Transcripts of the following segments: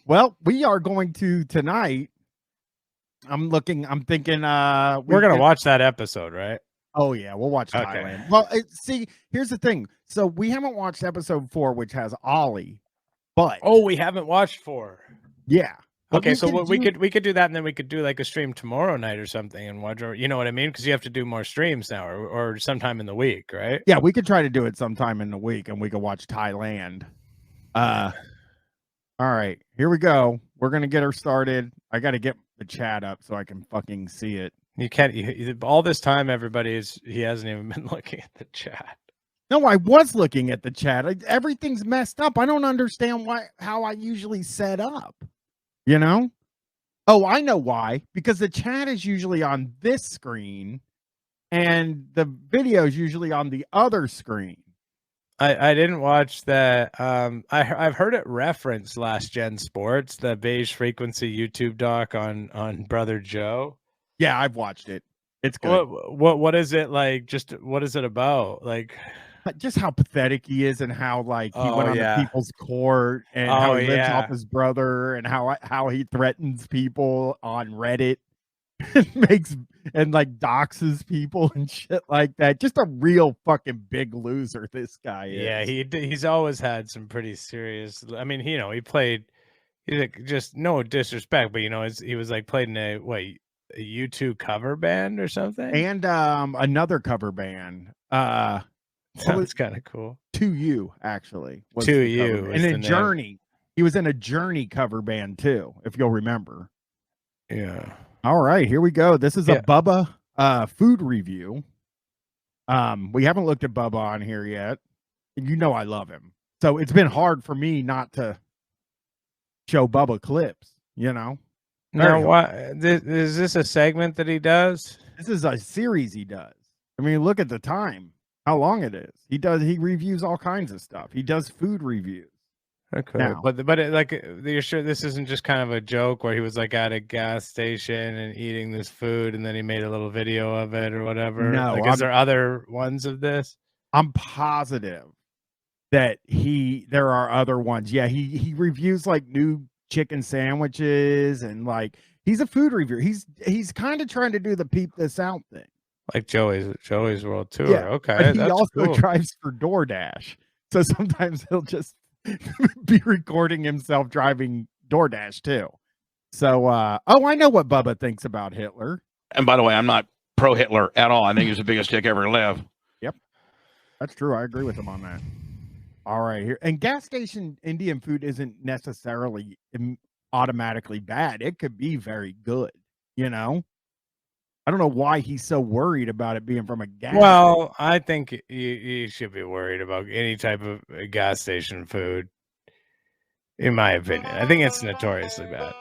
Well, we are going to tonight. I'm thinking we're gonna watch that episode, right? Oh yeah, we'll watch Thailand. Well, see, here's the thing. So we haven't watched episode 4, which has Ollie, but we haven't watched 4. Yeah. Okay, so we could do that, and then we could do like a stream tomorrow night or something, and watch. You know what I mean? Because you have to do more streams now, or sometime in the week, right? Yeah, we could try to do it sometime in the week, and we could watch Thailand. All right, here we go. We're gonna get her started. I got to get the chat up so I can fucking see it. You can't. All this time, he hasn't even been looking at the chat. No, I was looking at the chat. Everything's messed up. I don't understand how I usually set up. You know? Oh, I know why. Because the chat is usually on this screen and the video is usually on the other screen. I didn't watch that. I've heard it referenced Last Gen Sports, the Beige Frequency YouTube doc on Brother Joe. Yeah, I've watched it. It's good. What is it like? Just what is it about? Like just how pathetic he is, and how like he went on the people's court, and how he lives off his brother, and how he threatens people on Reddit and like doxes people and shit like that. Just a real fucking big loser this guy is. Yeah, he's always had some pretty serious. I mean, he played. Just no disrespect, but he was like played in a U2 cover band or something, and another cover band. Sounds kind of cool. 2U actually. 2U and a Journey. He was in a Journey cover band too, if you'll remember. Yeah. All right, here we go. This is a Bubba food review. We haven't looked at Bubba on here yet. You know I love him. So it's been hard for me not to show Bubba clips, Now, is this a segment that he does? This is a series he does. I mean, look at the time. How long it is. He reviews all kinds of stuff. He does food reviews. Okay. Now, but you're sure this isn't just kind of a joke where he was like at a gas station and eating this food and then he made a little video of it or whatever? No. Is there other ones of this? I'm positive that there are other ones. Yeah, he reviews like new chicken sandwiches, and like he's a food reviewer. He's kind of trying to do the peep this out thing. Like Joey's World Tour. Yeah, okay. But he also drives for DoorDash. So sometimes he'll just be recording himself driving DoorDash too. So I know what Bubba thinks about Hitler. And by the way, I'm not pro Hitler at all. I think he's the biggest dick ever to live. Yep. That's true. I agree with him on that. All right, here. And gas station Indian food isn't necessarily automatically bad. It could be very good, I don't know why he's so worried about it being from a gas station. I think you should be worried about any type of gas station food, in my opinion. I think it's notoriously bad.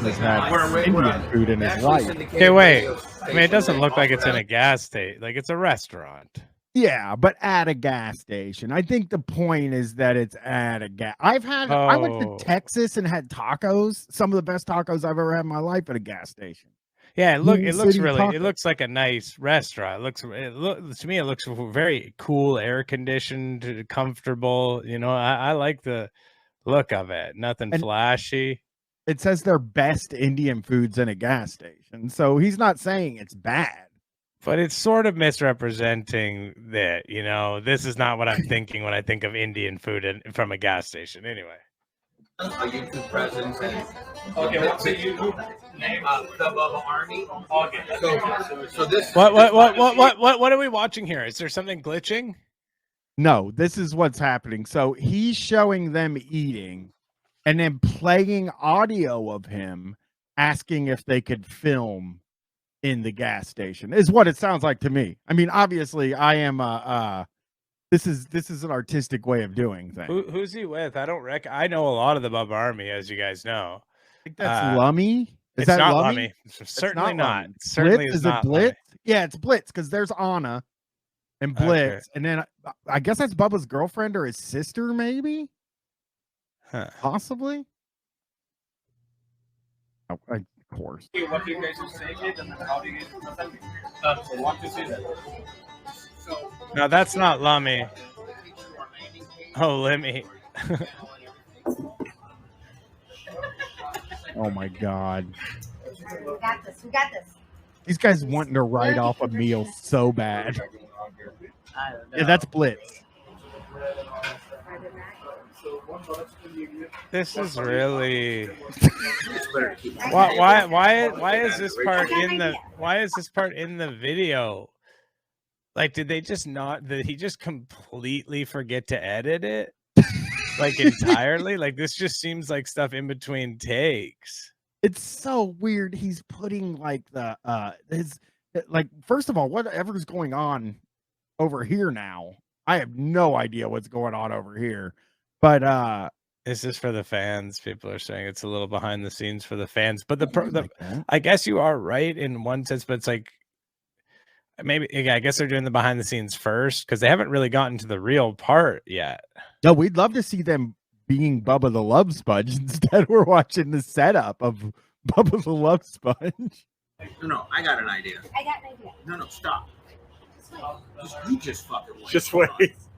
He's had Indian food in his life. Okay, wait. I mean, it doesn't look like it's in a gas station. Like, it's a restaurant. Yeah, but at a gas station. I think the point is that it's at a gas. I went to Texas and had tacos. Some of the best tacos I've ever had in my life at a gas station. Yeah, it looks like a nice restaurant. To me, it looks very cool, air conditioned, comfortable. I like the look of it. Nothing flashy. It says their best Indian foods in a gas station. So he's not saying it's bad. But it's sort of misrepresenting that, this is not what I'm thinking when I think of Indian food from a gas station. Anyway. A YouTube presence. Okay, what's the YouTube name? The Bubba Army. Okay. So this. What are we watching here? Is there something glitching? No, this is what's happening. So he's showing them eating, and then playing audio of him asking if they could film in the gas station is what it sounds like to me. I mean, obviously I am this is an artistic way of doing things. Who's he with? I don't I know a lot of the Bubba Army, as you guys know. I think that's Lummy. It's not Lummy. Certainly not. Certainly is it Blitz? Yeah, it's Blitz, because there's Anna and Blitz, and then I guess that's Bubba's girlfriend or his sister, maybe. Possibly. Oh, of course. What do you guys are saying, and how do you guys want to see that? So No, that's not Lummy. Oh, Lemmy. Oh my God. We got this. We got this. These guys wanting to write off a meal so bad. Yeah, that's Blitz. This is really why is this part in the video? Like, did they just not? Did he just completely forget to edit it? Like entirely? Like this just seems like stuff in between takes. It's so weird. He's putting like the first of all, whatever's going on over here now. I have no idea what's going on over here. But this is for the fans. People are saying it's a little behind the scenes for the fans. But I guess you are right in one sense, but it's like maybe I guess they're doing the behind the scenes first because they haven't really gotten to the real part yet. No, we'd love to see them being Bubba the Love Sponge. Instead, we're watching the setup of Bubba the Love Sponge. No, I got an idea. I got an idea. No, stop. You just fucking wait. Just wait.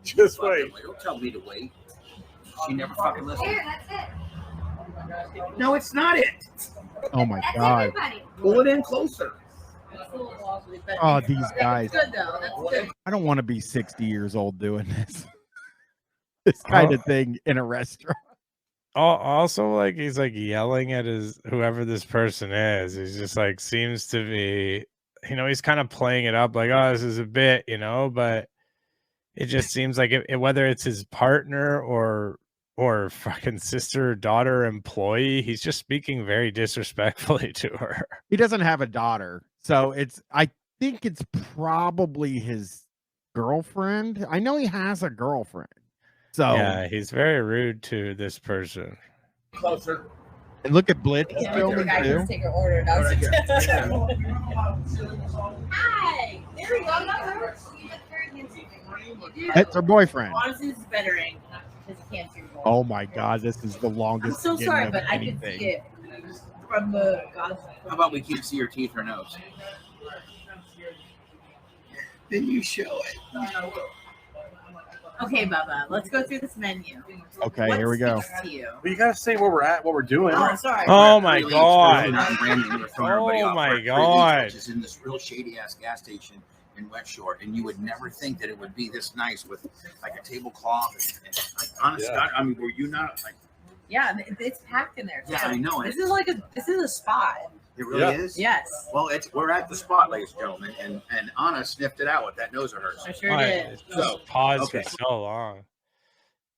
Just wait. Don't tell me to wait. She never fucking listens. Here, that's it. No, it's not it. Oh my That's God. everybody. Pull it in closer. Oh, these guys. That's good though. That's good. I don't want to be 60 years old doing this. This kind of thing in a restaurant. Also, like he's like yelling at whoever this person is. He's just like seems to be, he's kind of playing it up like, oh, this is a bit, but it just seems like whether it's his partner or fucking sister, daughter, employee, he's just speaking very disrespectfully to her. He doesn't have a daughter, so I think it's probably his girlfriend. I know he has a girlfriend. So yeah, he's very rude to this person. Closer. And look at Blitz filming too. Take your order. Hi. There we go. That's her boyfriend. Honestly, this is bettering. Oh my God, this is the longest. I'm so sorry, of but anything. I can see it from the Godzilla. How about we keep see your teeth or nose? Then you show it. Okay, Bubba, let's go through this menu. Okay, here we go. Well, you gotta say where we're at, what we're doing. Oh, sorry. Oh my God. Oh my God. Which is in this real shady ass gas station in West Shore, and you would never think that it would be this nice with like a tablecloth and like honest God, I mean, were you not like? Yeah, it's packed in there. Yeah, I know it. This is a spot. It really is. Yes. Well, we're at the spot, ladies and gentlemen, and Anna sniffed it out with that nose of hers. I sure did. Just paused okay. for so long.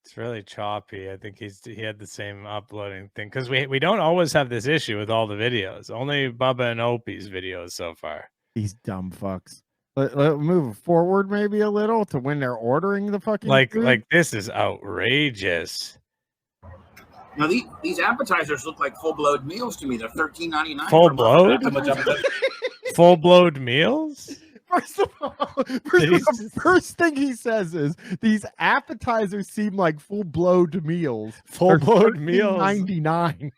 It's really choppy. I think he had the same uploading thing because we don't always have this issue with all the videos. Only Bubba and Opie's videos so far. These dumb fucks. Let move forward maybe a little to when they're ordering the fucking food. Like this is outrageous. Now these appetizers look like full-blown meals to me. They're $13.99. Full-blown? Full-blown meals? First of all, the first thing he says is these appetizers seem like full-blown meals. Full-blown meals. $13.99.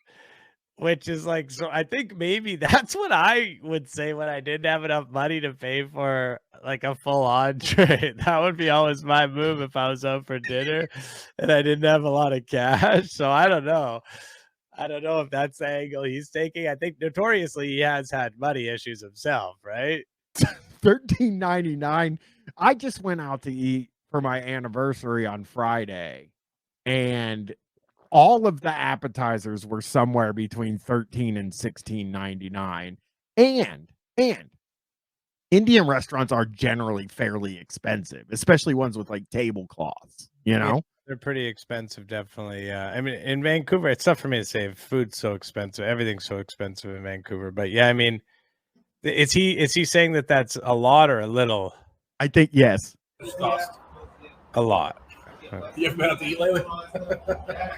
Which is like, so I think maybe that's what I would say when I didn't have enough money to pay for like a full entree. That would be always my move if I was out for dinner and I didn't have a lot of cash. So I don't know. I don't know if that's the angle he's taking. I think notoriously he has had money issues himself, right? $13.99. I just went out to eat for my anniversary on Friday, and all of the appetizers were somewhere between $13 and $16.99. And Indian restaurants are generally fairly expensive, especially ones with like tablecloths, Yeah, they're pretty expensive, definitely. Yeah. I mean, in Vancouver, it's tough for me to say food's so expensive. Everything's so expensive in Vancouver. But yeah, I mean, is he saying that that's a lot or a little? I think yes. A lot. You haven't been out to eat lately?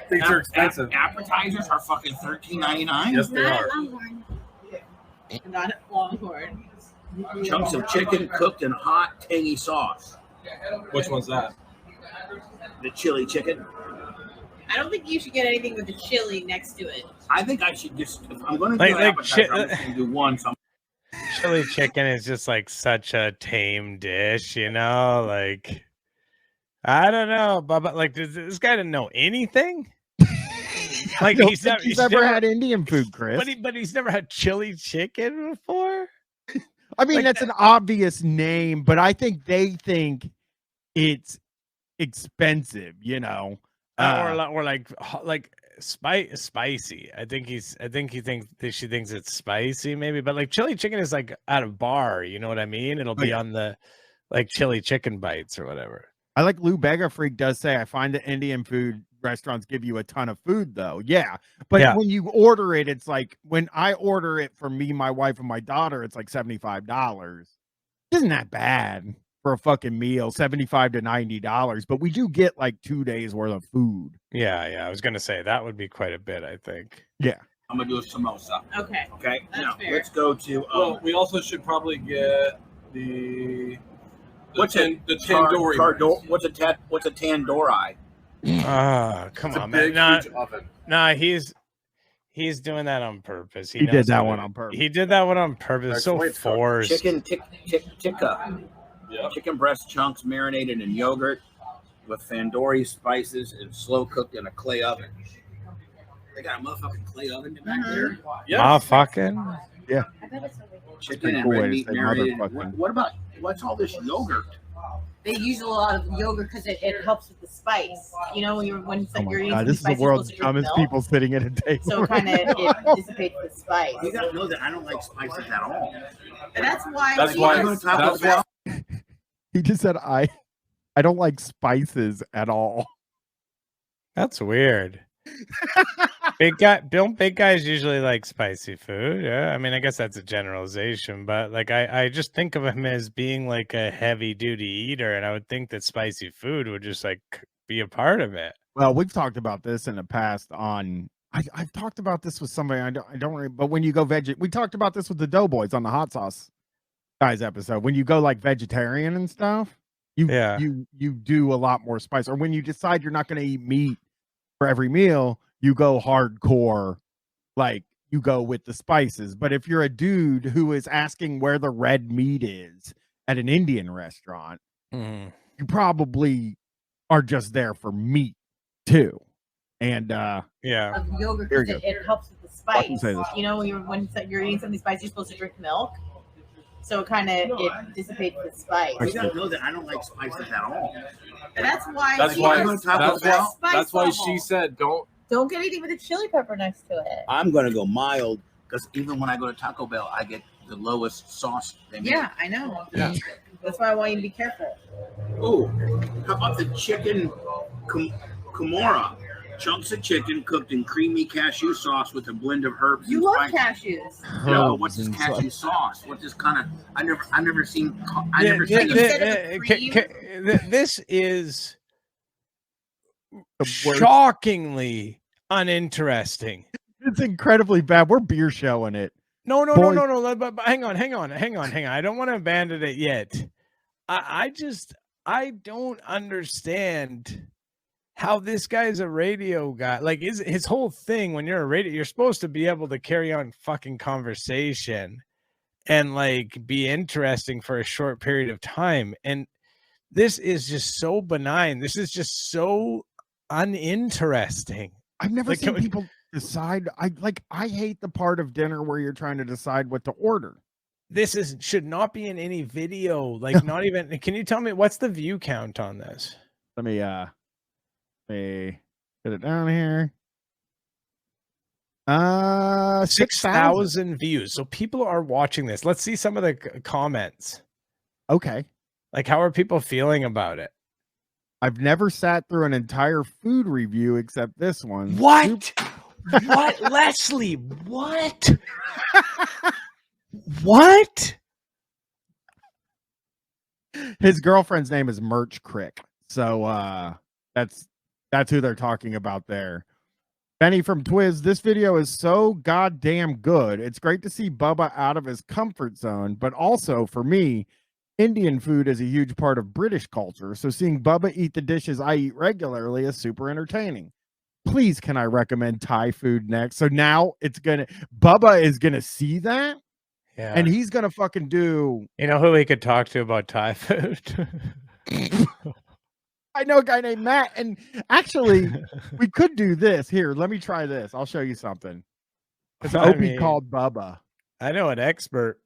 Things are expensive. Appetizers are fucking $13.99. Yes, they are. Not at Longhorn. Chunks of chicken cooked in hot, tangy sauce. Which one's that? The chili chicken. I don't think you should get anything with the chili next to it. I think I should just, if I'm going to do an appetizer, I'm just going to do one. So chili chicken is just like such a tame dish, you know? Like, I don't know, Bubba. Like, does this guy didn't know anything? Like, he's never had Indian food, Chris. But he's never had chili chicken before. I mean, like that's an obvious name, but I think they think it's expensive, you know, or like spicy. I think she thinks it's spicy, maybe. But like chili chicken is like at a bar, you know what I mean? It'll be on the like chili chicken bites or whatever. I like Lou Bega Freak does say, I find that Indian food restaurants give you a ton of food, though. Yeah. But when you order it, it's like when I order it for me, my wife, and my daughter, it's like $75. Isn't that bad for a fucking meal? $75 to $90. But we do get like 2 days worth of food. Yeah. I was going to say that would be quite a bit, I think. Yeah. I'm going to do a samosa. Okay. Okay. That's now, fair. let's go to. Well, we also should probably get the tandoori. What's a tandoori? Come It's on, a big, man. huge oven. Nah, he's doing that on purpose. He did that one on purpose. He did that one on purpose. So forced. Chicken tikka. Yep. Chicken breast chunks marinated in yogurt with tandoori spices and slow cooked in a clay oven. They got a motherfucking clay oven back there. Yeah. Motherfucking. Yeah. Chicken and cool way red to meat say marinated. motherfucking. What's all this yogurt? They use a lot of yogurt because it helps with the spice. You know, when you're eating This is the world's dumbest people sitting at a table. So kind of it dissipates the spice. You gotta know that I don't like spices at all. And that's why. He just said I don't like spices at all. That's weird. Big guys usually like spicy food. Yeah, I mean, I guess that's a generalization, but like I just think of him as being like a heavy duty eater, and I would think that spicy food would just like be a part of it. Well, we've talked about this in the past. I've talked about this with somebody. I don't. But when you go veggie, we talked about this with the Doughboys on the hot sauce guys episode. When you go like vegetarian and stuff, you do a lot more spice. Or when you decide you're not going to eat meat for every meal, you go hardcore, like you go with the spices. But if you're a dude who is asking where the red meat is at an Indian restaurant, you probably are just there for meat too. And yogurt, it helps with the spice. You know, when you're eating something spicy, you're supposed to drink milk. So it kind of it dissipates the spice. You gotta know that I don't like spices at all. And that's why. That's why she said don't get anything with a chili pepper next to it. I'm gonna go mild because even when I go to Taco Bell, I get the lowest sauce they make. Yeah, I know. Yeah. That's why I want you to be careful. Oh, how about the chicken kimura? Chunks of chicken cooked in creamy cashew sauce with a blend of herbs. You love cashews. No, what's this cashew sauce? What's this kind of? I've never seen. This is shockingly uninteresting. It's incredibly bad. We're beer showing it. No. But hang on. I don't want to abandon it yet. I don't understand how this guy's a radio guy. Like his whole thing, when you're a radio, you're supposed to be able to carry on fucking conversation and like be interesting for a short period of time. And this is just so benign. This is just so uninteresting. I've never seen people decide. I hate the part of dinner where you're trying to decide what to order. This should not be in any video. Like not even. Can you tell me what's the view count on this? Let me get it down here. 6,000 views. So people are watching this. Let's see some of the comments. Okay. Like, how are people feeling about it? I've never sat through an entire food review except this one. What? What, Leslie? What? What? His girlfriend's name is Merch Crick. So that's who they're talking about there. Benny from Twiz, this video is so goddamn good. It's great to see Bubba out of his comfort zone, but also for me, Indian food is a huge part of British culture. So seeing Bubba eat the dishes I eat regularly is super entertaining. Please, can I recommend Thai food next? So now Bubba is gonna see that Yeah. And he's gonna fucking do. You know who we could talk to about Thai food? I know a guy named Matt, and actually, we could do this. Here, let me try this. I'll show you something. It's Opie called Bubba. I know an expert.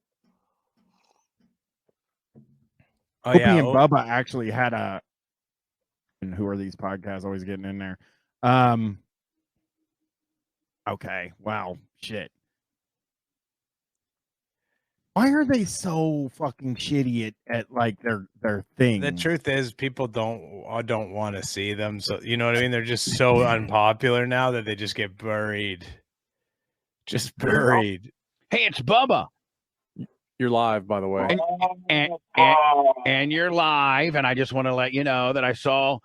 Oh, Opie yeah, and Bubba actually had a. And who are these podcasts always getting in there? Okay. Wow. Shit. Why are they so fucking shitty at like their thing? The truth is, people don't want to see them. So you know what I mean? They're just so unpopular now that they just get buried. Just buried. Hey, it's Bubba. You're live, by the way. And you're live. And I just want to let you know that I saw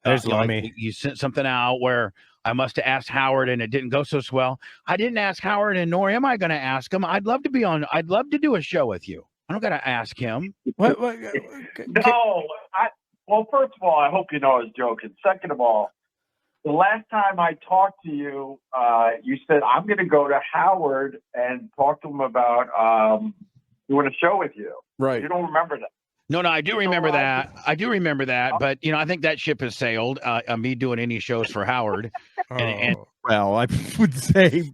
there's Lummy. You sent something out where I must have asked Howard and it didn't go so swell. I didn't ask Howard, and nor am I going to ask him. I'd love to be on. I'd love to do a show with you. I don't got to ask him. What? No. Well, first of all, I hope you know I was joking. Second of all, the last time I talked to you, you said, I'm going to go to Howard and talk to him about doing a show with you. Right. You don't remember that? No, I do remember that. I do remember that. But, I think that ship has sailed. Me doing any shows for Howard. Well, I would say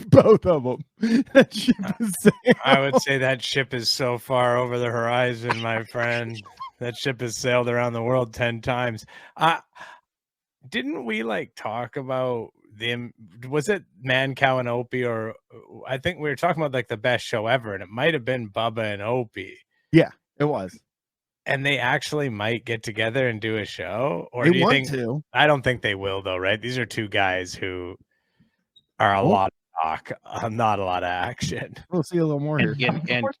both of them. That ship has sailed. I would say that ship is so far over the horizon, my friend. That ship has sailed around the world 10 times. Didn't we talk about them? Was it Mancow and Opie, or I think we were talking about the best show ever, and it might have been Bubba and Opie. Yeah, it was. And they actually might get together and do a show, or they do you want think? To. I don't think they will, though. Right? These are two guys who are a lot of talk, not a lot of action. We'll see a little more here.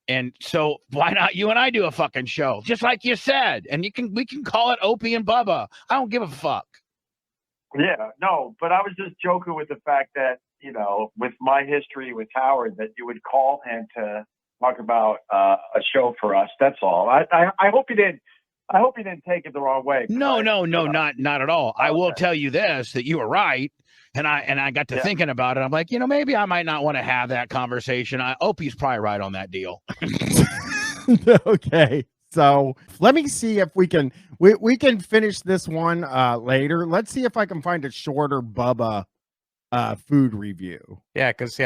And so why not you and I do a fucking show, just like you said, and we can call it Opie and Bubba. I don't give a fuck. Yeah, no, but I was just joking with the fact that, with my history with Howard, that you would call him to talk about a show for us. That's all. I hope you didn't. I hope you didn't take it the wrong way. No, not at all. I will tell you this, that you were right, and I got to thinking about it. I'm like, maybe I might not want to have that conversation. Opie's probably right on that deal. Okay. So let me see if we can finish this one later. Let's see if I can find a shorter Bubba food review. Yeah, because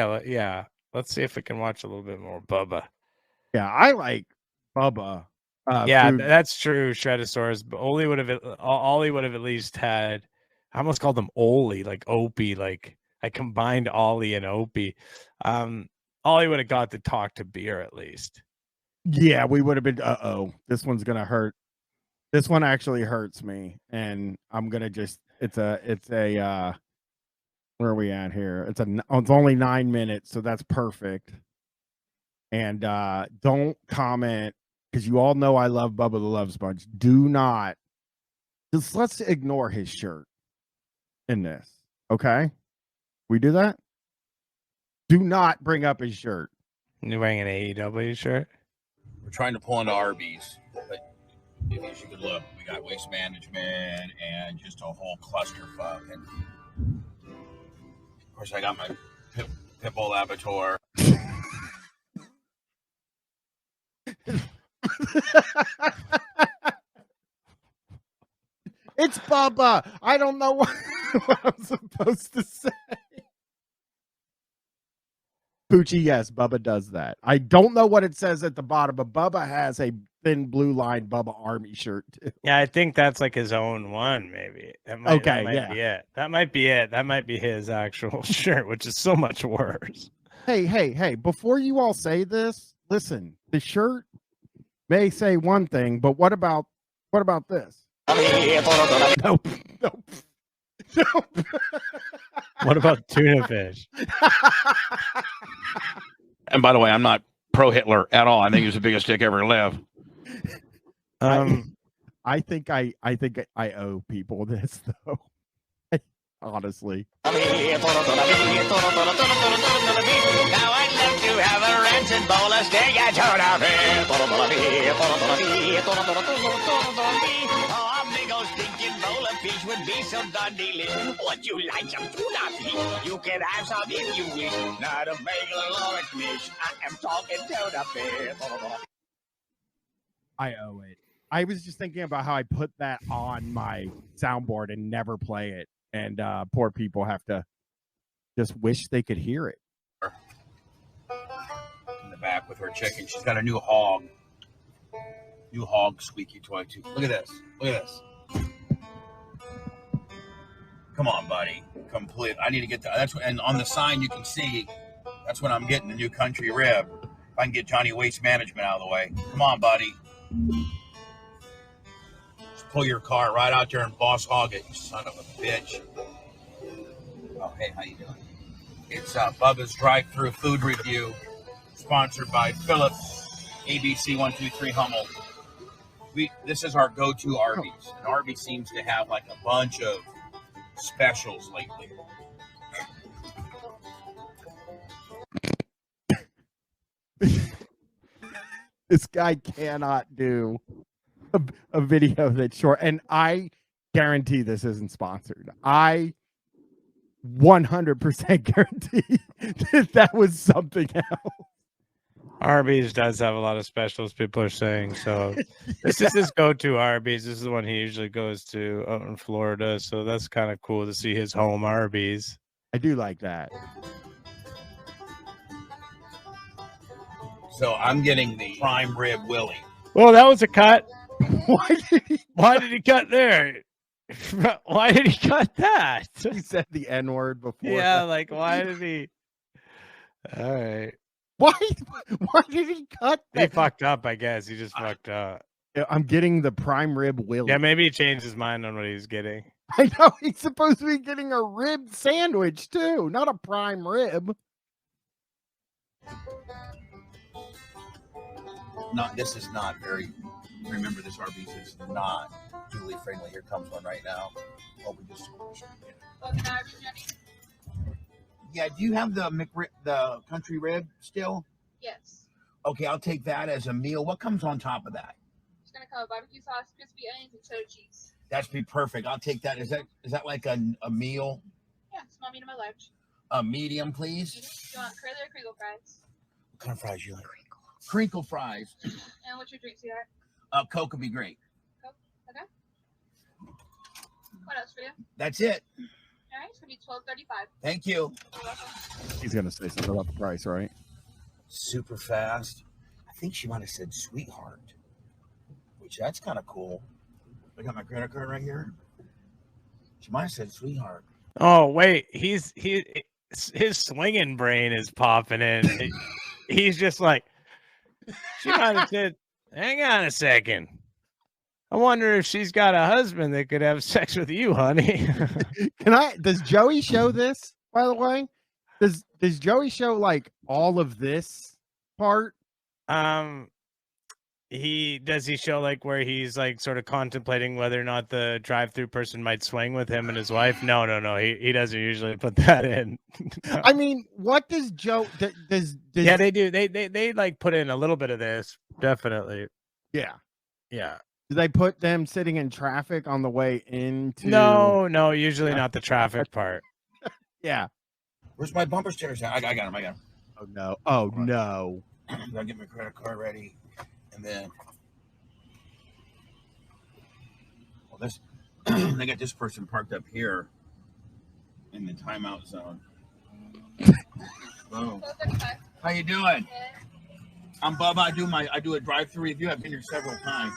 let's see if we can watch a little bit more Bubba. Yeah, I like Bubba. Food. That's true, Shredosaurus. But Ollie would have at least had. I almost called them Ollie, like Opie. Like I combined Ollie and Opie. Ollie would have got to talk to Beer at least. Yeah, we would have been. This one's gonna hurt. This one actually hurts me, and I'm gonna just. It's a. Where are we at here? It's only 9 minutes, so that's perfect. And don't comment, because you all know I love Bubba the Love Sponge. Do not. Let's ignore his shirt in this. Okay, we do that. Do not bring up his shirt. You're wearing an AEW shirt. We're trying to pull into Arby's, but as you can look, we got waste management and just a whole clusterfuck. And of course, I got my pit bull abattoir. It's Bubba. I don't know what I'm supposed to say. Poochie, yes, Bubba does that. I don't know what it says at the bottom, but Bubba has a thin blue line Bubba Army shirt too. Yeah, I think that's like his own one, maybe. That might be it. That might be it. That might be his actual shirt, which is so much worse. Hey, before you all say this, listen, the shirt may say one thing, but what about this? Nope. What about tuna fish? And by the way, I'm not pro Hitler at all. I think he's the biggest dick ever lived. I think I owe people this though. Honestly. Now I'd love to have a rancid bowl of steak and tuna fish. Oh, a big old stinking bowl of fish would be so darn delicious. Would you like some tuna fish? You can have some if you wish. Not a bagel or a fish. I am talking tuna fish. I owe it. I was just thinking about how I put that on my soundboard and never play it. And poor people have to just wish they could hear it. In the back with her chicken. She's got a new hog. New hog squeaky toy too. Look at this. Look at this. Come on, buddy. Complete. I need to get that. That's what, and on the sign you can see that's when I'm getting the new country rib. If I can get Johnny Waste Management out of the way. Come on, buddy. Just pull your car right out there and boss hog it, you son of a bitch. Oh, hey, how you doing? It's Bubba's Drive-thru food review, sponsored by Philip, ABC 123 Hummel. This is our go-to Arby's. And Arby seems to have like a bunch of specials lately. This guy cannot do a video that's short. And I guarantee this isn't sponsored. I 100% guarantee that was something else. Arby's does have a lot of specials, people are saying. So this is his go-to Arby's. This is the one he usually goes to out in Florida. So that's kind of cool to see his home Arby's. I do like that. So I'm getting the prime rib Willie. Well, that was a cut. Why did he cut there? Why did he cut that? He said the N-word before. Yeah, like why did he? All right. Why did he cut that? He fucked up, I guess. He just fucked up. I'm getting the prime rib Willie. Yeah, maybe he changed his mind on what he was getting. I know he's supposed to be getting a rib sandwich too, not a prime rib. This is not very. Remember, this Arby's is not duly friendly. Here comes one right now. Oh, we just. Yeah, do you have the country rib still? Yes. Okay, I'll take that as a meal. What comes on top of that? It's gonna come with barbecue sauce, crispy onions, and cheddar cheese. That's be perfect. I'll take that. Is that like a meal? Yeah, small, medium, or large. A medium, please. You want curly or crinkle fries? What kind of fries you like? Crinkle fries. And what's your drink, sweetheart? Coke would be great. Coke. Okay. What else for you? That's it. All right, it's gonna be $12.35. Thank you. You're welcome. He's gonna say something about the price, right? Super fast. I think she might have said sweetheart, which that's kind of cool. I got my credit card right here. She might have said sweetheart. Oh wait, his swinging brain is popping in. He's just like, she might have said, "Hang on a second. I wonder if she's got a husband that could have sex with you, honey." Does Joey show this, by the way? Does Joey show like all of this part? He show like where he's like sort of contemplating whether or not the drive-thru person might swing with him and his wife? No. He doesn't usually put that in. I mean, what does Joe does Yeah, they do. They like put in a little bit of this, definitely. Yeah. Yeah. Do they put them sitting in traffic on the way into? No, usually not the traffic part. Yeah. Where's my bumper stickers? I got them. Oh no. Oh no. Gotta get my credit card ready. And then, well, this they got this person parked up here in the timeout zone. Hello. How you doing? I'm Bubba. I do a drive-thru review. I've been here several times.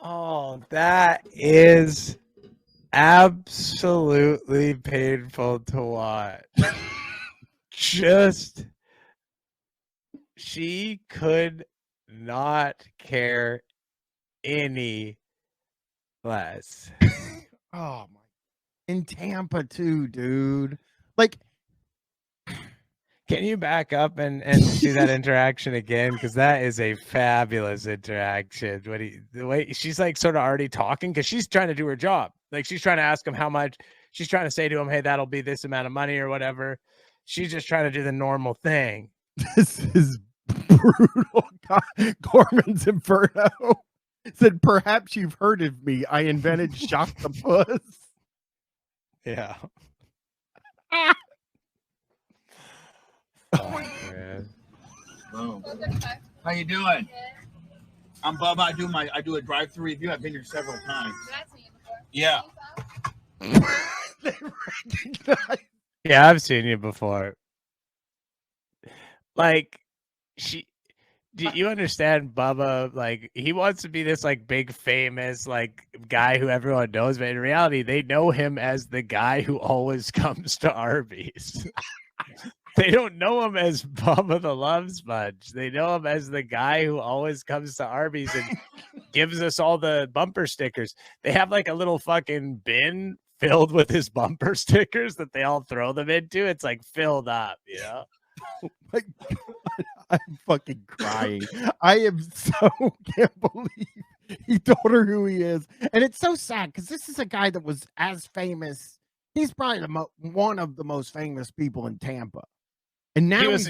Oh, that is absolutely painful to watch. She could not care any less. Oh my! In Tampa too, dude. Like, can you back up and see that interaction again? Because that is a fabulous interaction. The way she's like sort of already talking, because she's trying to do her job. Like she's trying to ask him how much. She's trying to say to him, "Hey, that'll be this amount of money or whatever." She's just trying to do the normal thing. This is brutal. Gorman's Inferno. Oh, that is painful to watch. Just she could not care any less. Oh my God. In Tampa too, dude. Like, she's like sort of already talking, because she's trying to do her job. Like she's trying to ask him how much. She's trying to say to him, "Hey, that'll be this amount of money or whatever." She's just trying to do the normal thing. This is brutal. Gorman's Inferno. Said, perhaps you've heard of me. I invented Shock the Puss. Yeah. Oh, man. Boom. How you doing? I'm Bubba. I do a drive-thru review. I've been here several times. Yeah. Yeah, I've seen you before. Like, do you understand Bubba? Like, he wants to be this like big famous like guy who everyone knows, but in reality, they know him as the guy who always comes to Arby's. They don't know him as Bubba the Love Sponge. They know him as the guy who always comes to Arby's and gives us all the bumper stickers. They have like a little fucking bin filled with his bumper stickers that they all throw them into. It's like filled up, you know? Oh my God. I'm fucking crying. I am so can't believe he told her who he is. And it's so sad because this is a guy that was as famous. He's probably one of the most famous people in Tampa. And now he was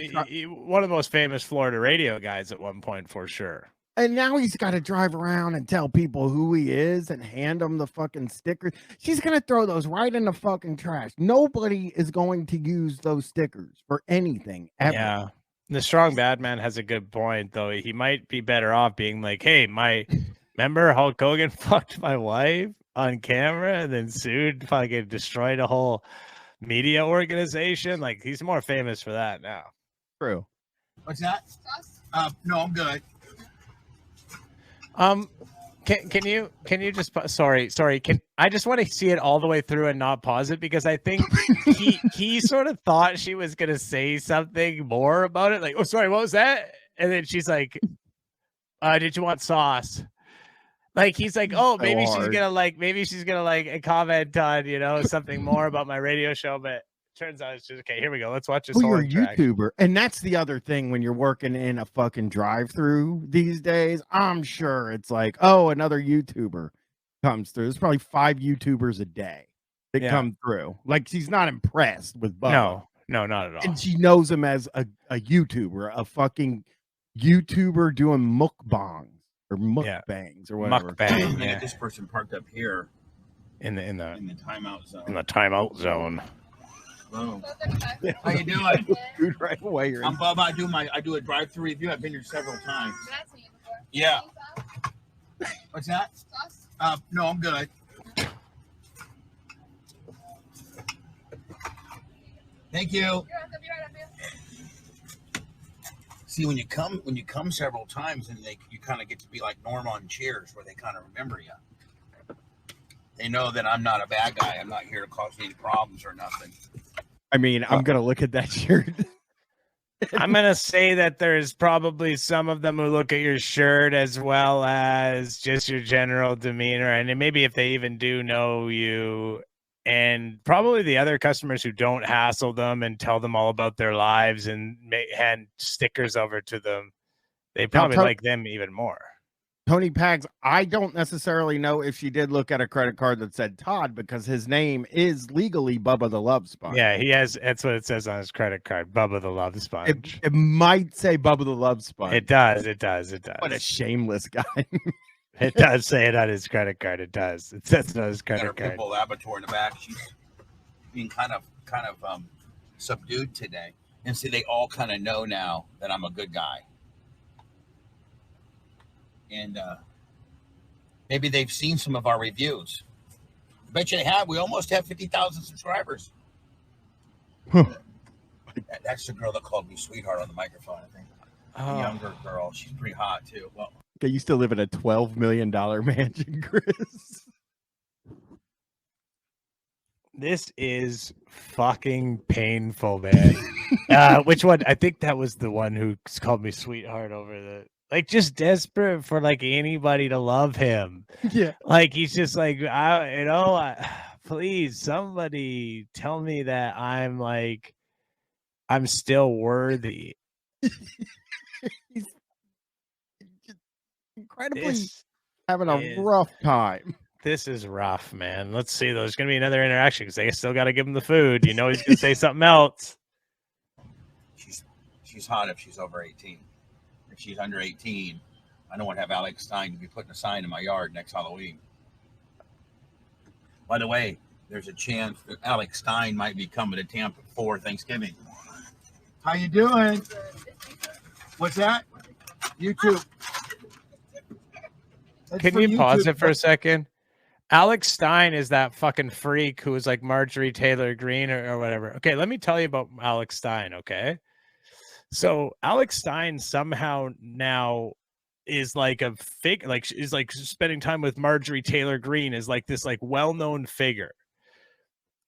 one of the most famous Florida radio guys at one point, for sure. And now he's got to drive around and tell people who he is and hand them the fucking stickers. She's going to throw those right in the fucking trash. Nobody is going to use those stickers for anything ever. Yeah. The strong bad man has a good point, though. He might be better off being like, hey, remember Hulk Hogan fucked my wife on camera and then sued, fucking destroyed a whole media organization? Like, he's more famous for that now. True. What's that? No, I'm good. Can you just sorry I just want to see it all the way through and not pause it, because I think he sort of thought she was gonna say something more about it, like, oh sorry, what was that? And then she's like, did you want sauce? Like, he's like, oh, maybe she's gonna like comment on, you know, something more about my radio show, but turns out it's just okay. Here we go. Let's watch this. You're a YouTuber, and that's the other thing when you're working in a fucking drive-through these days. I'm sure it's like, oh, another YouTuber comes through. There's probably 5 YouTubers a day that come through. Like, she's not impressed with Bubba. No, not at all. And she knows him as a YouTuber, a fucking YouTuber doing mukbangs or mukbangs or whatever. Mukbang. Yeah. This person parked up here in the timeout zone. In the timeout zone. Boom. How you doing? Dude, right away. I'm Bubba. I do a drive-thru review. I've been here several times. Yeah. What's that? No, I'm good. Thank you. See, when you come several times, and you kind of get to be like Norma on Cheers, where they kind of remember you. They know that I'm not a bad guy. I'm not here to cause any problems or nothing. I mean, I'm going to look at that shirt. I'm going to say that there's probably some of them who look at your shirt as well as just your general demeanor. And maybe if they even do know you, and probably the other customers who don't hassle them and tell them all about their lives and hand stickers over to them, they probably like them even more. Tony Pags, I don't necessarily know if she did look at a credit card that said Todd, because his name is legally Bubba the Love Sponge. Yeah, he has. That's what it says on his credit card, Bubba the Love Sponge. It might say Bubba the Love Sponge. It does. What a shameless guy. It does say it on his credit card. It does. It says it on his credit card. People laboratory in the back. She's being kind of subdued today, and so they all kind of know now that I'm a good guy. And maybe they've seen some of our reviews. I bet you they have. We almost have 50,000 subscribers. That's the girl that called me sweetheart on the microphone, I think. The younger girl. She's pretty hot, too. Well, okay, you still live in a $12 million mansion, Chris. This is fucking painful, man. Which one? I think that was the one who called me sweetheart over the... Like, just desperate for like anybody to love him. Yeah. Like, he's just like, please, somebody tell me that I'm still worthy. He's incredibly having a rough time. This is rough, man. Let's see. There's going to be another interaction because they still got to give him the food. You know, he's going to say something else. She's hot if she's over 18. If she's under 18, I don't want to have Alex Stein to be putting a sign in my yard next Halloween. By the way, there's a chance that Alex Stein might be coming to Tampa for Thanksgiving. How you doing? What's that? YouTube. Can you pause it for a second? Alex Stein is that fucking freak who is like Marjorie Taylor Greene or whatever. Okay, let me tell you about Alex Stein, okay? So Alex Stein somehow now is like a fake, like is like spending time with Marjorie Taylor Greene is like this like well-known figure.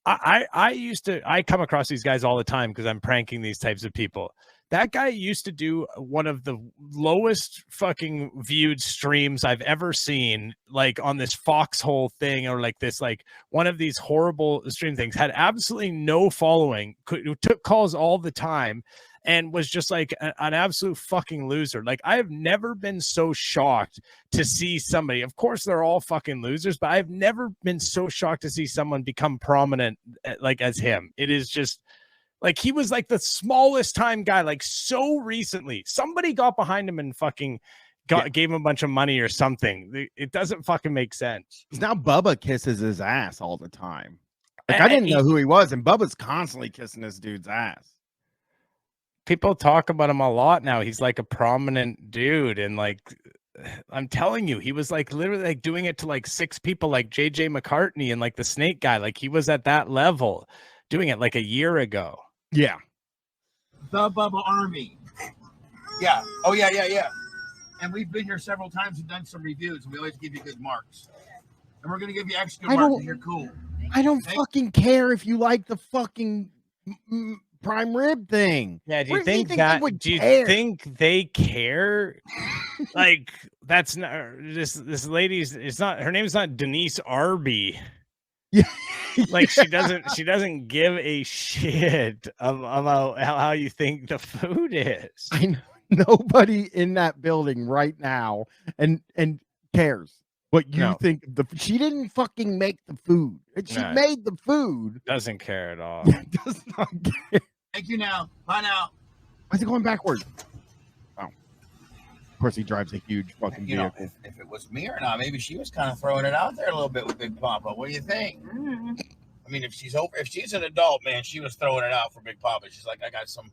I come across these guys all the time because I'm pranking these types of people. That guy used to do one of the lowest fucking viewed streams I've ever seen, like on this foxhole thing or like this, like one of these horrible stream things, had absolutely no following, took calls all the time, and was just like an absolute fucking loser. Like, I have never been so shocked to see somebody, of course they're all fucking losers, but I've never been so shocked to see someone become prominent like as him. It is just like, he was like the smallest time guy, like so recently somebody got behind him and fucking gave him a bunch of money or something. It doesn't fucking make sense. Now Bubba kisses his ass all the time. Like, I didn't know who he was, and Bubba's constantly kissing this dude's ass. People talk about him a lot now. He's like a prominent dude, and like, I'm telling you, he was like literally like doing it to like 6 people, like JJ McCartney and like the Snake guy. Like, he was at that level doing it like a year ago. Yeah. The Bubba Army. Yeah. Oh, yeah. And we've been here several times and done some reviews, and we always give you good marks. And we're going to give you extra marks because you're cool. I don't fucking care if you like the fucking prime rib thing. Yeah, do you think that? Do you think they care? Like, that's not this lady's. It's not, her name's not Denise Arby. Yeah. Like, she doesn't give a shit about how you think the food is. I know nobody in that building right now and cares what you think. She didn't fucking make the food. She made the food. Doesn't care at all. Does not care. Thank you now. Bye now. Why is he going backwards? Oh. Of course, he drives a huge fucking vehicle. Know, if it was me or not, maybe she was kind of throwing it out there a little bit with Big Papa. What do you think? I mean, if she's an adult, man, she was throwing it out for Big Papa. She's like, I got some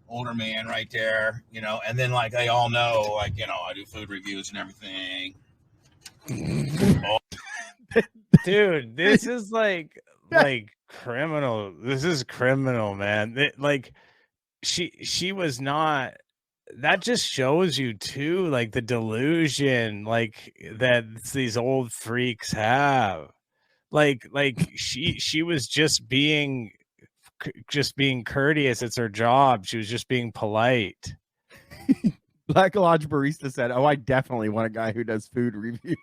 older man right there, and then like they all know, like, I do food reviews and everything. Dude, this is like criminal. This is criminal, man. Like, she was not. That just shows you too, like, the delusion, like, that these old freaks have. Like she was just being courteous. It's her job. She was just being polite. Black Lodge Barista said, "Oh, I definitely want a guy who does food reviews."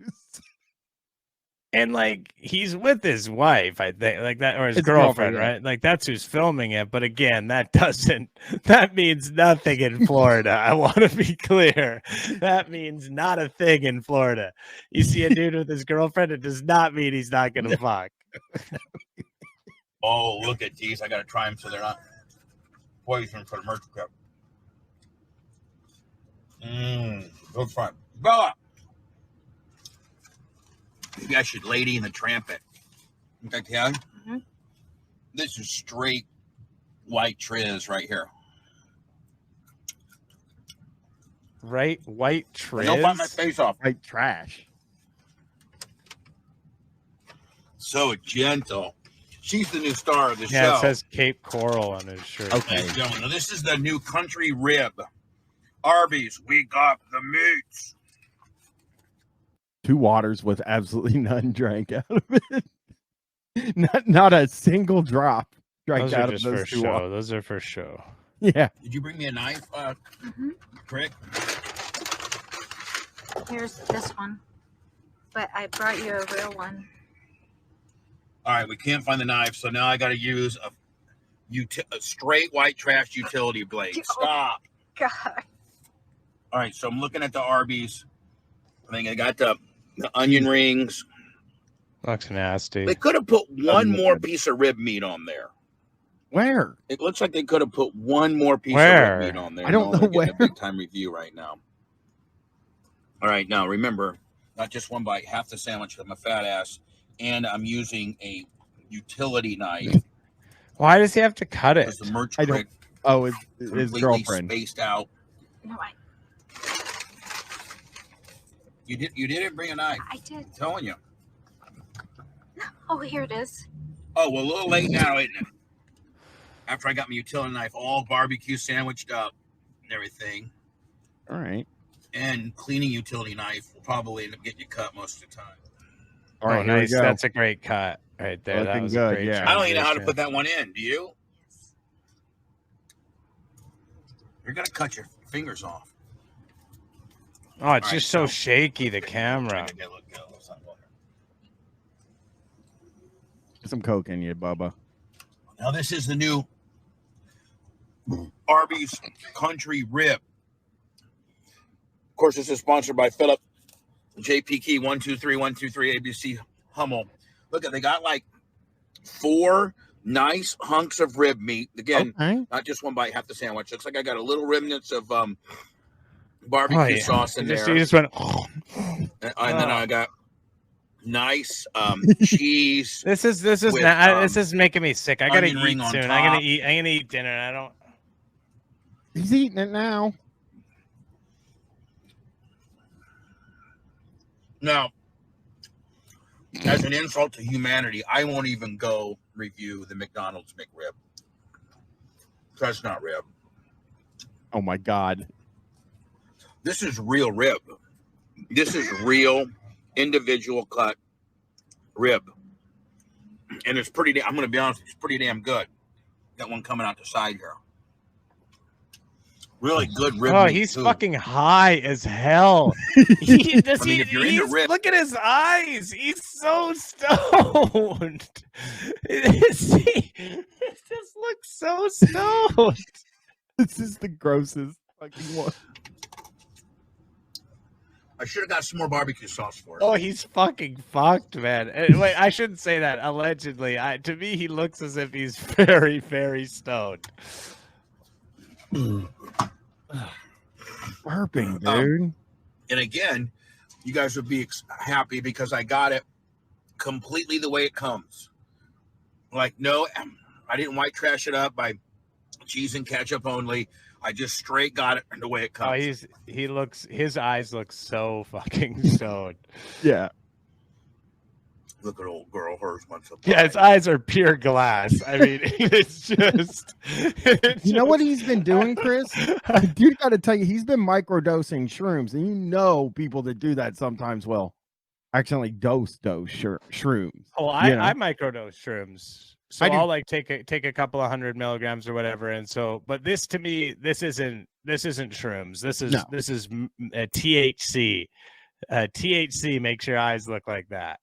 And like, he's with his wife, I think, like that, or his girlfriend, right? Like, that's who's filming it. But again, that means nothing in Florida. I want to be clear. That means not a thing in Florida. You see a dude with his girlfriend, it does not mean he's not going to fuck. Oh, look at these. I got to try them so they're not poison for the merchant cup. Good fun. Bella! Maybe I should Lady in the Tramp it. Okay, mm-hmm. This is straight white triz right here. Right? White triz? Don't bite my face off. White trash. So gentle. She's the new star of the show. Yeah, it says Cape Coral on his shirt. Okay. Now, this is the new country rib. Arby's, we got the meats. 2 waters with absolutely none drank out of it. Not a single drop drank out of those 2 waters. Those are for show. Yeah. Did you bring me a knife, Crick? Here's this one, but I brought you a real one. All right, we can't find the knife, so now I got to use a straight white trash utility blade. Stop. God. All right, so I'm looking at the Arby's. I think I got the onion rings. Looks nasty. They could have put one more piece of rib meat on there. Where? It looks like they could have put one more piece of rib meat on there. I don't know where. A big time review right now. All right, now remember, not just one bite, half the sandwich. I'm a fat ass, and I'm using a utility knife. Why does he have to cut it? The merch I don't. Oh, it's his girlfriend. Spaced out. No, You didn't bring a knife. I did. I'm telling you. Oh, here it is. Oh, well, a little late now, isn't it? After I got my utility knife all barbecue sandwiched up and everything. All right. And cleaning utility knife will probably end up getting you cut most of the time. All right, nice. That's a great cut right there. Looking that was good, a great I don't even know how to put that one in. Do you? You're going to cut your fingers off. Oh, it's just so shaky, the camera. Some Coke in you, Bubba. Now, this is the new Arby's Country Rib. Of course, this is sponsored by Philip JPK 123123 ABC Hummel. Look at, they got like 4 nice hunks of rib meat. Again, not just one bite, half the sandwich. Looks like I got a little remnants of barbecue sauce in there. You just went. And then I got nice cheese. This is making me sick. I gotta eat soon. I'm gonna eat dinner. I don't. He's eating it now. Now, as an insult to humanity, I won't even go review the McDonald's McRib. That's not rib. Oh my God. This is real rib. This is real individual cut rib. And it's pretty, I'm going to be honest, it's pretty damn good. Got one coming out the side here. Really good rib. Oh, he's fucking high as hell. Look at his eyes. He's so stoned. He just looks so stoned. This is the grossest fucking one. I should have got some more barbecue sauce for it. Oh, he's fucking fucked, man. Wait, I shouldn't say that. Allegedly, to me, he looks as if he's very, very stoned. Burping, dude. And again, you guys would be happy because I got it completely the way it comes. Like, no, I didn't white trash it up by cheese and ketchup only. I just straight got it the way it comes. Oh, his eyes look so fucking stoned. Yeah. Look at old girl, hers wants to. Yeah, his eyes are pure glass. I mean, it's just. You know what he's been doing, Chris? Dude, got to tell you, he's been microdosing shrooms, and you know people that do that sometimes will accidentally dose shrooms. Oh, I microdose shrooms, so I'll like take a couple of 100 milligrams or whatever, and so. But this to me, this isn't shrooms. This is THC. THC makes your eyes look like that.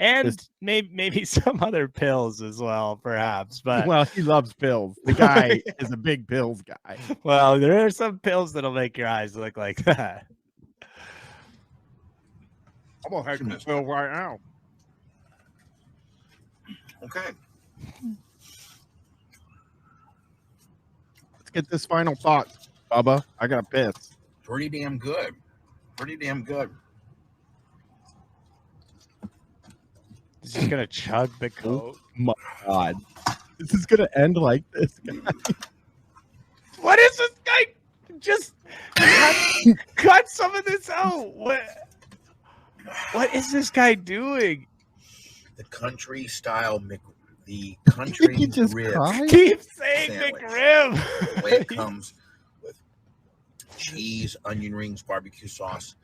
And maybe some other pills as well, perhaps. But well, he loves pills. The guy is a big pills guy. Well, there are some pills that'll make your eyes look like that. I'm gonna have this pill right now. Okay. Let's get this final thought, Bubba. I got to piss. Pretty damn good. Pretty damn good. He's just gonna chug the Coke. Oh my God, this is gonna end like this, guy. What is this guy? Just cut some of this out. What is this guy doing? The country style the country rib. Keep saying McRib. The way it comes with cheese, onion rings, barbecue sauce.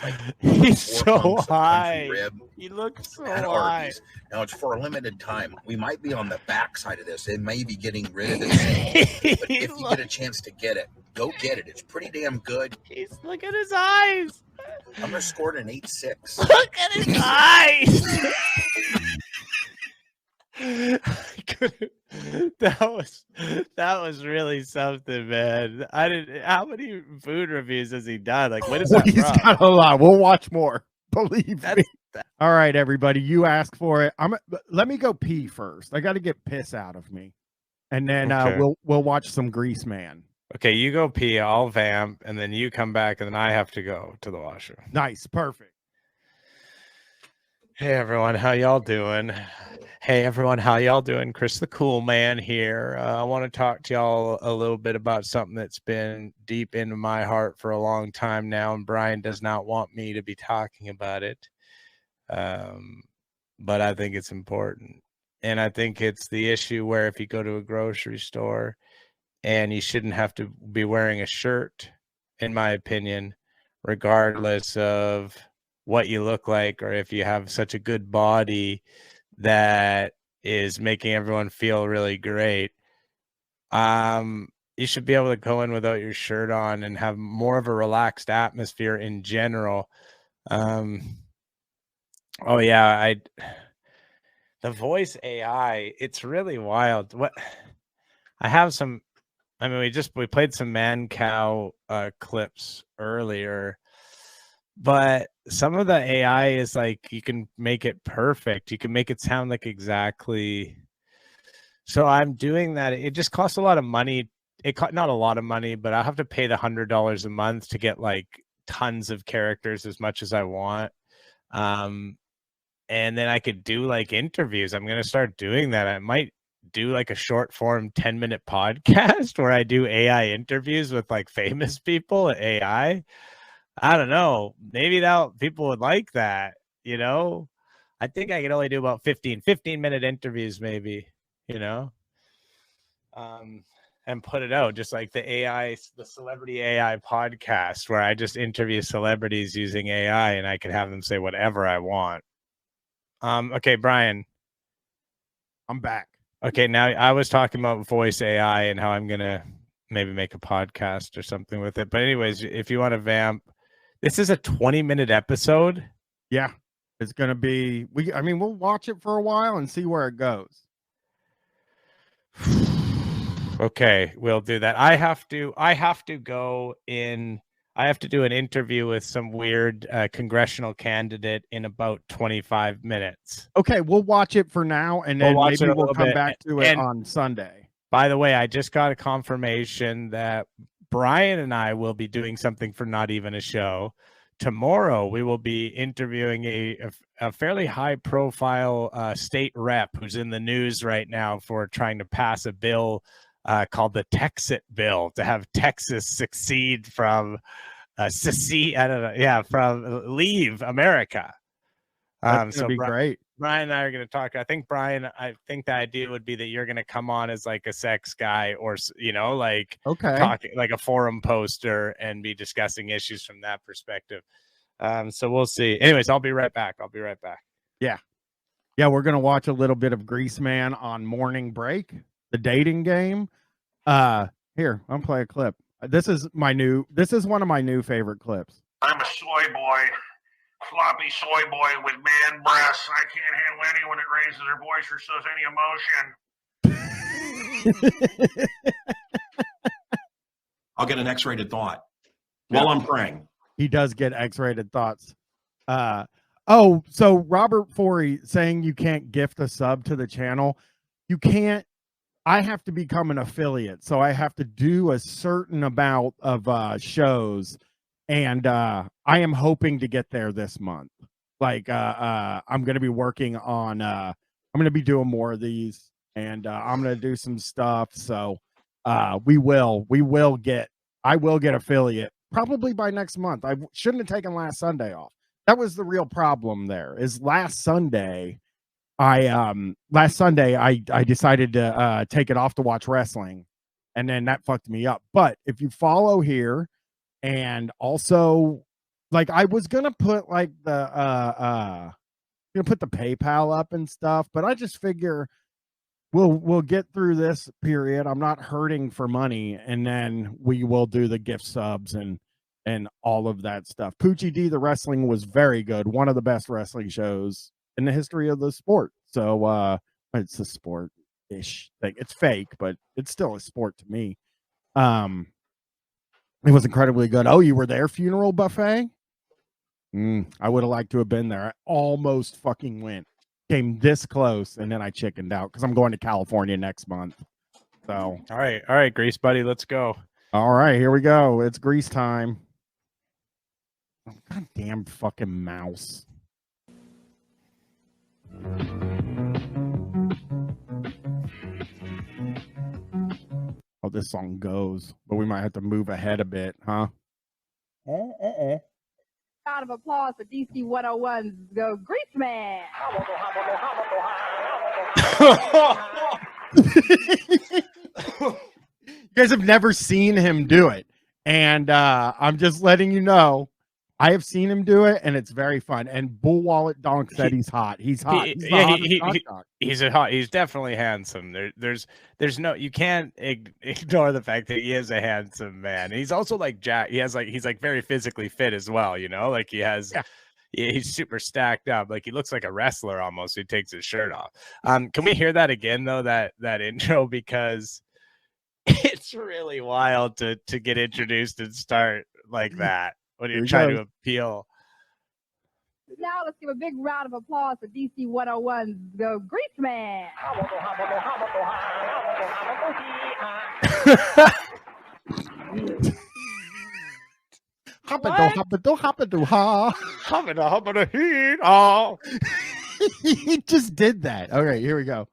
Like he's so high. He looks so high. Now it's for a limited time. We might be on the back side of this. It may be getting rid of this. But if you get a chance to get it, go get it. It's pretty damn good. Look at his eyes. I'm gonna score it an 8.6. Look at his eyes. That was really something, man. How many food reviews has he done? Like, what is that? He's got a lot. We'll watch more. Believe me. All right, everybody. You asked for it. Let me go pee first. I got to get piss out of me, and then we'll watch some Greaseman. Okay, you go pee, I'll vamp, and then you come back, and then I have to go to the washroom. Nice, perfect. Hey everyone, how y'all doing? Hey everyone, how y'all doing? Chris the Cool Man here. I want to talk to y'all a little bit about something that's been deep into my heart for a long time now, and Brian does not want me to be talking about it. But I think it's important. And I think it's the issue where if you go to a grocery store and you shouldn't have to be wearing a shirt, in my opinion, regardless of what you look like, or if you have such a good body that is making everyone feel really great. You should be able to go in without your shirt on and have more of a relaxed atmosphere in general. Oh yeah, the voice AI, it's really wild. What I have some, I mean, we played some Mancow clips earlier, but some of the AI is like, you can make it perfect. You can make it sound like exactly. So I'm doing that. It just costs a lot of money. Not a lot of money, but I have to pay the $100 a month to get like tons of characters as much as I want. And then I could do like interviews. I'm going to start doing that. I might do like a short form 10-minute podcast where I do AI interviews with like famous people at AI. I don't know. Maybe people would like that, you know? I think I can only do about 15-minute interviews maybe, you know? And put it out just like the celebrity AI podcast where I just interview celebrities using AI and I can have them say whatever I want. Okay, Brian. I'm back. Okay, now I was talking about voice AI and how I'm going to maybe make a podcast or something with it. But anyways, if you want to vamp, this is a 20-minute episode. Yeah, it's going to be, we'll watch it for a while and see where it goes. Okay, we'll do that. I have to go in. I have to do an interview with some weird congressional candidate in about 25 minutes. Okay, we'll watch it for now, and then maybe we'll come back to it on Sunday. By the way, I just got a confirmation that Brian and I will be doing something for Not Even a Show. Tomorrow, we will be interviewing a fairly high-profile state rep who's in the news right now for trying to pass a bill called the Texit Bill to have Texas succeed from from leave America. That's gonna be great. Brian and I are going to talk. I think the idea would be that you're going to come on as like a sex guy, or like talking like a forum poster and be discussing issues from that perspective. So we'll see. Anyways, I'll be right back. Yeah, we're gonna watch a little bit of Greaseman on morning break, the dating game. Here, I'm play a clip. This is one of my new favorite clips. I'm a soy boy. Floppy soy boy with man breasts. I can't handle anyone that raises their voice or shows any emotion. I'll get an X-rated thought while I'm praying. He does get X-rated thoughts. So Robert Forey saying you can't gift a sub to the channel. You can't. I have to become an affiliate, so I have to do a certain amount of shows. And I am hoping to get there this month. Like I'm going to be working on I'm going to be doing more of these, and I'm going to do some stuff. So I will get affiliate probably by next month. I shouldn't have taken last Sunday off. That was the real problem there. Is last Sunday I decided to take it off to watch wrestling, and then that fucked me up. But if you follow here, and also, like, I was gonna put like the put the PayPal up and stuff, but I just figure we'll get through this period. I'm not hurting for money, and then we will do the gift subs and all of that stuff. Poochie D, the wrestling was very good. One of the best wrestling shows in the history of the sport. So it's a sport-ish thing. It's fake, but it's still a sport to me. It was incredibly good. Oh, you were there, funeral buffet? I would have liked to have been there. I almost fucking went. Came this close, and then I chickened out because I'm going to California next month. So all right, Grease buddy, let's go. All right, here we go. It's grease time. Oh, goddamn fucking mouse. Oh, this song goes, but we might have to move ahead a bit, huh? Round of applause for DC 101's Go Greaseman. You guys have never seen him do it, and I'm just letting you know. I have seen him do it, and it's very fun. And Bull Wallet Donk said he's hot. He's hot. He's definitely handsome. There's no, you can't ignore the fact that he is a handsome man. And he's also like Jack. He's like very physically fit as well. You know, like he has. Yeah. He's super stacked up. Like he looks like a wrestler almost. He takes his shirt off. Can we hear that again though? That intro, because it's really wild to get introduced and start like that when you're trying to appeal. Now let's give a big round of applause for DC 101's Go Greaseman. He just did that. Okay, here we go.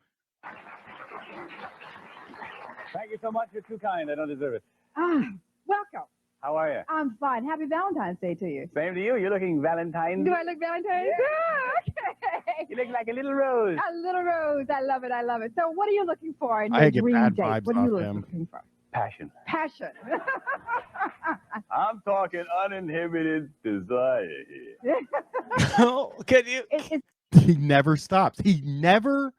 Thank you so much. You're too kind. I don't deserve it. Welcome. How are you? I'm fine. Happy Valentine's Day to you. Same to you. You're looking Valentine. Do I look Valentine's? Yeah. Okay. You look like a little rose. A little rose. I love it. I love it. So what are you looking for in I your get dream bad date? vibes What are you off him. looking for? Passion. Passion. I'm talking uninhibited desire here. Can you? He never stops. He never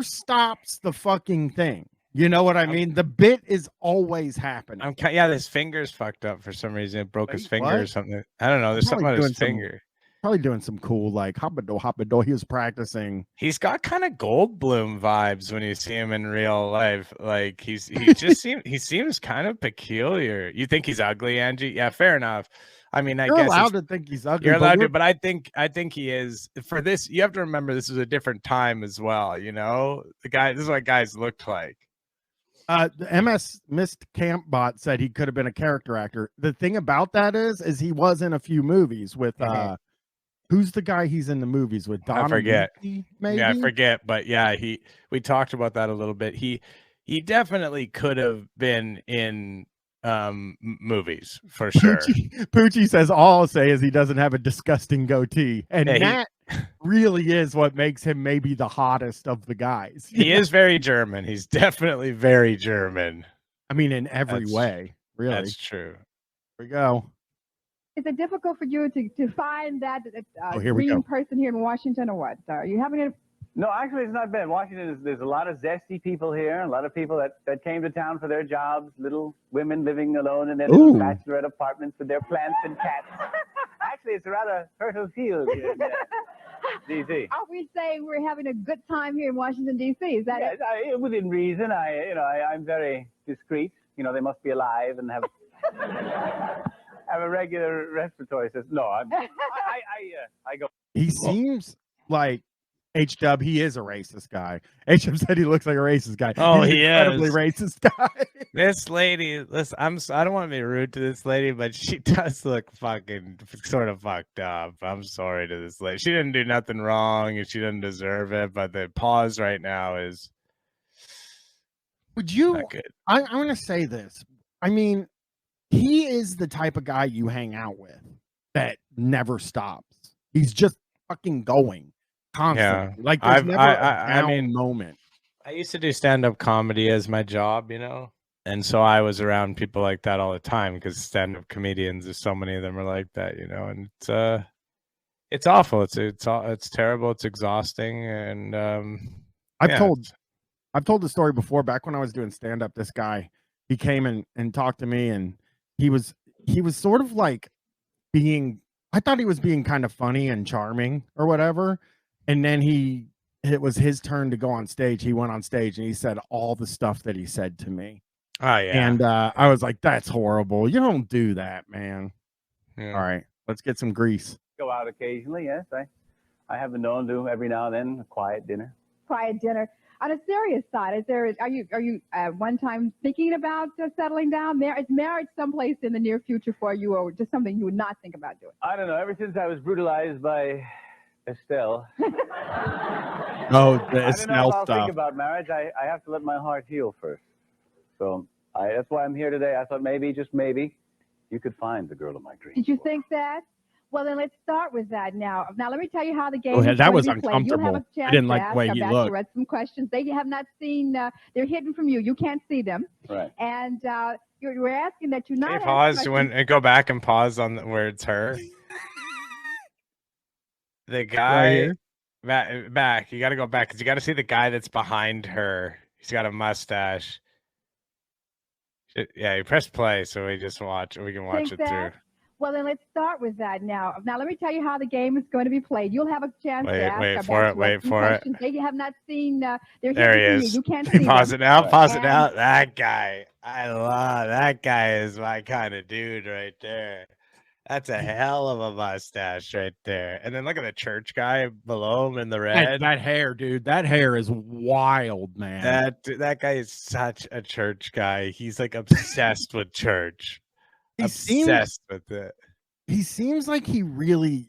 stops the fucking thing. You know what I mean? The bit is always happening. His finger's fucked up for some reason. It broke his finger or something. I don't know. There's something on his finger. Probably doing some cool like hoppado. He was practicing. He's got kind of Goldblum vibes when you see him in real life. Like he seems kind of peculiar. You think he's ugly, Angie? Yeah, fair enough. I mean, I guess you're allowed to think he's ugly. You're allowed to, but I think he is. For this, you have to remember this is a different time as well. You know, this is what guys looked like. The MS Missed Camp Bot said he could have been a character actor. The thing about that is he was in a few movies with who's the guy he's in the movies with? I forget. Maybe? Yeah, I forget. But yeah, we talked about that a little bit. He definitely could have been in movies for sure. Poochie says all I'll say is he doesn't have a disgusting goatee, and that really is what makes him maybe the hottest of the guys. He is very German. He's definitely very German. I mean, in every way, really. That's true. Here we go. Is it difficult for you to find that here we dream go. person here in Washington, or what? Are you having a No, actually, it's not bad. Washington there's a lot of zesty people here, a lot of people that came to town for their jobs, little women living alone in their little bachelorette apartments with their plants and cats. Actually, it's a rather fertile field here in D.C. Are we saying we're having a good time here in Washington, D.C.? Is that it? Within reason. I'm very discreet. You know, they must be alive and have a regular respiratory system. No, I go. He seems like H-Dub, he is a racist guy. H-Dub said he looks like a racist guy. Oh, He's he incredibly is. racist guy. This lady, listen, I don't want to be rude to this lady, but she does look fucking sort of fucked up. I'm sorry to this lady. She didn't do nothing wrong and she doesn't deserve it, but the pause right now is Would you? not good. I want to say this. I mean, he is the type of guy you hang out with that never stops. He's just fucking going constantly. Like there's never a down moment. I used to do stand-up comedy as my job, you know, and so I was around people like that all the time because stand-up comedians, there's so many of them are like that, you know, and it's awful. It's terrible. It's exhausting, and I've told the story before. Back when I was doing stand-up, this guy, he came and talked to me, and he was sort of like I thought he was being kind of funny and charming or whatever. And then it was his turn to go on stage. He went on stage and he said all the stuff that he said to me. Oh yeah. And I was like, that's horrible. You don't do that, man. Yeah. All right, let's get some grease. Go out occasionally, yes. I have been known to every now and then a quiet dinner. quiet dinner. On a serious side, are you one time thinking about settling down? Is marriage someplace in the near future for you, or just something you would not think about doing? I don't know. Ever since I was brutalized by Estelle. Oh, the I don't know if Estelle I'll stuff. think about marriage. I have to let my heart heal first. So that's why I'm here today. I thought maybe, just maybe, you could find the girl of my dreams. Did you think that? Well, then let's start with that now. Now, let me tell you how the game Oh, yeah, is that going was to be played. You'll have a uncomfortable. chance I didn't to like ask the way our he looked. bachelorette some questions. They have not seen, they're hidden from you. You can't see them. Right. And we're asking that you not Hey, ask pause questions. when go back and pause on where it's her. The guy back. You got to go back because you got to see the guy that's behind her. He's got a mustache. Yeah, you press play so we just watch. We can watch Think it through. that? Well, then let's start with that now. Now, let me tell you how the game is going to be played. You'll have a chance to ask our bachelorette some questions. They have not seen, they're There he hidden from is. you. You can't see Pause them. it out. Pause it out. That guy. I love that guy. Is my kind of dude right there. That's a hell of a mustache right there. And then look at the church guy below him in the red. That hair, dude. That hair is wild, man. That guy is such a church guy. He's like obsessed with church. Obsessed with it. He seems like he really,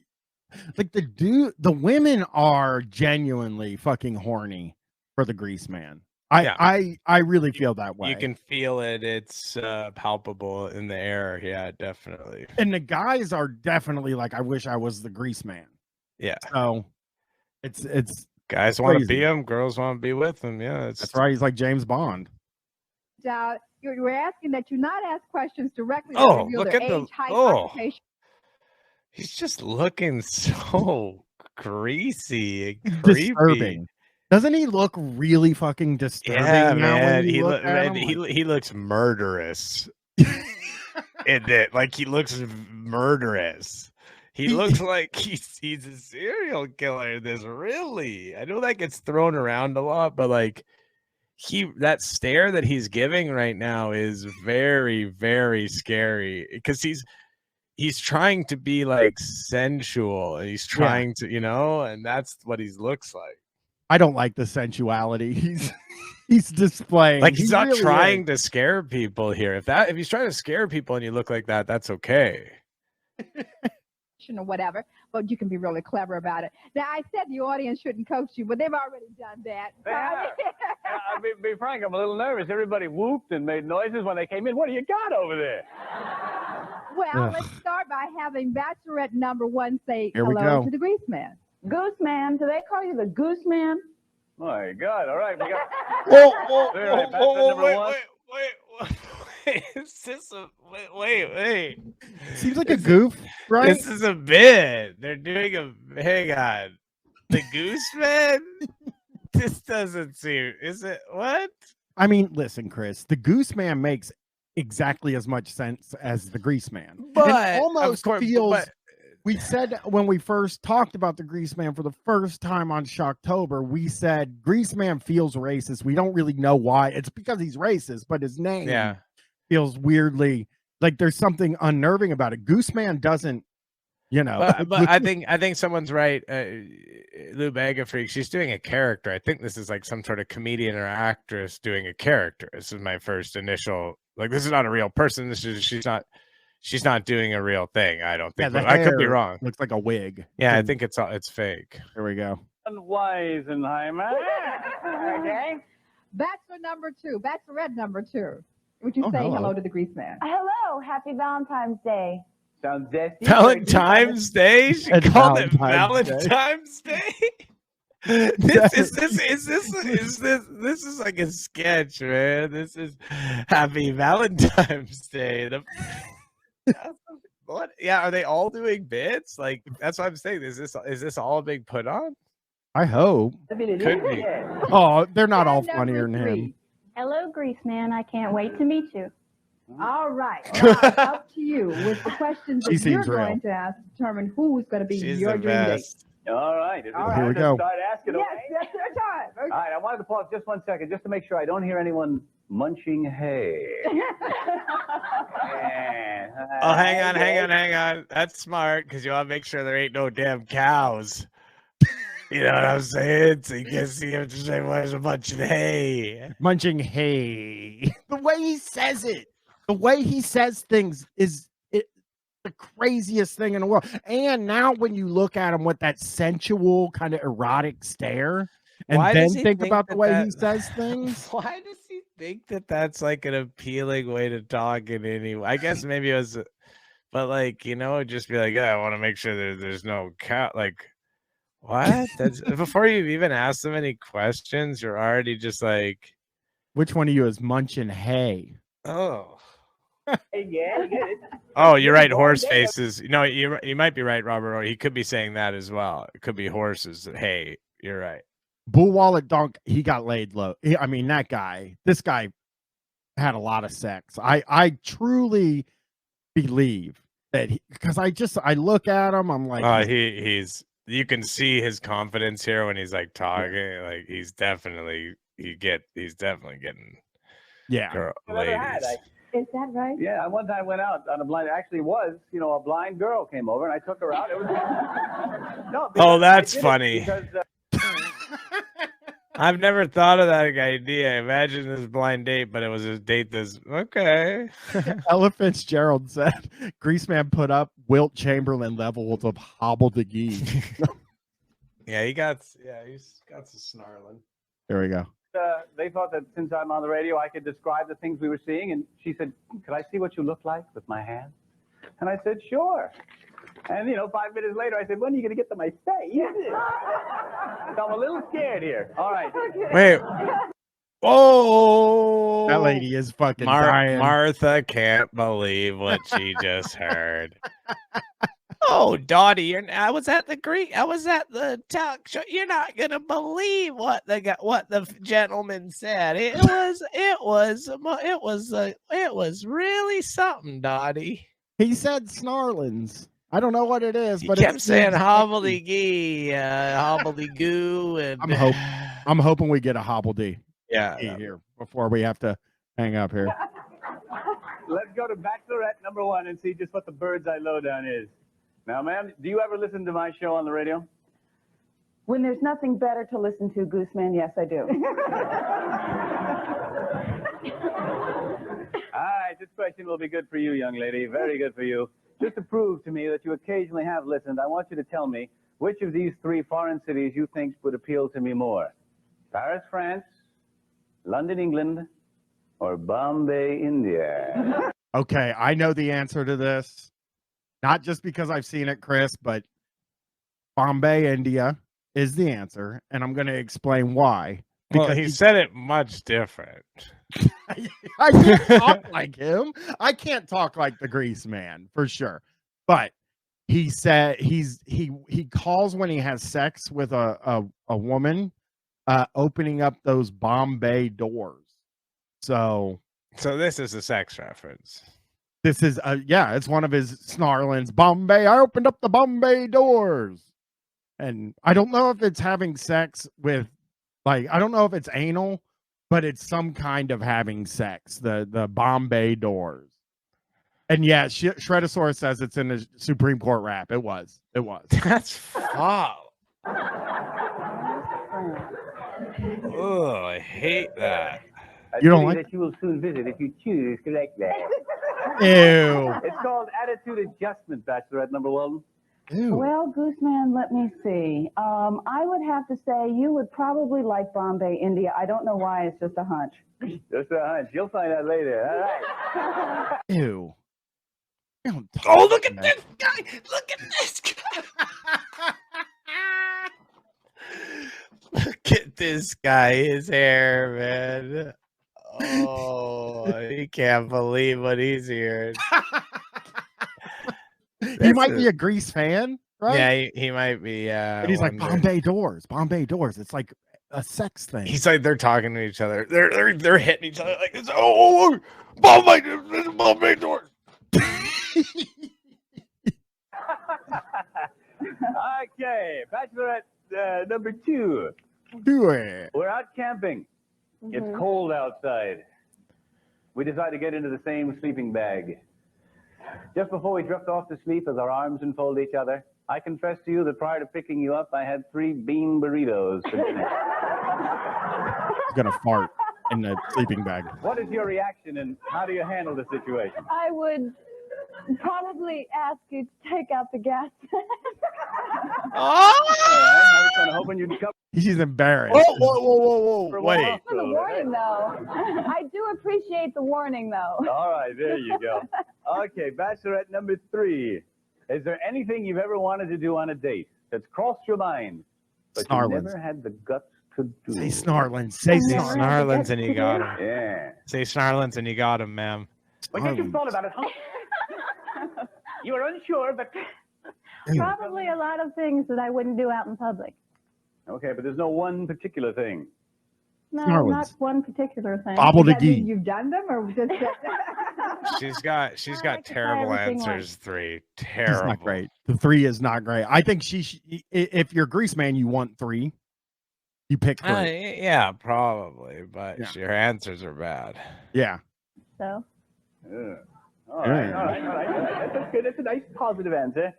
like the women are genuinely fucking horny for the Greaseman. I really feel that way. You can feel it. It's palpable in the air. Yeah, definitely. And the guys are definitely like, I wish I was the Greaseman. Yeah. So it's guys want to be him, girls want to be with him. Yeah, that's right. He's like James Bond. We're asking that you not ask questions directly that reveal look their at age, height, occupation. He's just looking so greasy and creepy. Disturbing. Doesn't he look really fucking disturbing? Yeah, now man. When you look at him? He looks murderous. Like he looks murderous. He looks like he's a serial killer. I know that gets thrown around a lot, but like that stare that he's giving right now is very, very scary because he's trying to be like sensual. He's trying to, and that's what he looks like. I don't like the sensuality he's displaying. Like he's not really trying to scare people here. If he's trying to scare people and you look like that, that's okay. Or whatever, but you can be really clever about it. Now, I said the audience shouldn't coach you, but they've already done that. I'll be frank, I'm a little nervous. Everybody whooped and made noises when they came in. What do you got over there? Well, let's start by having Bachelorette number one say Here we hello go. to the Greaseman. Gooseman, do they call you the Gooseman? My God! All right, we got. Wait, is this a wait? Seems like a goof, right? This is a bit. They're doing a hang on. The Gooseman? This doesn't seem. Is it what? I mean, listen, Chris. The Gooseman makes exactly as much sense as the Greaseman, but it almost of course, feels. We said when we first talked about the Greaseman for the first time on Shocktober, we said Greaseman feels racist. We don't really know why. It's because he's racist, but his name feels weirdly like there's something unnerving about it. Gooseman doesn't, But I think someone's right. Lou Bega Freak, she's doing a character. I think this is like some sort of comedian or actress doing a character. This is my first initial. Like this is not a real person. She's not doing a real thing. I don't think. I could be wrong. Looks like a wig. Yeah, I think it's fake. Here we go. Wise and high man. Okay. Bachelorette number two. Would you say hello to the Greaseman? Hello, happy Valentine's Day. Sounds zesty. Valentine's Day? She called it Valentine's Day? This is like a sketch, man. This is Happy Valentine's Day. What? Yeah, are they all doing bits? Like that's what I'm saying. Is this all a big put on? I hope. Could be. Oh, they're not all funnier than him. Hello, Greaseman. I can't wait to meet you. All right. Now, up to you with the questions that you're going to ask to determine who's going to be your dream date. All right. Here we go. Start asking away. Yes, that's their time. Okay. All right. I wanted to pause just 1 second just to make sure I don't hear anyone munching hay. Oh, hang on. That's smart because you want to make sure there ain't no damn cows. You know what I'm saying? So you can see him just like munching hay. Munching hay. The way he says it, the way he says things is the craziest thing in the world. And now when you look at him with that sensual kind of erotic stare, and Why then does he think think about the way he that- says things. Why does he think that that's like an appealing way to talk in any way? I guess maybe it was, but like, you know, just be like, yeah, I want to make sure there's no cat. Like, what? That's before you even ask them any questions, you're already just like, which one of you is munching hay? Oh. Yeah. Oh, you're right. Horse faces. No, you might be right, Robert. He could be saying that as well. It could be horses. Hey, you're right. Bull Wallet Dunk, he got laid low. I mean, this guy had a lot of sex. I truly believe that because I look at him, I'm like, he's you can see his confidence here when he's like talking. Yeah. Like he's definitely getting girl, ladies. Is that right? Yeah, I one time went out on a blind. Actually, a blind girl came over and I took her out. It was no. Oh, that's funny. Because, I've never thought of that idea. Imagine this blind date, but it was a date that's okay. Ella Fitzgerald said Greaseman put up Wilt Chamberlain levels of hobbledehoy. he's got some snarling. There we go. They thought that since I'm on the radio, I could describe the things we were seeing. And she said, could I see what you look like with my hands? And I said, sure. And, 5 minutes later, I said, when are you going to get to my face? So I'm a little scared here. All right. Wait. Oh, that lady is fucking dying. Martha can't believe what she just heard. Oh, Dottie, I was at the talk show. You're not gonna believe what the gentleman said. It was really something, Dottie. He said snarlings. I don't know what it is, but he kept saying hobbledygee, hobbledygoo, and I'm hoping we get a hobbledy. Yeah, here before we have to hang up here. Let's go to Bachelorette number 1 and see just what the bird's eye lowdown is. Now, ma'am, do you ever listen to my show on the radio? When there's nothing better to listen to, Gooseman, yes, I do. All right, this question will be good for you, young lady. Very good for you. Just to prove to me that you occasionally have listened, I want you to tell me which of these 3 foreign cities you think would appeal to me more. Paris, France, London, England, or Bombay, India? Okay, I know the answer to this. Not just because I've seen it, Chris, but Bombay, India is the answer, and I'm going to explain why. Because he said it much different. I can't talk like him. I can't talk like the Greaseman for sure. But he said he calls when he has sex with a woman, opening up those Bombay doors. So this is a sex reference. This is it's one of his snarlings. Bombay, I opened up the Bombay doors. And I don't know if it's having sex with, like, I don't know if it's anal, but it's some kind of having sex, the Bombay doors. And yeah, Shredosaurus says it's in the Supreme Court rap. It was. That's foul. Oh, I hate that. You don't like that you will soon visit if you choose correctly. Ew. It's called attitude adjustment, Bachelorette number 1. Ew. Well, Gooseman, let me see. I would have to say you would probably like Bombay, India. I don't know why. It's just a hunch. Just a hunch. You'll find out later. All right. Ew. Oh, look at this guy. Look at this guy. Look at this guy. His hair, man. Oh, he can't believe what he's hearing. He might be a Grease fan, right? Yeah, he might be. Yeah, and he's like Bombay doors. It's like a sex thing. He's like they're talking to each other. They're hitting each other like this. Oh, Bombay doors. Okay, Bachelorette number 2. Do it. We're out camping. It's cold outside. We decide to get into the same sleeping bag. Just before we drift off to sleep, as our arms enfold each other, I confess to you that prior to picking you up, I had 3 bean burritos for dinner. He's gonna fart in the sleeping bag. What is your reaction, and how do you handle the situation? I would probably ask you to take out the gas. I was kind of hoping you'd come. He's embarrassed. Whoa. Wait. For the warning, though. I do appreciate the warning, though. All right, there you go. Okay, Bachelorette number 3. Is there anything you've ever wanted to do on a date that's crossed your mind, but you never had the guts to do? Say Snarlins. Say Snarlins and you got him. Yeah. Say Snarlins and you got him, ma'am. Well, guess you thought about it, huh? You were unsure, but... Probably a lot of things that I wouldn't do out in public. Okay, but there's no one particular thing. No, Snarlins. not one particular thing. Bobble Does the that mean gee. you've done them, or just She's got terrible answers. 3 terrible. It's not great. The 3 is not great. I think if you're Greaseman, you want 3. You pick 3. Yeah, probably, but your answers are bad. Yeah. So. All right. That's good. That's a nice positive answer.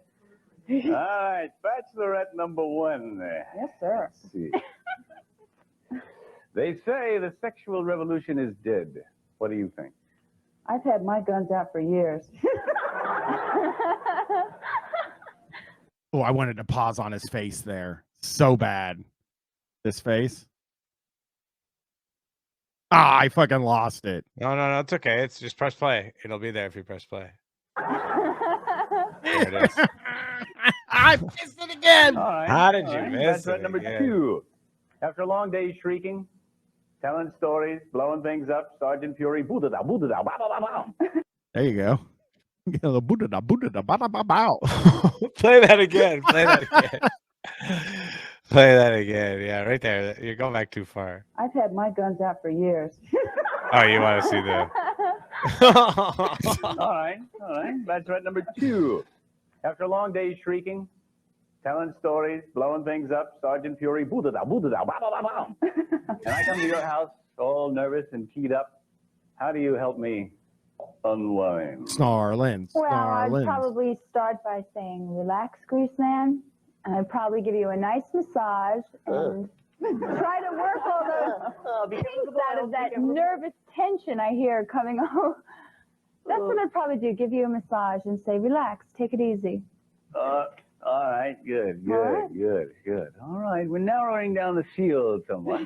All right, Bachelorette number 1. Yes, sir. Let's see. They say the sexual revolution is dead. What do you think? I've had my guns out for years. Oh, I wanted to pause on his face there. So bad. This face. Ah, I fucking lost it. No, it's okay. It's just press play. It'll be there if you press play. There it is. I missed it again. All right. How did you miss Bachelorette it number again? 2. After a long day shrieking, telling stories, blowing things up, Sergeant Fury, boo-da-da, boo-da-da, ba-ba-ba-ba. There you go. Get a boo-da-da, boo-da-da, ba-da-ba-bow. Play that again. Play that again. Play that again. Yeah, right there. You're going back too far. I've had my guns out for years. Oh, you want to see the... All right. Bachelorette number 2. After a long day shrieking, telling stories, blowing things up, Sergeant Fury, boo-da-da, boo-da-da, ba-ba-ba-ba. And I come to your house all nervous and keyed up. How do you help me unwind? Snarlins. Well, I'd Snarlins. probably start by saying, relax, Greaseman. And I'd probably give you a nice massage and try to work all the things out of that nervous tension I hear coming on. That's what I'd probably do, give you a massage and say, relax, take it easy. All right, good. All right, we're narrowing down the field somewhat.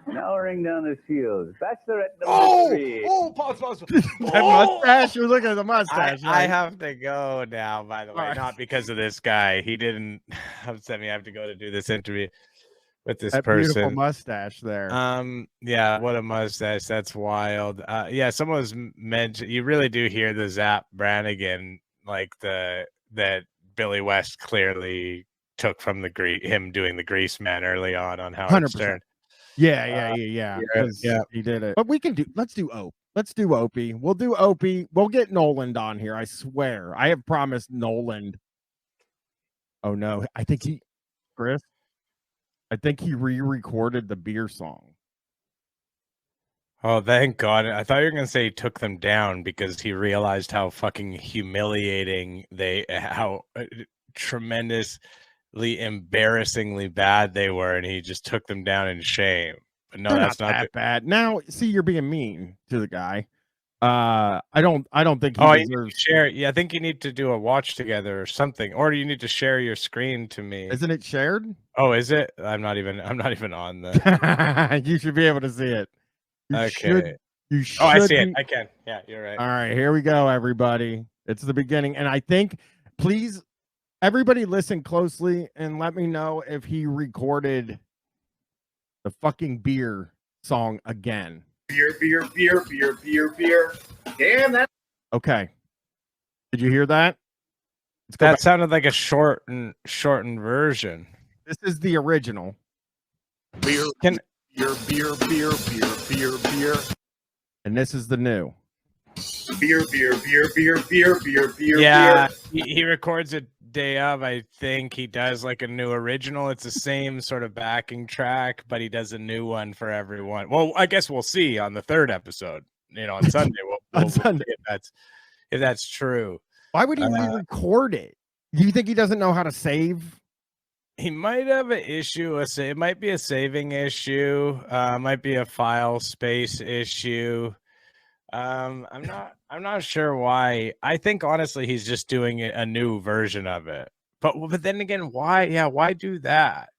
Narrowing down the field. Bachelorette number 3. Pause. That mustache? You're looking at the mustache. I right? have to go now, by the way. All right. Not because of this guy. He didn't upset me. I have to go to do this interview with this that person. beautiful mustache there. Yeah, what a mustache. That's wild. Yeah, someone was mentioned. You really do hear the Zap Brannigan, like that Billy West clearly took from him doing the Greaseman early on Howard 100%. Stern. Yeah. Yeah. He did it. But let's do Opie. Let's do Opie. We'll do Opie. We'll get Nolan on here. I swear. I have promised Nolan. Oh no. Chris, I think he re-recorded the beer song. Oh, thank God. I thought you were going to say he took them down because he realized how fucking humiliating how tremendously embarrassingly bad they were, and he just took them down in shame. But no, that's not that bad. Now, see, you're being mean to the guy. I don't think he deserves... share. Yeah, I think you need to do a watch together or something, or you need to share your screen to me. Isn't it shared? Oh, is it? I'm not even on the... You should be able to see it. You should Oh, I see it. I can. Yeah, you're right. All right, here we go, everybody. It's the beginning. And I think, please, everybody listen closely and let me know if he recorded the fucking beer song again. Beer. Damn, that. Okay. Did you hear that? That sounded like a shortened version. This is the original. Beer. Beer. And this is the new. Beer. Yeah, he records it day of. I think he does like a new original. It's the same sort of backing track, but he does a new one for everyone. Well, I guess we'll see on the 3rd episode. On Sunday. We'll Sunday. see if that's true. Why would he re-record it? You think he doesn't know how to save? He might have an issue. It might be a saving issue. Might be a file space issue. I'm not sure why. I think honestly he's just doing a new version of it. But then again, why? Yeah, why do that?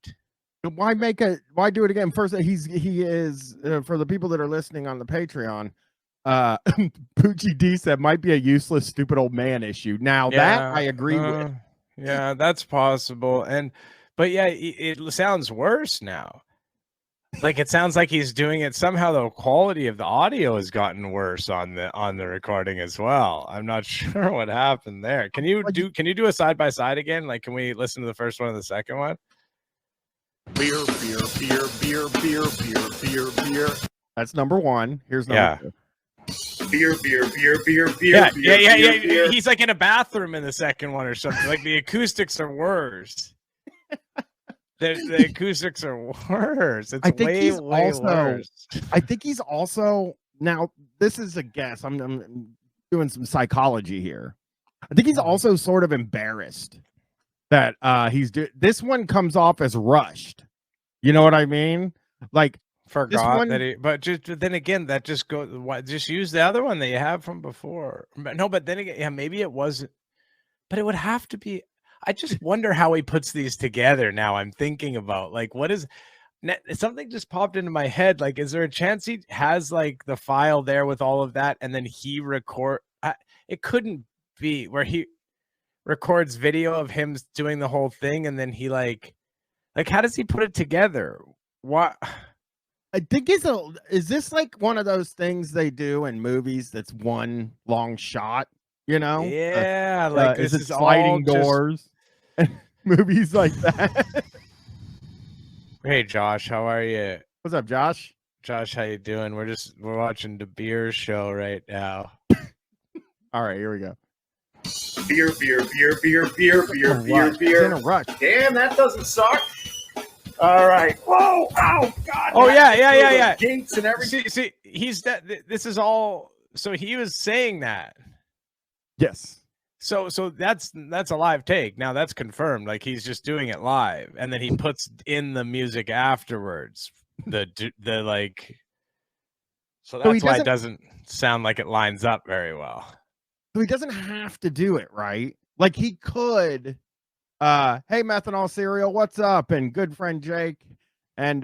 Why do it again? First, he is for the people that are listening on the Patreon. Poochie D said might be a useless, stupid old man issue. Now that I agree with. Yeah, that's possible. But yeah, it sounds worse now. Like it sounds like he's doing it somehow. The quality of the audio has gotten worse on the recording as well. I'm not sure what happened there. Can you do a side by side again? Like, can we listen to the first one and the second one? Beer. That's number one. Here's number two. Beer. Yeah. He's like in a bathroom in the second one or something. Like the acoustics are worse. The acoustics are worse. It's way worse. I think he's also now. This is a guess. I'm doing some psychology here. I think he's also sort of embarrassed that he's this one comes off as rushed. You know what I mean? Like forgot that he. But then again, that just goes. Just use the other one that you have from before. No, but then again, yeah, maybe it wasn't. But it would have to be. I just wonder how he puts these together now. I'm thinking about like what is something just popped into my head. Like, is there a chance he has like the file there with all of that and then he it couldn't be where he records video of him doing the whole thing and then he like how does he put it together? What I think is this like one of those things they do in movies that's one long shot? You know, yeah, like this is sliding doors, movies like that. Hey, Josh, how are you? What's up, Josh? Josh, how you doing? We're watching the beer show right now. All right, here we go. Beer. In a rush. Damn, that doesn't suck. All right. Whoa! Ow! God. Oh yeah. Gates and everything. See, he's that. This is all. So he was saying that. Yes. So that's a live take. Now that's confirmed. Like he's just doing it live, and then he puts in the music afterwards. The like. So that's why it doesn't sound like it lines up very well. So he doesn't have to do it, right? Like he could. Hey, methanol cereal, what's up? And good friend Jake and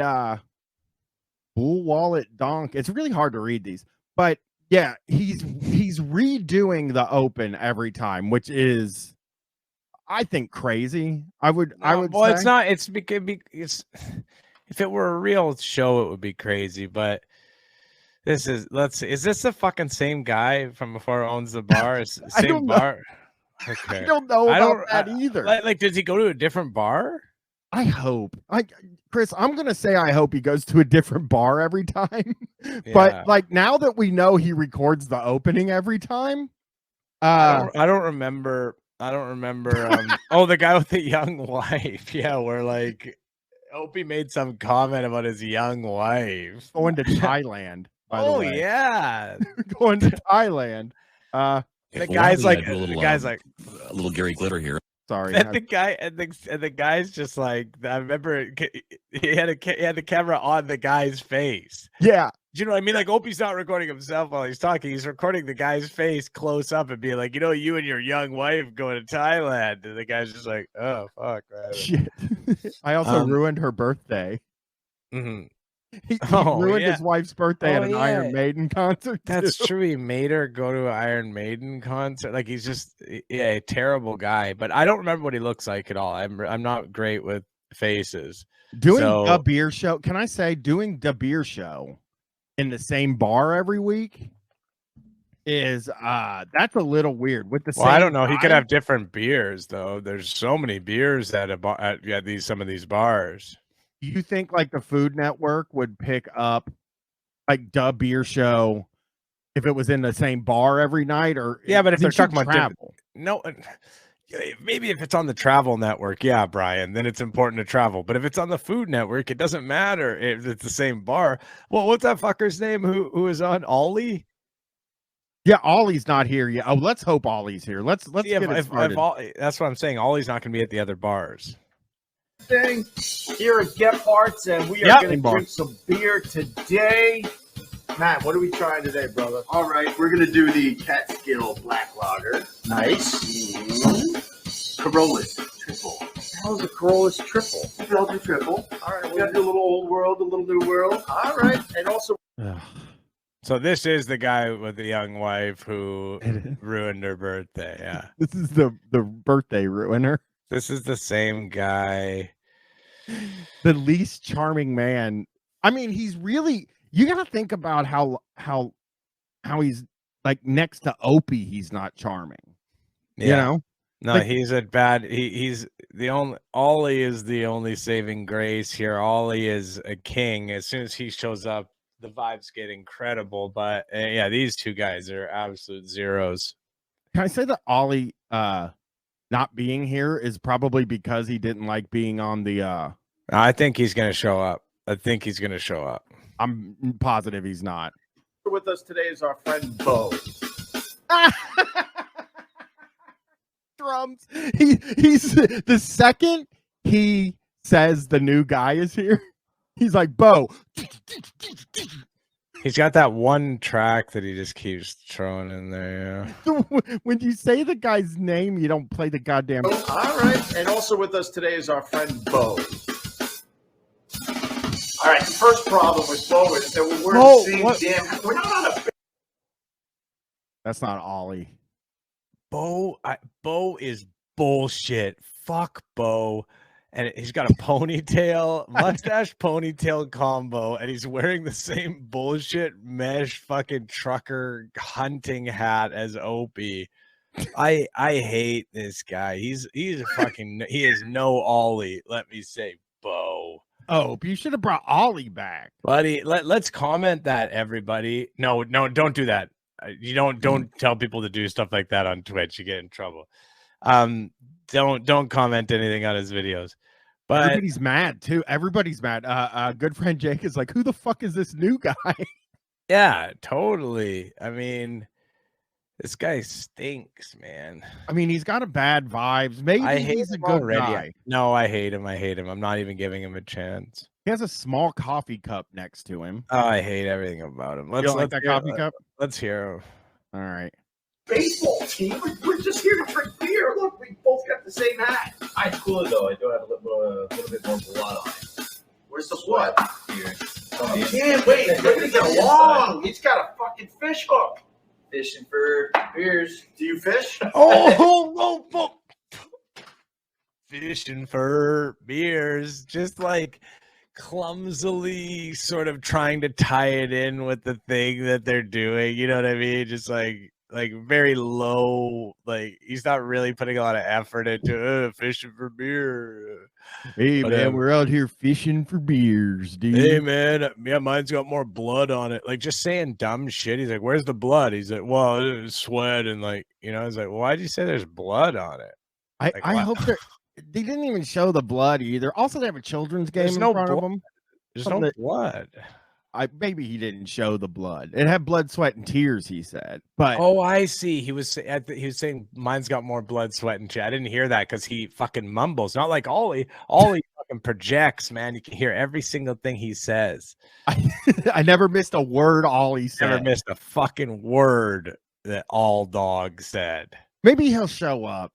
Bull Wallet Donk. It's really hard to read these, but. Yeah, he's redoing the open every time, which is, I think, crazy. I would. Well, say. It's not. It's if it were a real show, it would be crazy. But this is. Let's see. Is this the fucking same guy from before owns the bar? Same bar. Okay. I don't know about that either. Like, does he go to a different bar? I hope. Chris, I'm gonna say I hope he goes to a different bar every time. Yeah. But like now that we know he records the opening every time, I don't remember. Oh, the guy with the young wife. Yeah, where like Opie made some comment about his young wife going to Thailand. By the way. Yeah, going to Thailand. The guy's like, a little Gary Glitter here. Sorry. And the guy's just like, I remember he had the camera on the guy's face. Yeah. Do you know what I mean? Like Opie's not recording himself while he's talking. He's recording the guy's face close up and being like, you and your young wife going to Thailand. And the guy's just like, oh, fuck. Man. Shit. I also ruined her birthday. Mm-hmm. He ruined his wife's birthday at an Iron Maiden concert. That's true. He made her go to an Iron Maiden concert. Like he's just a terrible guy. But I don't remember what he looks like at all. I'm not great with faces. Doing a beer show. Can I say doing the beer show in the same bar every week is that's a little weird. With the I don't know. He could have different beers though. There's so many beers at some of these bars. Do you think like the Food Network would pick up like the beer show if it was in the same bar every night? Or but if they're talking about travel, maybe if it's on the Travel Network, Brian, then it's important to travel. But if it's on the Food Network, it doesn't matter if it's the same bar. Well, what's that fucker's name who is on Ollie? Yeah, Ollie's not here yet. Oh, let's hope Ollie's here. Let's Yeah, get it started. that's what I'm saying. Ollie's not going to be at the other bars. Thing here at Gephardt's, and we are going to drink some beer today. Matt, what are we trying today, brother? All right, we're going to do the Catskill Black Lager. Nice. Corollas Triple. How's a Corollas Triple? Belgian Triple. All right, we got the little old world, the little new world. All right, and also. So this is the guy with the young wife who ruined her birthday. Yeah, this is the birthday ruiner. This is the same guy. The least charming man. I mean, he's really. You got to think about how he's like next to Opie. He's not charming. Yeah. You know. No, like, he's a bad. He's the only. Ollie is the only saving grace here. Ollie is a king. As soon as he shows up, the vibes get incredible. But yeah, these two guys are absolute zeros. Can I say that Ollie not being here is probably because he didn't like being on the I think he's gonna show up. I'm positive he's not. With us today is our friend Bo. Drums. He's the second he says the new guy is here, he's like, Bo. He's got that one track that he just keeps throwing in there. Yeah. When you say the guy's name, you don't play the goddamn. All right, and also with us today is our friend Bo. All right, the first problem with Bo is that we're the same damn. We're not on a. That's not Ollie. Bo is bullshit. Fuck Bo. And he's got a ponytail, mustache ponytail combo, and he's wearing the same bullshit mesh fucking trucker hunting hat as Opie. I hate this guy. He's a fucking he is no Ollie. Let me say, Bo. Oh, you should have brought Ollie back, buddy. Let's comment that, everybody. No, don't do that. You don't tell people to do stuff like that on Twitch. You get in trouble. Don't comment anything on his videos. But everybody's mad too. Everybody's mad. Good friend Jake is like, who the fuck is this new guy? Yeah, totally. I mean, this guy stinks, man. I mean, he's got a bad vibes. Maybe he's a good guy. No, I hate him. I'm not even giving him a chance. He has a small coffee cup next to him. Oh, I hate everything about him. You don't like that coffee cup? Let's hear him. All right. Baseball team. We're just here to drink beer. Look, we both got the same hat. It's cooler though. I do have a little bit more blood on it. Where's the blood? Here. Oh, can't wait. We're gonna get along. He's got a fucking fish hook. Fishing for beers. Do you fish? Oh. Fishing for beers. Just like clumsily sort of trying to tie it in with the thing that they're doing. You know what I mean? Just like very low, like he's not really putting a lot of effort into fishing for beer. Hey, man, we're out here fishing for beers, dude. Hey, man, yeah, mine's got more blood on it. Like, just saying dumb shit. He's like, where's the blood? He's like, well, it's sweat. And like, you know, I was like, well, why'd you say there's blood on it? I hope they didn't even show the blood either. Also, they have a children's game in front of them. There's no blood. Maybe he didn't show the blood. It had blood, sweat, and tears. He said, but I see. He was saying mine's got more blood, sweat, and tears. I didn't hear that because he fucking mumbles. Not like Ollie. Ollie fucking projects, man. You can hear every single thing he says. I never missed a word Ollie said. Never missed a fucking word that All Dog said. Maybe he'll show up.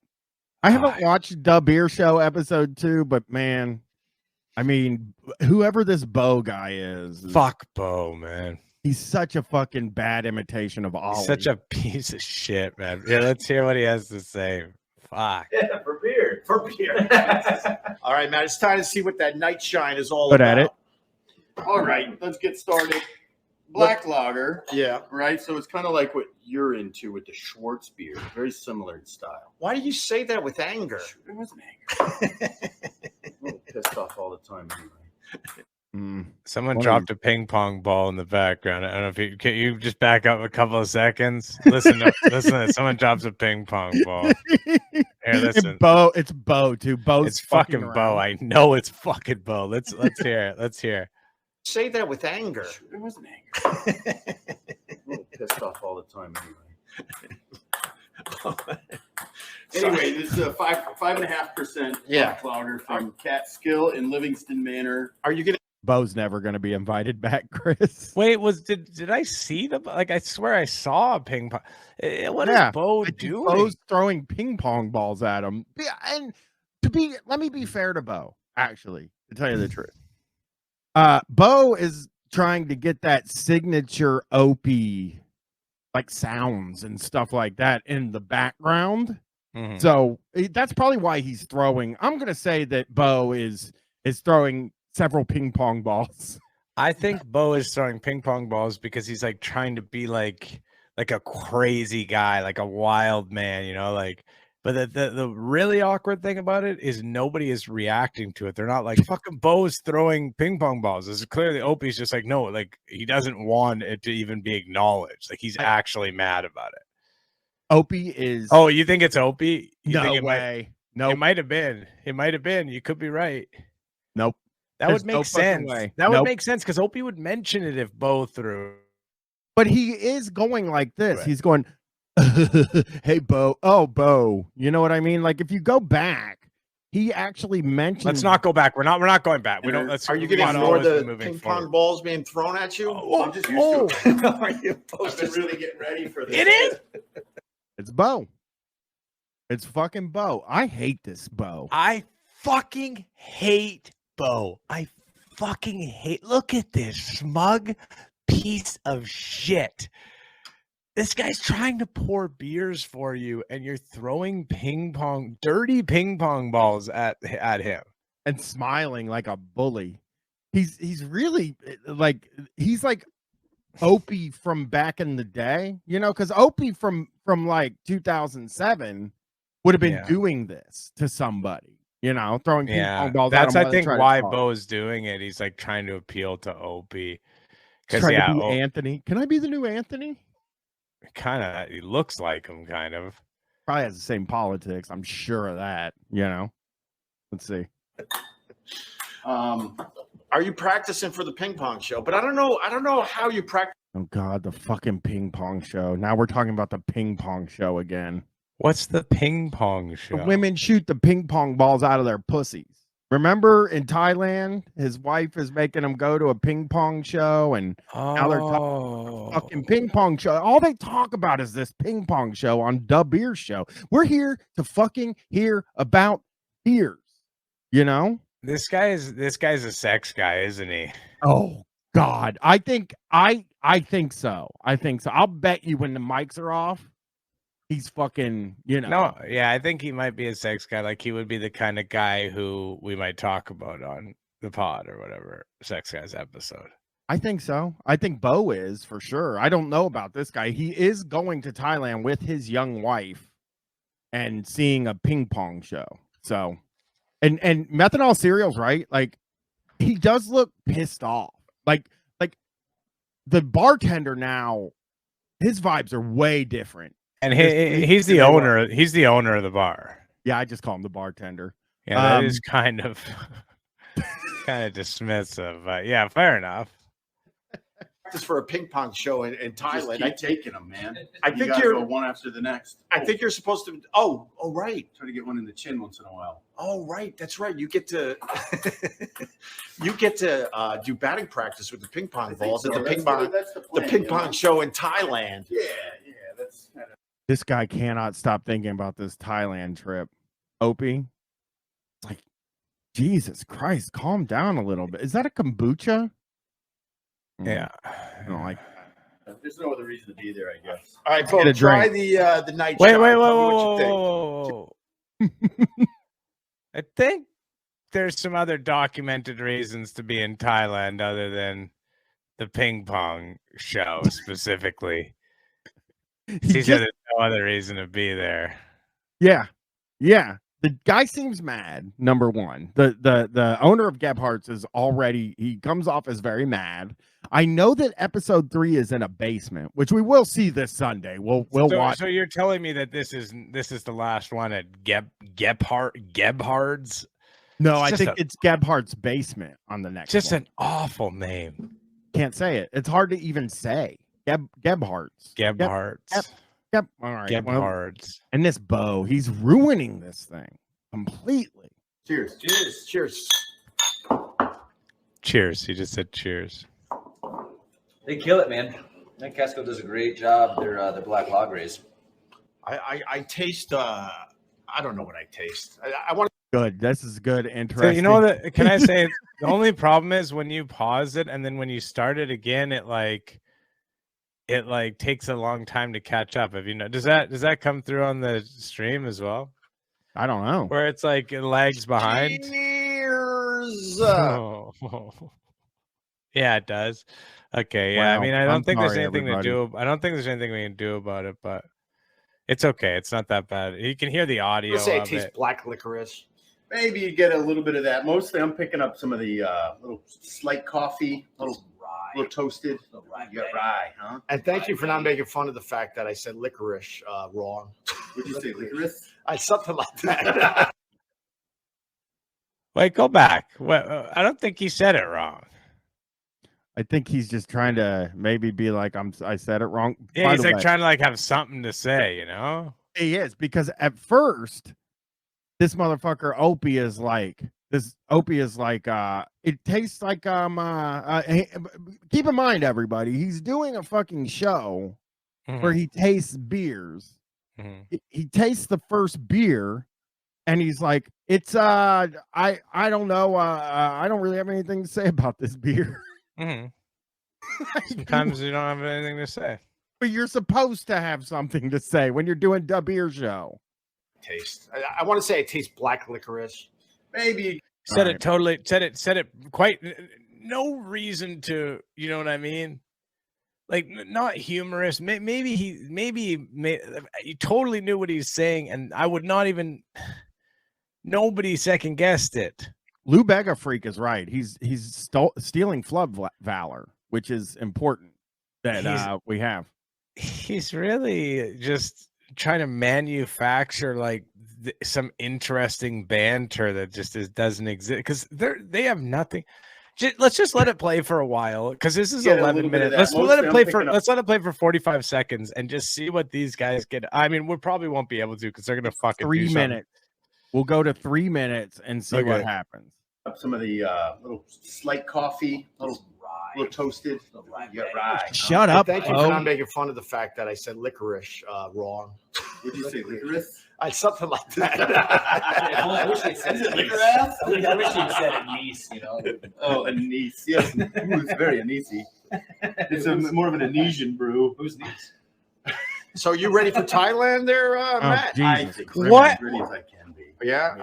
I haven't watched the Beer Show episode 2, but man. I mean, whoever this Bo guy is. Fuck Bo, man. He's such a fucking bad imitation of Ollie. He's such a piece of shit, man. Yeah, let's hear what he has to say. Fuck. Yeah, for beer. All right, man. It's time to see what that night shine is all Put about. at it. All right, let's get started. Black lager. Yeah. Right. So it's kind of like what you're into with the Schwartz beer. Very similar in style. Why do you say that with anger? It wasn't anger. I'm a little pissed off all the time anyway. Someone dropped a ping pong ball in the background. I don't know if can you just back up a couple of seconds? Listen, listen. Someone drops a ping pong ball. Here, listen. It's Bo too. Bo's it's fucking Bo. I know it's fucking Bo. Let's hear it. Let's hear. Say that with anger. It wasn't anger. I'm a little pissed off all the time anyway. Anyway, this is a 5.5% louder from Catskill in Livingston Manor. Are you gonna? Bo's never gonna be invited back, Chris. Wait, did I see the like? I swear I saw a ping pong. What is Bo doing? Bo's throwing ping pong balls at him. Yeah, and let me be fair to Bo. Actually, to tell you the truth, Bo is trying to get that signature Opie like sounds and stuff like that in the background. Mm-hmm. So that's probably why he's throwing. I'm gonna say that Bo is throwing several ping pong balls. I think Bo is throwing ping pong balls because he's like trying to be like a crazy guy, like a wild man, you know, like. But the really awkward thing about it is nobody is reacting to it. They're not like fucking Bo's throwing ping pong balls. It's clearly Opie's just like, no, like he doesn't want it to even be acknowledged. Like he's actually mad about it. Opie is. Oh, you think it's Opie? No way. No, it might have been. It might have been. You could be right. Nope. That would make sense. That would make sense because Opie would mention it if Bo threw. But he is going like this. Right. He's going, hey, Bo. Oh, Bo. You know what I mean? Like if you go back, he actually mentioned. Let's not go back. We're not going back. We don't. Are you getting more the ping pong balls being thrown at you? I'm just used to it. Are you I've been really getting ready for this. It is. It's Bo. It's fucking Bo. I hate this Bo. I fucking hate Bo. I fucking hate. Look at this smug piece of shit. This guy's trying to pour beers for you, and you're throwing dirty ping pong balls at him, and smiling like a bully. He's really like he's like Opie from back in the day, you know, because Opie from like 2007 would have been doing this to somebody, you know, throwing ping pong balls. That's I think why Bo is doing it. He's like trying to appeal to Opie. Because Anthony, can I be the new Anthony? Kind of, he looks like him, kind of. Probably has the same politics. I'm sure of that. You know. Let's see. Are you practicing for the ping pong show? But I don't know how you practice. Oh God, the fucking ping pong show. Now we're talking about the ping pong show again. What's the ping pong show? The women shoot the ping pong balls out of their pussies. Remember in Thailand, his wife is making him go to a ping pong show, and now they're talking fucking ping pong show. All they talk about is this ping pong show on Da Beer Show. We're here to fucking hear about beers, you know? This guy's a sex guy, isn't he? Oh God, I think so. I think so. I'll bet you when the mics are off, he's fucking, you know. No, yeah, I think he might be a sex guy. Like he would be the kind of guy who we might talk about on the pod or whatever sex guys episode. I think so. I think Bo is for sure. I don't know about this guy. He is going to Thailand with his young wife and seeing a ping pong show. So, and methanol cereals, right? Like he does look pissed off. Like the bartender now, his vibes are way different. And he's the owner. He's the owner of the bar. Yeah, I just call him the bartender. Yeah, that is kind of dismissive. But yeah, fair enough. Practice for a ping pong show in Thailand. Keep taking them, man. I think you're go one after the next. I think you're supposed to. Oh, right. Try to get one in the chin once in a while. Oh, right. That's right. You get to do batting practice with the ping pong balls at the ping pong show in Thailand. Yeah, that's kind of. This guy cannot stop thinking about this Thailand trip. Opie, it's like, Jesus Christ, calm down a little bit. Is that a kombucha? Yeah. I don't like that. There's no other reason to be there, I guess. All right, folks, try the night. Wait, I think there's some other documented reasons to be in Thailand other than the ping pong show specifically. He said there's no other reason to be there. Yeah. The guy seems mad. Number one, the owner of Gebhardt's is already. He comes off as very mad. I know that episode 3 is in a basement, which we will see this Sunday. We'll watch. So you're telling me that this is the last one at Gebhardt's? No, I think it's Gebhardt's basement on the next. Just one. An awful name. Can't say it. It's hard to even say. Gebhardt's. Gebhardt's. Yep. All right. Gepards. And this Bo, he's ruining this thing completely. Cheers. Cheers. Cheers. Cheers. He just said cheers. They kill it, man. That Casco does a great job. They're black log rays. I taste. I don't know what I taste. I want. Good. This is good. Interesting. So you know that? Can I say the only problem is when you pause it and then when you start it again, it takes a long time to catch up. Have you know? Does that come through on the stream as well? I don't know. Where it's like it lags behind. Cheers. Oh. Yeah, it does. Okay. Yeah. Wow. I mean, I don't I'm think there's sorry, anything everybody. to do. I don't think there's anything we can do about it, but it's okay. It's not that bad. You can hear the audio. Let's say it of tastes it. black licorice. Maybe you get a little bit of that. Mostly, I'm picking up some of the little slight coffee, little toasted. You got rye, huh? And thank you for not making fun of the fact that I said licorice wrong. What did you say, licorice? Something like that. Wait, go back. Well, I don't think he said it wrong. I think he's just trying to maybe be like, I said it wrong. Yeah, By he's the like way, trying to like have something to say, you know? He is, because at first, this motherfucker Opie is like, it tastes like keep in mind, everybody, he's doing a fucking show where he tastes beers. He tastes the first beer and he's like, it's I don't know, I don't really have anything to say about this beer. Sometimes you don't have anything to say. But you're supposed to have something to say when you're doing the beer show. Taste. I want to say it tastes black licorice. Maybe Said it quite no reason to, you know what I mean? Like not humorous. Maybe he totally knew what he's saying, and I would not even. Nobody second guessed it. Lou Bega Freak is right. He's stealing flood valor, which is important that we have. He's really just trying to manufacture like some interesting banter that just doesn't exist because they have nothing. Let's just let it play for a while because this is 11 minutes. Let's let it play for 45 seconds and just see what these guys get. I mean, we probably won't be able to because they're gonna fucking 3 minutes. We'll go to 3 minutes and see what happens. Some of the little slight coffee, little toasted. You got rye. Shut up. Thank you for not making fun of the fact that I said licorice wrong. What did you say, licorice? Something like that. I wish they said licorice. I wish they'd said anise, you know. Oh, anise. Yes, it's very anisey. It's more of an Anisian brew. Who's niece? So you ready for Thailand there, Matt? Jesus. What? Ready as I can be. Yeah.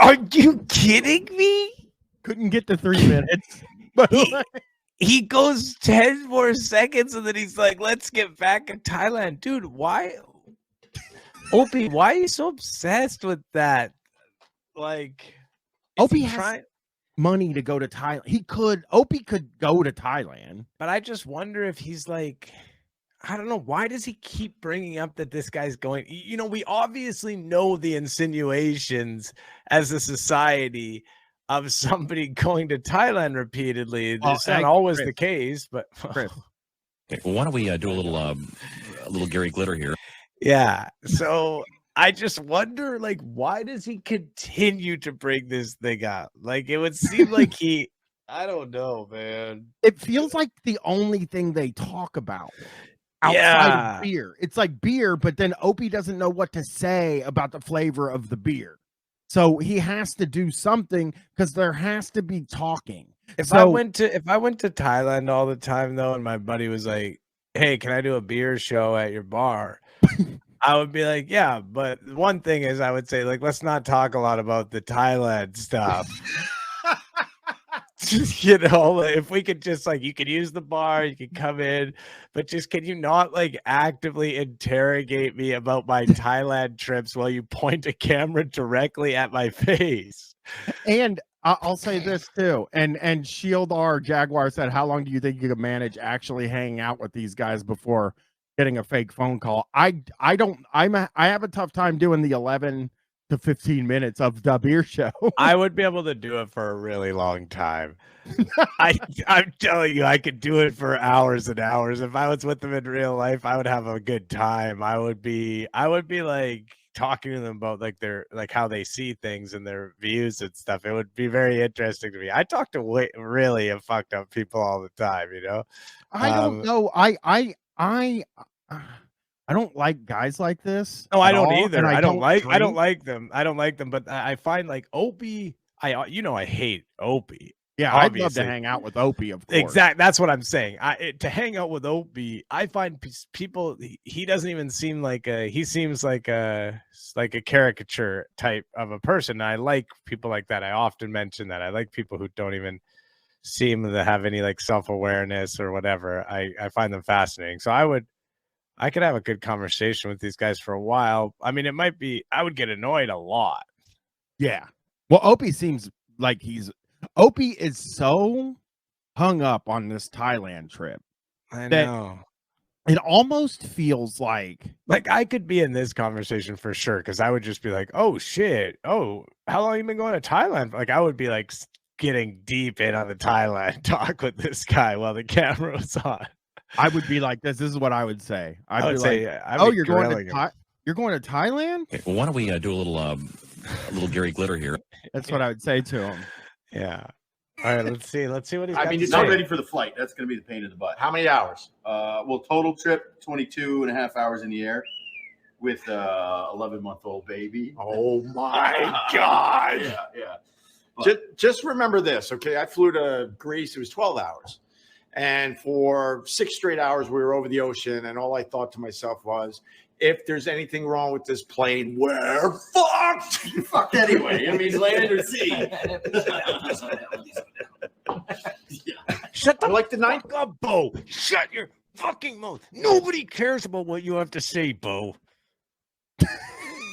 Are you kidding me? Couldn't get to 3 minutes. But he goes 10 more seconds and then he's like, let's get back in Thailand. Dude, why? Opie, why are you so obsessed with that? Like, Opie has money to go to Thailand. Opie could go to Thailand. But I just wonder if he's like, I don't know. Why does he keep bringing up that this guy's going? You know, we obviously know the insinuations as a society of somebody going to Thailand repeatedly. That's not always the case, but Okay, well, why don't we do a little Gary Glitter here? Yeah. So I just wonder, like, why does he continue to bring this thing up? Like, it would seem like I don't know, man. It feels like the only thing they talk about outside of beer. It's like beer, but then Opie doesn't know what to say about the flavor of the beer. So he has to do something because there has to be talking. If I went to Thailand all the time though, and my buddy was like, "Hey, can I do a beer show at your bar?" I would be like, "Yeah," but one thing is, I would say, like, let's not talk a lot about the Thailand stuff. You know, if we could just like, you could use the bar, you could come in, but just can you not like actively interrogate me about my Thailand trips while you point a camera directly at my face? And I'll say this too. And Shield R Jaguar said, how long do you think you could manage actually hanging out with these guys before getting a fake phone call? I have a tough time doing the 11 to 15 minutes of the beer show. I would be able to do it for a really long time. I'm telling you, I could do it for hours and hours. If I was with them in real life, I would have a good time. I would be like talking to them about like their like how they see things and their views and stuff. It would be very interesting to me. I talk to really fucked up people all the time, you know. I don't know. I don't like guys like this. No, I don't all, either. I don't like them. I don't like them, but I find like Opie, I hate Opie. Yeah, obviously. I'd love to hang out with Opie, of course. Exactly. That's what I'm saying. To hang out with Opie, I find people, he doesn't even seem like he seems like a caricature type of a person. I like people like that. I often mention that. I like people who don't even seem to have any like self-awareness or whatever. I find them fascinating. So I could have a good conversation with these guys for a while. I mean, I would get annoyed a lot. Yeah. Well, Opie seems like Opie is so hung up on this Thailand trip. I know. It almost feels like I could be in this conversation for sure, because I would just be like, oh shit. Oh, how long have you been going to Thailand? Like I would be like getting deep in on the Thailand talk with this guy while the camera was on. I would be like this. This is what I would say. I would say, like, oh, you're going to Thailand? Okay, well, why don't we do a little Gary Glitter here? That's what I would say to him. Yeah. All right, let's see what he's got. I mean, you're not ready for the flight. That's going to be the pain in the butt. How many hours? Well, total trip, 22 and a half hours in the air with 11-month-old baby. Oh, my God. Yeah. Just remember this, okay? I flew to Greece. It was 12 hours. And for 6 straight hours, we were over the ocean. And all I thought to myself was, if there's anything wrong with this plane, we're fucked. Fucked anyway. I mean, land or sea. Shut the like the fuck up, Bo. Shut your fucking mouth. Nobody cares about what you have to say, Bo.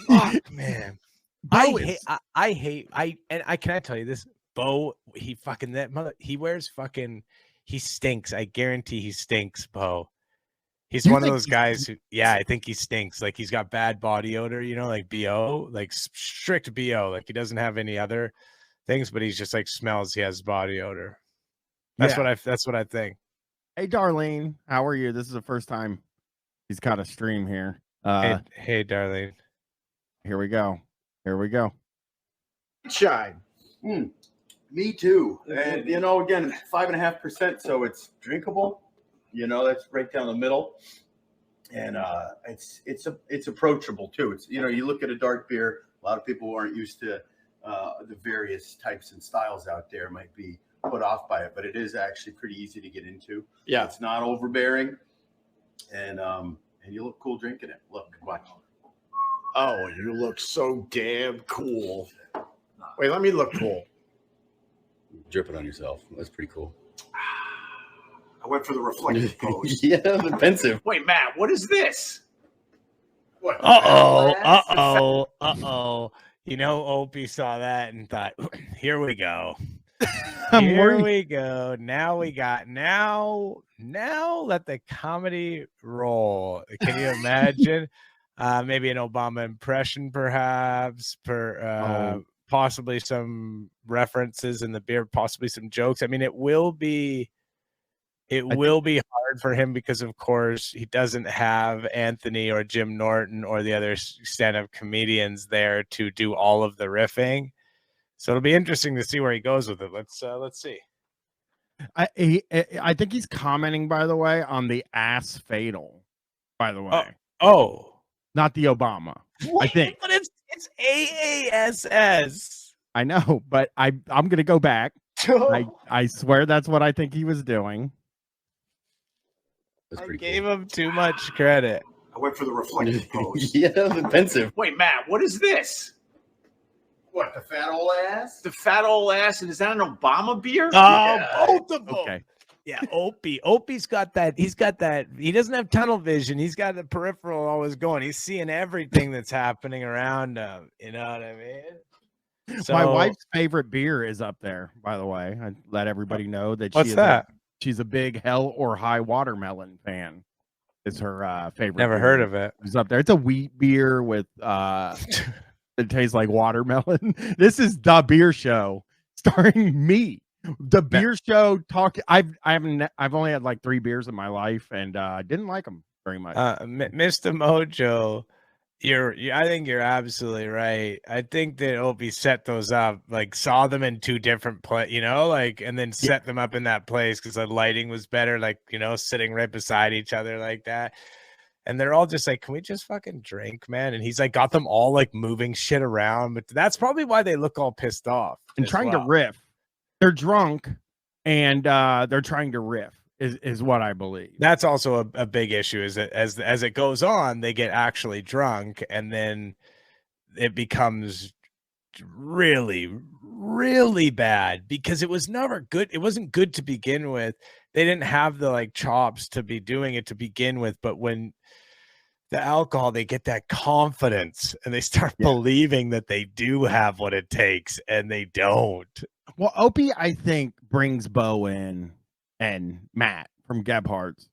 Fuck, man. Can I tell you this? Bo, he wears fucking, he stinks. I guarantee he stinks, Bo. He's one of those guys who, I think he stinks. Like he's got bad body odor, you know, like BO, like strict BO. Like he doesn't have any other things, but he's just like smells. He has body odor. That's what I think. Hey, Darlene, how are you? This is the first time he's got a stream here. Hey, Darlene. Here we go. Shine. Me too. And again, 5.5%, so it's drinkable. That's right down the middle, and it's approachable too. It's you look at a dark beer. A lot of people who aren't used to the various types and styles out there might be put off by it, but it is actually pretty easy to get into. Yeah, it's not overbearing, and you look cool drinking it. Look, watch. Oh, you look so damn cool. Wait, let me look cool. Drip it on yourself. That's pretty cool. I went for the reflective pose. Yeah, defensive. Wait, Matt, what is this? What? Uh-oh. Opie saw that and thought, here we go. Here we go. Now let the comedy roll. Can you imagine? Maybe an Obama impression, perhaps, possibly some references in the beer, possibly some jokes. I mean, it will be hard for him because, of course, he doesn't have Anthony or Jim Norton or the other stand-up comedians there to do all of the riffing. So it'll be interesting to see where he goes with it. Let's see. I think he's commenting, by the way, on the ass fatal. By the way, not the Obama. I think, but it's AASS. I know, but I'm gonna go back. I swear that's what I think he was doing. I gave him too much credit. I went for the reflective pose. Yeah, defensive. Wait, Matt, what is this? What, the fat old ass? The fat old ass, and is that an Obama beer? Both of them. Okay. Yeah, Opie's got that. He's got that. He doesn't have tunnel vision. He's got the peripheral always going. He's seeing everything that's happening around him. You know what I mean? My wife's favorite beer is up there, by the way. I let everybody know that she's a big Hell or High Watermelon fan. It's her favorite. Never beer. heard of it. It's up there. It's a wheat beer with It tastes like watermelon. This is the beer show starring me. The beer show talk. I've only had like 3 beers in my life, and didn't like them very much. Mr. Mojo, I think you're absolutely right. I think that Opie set those up, like saw them in 2 different and then set them up in that place because the lighting was better, sitting right beside each other like that. And they're all just like, can we just fucking drink, man? And he's like, got them all like moving shit around. But that's probably why they look all pissed off and trying to riff. They're drunk and they're trying to riff is what I believe. That's also a big issue is that as it goes on, they get actually drunk and then it becomes really, really bad because it was never good. It wasn't good to begin with. They didn't have the like chops to be doing it to begin with. But when the alcohol, they get that confidence and they start believing that they do have what it takes and they don't. Well, Opie, I think, brings Bo in and Matt from Gebhardt's,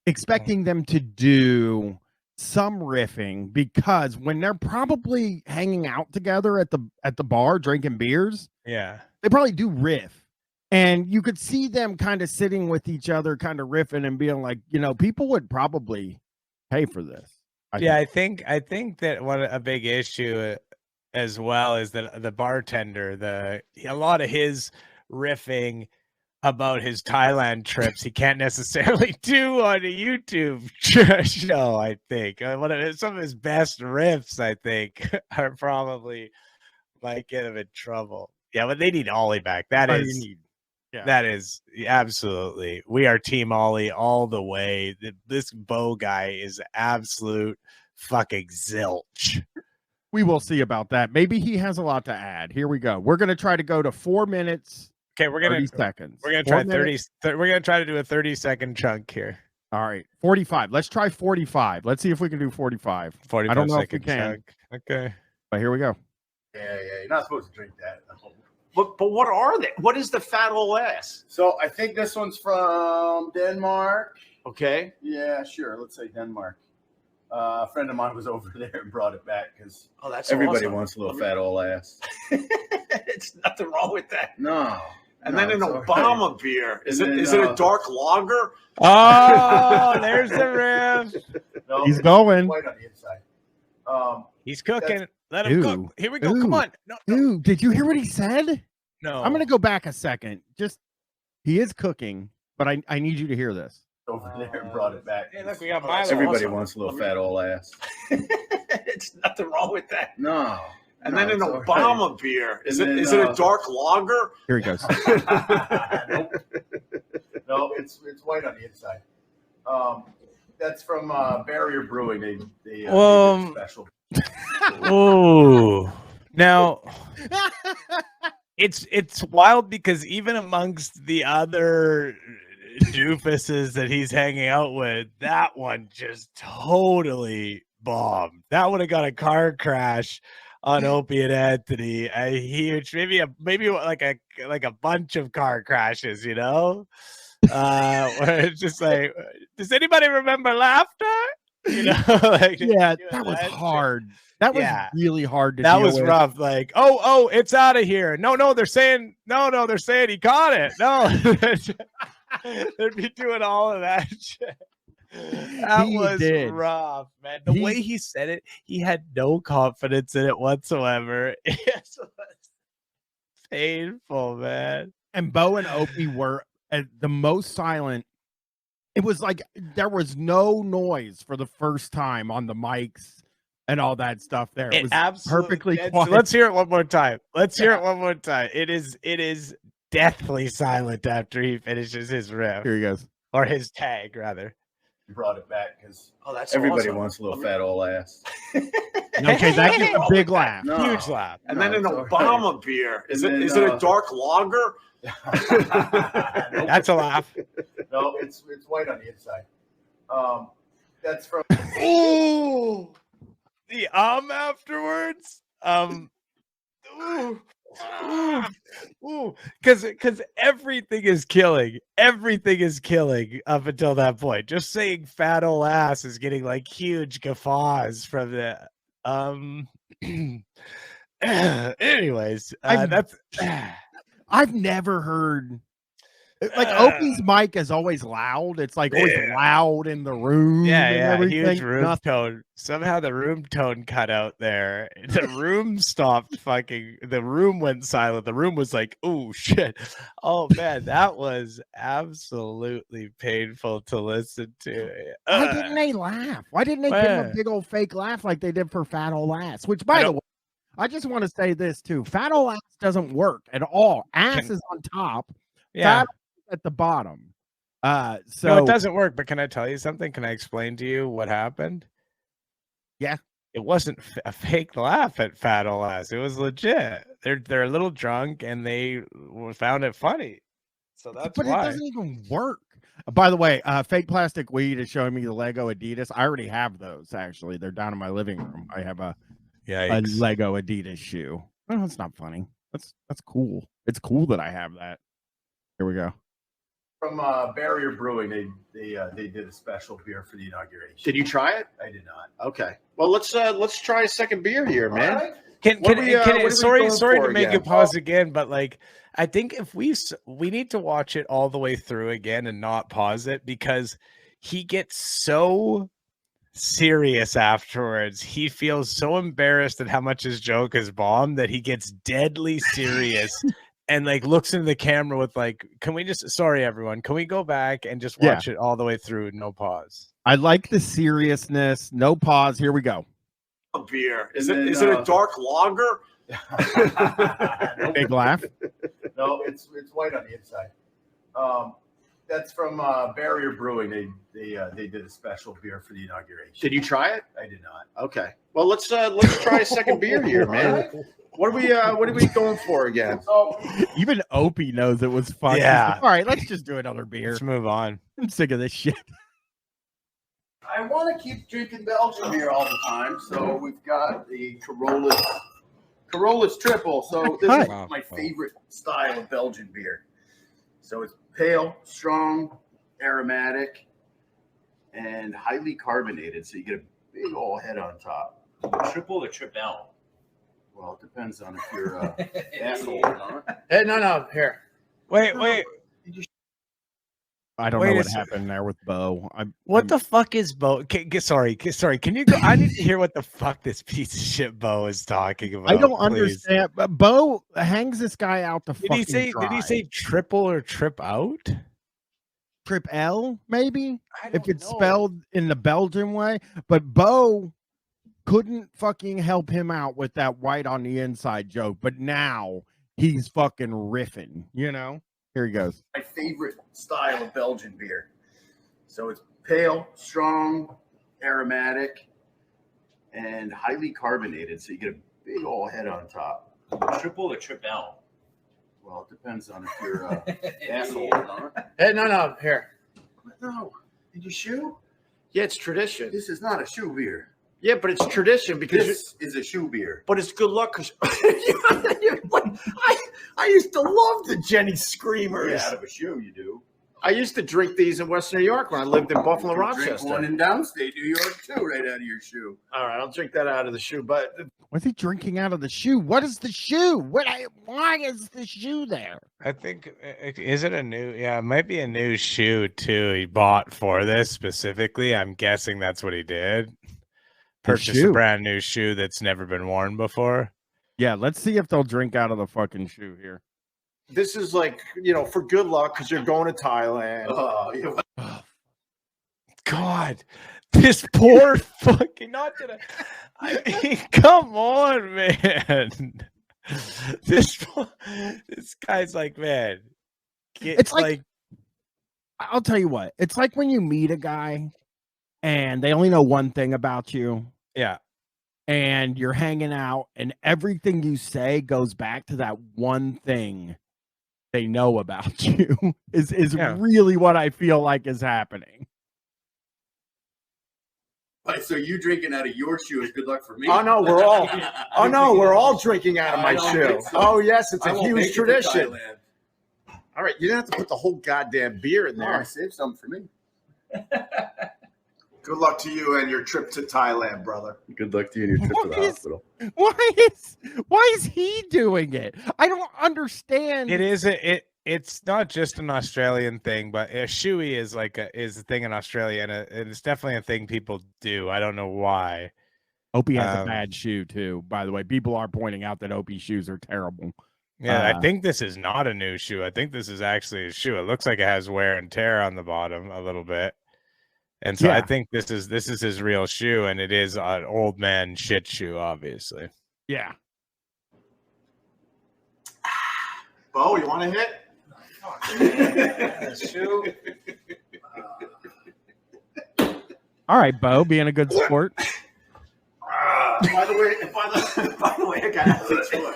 expecting them to do some riffing because when they're probably hanging out together at the bar drinking beers, they probably do riff. And you could see them kind of sitting with each other, kind of riffing and being like, people would probably pay for this. I think that a big issue as well is that the bartender, a lot of his riffing about his Thailand trips he can't necessarily do on a YouTube show. I think some of his best riffs, I think, are probably might get him in trouble. Yeah, but they need Ollie back. That is absolutely. We are Team Ollie all the way. This Bo guy is absolute fucking zilch. We will see about that. Maybe he has a lot to add. Here we go. We're going to try to go to 4 minutes. Okay, we're going to 30 seconds. We're going to try 30. We're going to try to do a 30-second chunk here. All right, 45. Let's try 45. Let's see if we can do 45. 45 I don't know if we second can. chunk. Okay. But here we go. Yeah, you're not supposed to drink that. But what are they? What is the fat old ass? So I think this one's from Denmark. Okay. Yeah, sure. Let's say Denmark. A friend of mine was over there and brought it back because that's everybody awesome. wants a little fat old ass. It's nothing wrong with that. No. And then an Obama beer. Is it a dark lager? Oh, there's the riff. No, He's going. White on the inside. He's cooking. Let him cook. Here we go. Come on. No. Dude, did you hear what he said? No. I'm going to go back a second. He is cooking, but I need you to hear this. Over there and brought it back. Hey, look, we got Milo. Everybody wants a little fat old ass. It's nothing wrong with that. No. And then an Obama beer. Is it a dark lager? Here he goes. Nope. No, it's white on the inside. That's from Barrier Brewing. They did special. Oh, now it's wild because even amongst the other doofuses that he's hanging out with, that one just totally bombed. That would have got a car crash on Opie and Anthony. A huge, maybe like a bunch of car crashes, where it's just like, does anybody remember laughter? That was hard. That was really hard to That deal was with. rough. Like, oh, it's out of here. No, they're saying he caught it. No, they'd be doing all of that shit. That was rough, man. The way he said it, he had no confidence in it whatsoever. It was painful, man. And Bo and Opie were at the most silent. It was like there was no noise for the first time on the mics and all that stuff there. It was perfectly quiet. Let's hear it one more time. It is deathly silent after he finishes his riff. Here he goes. Or his tag, rather. He brought it back because that's everybody awesome. wants a little fat old ass. Okay, that gets a big laugh. No. Huge laugh. And then an Obama beer. Is it a dark lager? That's a laugh. No, it's white on the inside. That's from. Ooh, the afterwards. Because everything is killing. Everything is killing up until that point. Just saying fat old ass is getting like huge guffaws from the Anyways, I've never heard like Opie's mic is always loud. It's like always loud in the room. Yeah, and huge everything. room tone. Somehow the room tone cut out there. The room stopped fucking. The room went silent. The room was like, oh shit. Oh man, that was absolutely painful to listen to. Why didn't they laugh? Why didn't they give him a big old fake laugh like they did for Fat Old Ass? Which, by the way, I just want to say this too. Fat Old Ass doesn't work at all. Ass is on top. Yeah. Fat at the bottom. So no, it doesn't work. But can I tell you something? Can I explain to you what happened? Yeah, it wasn't a fake laugh at Fat Old Ass. It was legit. They're a little drunk and they found it funny. So that's but why. It doesn't even work. By the way, fake plastic weed is showing me the Lego Adidas. I already have those. Actually, they're down in my living room. I have a Lego Adidas shoe. Oh, that's not funny. That's cool. It's cool that I have that. Here we go. From Barrier Brewing, they did a special beer for the inauguration. Did you try it? I did not. Okay. Well, let's try a second beer here, man. Right. Sorry to make you pause again, but like I think if we need to watch it all the way through again and not pause it because he gets so serious afterwards. He feels so embarrassed at how much his joke is bombed that he gets deadly serious. And like looks into the camera with like, can we just, sorry everyone, can we go back and just watch it all the way through, no pause? I like the seriousness, no pause. Here we go. A beer. Is it a dark lager? Big laugh. No, it's white on the inside. That's from Barrier Brewing. They did a special beer for the inauguration. Did you try it? I did not. Okay. Well, let's try a second beer here, man. What are we going for again? Even Opie knows it was fun. Yeah. Like, all right, let's just do another beer. Let's move on. I'm sick of this shit. I want to keep drinking Belgian beer all the time, so we've got the Corolla's Triple. So this is my favorite style of Belgian beer. So it's pale, strong, aromatic, and highly carbonated. So you get a big old head on top. Triple or triple? Well, it depends on if you're asshole or not. Hey, no, here. Wait. I don't know what happened there with Bo. What the fuck is Bo? Sorry. Can you go? I need to hear what the fuck this piece of shit Bo is talking about. I don't understand. But Bo hangs this guy out to fucking dry. Did he say triple or trip out? Trip L, maybe? If it's spelled in the Belgian way. But Bo couldn't fucking help him out with that white on the inside joke. But now he's fucking riffing, you know? Here he goes. My favorite style of Belgian beer. So it's pale, strong, aromatic, and highly carbonated. So you get a big old head on top. Triple or triple? Well, it depends on if you're asshole or not. Hey, no, here. No. Did you shoe? Yeah, it's tradition. This is not a shoe beer. Yeah, but it's tradition because this is a shoe beer. But it's good luck because I used to love the Jenny Screamers. Yeah, out of a shoe, you do. I used to drink these in Western New York when I lived in Buffalo, Rochester. Drink one in downstate New York too, right out of your shoe. All right, I'll drink that out of the shoe. But what's he drinking out of the shoe? What is the shoe? Why is the shoe there? I think is it a new? Yeah, it might be a new shoe too. He bought for this specifically. I'm guessing that's what he did. Purchase a brand new shoe that's never been worn before. Yeah, let's see if they'll drink out of the fucking shoe here. This is like, for good luck because you're going to Thailand. Oh, God, this poor fucking I mean, come on, man. This guy's like, man. It's like I'll tell you what. It's like when you meet a guy and they only know one thing about you. Yeah. And you're hanging out and everything you say goes back to that one thing they know about you is really what I feel like is happening. So you drinking out of your shoe is good luck for me. Oh no, we're all drinking out of my shoe. So. Oh yes, it's a huge tradition. All right, you didn't have to put the whole goddamn beer in there. Save some for me. Good luck to you and your trip to Thailand, brother. Good luck to you and your trip to the hospital. Why is he doing it? I don't understand. It's not just an Australian thing, but a shoey is a thing in Australia, and it's definitely a thing people do. I don't know why. Opie has a bad shoe too, by the way. People are pointing out that Opie's shoes are terrible. Yeah, I think this is not a new shoe. I think this is actually a shoe. It looks like it has wear and tear on the bottom a little bit. And so I think this is his real shoe, and it is an old man shit shoe, obviously. Yeah. Bo, you want to hit? Shoe. All right, Bo, being a good sport. By the way, I got ethics for it.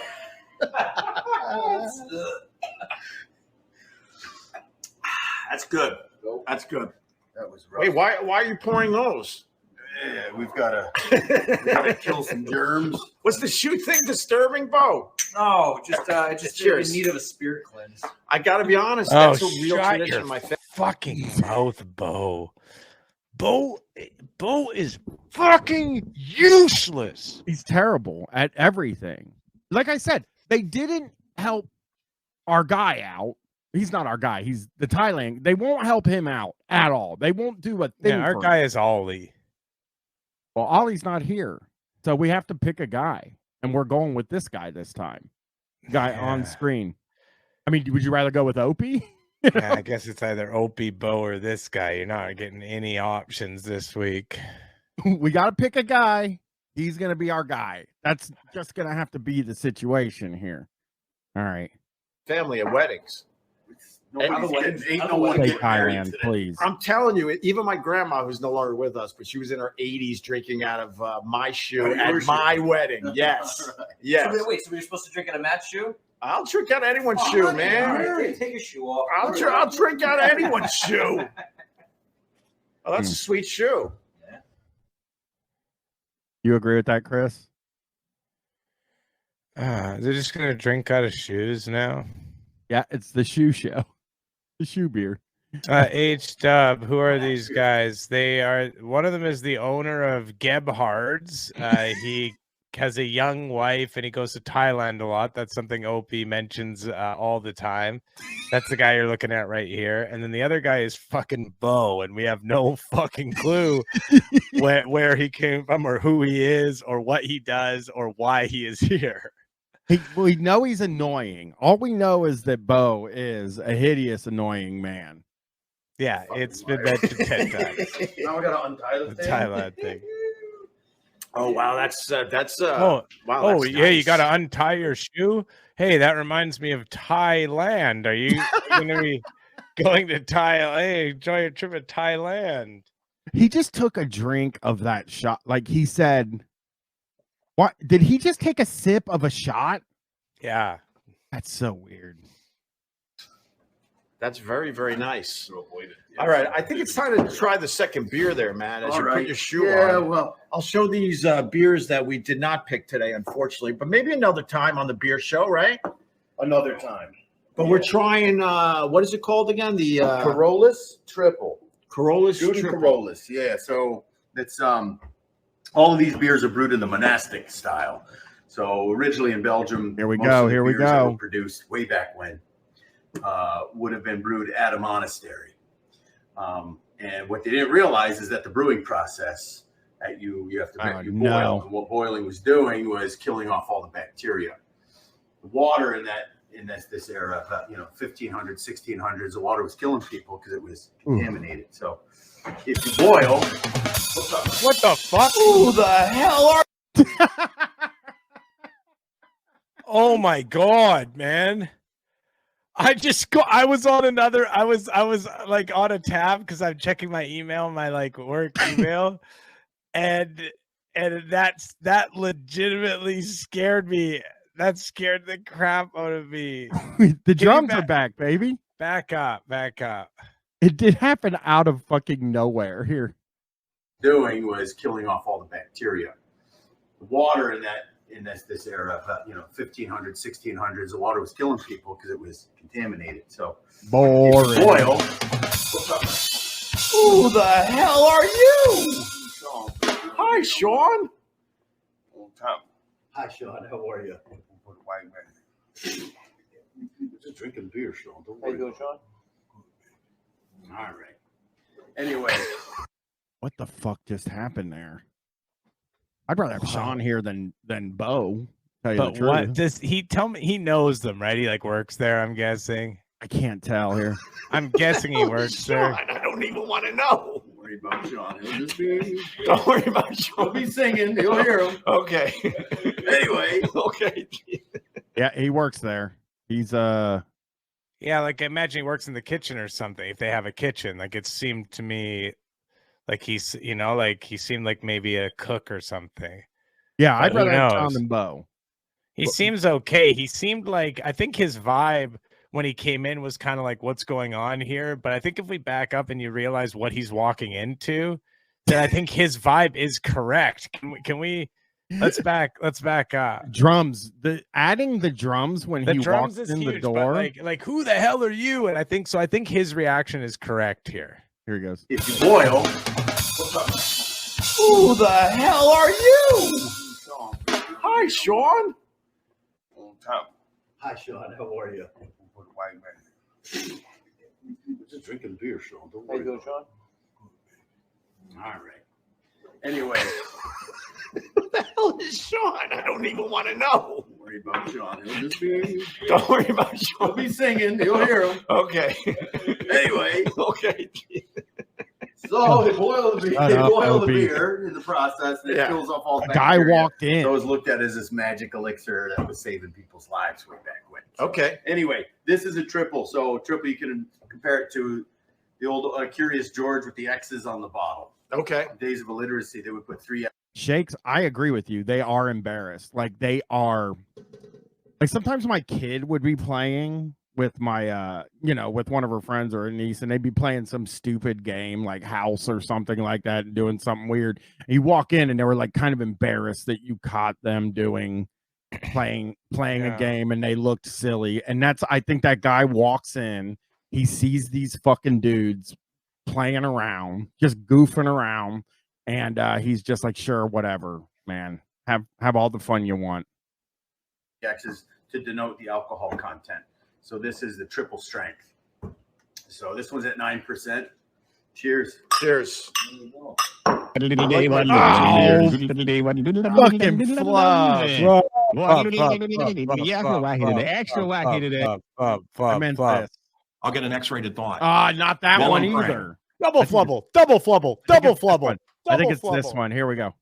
That's good. That's good. That was rough. Wait, why are you pouring those? Yeah, we gotta kill some germs. Was the shoe thing disturbing, Bo? No, just in need of a spirit cleanse. I gotta be honest. That's a real tradition in my family. Fucking mouth, Bo. Bo is fucking useless. He's terrible at everything. Like I said, they didn't help our guy out. He's not our guy. He's the Thailand. They won't help him out at all. They won't do a thing. Yeah, our guy is Ollie. Well, Ollie's not here. So we have to pick a guy. And we're going with this guy this time. Guy on screen. I mean, would you rather go with Opie? Yeah, I guess it's either Opie, Bo, or this guy. You're not getting any options this week. We got to pick a guy. He's going to be our guy. That's just going to have to be the situation here. All right. Family at weddings. Ain't no one getting married today. Please. I'm telling you, even my grandma, who's no longer with us, but she was in her 80s drinking out of my shoe at my wedding. Yes. Yes. So wait, so we're supposed to drink out of Matt's shoe? I'll drink out of anyone's shoe, man. Right, take your shoe off. I'll drink out of anyone's shoe. Oh, that's a sweet shoe. You agree with that, Chris? They're just going to drink out of shoes now? Yeah, it's the shoe show. The shoe beer. H-Dub, who are these guys? They are, one of them is the owner of Gebhard's. He has a young wife and he goes to Thailand a lot. That's something Opie mentions all the time. That's the guy you're looking at right here. And then the other guy is fucking Bo, and we have no fucking clue where he came from or who he is or what he does or why he is here. We know he's annoying. All we know is that Bo is a hideous, annoying man. Yeah, it's been mentioned 10 times. Now we gotta untie the thing. Thailand thing. Oh wow, that's wow. That's Yeah, nice. you got to untie your shoe. Hey, that reminds me of Thailand. Are you going to be going to Thailand? Hey, enjoy your trip to Thailand. He just took a drink of that shot. Like he said, what did he just take a sip of a shot? Yeah, that's so weird. That's very, very nice. All right, I think it's time to try the second beer there, man, as you put your shoe on. Yeah, well, I'll show these beers that we did not pick today, unfortunately, but maybe another time on the beer show, right? Another time. But we're trying, what is it called again? The Corollas Triple. Corollas Gouda Triple. Corollas, yeah. So it's all of these beers are brewed in the monastic style. So originally in Belgium, here we most go. of the Here we beers that go. were produced way back when would have been brewed at a monastery. And what they didn't realize is that the brewing process that you have to boil. no. And what boiling was doing was killing off all the bacteria. The water in this era, 1500s, 1600s, the water was killing people because it was contaminated. So if you boil, what the fuck? Who the hell are? Oh my god, man. I was like on a tab because I'm checking my email, my like work email, and that legitimately scared me. That scared the crap out of me. The drums are back, baby. Back up. It did happen out of fucking nowhere here. Doing was killing off all the bacteria. The water in this era, 1500s, 1600s, the water was killing people because it was contaminated. So boring. if you boil, Who the hell are you? Hi, Sean. Hi, Sean. How are you? Just drinking beer, Sean. Don't worry. How you doing, Sean? All right. Anyway. What the fuck just happened there? I'd rather have Sean here than Bo. Tell you the But truth. what does he tell me? He knows them, right? He like works there. I'm guessing. I can't tell here. I'm guessing he works there. I don't even want to know. Don't worry about Sean. He'll just be. Don't worry about Sean. He'll be singing. You'll hear him. Okay. Anyway. Okay. Yeah, he works there. He's Yeah, like I imagine he works in the kitchen or something. If they have a kitchen, like it seemed to me like he's, like he seemed like maybe a cook or something. Yeah, But I'd rather who have knows? Sean than Bo. He seems okay. He seemed like, I think his vibe when he came in was kind of like, what's going on here? But I think if we back up and you realize what he's walking into, then I think his vibe is correct. Can we let's back up. Drums. Adding the drums when The he drums walks is in huge, the door. but like who the hell are you? And I think his reaction is correct here. Here he goes. If you boil. Who the hell are you? Hi, Sean. Hi, Sean. How are you? Just drinking beer, Sean. Don't worry. How you doing, Sean? All right. Anyway. Who the hell is Sean? I don't even want to know. Don't worry about Sean. He'll just be. Don't worry about Sean. He'll be singing. You'll hear him. Okay. Anyway. Okay. So they boil the beer. Shut They up, boil the Opie. beer in the process, and it kills off all the A guy bacteria. walked in. So it was looked at as this magic elixir that was saving people's lives way back when. Okay. Anyway, this is a triple. So triple, you can compare it to the old Curious George with the X's on the bottle. Okay. Days of illiteracy, they would put 3 X's. Shakes, I agree with you. They are embarrassed. Like they are. Like sometimes my kid would be playing with my with one of her friends or a niece, and they'd be playing some stupid game like house or something like that and doing something weird. And you walk in and they were like kind of embarrassed that you caught them playing a game, and they looked silly. And I think that guy walks in, he sees these fucking dudes playing around, just goofing around, and he's just like, sure, whatever, man. Have all the fun you want. X's to denote the alcohol content. So this is the triple strength. So this one's at 9%. Cheers. Cheers. Fucking fluff. Extra wacky today. I meant this. I'll get an X-rated thought. Not that Well, one I'm praying. either. Double flubble, double flubble, double flubble. I think it's this one. Here we go.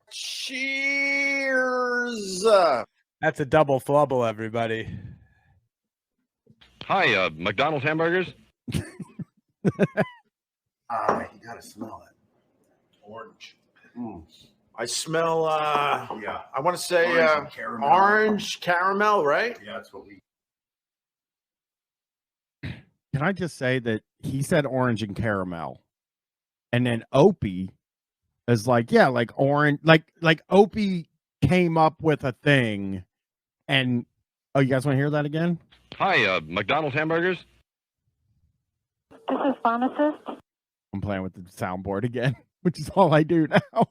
Cheers. That's a double flubble, everybody. Hi, McDonald's hamburgers. You gotta smell it. Orange. I smell. Yeah. I want to say Orange and caramel. orange caramel, right? Yeah, that's what we. Can I just say that he said orange and caramel, and then Opie is like, yeah, like orange, like Opie came up with a thing, and you guys want to hear that again? Hi, McDonald's hamburgers. This is pharmacist. I'm playing with the soundboard again, which is all I do now.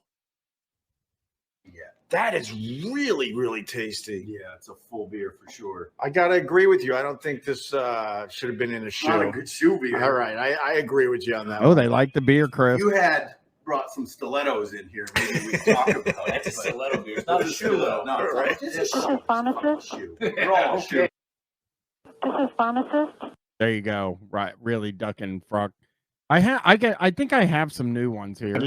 That is really, really tasty. Yeah, it's a full beer for sure. I gotta agree with you. I don't think this should have been in a shoe. Not a good shoe beer. All right, I agree with you on that. Oh, they like the beer, Chris. You had brought some stilettos in here. Maybe we talk about it. That's a stiletto beer. It's not a shoe, though. No, it's Right. not. This is pharmacist. We're all shoe. This is pharmacist. There you go. Right, really ducking frog. I think I have some new ones here. Yeah, I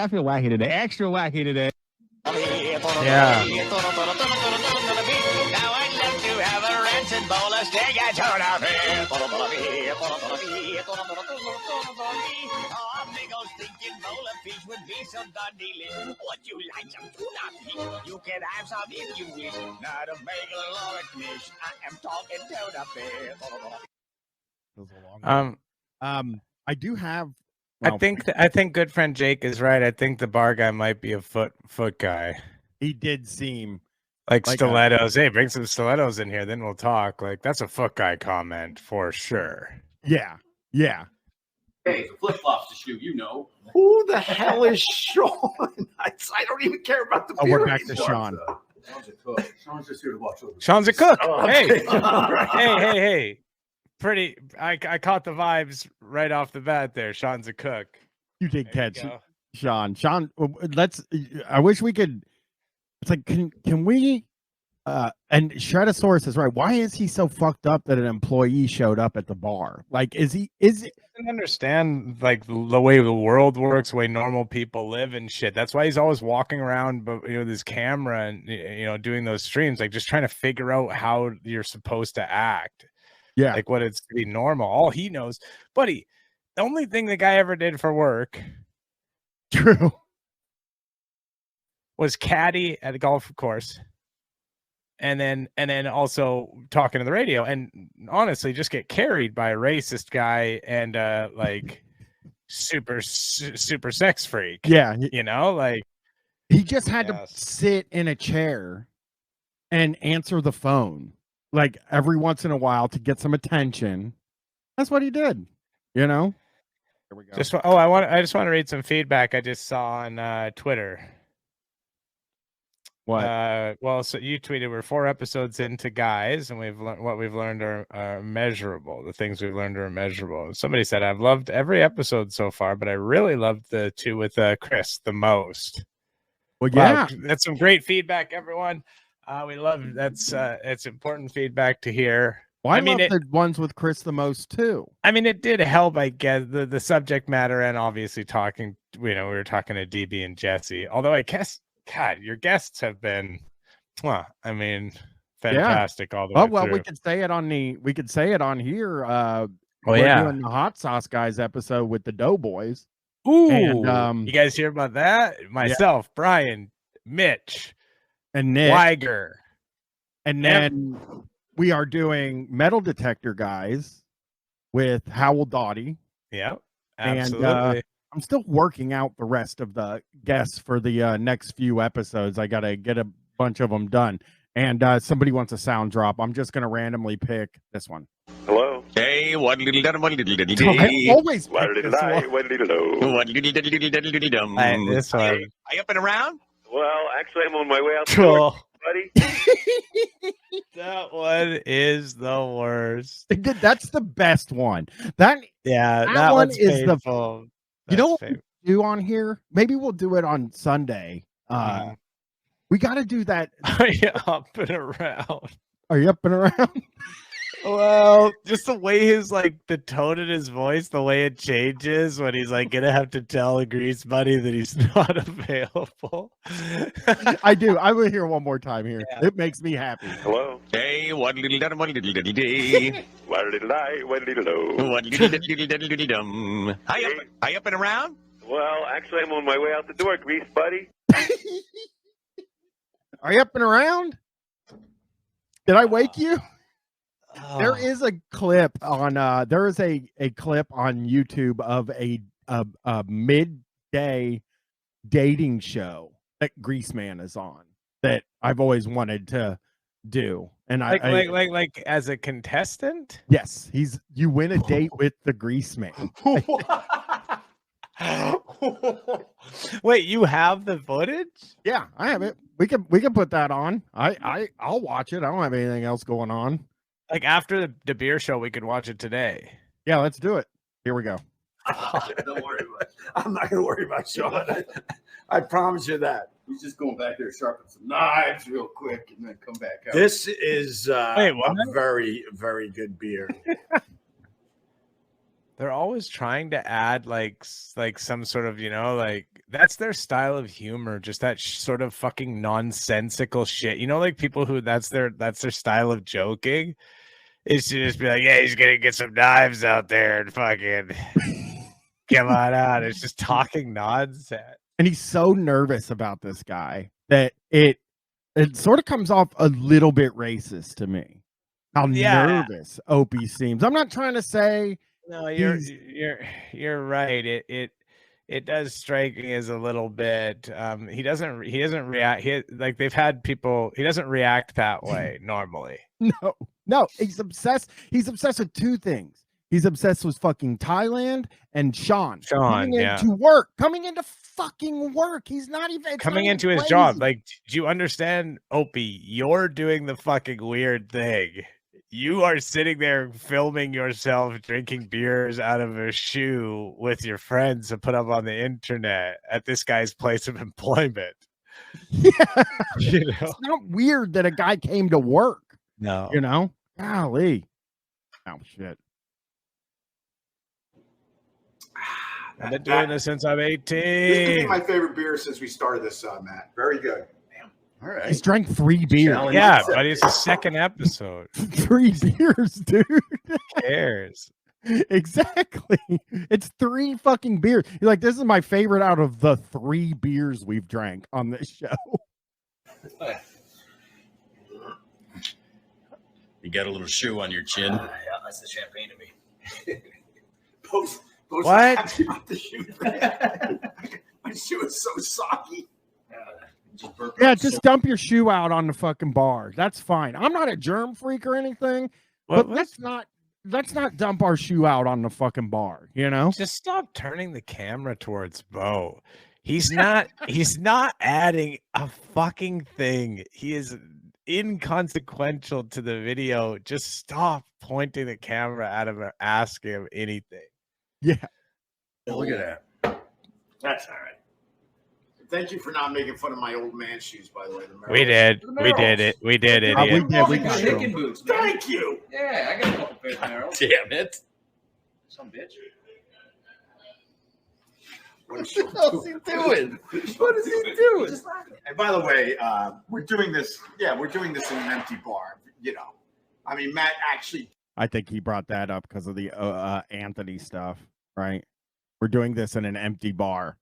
feel wacky today. Extra wacky today. Yeah. Now I'd love to have a rancid bowl of steak and tuna fish. Oh, a big old stinking bowl of fish would be so darn delicious. Would you like some tuna fish? You can have some if you wish. Not a bagel or a dish. I am talking tuna fish. I do have. I think good friend Jake is right. I think the bar guy might be a foot guy. He did seem Like stilettos. Hey, bring some stilettos in here, then we'll talk. Like, that's a fuck guy comment for sure. Yeah. Yeah. Hey, flip flops to shoot, you know. Who the hell is Sean? I don't even care about the beer we're back to anymore. Sean. Sean's a cook. Sean's just here to watch over. Sean's a cook. Oh, Hey, okay. Right. hey. Pretty. I caught the vibes right off the bat there. Sean's a cook. You did There catch you go. Sean. Sean, let's. I wish we could. It's like, can we? And Shredosaurus is right. Why is he so fucked up that an employee showed up at the bar? Like, is it? I understand like the way the world works, the way normal people live and shit. That's why he's always walking around, but with his camera and doing those streams, like just trying to figure out how you're supposed to act. Yeah, like what it's to be normal. All he knows, buddy. The only thing the guy ever did for work, true, was caddy at a golf course. And then also talking to the radio, and honestly, just get carried by a racist guy and like super sex freak. Yeah, like he just had to sit in a chair and answer the phone like every once in a while to get some attention. That's what he did. Here we go. I just want to read some feedback I just saw on Twitter. What? Well, so you tweeted we're 4 episodes into guys, and what we've learned are measurable. The things we've learned are measurable. Somebody said I've loved every episode so far, but I really loved the 2 with Chris the most. Well, yeah, that's some great feedback, everyone. We love that's it's important feedback to hear. Well, I love the ones with Chris the most too. I mean, it did help, I guess, the subject matter, and obviously talking. We were talking to DB and Jesse. Although I guess, God, your guests have been, I mean, fantastic all the way well, through. we could say it on here. We're doing the hot sauce guys episode with the Doughboys. Ooh, and, you guys hear about that? Myself, Brian, Mitch, and Nick Weiger, and then we are doing metal detector guys with Howell Doughty. Yeah, absolutely. And I'm still working out the rest of the guests for the next few episodes. I got to get a bunch of them done. And somebody wants a sound drop. I'm just going to randomly pick this one. Hello. Hey, what little dum, what little dum. I always pick What this little I, one. what little low. What little dum. This one. Are you up and around? Well, actually, I'm on my way out the Cool. door, buddy. That one is the worst. That's the best one. That one one is painful. You know what we do on here? Maybe we'll do it on Sunday. We got to do that. Are you up and around? Are you up and around? Well, just the way the tone in his voice, the way it changes when he's like gonna have to tell a grease buddy that he's not available. I do. I will hear one more time here. Yeah. It makes me happy. Hello. Hey, what little dum, what little dum. What little I, what little low. What little dum. Are you up and around? Well, actually, I'm on my way out the door, grease buddy. Are you up and around? Did I wake you? There is a clip on there is a clip on YouTube of a midday dating show that Greaseman is on that I've always wanted to do. And like as a contestant? Yes, you win a date with the Greaseman. Wait, you have the footage? Yeah, I have it. We can put that on. I'll watch it. I don't have anything else going on. Like after the beer show, we could watch it today. Yeah, let's do it. Here we go. Don't worry about it. I'm not going to worry about Sean. I promise you that. He's just going back there to sharpen some knives real quick and then come back out. This is Wait, what? a very, very good beer. They're always trying to add like some sort of, like that's their style of humor, just that sort of fucking nonsensical shit. Like people who that's their style of joking. Is to just be like, yeah, he's gonna get some knives out there and fucking come on out. It's just talking nonsense. And he's so nervous about this guy that it sort of comes off a little bit racist to me. How nervous Opie seems. I'm not trying to say no, you're right. it does strike me as a little bit. He doesn't react. They've had people. He doesn't react that way normally. No, he's obsessed. He's obsessed with two things. He's obsessed with fucking Thailand and Sean coming into fucking work. He's not even coming into his job. Like, do you understand, Opie? You're doing the fucking weird thing. You are sitting there filming yourself drinking beers out of a shoe with your friends to put up on the internet at this guy's place of employment. Yeah. It's not weird that a guy came to work. No. Golly. Oh, shit. I've been doing this since I'm 18. This is my favorite beer since we started this, Matt. Very good. Damn. All right. He's drank 3 beers. Yeah, but it's the second episode. 3 beers, dude. Who cares? Exactly. It's 3 fucking beers. You're like, this is my favorite out of the 3 beers we've drank on this show. You got a little shoe on your chin. Yeah, that's the champagne to me. What? The shoe. My shoe is so soggy. Yeah, just dump your shoe out on the fucking bar. That's fine. I'm not a germ freak or anything, but let's not dump our shoe out on the fucking bar, Just stop turning the camera towards Bo. He's not adding a fucking thing. He is inconsequential to the video. Just stop pointing the camera at him or ask him anything. Yeah. Look at that. That's all right. Thank you for not making fun of my old man shoes, by the way. We did it. We did it. We got chicken boots. Man. Thank you. Yeah, I got a couple pairs of Merrells. Damn it. Some bitch. What is he doing? What is he doing? And by the way, we're doing this. Yeah, we're doing this in an empty bar. I mean, Matt actually. I think he brought that up because of the Anthony stuff, right? We're doing this in an empty bar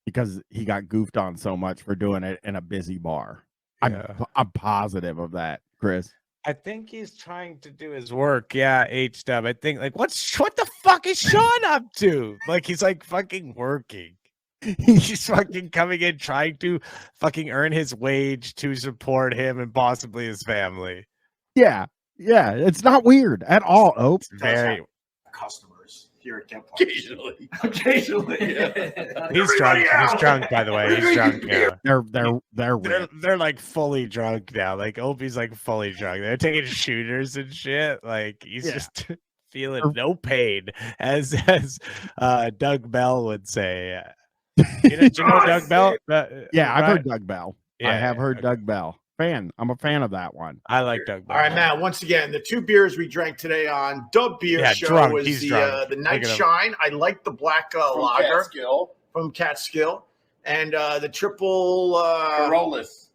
because he got goofed on so much for doing it in a busy bar. Yeah. I'm positive of that, Chris. I think he's trying to do his work. Yeah, H-Dub. I think, like, what the fuck is Sean up to? Like, he's like fucking working. He's fucking coming in trying to fucking earn his wage to support him and possibly his family. Yeah, it's not weird at all. Oh, very customers here at Kemp. Occasionally. Yeah. He's drunk. He's drunk, by the way. He's drunk now. They're like fully drunk now. Like Opie's like fully drunk. They're taking shooters and shit. Like he's just feeling no pain, as Doug Bell would say. Do you know Doug Bell? Yeah, I've heard Doug Bell. Yeah, I have heard Doug Bell. I'm a fan of that one. I like Doug Bell. All right, Matt. Once again, the 2 beers we drank today on Dub Beer Show drunk. was the Night Shine. I like the black lager from Catskill, and the triple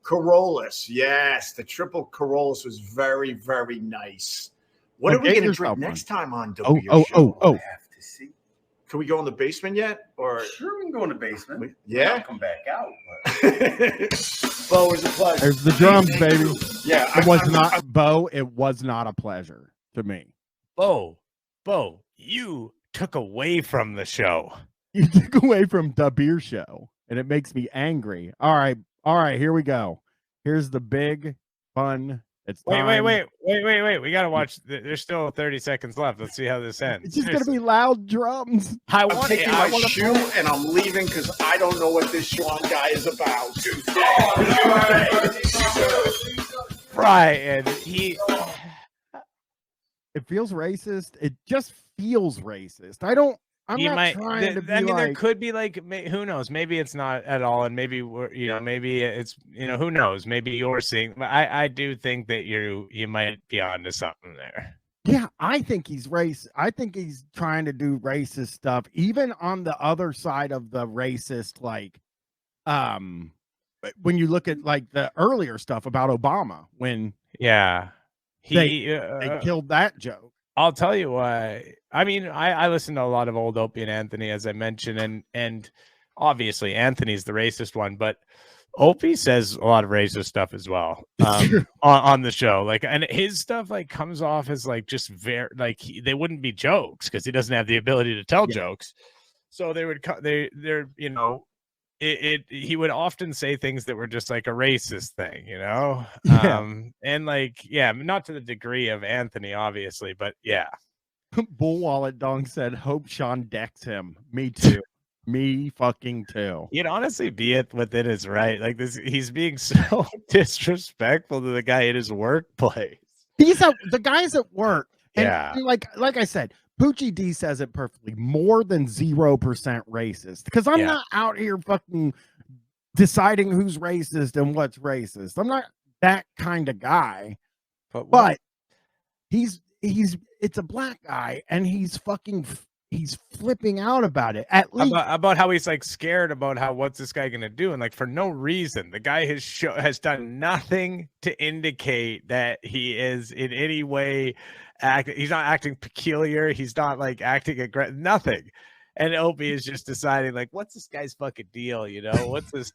Corollas. Yes, the triple Corollas was very, very nice. What are we going to drink next time on Dub Beer Show? I have to see. Can we go in the basement yet? Or sure, we can go in the basement. Yeah, come back out. Bo, it was a pleasure. There's the drums, baby. Yeah, it was not Bo. It was not a pleasure to me. Bo, you took away from the show. You took away from the beer show, and it makes me angry. All right. Here we go. Here's the big fun. It's time. Wait. We gotta watch. There's still 30 seconds left. Let's see how this ends. It's just gonna be loud drums. I'm taking my shoe and I'm leaving because I don't know what this Sean guy is about. Right, and he. It feels racist. It just feels racist. I'm not trying to be there could be like, who knows? Maybe it's not at all, and maybe maybe it's who knows? Maybe you're seeing. But I do think that you might be onto something there. Yeah, I think he's racist. I think he's trying to do racist stuff, even on the other side of the racist. Like, when you look at like the earlier stuff about Obama, when they killed that joke. I'll tell you why. I mean, I listen to a lot of old Opie and Anthony, as I mentioned, and obviously Anthony's the racist one, but Opie says a lot of racist stuff as well on the show. Like, and his stuff like comes off as like just very like they wouldn't be jokes because he doesn't have the ability to tell jokes. So they would they're you know, he would often say things that were just like a racist thing, you know. Yeah. And like, yeah, not to the degree of Anthony, obviously, but yeah. Bull Wallet Dong said, "Hope Sean decks him." Me too. Me fucking too. You'd honestly be within his right. Like this, he's being so disrespectful to the guy in his workplace. The guy's at work. And Yeah. like I said, Poochie D says it perfectly. More than 0% racist. Because I'm not out here fucking deciding who's racist and what's racist. I'm not that kind of guy. But it's a black guy, and he's flipping out about it. At least about how he's like scared about what's this guy gonna do, and like for no reason. The guy has done nothing to indicate that he is in any way he's not acting peculiar. He's not like acting aggressive. Nothing. And Opie is just deciding like, what's this guy's fucking deal? You know, what's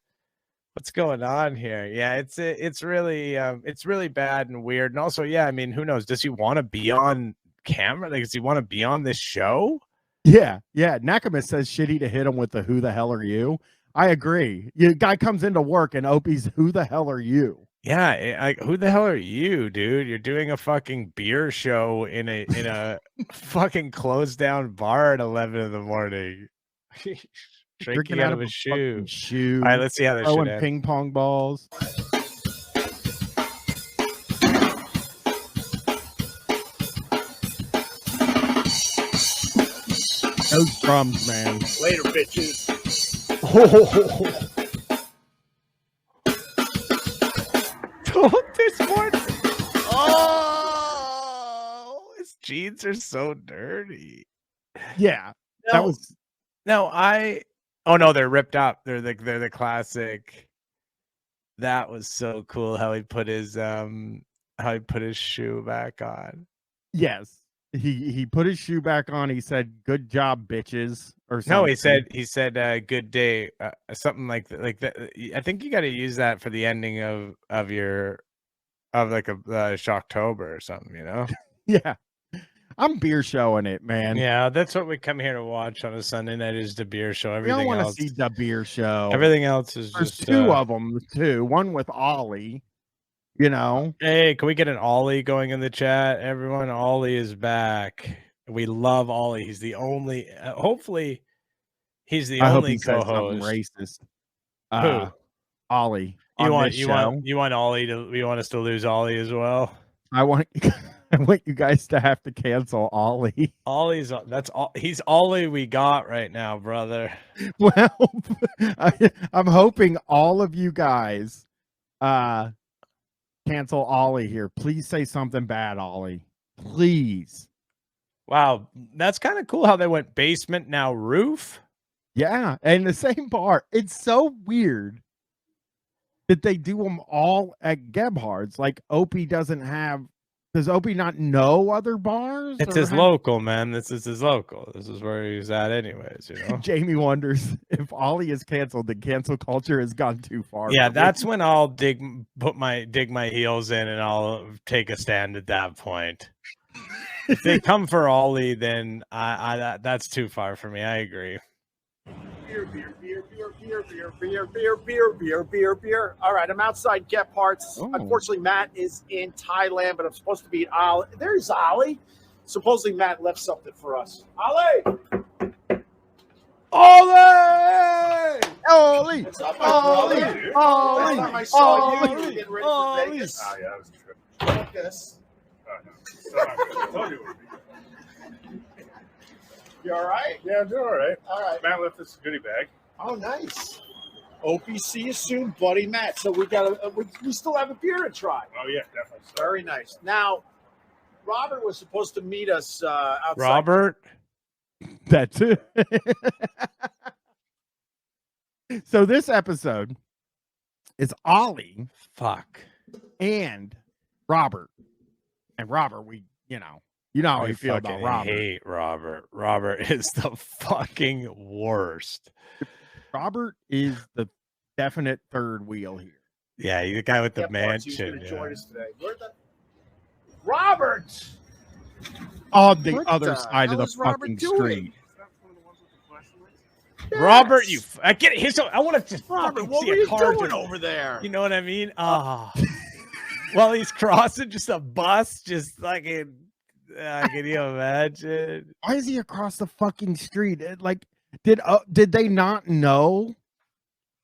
going on here? Yeah, it's really bad and weird. And also, yeah, I mean, who knows? Does he want to be on camera? Like, does he want to be on this show? Yeah. Nakamis says shitty to hit him with the "who the hell are you?" I agree. The guy comes into work and Opie's "who the hell are you?" Yeah, like who the hell are you, dude? You're doing a fucking beer show in a fucking closed down bar at 11 in the morning. Drinking out of a shoe. All right, let's see how this shit ends. Ping pong balls. Those drums, man. Later, bitches. There's more. Oh, his jeans are so dirty. Yeah, that was. No, oh no, they're ripped up. They're the classic. That was so cool how he put his shoe back on. Yes. He put his shoe back on. He said, "Good job, bitches." Or something. No, he said "good day," something like that. I think you got to use that for the ending of like a Shocktober or something, you know? Yeah, I'm beer showing it, man. Yeah, that's what we come here to watch on a Sunday night is the beer show. Everything want to else, see the beer show. Everything else is There's just two of them too. One with Ollie. You know, hey, can we get an Ollie going in the chat? Everyone, Ollie is back. We love Ollie. He's the only. Hopefully, he's the only co-host. Racist. Who? Ollie. You want Ollie to? You want us to lose Ollie as well? I want you guys to have to cancel Ollie. Ollie's he's Ollie we got right now, brother. Well, I'm hoping all of you guys cancel Ollie here. Please say something bad, Ollie. Please. Wow, that's kind of cool how they went basement now roof. Yeah, and the same bar. It's so weird that they do them all at Gebhard's. Like Opie doesn't have. Does Opie not know other bars? It's his local, man. This is his local. This is where he's at anyways, you know. Jamie wonders if Ollie is canceled, the cancel culture has gone too far. Yeah, that's when I'll dig my heels in and I'll take a stand at that point. If they come for Ollie, then that's too far for me. I agree. Beer. All right, I'm outside Gephardt's. Unfortunately, Matt is in Thailand, but I'm supposed to be at Ollie. There's Ollie. Supposedly, Matt left something for us. Ollie! Ollie! Ollie! What's up, my brother? Last time I saw you, you were getting ready for Vegas. Oh, yeah, that was a trip. Like this. You all right? Yeah, I'm doing all right. All right. Matt left us a goodie bag. Oh, nice. Opie, see you soon, buddy, Matt. So we still have a beer to try. Oh yeah, definitely. Very nice. Now, Robert was supposed to meet us outside. Robert, that's it. So this episode is Ollie, and Robert. And Robert, you know how we feel about Robert. I hate Robert. Robert is the fucking worst. Robert is the definite third wheel here. Yeah, he's the guy with the mansion. He's going to join us today. Robert! On the other side of the fucking street. Robert, I get it. I want to just Robert, fucking what see were a you car doing just- over there? You know what I mean? While he's crossing just a bus, just like can you imagine? Why is he across the fucking street? Like, did they not know?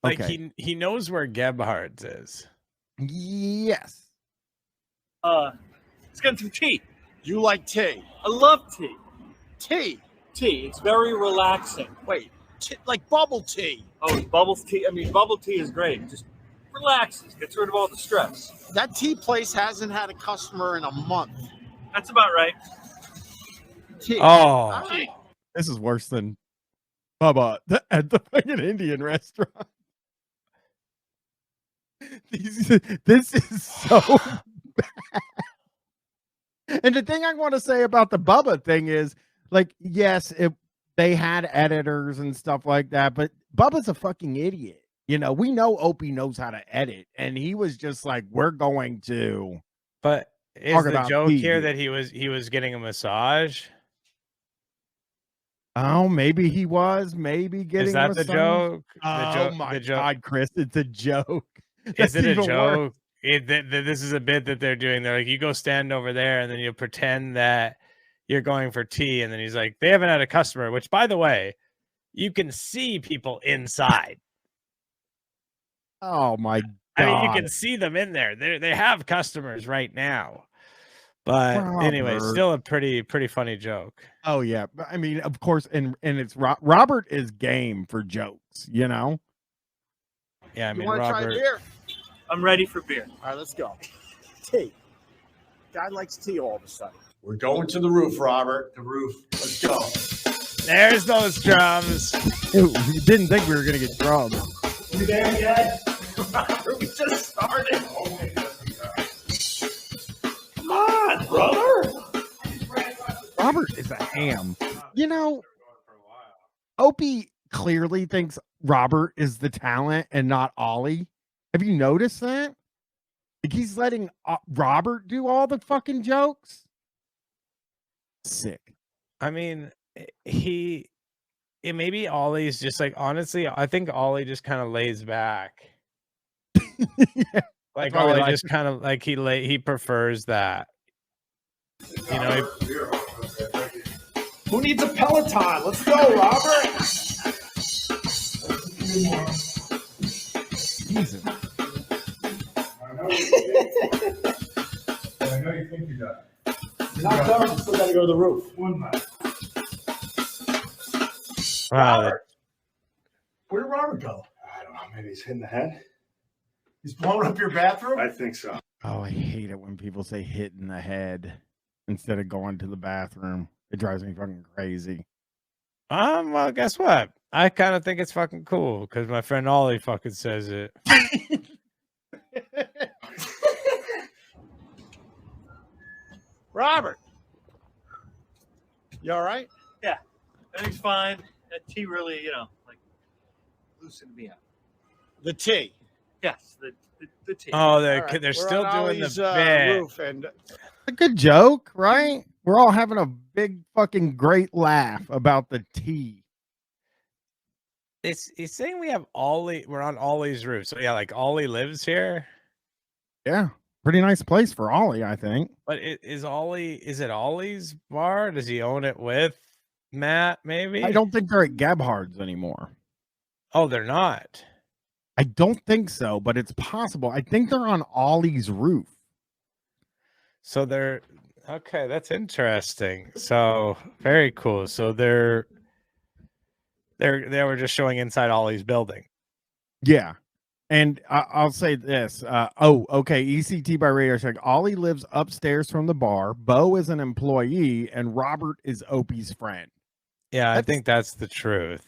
Like Okay. he knows where Gebhardt's is. Yes. Let's get some tea. You like tea? I love tea. Tea? Tea. It's very relaxing. Wait, like bubble tea? Oh, bubble tea. I mean, bubble tea is great. It just relaxes, gets rid of all the stress. That tea place hasn't had a customer in a month. That's about right. Tea. Oh, Tea. This is worse than Bubba at the fucking Indian restaurant. This is so bad. And the thing I want to say about the Bubba thing is, like, yes, they had editors and stuff like that, but Bubba's a fucking idiot. You know, we know Opie knows how to edit, and he was just like, we're going to. But is talk the about joke tea here that he was getting a massage? Oh, maybe he was. Maybe getting. Is that a the massage? joke? Oh my God, Chris! It's a joke. Is it a even worse. joke? This is a bit that they're doing. They're like, you go stand over there, and then you pretend that you're going for tea, and then he's like, they haven't had a customer. Which, by the way, you can see people inside. Oh my God! I mean, you can see them in there. They have customers right now. But anyway, Robert. still a pretty funny joke. Oh yeah, but I mean, of course, and it's Robert is game for jokes, you know. Yeah, I You mean, want to try Robert. beer? I'm ready for beer. All right, let's go. Tea. Guy likes tea all of a sudden. We're going to the roof, Robert. The roof. Let's go. There's those drums. Ew, we didn't think we were gonna get drums. You there yet? We just started. Come on, brother. Robert is a ham. You know, Opie clearly thinks Robert is the talent and not Ollie. Have you noticed that? Like he's letting Robert do all the fucking jokes. Sick. I mean, maybe Ollie's just like, honestly, I think Ollie just kind of lays back. Like probably Ollie just kind of like he prefers that. You know, Who needs a Peloton? Let's go, Robert. Jesus. I know you think you got it. You're not done. You still got to go to the roof. One night. wow, Where did Robert go? I don't know. Maybe he's hitting the head. He's blowing up your bathroom? I think so. Oh, I hate it when people say hit in the head instead of going to the bathroom. It drives me fucking crazy. well, guess what? I kind of think it's fucking cool because my friend Ollie fucking says it. Robert. You all right? Yeah, everything's fine. That tea really, like loosened me up. The tea. Yes, the tea. Oh, they're All right, they're we're still on doing Ollie's, the bit. roof and A good joke, right? We're all having a big fucking great laugh about the tea. It's saying we have Ollie. We're on Ollie's roof. So yeah, like Ollie lives here. Yeah. Pretty nice place for Ollie, I think. But is it Ollie's bar? Does he own it with Matt? Maybe. I don't think they're at Gebhardt's anymore. Oh, they're not. I don't think so, but it's possible. I think they're on Ollie's roof. So they're okay. That's interesting. So very cool. So they were just showing inside Ollie's building. Yeah. And I'll say this. Okay. ECT by Radio Shack. Ollie lives upstairs from the bar. Bo is an employee, and Robert is Opie's friend. Yeah, I think that's the truth.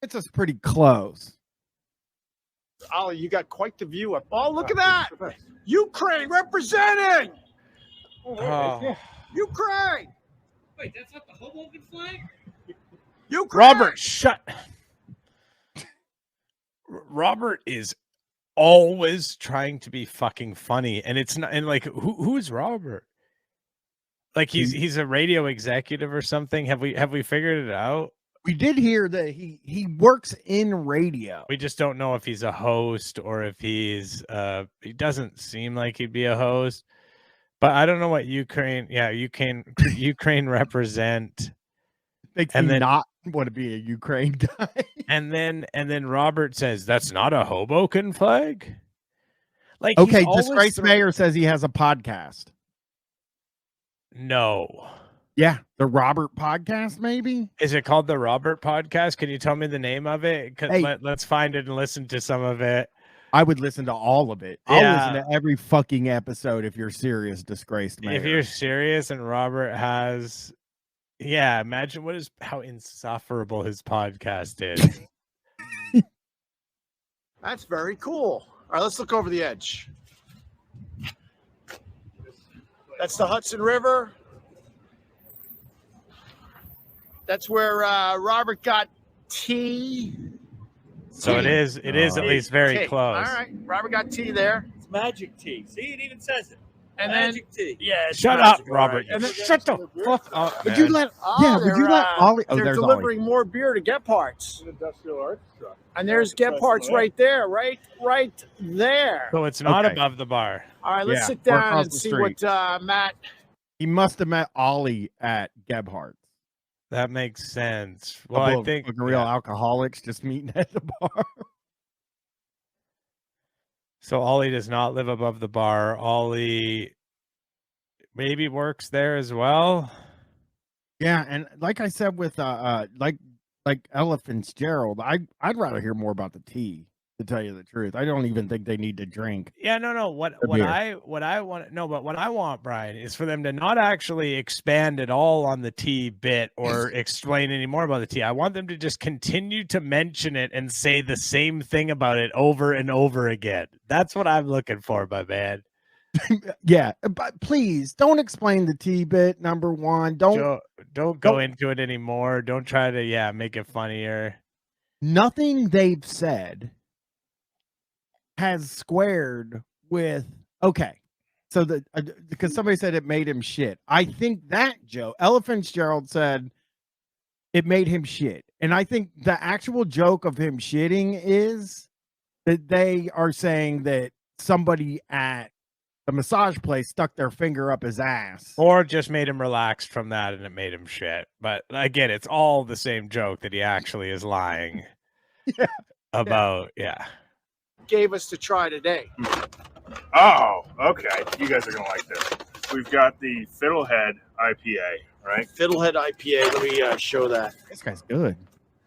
It's us pretty close. Ollie, you got quite the view up. Oh, look at that! Ukraine representing! Oh. Ukraine! Wait, that's not the Hoboken flag? Ukraine! Robert, shut. Robert is always trying to be fucking funny, and it's not. And like, who's Robert? Like he's a radio executive or something. Have we figured it out? We did hear that he works in radio. We just don't know if he's a host or if he doesn't seem like he'd be a host. But I don't know what Ukraine represent. Makes me not want to be a Ukraine guy. And then Robert says, that's not a Hoboken flag? Like, okay, Disgraced Mayor says he has a podcast. No. Yeah, the Robert podcast, maybe? Is it called the Robert podcast? Can you tell me the name of it? Let's find it and listen to some of it. I would listen to all of it. I'll listen to every fucking episode if you're serious, Disgraced Mayor. If you're serious and Robert has... Yeah, imagine how insufferable his podcast is. That's very cool. All right, let's look over the edge. That's the Hudson River. That's where Robert got tea. So it is at least very close. All right, Robert got tea there. It's magic tea. See, it even says it. And magic tea. Yeah. Shut up, Robert. And then shut the fuck up. Would man. you let Ollie? Oh, they're there's delivering more beer to Gephart's. Industrial arts truck. And there's Gephart's right there, right there. So it's not above the bar. All right, let's sit down and see what Matt. He must have met Ollie at Gebhardt's. That makes sense. Well, I think real alcoholics just meeting at the bar. So Ollie does not live above the bar. Ollie maybe works there as well. Yeah, and like I said with like Ella Fitzgerald, I'd rather hear more about the tea, to tell you the truth. I don't even think they need to drink. Yeah, no. What I want, Brian, is for them to not actually expand at all on the tea bit or explain any more about the tea. I want them to just continue to mention it and say the same thing about it over and over again. That's what I'm looking for, my man. Yeah, but please don't explain the tea bit. Number one, don't go into it anymore. Don't try to make it funnier. Nothing they've said has squared with so because somebody said it made him shit. I think that joke, Ella Fitzgerald said it made him shit, and I think the actual joke of him shitting is that they are saying that somebody at the massage place stuck their finger up his ass, or just made him relaxed from that and it made him shit. But again, it's all the same joke that he actually is lying about. Gave us to try today. Oh, okay. You guys are gonna like this. We've got the Fiddlehead IPA, right? Fiddlehead IPA. Let me show that. This guy's good.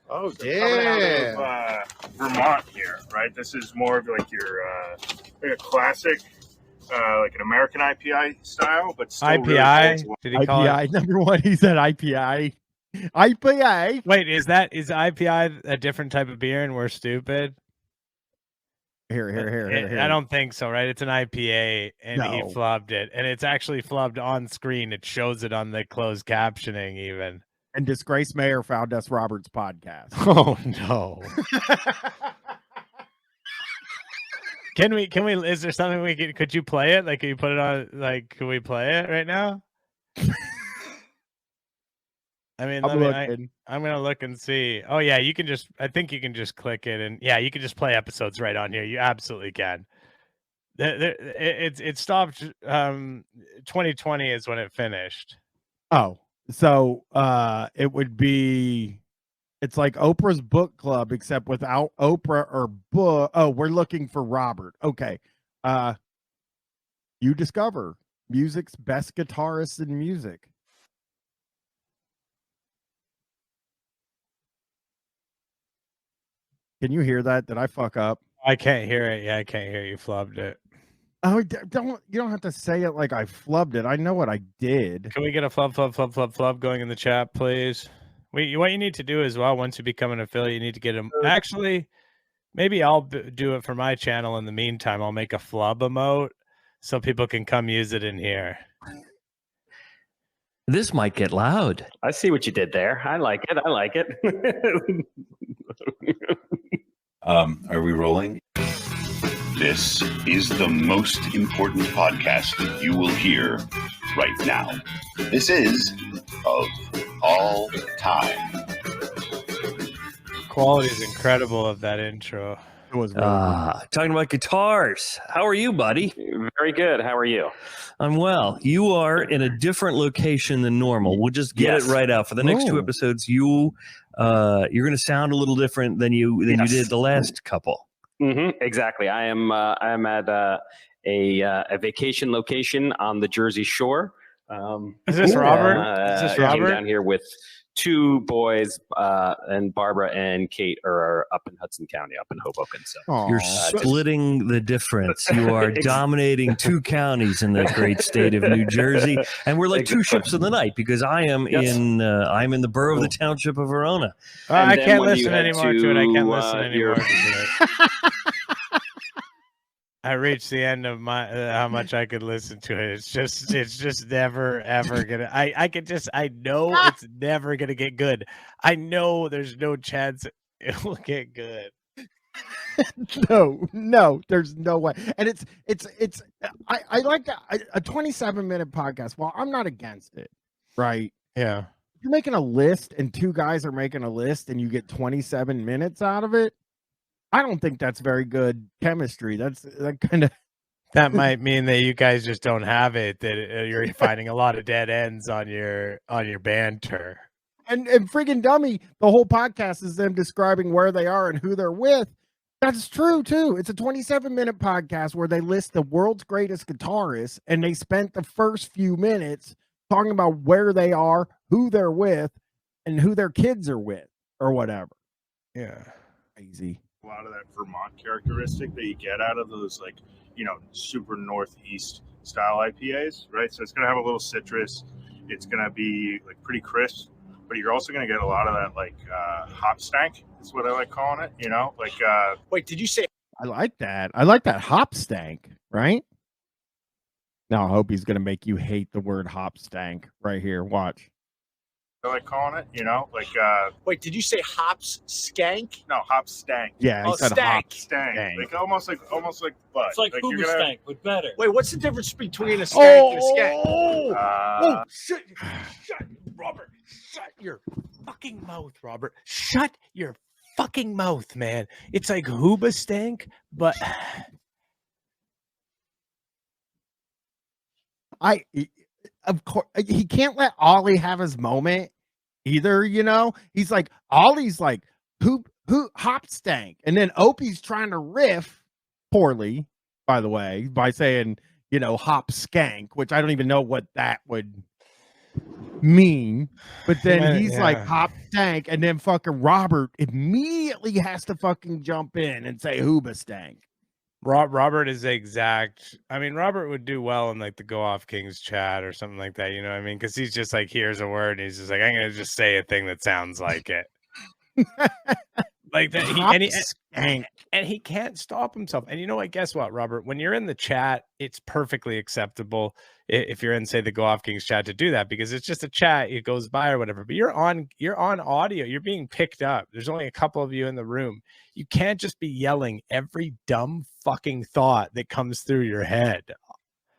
Oh, Coming out of Vermont here, right? This is more of like your like a classic, like an American IPA style, but still IPA. Really Did he call IPA it? number one? He said IPA. IPA. Wait, is IPA a different type of beer and we're stupid? Here. I don't think so, right? It's an IPA, and he flubbed it, and it's actually flubbed on screen. It shows it on the closed captioning, even. And Disgraced Mayor found us Robert's podcast. Oh no! Can we? Is there something we can? Could you play it? Like, can you put it on? Like, can we play it right now? I mean, I'm gonna look and see. Oh yeah, you can just. I think you can just click it, and you can just play episodes right on here. You absolutely can. It stopped. 2020 is when it finished. Oh, so it would be. It's like Oprah's book club, except without Oprah or book. Oh, we're looking for Robert. Okay. You discover music's best guitarists in music. Can you hear that? Did I fuck up? I can't hear it. Yeah, I can't hear you. Flubbed it. Oh, you don't have to say it like I flubbed it. I know what I did. Can we get a flub going in the chat, please? What you need to do as well, once you become an affiliate, you need to get them. Actually, maybe I'll do it for my channel in the meantime. I'll make a flub emote so people can come use it in here. This might get loud. I see what you did there. I like it. Are we rolling? This is the most important podcast that you will hear right now. This is Of All Time. quality is incredible of that intro. It was really talking about guitars. How are you, buddy? Very good. How are you? I'm well. You are in a different location than normal. We'll just get it right out. For the next 2 episodes, you're going to sound a little different than you did the last couple. Exactly. I'm at a vacation location on the Jersey Shore. Is this Robert? Is this Robert? Down here with 2 boys, and Barbara and Kate are up in Hudson County, up in Hoboken. So you're splitting the difference. You are dominating 2 counties in the great state of New Jersey, and we're like 2 ships in the night because I am in the borough of the township of Verona. I can't listen anymore to it. I can't listen anymore to it. I reached the end of my how much I could listen to it. It's just never ever gonna. I know it's never gonna get good. I know there's no chance it will get good. No, there's no way. And I like a 27-minute podcast. Well, I'm not against it, right? Yeah. You're making a list, and 2 guys are making a list, and you get 27 minutes out of it. I don't think that's very good chemistry. That might mean that you guys just don't have it. That you're finding a lot of dead ends on your banter. And friggin' dummy, the whole podcast is them describing where they are and who they're with. That's true too. It's a 27-minute podcast where they list the world's greatest guitarists, and they spent the first few minutes talking about where they are, who they're with, and who their kids are with, or whatever. Yeah, crazy. A lot of that Vermont characteristic that you get out of those, like, super northeast style IPAs, right? So it's going to have a little citrus. It's going to be like pretty crisp, but you're also going to get a lot of that like hop stank is what I like calling it, like wait, did you say? I like that. I like that hop stank, right? Now I hope he's going to make you hate the word hop stank right here. Watch. I like calling it, like wait, did you say hops skank? No, hop stank. Yeah, he said stank. Hop stank. Like almost like butt. It's like Hoover stank, but better. Wait, what's the difference between a stank and a skank? Shut, Robert. Shut your fucking mouth, Robert. Shut your fucking mouth, man. It's like Hooba stank, but of course, he can't let Ollie have his moment either. He's like, Ollie's like, who hop stank, and then Opie's trying to riff poorly, by the way, by saying hop skank, which I don't even know what that would mean. But then he's like hop stank, and then fucking Robert immediately has to fucking jump in and say Hooba stank. Robert is exact. I mean, Robert would do well in like the Go Off Kings chat or something like that. You know what I mean? Because he's just like, here's a word, and he's just like, I'm gonna just say a thing that sounds like it. Like that. And he can't stop himself. And you know what? Guess what, Robert? When you're in the chat, it's perfectly acceptable if you're in, say, the Go Off Kings chat to do that, because it's just a chat. It goes by or whatever. But you're on audio. You're being picked up. There's only a couple of you in the room. You can't just be yelling every dumb fucking thought that comes through your head.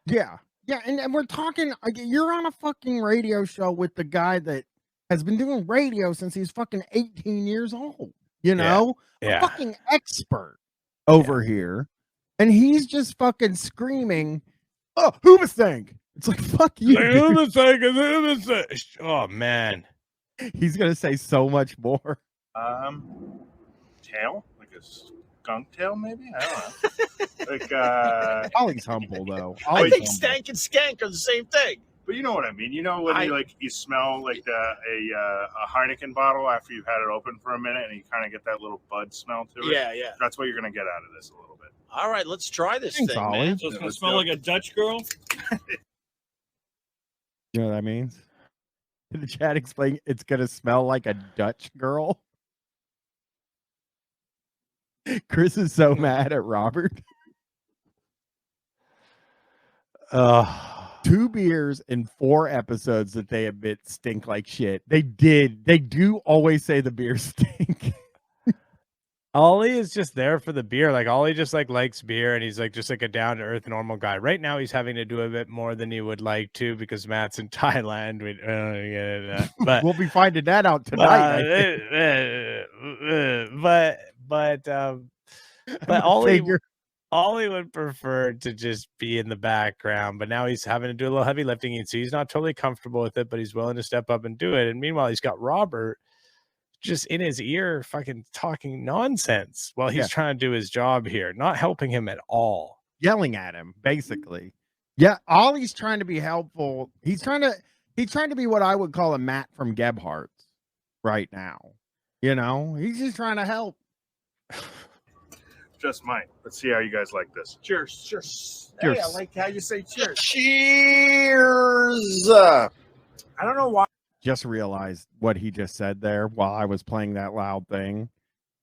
Yeah. And we're talking. You're on a fucking radio show with the guy that has been doing radio since he's fucking 18 years old. A fucking expert over here, and he's just fucking screaming, "Oh, Hooba stank!" It's like, fuck you. Oh man, he's gonna say so much more. Tail, like a skunk tail, maybe. I don't know. Like Ollie's humble though. I think stank and skank are the same thing. But you know what I mean. When you smell like a Heineken bottle after you've had it open for a minute, and you kind of get that little bud smell to it. Yeah. That's what you're gonna get out of this a little bit. All right, let's try this thing, Ollie. man. So it's gonna smell like a Dutch girl. You know what that means? Did the chat explain it's gonna smell like a Dutch girl? Chris is so mad at Robert. 2 beers in 4 episodes that they admit stink like shit. They do always say the beers stink. Ollie is just there for the beer. Like Ollie just like likes beer, and he's like just like a down to earth normal guy. Right now, he's having to do a bit more than he would like to because Matt's in Thailand. We don't get it, but we'll be finding that out tonight. But Ollie would prefer to just be in the background, but now he's having to do a little heavy lifting, so he's not totally comfortable with it, but he's willing to step up and do it. And meanwhile, he's got Robert just in his ear fucking talking nonsense while he's trying to do his job here, not helping him at all. Yelling at him, basically. Yeah, Ollie's trying to be helpful. He's trying to be what I would call a Matt from Gebhardt's right now. You know, he's just trying to help. Just mine. Let's see how you guys like this. Cheers. Cheers. Cheers. Hey, I like how you say cheers. Cheers. I don't know why. Just realized what he just said there while I was playing that loud thing.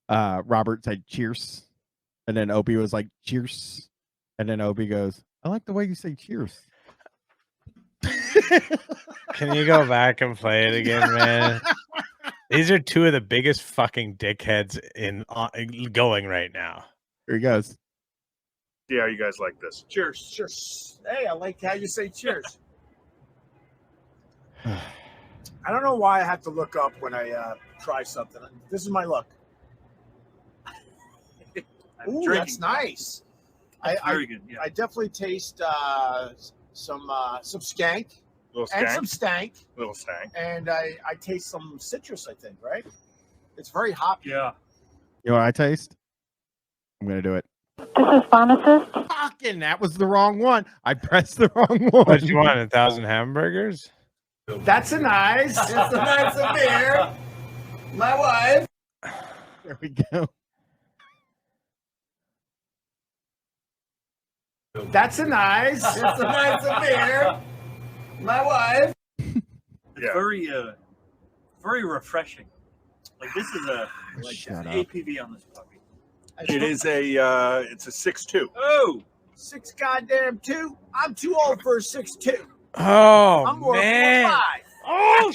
Robert said cheers. And then Opie was like, cheers. And then Opie goes, I like the way you say cheers. Can you go back and play it again, man? These are two of the biggest fucking dickheads in going right now. Here he goes. See how you guys like this. Cheers. Cheers. Hey, I like how you say cheers. I don't know why I have to look up when I try something. This is my look. Ooh, that's nice. Very good. Yeah. I definitely taste some skank. Little And skank. some stank. Little stank. And I taste some citrus, I think, right? It's very hoppy. Yeah. You know what I taste? I'm going to do it. This is pharmacist. Fucking, that was the wrong one. I pressed the wrong one. What you want? 1,000 hamburgers? That's a nice. It's a nice beer. My wife. There we go. That's a nice. It's a nice beer. My wife. It's very refreshing. Like this is Shut up. APV on this puppy. It is it's a 6'2". Oh, 6 goddamn 2. I'm too old for a 6'2". Oh, I'm more man. 4'5". Oh,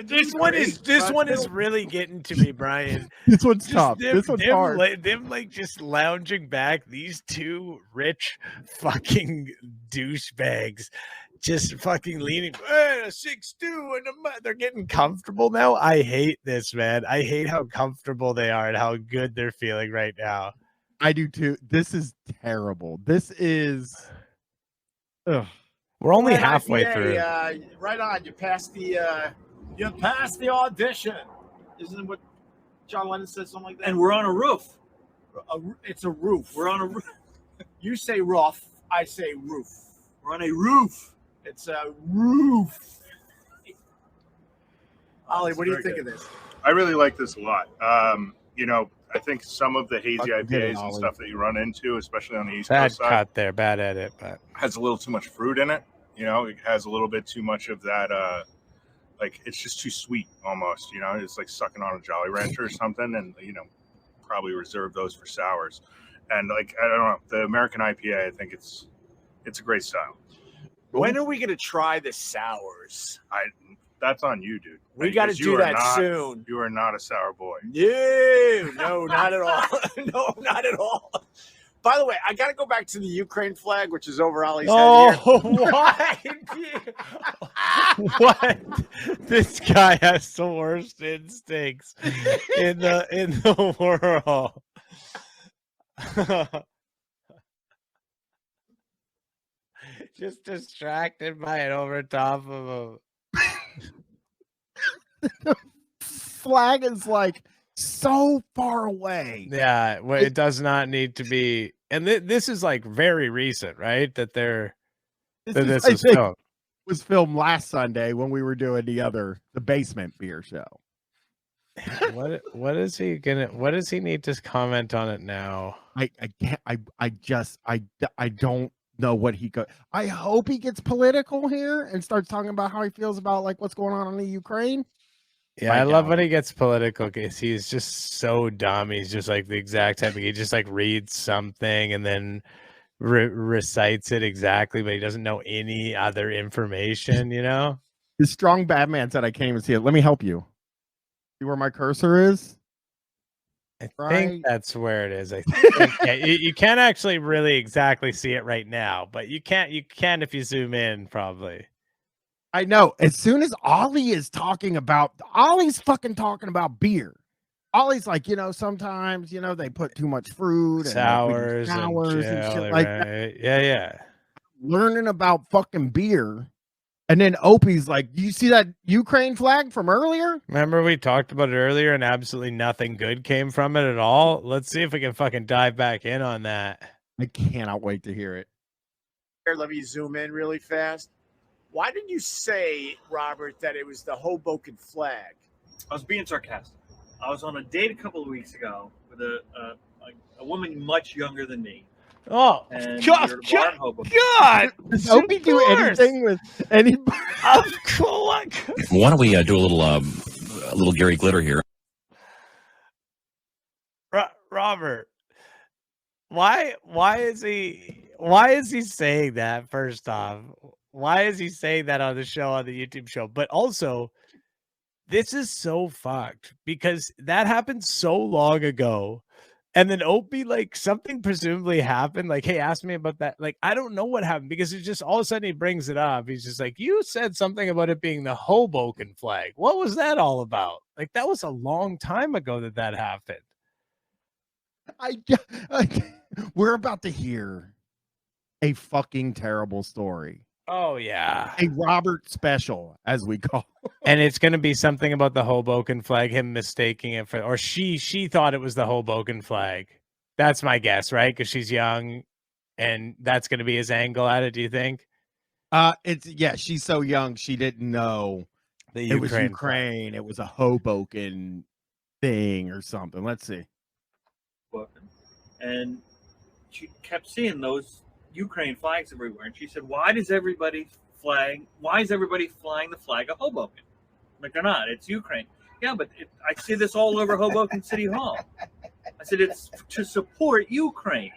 this one is really getting to me, Brian. This one's Just tough. This one's hard. Them like just lounging back. These two rich fucking douchebags just fucking leaning. 6'2", and they're getting comfortable now. I hate this, man. I hate how comfortable they are and how good they're feeling right now. I do too. This is terrible. This is. Ugh. We're only Right, halfway IPA, through. Right on. You passed the audition. Isn't it what John Lennon said? Something like that. and we're on a roof. It's a roof. We're on a roof. You say roof. I say roof. We're on a roof. It's a roof. Ollie, what do you think of this? I really like this a lot. You know, I think some of the hazy Fucking get it, IPAs and Ollie. stuff that you run into, especially on the East Bad Coast side, cut there, bad edit, but has a little too much fruit in it. You know, it has a little bit too much of that. Like it's just too sweet almost. You know, it's like sucking on a Jolly Rancher or something, and you know, probably reserve those for sours. And like I don't know, the American IPA, I think it's a great style. When are we going to try the sours? That's on you, dude. We got to Because you do are that not- soon. You are not a sour boy. No, not at all. No, not at all. By the way, I got to go back to the Ukraine flag, which is over Ollie's head here. what? What? This guy has the worst instincts in the world. Just distracted by it over top of him. Flag is like so far away. Yeah, well, it does not need to be. And this is like very recent, right? That they're this I is think, filmed. was filmed last Sunday when we were doing the basement beer show. What is he gonna? What does he need to comment on it now? I can't. I don't know what he go. I hope he gets political here and starts talking about how he feels about like what's going on in the Ukraine. Yeah, I love when he gets political because he's just so dumb. He's just like the exact type of, he just like reads something and then recites it exactly, but he doesn't know any other information, you know? His strong bad man said, I can't even see it. Let me help you. See where my cursor is? I think that's where it is. I think yeah, you can't actually really exactly see it right now, but you can if you zoom in, probably. I know. As soon as Ollie's fucking talking about beer. Ollie's like, sometimes, they put too much fruit and sours and shit jelly, like right? that. Yeah. Learning about fucking beer. And then Opie's like, do you see that Ukraine flag from earlier? Remember we talked about it earlier and absolutely nothing good came from it at all? Let's see if we can fucking dive back in on that. I cannot wait to hear it. Here, let me zoom in really fast. Why didn't you say, Robert, that it was the Hoboken flag? I was being sarcastic. I was on a date a couple of weeks ago with a woman much younger than me. Oh, and God! Does Opie do anything with anybody? Of course. Why don't we do a little Gary Glitter here? Robert, why is he saying that? First off, why is he saying that on the show, on the YouTube show? But also, this is so fucked because that happened so long ago. And then Opie, like, something presumably happened. Like, hey, ask me about that. Like, I don't know what happened because it's just all of a sudden he brings it up. He's just like, you said something about it being the Hoboken flag. What was that all about? Like, that was a long time ago that happened. We're about to hear a fucking terrible story. Oh, yeah. A Robert special, as we call it. And it's going to be something about the Hoboken flag, him mistaking it for, or she thought it was the Hoboken flag. That's my guess, right? Because she's young, and that's going to be his angle at it, do you think? She's so young, she didn't know it was Ukraine. It was a Hoboken thing or something. Let's see. And she kept seeing those Ukraine flags everywhere, and she said, "Why is everybody flying the flag of Hoboken? Like, they're not. It's Ukraine." Yeah, but I see this all over Hoboken City Hall. I said it's to support Ukraine,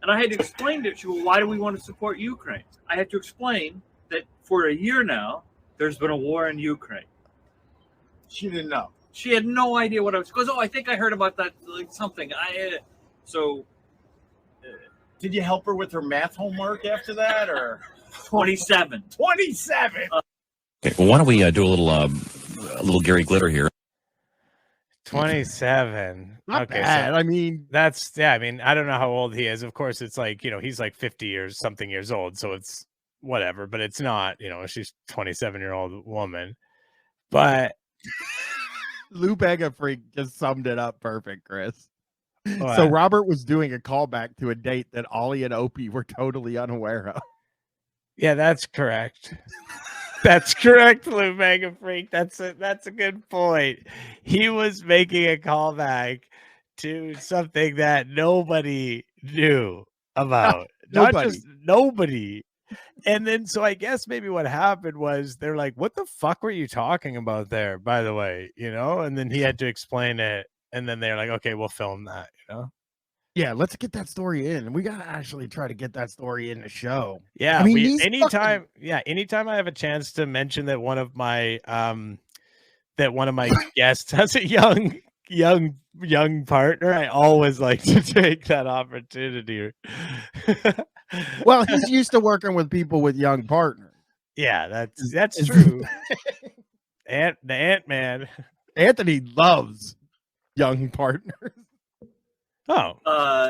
and I had to explain to her. She said, "Well, why do we want to support Ukraine?" I had to explain that for a year now, there's been a war in Ukraine. She didn't know. She had no idea what I was. She goes, "Oh, I think I heard about that. Like something." Did you help her with her math homework after that, or 27? 27. Okay, well, why don't we do a little Gary Glitter here? 27. Not bad. So I mean, that's I mean, I don't know how old he is. Of course, it's like he's like 50 or something years old, so it's whatever. But it's not. She's 27-year-old woman. But Lou Bega Freak just summed it up perfect, Chris. What? So Robert was doing a callback to a date that Ollie and Opie were totally unaware of. Yeah, that's correct. That's correct, Lou Mega Freak. That's a good point. He was making a callback to something that nobody knew about. Not just nobody. And then, so I guess maybe what happened was they're like, "What the fuck were you talking about there, by the way?" And then he had to explain it. And then they're like, "Okay, we'll film that." Yeah, let's get that story in. We gotta actually try to get that story in the show. Yeah, I mean, anytime I have a chance to mention that one of my guests has a young partner, I always like to take that opportunity. Well, he's used to working with people with young partners. Yeah, that's true. The Ant-Man. Anthony loves young partners. Oh,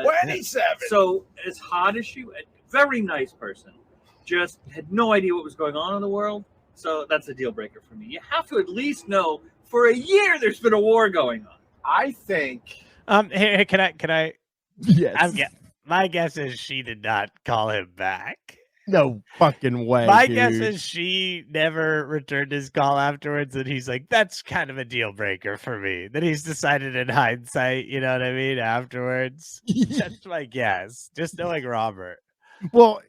27. So as hot as she, very nice person, just had no idea what was going on in the world. So that's a deal breaker for me. You have to at least know for a year there's been a war going on. I think. Hey, can I? Yes. My guess is she did not call him back. No fucking way. My guess is she never returned his call afterwards, and he's like, "That's kind of a deal breaker for me." That he's decided in hindsight, you know what I mean? Afterwards, that's my guess. Just knowing Robert. Well,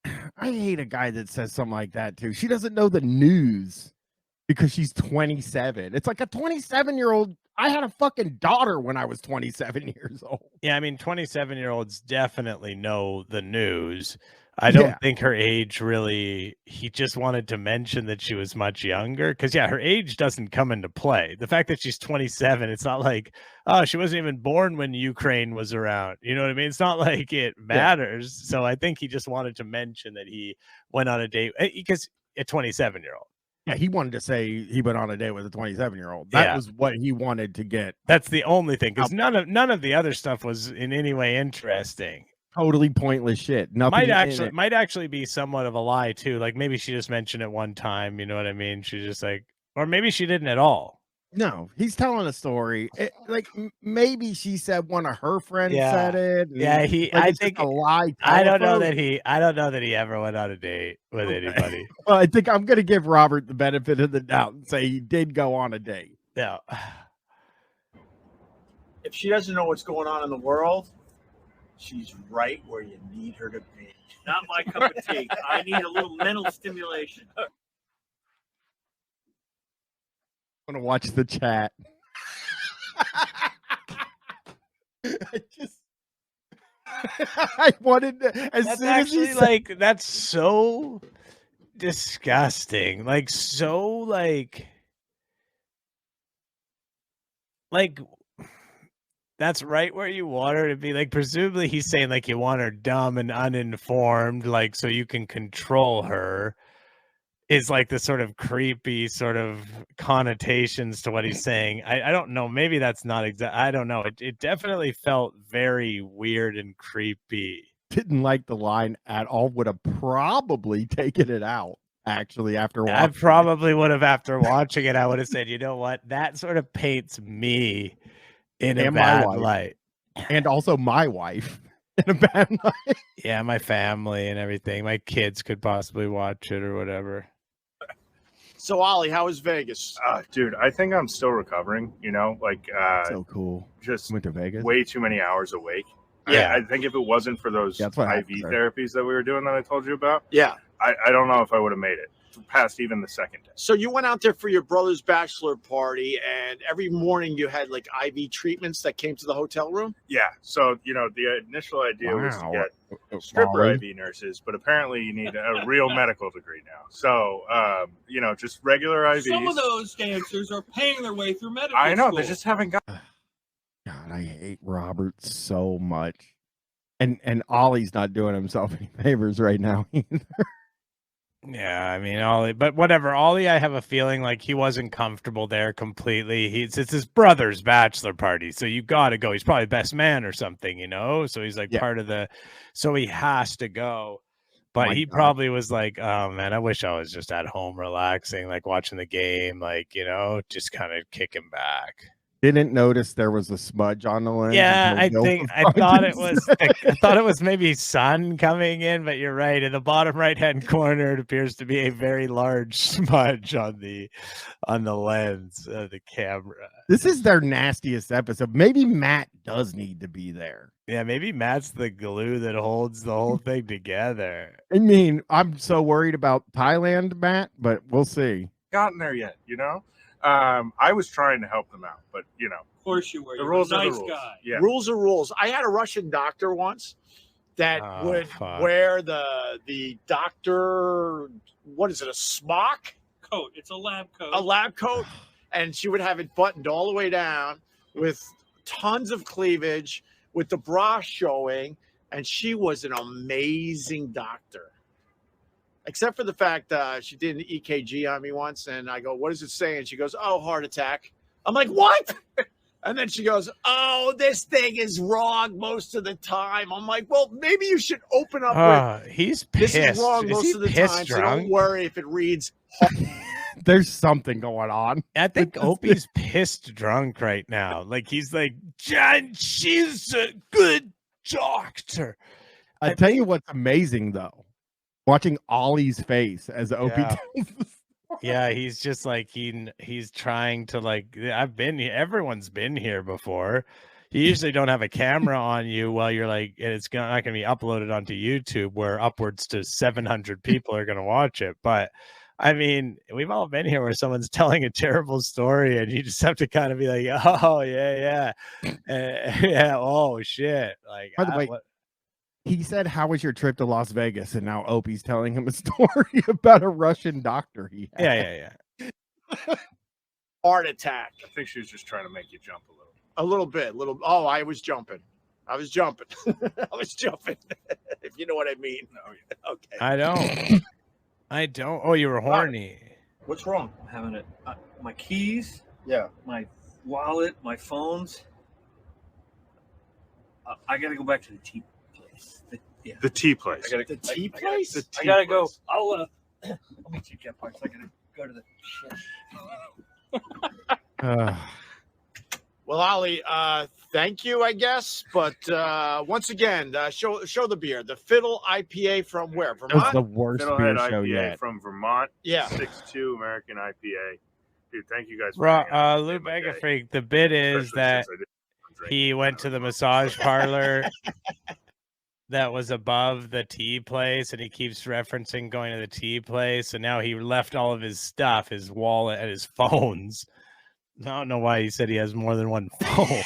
I hate a guy that says something like that too. She doesn't know the news because she's 27. It's like a 27-year-old. I had a fucking daughter when I was 27 years old. Yeah, I mean, 27-year-olds definitely know the news. I don't think her age really, he just wanted to mention that she was much younger. Because, her age doesn't come into play. The fact that she's 27, it's not like, oh, she wasn't even born when Ukraine was around. You know what I mean? It's not like it matters. So I think he just wanted to mention that he went on a date because a 27-year-old. Yeah, he wanted to say he went on a date with a 27-year-old. That was what he wanted to get. That's the only thing, because none of the other stuff was in any way interesting. Totally pointless shit. Nothing Might actually be somewhat of a lie too. Like maybe she just mentioned it one time. You know what I mean? She's just like, or maybe she didn't at all. No, he's telling a story. Maybe she said one of her friends said it. I think a lie. I don't know that he ever went on a date with anybody. Well, I think I'm going to give Robert the benefit of the doubt and say he did go on a date. Yeah. If she doesn't know what's going on in the world, she's right where you need her to be. Not my cup of tea. I need a little mental stimulation. I'm going to watch the chat. I wanted to, that's actually that's so disgusting. Like, so like that's right where you want her to be. Like, presumably he's saying like you want her dumb and uninformed, like so you can control her. Is like the sort of creepy sort of connotations to what he's saying. I don't know. Maybe that's not exact. I don't know. It definitely felt very weird and creepy. Didn't like the line at all. Would have probably taken it out. Actually, after watching I probably would have after watching it. I would have said, you know what? That sort of paints me in a bad light, and also my wife in a bad light. Yeah, my family and everything. My kids could possibly watch it or whatever. So, Ollie, how was Vegas? Dude, I think I'm still recovering, so cool. Just went to Vegas. Way too many hours awake. Yeah. I think if it wasn't for those IV therapies that we were doing that I told you about, I don't know if I would have made it past even the second day. So you went out there for your brother's bachelor party, and every morning you had like IV treatments that came to the hotel room? Yeah. So, the initial idea was to get stripper IV nurses, but apparently you need a real medical degree now. So, just regular IVs. Some of those dancers are paying their way through medical I know. school. They just haven't got. God, I hate Robert so much. And Ollie's not doing himself any favors right now either. Yeah, I mean, Ollie, but whatever. Ollie, I have a feeling like he wasn't comfortable there completely. It's his brother's bachelor party, so you got to go. He's probably best man or something, So he's like part of so he has to go. But he probably was like, oh man, I wish I was just at home relaxing, like watching the game, just kind of kicking back. Didn't notice there was a smudge on the lens. Yeah, I thought it was maybe sun coming in, but you're right. In the bottom right hand corner, it appears to be a very large smudge on the lens of the camera. This is their nastiest episode. Maybe Matt does need to be there. Yeah, maybe Matt's the glue that holds the whole thing together. I mean, I'm so worried about Thailand, Matt, but we'll see. Gotten there yet, I was trying to help them out, but of course you were. The rules are nice the rules. Guy. Yeah. Rules are rules. I had a Russian doctor once that would wear the doctor, what is it, a smock? Coat. It's a lab coat. A lab coat. And she would have it buttoned all the way down with tons of cleavage, with the bra showing. And she was an amazing doctor. Except for the fact she did an EKG on me once, and I go, what does it say? And she goes, oh, heart attack. I'm like, what? And then she goes, oh, this thing is wrong most of the time. I'm like, well, maybe you should open up with, he's pissed. This is wrong most of the time, so don't worry if it reads. There's something going on. I think Opie's pissed drunk right now. Like, he's like, John, she's a good doctor. I tell you what's amazing, though. Watching Ollie's face as Opie tells the story. Yeah, he's just like he's trying to I've been here. Everyone's been here before. You usually don't have a camera on you while you're like, it's not going to be uploaded onto YouTube where upwards to 700 people are going to watch it. But I mean, we've all been here where someone's telling a terrible story and you just have to kind of be like, oh yeah, yeah, oh shit. Like, by the way, he said, "How was your trip to Las Vegas?" And now Opie's telling him a story about a Russian doctor he had. Yeah. Heart attack. I think she was just trying to make you jump a little. A little bit. Oh, I was jumping. I was jumping. If you know what I mean. No, okay. I don't. Oh, you were horny. What's wrong? I'm having it. My keys. Yeah. My wallet. My phones. I gotta go back to the tea place. The tea place. The tea place? I gotta go. I'll meet you at that place. I gotta go to the shit. Well, Ollie, thank you, I guess. But once again, show the beer. The Fiddle IPA from where? Vermont? It was the worst beer Fiddlehead show IPA yet. from Vermont. Yeah. 6.2 American IPA. Dude, thank you guys for hanging out. Lou Mega Freak, the bit is that he went to the massage parlor that was above the tea place, and he keeps referencing going to the tea place, and now he left all of his stuff, his wallet and his phones. I don't know why he said he has more than one phone.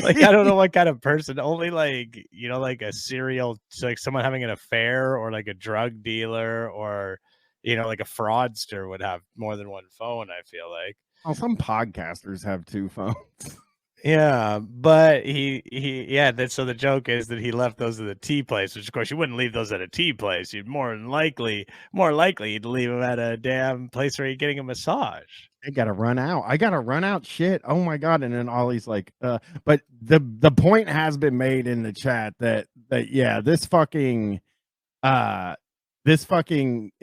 Like, I don't know what kind of person, only like, like a serial, like someone having an affair or like a drug dealer or, like a fraudster would have more than one phone, I feel like. Oh, some podcasters have two phones. Yeah, but so the joke is that he left those at the tea place, which of course you wouldn't leave those at a tea place. You'd more likely you'd leave them at a damn place where you're getting a massage. I gotta run out shit. Oh my god. And then Ollie's like, but the point has been made in the chat that yeah, this fucking it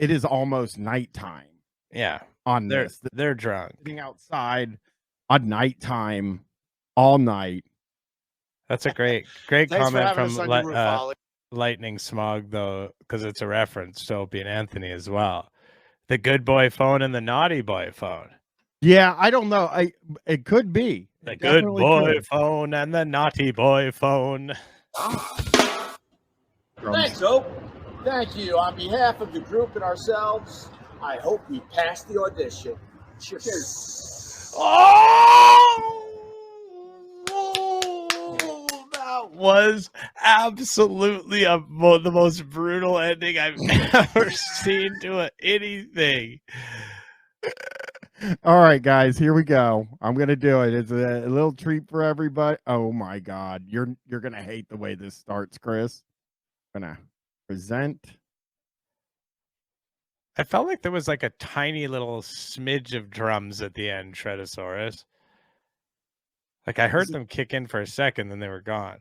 is almost nighttime. Yeah. On they're drunk. Being outside on nighttime all night. That's a great comment from Lightning Smog, though, because it's a reference to Opie and Anthony as well. The good boy phone and the naughty boy phone. Yeah, I don't know. It could be the good boy phone and the naughty boy phone. Thanks, Hope. Thank you. On behalf of the group and ourselves, I hope we pass the audition. Cheers. Oh! That was absolutely the most brutal ending I've ever seen to anything. All right, guys, here we go. I'm gonna do it. It's a little treat for everybody. Oh my god, you're gonna hate the way this starts, Chris. I'm gonna present. I felt like there was like a tiny little smidge of drums at the end, Shredosaurus. Like I heard them kick in for a second, then they were gone.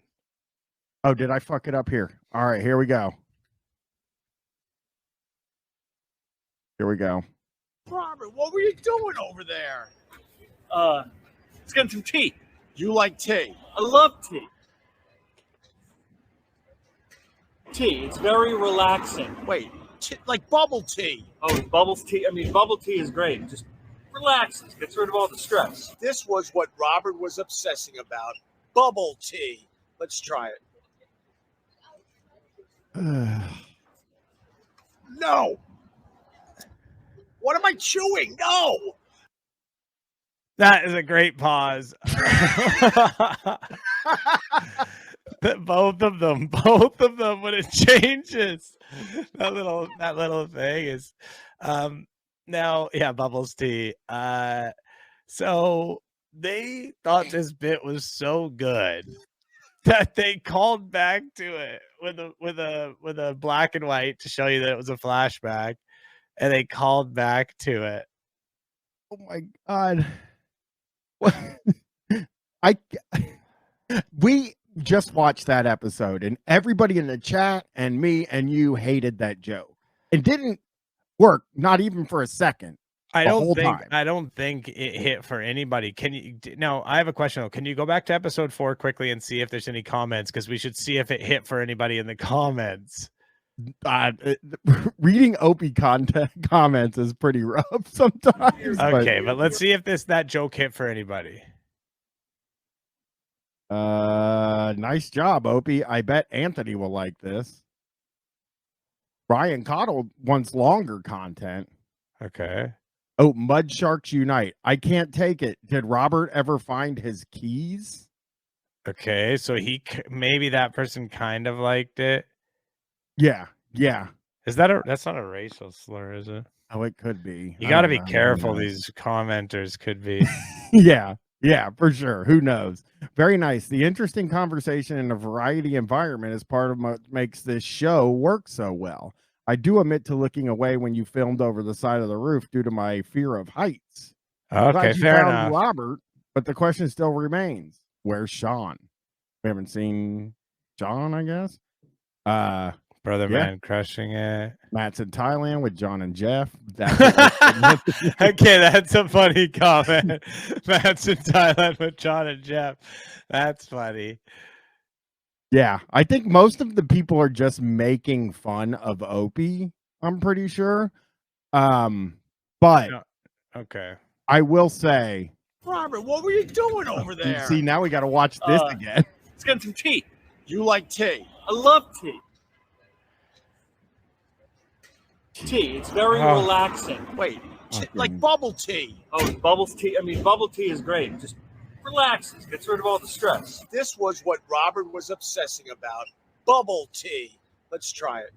Oh, did I fuck it up here? All right, here we go. Here we go. Robert, what were you doing over there? Let's get some tea. You like tea? I love tea. Tea, it's very relaxing. Wait, like bubble tea. Oh, bubble tea. I mean, bubble tea is great. Just relaxes, gets rid of all the stress. This was what Robert was obsessing about. Bubble tea. Let's try it. No. What am I chewing? No. That is a great pause. Both of them, when it changes. That little thing is now, yeah, Bubbles Tea. So they thought this bit was so good that they called back to it with a black and white to show you that it was a flashback. And they called back to it. Oh my god! We just watched that episode, and everybody in the chat and me and you hated that joke. It didn't work, not even for a second. I don't think it hit for anybody. Can you? Now, I have a question though. Can you go back to episode 4 quickly and see if there's any comments? Because we should see if it hit for anybody in the comments. Reading Opie comments is pretty rough sometimes. Okay, but let's see if that joke hit for anybody. Nice job, Opie. I bet Anthony will like this. Brian Cottle wants longer content. Okay. Oh, Mud Sharks Unite. I can't take it. Did Robert ever find his keys? Okay, so maybe that person kind of liked it. Yeah, yeah. Is that that's not a racial slur, is it? Oh, it could be. You got to be careful. These commenters could be. Yeah, for sure. Who knows? Very nice. The interesting conversation in a variety environment is part of what makes this show work so well. I do admit to looking away when you filmed over the side of the roof due to my fear of heights. Okay, fair enough. Robert, but the question still remains: where's Sean? We haven't seen Sean, I guess. Brother man crushing it. Matt's in Thailand with John and Jeff. Okay, that's a funny comment. Matt's in Thailand with John and Jeff. That's funny. Yeah, I think most of the people are just making fun of Opie, I'm pretty sure. But okay. I will say, Robert, what were you doing over there? See, now we got to watch this again. Let's get some tea. You like tea? I love tea. Tea. It's very relaxing. Wait, like bubble tea. Oh, bubble tea. I mean, bubble tea is great. Just relaxes, gets rid of all the stress. This was what Robert was obsessing about. Bubble tea. Let's try it.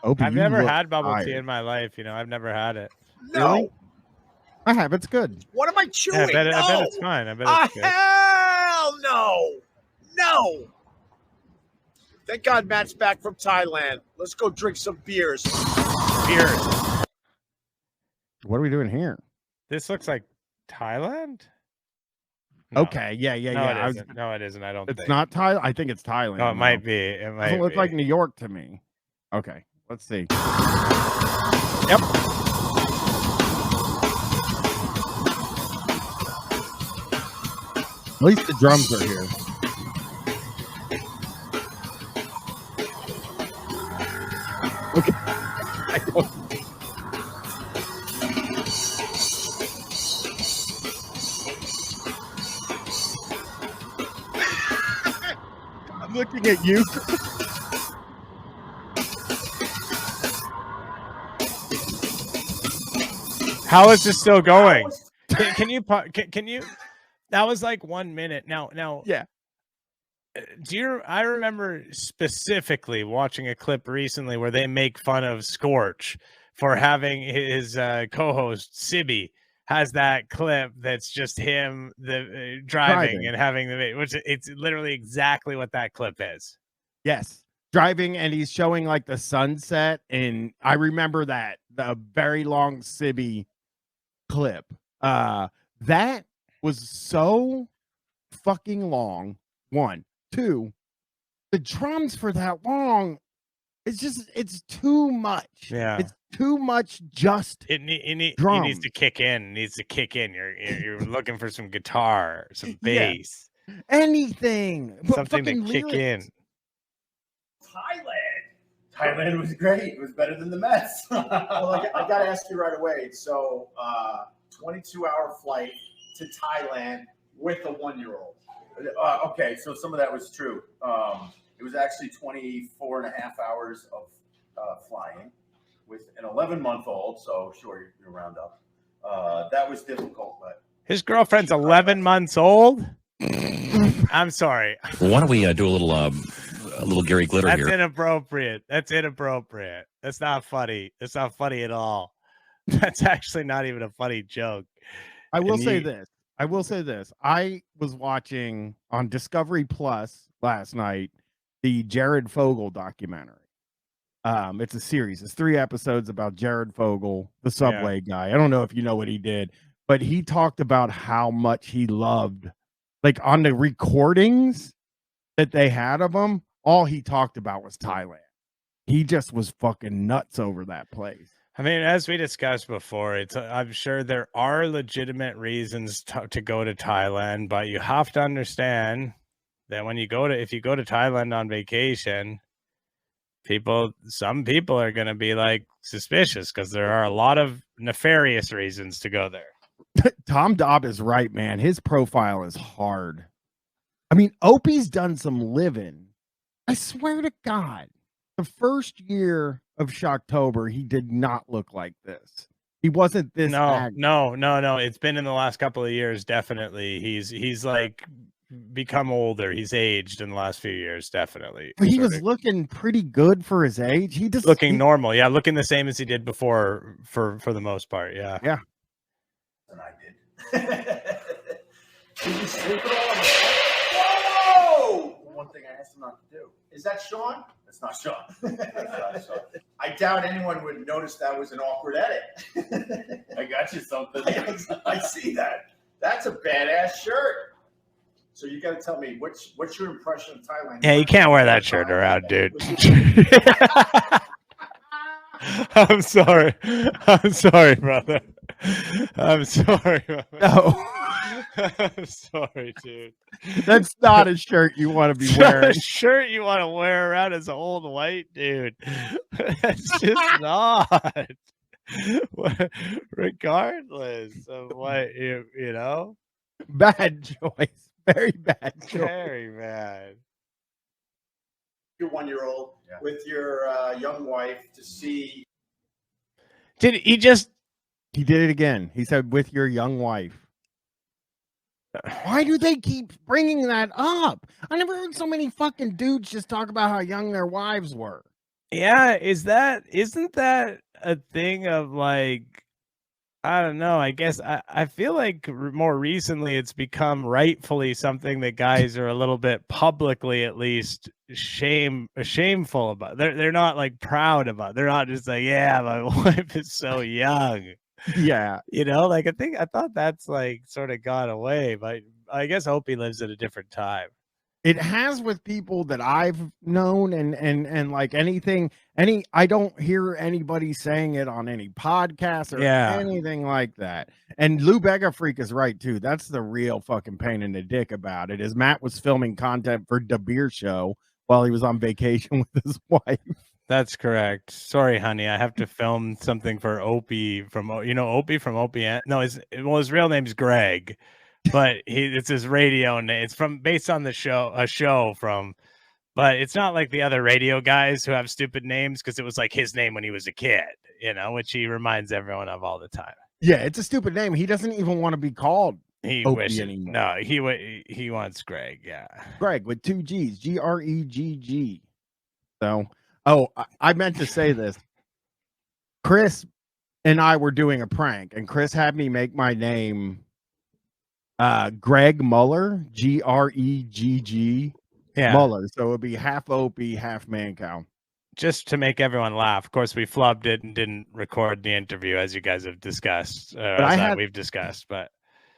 Opie, I've never had bubble tea in my life. I've never had it. No. Really? I have. It's good. What am I chewing? Yeah, I bet it's fine. I bet it's good. Hell no. No. Thank God Matt's back from Thailand. Let's go drink some beers. What are we doing here? This looks like Thailand. No. Okay, yeah. No, it isn't. I don't think it's not Thailand. I think it's Thailand. No, it might be. It might doesn't look like New York to me. Okay, let's see. Yep. At least the drums are here. Okay. I don't... I'm looking at you. How is this still going? Can you? That was like 1 minute. Now. Yeah. I remember specifically watching a clip recently where they make fun of Scorch for having his co-host Sibby has that clip that's just him driving and having which it's literally exactly what that clip is. Yes. Driving, and he's showing like the sunset, and I remember that the very long Sibby clip. That was so fucking long. 1, 2, the drums for that long. It's too much. Yeah, it's too much. Just it needs to kick in. It needs to kick in. You're looking for some guitar, some bass, anything, something to kick in. Thailand was great. It was better than the Mets. Well, I got to ask you right away. So, 22-hour flight to Thailand with a 1-year-old. Okay, so some of that was true. It was actually 24 and a half hours of flying with an 11-month-old. So, sure, you round up. That was difficult, but his girlfriend's 11 months old. I'm sorry. Why don't we do a little Gary Glitter That's here? Inappropriate. That's inappropriate. That's not funny. That's not funny at all. That's actually not even a funny joke. I will say this. I was watching on Discovery Plus last night the Jared Fogle documentary. It's a series. It's 3 episodes about Jared Fogle, the subway guy. I don't know if you know what he did, but he talked about how much he loved, like on the recordings that they had of him, all he talked about was Thailand. He just was fucking nuts over that place. I mean, as we discussed before, I'm sure there are legitimate reasons to go to Thailand, but you have to understand that if you go to Thailand on vacation, some people are going to be like suspicious because there are a lot of nefarious reasons to go there. Tom Dobb is right, man. His profile is hard. I mean, Opie's done some living. I swear to God, the first year of Shocktober, he did not look like this. He wasn't this. No. It's been in the last couple of years. Definitely, he's like become older. He's aged in the last few years, definitely. He was looking pretty good for his age. He just looking normal. Yeah, looking the same as he did before for the most part. Yeah. Yeah. And I did. Did you sleep at all? Whoa! One thing I asked him not to do. Is that Sean? That's not Sean. That's not Sean. I doubt anyone would notice that was an awkward edit. I got you something. I see that. That's a badass shirt. So you got to tell me what's your impression of Thailand? Yeah, you can't wear that shirt around, dude. I'm sorry. I'm sorry, brother. I'm sorry. No. I'm sorry, dude. That's not a shirt you want to be wearing. A shirt you want to wear around as an old white dude. That's just not. Regardless of what you know. Bad choice. Very bad choice. Very bad. Your 1-year-old with your young wife to see. Did he just? He did it again. He said, "With your young wife." Why do they keep bringing that up? I never heard so many fucking dudes just talk about how young their wives were. Yeah, isn't that a thing of like, I don't know. I guess I feel like more recently it's become rightfully something that guys are a little bit publicly, at least, shameful about. They're not like proud about. They're not just like, yeah, my wife is so young. Yeah, you know, like I thought that's like sort of gone away, but I guess Opie lives at a different time. It has with people that I've known and like I don't hear anybody saying it on any podcast or anything like that. And Lou Bega Freak is right too. That's the real fucking pain in the dick about it. Is Matt was filming content for the beer show while he was on vacation with his wife. That's correct. Sorry, honey. I have to film something for Opie from Opie from Opie. No, his real name's Greg, but it's his radio name. It's based on a show from, but it's not like the other radio guys who have stupid names because it was like his name when he was a kid, which he reminds everyone of all the time. Yeah, it's a stupid name. He doesn't even want to be called Opie anymore. No, he wants Greg. Yeah, Greg with 2 G's, Gregg. So. Oh, I meant to say this. Chris and I were doing a prank, and Chris had me make my name Greg Muller, Gregg. Yeah. Muller. So it would be half Opie, half Mancow. Just to make everyone laugh. Of course, we flubbed it and didn't record the interview, as you guys have discussed. We've discussed, but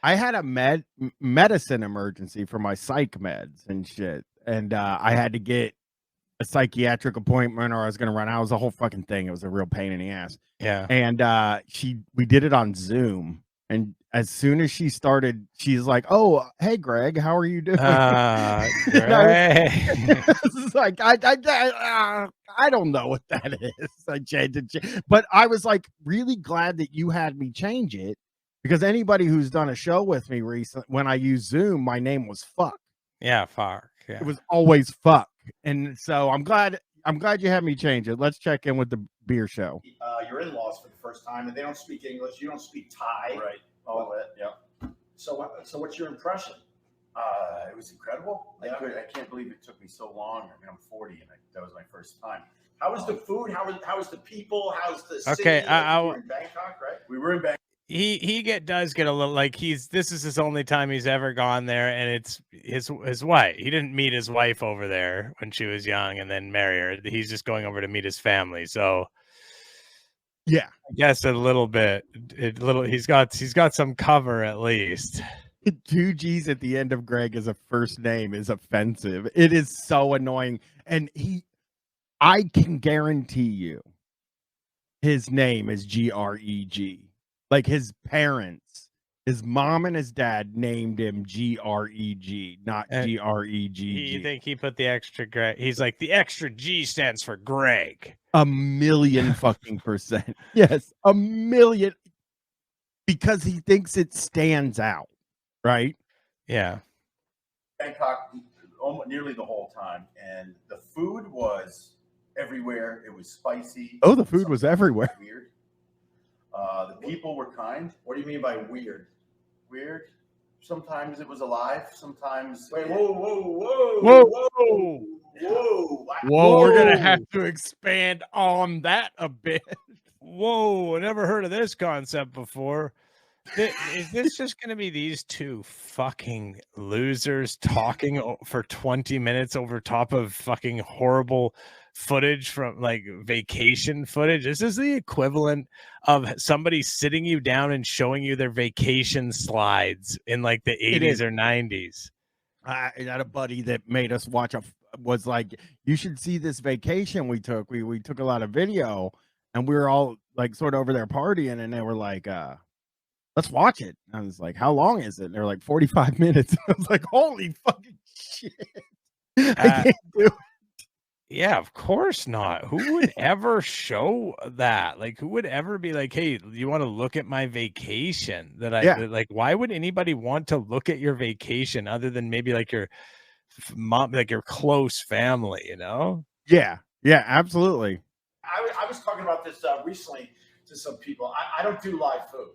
I had a medicine emergency for my psych meds and shit, and I had to get a psychiatric appointment or I was going to run out. It was a whole fucking thing. It was a real pain in the ass. Yeah. And we did it on Zoom. And as soon as she started, she's like, "Oh, hey, Greg, how are you doing?" Greg. It's like, I don't know what that is. I changed it. But I was like really glad that you had me change it because anybody who's done a show with me recently, when I use Zoom, my name was Fuck. Yeah, Fuck. Yeah. It was always Fuck. And so I'm glad you had me change it. Let's check in with the beer show. Your in-laws for the first time, and they don't speak English. You don't speak Thai, right? All that, yeah. So what's your impression? It was incredible. I can't believe it took me so long. I mean, I'm 40, and that was my first time. How was the food? How was the people? How's the city? Okay, we were in Bangkok, right? We were in Bangkok. He does get a little like this is his only time he's ever gone there, and it's his wife. He didn't meet his wife over there when she was young and then marry her. He's just going over to meet his family. So yeah, I guess a little bit. He's got some cover at least. 2 G's at the end of Greg as a first name is offensive. It is so annoying, and I can guarantee you, his name is Greg. Like his parents, his mom and his dad named him Greg, not Gregg. You think he put the extra Greg? He's like, the extra G stands for Greg. 1,000,000 fucking %. Yes, 1,000,000. Because he thinks it stands out, right? Yeah. Bangkok almost nearly the whole time, and the food was everywhere. It was spicy. Oh, the food was everywhere. Weird. The people were kind. What do you mean by weird? Weird. Sometimes it was alive. Sometimes. Wait, whoa. Whoa, we're gonna have to expand on that a bit. Whoa, I never heard of this concept before. Is this just going to be these two fucking losers talking for 20 minutes over top of fucking horrible footage from like vacation footage? This is the equivalent of somebody sitting you down and showing you their vacation slides in like the 80s or 90s. I had a buddy that made us watch was like, you should see this vacation we took. We took a lot of video, and we were all like sort of over there partying, and they were like, let's watch it. And I was like, how long is it? And they're like 45 minutes. I was like, holy fucking shit. I can't do it. Yeah, of course not. Who would ever show that? Like, who would ever be like, hey, you want to look at my vacation? Like, why would anybody want to look at your vacation other than maybe like your mom, like your close family, you know? Yeah, absolutely. I was talking about this recently to some people. I don't do live food.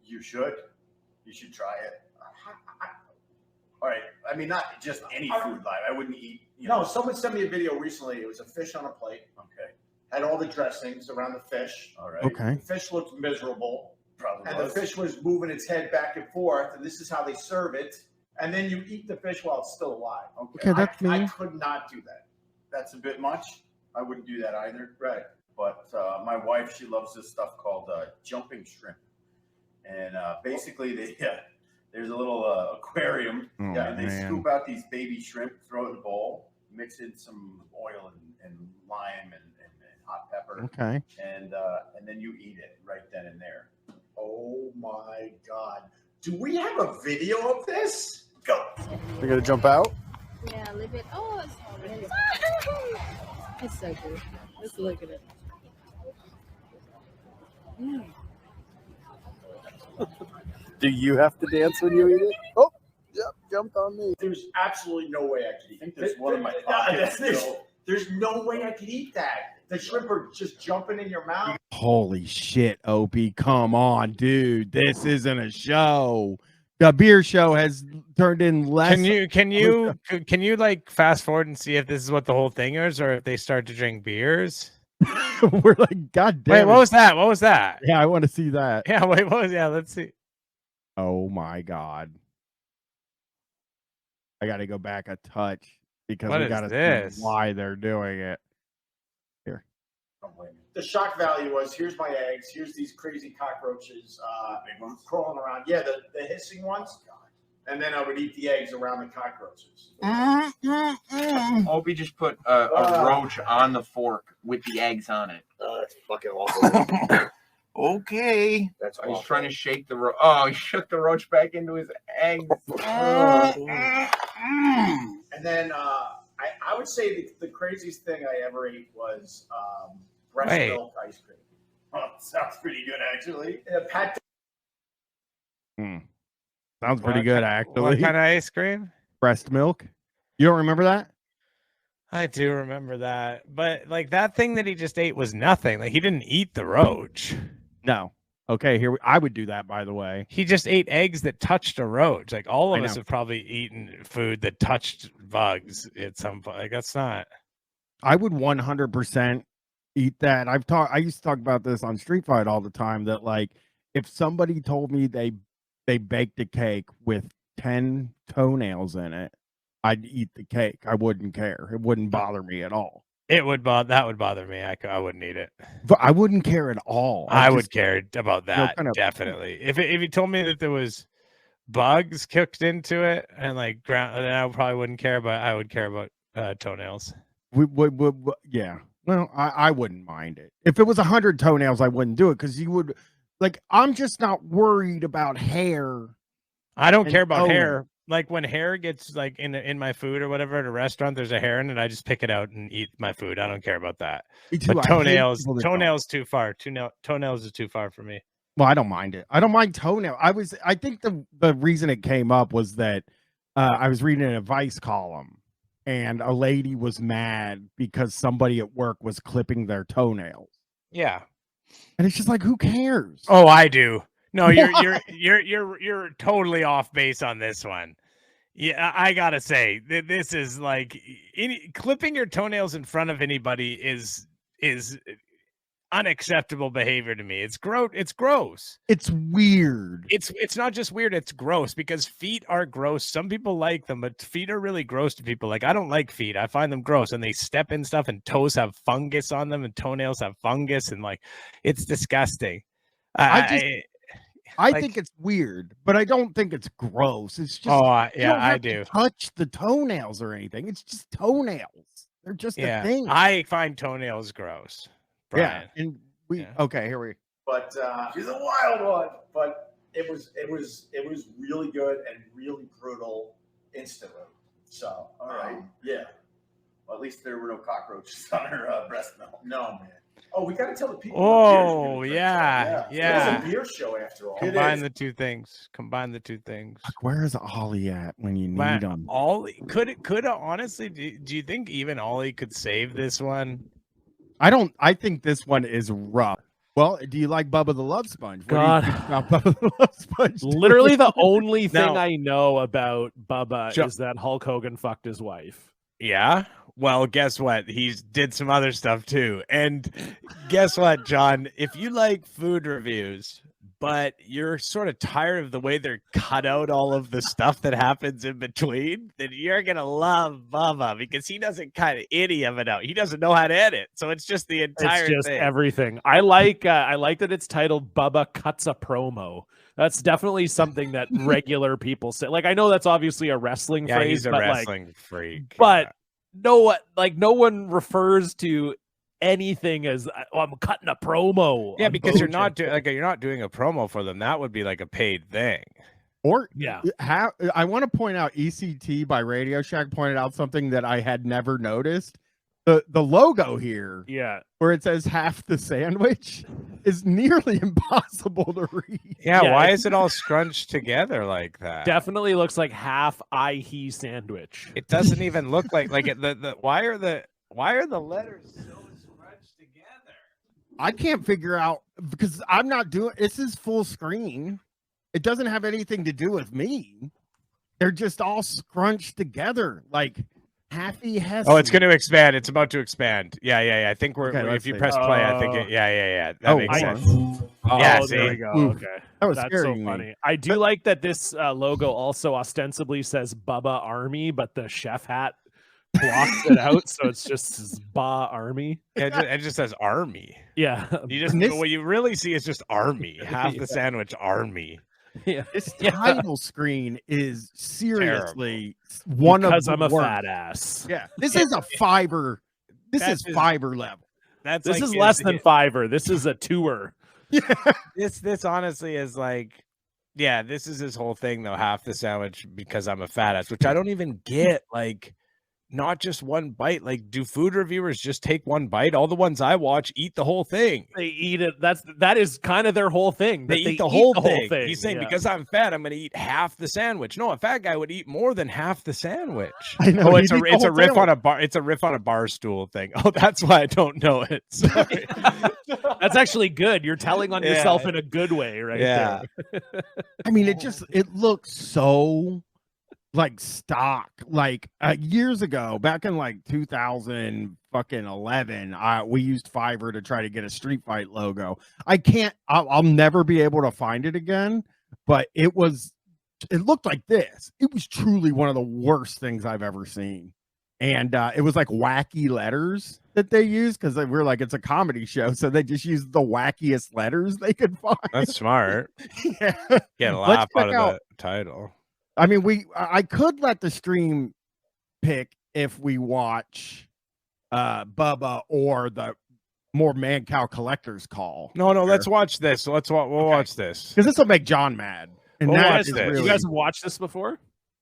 You should. You should try it. All right. I mean, not just any food live. I wouldn't eat. No, someone sent me a video recently. It was a fish on a plate. Okay. Had all the dressings around the fish. All right. Okay. The fish looked miserable. Probably and was. The fish was moving its head back and forth, and this is how they serve it. And then you eat the fish while it's still alive. Okay, that's mean. I could not do that. That's a bit much. I wouldn't do that either. Right. But my wife, she loves this stuff called jumping shrimp. And basically, there's a little aquarium, and they scoop out these baby shrimp, throw it in a bowl, mix in some oil and lime and hot pepper. Okay. And then you eat it right then and there. Oh my God! Do we have a video of this? Go. You're gonna jump out? Yeah, leave it. Oh, it's so good. Let's look at it. Yeah. Do you have to dance when you eat it? Oh, yep, jumped on me. There's absolutely no way I could eat. I think there's one in my pocket. There's no way I could eat that. The shrimp are just jumping in your mouth. Holy shit, Opie. Come on, dude. This isn't a show. The beer show has turned in less. Can you like fast forward and see if this is what the whole thing is, or if they start to drink beers? We're like, God damn. Wait, what was that? What was that? Yeah, I want to see that. Yeah, wait, what was? Yeah, let's see. Oh my God. I got to go back a touch because we got to see why they're doing it. Here. The shock value was, here's my eggs, here's these crazy cockroaches crawling around. Yeah, the hissing ones. And then I would eat the eggs around the cockroaches. Opie just put a roach on the fork with the eggs on it. Oh, that's fucking awful. Okay. That's He's awful. trying to shake the roach. Oh, he shook the roach back into his eggs. And then I would say the craziest thing I ever ate was breast milk ice cream. Oh, sounds pretty good, actually. Pat. Sounds pretty good, actually. What kind of ice cream? Breast milk. You don't remember that? I do remember that. But like that thing that he just ate was nothing. Like he didn't eat the roach. No. Okay, I would do that, by the way. He just ate eggs that touched a roach. Like all of us have probably eaten food that touched bugs at some point. Like that's not. I would 100% eat that. I used to talk about this on Street Fight all the time, that like if somebody told me they baked a cake with 10 toenails in it, I'd eat the cake. I wouldn't care. It wouldn't bother me at all. That would bother me. I wouldn't eat it. But I wouldn't care at all. I would care about that, definitely. If he told me that there was bugs cooked into it and like ground, then I probably wouldn't care. But I would care about toenails. Yeah. Well, I wouldn't mind it. If it was 100 toenails, I wouldn't do it because you would. Like, I'm just not worried about hair. I don't care about hair. Like when hair gets like in my food or whatever at a restaurant, there's a hair in it. I just pick it out and eat my food. I don't care about that. But toenails too far. Toenails is too far for me. Well, I don't mind it. I don't mind toenail. I think the reason it came up was that I was reading an advice column and a lady was mad because somebody at work was clipping their toenails. Yeah. And it's just like, who cares? Oh, I do. No, you're totally off base on this one. Yeah, I gotta say this is like clipping your toenails in front of anybody is unacceptable behavior to me. It's gross. It's gross. It's weird. It's not just weird. It's gross because feet are gross. Some people like them, but feet are really gross to people. Like I don't like feet. I find them gross, and they step in stuff, and toes have fungus on them, and toenails have fungus, and like it's disgusting. I think it's weird, but I don't think it's gross. It's just I don't do. Touch the toenails or anything. It's just toenails. They're just a thing. I find toenails gross. Brian. Yeah, and okay, here we. But she's a wild one. But it was really good and really brutal instantly. So all right, yeah. Well, at least there were no cockroaches on her breast milk. No, man. Oh, we got to tell the people. Oh, yeah. It's a beer show after all. Combine the two things. Like, where is Ollie at when you need him? Ollie could honestly. Do you think even Ollie could save this one? I think this one is rough. Well, do you like Bubba the Love Sponge? What God, do you think about Bubba the Love Sponge? Literally, the only thing I know about Bubba is that Hulk Hogan fucked his wife. Yeah. Well, guess what? He's did some other stuff too. And guess what, John? If you like food reviews, but you're sort of tired of the way they're cut out all of the stuff that happens in between, then you're going to love Bubba because he doesn't cut any of it out. He doesn't know how to edit. So it's just the entire thing. Everything. I like that it's titled Bubba Cuts a Promo. That's definitely something that regular people say. Like, I know that's obviously a wrestling phrase. He's a wrestling freak. But no one refers to anything as I'm cutting a promo. Yeah, because you're not doing a promo for them. That would be like a paid thing. Or I want to point out ECT by Radio Shack pointed out something that I had never noticed. The logo here, where it says half the sandwich, is nearly impossible to read. Yeah, why is it all scrunched together like that? Definitely looks like half he sandwich. It doesn't even look like why are the letters so scrunched together? I can't figure out because I'm not doing this is full screen. It doesn't have anything to do with me. They're just all scrunched together like Happy Hess. Oh, it's going to expand. It's about to expand. Yeah. I think if you press play, I think it. Yeah. That makes sense. There we go. Okay, that's so funny. I do like that this logo also ostensibly says Bubba Army, but the chef hat blocks it out, so it's just Ba Army. It just says Army. Yeah, what you really see is just Army. Half the sandwich Army. Yeah, this title screen is seriously one because of I'm a worst. Fat ass. Yeah, this is a Fiverr. This is Fiverr level. This is less than Fiverr. This is a tour. Yeah, this honestly is like, this is his whole thing though. Half the sandwich because I'm a fat ass, which I don't even get. Like, not just one bite. Like, do food reviewers just take one bite? All the ones I watch eat the whole thing. They eat it. That is kind of their whole thing. They eat the whole thing. He's saying because I'm fat, I'm going to eat half the sandwich. No, a fat guy would eat more than half the sandwich. I know. Oh, it's a riff on a bar. It's a riff on a bar stool thing. Oh, that's why I don't know it. Sorry. That's actually good. You're telling on yourself in a good way, right? Yeah. There. I mean, it looks so like stock. Like years ago, back in like 2011, we used Fiverr to try to get a Street Fight logo. I'll never be able to find it again, but it looked like this. It was truly one of the worst things I've ever seen. And it was like wacky letters that they used because we're like, it's a comedy show. So they just used the wackiest letters they could find. That's smart. Yeah. Get a laugh out of the title. I mean, I could let the stream pick if we watch Bubba or the more Mancow Collector's Call. No, let's watch this. We'll watch this. Because this will make John mad. And we'll that watch is this. really... You guys have watched this before?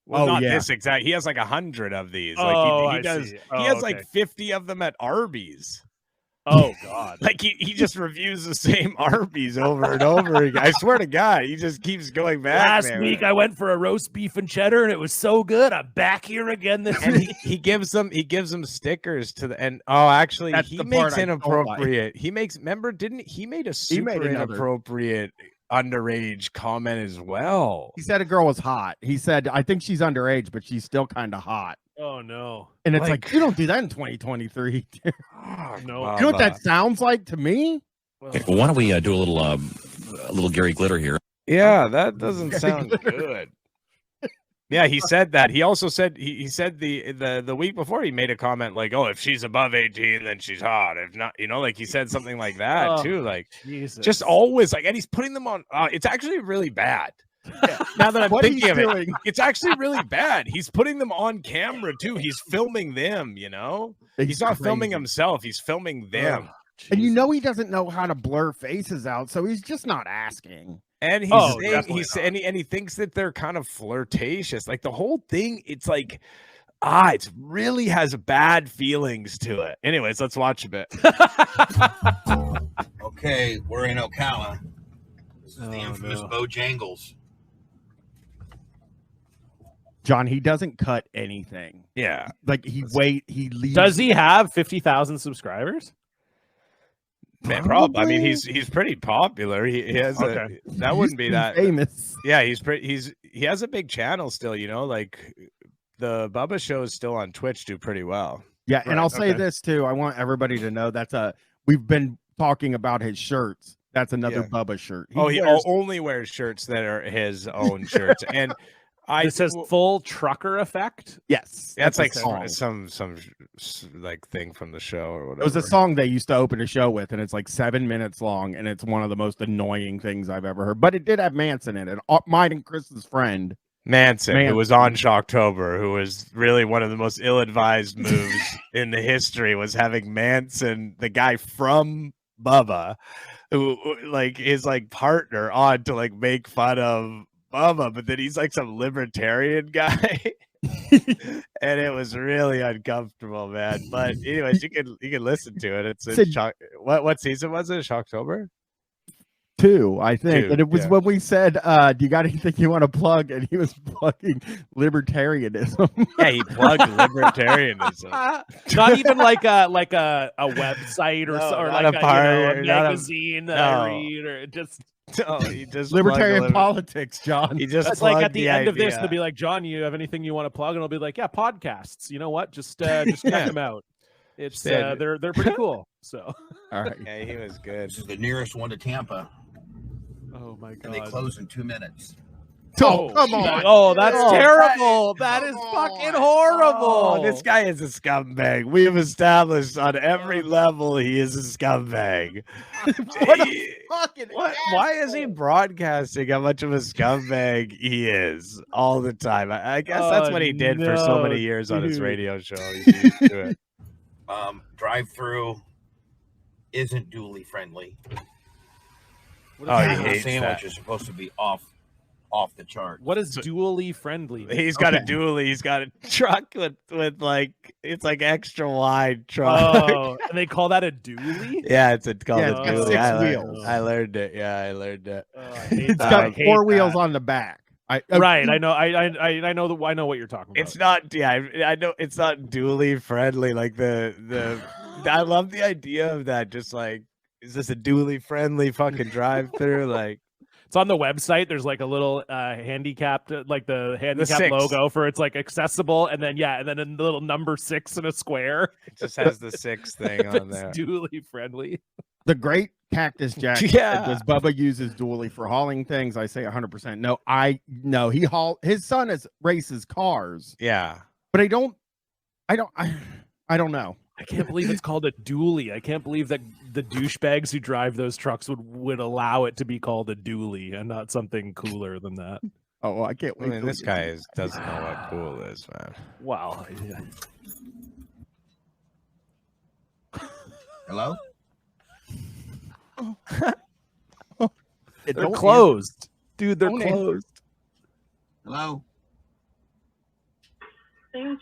Well, not this exact. He has like 100 of these. Like he does. He has like 50 of them at Arby's. Oh God! Like he just reviews the same Arby's over and over again. I swear to God, he just keeps going back. Last week I went for a roast beef and cheddar, and it was so good. I'm back here again this week. He gives them stickers to the and actually he makes inappropriate. He makes. Remember, didn't he made a super inappropriate underage comment as well. He said a girl was hot. He said, I think she's underage, but she's still kind of hot. Oh no. And it's like you don't do that in 2023. No. You know what that sounds like to me? Okay, well, why don't we do a little Gary Glitter here? Yeah, that doesn't sound good. Yeah, he said that. He also said he said the week before he made a comment like, "Oh, if she's above 18, then she's hot. If not, like he said something like that too. Like, Jesus. just always like, and he's putting them on. It's actually really bad. Now that I'm thinking of it, it's actually really bad. He's putting them on camera too. He's filming them. He's not filming himself. He's filming them. And he doesn't know how to blur faces out, so he's just not asking. And he thinks that they're kind of flirtatious. Like the whole thing, it's like, it really has bad feelings to it. Anyways, let's watch a bit. Okay, we're in Ocala. This is the infamous Bojangles. John, he doesn't cut anything. Yeah. Like he leaves. Does he have 50,000 subscribers? Man, probably. I mean, he's pretty popular. He has that wouldn't be that famous. Yeah, he has a big channel still. Like the Bubba shows still on Twitch do pretty well. Yeah, and I'll say this too. I want everybody to know we've been talking about his shirts. That's another Bubba shirt. He only wears shirts that are his own shirts, and it says full trucker effect. Yes, that's like some like thing from the show or whatever. It was a song they used to open a show with, and it's like 7 minutes long, and it's one of the most annoying things I've ever heard. But it did have Manson in it. Mine and Chris's friend Manson, who was on Shocktober, who was really one of the most ill-advised moves in the history, was having Manson, the guy from Bubba, who like is like partner on to like make fun of Bubba, but then he's like some libertarian guy. And it was really uncomfortable, man. But anyways, you can listen to it. It's what season was it? Shocktober 2, I think. And it was when we said, do you got anything you want to plug? And he was plugging libertarianism. Yeah, he plugged libertarianism. Not even like a website or like a magazine that I read, or just he just libertarian politics, John. He just like at the end of this, they'll be like, John, you have anything you want to plug? And I'll be like, yeah, podcasts. You know what? Just check them out. It's they're pretty cool. So all right. Yeah, he was good. This is the nearest one to Tampa. Oh my god. And they close in 2 minutes. Oh, come on. Oh, that's terrible. That is fucking horrible. Oh, this guy is a scumbag. We have established on every level he is a scumbag. Why is he broadcasting how much of a scumbag he is all the time? I guess that's what he did for so many years on his radio show. He's used to it. Drive-thru isn't dually friendly. He hates sandwich that. is supposed to be off the chart. What is dually friendly? He's got a dually. He's got a truck with like, it's like extra wide truck. Oh, and they call that a dually? Yeah, it's called a got dually. 6 wheels. I learned it. Yeah, I learned it. It's got 4 wheels on the back. Right, I know. I know what you're talking about. It's not. Yeah, I know it's not dually friendly. Like the. I love the idea of that. Just like, is this a dually friendly fucking drive-through? Like, it's on the website. There's like a little handicapped, like the handicap logo for it's like accessible, and then a little number 6 in a square. It just has the 6 thing on there. Dually friendly. The great Cactus Jack was Bubba uses dually for hauling things. I say 100%. No, his son races cars. Yeah, but I don't know. I can't believe it's called a dually. I can't believe that the douchebags who drive those trucks would allow it to be called a dually and not something cooler than that. Oh, I can't wait. I mean, this guy doesn't know what cool is, man. Wow. Hello? They're closed. Dude, they're closed. Hello? Yes,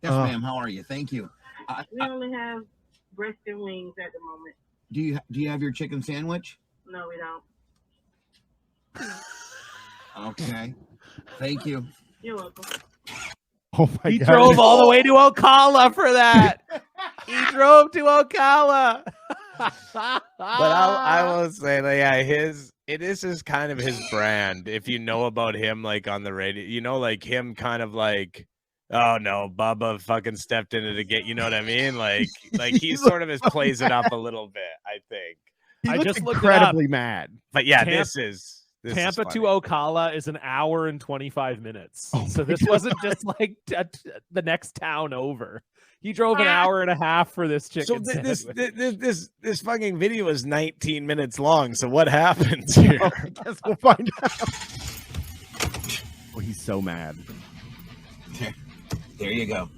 ma'am. How are you? Thank you. We only have breast and wings at the moment. Do you have your chicken sandwich? No, we don't. Okay. Thank you. You're welcome. Oh my He God. drove all the way to Ocala for that. He drove to Ocala. I will say that it is just kind of his brand. If you know about him, like on the radio, you know, like him kind of like, oh no, Bubba fucking stepped in it again. You know what I mean? Like he sort of plays it up a little bit, I think. He I looks just looked incredibly mad. But yeah, Tampa this Tampa is to Ocala is an hour and 25 minutes. Oh So this wasn't just like the next town over. He drove an hour and a half for this chicken. So this fucking video is 19 minutes long. So what happens here? I guess we'll find out. Oh, he's so mad. There you go.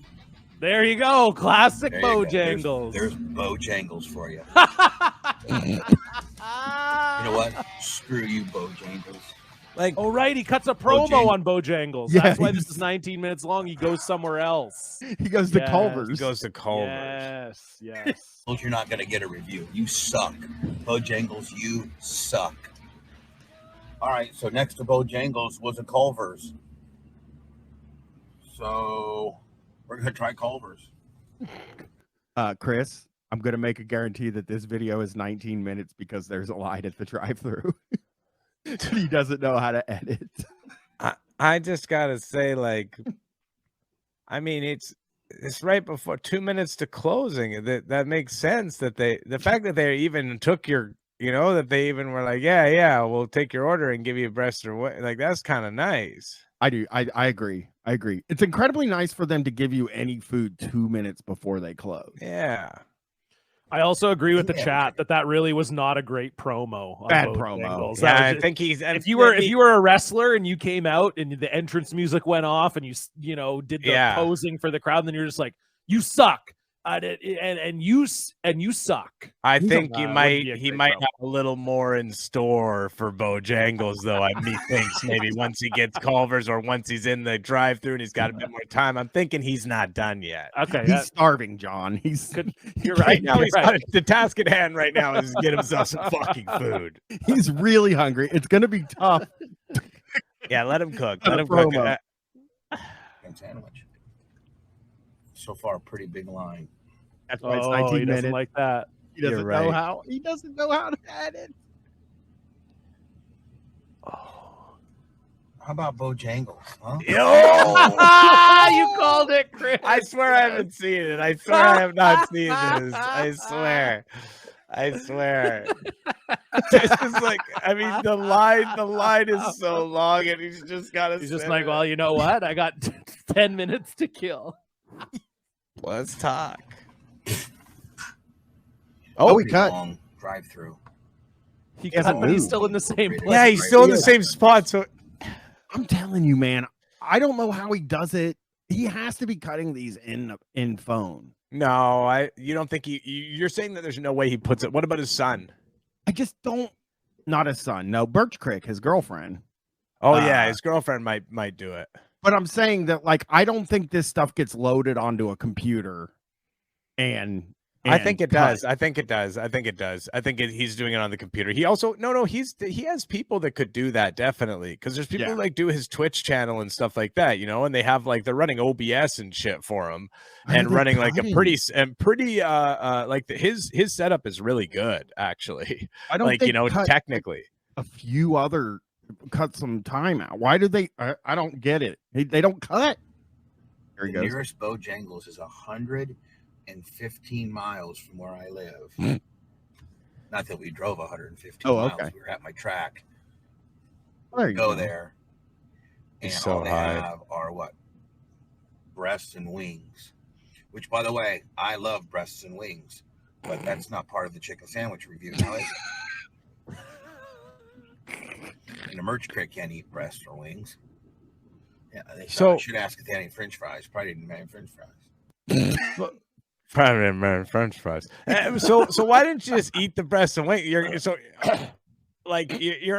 There you go. Classic There you go. Bojangles. There's Bojangles for you. You know what? Screw you, Bojangles. Like, oh right, he cuts a promo on Bojangles. Yeah, That's why this is 19 minutes long. He goes somewhere else. He goes to Yes. Culver's. He goes to Culver's. Yes. You're not going to get a review. You suck. Bojangles, you suck. All right, so next to Bojangles was a Culver's. So we're going to try Culver's. Chris, I'm going to make a guarantee that this video is 19 minutes because there's a line at the drive-thru. He doesn't know how to edit. I just gotta say, like, I mean, it's right before 2 minutes to closing. That makes sense. That the fact that they even took your, you know, that they even were like, yeah, we'll take your order and give you a breast or what, like that's kind of nice. I do. I agree. I agree. It's incredibly nice for them to give you any food 2 minutes before they close. Yeah. I also agree with the chat that really was not a great promo. On Bad Bojangles. promo. That Yeah, was I think he's. if you were a wrestler and you came out and the entrance music went off and you know did the posing for the crowd, and then you're just like, you suck, and you suck. I think he might promo. have a little more in store for Bojangles, though. He thinks maybe once he gets Culver's or once he's in the drive-thru and he's got a bit more time. I'm thinking he's not done yet. Okay, He's starving, John. You're right. Now he's got the task at hand right now is get himself some fucking food. He's really hungry. It's going to be tough. Yeah, let him cook. On Let a him cook. promo. Sandwich. So far, a pretty big line. That's why it's Oh, 19 he doesn't minutes. like that. He doesn't You're know right. how. He doesn't know how to edit. How about Bojangles? Huh? You called it, Chris. I swear I haven't seen it. I swear I have not seen this. I swear. This is like, I mean, the line is so long, and he's just got to. He's just like, well, you know what? I got 10 minutes to kill. Let's talk. Oh, he cut. Long drive-through. He cut, but he's still in the same place. Yeah, he's still in the same spot. So I'm telling you, man, I don't know how he does it. He has to be cutting these in phone. no, you don't think you're saying that there's no way he puts it. What about his son? I just don't. Not his son. No, Birch Crick, his girlfriend. Oh yeah, his girlfriend might do it. But I'm saying that, like, I don't think this stuff gets loaded onto a computer. And I think it cut. does. I think it does. He's doing it on the computer. He also he has people that could do that, definitely, because there's people who like do his Twitch channel and stuff like that, you know, and they have like they're running OBS and shit for him and running like a pretty like his setup is really good, actually. I don't like, think you know, cut technically a few other cut some time out. Why do they? I don't get it. They don't cut. There he The goes. nearest Bojangles is 115 miles from where I live. Not that we drove 115 Oh, miles. okay. We were at my track. There you Go go. there. And He's so all they high. have are what? Breasts and wings. Which, by the way, I love breasts and wings. But that's not part of the chicken sandwich review now, is it? And the merch crick can't eat breasts or wings. Yeah, they should ask if they had any French fries. Probably didn't have French fries. Probably man, French fries. So why didn't you just eat the breast and wait? You're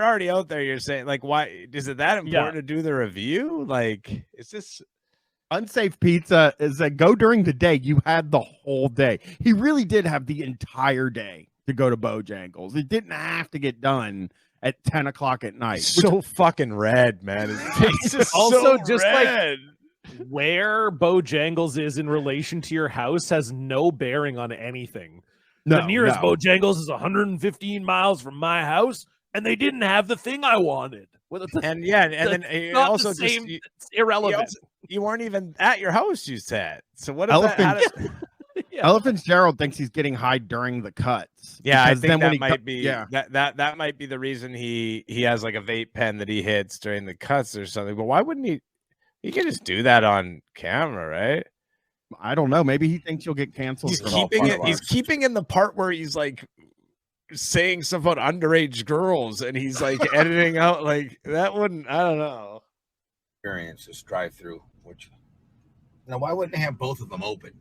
already out there. You're saying, like, why is it that important to do the review? Like, is this Unsafe Pizza is that go during the day. You had the whole day. He really did have the entire day to go to Bojangles. It didn't have to get done at 10 o'clock at night. so fucking red, man? His face is Also, so just red. like where Bojangles is in relation to your house has no bearing on anything. The nearest Bojangles is 115 miles from my house, and they didn't have the thing I wanted. And then it also the same, just it's irrelevant. You weren't even at your house, you said. So what is Elephant, Elephant Gerald thinks he's getting high during the cuts. Yeah, I think then that might be that might be the reason he has like a vape pen that he hits during the cuts or something. But why wouldn't he? He can just do that on camera, right? I don't know. Maybe he thinks you'll get canceled. He's keeping in the part where he's like saying stuff about underage girls, and he's like editing out like that. Wouldn't I don't know. Experience this drive-through. Which now, why wouldn't they have both of them open?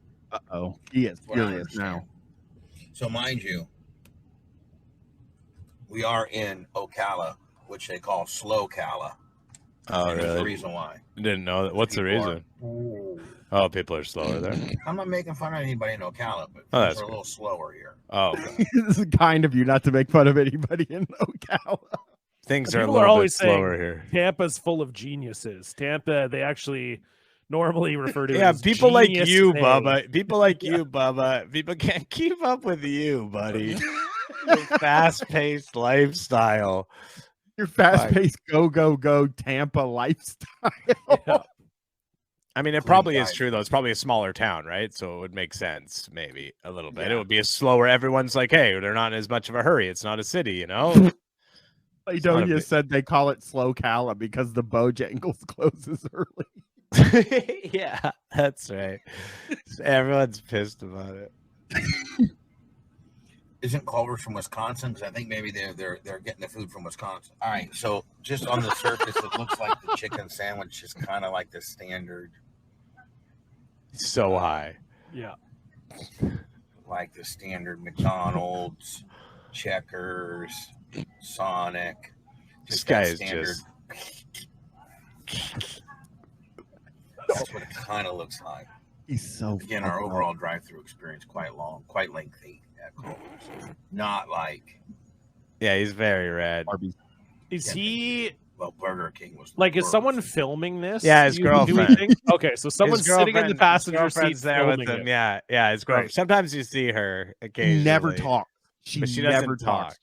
He is furious now. So, mind you, we are in Ocala, which they call Slow Cala. Oh, and really? There's a reason why. Didn't know that. What's the reason? Oh, people are slower there. I'm not making fun of anybody in Ocala, but that's things are a little slower here. Oh, this is kind of you not to make fun of anybody in Ocala. Things are a People little always bit slower here. Tampa's full of geniuses. Tampa, they actually normally refer to Yeah, as people like Genius you, A. Bubba. People like you, Bubba. People can't keep up with you, buddy. Your fast-paced lifestyle. Your fast-paced go Tampa lifestyle. Yeah. I mean, it probably is true, though. It's probably a smaller town, right? So it would make sense, maybe, a little bit. It would be a slower. Everyone's like, hey, they're not in as much of a hurry. It's not a city, you know? You said they call it Slow Cala because the Bojangles closes early. Yeah, that's right. Everyone's pissed about it. Isn't Culver's from Wisconsin? Because I think maybe they're getting the food from Wisconsin. All right, so just on the surface, it looks like the chicken sandwich is kind of like the standard. So high. Yeah. Like the standard McDonald's, Checkers, Sonic. This guy is standard. That's what it kind of looks like. He's so again, our overall drive-through experience quite long, quite lengthy at Culver's. Not like he's very red. Arby. Is he well? Burger King was like? Is someone filming this? Yeah, his girlfriend. Okay, so someone's sitting in the passenger seat there with him. it. Yeah, his girlfriend. Right. Sometimes you see her occasionally. Never talks. She never doesn't talk.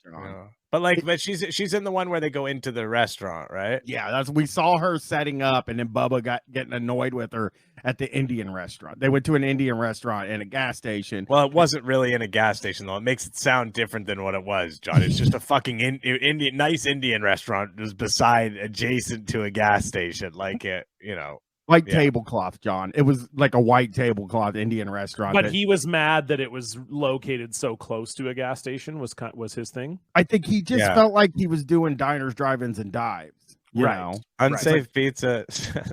But she's in the one where they go into the restaurant, right? Yeah, we saw her setting up, and then Bubba getting annoyed with her at the Indian restaurant. They went to an Indian restaurant and a gas station. Well, it wasn't really in a gas station though. It makes it sound different than what it was, John. It's just a fucking nice Indian restaurant. It was adjacent to a gas station, like it, you know. White tablecloth, John. It was like a white tablecloth Indian restaurant. But he was mad that it was located so close to a gas station. Was his thing? I think he just felt like he was doing diners, drive-ins, and dives. You know? Unsafe pizza.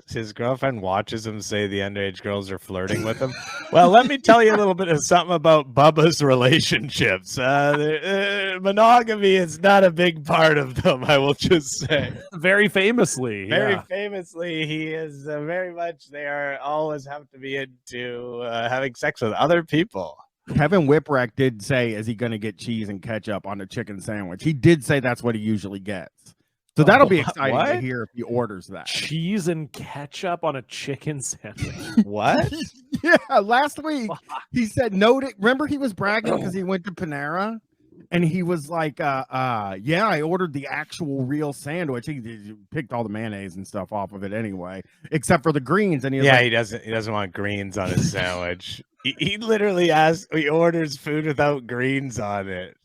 His girlfriend watches him say the underage girls are flirting with him. Well, let me tell you a little bit of something about Bubba's relationships. Monogamy is not a big part of them, I will just say. Very famously. Very famously, he is very much, they are always have to be into having sex with other people. Kevin Whipwreck did say, is he going to get cheese and ketchup on a chicken sandwich? He did say that's what he usually gets. So that'll be exciting to hear if he orders that. Cheese and ketchup on a chicken sandwich. What? Yeah, last week he said no. Remember he was bragging because he went to Panera and he was like, yeah, I ordered the actual real sandwich. He picked all the mayonnaise and stuff off of it anyway, except for the greens. And he doesn't want greens on his sandwich. He literally he orders food without greens on it.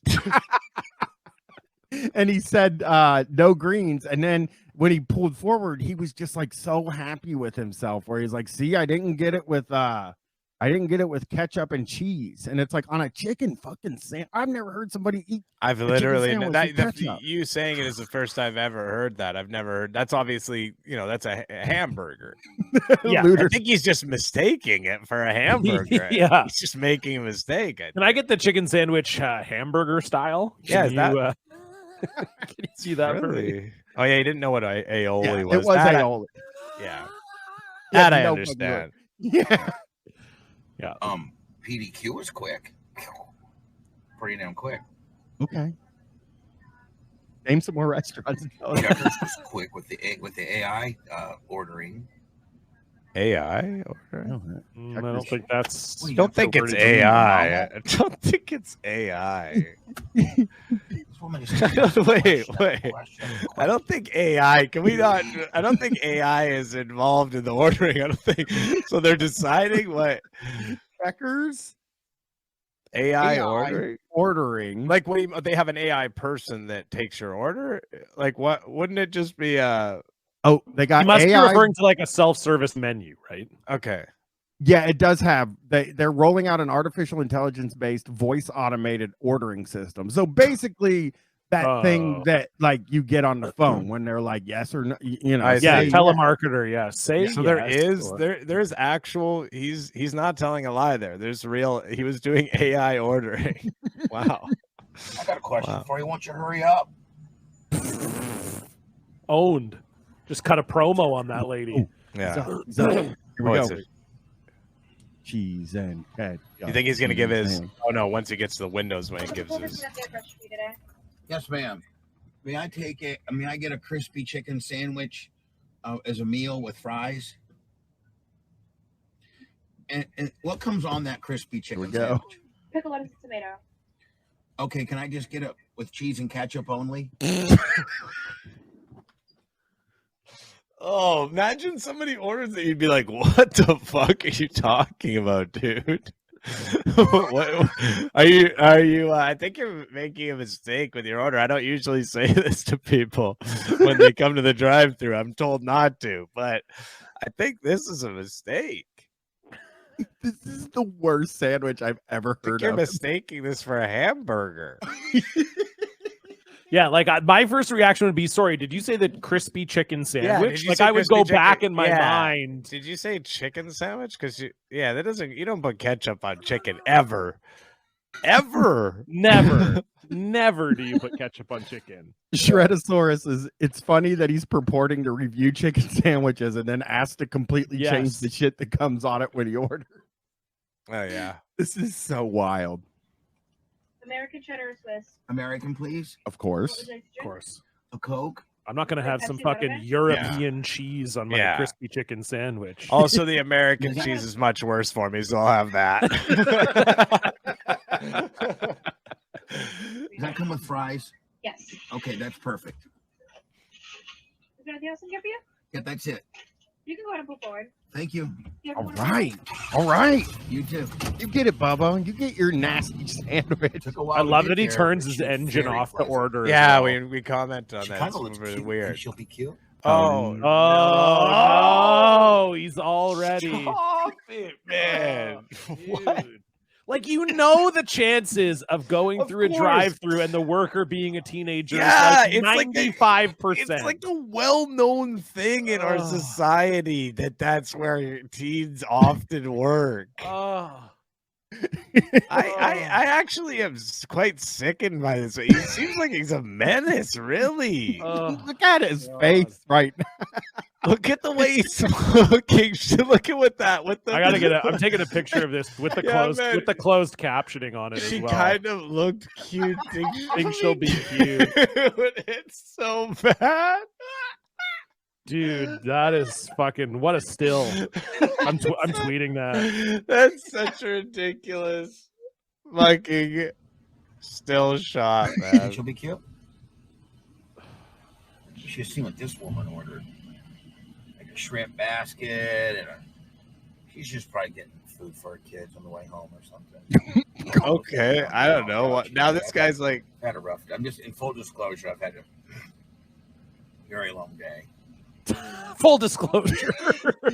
And he said no greens, and then when he pulled forward, he was just like so happy with himself, where he's like, "See, I didn't get it with ketchup and cheese," and it's like on a chicken fucking sandwich. I've never heard somebody eat. I've literally you saying it is the first I've ever heard that. I've never heard. That's obviously that's a hamburger. Yeah, I think he's just mistaking it for a hamburger. Yeah, he's just making a mistake. Can I get the chicken sandwich hamburger style? Can you see that? Really? Oh yeah, he didn't know what aioli was. It was aioli. Yeah, that I understand. Yeah. Yeah. PDQ was quick. Pretty damn quick. Okay. Name some more restaurants. Checkers was quick with the AI ordering. AI ordering? I don't think that's. I don't think it's AI. I don't think it's AI. Wait. I don't think AI. Can we not? I don't think AI is involved in the ordering. I don't think so. They're deciding what checkers. AI ordering. Like, what do you, they have an AI person that takes your order? Like, what? Wouldn't it just be Oh, they got You must AI. be referring to like a self-service menu, right? Okay. Yeah, it does have. They're rolling out an artificial intelligence-based voice automated ordering system. So basicly, that thing that like you get on the phone when they're like yes or no, you know. Yeah, telemarketer. Yeah, say So yes, there's actual. He's not telling a lie there. There's real. He was doing AI ordering. Wow. I got a question for you. Why don't you hurry up? Owned. Just cut a promo on that lady. Yeah. Here we go. It's a- Cheese and ketchup. You think he's gonna give his? and- Oh no! Once he gets to the windows, when he gives his. Yes, ma'am. May I take it? May I get a crispy chicken sandwich as a meal with fries? And what comes on that crispy chicken sandwich? Pickle, lettuce, and tomato. Okay, can I just get it with cheese and ketchup only? Oh, imagine somebody orders it. You'd be like, "What the fuck are you talking about, dude?" What are you? I think you're making a mistake with your order. I don't usually say this to people when they come to the drive-thru. I'm told not to, but I think this is a mistake. This is the worst sandwich I've ever heard You're of. mistaking this for a hamburger. Yeah, like my first reaction would be, sorry, did you say the crispy chicken sandwich? did you Like say I would crispy go chicken? back in my Yeah. mind. Did you say chicken sandwich? Because that doesn't. You don't put ketchup on chicken ever. Never do you put ketchup on chicken. Shredosaurus is. It's funny that he's purporting to review chicken sandwiches and then asked to completely change Yes. the shit that comes on it when he orders. Oh yeah. This is so wild. American cheddar or Swiss. American, please. Of course. Of course. A Coke. I'm not gonna have some Pepsi fucking Soda? European cheese on my Yeah. crispy chicken sandwich. Also, the American cheese is much worse for me, so I'll have that. Does that come with fries? Yes. Okay, that's perfect. Is there anything else I can get for you? Yeah, that's it. You can go ahead and put forward. Thank you. You have All one right. All right. You too. You get it, Bubba. You get your nasty sandwich. I love that he turns his engine off to order. as Yeah, well. we comment on that. It's really weird. She'll be cute. Oh, Oh, he's already. Stop it, man. What? Like, you know, the chances of going through a course. drive-through and the worker being a teenager Yeah, is like 95%. It's like a well-known thing in our society that's where teens often work. I actually am quite sickened by this. He seems like he's a menace, really. Look at his face right now. Look at the way he's looking. Look at what that with the. I gotta get it. I'm taking a picture of this with the Yeah, man. closed captioning on it She as well. kind of looked cute. Think she'll be cute. It's so bad. Dude, that is fucking what a still. I'm tweeting that. That's such a ridiculous fucking still shot, man. She'll be cute. You should have seen what this woman ordered. Like a shrimp basket and she's just probably getting food for her kids on the way home or something. Okay, I don't know what. Now this guy's like. I've had a rough day. I'm just in full disclosure. I've had a very long day. Full disclosure.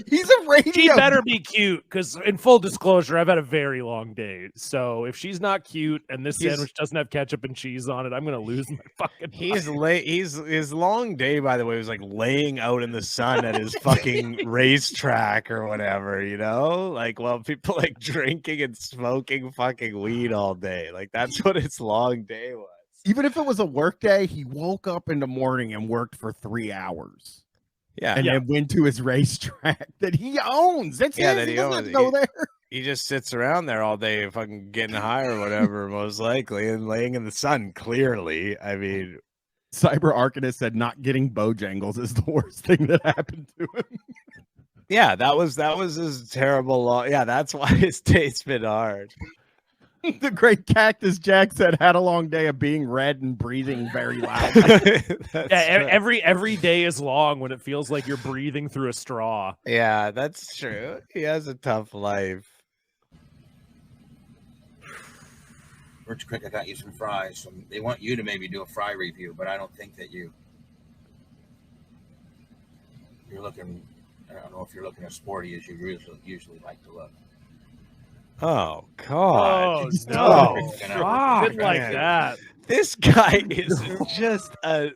He's a radio. She better be cute, because in full disclosure, I've had a very long day. So if she's not cute and this sandwich doesn't have ketchup and cheese on it, I'm gonna lose my fucking mind. His long day, by the way, was like laying out in the sun at his fucking racetrack or whatever, you know? Like, while people like drinking and smoking fucking weed all day. Like, that's what his long day was. Even if it was a work day, he woke up in the morning and worked for 3 hours. Yeah. And then went to his racetrack that he owns. That's Yeah, his. that He he doesn't owns. go there. He just sits around there all day, fucking getting high or whatever, most likely, and laying in the sun. Clearly, I mean, Cyber Arcanist said not getting Bojangles is the worst thing that happened to him. Yeah, that was his terrible law. Yeah, that's why his date's been hard. The great Cactus Jack said, had a long day of being red and breathing very loud. Every day is long when it feels like you're breathing through a straw. Yeah, that's true. He has a tough life. Rich Crick, I got you some fries. So they want you to maybe do a fry review, but I don't think that you're looking. I don't know if you're looking as sporty as you usually like to look. Oh God! Oh no! Shouldn't like man. that. This guy is just a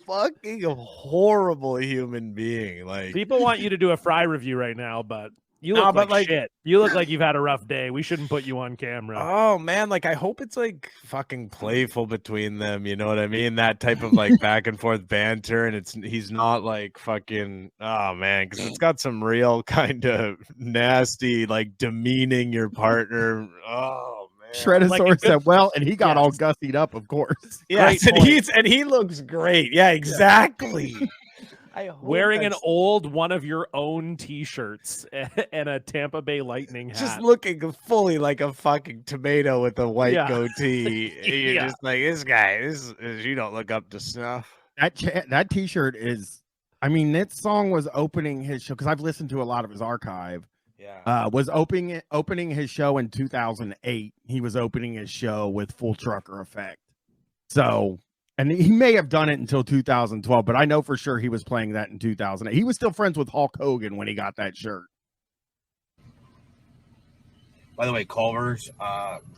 fucking horrible human being. Like, people want you to do a fry review right now, but you look like shit. You look like you've had a rough day. We shouldn't put you on camera. Oh man, like I hope it's like fucking playful between them. You know what I mean? That type of like back and forth banter, and he's not like fucking. Oh man, because it's got some real kind of nasty, like demeaning your partner. Oh man, Shredosaurus said, "Well," and he got all gussied up, of course. Yes, and he looks great. Yeah, exactly. Wearing an old one of your own T-shirts and a Tampa Bay Lightning hat. Just looking fully like a fucking tomato with a white goatee. You're just like, this guy, you don't look up to snuff. That T-shirt is, I mean, that song was opening his show, because I've listened to a lot of his archive. Yeah. Was opening his show in 2008. He was opening his show with Full Trucker Effect. So... And he may have done it until 2012, but I know for sure he was playing that in 2008. He was still friends with Hulk Hogan when he got that shirt. By the way, Culver's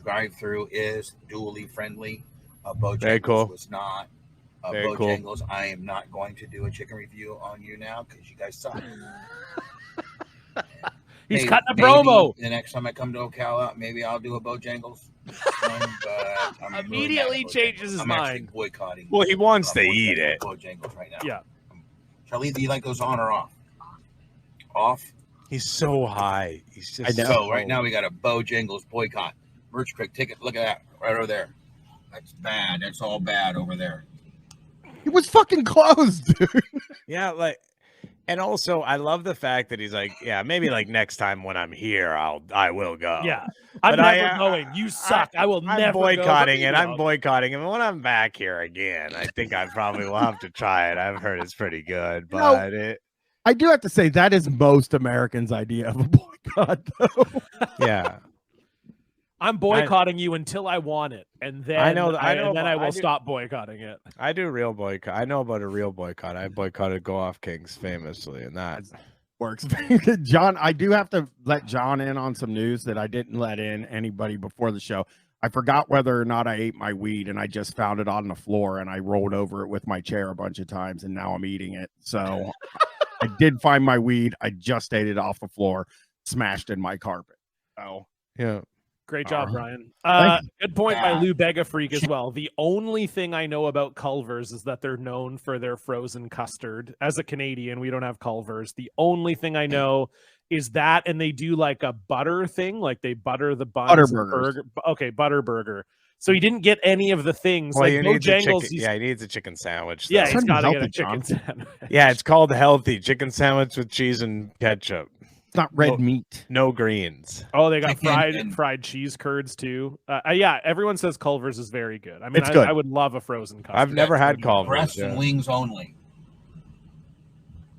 drive-thru is dually friendly. Bojangles Very cool. was not. Very Bojangles, cool. I am not going to do a chicken review on you now because you guys suck. He's cutting a promo. The next time I come to Ocala, maybe I'll do a Bojangles. I'm Immediately changes his I'm mind. actually boycotting. Well, he wants to eat it. Bojangles right now. Yeah. Charlie, do you like those on or off? Off. He's so high. He's just So right now we got a Bojangles boycott. Birch Creek ticket. Look at that right over there. That's bad. That's all bad over there. It was fucking closed, dude. Yeah, like, and also I love the fact that he's like, yeah, maybe like next time when I'm here, I will go. Yeah, I'm never going. You suck. I will I'm never boycotting go. it. I'm boycotting it. And when I'm back here again, I think I probably will have to try it. I've heard it's pretty good, but I do have to say that is most Americans' idea of a boycott, though. Yeah. I'm boycotting you until I want it, and then I will stop boycotting it. I do real boycott. I know about a real boycott. I boycotted Go Off Kings famously, and that works. John, I do have to let John in on some news that I didn't let in anybody before the show. I forgot whether or not I ate my weed, and I just found it on the floor, and I rolled over it with my chair a bunch of times, and now I'm eating it. So I did find my weed. I just ate it off the floor, smashed in my carpet. Oh, yeah. Great job, Brian. Good point by Lou Bega Freak as well. The only thing I know about Culver's is that they're known for their frozen custard. As a Canadian, we don't have Culver's. The only thing I know is that, and they do like a butter thing, like they butter the buns. Butter burgers. Okay, butter burger. So he didn't get any of the things. Well, like he needs a Bojangles, chicken, he needs a chicken sandwich. Yeah, though. he's got to get a chicken sandwich. Yeah, it's called healthy chicken sandwich with cheese and ketchup. It's not red meat. No greens. Oh, they got fried cheese curds too. Yeah, everyone says Culver's is very good. I mean, It's good. I would love a frozen custard. I've never had Culver's. Breasts and wings only.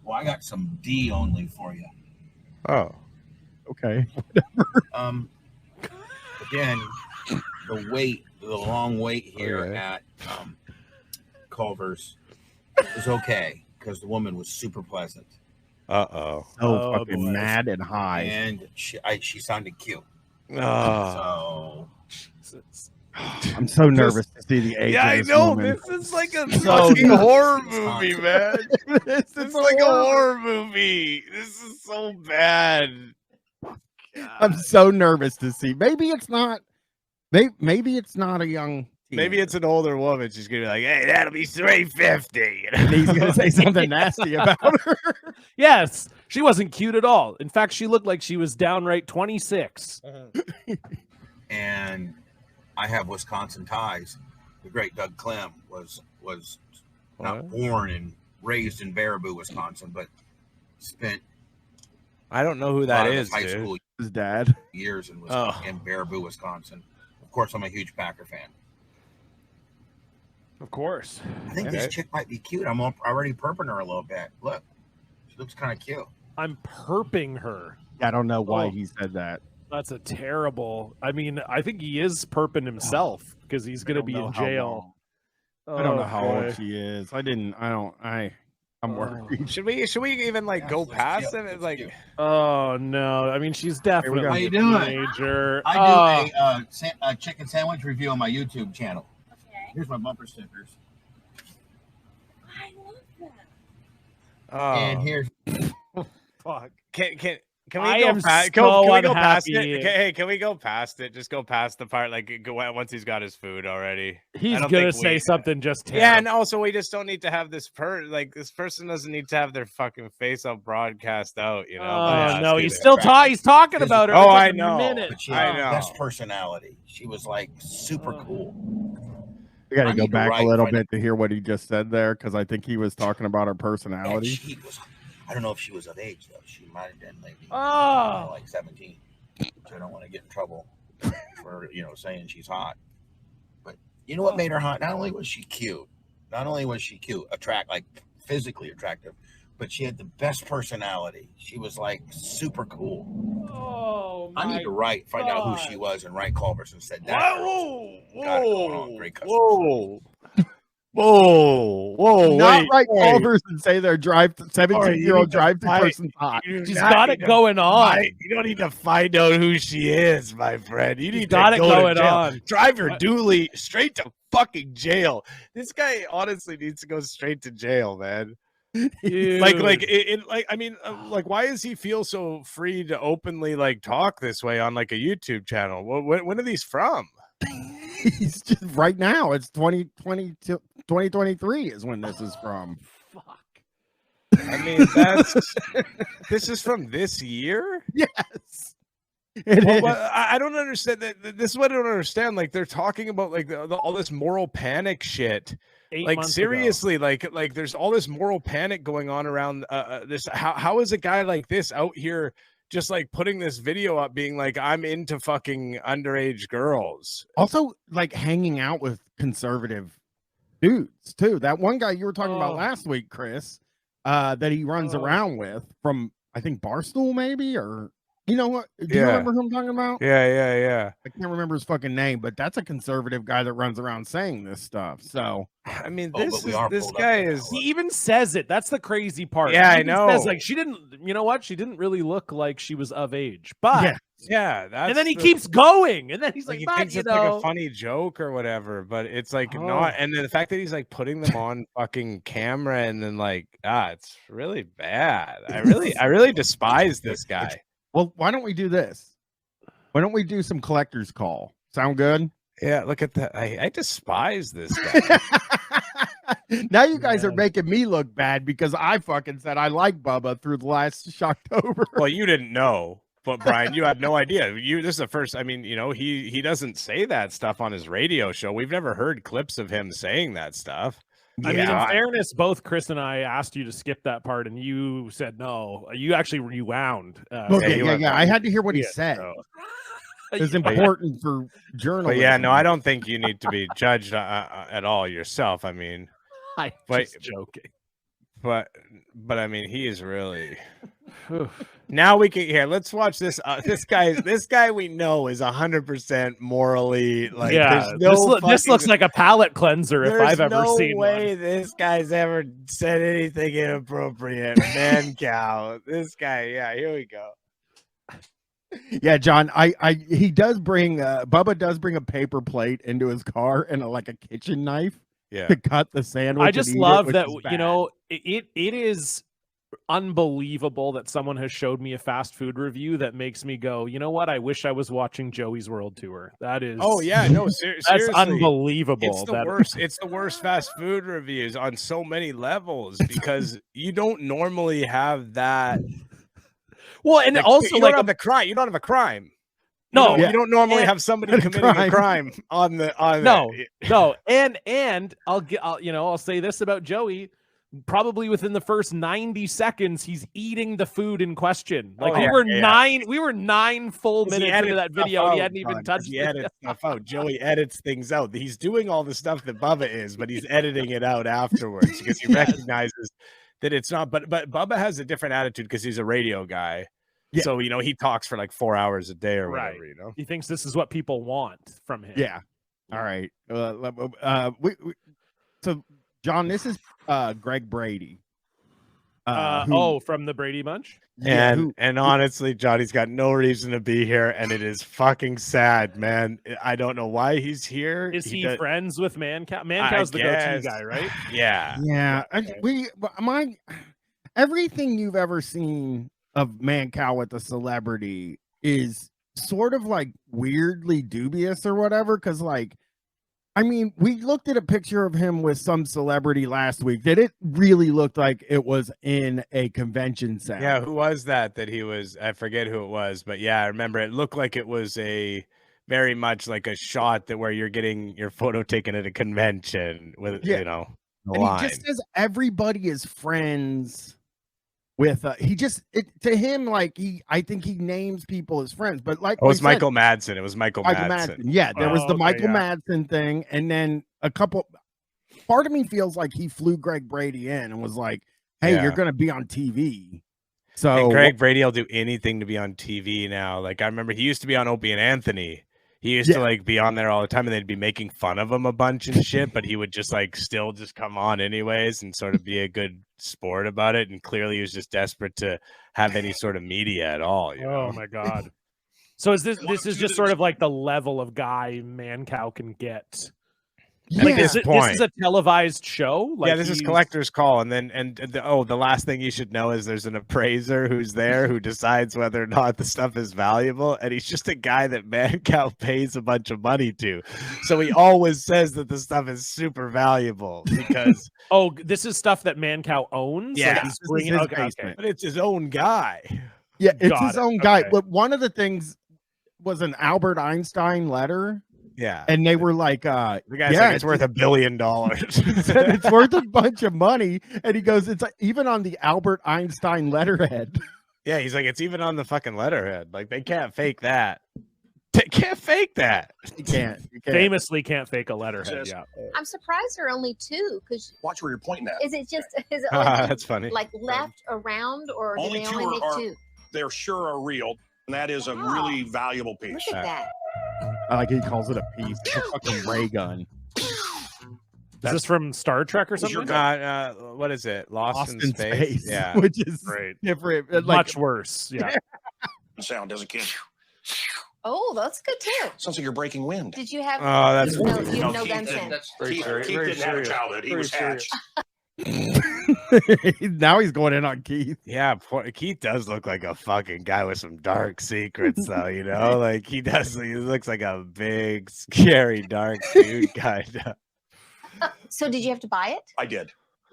Well, I got some D only for you. Oh, okay. Again, the long wait here at Culver's was okay because the woman was super pleasant. Uh-oh. So fucking mad and high. And she sounded cute. Oh. I'm so nervous to see the age. Yeah, I of this know. woman. This is like a So fucking nervous. horror movie, man. This is like a horror movie. This is so bad. I'm so nervous to see. Maybe it's not. Maybe it's not a young. Maybe it's an older woman. She's gonna be like, "Hey, that'll be $3.50." And he's gonna say something nasty about her. Yes, she wasn't cute at all. In fact, she looked like she was downright 26. And I have Wisconsin ties. The great Doug Clem was not born and raised in Baraboo, Wisconsin, but spent I don't know who that Lot of is, high dude. school His dad. years in Wisconsin, in Baraboo, Wisconsin. Of course, I'm a huge Packer fan. Of course. I think this chick might be cute. I'm already perping her a little bit. Look, she looks kind of cute. I'm perping her. I don't know why he said that. That's a terrible. I mean, I think he is perping himself because he's going to be in jail. I don't know how old she is. I'm worried. Should we even like go past it? It's like, oh no! I mean, she's definitely How you a doing? teenager. I do a chicken sandwich review on my YouTube channel. Okay. Here's my bumper stickers. I love that. And here's fuck. Can I we go am past? so Can we go past unhappy. it? Hey, can we go past it? Just go past the part once he's got his food already. He's gonna say something just terrible. Yeah, and also we just don't need to have this this person doesn't need to have their fucking face up broadcast out. You know? Oh no, he's still talking. He's talking about her. Oh, for I a know. minute. But she had the best personality. She was like super cool. We got I to go need to back a write little right bit to hear what he just said there because I think he was talking about her personality. She was. I don't know if she was of age though. She might have been maybe like 17. So I don't want to get in trouble for saying she's hot. But you know what made her hot? Not only was she cute, physically attractive, but she had the best personality. She was like super cool. Oh, I need to find out who she was and write Culver's and said that. Got it going on. Great customer Whoa! Not wait. Culver's and say their 17-year-old drive-thru person's hot. She's got it going on. You don't need to find out who she is, my friend. You need got to it go going to jail. on. Drive your dually straight to fucking jail. This guy honestly needs to go straight to jail, man. Why does he feel so free to openly talk this way on a YouTube channel? When are these from? He's just right now. It's 2023 is when this is from. Fuck. I mean, this is from this year. Yes. I don't understand that. This is what I don't understand. They're talking about all this moral panic shit. 8 months Seriously, like there's all this moral panic going on around this. How is a guy like this out here just putting this video up being I'm into fucking underage girls? Also hanging out with conservative dudes too. That one guy you were talking about last week, Chris, that he runs around with from I think Barstool maybe, or you know what? Do you remember who I'm talking about? Yeah. I can't remember his fucking name, but that's a conservative guy that runs around saying this stuff. So I mean, this guy is. He even says it. That's the crazy part. Yeah, He I even know. Says, she didn't. You know what? She didn't really look like she was of age. But yeah. And then he keeps going, and then he's like, he "But, thinks it's a funny joke or whatever, but it's not. And then the fact that he's putting them on fucking camera, and then it's really bad. I really despise this guy. Well, why don't we do this? Why don't we do some collector's call? Sound good? Yeah, look at that. I despise this guy. Now you guys are making me look bad because I fucking said I like Bubba through the last Shocktober. Well, you didn't know, but Brian, you had no idea. This is the first. I mean, he doesn't say that stuff on his radio show. We've never heard clips of him saying that stuff. I mean, in fairness, both Chris and I asked you to skip that part, and you said no. You actually rewound. Yeah. I had to hear what he said. It was important for journalism. But yeah, no, I don't think you need to be judged at all yourself. I mean, I'm just joking. But I mean, he is really. Now we can let's watch this. This guy we know is 100% morally this looks like a palate cleanser if I've ever seen one. No way this guy's ever said anything inappropriate. Mancow. This guy, here we go. Yeah, John, he does bring Bubba does bring a paper plate into his car and a kitchen knife to cut the sandwich. I just love that it is unbelievable that someone has showed me a fast food review that makes me go, you know what? I wish I was watching Joey's World Tour. That is seriously, that's unbelievable. It's the worst. It's the worst fast food reviews on so many levels because you don't normally have that. Well, and also you don't have the crime. You don't have a crime. No, you don't normally have somebody committing a crime on no. And I'll say this about Joey. probably within the first 90 seconds, he's eating the food in question. Like we were 9 full minutes into that video, and he hadn't even touched He it. edits stuff out. Joey edits things out. He's doing all the stuff that Bubba is, but he's editing it out afterwards because he recognizes that it's not. But Bubba has a different attitude because he's a radio guy. Yeah. So he talks for like 4 hours a day or whatever. He thinks this is what people want from him. Yeah. All right. So John, this is Greg Brady. From the Brady Bunch. And honestly, Johnny's got no reason to be here, and it is fucking sad, man. I don't know why he's here. Is he friends with Mancow? Mancow's the go-to guy, right? Yeah. Yeah. Everything you've ever seen of Mancow with a celebrity is sort of like weirdly dubious or whatever, because we looked at a picture of him with some celebrity last week that it really looked like it was in a convention center. Yeah, who was that he was? I forget who it was, but yeah, I remember it looked like it was a very much like a shot that where you're getting your photo taken at a convention with, the line. He just says everybody is friends with to him, I think he names people as friends, but it was Michael Madsen. It was Michael Madsen. Yeah, there was the Michael Madsen thing, and then part of me feels like he flew Greg Brady in and was like, hey, you're gonna be on TV. So and Greg Brady will do anything to be on TV now. Like I remember he used to be on Opie and Anthony. He used to be on there all the time, and they'd be making fun of him a bunch and shit, but he would just still come on anyways and sort of be a good sport about it. And clearly he was just desperate to have any sort of media at all. Oh my God. So is this is just sort of like the level of guy Mancow can get? This is a televised show. This is Collector's Call, and the last thing you should know is there's an appraiser who's there who decides whether or not the stuff is valuable, and he's just a guy that Mancow pays a bunch of money to, so he always says that the stuff is super valuable because this is stuff that Mancow owns. Yeah, he's bringing but it's his own guy. Yeah, it's his own guy. But one of the things was an Albert Einstein letter. Yeah, and they were like, the guy's like, it's worth $1 billion. It's worth a bunch of money, and he goes, it's even on the Albert Einstein letterhead. Yeah, he's like, it's even on the fucking letterhead. Like, they can't fake that. They can't fake that. You can't. Famously can't fake a letterhead. Yeah. I'm surprised there are only 2 because watch where you're pointing at. Is it only that's funny. Like left around, or do they only make 2? They're sure are real, and that is a really valuable piece. Look at that. I like he calls it a piece. It's a fucking ray gun. Is this from Star Trek or something? What is it? Lost in Space. Yeah, which is great. Different, much worse. Yeah. Sound doesn't kid. Oh, that's good too. Sounds like you're breaking wind. Did you have? Oh, that's you have no guns in. Keith didn't have a childhood. He was hatched. Now he's going in on Keith. Yeah, Keith does look like a fucking guy with some dark secrets, though. Like he does. He looks like a big, scary, dark dude, kind of. So, did you have to buy it? I did.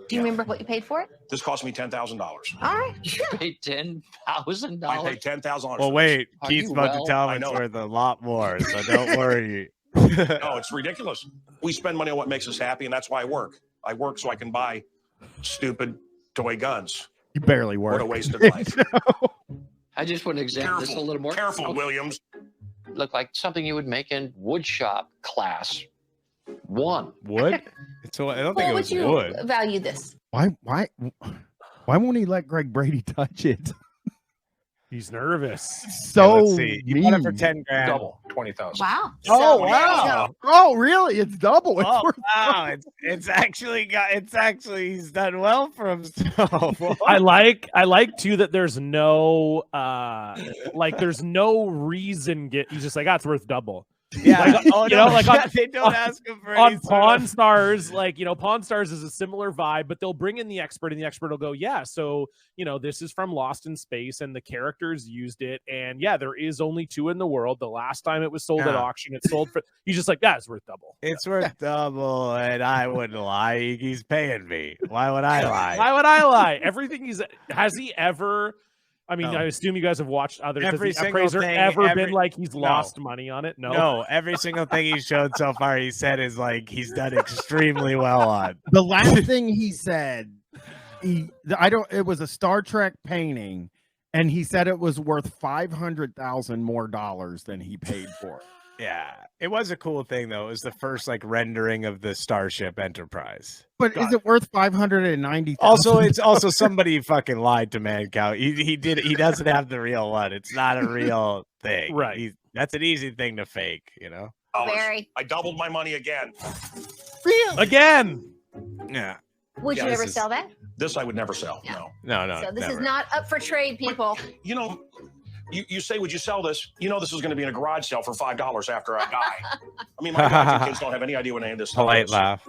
Do you remember what you paid for it? This cost me $10,000. All right. You paid $10,000. I paid $10,000. Well, wait. Keith's about to tell him it's worth a lot more, so don't worry. No, it's ridiculous. We spend money on what makes us happy, and that's why I work. I work so I can buy stupid toy guns. You barely work. What a waste of life. I just want to examine this a little more. Careful, Williams. Look like something you would make in wood shop class 1. Wood? So I don't think it was wood. What would you value this? Why won't he let Greg Brady touch it? He's nervous. So let's see. You bought it for $10,000. Double 20,000. Wow. Oh wow. Oh really? It's double. It's worth wow. It's actually he's done well for himself. I like too that there's no there's no reason he's just like, it's worth double. Yeah, they don't ask him for on Pawn Stars. Pawn Stars is a similar vibe, but they'll bring in the expert, and the expert will go, "Yeah, so this is from Lost in Space, and the characters used it, and yeah, there is only 2 in the world. The last time it was sold at auction, it sold for." He's just like, "It's worth double. It's worth double," and I wouldn't lie. He's paying me. Why would I lie? Why would I lie? Everything has he ever? I mean, I assume you guys have watched others. Every Has the single appraiser thing, ever been like he's lost money on it? No. Every single thing he's showed so far, he said is like he's done extremely well on. The last thing he said It was a Star Trek painting, and he said it was worth $500,000 more than he paid for it. Yeah, it was a cool thing though. It was the first like rendering of the Starship Enterprise. But is it worth $590,000? Also, it's also somebody fucking lied to Mancow. He doesn't have the real one. It's not a real thing. Right. That's an easy thing to fake, you know. Very. I doubled my money again. Really? Again. Yeah. Would you ever sell that? This I would never sell. No. So this is not up for trade, people. You know, you say, would you sell this? You know, this is going to be in a garage sale for $5 after I die. I mean, my wife and kids don't have any idea what any of this stuff Polite is. laugh.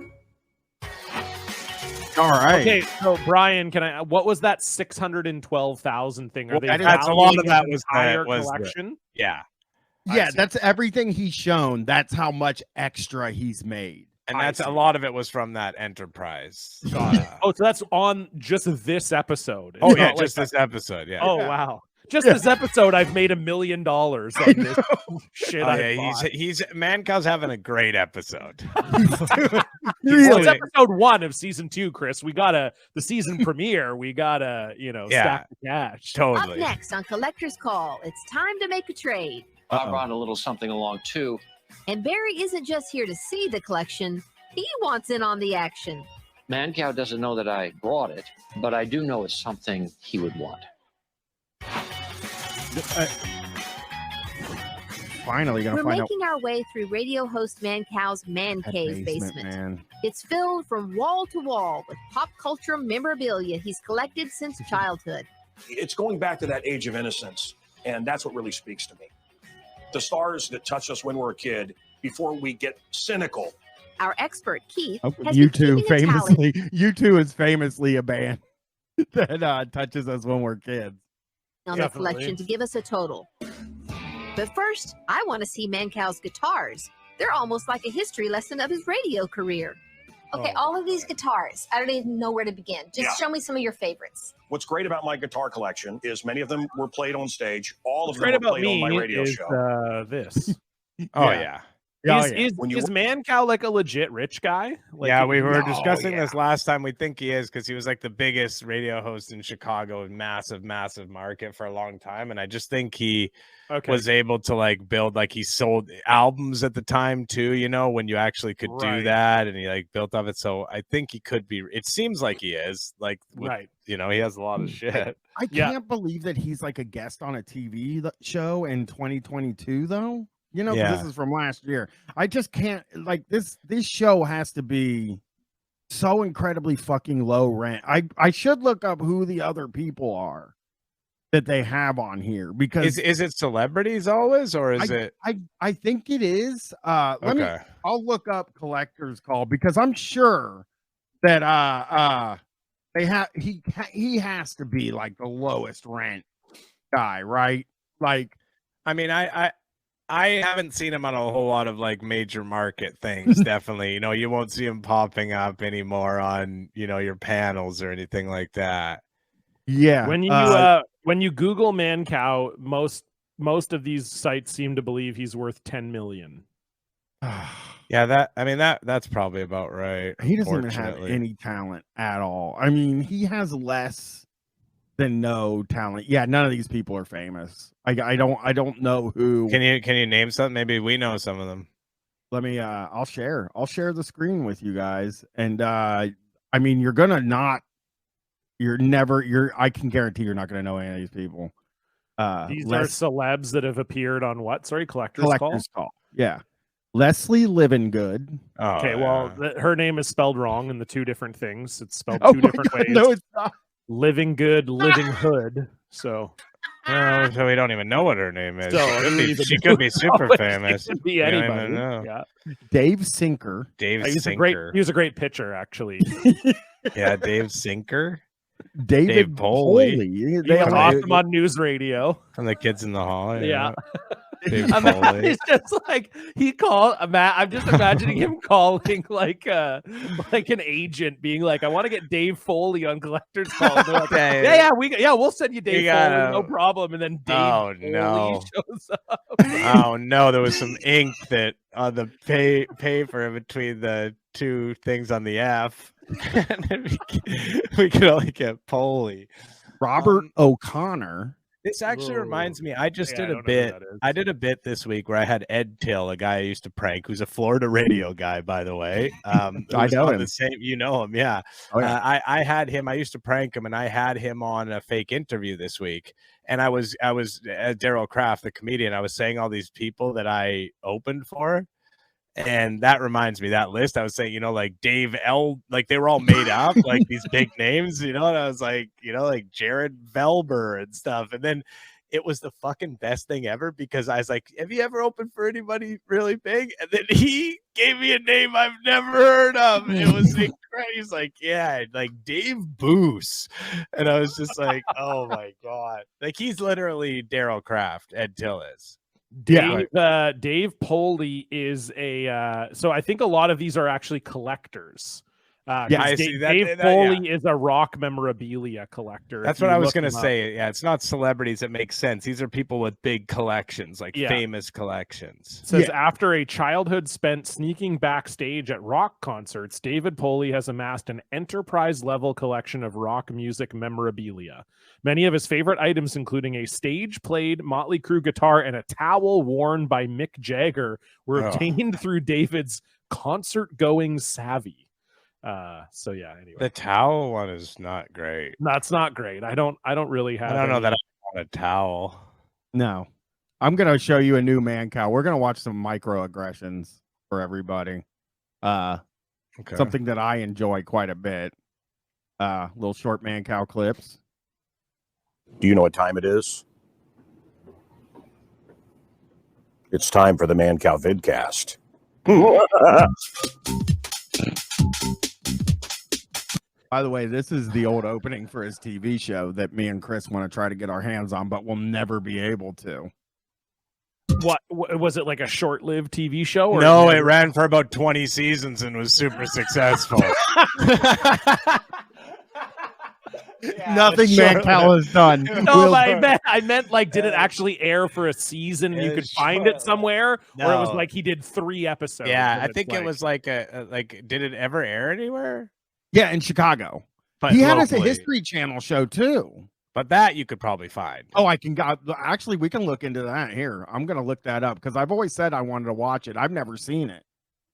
All right. Okay, so Brian, what was that 612,000 thing? Are they that's a lot of that was entire was collection? Yeah. Yeah, that's everything he's shown. That's how much extra he's made. And that's a lot of it was from that Enterprise. Oh, so that's on just this episode. Oh It's yeah, not like just this episode. Yeah. Oh wow. Just this episode, I've made $1 million on this shit. Oh, yeah, he's Mancow's having a great episode. Well, it's episode 1 of season 2, Chris. We got the season premiere. We got stack the cash. Up next on Collector's Call, it's time to make a trade. I brought a little something along too. And Barry isn't just here to see the collection, he wants in on the action. Mancow doesn't know that I brought it, but I do know it's something he would want. Finally gonna We're find out. making our way through radio host Mancow's man cave basement. Man. It's filled from wall to wall with pop culture memorabilia he's collected since childhood. It's going back to that age of innocence, and that's what really speaks to me. The stars that touch us when we're a kid before we get cynical. Our expert Keith has You been two keeping a tally. famously, you two is famously a band that touches us when we're kids. On the collection to give us a total. But first, I want to see Mancow's guitars. They're almost like a history lesson of his radio career. Okay, all of these guitars, I don't even know where to begin. Just show me some of your favorites. What's great about my guitar collection is many of them were played on stage. All of What's them great were about played on my me radio is show. this. Oh yeah. Is Mancow like a legit rich guy? Like, yeah, we were discussing this last time. We think he is because he was like the biggest radio host in Chicago, massive market for a long time. And I just think he was able to like build, like he sold albums at the time too, you know, when you actually could do that, and he like built up it. So I think he could be. It seems like he is like, you know, he has a lot of shit. I can't believe that he's like a guest on a TV show in 2022 though. You know, this is from last year. I just can't, like, this show has to be so incredibly fucking low rent. I should look up who the other people are that they have on here, because is it celebrities always, or is it? I think it is. I'll look up Collector's Call, because I'm sure that they have he has to be like the lowest rent guy, right? Like, I mean, I haven't seen him on a whole lot of like major market things. Definitely, you know, you won't see him popping up anymore on, you know, your panels or anything like that. Yeah. When you Google Mancow, most of these sites seem to believe he's worth 10 million. Yeah, that's probably about right. He doesn't even have any talent at all. I mean, he has less than no talent. Yeah, none of these people are famous. I don't know who. Can you name some? Maybe we know some of them. Let me I'll share the screen with you guys. And I mean, I can guarantee you're not gonna know any of these people. These are celebs that have appeared on what? Sorry, Collector's Call? Yeah. Leslie Livingood. Okay, well, her name is spelled wrong in the two different things. It's spelled Oh two my different God, ways. no, it's not. Living Good, Living Hood. So so we don't even know what her name is. So she could be super famous. It could be You don't anybody. even know. Yeah. Dave Sinker. He's a great pitcher, actually. Yeah, Dave Sinker. David Poley. They lost him on news radio. And the kids in the hall. Yeah. It's just like he called Matt. I'm just imagining him calling like an agent, being like, "I want to get Dave Foley on Collector's Call." And they're like, we'll send you Dave Foley, no problem. And then Dave Foley shows up. Oh no, there was some ink that on the paper between the two things on the F. we could only get Foley. Robert O'Connor. This actually reminds me. I just did a bit. I did a bit this week where I had Ed Till, a guy I used to prank, who's a Florida radio guy, by the way. I know him. The same, you know him, yeah. Oh, yeah. I had him. I used to prank him, and I had him on a fake interview this week. And I was Daryl Kraft, the comedian. I was saying all these people that I opened for. And that reminds me, that list, I was saying, like Dave L, like they were all made up, like these big names, and I was like, like Jared Velber and stuff. And then it was the fucking best thing ever because I was like, have you ever opened for anybody really big? And then he gave me a name I've never heard of. It was incredible. He's like, yeah, like Dave Boos. And I was just like, oh my God. Like he's literally Daryl Kraft, Ed Till is. Dave Poley is so I think a lot of these are actually collectors. I see that. Dave Foley is a rock memorabilia collector. That's what I was going to say. Yeah, it's not celebrities that make sense. These are people with big collections, like famous collections. It says after a childhood spent sneaking backstage at rock concerts, David Poley has amassed an enterprise-level collection of rock music memorabilia. Many of his favorite items, including a stage-played Motley Crue guitar and a towel worn by Mick Jagger, were obtained through David's concert-going savvy. Anyway, the towel one is not great. That's not great. I don't really have. I don't know that I want a towel. No, I'm gonna show you a new Mancow. We're gonna watch some microaggressions for everybody. Something that I enjoy quite a bit. Little short Mancow clips. Do you know what time it is? It's time for the Mancow vidcast. By the way, this is the old opening for his TV show that me and Chris want to try to get our hands on, but we'll never be able to. What was it, like a short-lived TV show? Or no, it ran for about 20 seasons and was super successful. Nothing Mancow has done. No, I meant like, did it actually air for a season and you could find it somewhere? No. Or it was like he did 3 episodes? Yeah, I think it was like did it ever air anywhere? Yeah, in Chicago. But he had a History Channel show too. But that you could probably find. Oh, actually, we can look into that here. I'm going to look that up because I've always said I wanted to watch it. I've never seen it.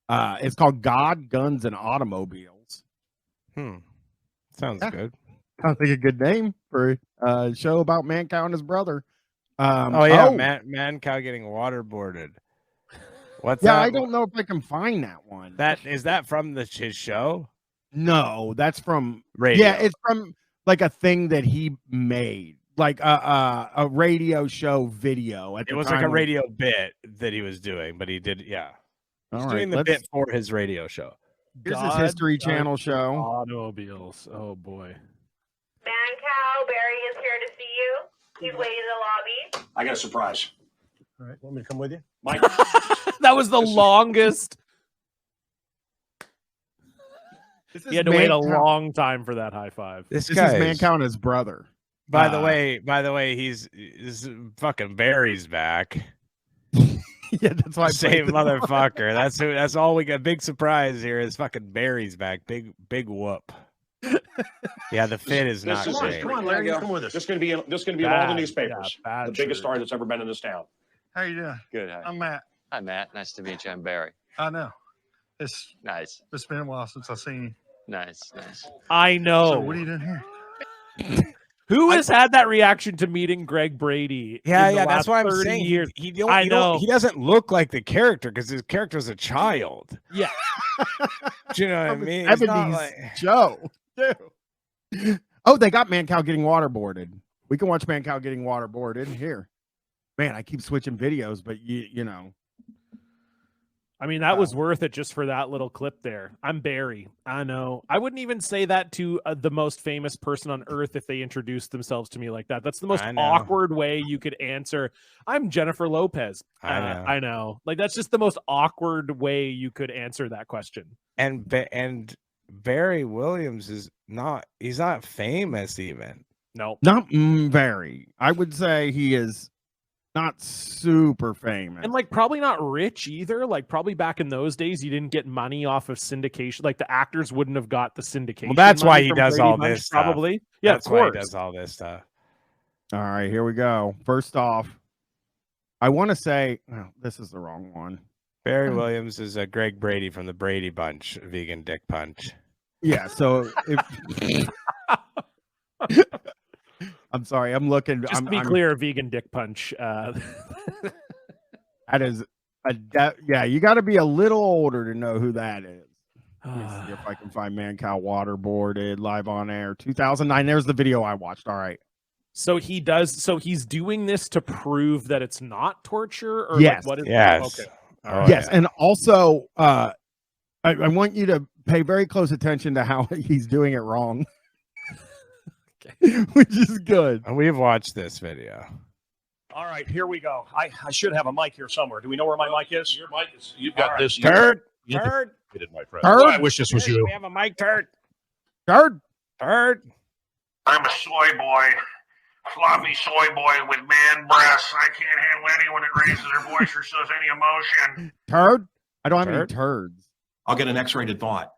It's called God, Guns, and Automobiles. Sounds good. Sounds like a good name for a show about Mancow and his brother. Mancow getting waterboarded. What's that? I don't know if I can find that one. Is that from his show? No, that's from radio. Yeah, it's from like a thing that he made, like a radio show video. It was like a radio bit that he was doing, but he did, He's doing the bit for his radio show. Here's his History Channel show. Automobiles. Oh boy. Mancow, Barry is here to see you. He's waiting in the lobby. I got a surprise. All right, want me to come with you? Mike. That was the longest. He had to wait a long time for that high five. This is Mancow and his brother. By the way, he's fucking Barry's back. Yeah, that's why. Same motherfucker. That's all we got. Big surprise here is fucking Barry's back. Big whoop. Yeah, the fit is not great. Come on, Larry, come with us. This is going to be in all the newspapers. The biggest star that's ever been in this town. How you doing? Good. Hi. I'm Matt. Hi, Matt. Nice to meet you. I'm Barry. I know. It's nice. It's been a while since I've seen you. Nice. I know. So what are you doing here? Who has had that reaction to meeting Greg Brady? Yeah, that's why I'm saying years. He doesn't look like the character because his character's a child. Yeah. Do you know what I mean? 70s Joe. Dude. Oh, they got Mancow getting waterboarded. We can watch Mancow getting waterboarded here. Man, I keep switching videos, but you know. I mean, that was worth it just for that little clip there. I'm Barry. I know. I wouldn't even say that to the most famous person on earth if they introduced themselves to me like that. That's the most awkward way you could answer. I'm Jennifer Lopez. I know. Like, that's just the most awkward way you could answer that question. And Barry Williams is not. He's not famous even. No, not very. I would say he is not super famous, and like probably not rich either. Like probably back in those days, you didn't get money off of syndication. Like the actors wouldn't have got the syndication. Well, that's why he from does Brady all Bunch, this stuff. Probably, yeah. That's of course. why he does all this stuff. All right, here we go. First off, I want to say this is the wrong one. Barry Williams is a Greg Brady from the Brady Bunch, vegan dick punch. Yeah. So if I'm sorry, I'm looking. Just to be clear, vegan dick punch. That is yeah. You got to be a little older to know who that is. Let me see if I can find Mancow waterboarded live on air 2009. There's the video I watched. All right. So he does. So he's doing this to prove that it's not torture, or yes, like what is yes, okay. Yes, and also I want you to pay very close attention to how he's doing it wrong. Which is good. And we've watched this video. All right, here we go. I should have a mic here somewhere. Do we know where my mic is? Your mic is. You've got this. Turd. My friend. Turd. Oh, I wish this was you. We have a mic. Turd. Turd. Turd. I'm a soy boy, fluffy soy boy with man breasts. I can't handle anyone that raises their voice or shows any emotion. Turd. I don't have any turds. I'll get an X-rated thought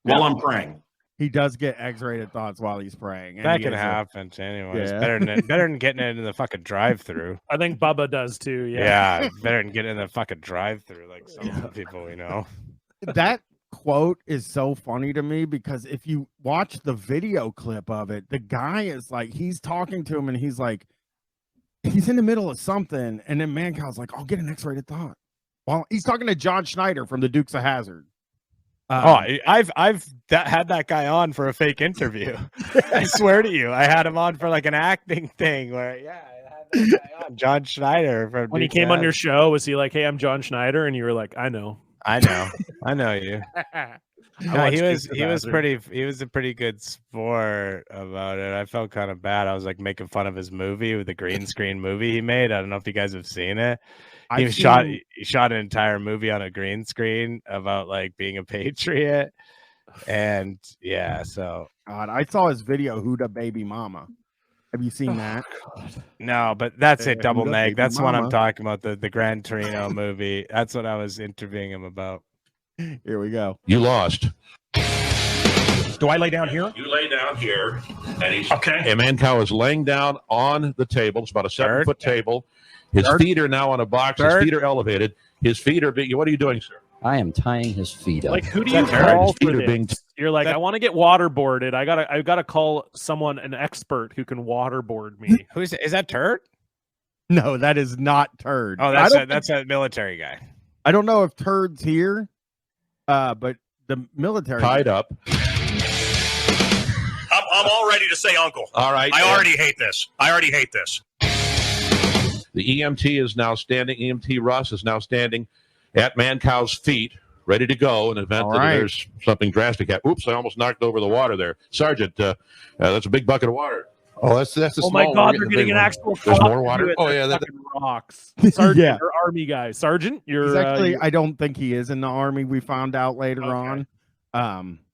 while I'm praying. He does get X-rated thoughts while he's praying. That can happen anyways. Yeah. Better than getting it in the fucking drive-thru. I think Bubba does too. Yeah, better than getting in the fucking drive-thru like some people we know. That quote is so funny to me because if you watch the video clip of it, the guy is like, he's talking to him and he's like, he's in the middle of something, and then Mancow's like, I'll get an X-rated thought. Well, he's talking to John Schneider from the Dukes of Hazzard. I've had that guy on for a fake interview. I swear to you, I had him on for like an acting thing where I had that guy on, John Schneider. From when he came on your show, was he like, "Hey, I'm John Schneider," and you were like, "I know you." No, he was a pretty good sport about it. I felt kind of bad. I was like making fun of his movie with the green screen movie he made. I don't know if you guys have seen it. He shot an entire movie on a green screen about like being a patriot, and yeah. So God, I saw his video, "Huda Baby Mama." Have you seen that? No, but that's it. Double neg. That's what I'm talking about. The Gran Torino movie. That's what I was interviewing him about. Here we go. You lost. Do I lay down here? You lay down here, and he's okay. And Mancow is laying down on the table. It's about a 7-foot table. His feet are now on a box. His feet are elevated. His feet are big. What are you doing, sir? I am tying his feet up. Like, who do you call for this? You're like, I want to get waterboarded. I gotta call someone, an expert who can waterboard me. Is that Turd? No, that is not Turd. Oh, that's a military guy. I don't know if Turd's here, but the military tied up. I'm all ready to say uncle. All right. I already hate this. The EMT is now standing. EMT Russ is now standing at Mancow's feet, ready to go in the event that there's something drastic. Oops, I almost knocked over the water there. Sergeant, that's a big bucket of water. Oh, that's a small my God, they're getting an actual There's more water? Oh, yeah. That rocks. Sergeant, you're Army guy. Sergeant, you're... actually, I don't think he is in the Army. We found out later on.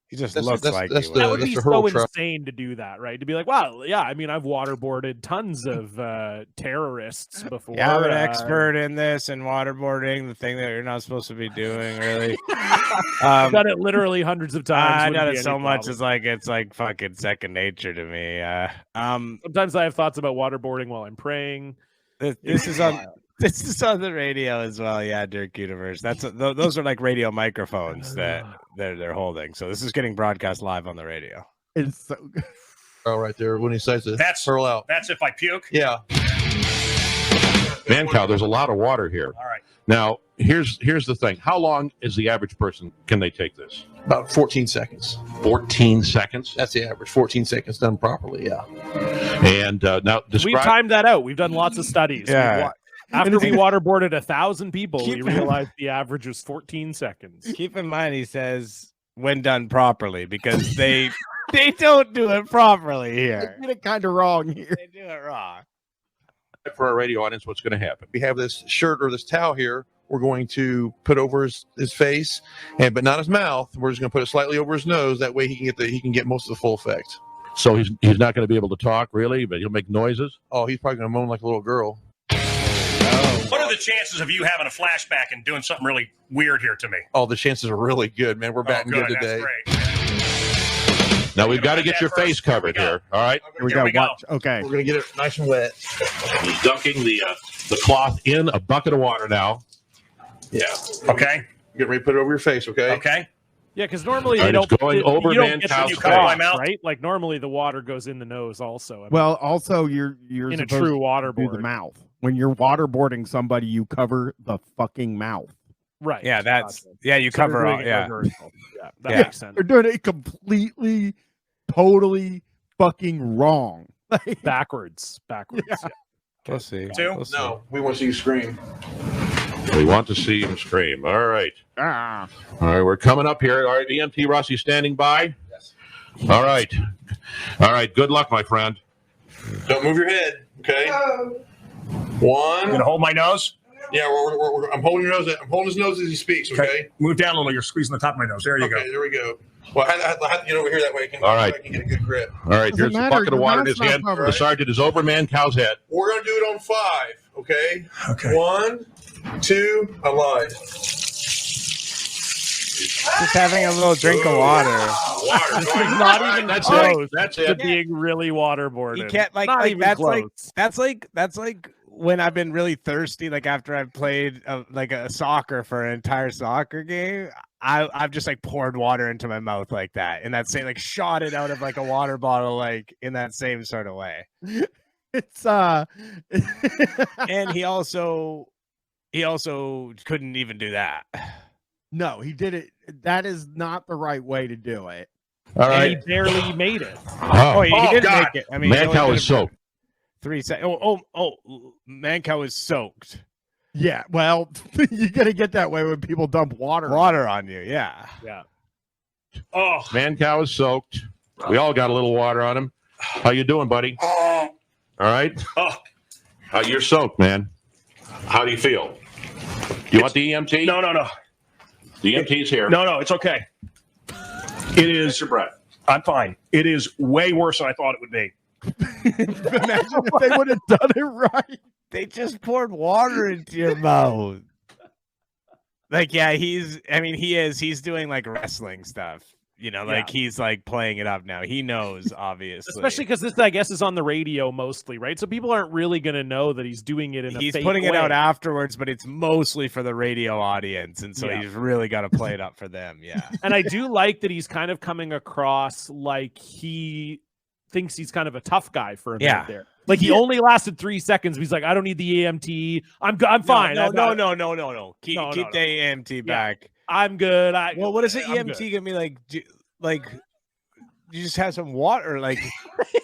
He just looks like that would be so insane to do that, right? To be like, wow, yeah, I mean, I've waterboarded tons of terrorists before. Yeah, I'm an expert in this and waterboarding, the thing that you're not supposed to be doing, really. I've done it literally hundreds of times. I've done it so much, it's like fucking second nature to me. Sometimes I have thoughts about waterboarding while I'm praying. This is on the radio as well. Yeah, Dirk Universe. Those are like radio microphones that they're holding. So this is getting broadcast live on the radio. It's so good. Oh, right there when he says it. That's curl out. That's if I puke. Yeah. Mancow, there's a lot of water here. All right. Now, here's the thing. How long is the average person? Can they take this? About 14 seconds. 14 seconds? That's the average. 14 seconds done properly, yeah. And now we've timed that out. We've done lots of studies. Yeah. After we waterboarded 1,000 people, we realized the average was 14 seconds. Keep in mind, he says when done properly, because they don't do it properly here. They did it kind of wrong here. They do it wrong. For our radio audience, what's going to happen? We have this shirt or this towel here. We're going to put over his face, but not his mouth. We're just going to put it slightly over his nose. That way he can get most of the full effect. So he's not going to be able to talk, really, but he'll make noises? Oh, he's probably going to moan like a little girl. What are the chances of you having a flashback and doing something really weird here to me? Oh, the chances are really good, man. We're batting good today. Now we've got to get your face covered here. All right. Here we go. Okay. We're going to get it nice and wet. He's dunking the cloth in a bucket of water now. Yeah. Okay. Get ready to put it over your face, okay? Okay. Yeah, because normally Right, you it's don't, going you over don't get Mancow's the face. cloth, right? Like normally the water goes in the nose also. I mean, Well, also you're in a supposed true to do waterboard. the mouth. When you're waterboarding somebody, you cover the fucking mouth. Right. Yeah, that's you So they're cover all. doing it Yeah, reversal. Yeah, that Yeah. makes sense. They're doing it completely, totally fucking wrong. Backwards. Yeah. Yeah. we'll see. No, we want to see you scream. We want to see him scream. All right. Ah. All right, we're coming up here. All right, EMT Rossi standing by. Yes. All right. All right, good luck, my friend. Don't move your head, okay? One. You gonna hold my nose? Yeah, I'm holding your nose. I'm holding his nose as he speaks, okay? Move down a little. You're squeezing the top of my nose. There you go. Okay, there we go. Well, I have to get over here that way. All right. I can get a good grip. All right, here's the bucket of water in his hand. covered. The sergeant is over Mancow's head. We're going to do it on 5, okay? Okay. 1, 2, I lied. Just having a little drink of water. This is not even That's close it. That's to it. being really waterboarded. You can't Not even that's close. that's like when I've been really thirsty, like after I've played like a soccer for an entire soccer game. I've just like poured water into my mouth like that, and that's like shot it out of like a water bottle, like in that same sort of way. It's and he also couldn't even do that. No, he did it. That is not the right way to do it. All And right. he barely made it. Oh, he didn't God. make it. I mean, he only Mancow did is it for soaked. 3 seconds. Oh, Mancow is soaked. Yeah, well, you got to get that way when people dump water on you. Yeah. Yeah. Oh, Mancow is soaked. We all got a little water on him. How you doing, buddy? All right. Oh. You're soaked, man. How do you feel? Do you want the EMT? No. The EMT's here. No, it's okay. It is. Catch your breath. I'm fine. It is way worse than I thought it would be. Imagine if they would have done it right. They just poured water into your mouth. Like, yeah, he's doing like wrestling stuff. You know, like he's like playing it up now. He knows, obviously. Especially because this, I guess, is on the radio mostly, right? So people aren't really going to know that he's doing it in a He's fake putting it out way. afterwards, but it's mostly for the radio audience. And so Yeah. he's really got to play it up for them. Yeah. And I do like that he's kind of coming across like he thinks he's kind of a tough guy for a minute there. Like he only lasted 3 seconds. He's like, I don't need the EMT. I'm fine. No. Keep No. the EMT back. I'm good. Well, what is it? I'm EMT good. gonna be like? You just have some water. Like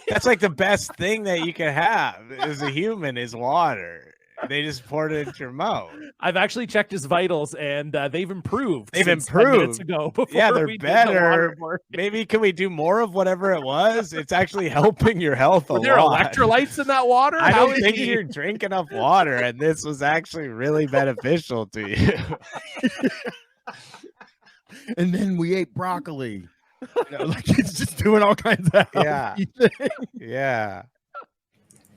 that's like the best thing that you can have as a human is water. They just poured it into your mouth. I've actually checked his vitals, and they've improved. They've since 10 minutes improved. ago. Before Yeah, they're we did the better. waterboard. Maybe can we do more of whatever it was? It's actually helping your health a Were there lot. electrolytes in that water? I How don't is think he- you're drinking enough water, and this was actually really beneficial to you. And then we ate broccoli. You know, like it's just doing all kinds of healthy things. Yeah.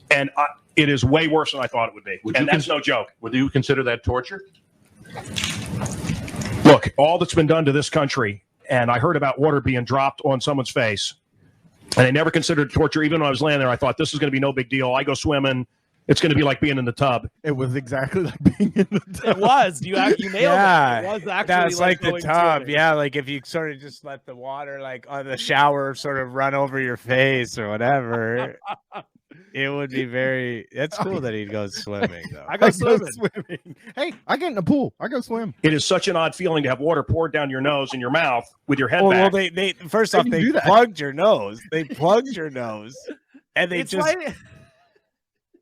And it is way worse than I thought it would be. And that's no joke. Would you consider that torture? Look, all that's been done to this country, and I heard about water being dropped on someone's face, and I never considered torture. Even when I was laying there, I thought this is going to be no big deal. I go swimming. It's going to be like being in the tub. It was exactly like being in the tub. It was. You nailed it. It was actually That's like the going tub. swimming. Yeah, like if you sort of just let the water like on the shower sort of run over your face or whatever, it would be very. It's cool that he goes swimming though. I go swimming. Hey, I get in the pool. I go swim. It is such an odd feeling to have water poured down your nose and your mouth with your head Well, back. they first How off do you they do that? plugged your nose. They plugged your nose, and they It's just like...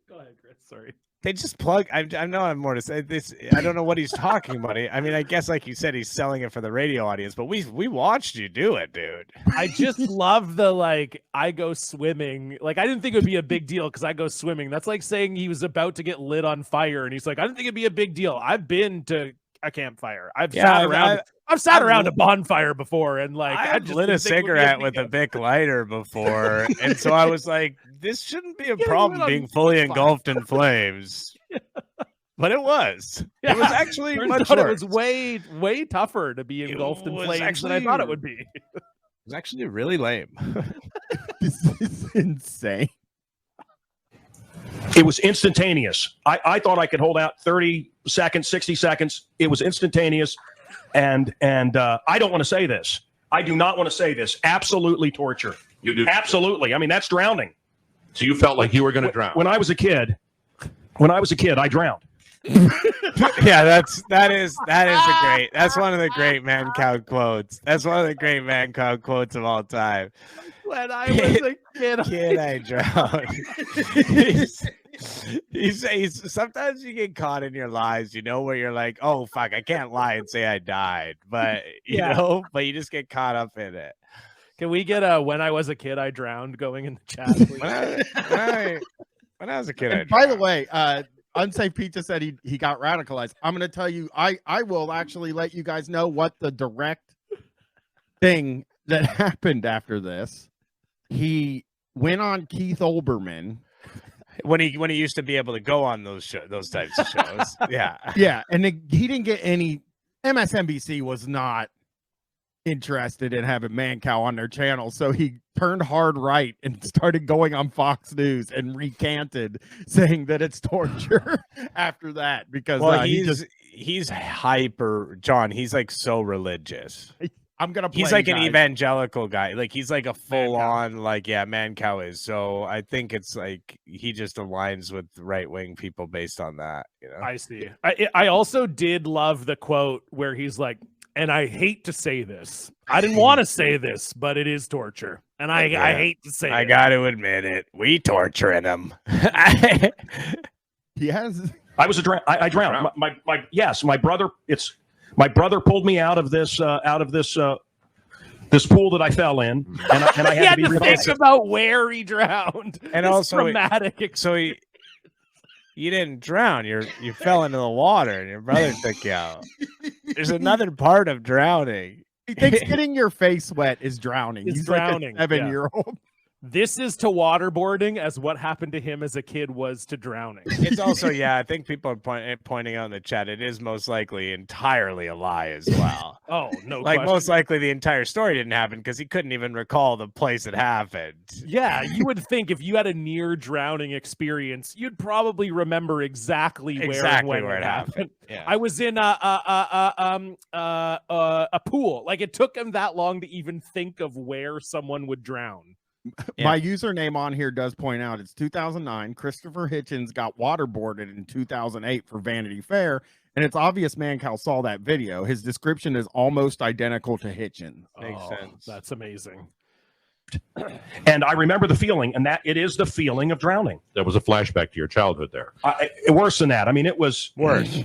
Go ahead, Chris. Sorry. They just plug. I know I'm more to say this. I don't know what he's talking about. I mean, I guess like you said, he's selling it for the radio audience, but we watched you do it, dude. I just love the like I go swimming. Like I didn't think it would be a big deal because I go swimming. That's like saying he was about to get lit on fire, and he's like, I didn't think it'd be a big deal. I've been to a campfire. I've sat around a bonfire before, and like I just lit a cigarette with a Bic lighter before, and so I was like, "This shouldn't be a problem being fully engulfed in flames." But it was. Yeah. It was actually much it worse. was way tougher to be engulfed in flames than I thought it would be. It was actually really lame. This is insane. It was instantaneous. I thought I could hold out 30 seconds, 60 seconds. It was instantaneous. And I don't want to say this. I do not want to say this. Absolutely torture. You do. Absolutely. I mean, that's drowning. So you felt like you were going to drown. When I was a kid, I drowned. Yeah, that is that's one of the great Mancow quotes. That's one of the great Mancow quotes of all time. When I was a kid, I drowned. He's sometimes you get caught in your lies, where you're like, oh fuck, I can't lie and say I died, but you you just get caught up in it. Can we get a "when I was a kid I drowned" going in the chat, please? when I was a kid, and by the way, Unsafe Pizza said he got radicalized. I'm going to tell you, I will actually let you guys know what the direct thing that happened after this. He went on Keith Olbermann when he used to be able to go on those types of shows. Yeah, and he didn't get any. MSNBC was not interested in having Mancow on their channel, so he turned hard right and started going on Fox News and recanted, saying that it's torture after that because he's hyper, John. He's like so religious. He's like an evangelical guy. Like he's like a full on Mancow is. So I think it's like he just aligns with right wing people based on that. I see. I also did love the quote where he's like, and I hate to say this. I didn't want to say this, but it is torture. And I hate to say it. I got to admit it. We torturing him. Yes. I drowned. My brother. My brother pulled me out of this this pool that I fell in, and I had to be think about where he drowned. And It's also dramatic. So you didn't drown. You fell into the water, and your brother took you out. There's another part of drowning. He thinks getting your face wet is drowning. He's drowning. Like a 7-year-old. This is to waterboarding as what happened to him as a kid was to drowning. It's also, I think people are pointing out in the chat, it is most likely entirely a lie as well. Oh, no Like, question. most likely the entire story didn't happen because he couldn't even recall the place it happened. Yeah, you would think if you had a near drowning experience, you'd probably remember exactly where it happened. Yeah. I was in a pool. Like, it took him that long to even think of where someone would drown. My username on here does point out it's 2009. Christopher Hitchens got waterboarded in 2008 for Vanity Fair, and it's obvious Mancow saw that video. His description is almost identical to Hitchens. Makes sense. That's amazing. And I remember the feeling, and that it is the feeling of drowning. There was a flashback to your childhood there. Worse than that. I mean, it was worse.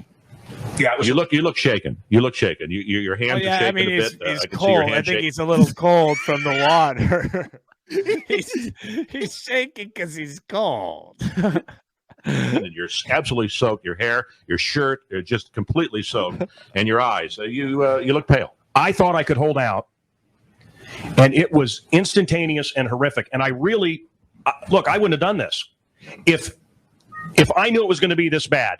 Yeah, it was, you look shaking. You look shaken. Your hands are shaking a bit. He's I can cold. see your I hands think shaking. he's a little cold from the water. he's shaking because he's cold. And you're absolutely soaked. Your hair, your shirt, are just completely soaked, and your eyes. You look pale. I thought I could hold out, and it was instantaneous and horrific. And I really look. I wouldn't have done this if I knew it was going to be this bad.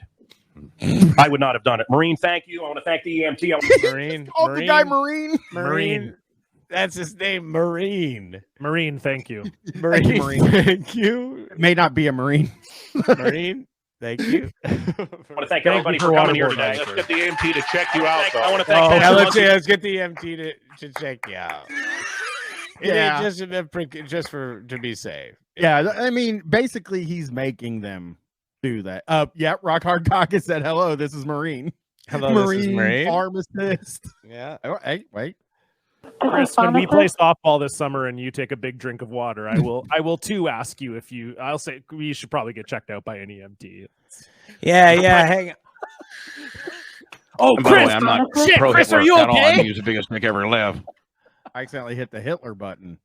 I would not have done it. Marine, thank you. I want to thank the EMT. Marine. The guy Marine. Marine. That's his name, Marine. Marine, thank you. Marine, Thank you, Marine. thank you. It may not be a Marine. Marine, thank you. I want to thank everybody for coming here today. Let's get the EMT to check you out. I want to thank Let's get the EMT to check you out. Yeah. Just to be safe. Yeah, I mean, basically, he's making them do that. Yeah, Rock Hard Caucus said, hello, this is Marine. Hello, this is Marine. Pharmacist. Yeah. Oh, hey, wait. Chris, when we play softball this summer and you take a big drink of water, I will too ask you if you. I'll say you should probably get checked out by an EMT. Yeah, hang on. Oh, And Chris! by the way, I'm not Shit, pro Chris, Hitler are you at all. I'm okay? the biggest dick ever live. I accidentally hit the Hitler button.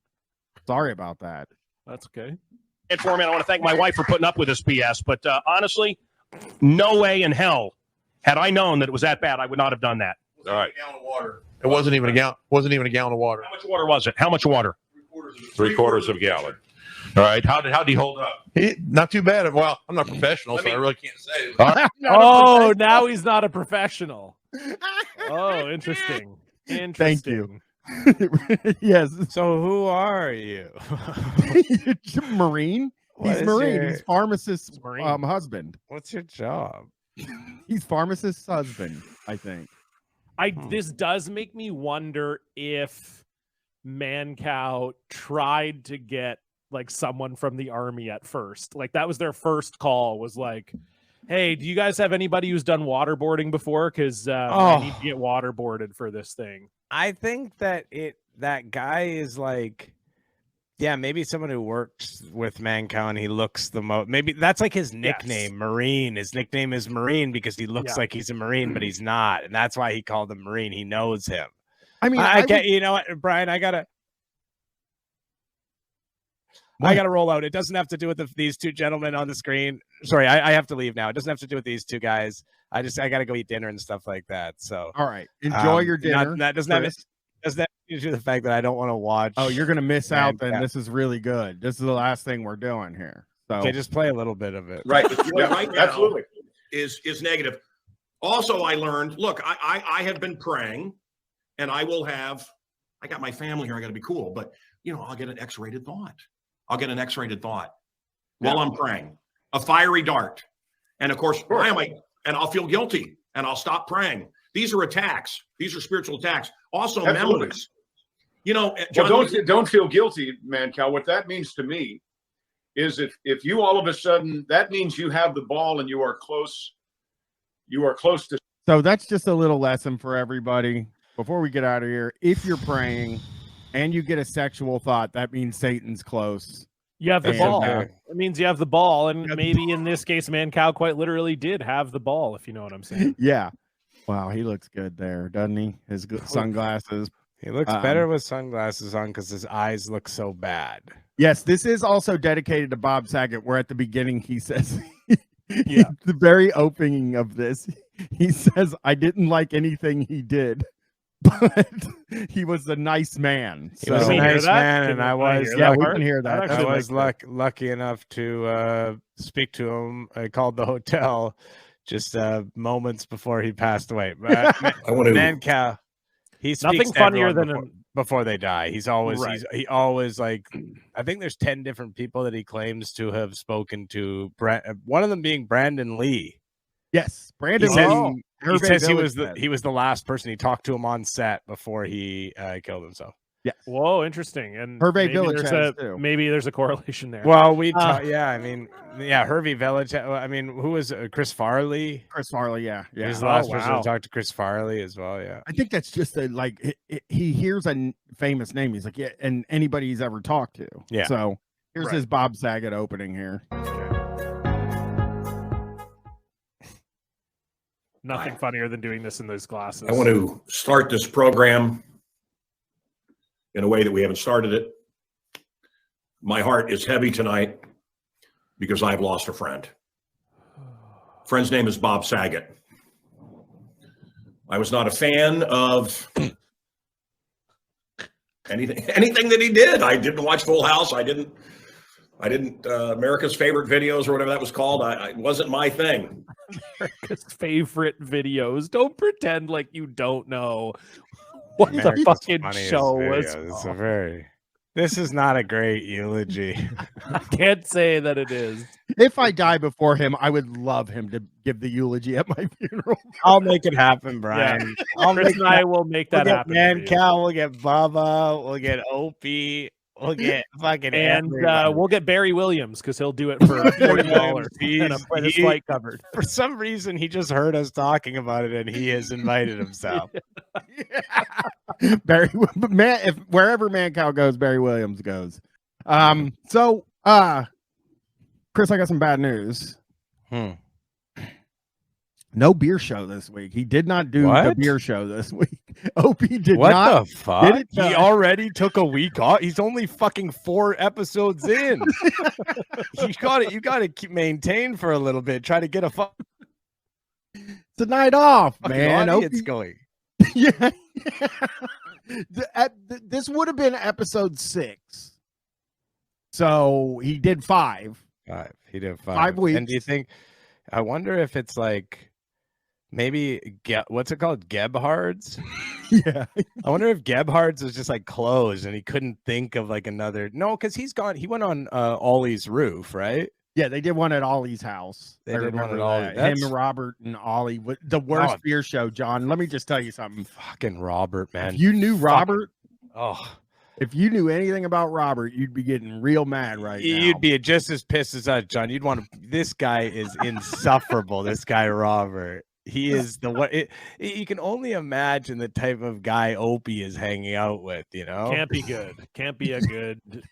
Sorry about that. That's okay. For me, I want to thank my wife for putting up with this BS. But honestly, no way in hell, had I known that it was that bad, I would not have done that. All right. It wasn't even a gallon. Wasn't even a gallon of water. How much water was it? How much water? 3/4 of a gallon. All right. How did he hold up? Not too bad. Well, I'm not professional, so I really can't say. Oh, now he's not a professional. Oh, interesting. Thank you. Yes. So who are you? Marine. He's Marine. He's pharmacist's husband. What's your job? He's pharmacist's husband, I think. This does make me wonder if Mancow tried to get like someone from the army at first. Like that was their first call, was like, hey, do you guys have anybody who's done waterboarding before? Because I need to get waterboarded for this thing. I think that that guy is like, yeah, maybe someone who works with Mancow and he looks the most. Maybe that's like his nickname, Marine. His nickname is Marine because he looks like he's a Marine, but he's not, and that's why he called him Marine. He knows him. I mean, I can't. You know what, Brian? I gotta roll out. It doesn't have to do with these two gentlemen on the screen. Sorry, I have to leave now. It doesn't have to do with these two guys. I got to go eat dinner and stuff like that. So, all right, enjoy your dinner. That doesn't have to do the fact that I don't want to watch. Oh, you're gonna miss out. Then this is really good. This is the last thing we're doing here. So, okay, just play a little bit of it. Right, right now absolutely is negative. Also, I learned. Look, I have been praying, and I got my family here. I got to be cool, but I'll get an X-rated thought. While I'm praying, a fiery dart, and of course, why am I? And I'll feel guilty, and I'll stop praying. These are attacks. These are spiritual attacks. Also, memories. John, well, don't feel guilty, Mancow. What that means to me is if you all of a sudden, that means you have the ball and you are close to. So that's just a little lesson for everybody before we get out of here. If you're praying and you get a sexual thought, that means Satan's close. You have the ball. It means you have the ball, and maybe in this case, Mancow quite literally did have the ball, if you know what I'm saying. Yeah. Wow, he looks good there, doesn't he? His good sunglasses. He looks better with sunglasses on because his eyes look so bad. Yes, this is also dedicated to Bob Saget, where at the beginning he says, the very opening of this, he says, I didn't like anything he did, but he was a nice man. He was a nice man, and I was. Yeah, we can hear that. I was lucky enough to speak to him. I called the hotel just moments before he passed away. Mancow, he speaks nothing funnier than before they die. He's always he always like, I think there's 10 different people that he claims to have spoken to. One of them being Brandon Lee. Yes, Brandon Lee. He says he was the last person he talked to him on set before he killed himself. Yes. Whoa, interesting. And Hervey Village too. Maybe there's a correlation there. Well, Hervey Village. I mean, who was Chris Farley? Chris Farley, yeah. He's the last person to talk to Chris Farley as well. Yeah. I think that's just he hears a famous name. He's like, yeah, and anybody he's ever talked to. Yeah. So here's his Bob Saget opening here. Nothing funnier than doing this in those glasses. I want to start this program in a way that we haven't started it. My heart is heavy tonight because I've lost a friend. Friend's name is Bob Saget. I was not a fan of anything that he did. I didn't watch Full House. I didn't America's Favorite Videos or whatever that was called. It wasn't my thing. America's Favorite Videos. Don't pretend like you don't know what the fucking show was. This is not a great eulogy. I can't say that it is. If I die before him, I would love him to give the eulogy at my funeral. I'll make it happen, Brian. Yeah. Chris and I will make that happen. Mancow, we'll get Bubba, we'll get Opie, we'll get fucking we'll get Barry Williams because he'll do it for $40 and his flight covered. For some reason, he just heard us talking about it and he has invited himself. Barry, man, if wherever Mancow goes, Barry Williams goes. So, Chris, I got some bad news. No beer show this week. He did not do the beer show this week. Opie did what not. What the fuck? He already took a week off. He's only fucking 4 episodes in. You got to keep maintain for a little bit. Try to get a It's a night off, man. It's going. Yeah. This would have been episode 6. So he did 5. He did 5. 5 weeks. And do you think? I wonder if it's like maybe what's it called? Gebhard's? Yeah. I wonder if Gebhard's was just like closed and he couldn't think of like another. No, because he's gone. He went on Ollie's roof, right? Yeah, they did one at Ollie's house. They I did one remember at Ollie. that. That's- Him and Robert and Ollie. The worst beer show, John. Let me just tell you something. Fucking Robert, man. If you knew Robert, if you knew anything about Robert, you'd be getting real mad right now. You'd be just as pissed as us, John. You'd want to. This guy is insufferable. This guy, Robert. He is the what? You can only imagine the type of guy Opie is hanging out with. You know, Can't be good. Can't be a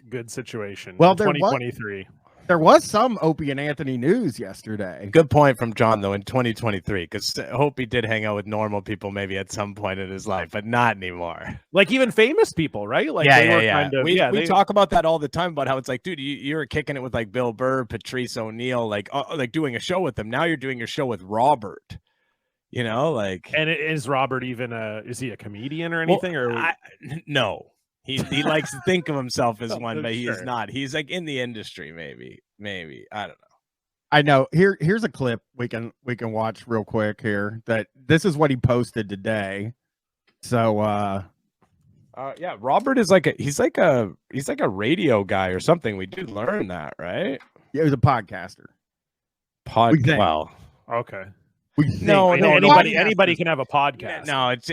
good situation. Well, in 2023. There was some Opie and Anthony news yesterday. Good point from John, though, in 2023, because Opie did hang out with normal people maybe at some point in his life, but not anymore. Like even famous people, right? Like they were kind of, we talk about that all the time about how it's like, dude, you were kicking it with like Bill Burr, Patrice O'Neill, like doing a show with them. Now you're doing your show with Robert. You know, like, and is Robert even is he a comedian or anything? No. He likes to think of himself as one, but he sure. is not. He's like in the industry, maybe. I don't know. I know. Here's a clip we can watch real quick here. That this is what he posted today. So yeah, Robert is he's like a radio guy or something. We did learn that, right? Yeah, he was a podcaster. Well, okay. No, anybody can have a podcast. No, it's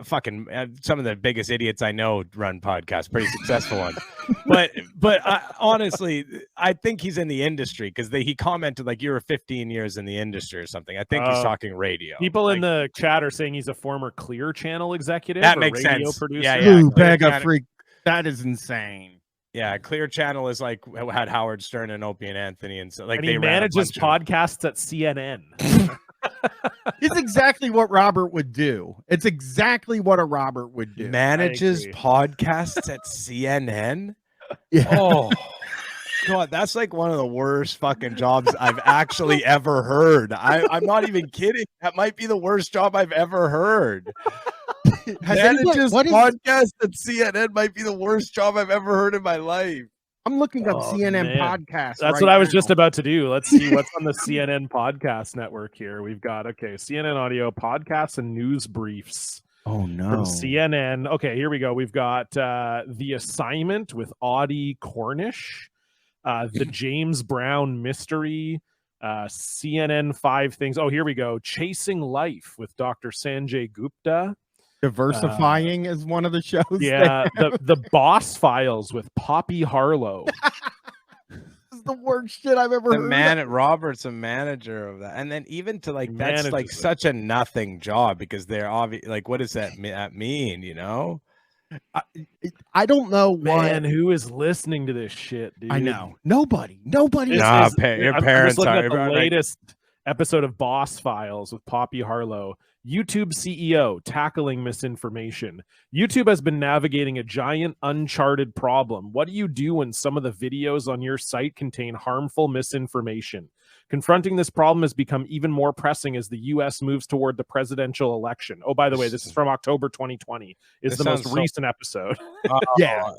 fucking some of the biggest idiots I know run podcasts, pretty successful ones. But honestly, I think he's in the industry because he commented like you were 15 years in the industry or something. I think he's talking radio. People in the chat are saying he's a former Clear Channel executive. That or makes radio sense. Producer. Yeah. Ooh, bag of freak. That is insane. Yeah, Clear Channel is like had Howard Stern and Opie and Anthony, and so like and they he ran a manages bunch of- podcasts at CNN. It's exactly what Robert would do. It's exactly what a Robert would do. Manages podcasts at CNN. Yeah. Oh God, that's like one of the worst fucking jobs I've actually ever heard. I'm not even kidding. That might be the worst job I've ever heard. Manages podcasts at CNN might be the worst job I've ever heard in my life. I'm looking up CNN podcasts. That's what I was just about to do. Let's see what's on the CNN podcast network here. We've got CNN audio podcasts and news briefs. Oh no. From CNN. Okay, here we go. We've got The Assignment with Audie Cornish, The James Brown Mystery, CNN 5 Things. Oh, here we go. Chasing Life with Dr. Sanjay Gupta. Diversifying is one of the shows. Yeah, the Boss Files with Poppy Harlow. This is the worst shit I've ever heard. Robert's a manager of that, and then even to like that's Manages like it. such a nothing job because they're obvious. Like, what does that mean? You know, I don't know what. Man, who is listening to this shit, dude? I know. Nobody. Nobody. This Nah, is- your I'm parents just looking are- at the like- latest episode of Boss Files with Poppy Harlow. YouTube CEO tackling misinformation. YouTube has been navigating a giant uncharted problem. What do you do when some of the videos on your site contain harmful misinformation? Confronting this problem has become even more pressing as the U.S. moves toward the presidential election. Oh, by the way, this is from October 2020. Is This the most sounds so- recent episode. Yeah.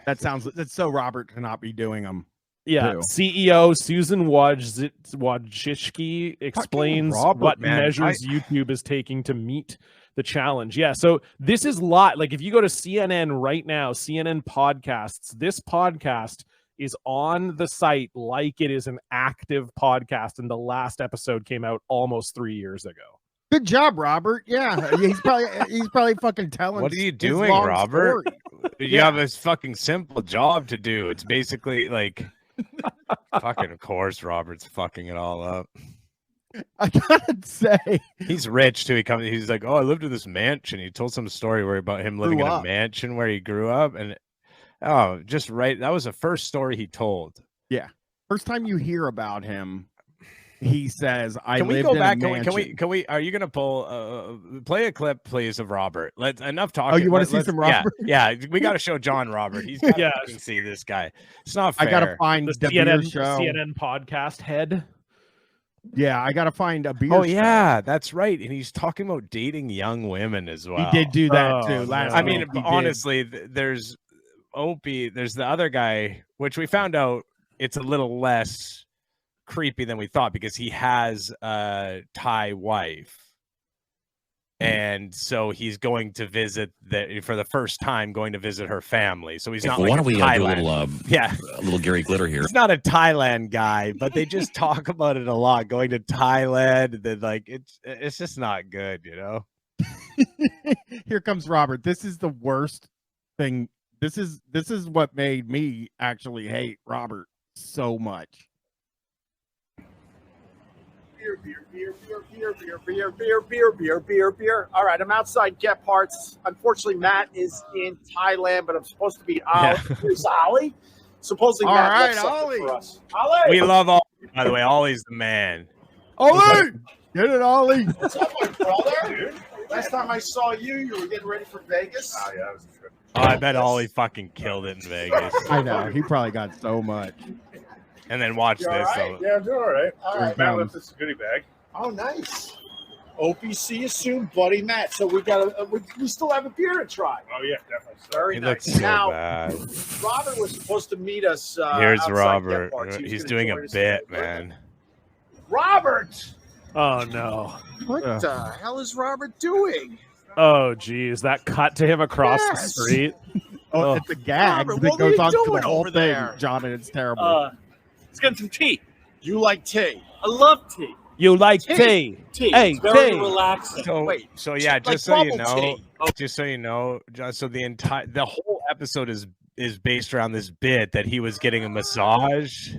That's so Robert to not be doing them. Yeah, too. CEO Susan Wojcicki explains Robert, what man. measures YouTube is taking to meet the challenge. Yeah, so this is like if you go to CNN right now, CNN podcasts, this podcast is on the site like it is an active podcast, and the last episode came out almost 3 years ago. Good job, Robert. Yeah, he's probably fucking telling. what are you his doing, long Robert? story. You have this fucking simple job to do. It's basically like fucking. Of course, Robert's fucking it all up. I gotta say, he's rich too. He's like, oh, I lived in this mansion. He told some story about him living in a mansion where he grew up, and just right. That was the first story he told. Yeah, first time you hear about him, he says, "I Can we lived go in back? a mansion." Can we? Are you gonna play a clip, please, of Robert? Let's enough talking. Oh, you want to see some Robert? Yeah, we got to show John Robert. He's got to see this guy. It's not fair. I gotta find the the beer show. CNN podcast head. Yeah, I gotta find a beer. Oh show. yeah, that's right. And he's talking about dating young women as well. He did do that too. Last I mean, week he honestly, there's Opie. There's the other guy, which we found out it's a little less creepy than we thought because he has a Thai wife. And so he's going to visit for the first time, going to visit her family. So he's not like why don't we do a Thailand. little Gary Glitter here? He's not a Thailand guy, but they just talk about it a lot. Going to Thailand, then like it's just not good, you know. Here comes Robert. This is the worst thing. This is what made me actually hate Robert so much. Beer. All right, I'm outside Get Parts. Unfortunately, Matt is in Thailand, but I'm supposed to be Who's Ollie? Supposedly, All Matt right, left something Ollie. for us. Ollie! We love Ollie, by the way. Ollie's the man. Ollie, get it, Ollie. What's up, my brother? Last time I saw you, you were getting ready for Vegas. Oh, yeah, that was a trip. Oh, I bet Ollie fucking killed it in Vegas. I know. He probably got so much. And then watch You all this. right? Yeah, I'm doing all right. All right. Matt left this goodie bag. Oh, nice. Opie, see you soon, buddy Matt. So we got we still have a beer to try. Oh yeah, definitely. Very He nice. looks so Now, bad. Robert was supposed to meet us. Here's outside Robert. Get Parts. He was He's gonna doing a join us. bit, man. Robert, Oh no. what the hell is Robert doing? Oh geez, that cut to him across the Yes. street. Oh, it's a gag Robert, that what are goes you on to the doing whole over thing, there? John, and it's terrible. Let's get some tea. You like tea? I love tea. You like tea? Tea. Hey, It's very tea. relaxing. So yeah, like just so you bubble know, tea. just so you know, John, so the whole episode is based around this bit that he was getting a massage.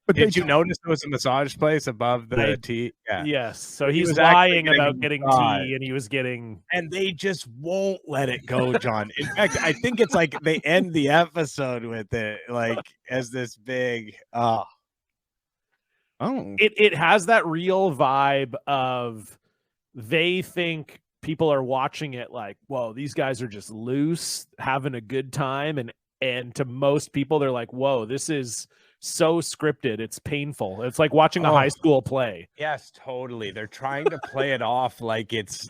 But Did you notice there was a massage place above the tea? Yeah. Yes. So He he's was actually lying getting about a getting massage. tea, and he was getting. And they just won't let it go, John. In fact, I think it's like they end the episode with it, like as this big. It has that real vibe of they think people are watching it like, whoa, these guys are just loose, having a good time, and to most people they're like, whoa, this is so scripted, it's painful. It's like watching a high school play. Yes, totally. They're trying to play it off like it's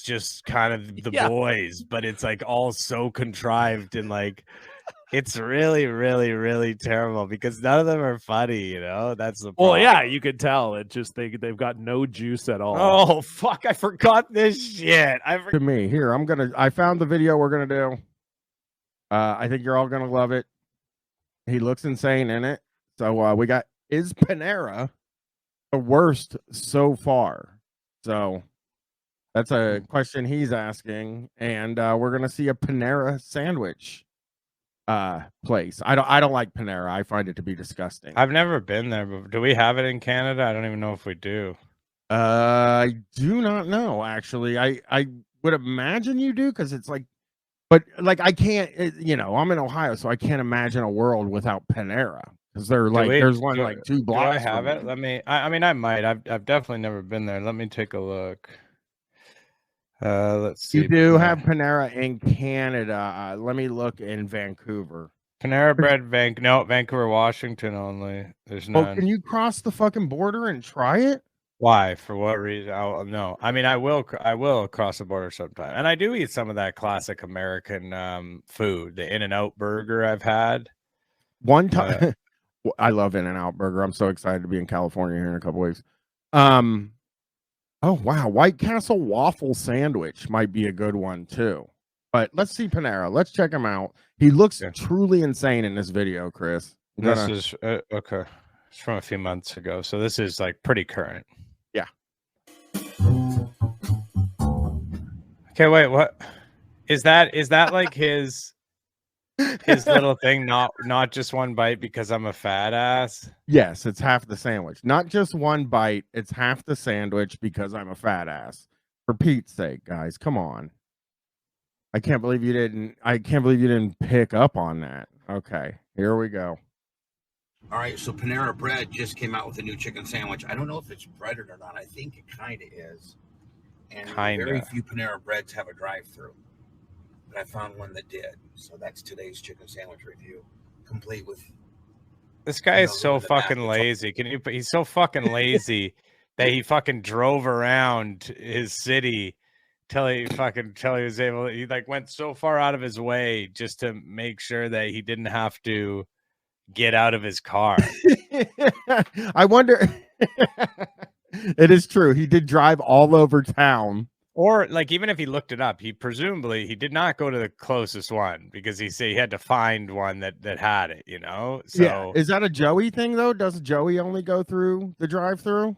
just kind of the boys, but it's like all so contrived and like it's really, really, really terrible because none of them are funny, you know? That's the problem. Well, yeah, you could tell. It just they've got no juice at all. Oh fuck, I forgot this shit. To me, here, I found the video we're gonna do. I think you're all gonna love it. He looks insane in it. So we got, is Panera the worst so far? So that's a question he's asking, and we're gonna see a Panera sandwich place. I don't like Panera. I find it to be disgusting. I've never been there, but do we have it in Canada? I don't even know if we do. I do not know, actually. I would imagine you do, because it's like, but like I can't, I'm in Ohio, so I can't imagine a world without Panera, because they're like, there's one like 2 blocks. Do I have it? Let me. I mean, I might. I've definitely never been there. Let me take a look. Let's see. You do have Panera in Canada. Let me look in Vancouver. Panera Bread, Vancouver, Washington only. There's Oh, none. can you cross the fucking border and try it? Why? For what reason? No. I mean, I will cross the border sometime, and I do eat some of that classic American food. The In-N-Out burger I've had. One time, I love In-N-Out burger. I'm so excited to be in California here in a couple weeks. Oh wow, White Castle waffle sandwich might be a good one too. But let's see Panera. Let's check him out. He looks truly insane in this video, Chris. This is okay. It's from a few months ago, so this is like pretty current. Yeah. Okay, wait. What is that? Is that like his? His little thing, not just one bite because I'm a fat ass. Yes, it's half the sandwich. Not just one bite, it's half the sandwich because I'm a fat ass. For Pete's sake, guys, come on. I can't believe you didn't pick up on that. Okay, here we go. All right, so Panera Bread just came out with a new chicken sandwich. I don't know if it's breaded or not. I think it kind of is. And very few Panera Breads have a drive-thru. But I found one that did. So that's today's chicken sandwich review, complete with. This guy is so fucking lazy. He's so fucking lazy that he fucking drove around his city till he was able. He like went so far out of his way just to make sure that he didn't have to get out of his car. I wonder. It is true. He did drive all over town. Or like, even if he looked it up, he did not go to the closest one because he had to find one that had it, you know? So yeah. Is that a Joey thing though? Does Joey only go through the drive-thru?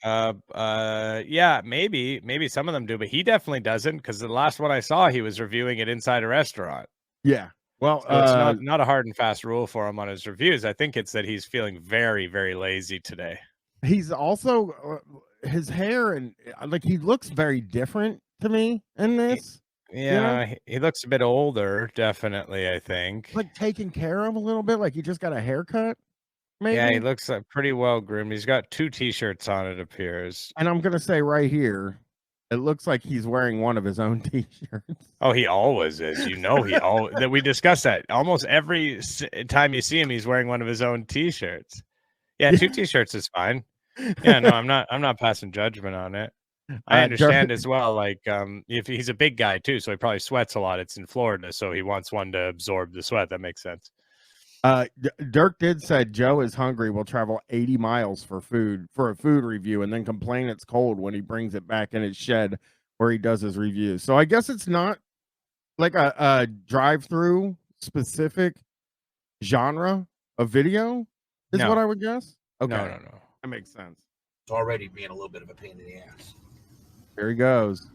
Yeah, maybe some of them do, but he definitely doesn't, because the last one I saw, he was reviewing it inside a restaurant. Yeah. Well, so it's not a hard and fast rule for him on his reviews. I think it's that he's feeling very, very lazy today. He's also his hair and like he looks very different to me in this. Yeah, you know? he looks a bit older, definitely, I think. Like taken care of a little bit, like he just got a haircut. Maybe? Yeah, he looks pretty well groomed. He's got 2 t-shirts on, it appears. And I'm gonna say right here, it looks like he's wearing one of his own t-shirts. Oh, he always is. You know, that we discussed that. Almost every time you see him, he's wearing one of his own t-shirts. Yeah, 2 t-shirts is fine. Yeah, no, I'm not passing judgment on it. I understand as well, like if he's a big guy too, so he probably sweats a lot. It's in Florida, so he wants one to absorb the sweat. That makes sense. Dirk did say Joe is hungry, will travel 80 miles for a food review and then complain it's cold when he brings it back in his shed where he does his reviews. So I guess it's not like a drive-through specific genre of video is what I would guess. Okay. No. That makes sense. It's already being a little bit of a pain in the ass. Here he goes.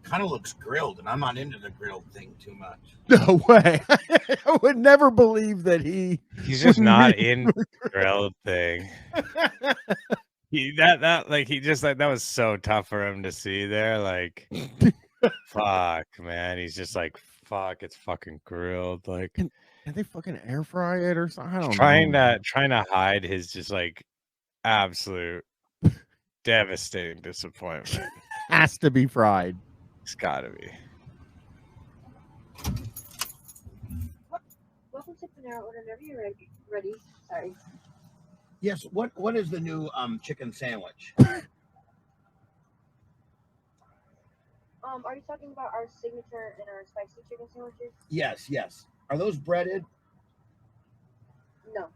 Kind of looks grilled, and I'm not into the grilled thing too much. No way. I would never believe that he's just not in the grilled thing. That was so tough for him to see there. Like, fuck, man. He's just like, fuck, it's fucking grilled. Like, can they fucking air fry it or something? I don't know. Trying to hide his just like absolute devastating disappointment. Has to be fried. It's gotta be. Welcome to Panera. Whenever you're ready. Sorry. Yes. What is the new chicken sandwich? Are you talking about our signature and our spicy chicken sandwiches? Yes. Are those breaded? No.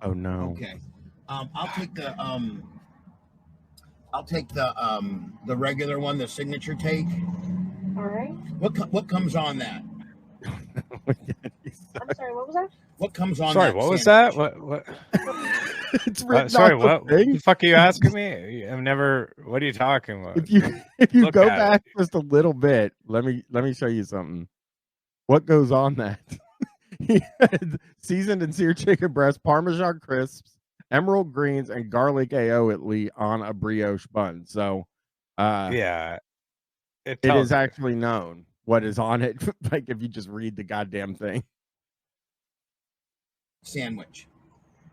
Oh no. Okay. I'll take the regular one, the signature take. All right. What comes on that? I'm sorry. What was that? What comes on? Sorry, that what was sandwich? that? What? It's written sorry, on what thing. the fuck are you asking me? I've never. What are you talking about? If you go back just a little bit, let me show you something. What goes on that? He had seasoned and seared chicken breast, Parmesan crisps, emerald greens, and garlic aioli on a brioche bun. So, yeah, it is actually known what is on it. Like if you just read the goddamn thing. Sandwich.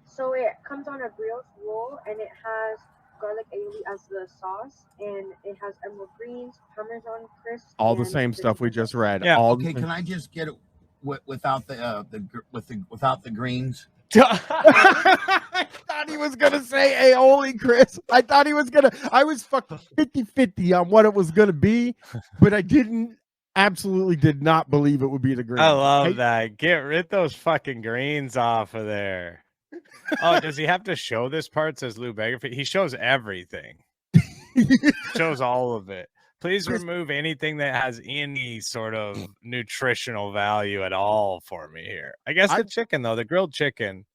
So it comes on a brioche roll, and it has garlic aioli as the sauce, and it has emerald greens, Parmesan crisps. All the same stuff we just read. Yeah. Okay, can I just get it without the greens? I thought he was gonna say aioli, Chris. I thought he was gonna. I was fucking 50-50 on what it was gonna be, but I absolutely did not believe it would be the greens. I love that. Get rid those fucking greens off of there. Oh, does he have to show this part? Says Lou Beggar. He shows everything. Shows all of it. Please remove anything that has any sort of nutritional value at all for me here. I guess the chicken, though, the grilled chicken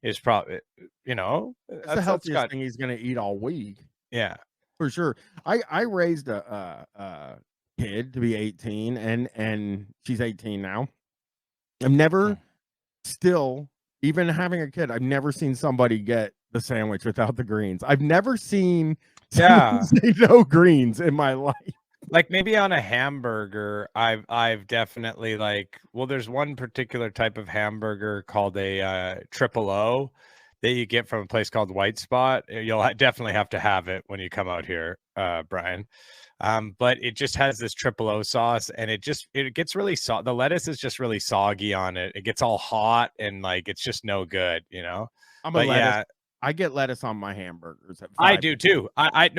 is probably, it's the healthiest thing he's going to eat all week. Yeah, for sure. I raised a kid to be 18, and she's 18 now. I've never, still, even having a kid, I've never seen somebody get the sandwich without the greens. I've never seen someone say no greens in my life. Like maybe on a hamburger, I've definitely like, well, there's one particular type of hamburger called a triple O that you get from a place called White Spot. You'll definitely have to have it when you come out here, Brian. But it just has this triple O sauce, and it gets really the lettuce is just really soggy on it. It gets all hot, and like it's just no good, you know. I get lettuce on my hamburgers. I do too. I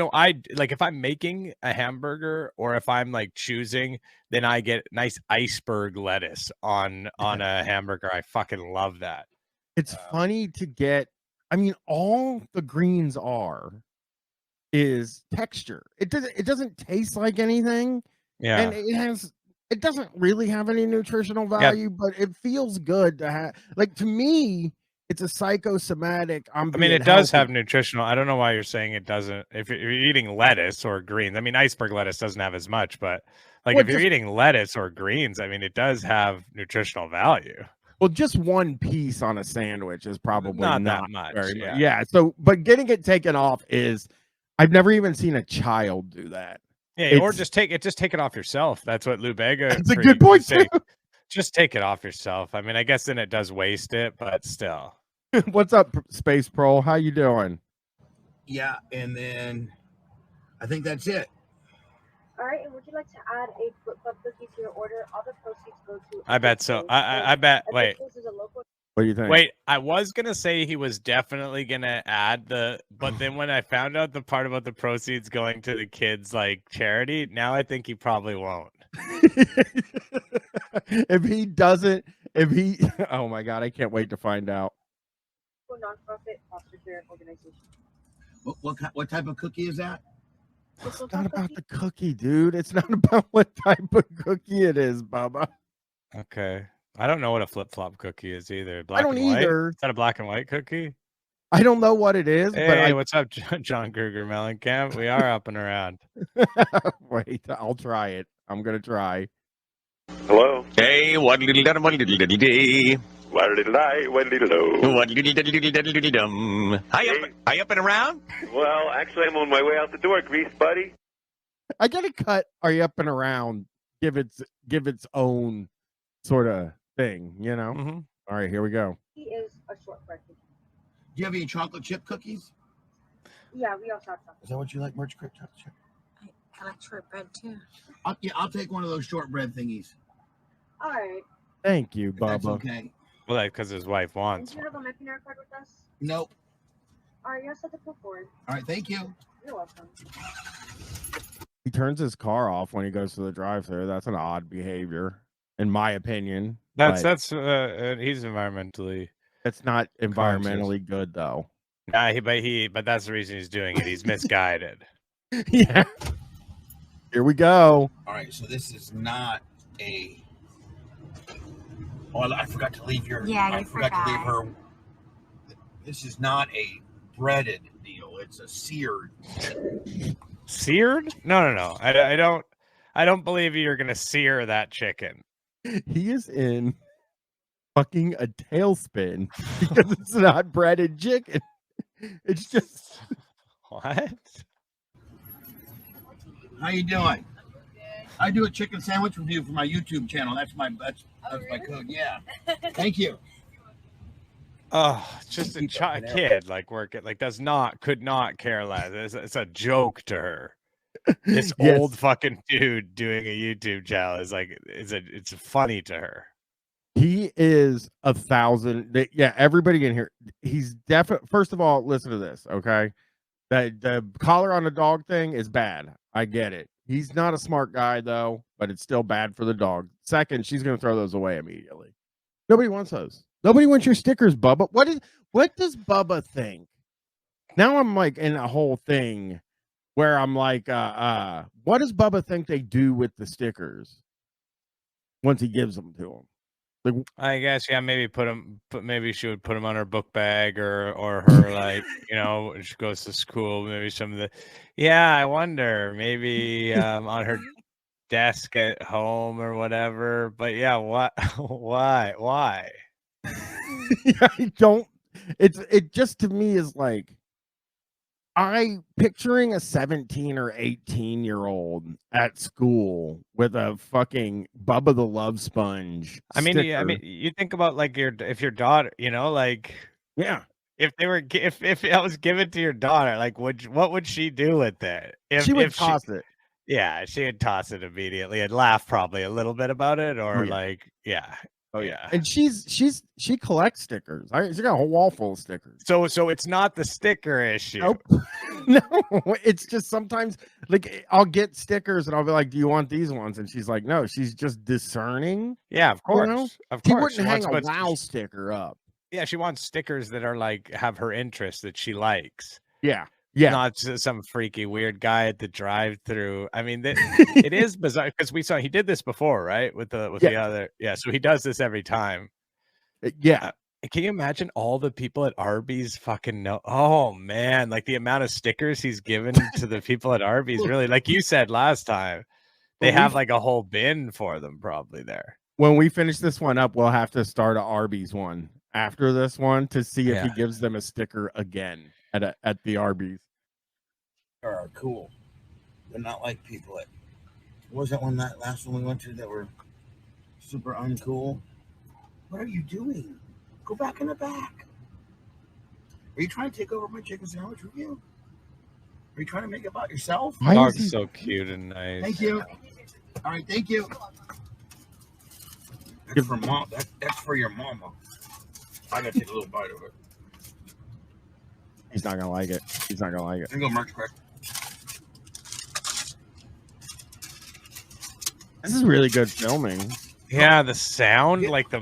like if I'm making a hamburger or if I'm like choosing, then I get nice iceberg lettuce on a hamburger. I fucking love that. It's funny to get. I mean, all the greens is texture. It doesn't taste like anything. Yeah. And it doesn't really have any nutritional value, but it feels good to have. Like, to me, it's a psychosomatic. I mean, it does have nutritional. I don't know why you're saying it doesn't. If you're eating lettuce or greens, I mean, iceberg lettuce doesn't have as much, but like if you're eating lettuce or greens, I mean, it does have nutritional value. Well, just one piece on a sandwich is probably not that much. Very much. Yeah. So, but getting it taken off is, I've never even seen a child do that. Yeah, or just take it off yourself. That's what Lou Bega. That's a good point too. Just take it off yourself. I mean, I guess then it does waste it, but still. What's up, Space Pro? How you doing? Yeah, and then I think that's it. All right, and would you like to add a flip-flop cookie to your order? All the proceeds go to... I bet so. I bet. Wait. What do you think? Wait, I was gonna say he was definitely gonna add but then when I found out the part about the proceeds going to the kids like charity, now I think he probably won't. If he doesn't, oh my God, I can't wait to find out. Nonprofit foster care organization. What type of cookie is that? It's not about the cookie, dude. It's not about what type of cookie it is, Bubba. Okay. I don't know what a flip-flop cookie is either. I don't either. Is that a black and white cookie? I don't know what it is. Hey, what's up, John Kruger Mellencamp? We are up and around. Wait, I'll try it. I'm going to try. Hello. Hey, what little dum, what little day. What little I, what little do. What little dum. Hi up and around? Well, actually, I'm on my way out the door, Grease buddy. I got to cut Are You Up and Around, give its own sort of thing, you know? Mm-hmm. All right, here we go. He is a shortbread cookie. Do you have any chocolate chip cookies? Yeah, we also have chocolate. Is that what you like, Merch Crib chocolate chip? I like shortbread too. I'll take one of those shortbread thingies. All right. Thank you, Bubba. That's okay. Well, that's because his wife wants. Do you have a Mexican card with us? Nope. All right, you're set to go forward. All right, thank you. You're welcome. He turns his car off when he goes to the drive-thru. That's an odd behavior, in my opinion. That's he's environmentally. It's not environmentally good though. Nah, but that's the reason he's doing it. He's misguided. Yeah. Here we go. All right, so this is not a. Oh, I forgot to leave your. Yeah, I forgot to leave her. This is not a breaded deal. It's a seared. Seared? No. I don't believe you're gonna sear that chicken. He is in fucking a tailspin because it's not breaded chicken. It's just what? How you doing? I do a chicken sandwich review for my YouTube channel. That's my my code. Yeah. Thank you. Oh, just a kid like working like could not care less. It's a joke to her. This old fucking dude doing a YouTube channel is like it's funny to her. He is 1,000. Yeah, everybody in here. He's definitely. First of all, listen to this, okay? The collar on the dog thing is bad. I get it. He's not a smart guy though, but it's still bad for the dog. Second, she's gonna throw those away immediately. Nobody wants those. Nobody wants your stickers, Bubba. What does Bubba think? Now I'm like in a whole thing where I'm like, what does Bubba think they do with the stickers once he gives them to him? Like, I guess, yeah, maybe maybe she would put them on her book bag or her like, you know, when she goes to school, maybe some of the, yeah, I wonder, maybe on her desk at home or whatever. But yeah, what? Why? I don't. It just to me is like I picturing a 17 or 18-year-old at school with a fucking Bubba the Love Sponge. I mean, sticker. you think about like if your daughter, like yeah. If that was given to your daughter, like what would she do with it? She would toss it. Yeah, she would toss it immediately and laugh probably a little bit about it, or And she collects stickers. She got a whole wall full of stickers. So it's not the sticker issue. Nope. No, it's just sometimes like I'll get stickers and I'll be like, "Do you want these ones?" And she's like, "No." She's just discerning. Yeah, of course. You know? Of She course. wouldn't hang a WoW sticker up. Yeah, she wants stickers that are like have her interests that she likes. Yeah. Yeah. Not some freaky weird guy at the drive-thru. I mean, it is bizarre because he did this before, right? With the other. Yeah, so he does this every time. Yeah. Can you imagine all the people at Arby's fucking know? Oh man, like the amount of stickers he's given to the people at Arby's, really, like you said last time, they have like a whole bin for them probably there. When we finish this one up, we'll have to start a Arby's one after this one to see if he gives them a sticker again at the Arby's. Are cool, but not like people at. What was that one that last one we went to that were super uncool? What are you doing? Go back in the back. Are you trying to take over my chicken sandwich with you? Are you trying to make it about yourself? Dog's so cute and nice. Thank you. All right, thank you. That's for mom. That's for your mama. I gotta take a little bite of it. He's not gonna like it. He's not gonna like it. Single merch quick. This is really good filming. Yeah, the sound, like the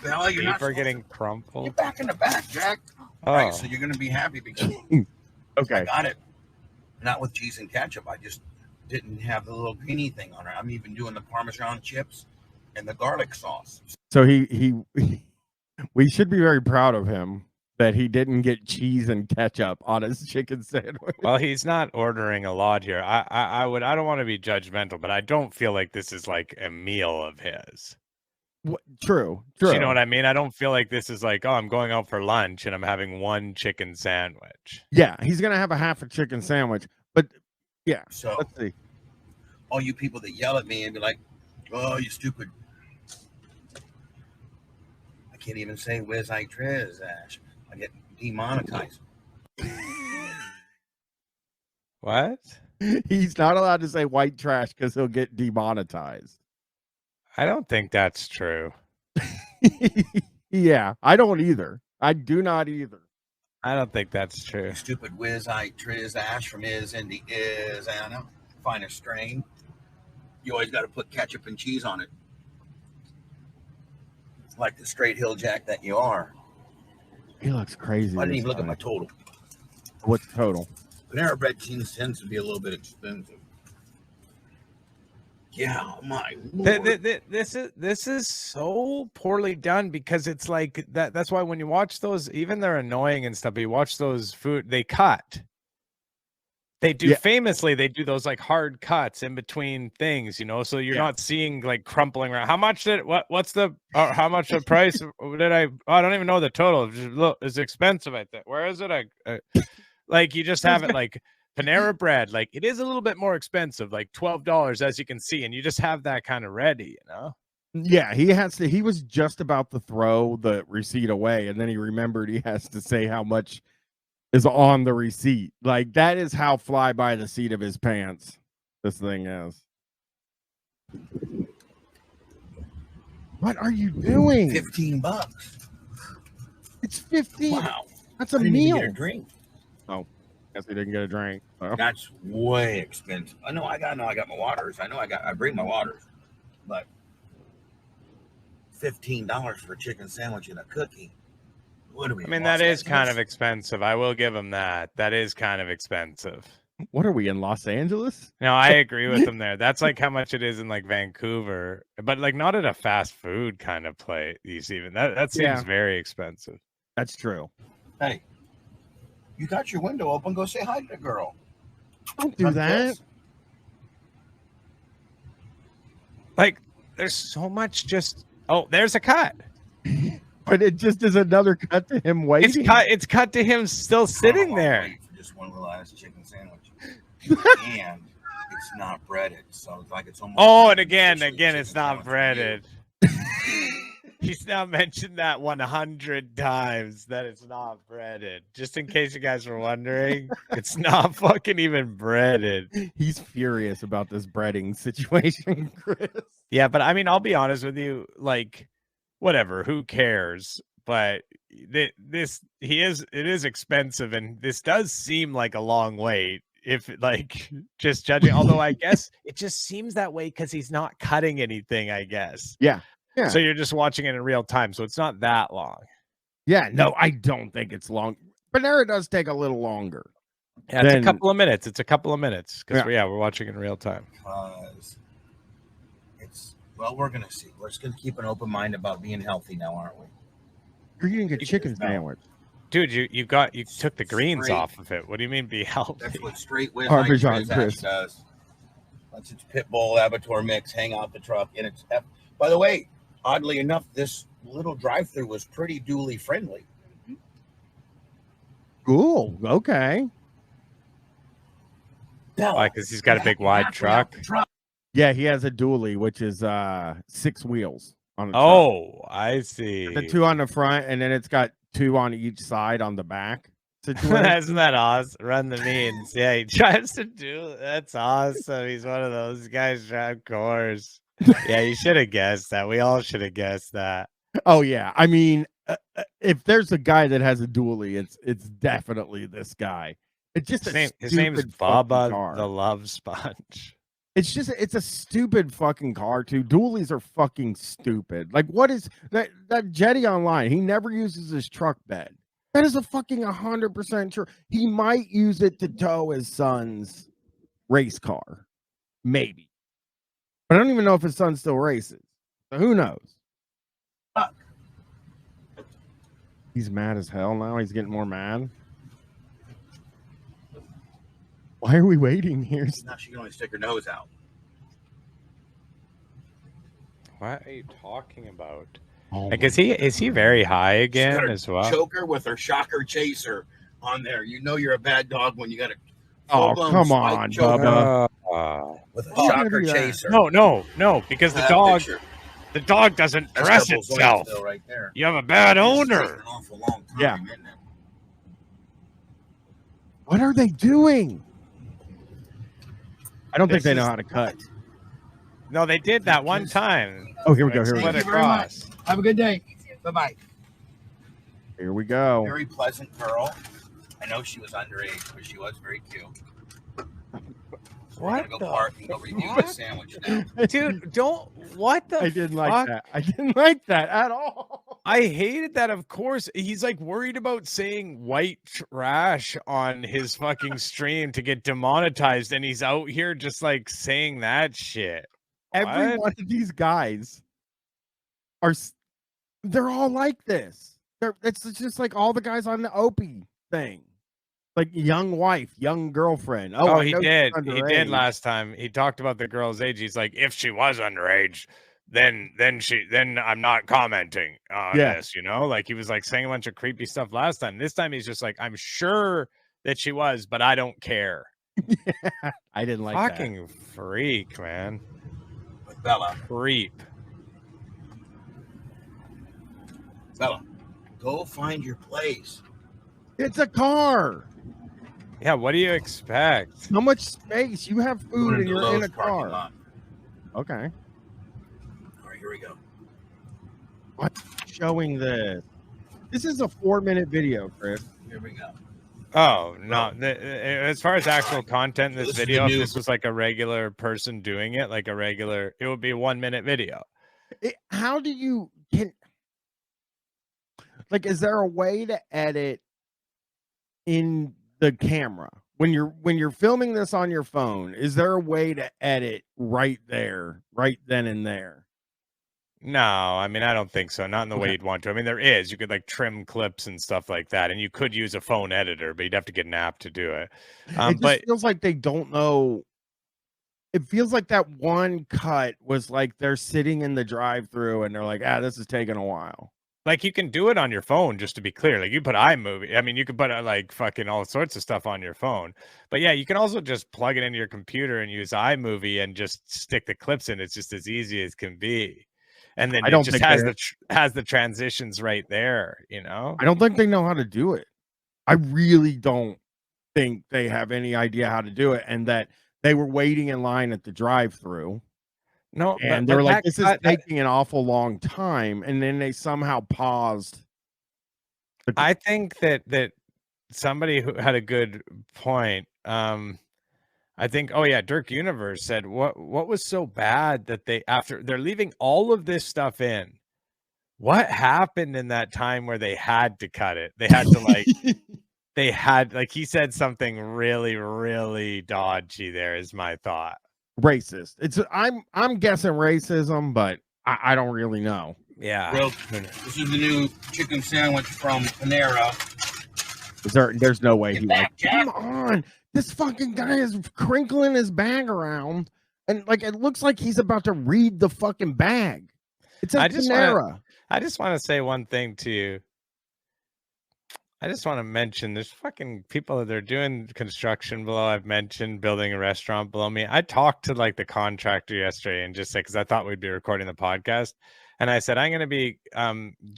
paper getting crumpled. Get back in the back, Jack. Oh. All right, so you're gonna be happy because okay, I got it. Not with cheese and ketchup. I just didn't have the little greeny thing on it. I'm even doing the Parmesan chips and the garlic sauce. So we should be very proud of him that he didn't get cheese and ketchup on his chicken sandwich. Well, he's not ordering a lot here. I don't want to be judgmental, but I don't feel like this is like a meal of his. True. You know what I mean? I don't feel like this is like, oh, I'm going out for lunch and I'm having one chicken sandwich. Yeah, he's gonna have a half a chicken sandwich, but yeah. So let's see. All you people that yell at me and be like, "Oh, you stupid." I can't even say "Where's I Trez Ash." I get demonetized. What? He's not allowed to say white trash because he'll get demonetized. I don't think that's true. Yeah, I don't either. I do not either. I don't think that's true. Stupid whiz I Triz Ash from Is in the Is Anna. Finest strain. You always got to put ketchup and cheese on it. Like the straight hill jack that you are. He looks crazy. I didn't even look at my total. What's the total? Panera Bread tends to be a little bit expensive. Yeah, my Lord. This is so poorly done because it's like that. That's why when you watch those, even they're annoying and stuff. But you watch those food, they cut. They do famously. They do those like hard cuts in between things, So you're not seeing like crumpling around. How much did what's the how much the price did I? Oh, I don't even know the total. Look, it's expensive. I think. Where is it? Like you just have it like Panera Bread. Like it is a little bit more expensive, like $12 as you can see, and you just have that kind of ready, Yeah, he has to. He was just about to throw the receipt away, and then he remembered he has to say how much is on the receipt. Like that is how fly by the seat of his pants this thing is. What are you doing? $15. It's 15. Wow, that's a I didn't meal. even get a drink. Oh, guess he didn't get a drink. So. That's way expensive. I got my waters. I bring my waters, but $15 for a chicken sandwich and a cookie. What are we? I mean, that is kind of expensive. I will give him that. That is kind of expensive. What are we in Los Angeles? No, I agree with him there. That's like how much it is in like Vancouver, but like not at a fast food kind of place. Even that seems very expensive. That's true. Hey, you got your window open. Go say hi to the girl. Don't do that. Like, there's so much just. Oh, there's a cut. But it just is another cut to him waiting. It's cut to him still sitting there. For just one little ass chicken sandwich, and it's not breaded, so it's like it's almost. Oh, and again, it's not breaded. He's now mentioned that 100 times that it's not breaded. Just in case you guys were wondering, it's not fucking even breaded. He's furious about this breading situation, Chris. Yeah, but I mean, I'll be honest with you, like, whatever, who cares? But it is expensive, and this does seem like a long wait. If like just judging, although I guess it just seems that way because he's not cutting anything, I guess. Yeah. Yeah. So you're just watching it in real time, so it's not that long. Yeah, no, I don't think it's long. Panera does take a little longer. Yeah, it's a couple of minutes. It's a couple of minutes because we're watching in real time. Well, we're gonna see. We're just gonna keep an open mind about being healthy now, aren't we? You're eating a chicken sandwich. Dude, you took the greens off of it. What do you mean be healthy? That's what straight with Parmesan Chris does. Once it's pit bull abattoir mix, hang out the truck, and it's. By the way, oddly enough, this little drive-thru was pretty dually friendly. Cool. Okay. Why? Because he's got a big wide truck. Yeah, he has a dually, which is 6 wheels on a truck. Oh, I see. The 2 on the front, and then it's got 2 on each side on the back. Isn't that awesome? Run the means. Yeah, he tries to do. That's awesome. He's one of those guys drive cars. Yeah, you should have guessed that. We all should have guessed that. Oh yeah, I mean, if there's a guy that has a dually, it's definitely this guy. It's just his name's Bubba the Love Sponge. It's a stupid fucking car too. Dualies are fucking stupid. Like, what is that Jetty Online? He never uses his truck bed. That is a fucking 100% true. He might use it to tow his son's race car, maybe. But I don't even know if his son still races. So who knows? He's mad as hell now. He's getting more mad. Why are we waiting here? Now she can only stick her nose out. What are you talking about? Like, is he very high again as well? Choker with her shocker chaser on there. You know you're a bad dog when you got a. Oh, come on, Bubba. With a shocker chaser. No, because the dog doesn't dress itself. Right there. You have a bad owner. Yeah. What are they doing? I don't think they know how to cut. No, they did that one time. Oh, here we go. Thank you very much. Have a good day. Bye-bye. Here we go. Very pleasant girl. I know she was underage, but she was very cute. What go park and go review the sandwich now. Dude, don't. What the I didn't fuck? like that. I didn't like that at all. I hated that, of course. He's like worried about saying white trash on his fucking stream to get demonetized, and he's out here just like saying that shit. Every What? one of these guys they're all like this. It's just like all the guys on the Opie thing. Like young wife, young girlfriend. Oh, he did. He did last time. He talked about the girl's age. He's like, if she was underage, then I'm not commenting on this, you know? Like he was like saying a bunch of creepy stuff last time. This time he's just like, I'm sure that she was, but I don't care. Yeah, I didn't like that. Fucking freak, man. Bella. Creep. Bella, go find your place. It's a car. Yeah, what do you expect? How much space? You have food and you're in a car. Lot. Okay. All right, here we go. What's showing this? This is a 4-minute video, Chris. Here we go. Oh, no. As far as actual content in this video, if this was like a regular person doing it, like it would be a 1-minute video. How do you is there a way to edit in the camera when you're filming this on your phone? Is there a way to edit right there, right then and there? No, I mean, I don't think so. Not in the way you'd want to. I mean, there is. You could like trim clips and stuff like that, and you could use a phone editor, but you'd have to get an app to do it. It just feels like they don't know. it feels like that one cut was like they're sitting in the drive-thru and they're like, this is taking a while. Like you can do it on your phone, just to be clear. Like you put iMovie. I mean, you can put like fucking all sorts of stuff on your phone. But yeah, you can also just plug it into your computer and use iMovie and just stick the clips in. It's just as easy as can be. And then it just has the transitions right there, you know? I don't think they know how to do it. I really don't think they have any idea how to do it, and that they were waiting in line at the drive-thru. No, and they're like, this is taking an awful long time, and then they somehow paused. I think that somebody who had a good point. I think, Dirk Universe said, what was so bad that they're leaving all of this stuff in? What happened in that time where they had to cut it? They had to he said something really, really dodgy there is my thought. Racist. I'm guessing racism, but I don't really know. Yeah. Well, this is the new chicken sandwich from Panera. There's no way come on. This fucking guy is crinkling his bag around, and like it looks like he's about to read the fucking bag. It's a Panera. I just want to say one thing to you. I just want to mention there's fucking people that are doing construction below. I've mentioned building a restaurant below me. I talked to like the contractor yesterday and just said, because I thought we'd be recording the podcast. And I said, I'm going to be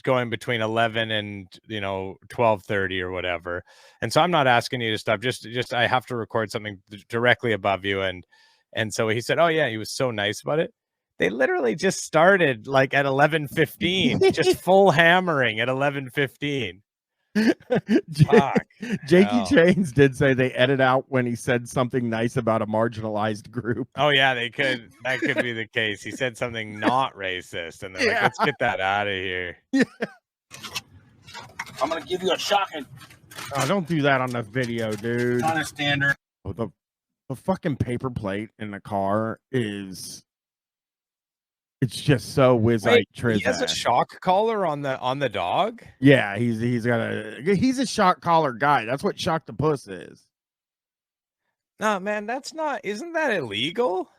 going between 11 and 12:30 or whatever. And so I'm not asking you to stop. Just I have to record something directly above you. And so he said, oh yeah, he was so nice about it. They literally just started like at 11:15, just full hammering at 11:15. Jakey Chains did say they edit out when he said something nice about a marginalized group. Oh yeah, they could. That could be the case. He said something not racist, and they're like, "Let's get that out of here." Yeah. I'm gonna give you a shocking. Oh, don't do that on the video, dude. On a standard. Oh, the fucking paper plate in the car is. It's just so Wait, he has a shock collar on the dog? Yeah, he's a shock collar guy. That's what Shock the Puss is. No, man, isn't that illegal?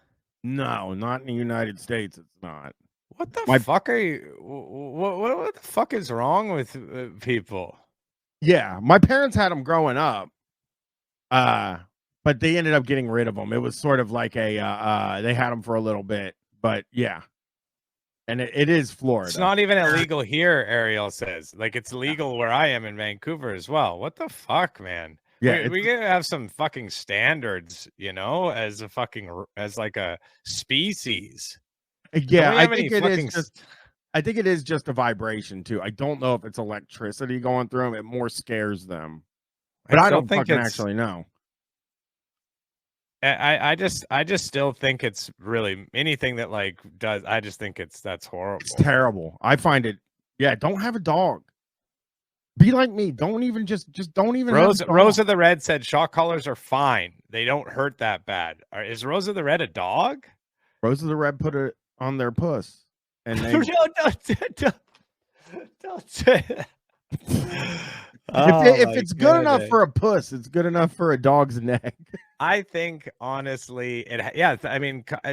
No, not in the United States. It's not. What the fuck are you? What the fuck is wrong with people? Yeah, my parents had them growing up, but they ended up getting rid of them. It was sort of like they had them for a little bit, but yeah. And it is Florida. It's not even illegal here, Ariel says. Like, it's legal where I am in Vancouver as well. What the fuck, man? Yeah, we gotta have some fucking standards, as like a species. Yeah, I think it is just a vibration too. I don't know if it's electricity going through them. It more scares them. But I don't fucking actually know. I just still think it's really anything that like does. I just think that's horrible. It's terrible. I find it. Yeah, don't have a dog. Be like me. Don't even just don't even. Rose of the Red said shock collars are fine. They don't hurt that bad. Is Rose of the Red a dog? Rose of the Red put it on their puss, and they don't say that. If it's good enough for a puss, it's good enough for a dog's neck. I think honestly,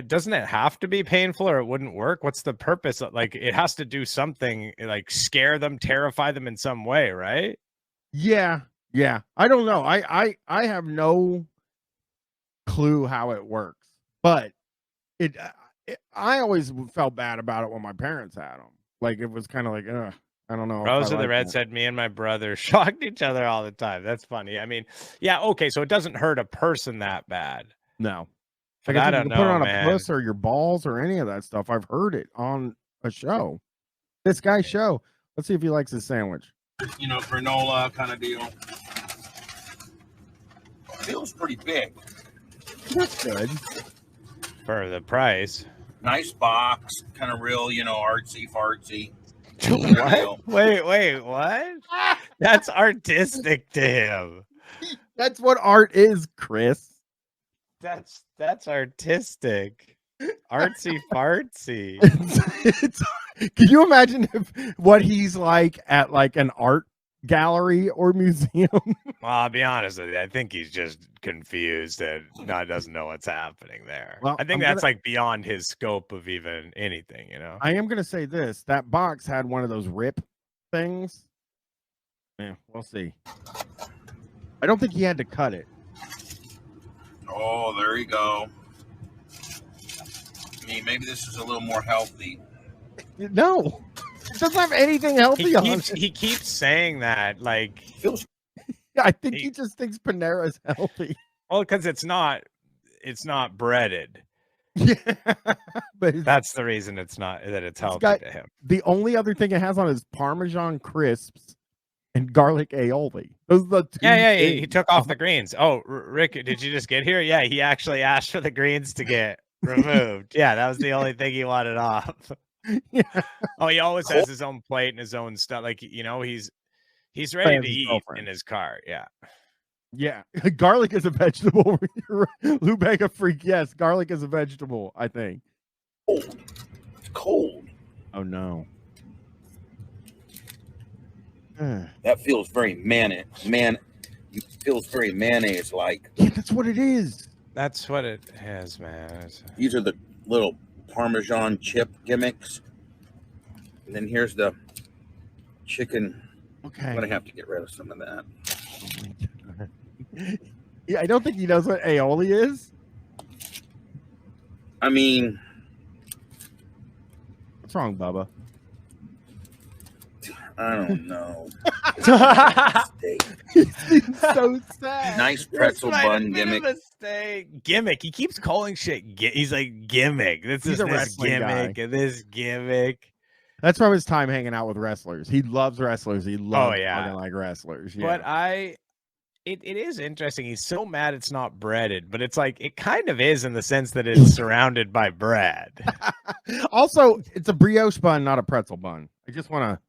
doesn't it have to be painful or it wouldn't work? What's the purpose? Like, it has to do something, like scare them, terrify them in some way, right? Yeah. I don't know. I have no clue how it works, but I always felt bad about it when my parents had them. Like, it was kind of like, ugh. I don't know. Rose of the Red said, me and my brother shocked each other all the time. That's funny. I mean, yeah, okay, so it doesn't hurt a person that bad. No. Like, I don't know, put it on man. a puss or your balls or any of that stuff. I've heard it on a show. This guy's show. Let's see if he likes his sandwich. Granola kind of deal. Feels pretty big. That's good. For the price. Nice box. Kind of real, artsy fartsy. What? Wait, what? That's artistic to him. That's what art is, Chris. That's artistic. Artsy fartsy. Can you imagine what he's like at like an art gallery or museum. Well, I'll be honest with you. I think he's just confused and doesn't know what's happening there. Well, I think I'm that's like beyond his scope of even anything, you know? I am going to say this. That box had one of those rip things. Yeah, we'll see. I don't think he had to cut it. Oh, there you go. I mean, maybe this is a little more healthy. No. It doesn't have anything healthy on it. He keeps saying that, like... I think he just thinks Panera's healthy. Well, because it's not breaded. Yeah, but that's the reason it's healthy to him. The only other thing it has on is Parmesan crisps and garlic aioli. Those are the two. Yeah. He took off the greens. Oh, Rick, did you just get here? Yeah, he actually asked for the greens to get removed. Yeah, that was the only thing he wanted off. Yeah. Oh, he always has his own plate and his own stuff. Like, you know, he's ready to eat in his car. Yeah. Yeah. Garlic is a vegetable. Lou Bega freak. Yes, garlic is a vegetable, I think. Cold. It's cold. Oh no. That feels very feels very mayonnaise like. Yeah, that's what it is. That's what it is, man. These are the little Parmesan chip gimmicks. And then here's the chicken. Okay. I'm gonna have to get rid of some of that. Yeah, I don't think he knows what aioli is. I mean, what's wrong, Bubba? I don't know. He's so sad. Nice pretzel bun gimmick. Gimmick. He keeps calling shit. He's like gimmick. This He's is a this wrestling gimmick guy. and this gimmick. That's from his time hanging out with wrestlers. He loves wrestlers. He loves talking like wrestlers. Yeah. But it is interesting. He's so mad it's not breaded, but it's like it kind of is in the sense that it's surrounded by bread. Also, it's a brioche bun, not a pretzel bun. I just want to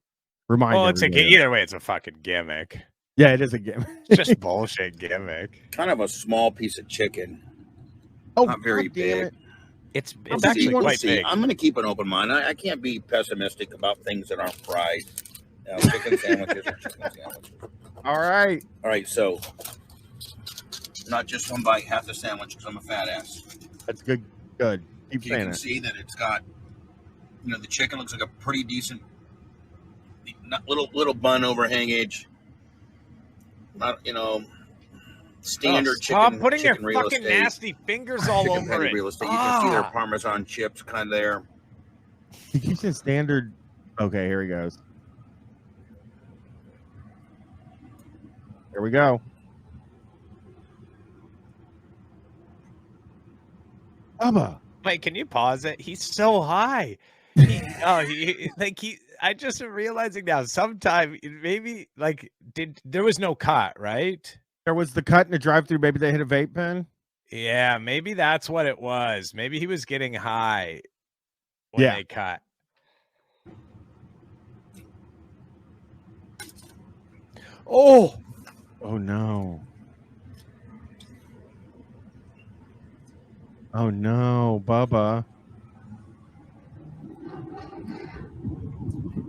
remind you. Well, it's either way, it's a fucking gimmick. Yeah, it is a gimmick. It's just bullshit gimmick. Kind of a small piece of chicken. Oh, not very big. It's actually quite big. I'm going to keep an open mind. I can't be pessimistic about things that aren't fried. Chicken sandwiches are chicken sandwiches. All right. All right, so not just one bite, half the sandwich because I'm a fat ass. That's good. Good. Keep You saying can it. see that it's got, the chicken looks like a pretty decent, little bun overhangage. Not, standard chicken. Stop putting your chicken real fucking estate. nasty fingers all Chicken over patty it. real estate. You can see their Parmesan chips kind of there. He keeps saying standard. Okay, here he goes. Here we go. Bubba. Wait, can you pause it? He's so high. I just am realizing now. Sometime maybe there was no cut, right? There was the cut in the drive-thru. Maybe they hit a vape pen. Yeah, maybe that's what it was. Maybe he was getting high when they cut. Oh no. Oh no, Bubba.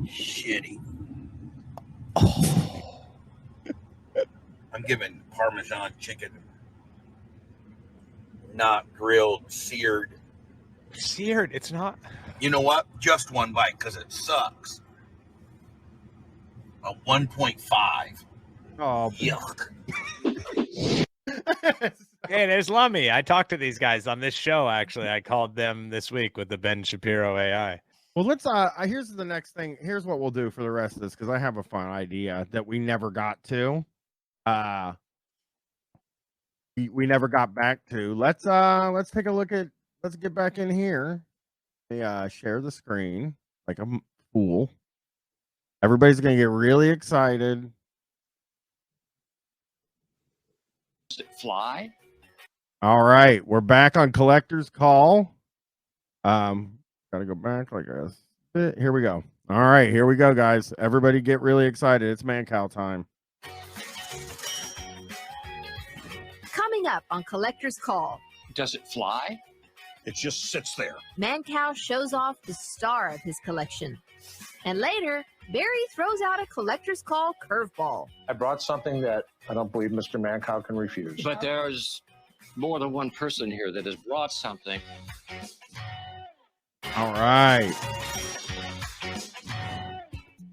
Shitty. Oh. I'm giving Parmesan chicken, not grilled, seared. Seared? It's not. You know what? Just one bite because it sucks. A 1.5. Oh, yuck. Hey, there's Lummy. I talked to these guys on this show, actually. I called them this week with the Ben Shapiro AI. Well, let's here's the next thing. Here's what we'll do for the rest of this, because I have a fun idea that we never got to. We never got back to. Let's take a look at, let's get back in here. Share the screen like a fool. Everybody's gonna get really excited. Does it fly? All right, we're back on Collector's Call. Gotta go back like this. Here we go. All right, here we go, guys. Everybody get really excited. It's Mancow time. Coming up on Collector's Call. Does it fly? It just sits there. Mancow shows off the star of his collection. And later, Barry throws out a collector's call curveball. I brought something that I don't believe Mr. Mancow can refuse. But there's more than one person here that has brought something. All right.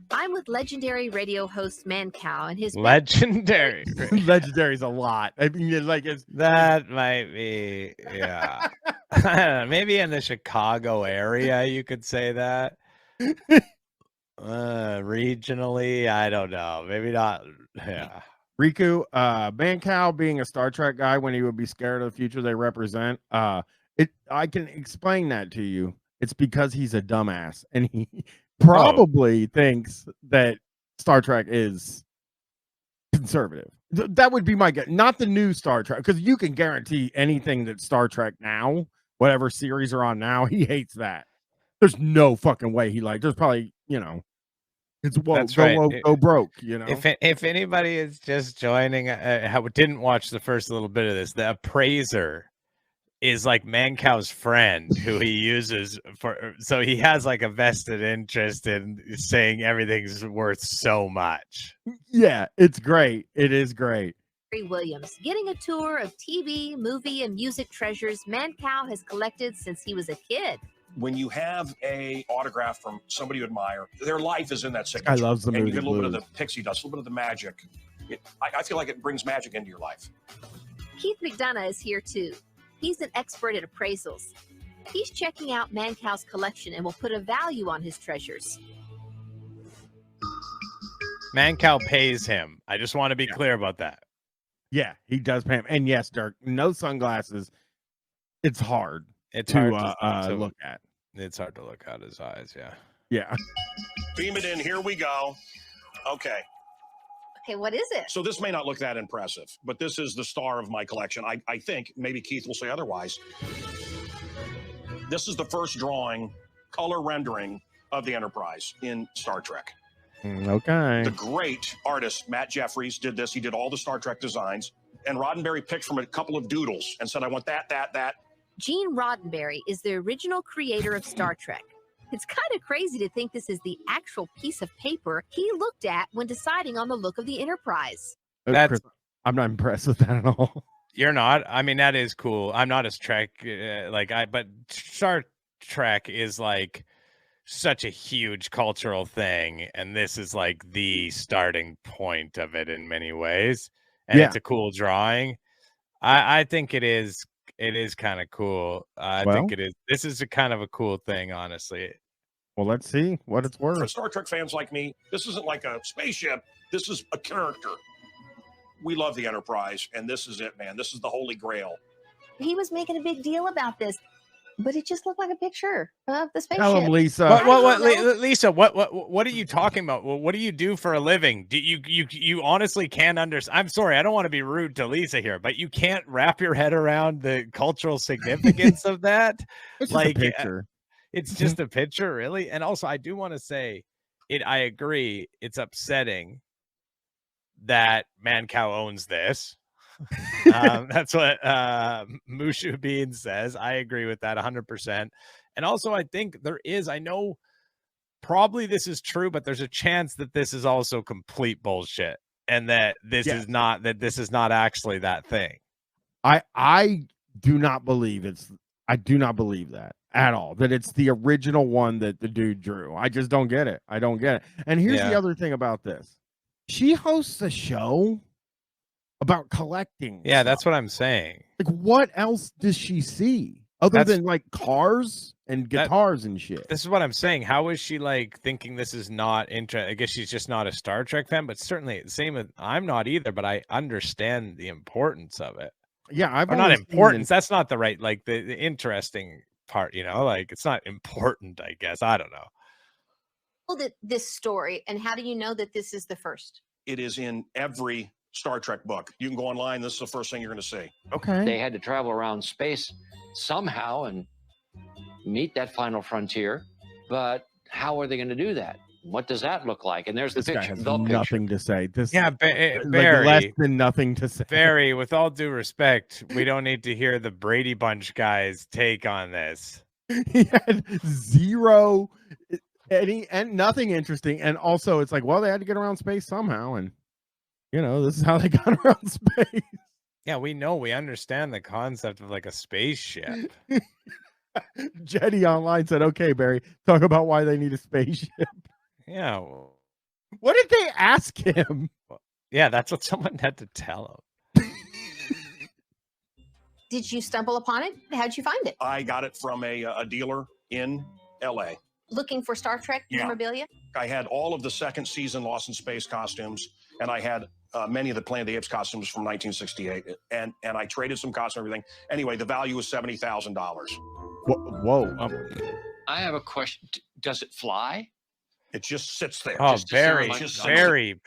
I'm with legendary radio host Mancow and his legendary. Legendary's a lot. I mean, like that might be, yeah. I don't know, maybe in the Chicago area, you could say that. Regionally, I don't know. Maybe not. Yeah. Riku, Mancow being a Star Trek guy when he would be scared of the future they represent. I can explain that to you. It's because he's a dumbass and he probably thinks that Star Trek is conservative. That would be my guess. Not the new Star Trek, because you can guarantee anything that Star Trek now, whatever series are on now, he hates that. There's no fucking way he there's probably, it's go broke, If anybody is just joining, didn't watch the first little bit of this, the appraiser is like Mancow's friend who he uses so he has like a vested interest in saying everything's worth so much. Yeah, it's great. It is great. Williams, getting a tour of TV, movie, and music treasures Mancow has collected since he was a kid. When you have a autograph from somebody you admire, their life is in that signature. I love the movie. And you get a little bit Blues. of the pixie dust, a little bit of the magic. I feel like it brings magic into your life. Keith McDonough is here too. He's an expert at appraisals. He's checking out Mancow's collection and will put a value on his treasures. Mancow pays him. I just want to be clear about that. Yeah, he does pay him. And yes, Dirk, no sunglasses. It's hard. It's to hard to look at. It's hard to look at his eyes. Yeah. Yeah. Beam it in. Here we go. Okay. Okay, what is it? So this may not look that impressive, but this is the star of my collection. I think, maybe Keith will say otherwise. This is the first drawing, color rendering of the Enterprise in Star Trek. Okay. The great artist, Matt Jeffries, did this. He did all the Star Trek designs. And Roddenberry picked from a couple of doodles and said, I want that. Gene Roddenberry is the original creator of Star Trek. It's kind of crazy to think this is the actual piece of paper he looked at when deciding on the look of the Enterprise. Chris, I'm not impressed with that at all. You're not? I mean, that is cool. I'm not as Trek but Star Trek is like such a huge cultural thing, and this is like the starting point of it in many ways. And it's a cool drawing. I think it is. It is kind of cool. I think it is. This is a kind of a cool thing, honestly. Well, let's see what it's worth. For Star Trek fans like me, this isn't like a spaceship. This is a character. We love the Enterprise, and this is it, man. This is the Holy Grail. He was making a big deal about this, but it just looked like a picture of the spaceship. Tell him, Lisa. Lisa, what are you talking about? What do you do for a living? Do you honestly can't understand? I'm sorry, I don't want to be rude to Lisa here, but you can't wrap your head around the cultural significance of that. It's just a picture. It's just a picture, really. And also, I do want to say, I agree. It's upsetting that Mancow owns this. That's what Mushu Bean says. I agree with that 100%. And also, I think I know probably this is true, but there's a chance that this is also complete bullshit, and that this is not actually that thing. I do not believe that at all, that it's the original one that the dude drew. I just don't get it. I don't get it. And here's the other thing about this. She hosts a show about collecting. Yeah, that's what I'm saying. Like, what else does she see other than like cars and guitars and shit? This is what I'm saying. How is she like thinking this is not interesting? I guess she's just not a Star Trek fan, but certainly same with I'm not either, but I understand the importance of it. Yeah, not importance. That's not the right, like the interesting part, like it's not important, I guess. I don't know. This story, and how do you know that this is the first? It is in every Star Trek book. You can go online. This is the first thing you're going to see. Okay. They had to travel around space somehow and meet that final frontier. But how are they going to do that? What does that look like? And there's the picture. Nothing to say. This, Barry, less than nothing to say. Barry, with all due respect, we don't need to hear the Brady Bunch guys' take on this. He had zero. and nothing interesting. And also, it's like, well, they had to get around space somehow, and this is how they got around space. Yeah, we understand the concept of like a spaceship. Jetty Online said, "Okay, Barry, talk about why they need a spaceship." Yeah. What did they ask him? Yeah, that's what someone had to tell him. Did you stumble upon it? How'd you find it? I got it from a dealer in LA. Looking for Star Trek memorabilia? I had all of the second season Lost in Space costumes, and I had many of the Planet of the Apes costumes from 1968, and I traded some costumes and everything. Anyway, the value was $70,000. Whoa. I have a question. Does it fly? It just sits there. Oh, Just Barry, just Barry.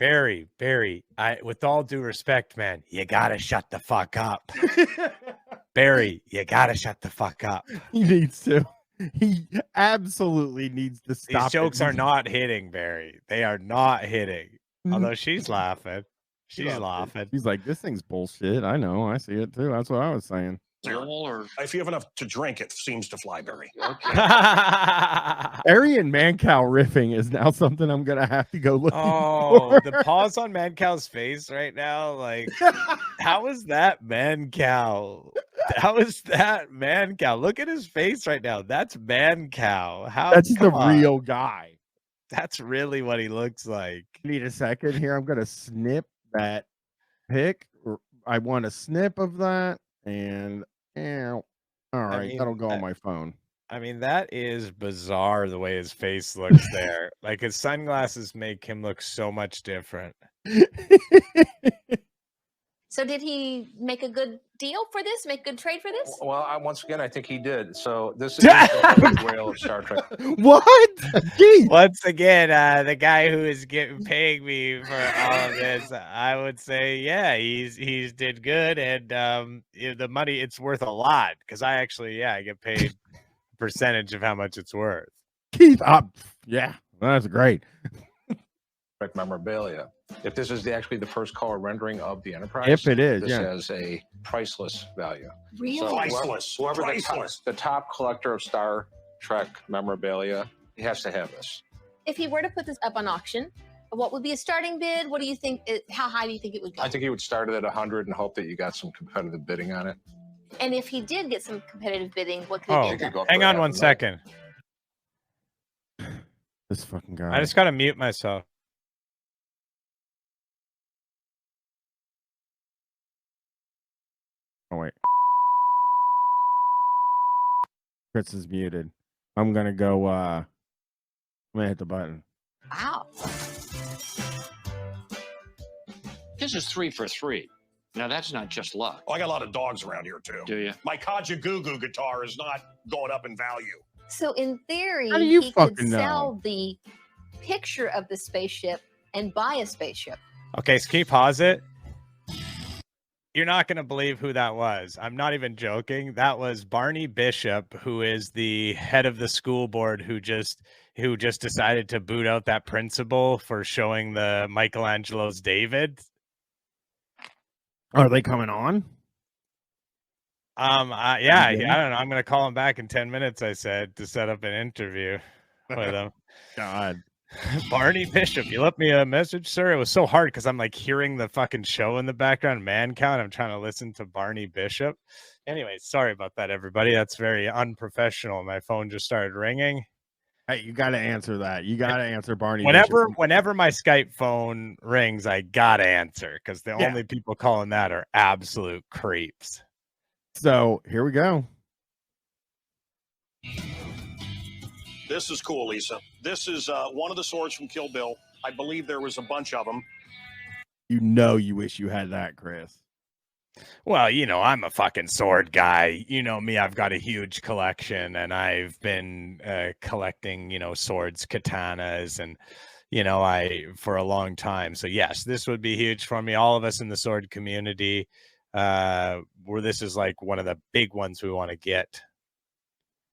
With all due respect, man, you gotta shut the fuck up. Barry, you gotta shut the fuck up. He needs to. He absolutely needs to stop. These jokes are not hitting, Barry. They are not hitting. Although she's laughing. She's laughing. He's like, this thing's bullshit. I know. I see it too. That's what I was saying. Or if you have enough to drink, it seems to fly, Barry. Ari and Mancow riffing is now something I'm gonna have to go look. Oh, the pause on Mancow's face right now. Like, how is that Mancow? How is that Mancow? Look at his face right now. That's Mancow. How? That's the real guy. That's really what he looks like. Need a second here. I'm gonna snip that pic. I want a snip of that, and all right, that'll go on my phone. I mean, that is bizarre the way his face looks there. Like his sunglasses make him look so much different. So did he make a good deal for this? Make a good trade for this? Well, once again, I think he did. So this is the Holy Grail of Star Trek. What? Jeez. Once again, the guy who is paying me for all of this, I would say, yeah, he's did good, and the money, it's worth a lot because I actually, I get paid a percentage of how much it's worth. Keith up, yeah, that's great. Memorabilia. If this is actually the first color rendering of the Enterprise, if it is, this has a priceless value. Really? So Priceless. Whoever Priceless. the top collector of Star Trek memorabilia, he has to have this. If he were to put this up on auction, what would be a starting bid? What do you think? How high do you think it would go? I think he would start it at 100 and hope that you got some competitive bidding on it. And if he did get some competitive bidding, what could it be? Hang on one second. This fucking guy. I just gotta mute myself. Oh wait, Chris is muted. I'm gonna go. I'm gonna hit the button. Wow. This is 3 for 3. Now that's not just luck. Oh, I got a lot of dogs around here too. Do you? My Kajagoogoo guitar is not going up in value. So in theory, How do you he could fucking know? sell the picture of the spaceship and buy a spaceship. Okay, so can you pause it? You're not going to believe who that was. I'm not even joking. That was Barney Bishop, who is the head of the school board, who just decided to boot out that principal for showing the Michelangelo's David. Are they coming on? Yeah, I don't know. I'm going to call him back in 10 minutes, I said, to set up an interview with him. God. Barney Bishop, you left me a message, sir. It was so hard because I'm like hearing the fucking show in the background, Mancow, and I'm trying to listen to Barney Bishop. Anyway, sorry about that, everybody. That's very unprofessional. My phone just started ringing. Hey, you got to answer that. You got to answer Barney. Whenever my Skype phone rings, I gotta answer because the only people calling that are absolute creeps. So here we go. This is cool, Lisa. This is one of the swords from Kill Bill. I believe there was a bunch of them. You wish you had that, Chris. Well, I'm a fucking sword guy. You know me, I've got a huge collection, and I've been collecting, swords, katanas, and, for a long time. So, yes, this would be huge for me. All of us in the sword community, where this is like one of the big ones we want to get.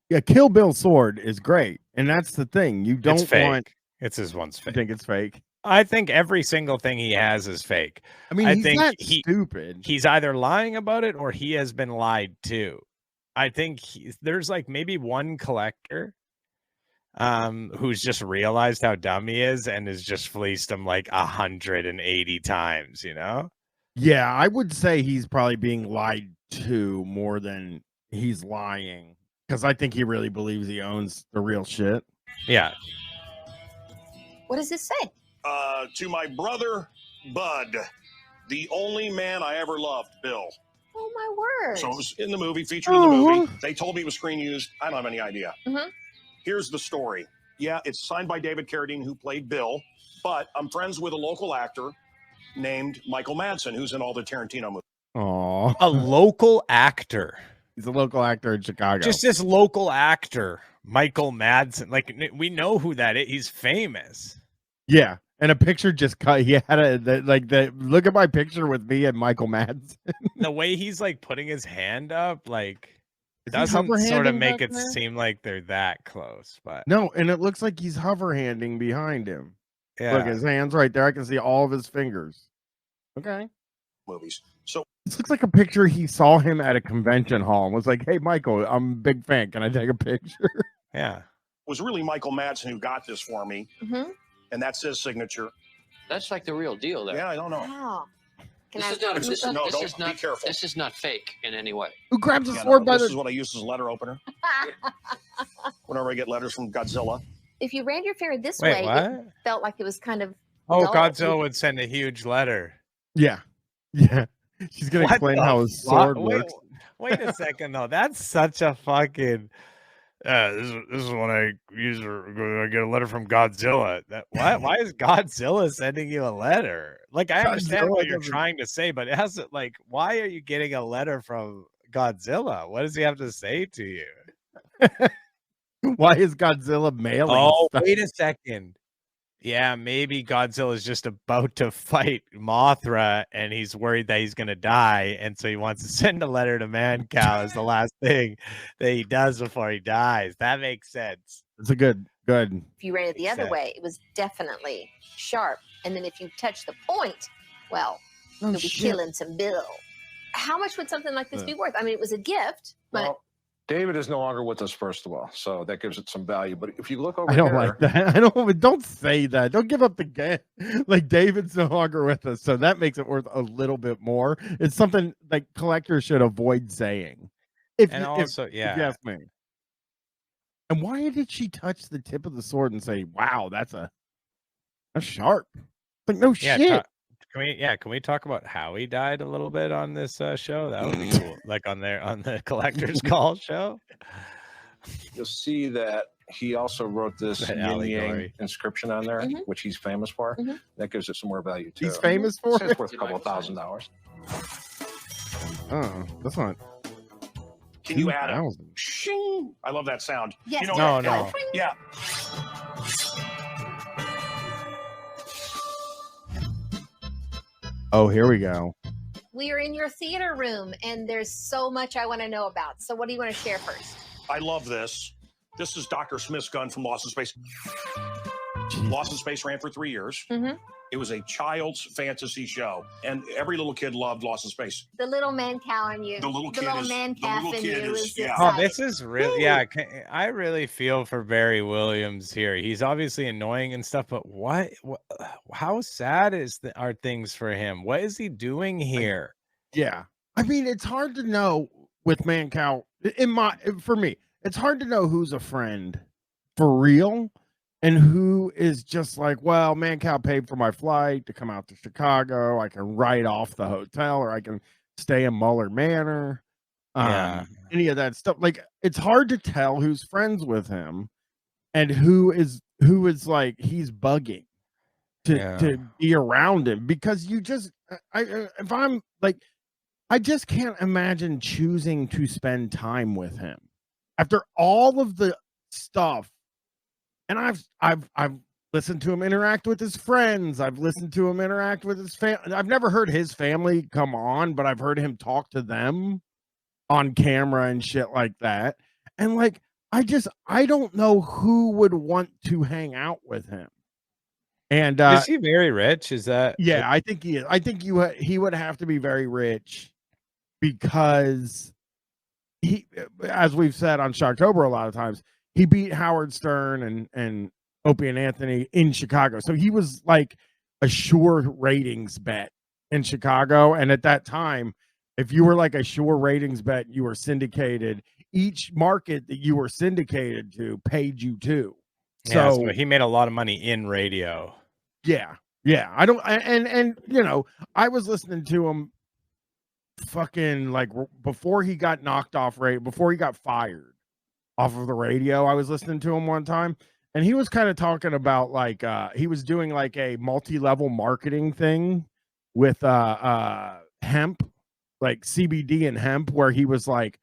Yeah, Kill Bill sword is great, and that's the thing. You don't want. It's his one's fake. You think it's fake? I think every single thing he has is fake. I mean, he's think not stupid. He's either lying about it or he has been lied to. I think there's like maybe one collector who's just realized how dumb he is and has just fleeced him like 180 times, you know? Yeah, I would say he's probably being lied to more than he's lying, because I think he really believes he owns the real shit. Yeah. What does this say? To my brother, Bud, the only man I ever loved, Bill. Oh, my word. So it was in the movie, featured in the movie. They told me it was screen used. I don't have any idea. Mm-hmm. Here's the story. Yeah, it's signed by David Carradine, who played Bill, but I'm friends with a local actor named Michael Madsen, who's in all the Tarantino movies. Oh, a local actor. He's a local actor in Chicago. Just this local actor, Michael Madsen. Like, we know who that is. He's famous. Yeah. And a picture just cut. He had look at my picture with me and Michael Madsen. The way he's like putting his hand up, like, Is he doesn't hover sort of handing make back it there? seem like they're that close. But No, and it looks like he's hover handing behind him. Yeah. Look, his hand's right there. I can see all of his fingers. Okay. Movies. So This looks like a picture he saw him at a convention hall and was like, "Hey, Michael, I'm a big fan. Can I take a picture?" Yeah. It was really Michael Madsen who got this for me, Mm-hmm. and that's his signature. That's like the real deal there. Yeah, I don't know. Wow. Can This I? is not, This is- no, this don't- is be not, careful. This is not fake in any way. Who grabs a Yeah, sword no, by this the? is what I use as a letter opener whenever I get letters from Godzilla. If you ran your finger this Wait, way, what? it felt like it was kind of. Oh, dull. Godzilla would send a huge letter. Yeah, yeah. She's gonna What explain the how his fuck? sword Wait, works. Wait a second, though. That's such a fucking. This is when I use I get a letter from Godzilla. Why is Godzilla sending you a letter? Like, I understand Godzilla what you're doesn't- trying to say, but it has like, why are you getting a letter from Godzilla? What does he have to say to you? Why is Godzilla mailing? Oh, stuff? wait a second. Yeah, maybe Godzilla's just about to fight Mothra and he's worried that he's going to die. And so he wants to send a letter to Mancow as the last thing that he does before he dies. That makes sense. It's a good. If you ran it the other Exact- way, it was definitely sharp. And then if you touch the point, well, Oh, you'll be shit. killing some bill. How much would something like this be worth? I mean, it was a gift, but Well, David is no longer with us, first of all, so that gives it some value. But if you look over I don't here, like that. I don't say that. Don't give up the game. Like, David's no longer with us, so that makes it worth a little bit more. It's something like collectors should avoid saying. And also, if you yeah. ask me. And why did she touch the tip of the sword and say, "Wow, that's sharp"? Like, no Yeah, shit. can we talk about how he died a little bit on this show? That would be cool. Like on the collector's call show. you'll see that he also wrote this That yin yang allegory. inscription on there, Mhm. which he's famous for. Mhm. That gives it some more value too. He's famous for It's it. worth a couple of $1,000. Oh, that's not. Can you add a 2,000? shing? I love that sound. yes. You know, No. Yeah. Oh, here we go. We are in your theater room, and there's so much I want to know about. So, what do you want to share first? I love this. This is Dr. Smith's gun from Lost in Space. Lost in Space ran for 3 years. Mm-hmm. It was a child's fantasy show, and every little kid loved Lost in Space. The little man cow in you. The little kid is- man the calf little in kid you is- yeah. Oh, excited. this is really, yeah. I really feel for Barry Williams here. He's obviously annoying and stuff, but what how sad are things for him? What is he doing here? Yeah. I mean, it's hard to know with Mancow. For me, it's hard to know who's a friend for real and who is just like, well, Mancow paid for my flight to come out to Chicago. I can write off the hotel, or I can stay in Muller Manor. Yeah. Any of that stuff. Like, it's hard to tell who's friends with him and who is like he's bugging to be around him, because you just if I'm like, I just can't imagine choosing to spend time with him after all of the stuff. And I've listened to him interact with his friends. I've listened to him interact with his family. I've never heard his family come on, but I've heard him talk to them on camera and shit like that. And like, I don't know who would want to hang out with him. And Is he very rich? Is that? yeah, I think he is. I think he would have to be very rich, because he, as we've said on Shocktober a lot of times, he beat Howard Stern and Opie and Anthony in Chicago. So he was like a sure ratings bet in Chicago. And at that time, if you were like a sure ratings bet, you were syndicated. Each market that you were syndicated to paid you too. So he made a lot of money in radio. Yeah. Yeah. I don't, and you know, I was listening to him fucking like before he got knocked off before he got fired off of the radio. I was listening to him one time, and he was kind of talking about like he was doing like a multi-level marketing thing with hemp, like CBD and hemp, where he was like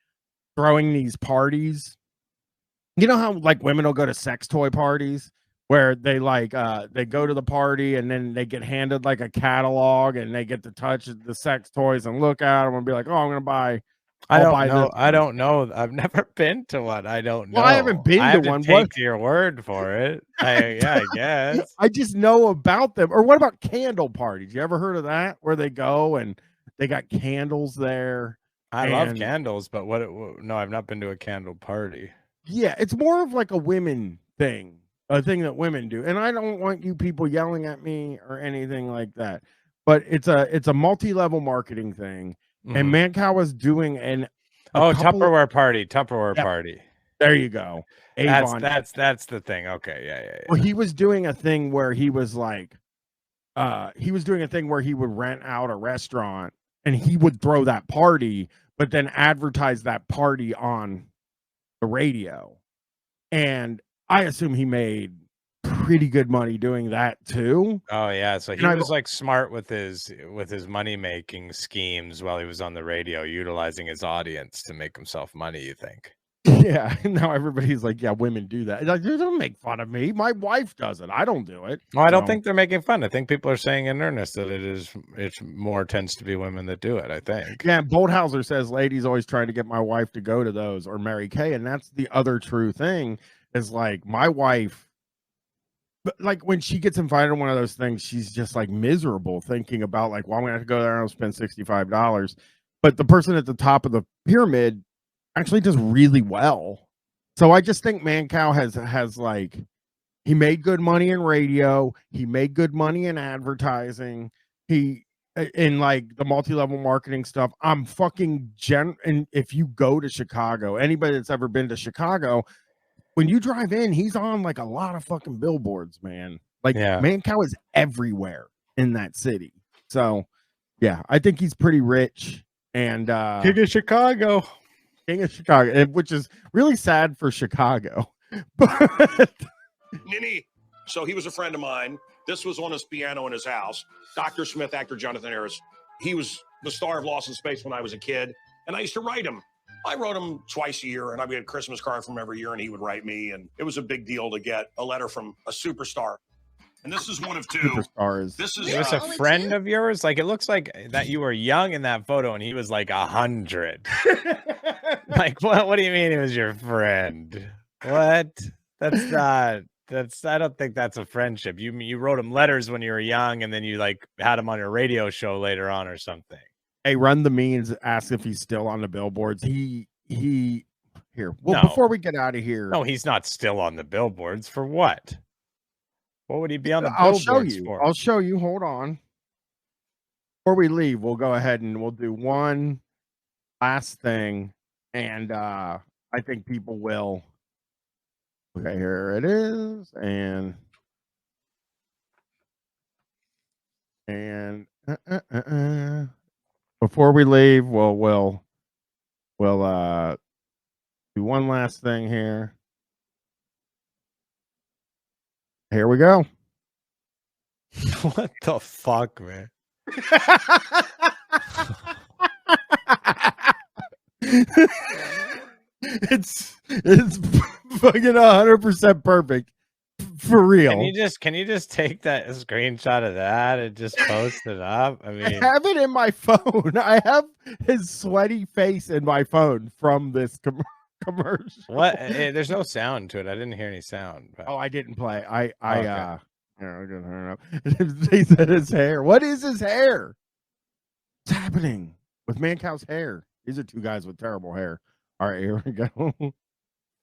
throwing these parties. You know how like women will go to sex toy parties where they like they go to the party and then they get handed like a catalog and they get to touch the sex toys and look at them and be like, oh, I'm gonna buy. I don't know. I've never been to one. I don't know. Well, I haven't been to one. Take your word for it. I guess. I just know about them. Or what about candle parties? You ever heard of that? Where they go and they got candles there. I love candles, but no, I've not been to a candle party. Yeah, it's more of like a women thing, a thing that women do. And I don't want you people yelling at me or anything like that. But it's a multi-level marketing thing. Mm-hmm. And Mancow was doing Tupperware party. There you go. Avon. That's the thing. Okay, yeah. Well, he was doing a thing where he was like, he would rent out a restaurant and he would throw that party, but then advertise that party on the radio. And I assume he made pretty good money doing that too. Oh yeah, so he was like smart with his money making schemes while he was on the radio, utilizing his audience to make himself money. You think? Yeah. Now everybody's like, yeah, women do that. Like, don't make fun of me. My wife does it. I don't do it. Well, I don't think they're making fun. I think people are saying in earnest that it's more tends to be women that do it. I think. Yeah. Bolthauser says ladies always trying to get my wife to go to those or Mary Kay, and that's the other true thing. Is like my wife. But like when she gets invited to one of those things, she's just like miserable thinking about like, well, I'm gonna have to go there and spend $65. But the person at the top of the pyramid actually does really well. So I just think Mancow has like he made good money in radio, he made good money in advertising, he in like the multi-level marketing stuff. I'm fucking and if you go to Chicago, anybody that's ever been to Chicago, when you drive in, he's on like a lot of fucking billboards, man. Like Mancow is everywhere in that city. So yeah, I think he's pretty rich and King of Chicago. Which is really sad for Chicago. But Ninny. So he was a friend of mine. This was on his piano in his house. Dr. Smith, actor Jonathan Harris. He was the star of Lost in Space when I was a kid, and I used to write him. I wrote him twice a year, and I would get a Christmas card from every year, and he would write me, and it was a big deal to get a letter from a superstar. And this is one of two. Superstars. This is he was a friend of yours. Like it looks like that you were young in that photo, and he was like 100. Like what? What do you mean he was your friend? What? That's not. I don't think that's a friendship. You wrote him letters when you were young, and then you like had him on your radio show later on or something. Hey, Run the Means asked if he's still on the billboards. He here. Well, No. before we get out of here, No, he's not still on the billboards. For what? What would he be on the I'll billboards show you. for? I'll show you. Hold on. Before we leave, we'll go ahead and we'll do one last thing, and I think people will. Okay, here it is, and before we leave, we'll do one last thing here. Here we go. What the fuck, man? It's fucking 100% perfect for real. Can you just take that screenshot of that and just post it up? I mean, I have it in my phone. I have his sweaty face in my phone from this commercial. What? There's no sound to it. I didn't hear any sound. But... Oh, I didn't play. I Okay. They said his hair. What is his hair? What's happening with Mancow's hair? These are two guys with terrible hair. All right, here we go.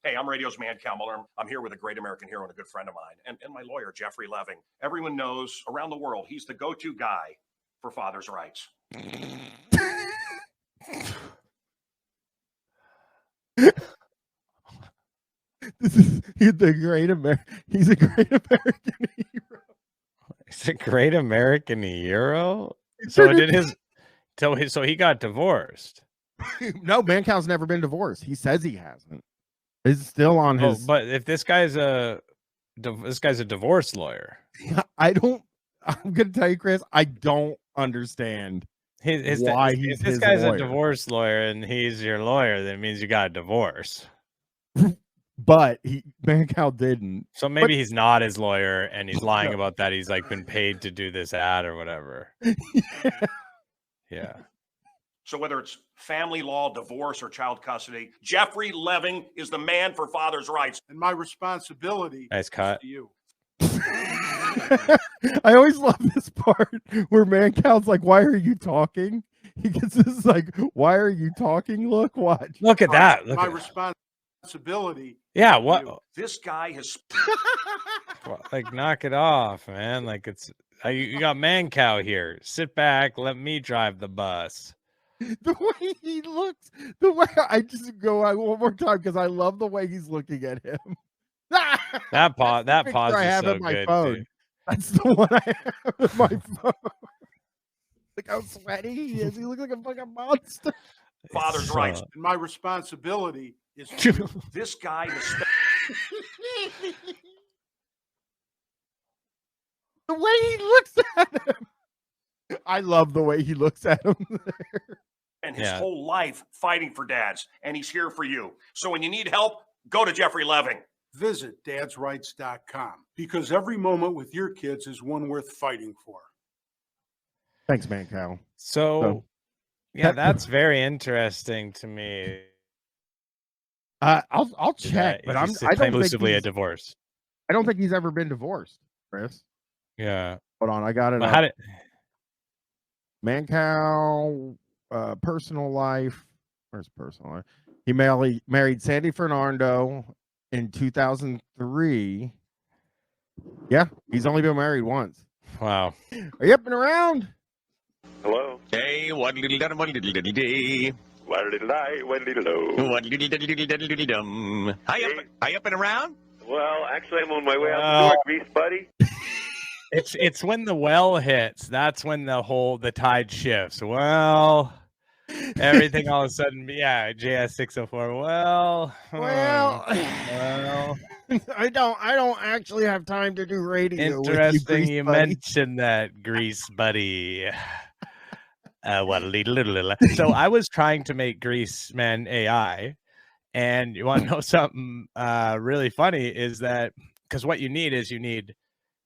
Hey, I'm Radio's Mancow. I'm here with a great American hero and a good friend of mine, and my lawyer, Jeffrey Leving. Everyone knows around the world he's the go-to guy for fathers' rights. He's the great He's a great American hero. He's a great American hero. So did his. So he got divorced. No, Mancow's never been divorced. He says he hasn't. He's still on his. But if this guy's a divorce lawyer, I'm gonna tell you, Chris. I don't understand why he's if this guy's a divorce lawyer and he's your lawyer, then it means you got a divorce. But Mancow didn't. So maybe he's not his lawyer and he's lying about that. He's like been paid to do this ad or whatever. Yeah. So whether it's family law, divorce, or child custody, Jeffrey Leving is the man for fathers' rights. And my responsibility nice cut. to you. I always love this part where Mancow's like, "Why are you talking?" He gets this like, "Why are you talking?" Look, watch. Look at that. My responsibility. Yeah. What? This guy has. Like, knock it off, man. Like you got Mancow here. Sit back. Let me drive the bus. The way he looks, the way I just go out one more time because I love the way he's looking at him. That pause I have is so in my good. phone. Dude. That's the one I have in my phone. Look how sweaty he is. He looks like a fucking monster. Father's rights. And my responsibility is this guy has. The way he looks at him. I love the way he looks at him. And his whole life fighting for dads, and he's here for you. So when you need help, go to Jeffrey Leving. Visit dadsrights.com because every moment with your kids is one worth fighting for. Thanks, Mancow. So yeah, that's very interesting to me. I'll check, but I don't exclusively a divorce. I don't think he's ever been divorced, Chris. Yeah. Hold on, I got it. How did Mancow personal life? Where's personal life? He married Sandy Fernando in 2003. Yeah, he's only been married once. Wow. Are you up and around? Hello. Hey, what little dum, what little day. What little lie, what little low. What little dum. Hi up and around? Well, actually, I'm on my way out the door, Grease buddy. It's when the well hits. That's when the tide shifts. Well, everything all of a sudden, yeah, JS 604. Well, I don't actually have time to do radio. Interesting you mentioned that, Grease buddy. What a little. So I was trying to make Greaseman AI, and you want to know something really funny is that because what you need is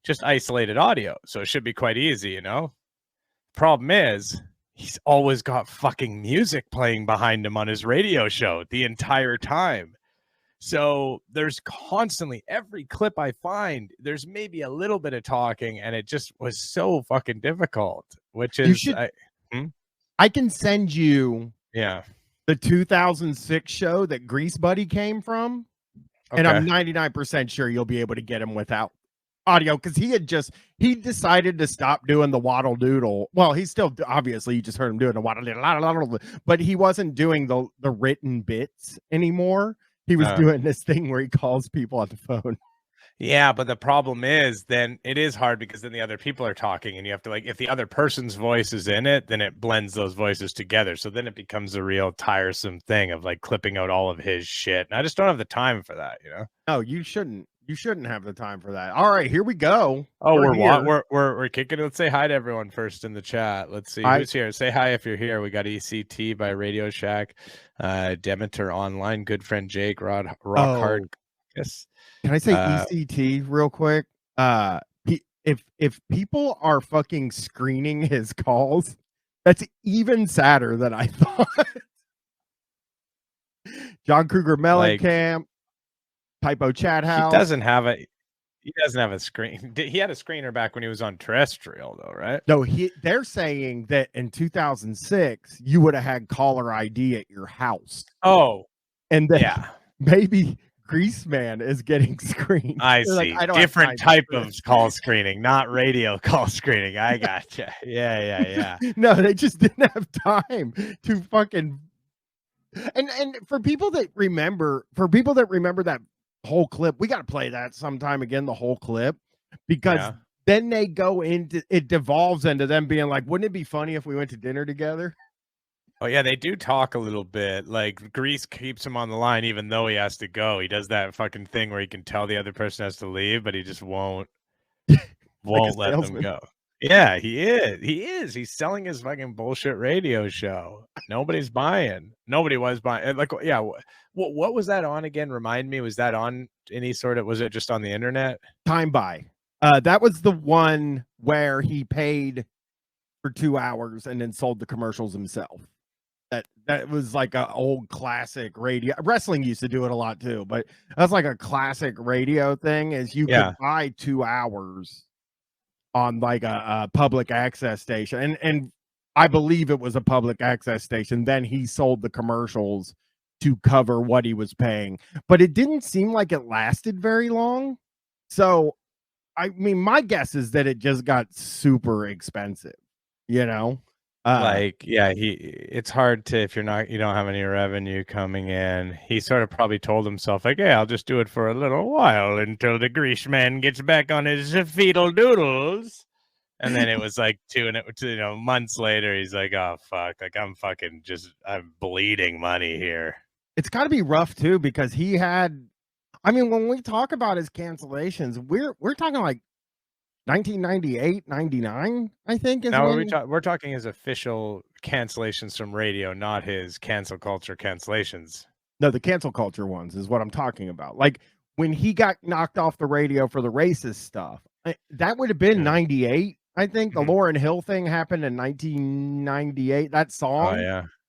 just isolated audio, so it should be quite easy, you know. Problem is he's always got fucking music playing behind him on his radio show the entire time. So there's constantly, every clip I find, there's maybe a little bit of talking, and it just was so fucking difficult, which is I can send you the 2006 show that Grease Buddy came from, and I'm 99% sure you'll be able to get him without audio because he decided to stop doing the waddle doodle. Well, he's still, obviously you just heard him doing the waddle doodle, but he wasn't doing the written bits anymore. He was doing this thing where he calls people on the phone. Yeah, but the problem is then it is hard because then the other people are talking and you have to, like, if the other person's voice is in it, then it blends those voices together. So then it becomes a real tiresome thing of like clipping out all of his shit. And I just don't have the time for that, you know? No, you shouldn't. You shouldn't have the time for that. All right, here we go. Oh, we're kicking it. Let's say hi to everyone first in the chat. Let's see who's here. Say hi if you're here. We got ECT by Radio Shack, Demeter Online, good friend Jake, Rock Hard. Yes. Can I say ECT real quick? If people are fucking screening his calls, that's even sadder than I thought. John Kruger Mellencamp. Typo Chat House. He doesn't have a screen. He had a screener back when he was on terrestrial, though, right? No, they're saying that in 2006 you would have had caller ID at your house. Oh, and then maybe Greaseman is getting screened. I They're like, see. I don't have Different time type for of this. call screening, not radio call screening. I gotcha. Yeah. No, they just didn't have time to fucking. And for people that remember that whole clip, we got to play that sometime again. The whole clip, because then they go into it, devolves into them being like, "Wouldn't it be funny if we went to dinner together?" Oh yeah, they do talk a little bit. Like Grease keeps him on the line even though he has to go. He does that fucking thing where he can tell the other person has to leave, but he just won't let them salesman. go. Yeah, he is. He's selling his fucking bullshit radio show. Nobody's buying. Nobody was buying. Like, yeah, what was that on again? Remind me. Was that on any sort of? Was it just on the internet? Time Buy. That was the one where he paid for 2 hours and then sold the commercials himself. That was like an old classic radio. Wrestling used to do it a lot too, but that's like a classic radio thing. Is you could buy 2 hours on like a public access station, and I believe it was a public access station. Then he sold the commercials to cover what he was paying, but it didn't seem like it lasted very long. So, I mean, my guess is that it just got super expensive. You know. It's hard to, if you don't have any revenue coming in. He sort of probably told himself like, "Hey, I'll just do it for a little while until the Greaseman gets back on his fetal doodles." And then it was like 2 months later, he's like, "Oh fuck, like I'm bleeding money here." It's got to be rough too, because he had. I mean, when we talk about his cancellations, we're talking like 1998, 99, I think. We're talking his official cancellations from radio, not his cancel culture cancellations. No, the cancel culture ones is what I'm talking about. Like when he got knocked off the radio for the racist stuff, that would have been 98. I think the Lauryn Hill thing happened in 1998. That song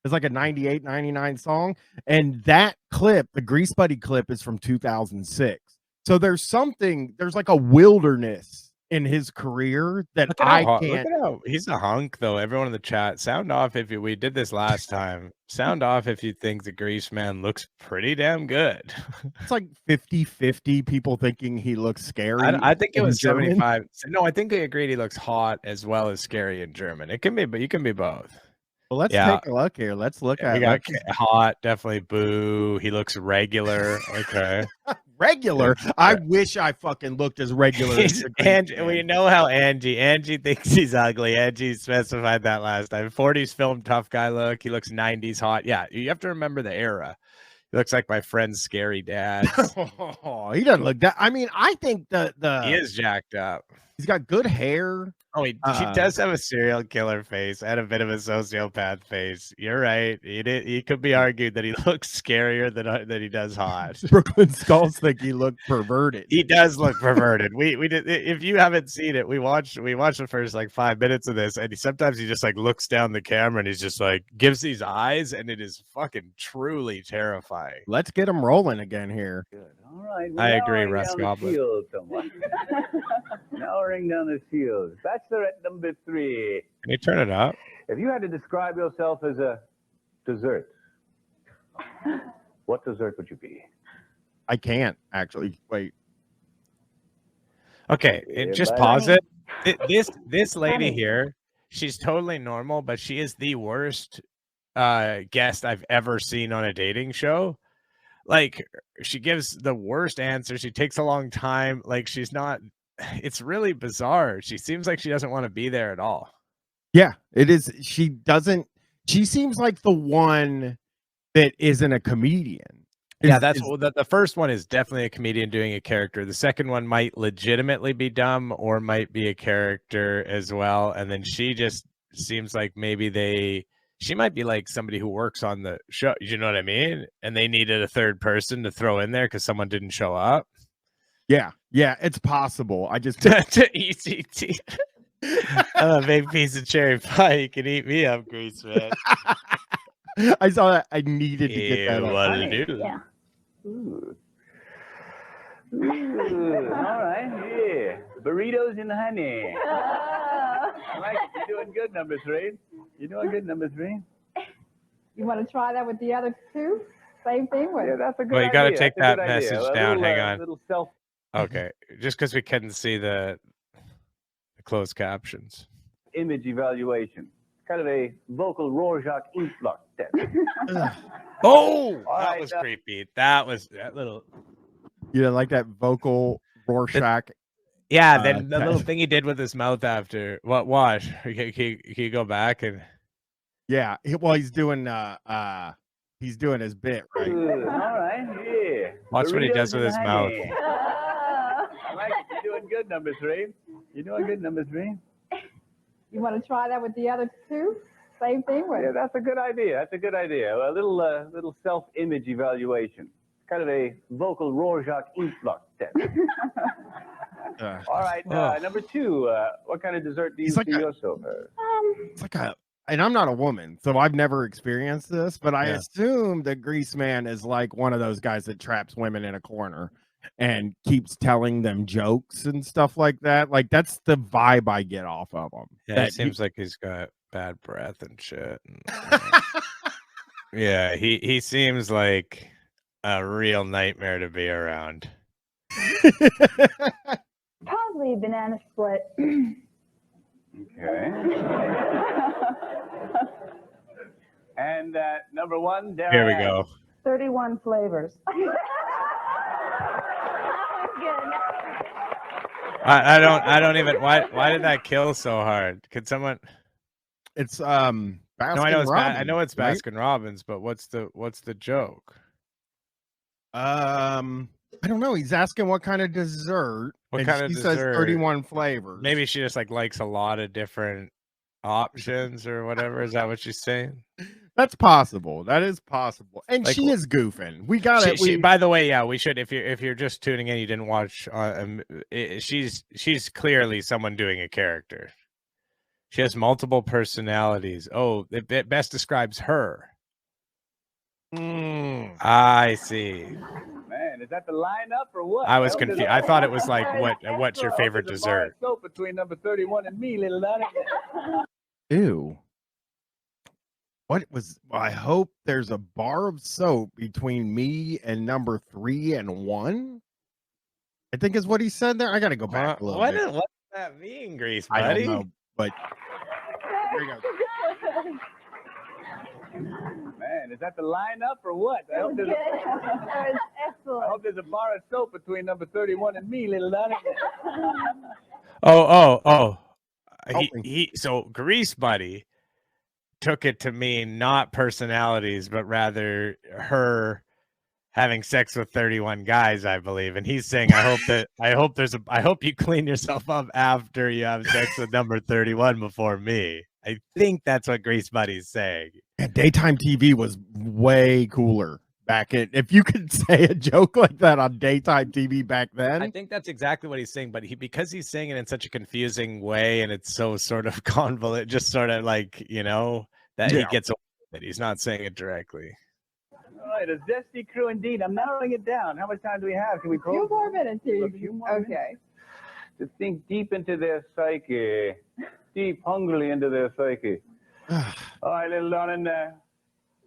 is like a 98, 99 song. And that clip, the Grease Buddy clip, is from 2006. So there's like a wilderness in his career that I can't. Look at how he's a hunk, though. Everyone in the chat, sound off if we did this last time. Sound off if you think the Greaseman looks pretty damn good. It's like 50-50 people thinking he looks scary. I think it was 75. No, I think they agreed he looks hot as well as scary in German. It can be, but you can be both. Well, let's take a look here. Let's look at it. Hot, definitely. Boo. He looks regular. Okay. Regular. I wish I fucking looked as regular. And we know how Angie thinks he's ugly. Angie specified that last time. 40s film tough guy look. He looks 90s hot. Yeah, you have to remember the era. He looks like my friend's scary dad. Oh, he doesn't look that. I mean, I think he is jacked up. He's got good hair. Oh, he does have a serial killer face and a bit of a sociopath face. You're right. He could be argued that he looks scarier than he does hot. Brooklyn Skulls think he looked perverted. He does look perverted. We did. If you haven't seen it, we watched the first like 5 minutes of this, and sometimes he just like looks down the camera and he's just like gives these eyes, and it is fucking truly terrifying. Let's get him rolling again here. Good. All right. I agree, Russ Goblin. Narrowing down the field. Bachelorette number 3. Can you turn it up? If you had to describe yourself as a dessert, what dessert would you be? I can't actually. Wait. Okay, just pause it. This lady here, she's totally normal, but she is the worst guest I've ever seen on a dating show. Like, she gives the worst answer. She takes a long time. Like, she's not. It's really bizarre. She seems like she doesn't want to be there at all. Yeah, it is. She seems like the one that isn't a comedian. The first one is definitely a comedian doing a character. The second one might legitimately be dumb or might be a character as well. And then she just seems like she might be like somebody who works on the show. You know what I mean? And they needed a third person to throw in there because someone didn't show up. Yeah, it's possible. I just to ECT. A big piece of cherry pie. You can eat me up, Greaseman. I saw that. I needed to get that. What to do? Yeah. Ooh. All right. Yeah. Burritos and honey. All right. You're doing good, number 3. You're doing good, number 3. You want to try that with the other 2? Same thing with. Yeah, that's a good Well, you got to idea. take That's a that good idea. message A down. little, Hang on. Little self. Okay, just because we couldn't see the closed captions. Image evaluation. Kind of a vocal Rorschach influx test. Oh, All that right, was creepy. That was that little. You didn't like that vocal Rorschach? Yeah, then the little test? thing he did with his mouth after. What? Watch. Can you go back and? Yeah. Well, he's doing his bit, right? All right, yeah. Watch what he does Burritos with in his mouth. honey. I like it. You're doing good, number 3. You're doing good, number 3. You want to try that with the other two? Same thing with. Yeah, that's a good idea. That's a good idea. A little self-image evaluation. Kind of a vocal Rorschach influx test. All right, number 2. What kind of dessert do you see yourself? It's like and I'm not a woman, so I've never experienced this, but I assume that Greaseman is like one of those guys that traps women in a corner and keeps telling them jokes and stuff like that. Like that's the vibe I get off of him. Yeah, it seems like he's got bad breath and shit. Yeah, he seems like a real nightmare to be around. Probably banana split. Okay. And number 1, Darren. Here we go. 31 flavors. I don't even. Why did that kill so hard? Could someone? It's No, I know it's I know it's right? Baskin Robbins, but what's the joke? I don't know. He's asking what kind of dessert. What and kind of he dessert? says 31 flavors. Maybe she just likes a lot of different options or whatever. Is that what she's saying? That's possible. That is possible. And Like, she is goofing. We got it. By the way, yeah, we should. If you're just tuning in, you didn't watch. She's clearly someone doing a character. She has multiple personalities. Oh, it best describes her. I see. Man, is that the lineup or what? I was confused. I thought it was like, what's your favorite dessert? Soap between number 31 and me, little Donnie. Ew. What was? I hope there's a bar of soap between me and number 3 and 1. I think is what he said there. I got to go back a little What bit. does that mean, Grease, I buddy? don't know, but here we go. Man, is that the lineup or what? I hope there's a bar of soap between number 31 and me, little Donnie. Oh. So Grease Buddy took it to mean not personalities, but rather her having sex with 31 guys, I believe. And he's saying, I hope you clean yourself up after you have sex with number 31 before me. I think that's what Grease Buddy's saying. Yeah, daytime TV was way cooler back in. If you could say a joke like that on daytime TV back then, I think that's exactly what he's saying, but because he's saying it in such a confusing way and it's so sort of convoluted, just sort of like, that he gets away with it. He's not saying it directly. All right, a zesty crew indeed. I'm narrowing it down. How much time do we have? Can we A few more minutes here. Okay. To think deep into their psyche, deep, hungrily into their psyche. All right, little Donnan,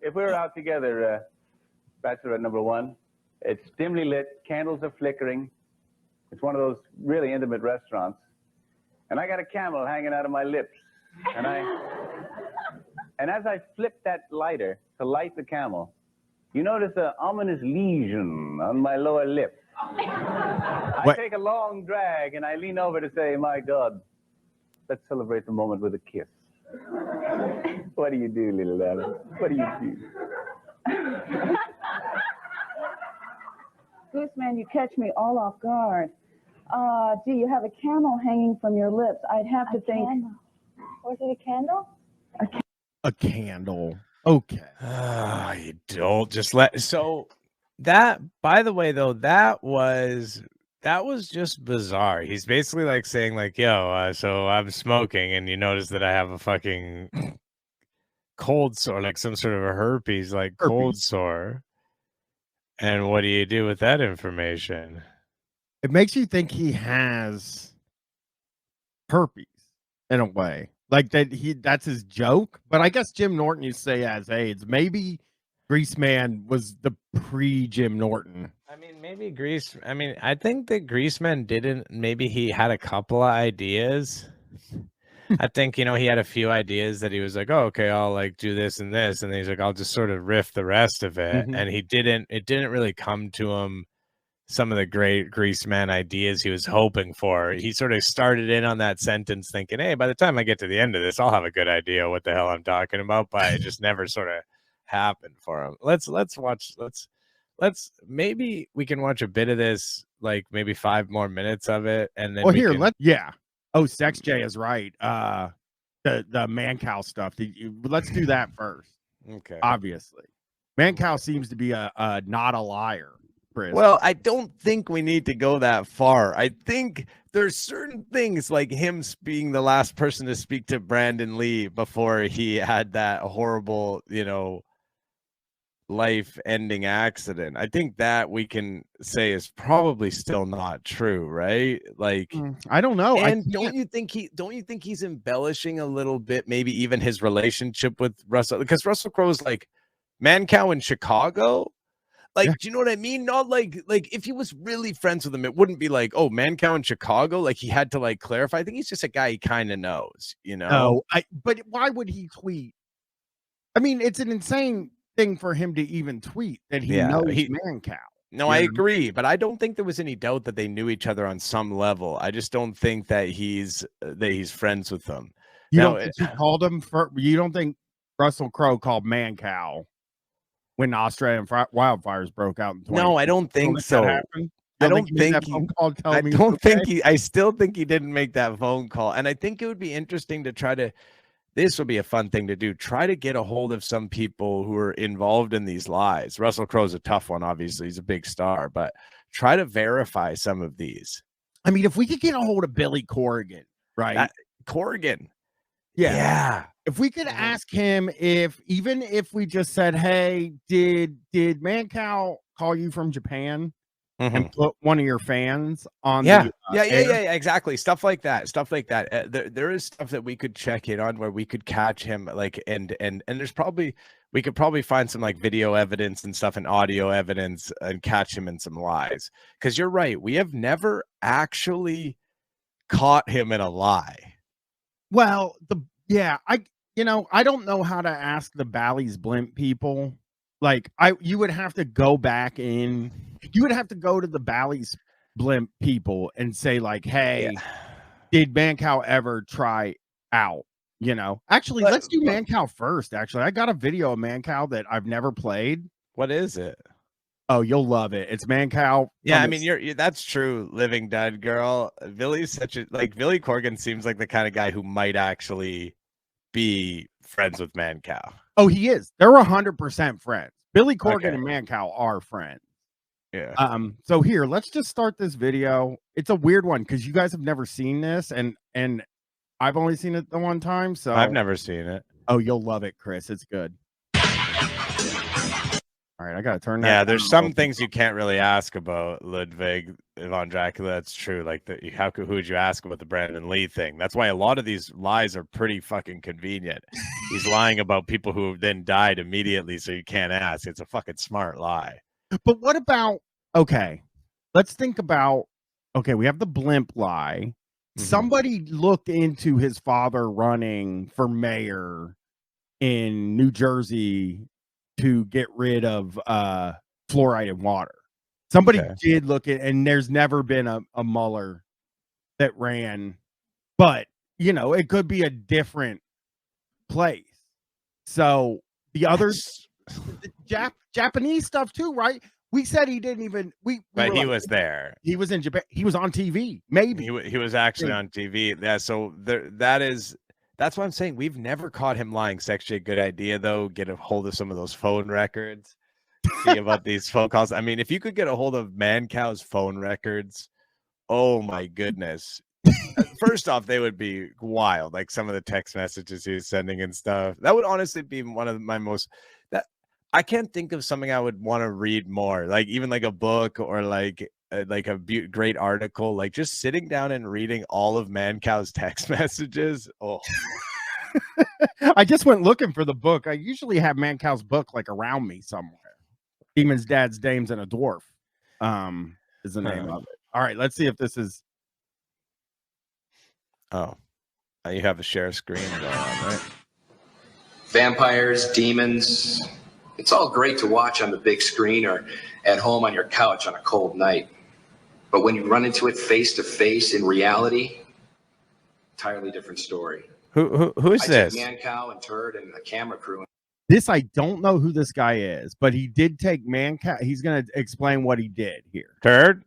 if we were out together, Bachelorette number 1, it's dimly lit, candles are flickering. It's one of those really intimate restaurants. And I got a camel hanging out of my lips. And as I flip that lighter to light the camel, you notice an ominous lesion on my lower lip. I take a long drag and I lean over to say, my God, let's celebrate the moment with a kiss. What do you do, little Donnie? What do you do? Gooseman, you catch me all off guard. Do you have a candle hanging from your lips? I'd have to think. Candle. Was it a candle? a candle. Okay. You don't just let. So that, by the way, though, that was just bizarre. He's basically like saying like, yo, so I'm smoking and you notice that I have a fucking cold sore, like some sort of a herpes, like cold sore. And what do you do with that information? It makes you think he has herpes in a way. Like that's his joke. But I guess Jim Norton used to say he has AIDS. Maybe Greaseman was the pre-Jim Norton. I mean, maybe I think that Greaseman didn't. Maybe he had a couple of ideas. I think, he had a few ideas that he was like, oh, okay, I'll like do this and this. And then he's like, I'll just sort of riff the rest of it. Mhm. And it didn't really come to him some of the great Greaseman ideas he was hoping for. He sort of started in on that sentence thinking, hey, by the time I get to the end of this, I'll have a good idea what the hell I'm talking about. But it just never sort of happened for him. Maybe we can watch a bit of this, like maybe 5 more minutes of it. And then Oh, Sex J is right. The Mancow stuff. Let's do that first. Okay. Obviously. Mancow seems to be a not a liar, Chris. Well, I don't think we need to go that far. I think there's certain things like him being the last person to speak to Brandon Lee before he had that horrible, life-ending accident. I think that we can say is probably still not true, right? Like, I don't know. And don't you think he's embellishing a little bit, maybe even his relationship with Russell? Because Russell Crowe's like Mancow in Chicago. Like, do you know what I mean? Not like if he was really friends with him, it wouldn't be like, oh, Mancow in Chicago. Like he had to like clarify. I think he's just a guy he kind of knows, No, but why would he tweet? I mean, it's an insane thing for him to even tweet that he knows Mancow. No, I agree, but I don't think there was any doubt that they knew each other on some level. I just don't think that he's friends with them. You don't think he called him you don't think Russell Crowe called Mancow when the Australian wildfires broke out in 20? No, I don't think so. I still think he didn't make that phone call. And I think it would be interesting to this would be a fun thing to do. Try to get a hold of some people who are involved in these lies. Russell Crowe's a tough one, obviously. He's a big star, but try to verify some of these. I mean, if we could get a hold of Billy Corrigan, right? Corrigan. Yeah. If we could ask him if we just said, hey, did Mancow call you from Japan and put one of your fans on air? Exactly. Stuff like that. There is stuff that we could check in on where we could catch him, like, and there's we could probably find some like video evidence and stuff and audio evidence and catch him in some lies. Because you're right, we have never actually caught him in a lie. Well, I don't know how to ask the Bally's Blimp people. Like you would have to go back in. You would have to go to the Bally's Blimp people and say like, hey, did Mancow ever try out? Actually, let's do Mancow first. Actually, I got a video of Mancow that I've never played. What is it? Oh, you'll love it. It's Mancow. Yeah, I mean, you're that's true. Living Dead girl. Billy's Billy Corgan seems like the kind of guy who might actually be friends with Mancow. Oh, he is. They're 100% friends. Billy Corgan and Mancow are friends. Yeah. So here, let's just start this video. It's a weird one because you guys have never seen this, and I've only seen it the one time. So I've never seen it. Oh, you'll love it, Chris. It's good. All right, I gotta turn that. Yeah, there's some things you can't really ask about Ludwig von Dracula. That's true. Like, who would you ask about the Brandon Lee thing? That's why a lot of these lies are pretty fucking convenient. He's lying about people who then died immediately, so you can't ask. It's a fucking smart lie. But what about? Okay, let's think about. Okay, we have the blimp lie. Somebody looked into his father running for mayor in New Jersey to get rid of fluoride in water. Somebody did look at, and there's never been a Mueller that ran, but it could be a different place. So the others, Japanese stuff too, right? We said he didn't even. But he was there. He was in Japan. He was on TV. Maybe he was actually on TV. Yeah. So that's what I'm saying. We've never caught him lying. It's actually a good idea, though. Get a hold of some of those phone records. See about these phone calls. I mean, if you could get a hold of Mancow's phone records, oh my goodness. First off, they would be wild. Like some of the text messages he was sending and stuff. That would honestly be one of my most. I can't think of something I would want to read more. Like even like a book or like a great article. Like just sitting down and reading all of Mancow's text messages. Oh, I just went looking for the book. I usually have Mancow's book like around me somewhere. Demons, Dads, Dames, and a Dwarf is the name of it. All right, let's see if this is. Oh, you have a share screen going on, right? Vampires, demons. It's all great to watch on the big screen or at home on your couch on a cold night. But when you run into it face to face in reality, entirely different story. Who is this? Mancow and Turd and a camera crew. This I don't know who this guy is, but he did take Mancow. He's going to explain what he did here. Turd?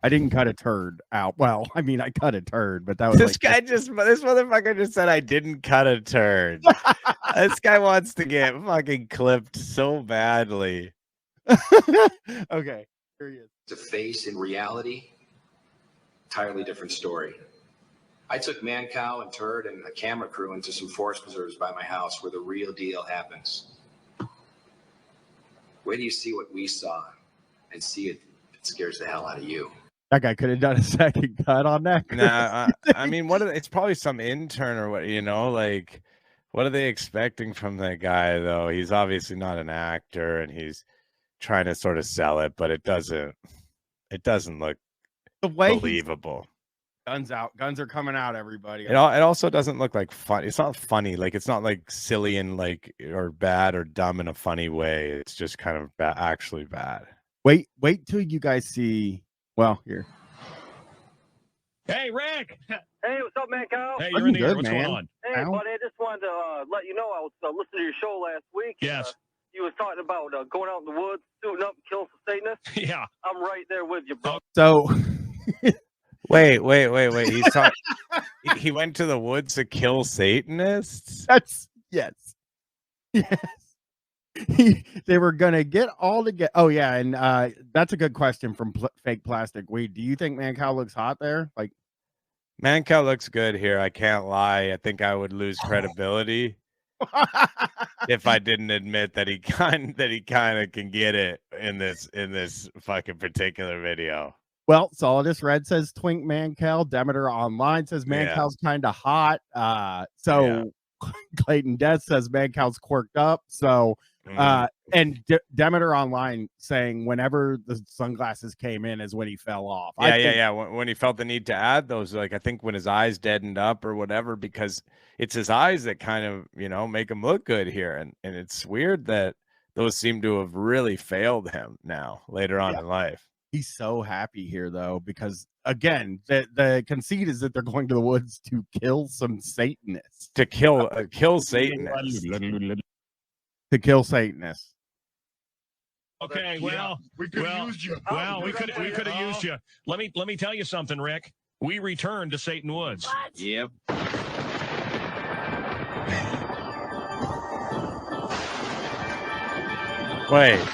I didn't cut a turd out. Well, I mean, I cut a turd, but that was this motherfucker just said I didn't cut a turd. This guy wants to get fucking clipped so badly. Okay, here he is. To face in reality, entirely different story. I took Mancow and Turd and a camera crew into some forest preserves by my house where the real deal happens. Wait till you see what we saw and see it scares the hell out of you. That guy could have done a second cut on that. Nah, I mean, it's probably some intern or what, like, what are they expecting from that guy, though? He's obviously not an actor, and he's trying to sort of sell it, but it doesn't look the way believable. Guns out. Guns are coming out, everybody. It also doesn't look like fun. It's not funny. Like, it's not like silly and like or bad or dumb in a funny way. It's just kind of actually bad. Wait till you guys see. Well, here. Hey, Rick. Hey, what's up, Mancow? Hey, you're in the air. What's going on? Hey, buddy, I just wanted to let you know I was listening to your show last week. Yes. You was talking about going out in the woods, suiting up, and killing some Satanists. Yeah. I'm right there with you, bro. So. Wait. He's talking. He went to the woods to kill Satanists? Yes. They were gonna get all together. Oh yeah, and that's a good question from Fake Plastic Weed. Do you think Mancow looks hot there? Like, Mancow looks good here. I can't lie. I think I would lose credibility if I didn't admit that he kind of can get it in this fucking particular video. Well, Solidus Red says Twink Mancow. Demeter Online says Mancow's kind of hot. Clayton Death says Mancow's quirked up. So. And Demeter Online saying whenever the sunglasses came in is when he fell off. Yeah. When he felt the need to add those, like I think when his eyes deadened up or whatever, because it's his eyes that kind of make him look good here, and it's weird that those seem to have really failed him now later on in life. He's so happy here though, because again, the conceit is that they're going to the woods to kill some Satanists. To kill Satanists. To kill Satanists. Okay, well, we could have used you. Well, we could have used you. Let me tell you something, Rick. We returned to Satan Woods. What? Yep. Wait,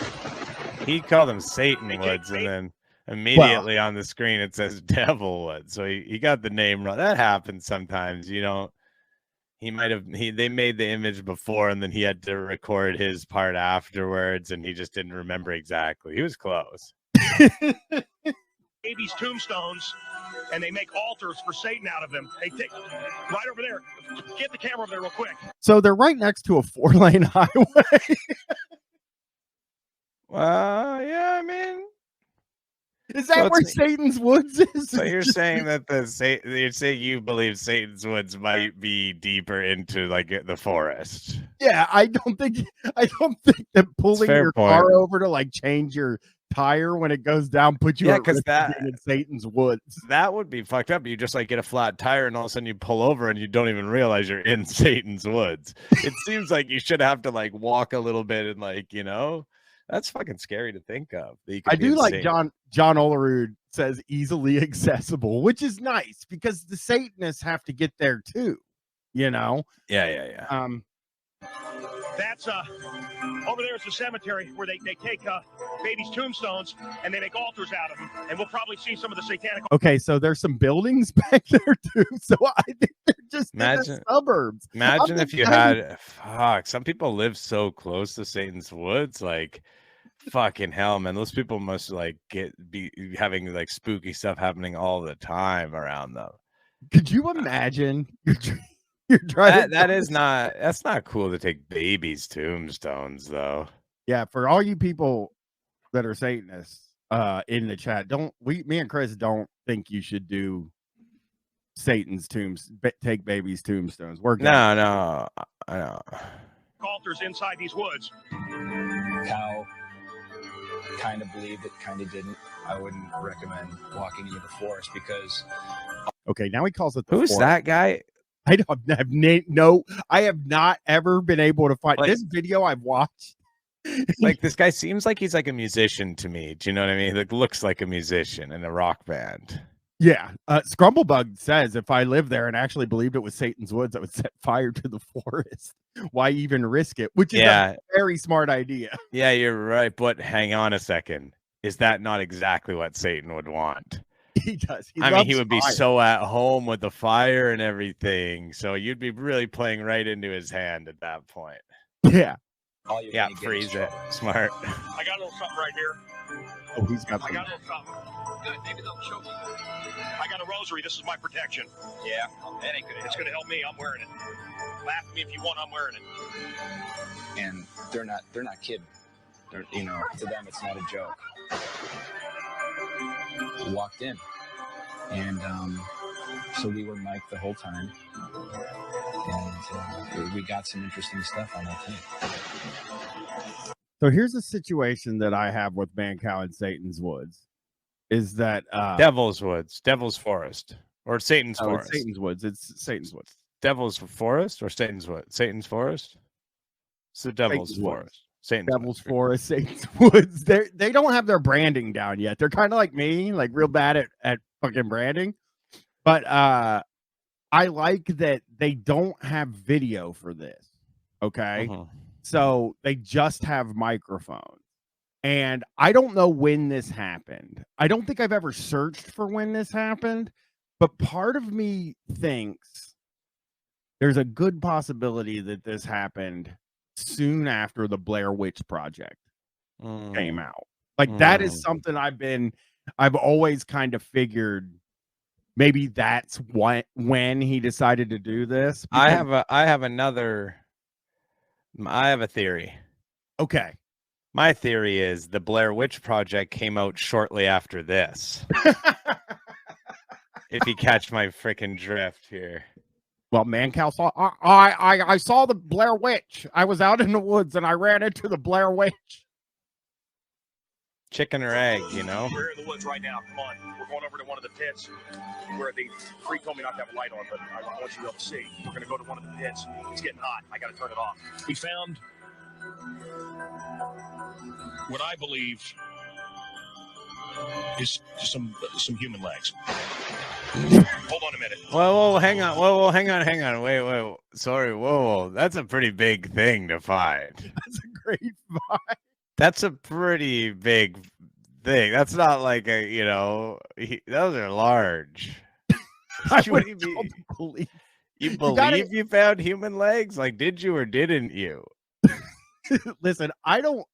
he called them Satan Woods, and then immediately on the screen it says Devil Woods. So he got the name wrong. That happens sometimes, He might have they made the image before and then he had to record his part afterwards and he just didn't remember exactly. He was close. Babies' tombstones, and they make altars for Satan out of them. They take right over there. Get the camera over there real quick. So they're right next to a 4-lane highway. Yeah, I mean, is that where Satan's Woods is? So you're saying that you believe Satan's Woods might be deeper into like the forest? Yeah, I don't think that pulling your car over to like change your tire when it goes down puts you at risk of being in Satan's Woods. That would be fucked up. You just like get a flat tire and all of a sudden you pull over and you don't even realize you're in Satan's Woods. It seems like you should have to like walk a little bit and like that's fucking scary to think of. I do like John Olerud says easily accessible, which is nice because the Satanists have to get there too, Yeah. That's over there is the cemetery where they take babies' tombstones and they make altars out of them, and we'll probably see some of the satanic. Okay, so there's some buildings back there too. So I think they're just in the suburbs. Imagine if you had some people live so close to Satan's Woods, like fucking hell, man. Those people must like be having like spooky stuff happening all the time around them. Could you imagine You're driving. That's not cool to take babies' tombstones, though. Yeah, for all you people that are Satanists in the chat, me and Chris don't think you should do Satan's take babies' tombstones. No. Altars inside these woods. Cow kind of believed it, kind of didn't. I wouldn't recommend walking into the forest because. Okay, now he calls it the Who's forest. that guy? I don't have I have not ever been able to find this video I've watched. Like, this guy seems like he's like a musician to me. Do you know what I mean? Like, looks like a musician in a rock band. Yeah. Scrumblebug says, if I lived there and actually believed it was Satan's woods, I would set fire to the forest. Why even risk it? Which is a very smart idea. Yeah, you're right. But hang on a second. Is that not exactly what Satan would want? He does. He would be so at home with the fire and everything. So you'd be really playing right into his hand at that point. Yeah. Yeah, freeze it. Smart. I got a little something right here. Oh, he's got. I got a little something. Good. Maybe they'll choke you. I got a rosary. This is my protection. Yeah, that ain't good. It's gonna help me. I'm wearing it. Laugh at me if you want. I'm wearing it. And they're not kidding. They're, to them it's not a joke. We walked in, and so we were mic'd the whole time, and we got some interesting stuff on that thing. So here's a situation that I have with Mancow and Satan's Woods, is that Devil's Woods, Devil's Forest, or Satan's Forest. It's Satan's Woods. It's Satan's Woods. Devil's Forest or Satan's Woods? Satan's Forest. It's the Devil's Forest. Devil's Forest, Satan's Woods. They don't have their branding down yet. They're kind of like me, like real bad at fucking branding. But I like that they don't have video for this. Okay. So they just have microphones. And I don't know when this happened. I don't think I've ever searched for when this happened, but part of me thinks there's a good possibility that this happened soon after the Blair Witch Project came out. Like that is something I've always kind of figured maybe that's when he decided to do this. I have a theory. Okay. My theory is the Blair Witch Project came out shortly after this. If you catch my freaking drift here. Well, Mancow saw I saw the Blair Witch. I was out in the woods and I ran into the Blair Witch. Chicken or egg, We're in the woods right now. Come on. We're going over to one of the pits where the freak told me not to have a light on, but I want you to be able to see. We're going to go to one of the pits. It's getting hot. I got to turn it off. We found what I believe is some human legs. Hold on a minute. Whoa, hang on. Hang on. Wait. Sorry, whoa. That's a pretty big thing to find. That's a great find. That's a pretty big thing. That's not like those are large. What do you mean? You believe you found human legs? Like, did you or didn't you? Listen, I don't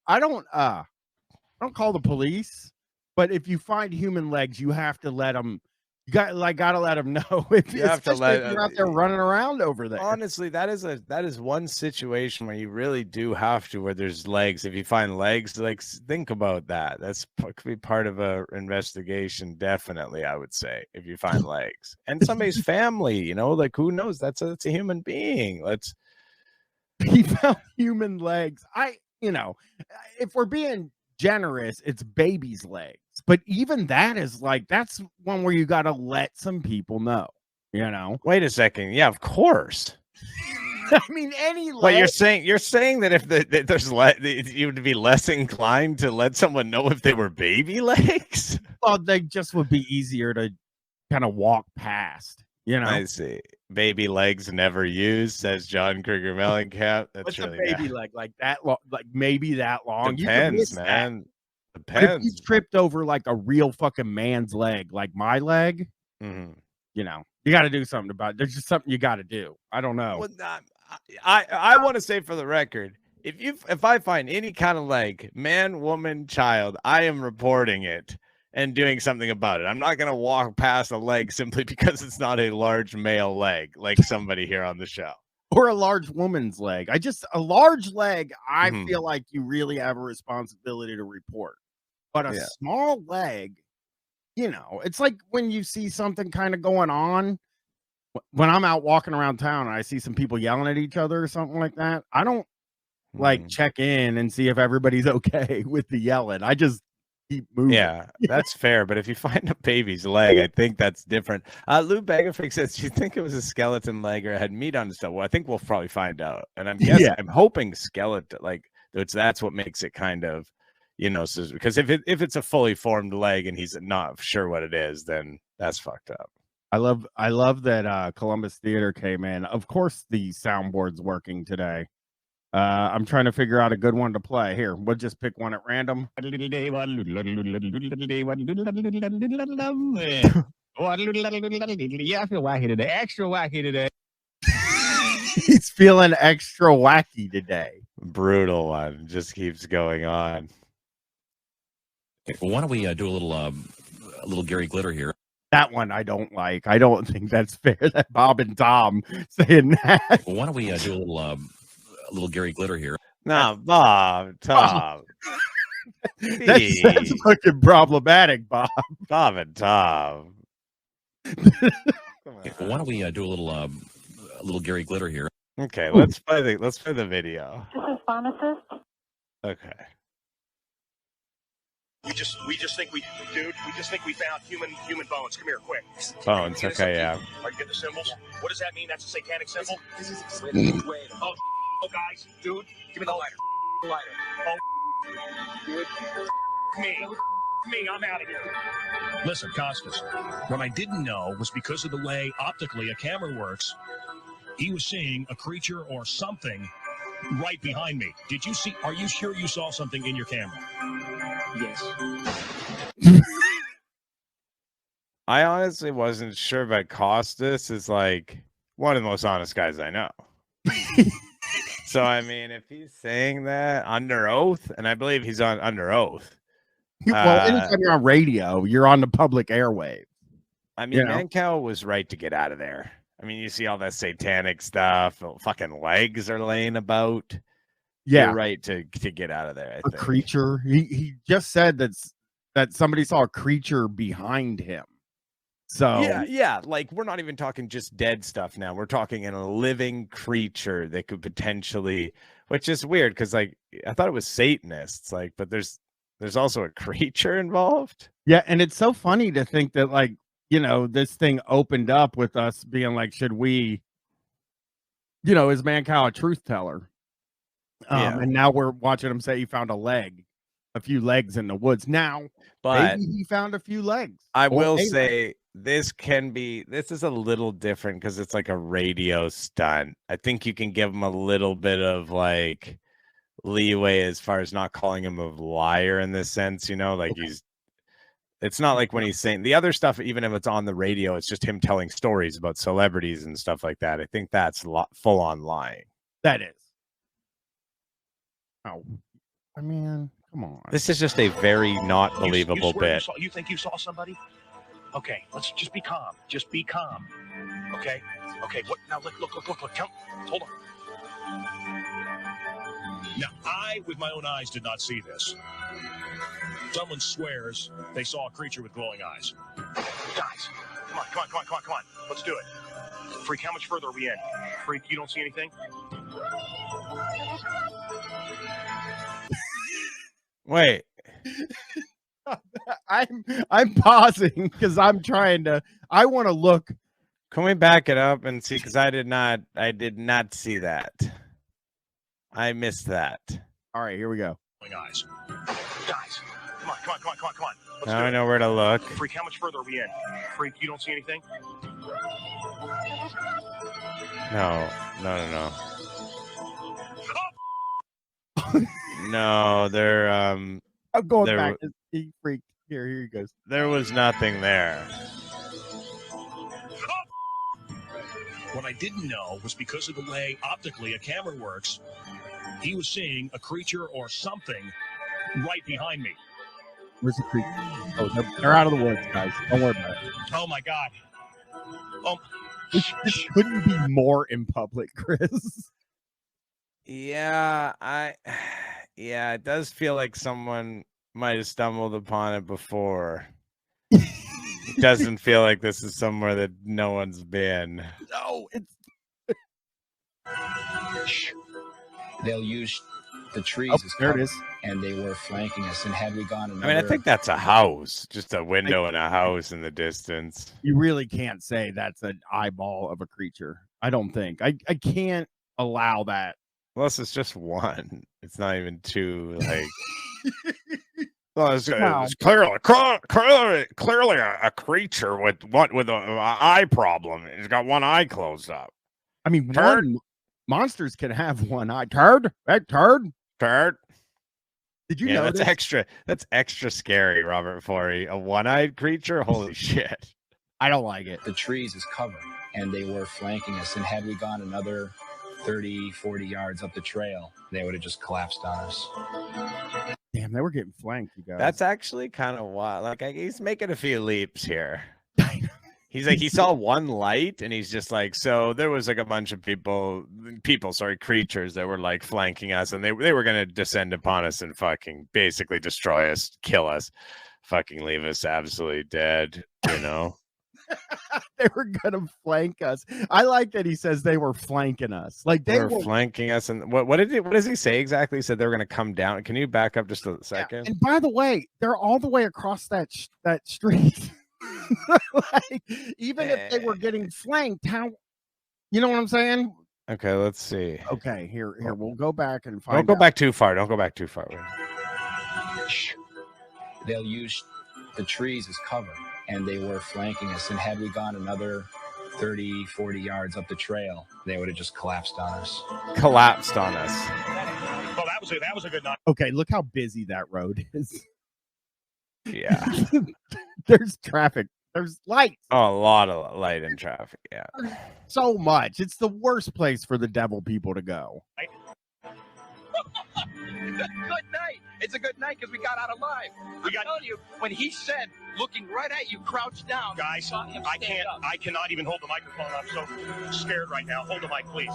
call the police, but if you find human legs, you have to let them. You gotta let them know. You have to let if you're out there running around over there. Honestly, that is one situation where you really do have to, where there's legs. If you find legs, like, think about that. Could be part of a investigation. Definitely, I would say, if you find legs and somebody's family, like, who knows? That's a human being. He found human legs. If we're being generous, it's baby's legs. But even that is that's one where you got to let some people know, Wait a second. Yeah, of course. I mean, any leg. But you're saying that if there's you would be less inclined to let someone know if they were baby legs? Well, they just would be easier to kind of walk past, I see. Baby legs never used, says John Krieger Mellencamp. That's what's really a baby leg like that long? Like maybe that long? Depends, man. But if you tripped over like a real fucking man's leg, like my leg, you got to do something about it. There's just something you got to do. I don't know. Well, I want to say for the record, if I find any kind of leg, man, woman, child, I am reporting it and doing something about it. I'm not going to walk past a leg simply because it's not a large male leg like somebody here on the show. Or a large woman's leg. A large leg, I feel like you really have a responsibility to report. But a small leg, it's like when you see something kind of going on. When I'm out walking around town and I see some people yelling at each other or something like that, I don't check in and see if everybody's okay with the yelling. I just keep moving. Yeah, that's fair. But if you find a baby's leg, I think that's different. Lou Baggerfreak says, do you think it was a skeleton leg or had meat on the stuff? Well, I think we'll probably find out. And I'm guessing, I'm hoping skeleton, that's what makes it kind of, so, because if it's a fully formed leg and he's not sure what it is, then that's fucked up. I love that Columbus Theater came in. Of course, the soundboard's working today. I'm trying to figure out a good one to play. Here, we'll just pick one at random. Yeah, I feel wacky today. Extra wacky today. He's feeling extra wacky today. Brutal one. Just keeps going on. Well, why don't we do a little Gary Glitter here? That one I don't like. I don't think that's fair that Bob and Tom saying that. Well, why don't we do a little Gary Glitter here? No, Bob, Tom. That's fucking problematic, Bob. Bob and Tom. Well, why don't we do a little Gary Glitter here? Okay, let's play the video. This is pharmacist. Okay. We just think we found human bones. Come here, quick. Bones. Okay, yeah. Are you getting the symbols? What does that mean? That's a satanic symbol. Wait. Oh, guys, dude, give me the lighter. Oh, dude. Me, I'm out of here. Listen, Costas, what I didn't know was because of the way optically a camera works, he was seeing a creature or something right behind me. Are you sure you saw something in your camera? Yes. I honestly wasn't sure, but Costas is like one of the most honest guys I know. So, I mean, if he's saying that under oath, and I believe he's under oath. Well, anytime you're on radio, you're on the public airwaves. I mean, Mancow was right to get out of there. I mean, you see all that satanic stuff. Fucking legs are laying about. Yeah, you're right to get out of there. I think. Creature. He just said that somebody saw a creature behind him. So yeah. Like we're not even talking just dead stuff now. We're talking in a living creature that could potentially, which is weird because like I thought it was Satanists. Like, but there's also a creature involved. Yeah, and it's so funny to think that like this thing opened up with us being like, should we? Is Mancow a truth teller? And now we're watching him say he found a few legs in the woods. Now, but maybe he found a few legs. I will say this is a little different because it's like a radio stunt. I think you can give him a little bit of like leeway as far as not calling him a liar in this sense, like it's not like when he's saying the other stuff, even if it's on the radio, it's just him telling stories about celebrities and stuff like that. I think that's full on lying. That is. Oh, I mean, come on. This is just a very not believable bit. You think you saw somebody? Okay, let's just be calm. Just be calm. Okay. What? Now look. Come. Hold on. Now, I, with my own eyes, did not see this. Someone swears they saw a creature with glowing eyes. Guys, come on. Let's do it. Freak, how much further are we in? Freak, you don't see anything? Wait. I'm pausing because I want to look. Can we back it up and see? Because I did not see that. I missed that. All right, here we go. Guys, come on. Now I know where to look. Freak, how much further are we in? Freak, you don't see anything? No. No, they're I'm going back. He freaked. Here he goes. There was nothing there. What I didn't know was because of the way optically a camera works, he was seeing a creature or something right behind me. Where's the creek? Oh, they're out of the woods, guys. Don't worry about it. Oh my God. Oh, this couldn't be more in public, Chris. Yeah, yeah, it does feel like someone might have stumbled upon it before. It doesn't feel like this is somewhere that no one's been. No, it's They'll use the trees as there it cover, is. and they were flanking us. And had we gone another, I mean, I think that's a house, just a window in a house in the distance. You really can't say that's an eyeball of a creature. I don't think. I can't allow that. Plus, it's just one. It's not even two. Like, well, it's clearly a creature with an eye problem. It's got one eye closed up. I mean, monsters can have one eye. Turd. Did you know that's extra? That's extra scary, Robert Forey. A one-eyed creature. Holy shit! I don't like it. The trees is cover, and they were flanking us. And had we gone another 30, 40 yards up the trail, they would have just collapsed on us. Damn, they were getting flanked, you guys. That's actually kind of wild. Like, he's making a few leaps here. He's like, he saw one light, and he's just like, so there was like a bunch of creatures that were like flanking us, and they were gonna descend upon us and fucking basically destroy us, kill us, fucking leave us absolutely dead, you know. They were gonna flank us. I like that he says they were flanking us. Like they were flanking us. And what does he say exactly? He said they were gonna come down. Can you back up just a second? And by the way, they're all the way across that street. Like, even if they were getting flanked, how, you know what I'm saying? Okay, let's see. Okay, here we'll go back and find. Don't go back too far. Don't go back too far. They'll use the trees as cover, and they were flanking us. And had we gone another 30, 40 yards up the trail, they would have just collapsed on us. Well, that was a good night. Okay, look how busy that road is. Yeah. There's traffic. There's lights. Oh, a lot of light and traffic. Yeah. So much. It's the worst place for the devil people to go. Good night. It's a good night because we got out alive. I'm telling you, when he said, looking right at you, crouch down. Guys, I cannot even hold the microphone. I'm so scared right now. Hold the mic, please.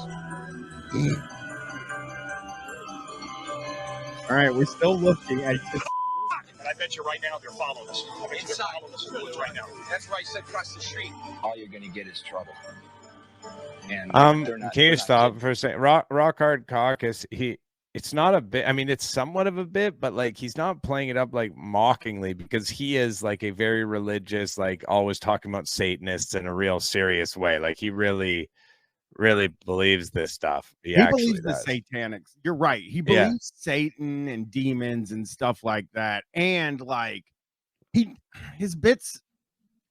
All right, we're still looking at just. And I bet you right now they're following us. I bet you they're following us in the woods right now. That's why I said cross the street. All you're going to get is trouble. And can you stop for a second? Rock Hard Caucus, it's not a bit, I mean, it's somewhat of a bit, but like he's not playing it up like mockingly, because he is like a very religious, like always talking about Satanists in a real serious way. Like he really believes this stuff. He actually believes the satanics. You're right. He believes Satan and demons and stuff like that. And like his bits,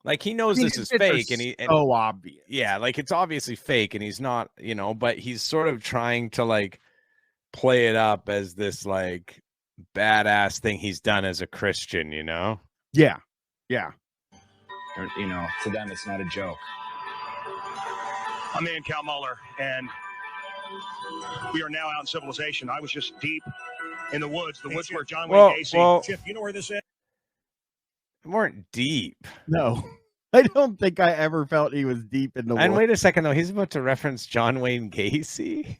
like he knows this is fake, and so obvious. Yeah, like it's obviously fake, and he's not, you know, but he's sort of trying to like play it up as this like badass thing he's done as a Christian, you know? Yeah. Or, you know, to them it's not a joke. I'm Mancow Muller, and we are now out in civilization. I was just deep in the woods where John Wayne Gacy. Chip, you know where this is? We weren't deep. No, I don't think I ever felt he was deep in the woods. And wait a second, though. He's about to reference John Wayne Gacy.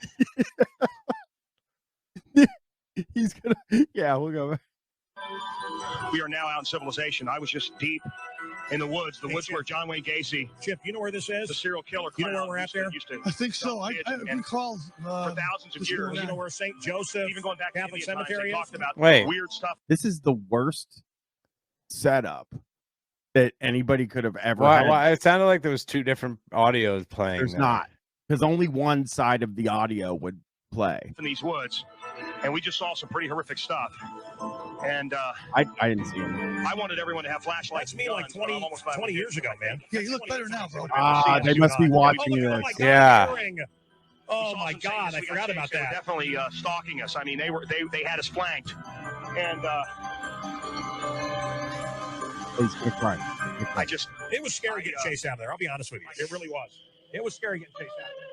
He's gonna. Yeah, we'll go. We are now out in civilization. I was just deep in the woods where John Wayne Gacy. Chip, you know where this is? The serial killer. You know where we're at there? I think so. I recall for thousands of years. You know where St. Joseph, even going back to Catholic Cemetery, talked about weird stuff. This is the worst setup that anybody could have ever had. Well, it sounded like there was two different audios playing. There's not, because only one side of the audio would play in these woods, and we just saw some pretty horrific stuff. And I didn't see him. I wanted everyone to have flashlights. That's me like 20 years ago, man. Yeah, you look better now, bro. They must be watching this. Yeah. Oh my God, I forgot about that. Definitely stalking us. I mean, they had us flanked, and it was scary getting chased out of there. I'll be honest with you, it really was. It was scary getting chased out of there.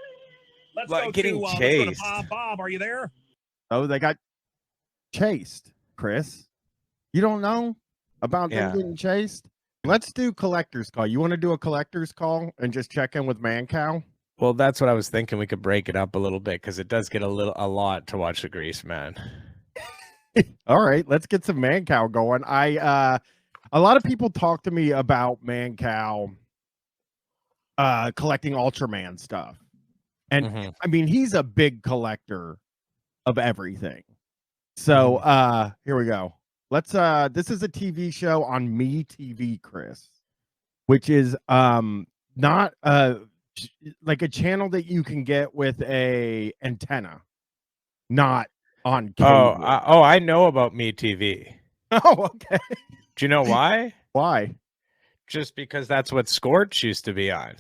Let's go to Bob. Bob, are you there? Oh, they got chased, Chris. You don't know? about them getting chased? Let's do collector's call. You want to do a collector's call and just check in with Mancow? Well, that's what I was thinking. We could break it up a little bit because it does get a lot to watch the Greaseman. All right, let's get some Mancow going. A lot of people talk to me about Mancow collecting Ultraman stuff. And I mean, he's a big collector of everything. So here we go. Let's this is a TV show on MeTV, Chris, which is not like a channel that you can get with a antenna, not on cable. I know about MeTV. Oh, okay. Do you know why? Why? Just because that's what Scorch used to be on.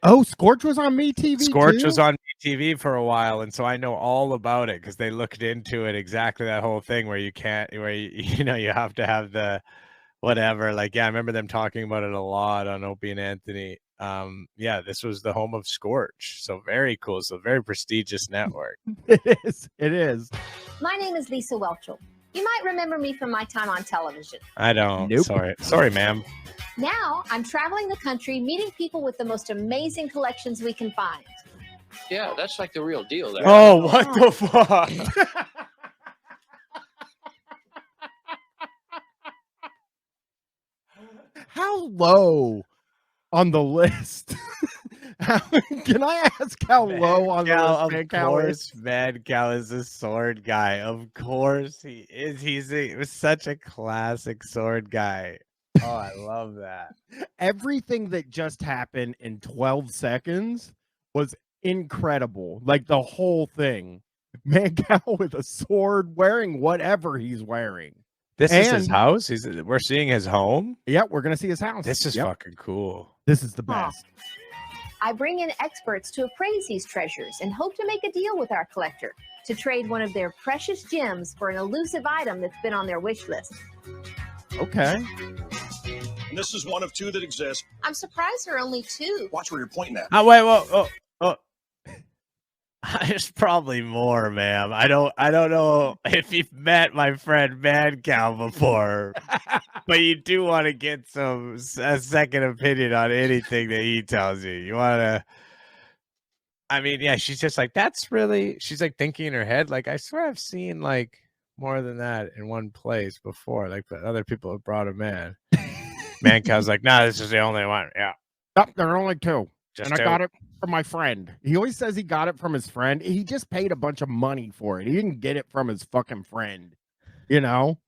Oh, Scorch was on MeTV. Scorch was on MeTV for a while, and so I know all about it because they looked into it, exactly that whole thing where you can't, where you know, you have to have the whatever. Like, yeah, I remember them talking about it a lot on Opie and Anthony. Yeah, this was the home of Scorch, so very cool. So very prestigious network. It is. It is. My name is Lisa Welchel. You might remember me from my time on television. I don't. Nope. Sorry, ma'am. Now I'm traveling the country, meeting people with the most amazing collections we can find. Yeah, that's like the real deal there. Oh, what the fuck? How low on the list? Can I ask how low on the list Mancow is? Mancow is a sword guy. Of course he is. He was such a classic sword guy. Oh, I love that. Everything that just happened in 12 seconds was incredible. Like the whole thing. Mancow with a sword, wearing whatever he's wearing. This is his house? We're seeing his home? Yeah, we're going to see his house. This is fucking cool. This is the best. I bring in experts to appraise these treasures and hope to make a deal with our collector to trade one of their precious gems for an elusive item that's been on their wish list. Okay. And this is one of two that exist. I'm surprised there are only two. Watch where you're pointing at. Oh, wait, whoa. There's probably more, ma'am. I don't know if you've met my friend Mancow before, but you do want to get a second opinion on anything that he tells you. You want to, I mean, yeah, she's just like, she's like thinking in her head, like, I swear I've seen like more than that in one place before, like, but other people have brought him in. Mancow's like, nah, this is the only one. Yeah. Yep, there are only two. Just and two. I got it from my friend. He always says he got it from his friend. He just paid a bunch of money for it. He didn't get it from his fucking friend. You know?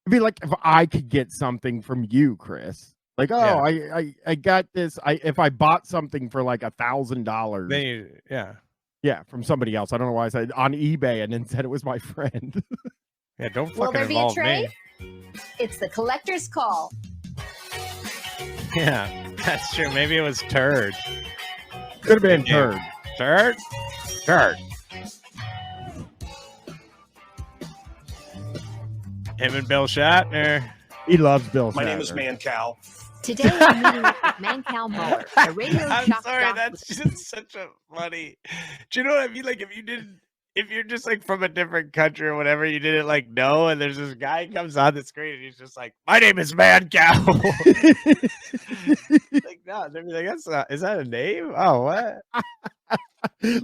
It'd be like if I could get something from you, Chris. Like, oh, yeah. I got this. If I bought something for like $1,000. Then yeah, from somebody else. I don't know why I said on eBay and then said it was my friend. Yeah, don't Will fucking there be a involve trade? me. It's the collector's call. Yeah, that's true. Maybe it was Turd. Could have been Turd. Turd? Him and Bill Shatner. He loves Bill Shatner. My name is Mancow. Today I'm meeting up with Mancow Muller, a radio I'm shock sorry, jock that's just such a funny. Do you know what I mean? Like if you're just like from a different country or whatever, you didn't like know, and there's this guy comes on the screen and he's just like, "My name is Mancow." Like, no, they'd be like, is that a name? Oh, what?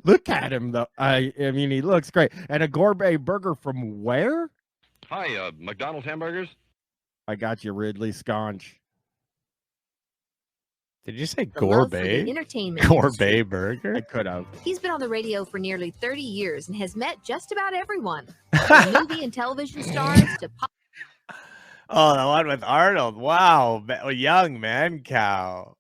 Look at him though. I mean, he looks great. And a gourmet burger from where? Hi, McDonald's hamburgers. I got you, Ridley Sconch. Did you say The love for the gourmet? entertainment Gourmet burger? I could have. He's been on the radio for nearly 30 years and has met just about everyone, from movie and television stars to pop. Oh, the one with Arnold. Wow, young Mancow.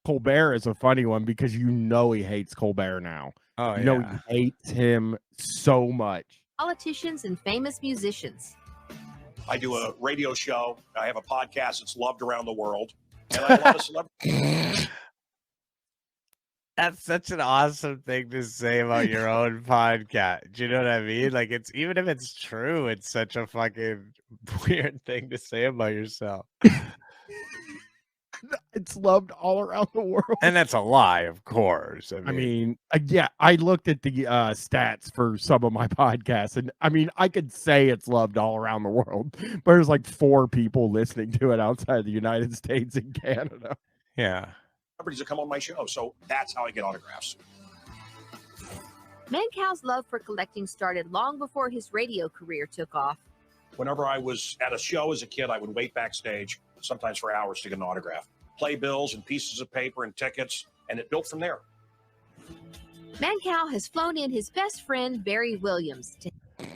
Colbert is a funny one because you know he hates Colbert now. Oh, you know he hates him so much. Politicians and famous musicians. I do a radio show. I have a podcast that's loved around the world. And I have a lot of celebrities. That's such an awesome thing to say about your own podcast. Do you know what I mean? Like, it's even if it's true, it's such a fucking weird thing to say about yourself. It's loved all around the world. And that's a lie, of course. I mean, yeah, I looked at the stats for some of my podcasts, and I mean, I could say it's loved all around the world, but there's like 4 people listening to it outside the United States and Canada. Yeah. Celebrities that come on my show, so that's how I get autographs. Mancow's love for collecting started long before his radio career took off. Whenever I was at a show as a kid, I would wait backstage, sometimes for hours, to get an autograph. Playbills and pieces of paper and tickets, and it built from there. Mancow has flown in his best friend, Barry Williams.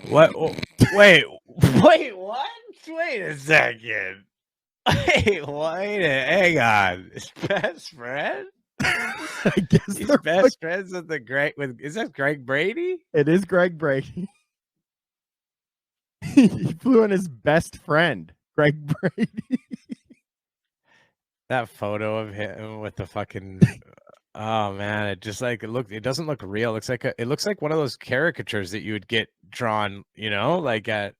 What? Wait, what? Wait a second. Hang on. His best friend? I guess He's best friends with is that Greg Brady? It is Greg Brady. He flew in his best friend, Greg Brady. That photo of him with the fucking oh man, it doesn't look real. It looks like one of those caricatures that you would get drawn, like at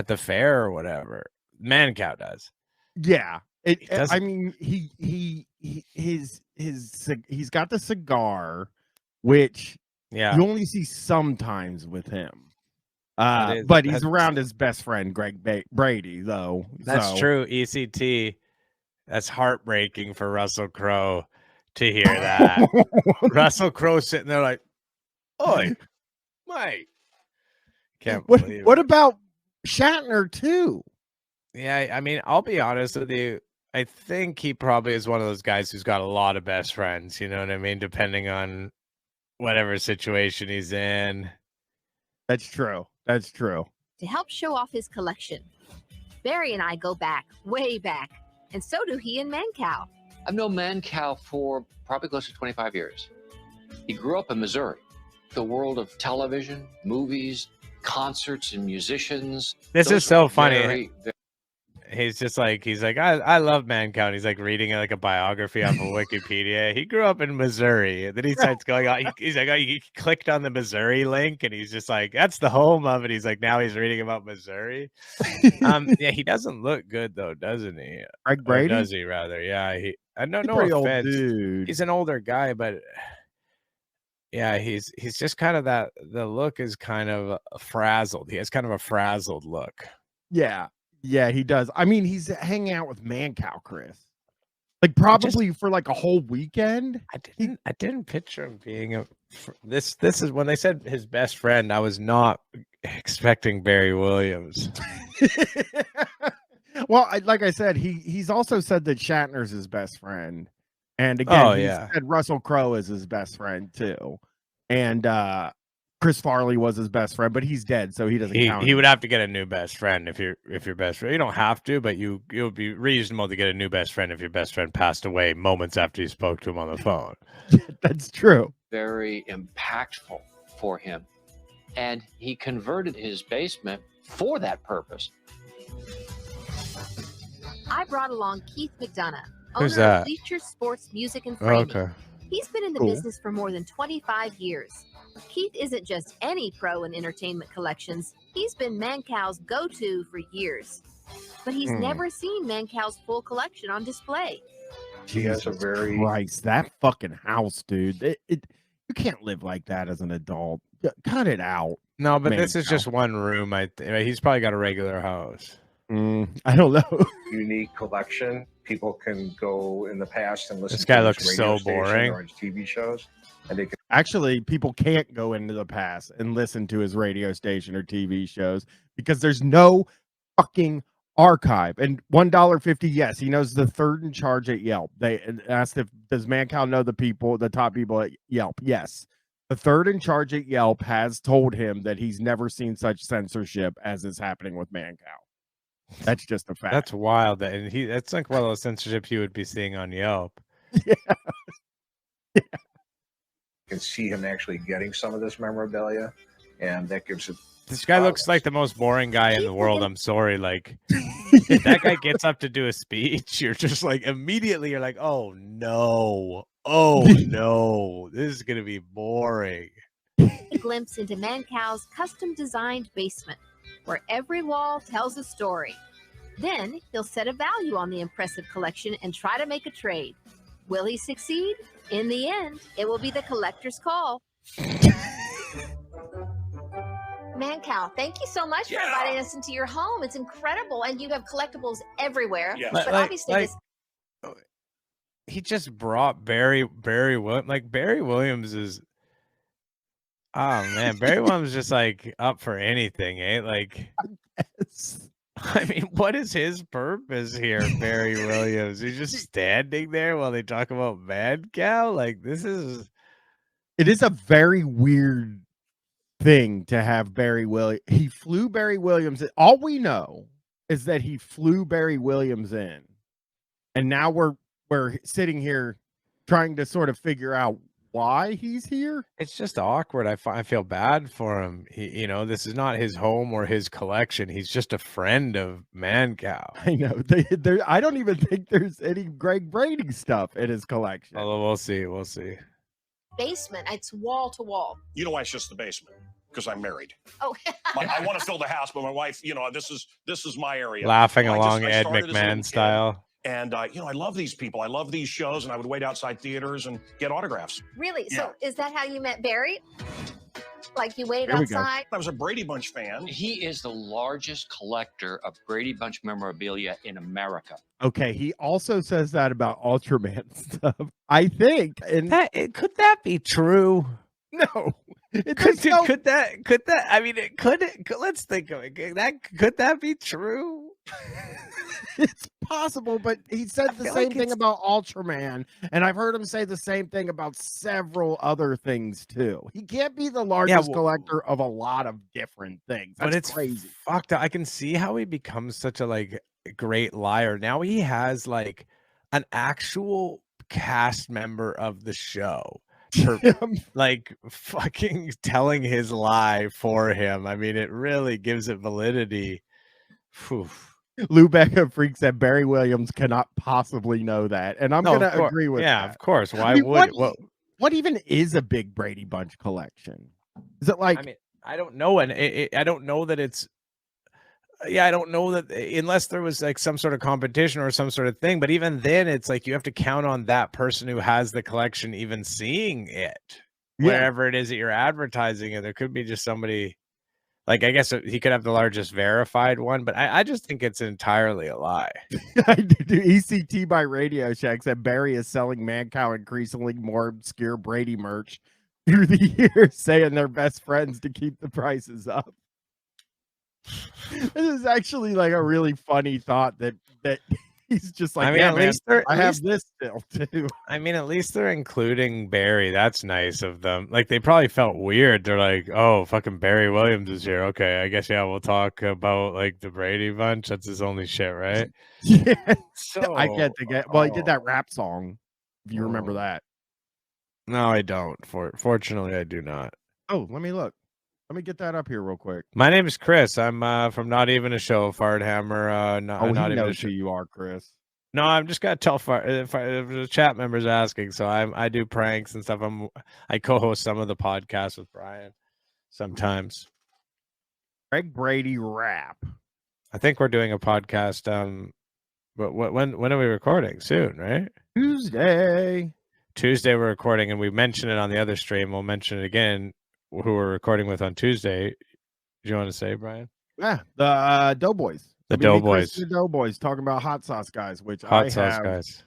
the fair or whatever. Mancow does. Yeah. I mean, he's got the cigar, which you only see sometimes with him. But he's around his best friend Greg Brady, though. That's true. ECT. That's heartbreaking for Russell Crowe to hear that. Russell Crowe sitting there like, "Oi, Mike." Can't believe what about Shatner too? Yeah, I mean, I'll be honest with you. I think he probably is one of those guys who's got a lot of best friends. You know what I mean? Depending on whatever situation he's in. That's true. To help show off his collection. Barry and I go back, way back, and so do he and Mancow. I've known Mancow for probably close to 25 years. He grew up in Missouri. The world of television, movies, concerts, and musicians. This is so funny. Very, he's like, I love Mancow. And he's like reading like a biography off of Wikipedia. He grew up in Missouri. And then he starts going on. He's like, he clicked on the Missouri link and he's just like, that's the home of it. He's like, now he's reading about Missouri. Yeah, he doesn't look good though, doesn't he? Greg Brady? Or does he rather? Yeah. No Old offense. dude. He's an older guy, but yeah, he's just kind of the look is kind of frazzled. He has kind of a frazzled look. Yeah, he does. I mean, he's hanging out with Mancow, Chris. Like probably for like a whole weekend. I didn't picture him being this is when they said his best friend, I was not expecting Barry Williams. Well, like I said, he's also said that Shatner's his best friend. And again, he said Russell Crowe is his best friend too. And Chris Farley was his best friend, but he's dead, so he doesn't count. He would have to get a new best friend if your best friend. You don't have to, but it would be reasonable to get a new best friend if your best friend passed away moments after you spoke to him on the phone. That's true. Very impactful for him. And he converted his basement for that purpose. I brought along Keith McDonough, Who's owner that? of Bleachers Sports Music and Framing. Okay. He's been in the Cool. business for more than 25 years. Keith isn't just any pro in entertainment collections. He's been Mancow's go-to for years. But he's never seen Mancow's full collection on display. He has a very Christ, that fucking house, dude. You can't live like that as an adult. Cut it out. No, but this is just one room. He's probably got a regular house. I don't know. Unique collection. People can go in the past and listen This guy to looks his so radio station boring. or his TV shows. And they can Actually, people can't go into the past and listen to his radio station or TV shows because there's no fucking archive. And $1.50, yes, he knows the third in charge at Yelp. They asked does Mancow know the top people at Yelp? Yes. The third in charge at Yelp has told him that he's never seen such censorship as is happening with Mancow. That's just a fact. That's wild. That's like one of those censorship you would be seeing on Yelp. can see him actually getting some of this memorabilia, and that gives it. This guy looks like the most boring guy in the world. I'm sorry. Like, if that guy gets up to do a speech, you're just like, immediately you're like, oh no, this is going to be boring. A glimpse into Mancow's custom-designed basement, where every wall tells a story. Then he'll set a value on the impressive collection and try to make a trade. Will he succeed? In the end, it will be the collector's call. Mancow, thank you so much for inviting us into your home. It's incredible, and you have collectibles everywhere. Yeah. But obviously, this he just brought Barry Williams. Like Barry Williams is, oh man, Barry Williams is just like up for anything, eh? Like, I mean, what is his purpose here, Barry Williams? He's just standing there while they talk about Mancow. Like, it is a very weird thing to have Barry Williams. He flew Barry Williams. All we know is that he flew Barry Williams in, and now we're sitting here trying to sort of figure out why he's here. It's just awkward. I feel bad for him. This is not his home or his collection. He's just a friend of Mancow. I know. I don't even think there's any Greg Brady stuff in his collection. Although we'll see. basement, it's wall to wall. You know why it's just the basement? Because I'm married. Oh, I want to fill the house, but my wife, this is my area. Laughing along Ed McMahon style. And, I love these people. I love these shows, and I would wait outside theaters and get autographs. Really? Yeah. So is that how you met Barry? Like you waited outside? I was a Brady Bunch fan. He is the largest collector of Brady Bunch memorabilia in America. Okay, he also says that about Ultraman stuff. I think. And could that be true? No. Could that? I mean, let's think of it. Could that be true? It's possible, but he said the same thing about Ultraman, and I've heard him say the same thing about several other things too. He can't be the largest collector of a lot of different things. That's but it's crazy. Fucked up. I can see how he becomes such a great liar. Now he has an actual cast member of the show. Fucking telling his lie for him. I mean, it really gives it validity. Whew. Lou Becca Freak said Barry Williams cannot possibly know that, and I'm gonna agree with that. Yeah, of course. Why would what even is a big Brady Bunch collection? Is it like? I mean, I don't know, and I don't know that it's. Yeah, I don't know that unless there was some sort of competition or some sort of thing. But even then, it's you have to count on that person who has the collection even seeing it, wherever it is that you're advertising it. There could be just somebody, I guess he could have the largest verified one, but I just think it's entirely a lie. I do. ECT by Radio Shack said Barry is selling Mancow increasingly more obscure Brady merch through the years, saying they're best friends to keep the prices up. This is actually a really funny thought that he's just I have this still too. I mean, at least they're including Barry. That's nice of them. They probably felt weird. They're like, oh, fucking Barry Williams is here. Okay, I guess we'll talk about the Brady Bunch. That's his only shit, right? Yeah. So I get to get. Well, he did that rap song. If you remember that. No, I don't. Fortunately, I do not. Oh, let me look. Let me get that up here real quick. My name is Chris. I'm from Not Even a Show, Fart Hammer. He knows who you are, Chris. No, I'm just gonna tell if the chat members asking. So I do pranks and stuff. I co-host some of the podcasts with Brian sometimes. Greg Brady rap. I think we're doing a podcast. But when are we recording? Soon, right? Tuesday we're recording, and we mentioned it on the other stream. We'll mention it again. Who we're recording with on Tuesday. Do you want to say, Brian? Yeah, the Doughboys. The Doughboys. The Doughboys talking about hot sauce guys, which hot sauce guys.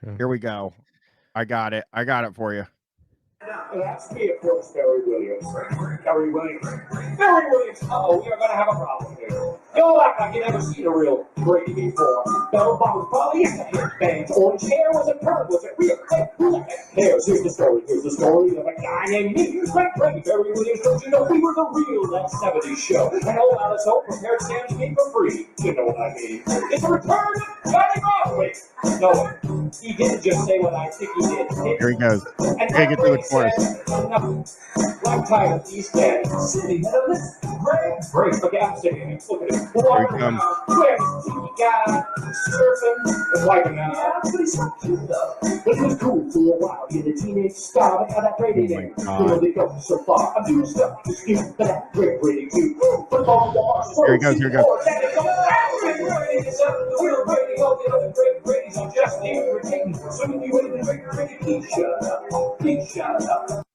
Yeah. Here we go. I got it for you. That's me, of course, Barry Williams. Barry Williams. Barry Williams. Uh-oh, we are going to have a problem here. Go act like you never seen a real Brady before. Bell bottom probably is a headband. Orange hair was a perm. Was it real? Here's the story. Here's the story of a guy named me. Like Brady Barry Williams. Don't you know we were the real that 70s show? And old Alice Hope prepared Sam to me for free. You know what I mean? It's a return of Johnny Broadway. No, he didn't just say what I think he did. Here he goes. Take it to the chorus. I'm tired of these guys sitting at a list. Break the gap sitting. Look at him. Walking around. Where's the guy? Surfing and wiping out. Yeah, but he's not cute though. But he was cool for a while. He's a teenage star. But how that Brady name. They go so far. I'm doing stuff to scoop. But that great Brady too. Football war. Here he goes.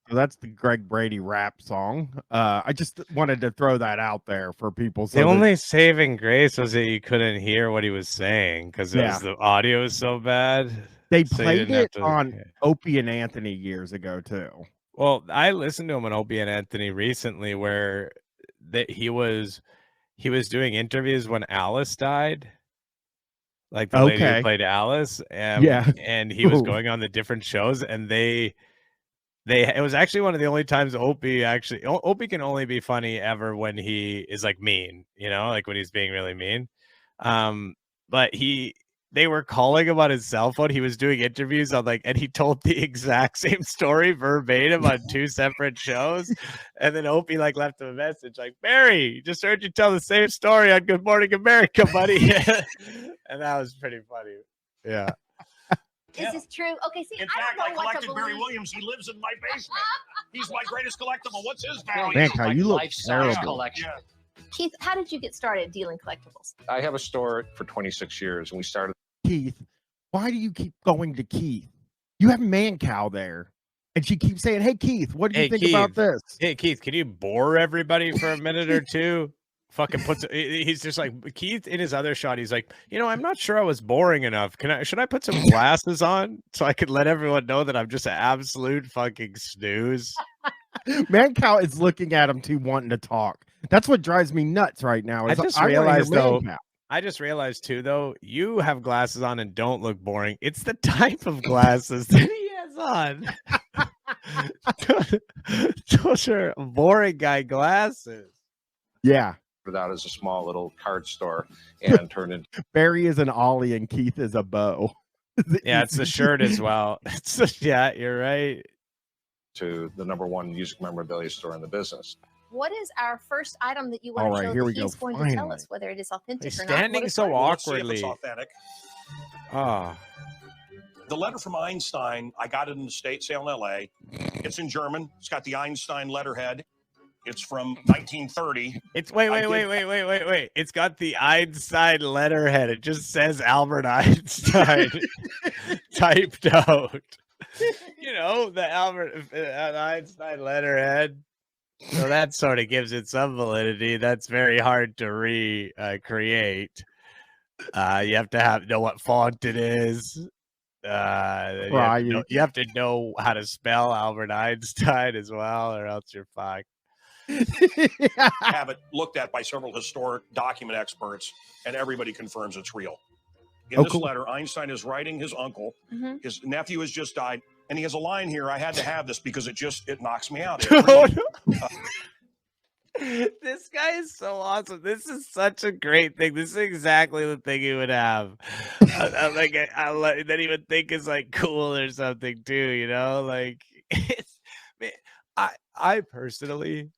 So that's the Greg Brady rap song. I just wanted to throw that out there for people. So The only saving grace was that you couldn't hear what he was saying because the audio was so bad. They so you played didn't have it on Opie and Anthony years ago too. Well, I listened to him on Opie and Anthony recently, where he was doing interviews when Alice died, like the lady who played Alice. And he was going on the different shows, and it was actually one of the only times Opie can only be funny ever when he is like mean, like when he's being really mean. But they were calling him on his cell phone. He was doing interviews on and he told the exact same story verbatim on 2 separate shows. And then Opie left him a message like, Barry, just heard you tell the same story on Good Morning America, buddy. And that was pretty funny. Yeah. Is this true? Okay, see, In I fact, don't I know what to collected Barry believe. Williams. He lives in my basement. He's my greatest collectible. What's his value? Mancow, you look life-size terrible. collection. Keith, how did you get started dealing collectibles? I have a store for 26 years, and we started. Keith, why do you keep going to Keith? You have Mancow there, and she keeps saying, "Hey, Keith, what do you think about this?" Hey, Keith, can you bore everybody for a minute or two? Fucking he's just like, Keith in his other shot, he's like, I'm not sure I was boring enough. Should I put some glasses on so I could let everyone know that I'm just an absolute fucking snooze? Mancow is looking at him too, wanting to talk. That's what drives me nuts right now. I just realized too, though, you have glasses on and don't look boring. It's the type of glasses that he has on. Those are boring guy glasses. Yeah. Out as a small little card store and turned into Barry is an ollie and Keith is a bow. Yeah, it's the shirt as well. Yeah, you're right. To the #1 music memorabilia store in the business. What is our first item that you want to show that he's going to tell us whether it is authentic or not? Standing so awkwardly. Let's see if it's authentic. Oh. The letter from Einstein, I got it in the estate sale in LA. It's in German. It's got the Einstein letterhead. It's from 1930. It's wait. It's got the Einstein letterhead. It just says Albert Einstein typed out. The Albert Einstein letterhead. So that sort of gives it some validity. That's very hard to recreate. You have to know what font it is. You have to know how to spell Albert Einstein as well, or else you're fucked. Have it looked at by several historic document experts, and everybody confirms it's real. In this letter, Einstein is writing his uncle. Mm-hmm. His nephew has just died, and he has a line here. I had to have this because it knocks me out. This guy is so awesome. This is such a great thing. This is exactly the thing he would have. That he would think is cool or something too. I personally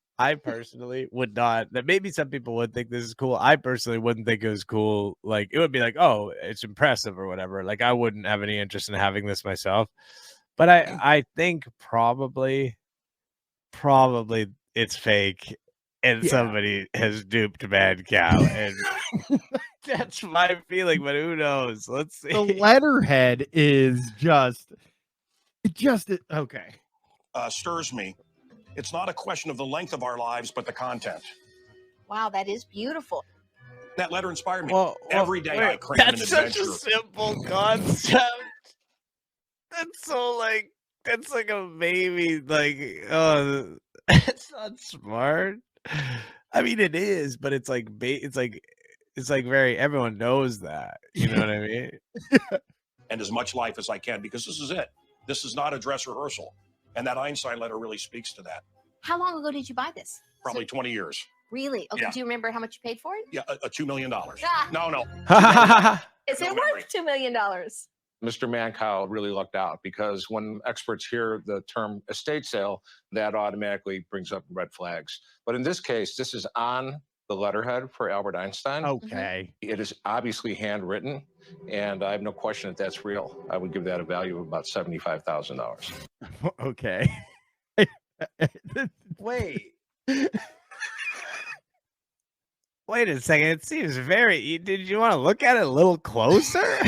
would not. That maybe some people would think this is cool. I personally wouldn't think it was cool. It would be oh, it's impressive or whatever. I wouldn't have any interest in having this myself. But I think probably it's fake, and somebody has duped Mancow, and that's my feeling. But who knows? Let's see. The letterhead is just okay. Stirs me. It's not a question of the length of our lives, but the content. Wow, that is beautiful. That letter inspired me. Every day I crave an that's adventure. such a simple concept. That's so that's a baby. It's not smart. I mean, it is, but it's very. Everyone knows that. You know what I mean? And as much life as I can, because this is it. This is not a dress rehearsal. And that Einstein letter really speaks to that. How long ago did you buy this? Probably 20 years. Really? Okay. Yeah. Do you remember how much you paid for it? Yeah, $2 million. Ah. No. Is it worth $2 million? Mr. Mancow really lucked out because when experts hear the term estate sale, that automatically brings up red flags. But in this case, this is on the letterhead for Albert Einstein. Okay. It is obviously handwritten, and I have no question that that's real. I would give that a value of about $75,000. Okay. Wait. Wait a second. It seems very. Did you want to look at it a little closer?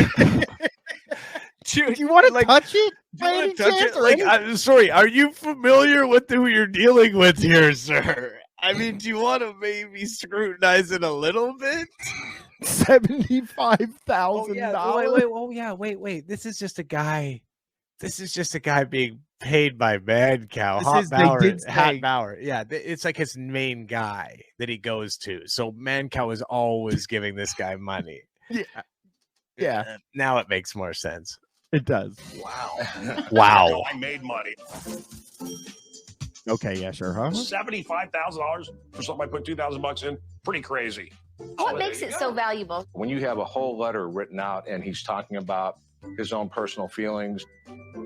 Do you want to touch it? Do you want to touch it? Like, I'm sorry. Are you familiar with who you're dealing with here, sir? I mean, do you want to maybe scrutinize it a little bit? $75,000. Wait. This is just a guy. This is just a guy being paid by Mancow. Hot Bauer. Yeah, it's like his main guy that he goes to. So Mancow is always giving this guy money. Yeah. Now it makes more sense. It does. Wow. I made money. Okay, yeah, sure, huh? $75,000 for something I put $2,000 in. Pretty crazy. What makes it so valuable? When you have a whole letter written out and he's talking about his own personal feelings,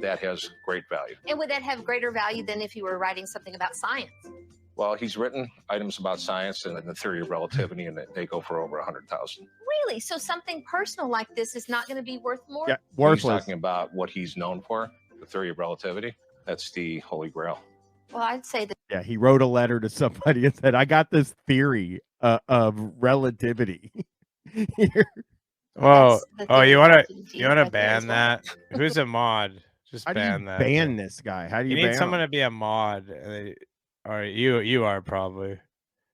that has great value. And would that have greater value than if you were writing something about science? Well, he's written items about science and the theory of relativity, and they go for over $100,000. Really? So something personal like this is not going to be worth more? Yeah, He's worthless. talking about what he's known for, the theory of relativity. That's the holy grail. Well, I'd say that. Yeah, he wrote a letter to somebody and said, I got this theory of relativity. Here. Whoa. Oh, you want to ban that? Who's a mod? Just How do ban you that. ban this guy? How do you You ban need someone him? to be a mod. Or you are probably.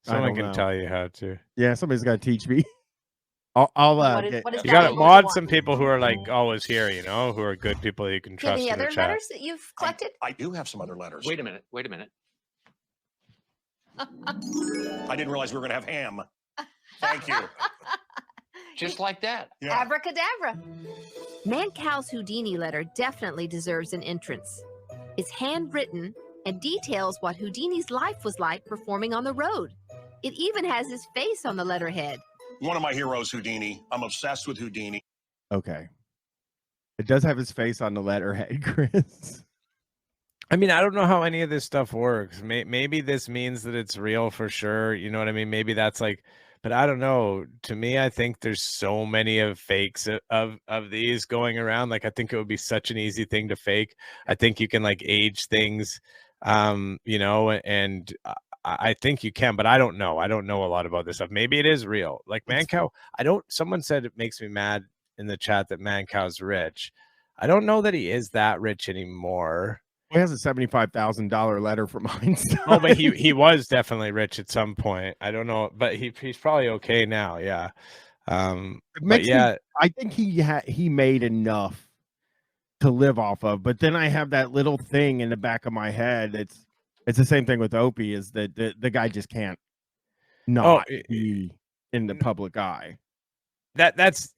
Someone don't can know. tell you how to. Yeah, somebody's got to teach me. I'll You got to mod some people who are like always here, who are good people you can trust Any in the other chat. letters that you've collected? I do have some other letters. Wait a minute. I didn't realize we were going to have ham. Thank you. Just like that. Yeah. Abracadabra. Mancow's Houdini letter definitely deserves an entrance. It's handwritten and details what Houdini's life was like performing on the road. It even has his face on the letterhead. One of my heroes, Houdini. I'm obsessed with Houdini. Okay. It does have his face on the letterhead, Chris. I mean, I don't know how any of this stuff works. Maybe this means that it's real for sure. You know what I mean? Maybe that's like, but I don't know. To me, I think there's so many of fakes of these going around. Like, I think it would be such an easy thing to fake. I think you can like age things, and I think you can, but I don't know. I don't know a lot about this stuff. Maybe it is real. Like Mancow, someone said it makes me mad in the chat that Mancow's rich. I don't know that he is that rich anymore. He has a $75,000 letter from Einstein. Oh, but he was definitely rich at some point. I don't know, but he's probably okay now. Yeah. But yeah, I think he made enough to live off of. But then I have that little thing in the back of my head. It's the same thing with Opie, is that the guy just can't not be in the public eye. That's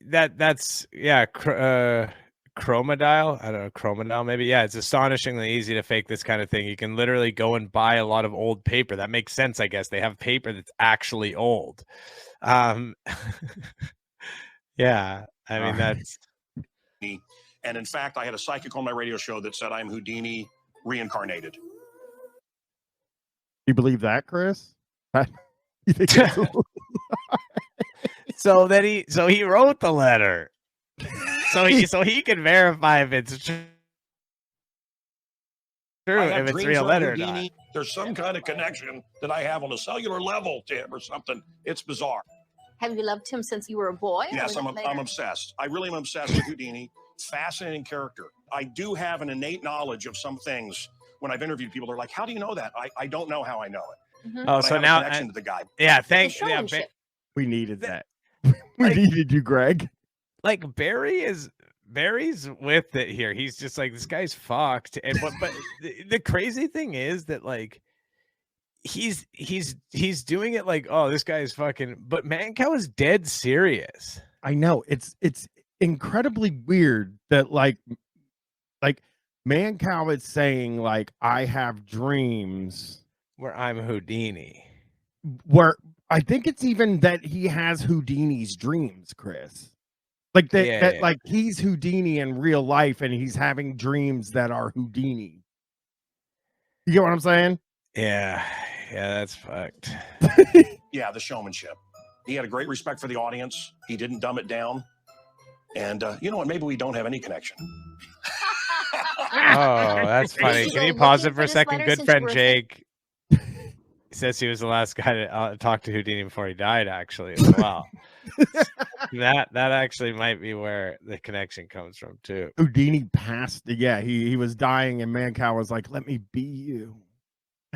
Chromodile. I don't know, Chromodile maybe. Yeah, it's astonishingly easy to fake this kind of thing. You can literally go and buy a lot of old paper. That makes sense, I guess. They have paper that's actually old. Yeah, I mean that's. And in fact, I had a psychic on my radio show that said I'm Houdini reincarnated. You believe that, Chris? You think so he wrote the letter. So he can verify if it's true, if it's real letter or not. There's some kind of connection that I have on a cellular level to him or something. It's bizarre. Have you loved him since you were a boy? Yes, I'm obsessed. I really am obsessed with Houdini. Fascinating character. I do have an innate knowledge of some things. When I've interviewed people, they're like, "How do you know that?" I don't know how I know it. Mm-hmm. Oh, But I so have a now connection to the guy. Yeah, thanks. Yeah, we needed that. We needed you, Greg. Like Barry's with it here. He's just like, this guy's fucked. And but the crazy thing is that like he's doing it like, oh, this guy's fucking, but Mancow is dead serious. I know. It's incredibly weird that like Mancow is saying like, I have dreams where I'm Houdini. Where I think it's even that he has Houdini's dreams, Chris. Like that like he's Houdini in real life and he's having dreams that are Houdini. You get what I'm saying? Yeah, that's fucked. Yeah, the showmanship. He had a great respect for the audience. He didn't dumb it down. And you know what? Maybe we don't have any connection. Oh, that's funny. Can you pause it for a second? Good friend Jake. He says he was the last guy to talk to Houdini before he died, actually, as well. that actually might be where the connection comes from, too. Houdini passed. Yeah, he was dying, and Mancow was like, "Let me be you."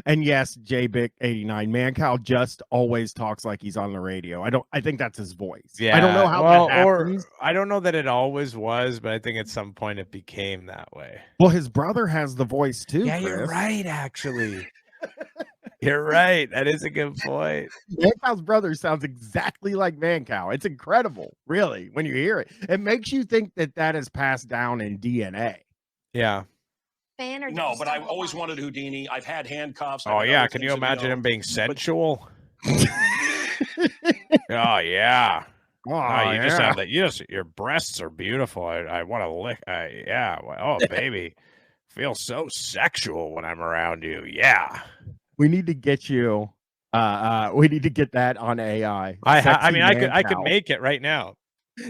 And yes, JBic89, Mancow just always talks like he's on the radio. I think that's his voice. Yeah, I don't know how that happens. I don't know that it always was, but I think at some point it became that way. Well, his brother has the voice too. Yeah, Chris. you're right, actually. You're right. That is a good point. Mancow's brother sounds exactly like Mancow. It's incredible, really, when you hear it. It makes you think that is passed down in DNA. Yeah. No, but I've always wanted Houdini. I've had handcuffs. Oh, yeah. Can you imagine him being sensual? Oh, yeah. Oh, you just have that. Your breasts are beautiful. I want to lick. Yeah. Oh, baby. Feel so sexual when I'm around you. Yeah. We need to get you. We need to get that on AI. I could make it right now.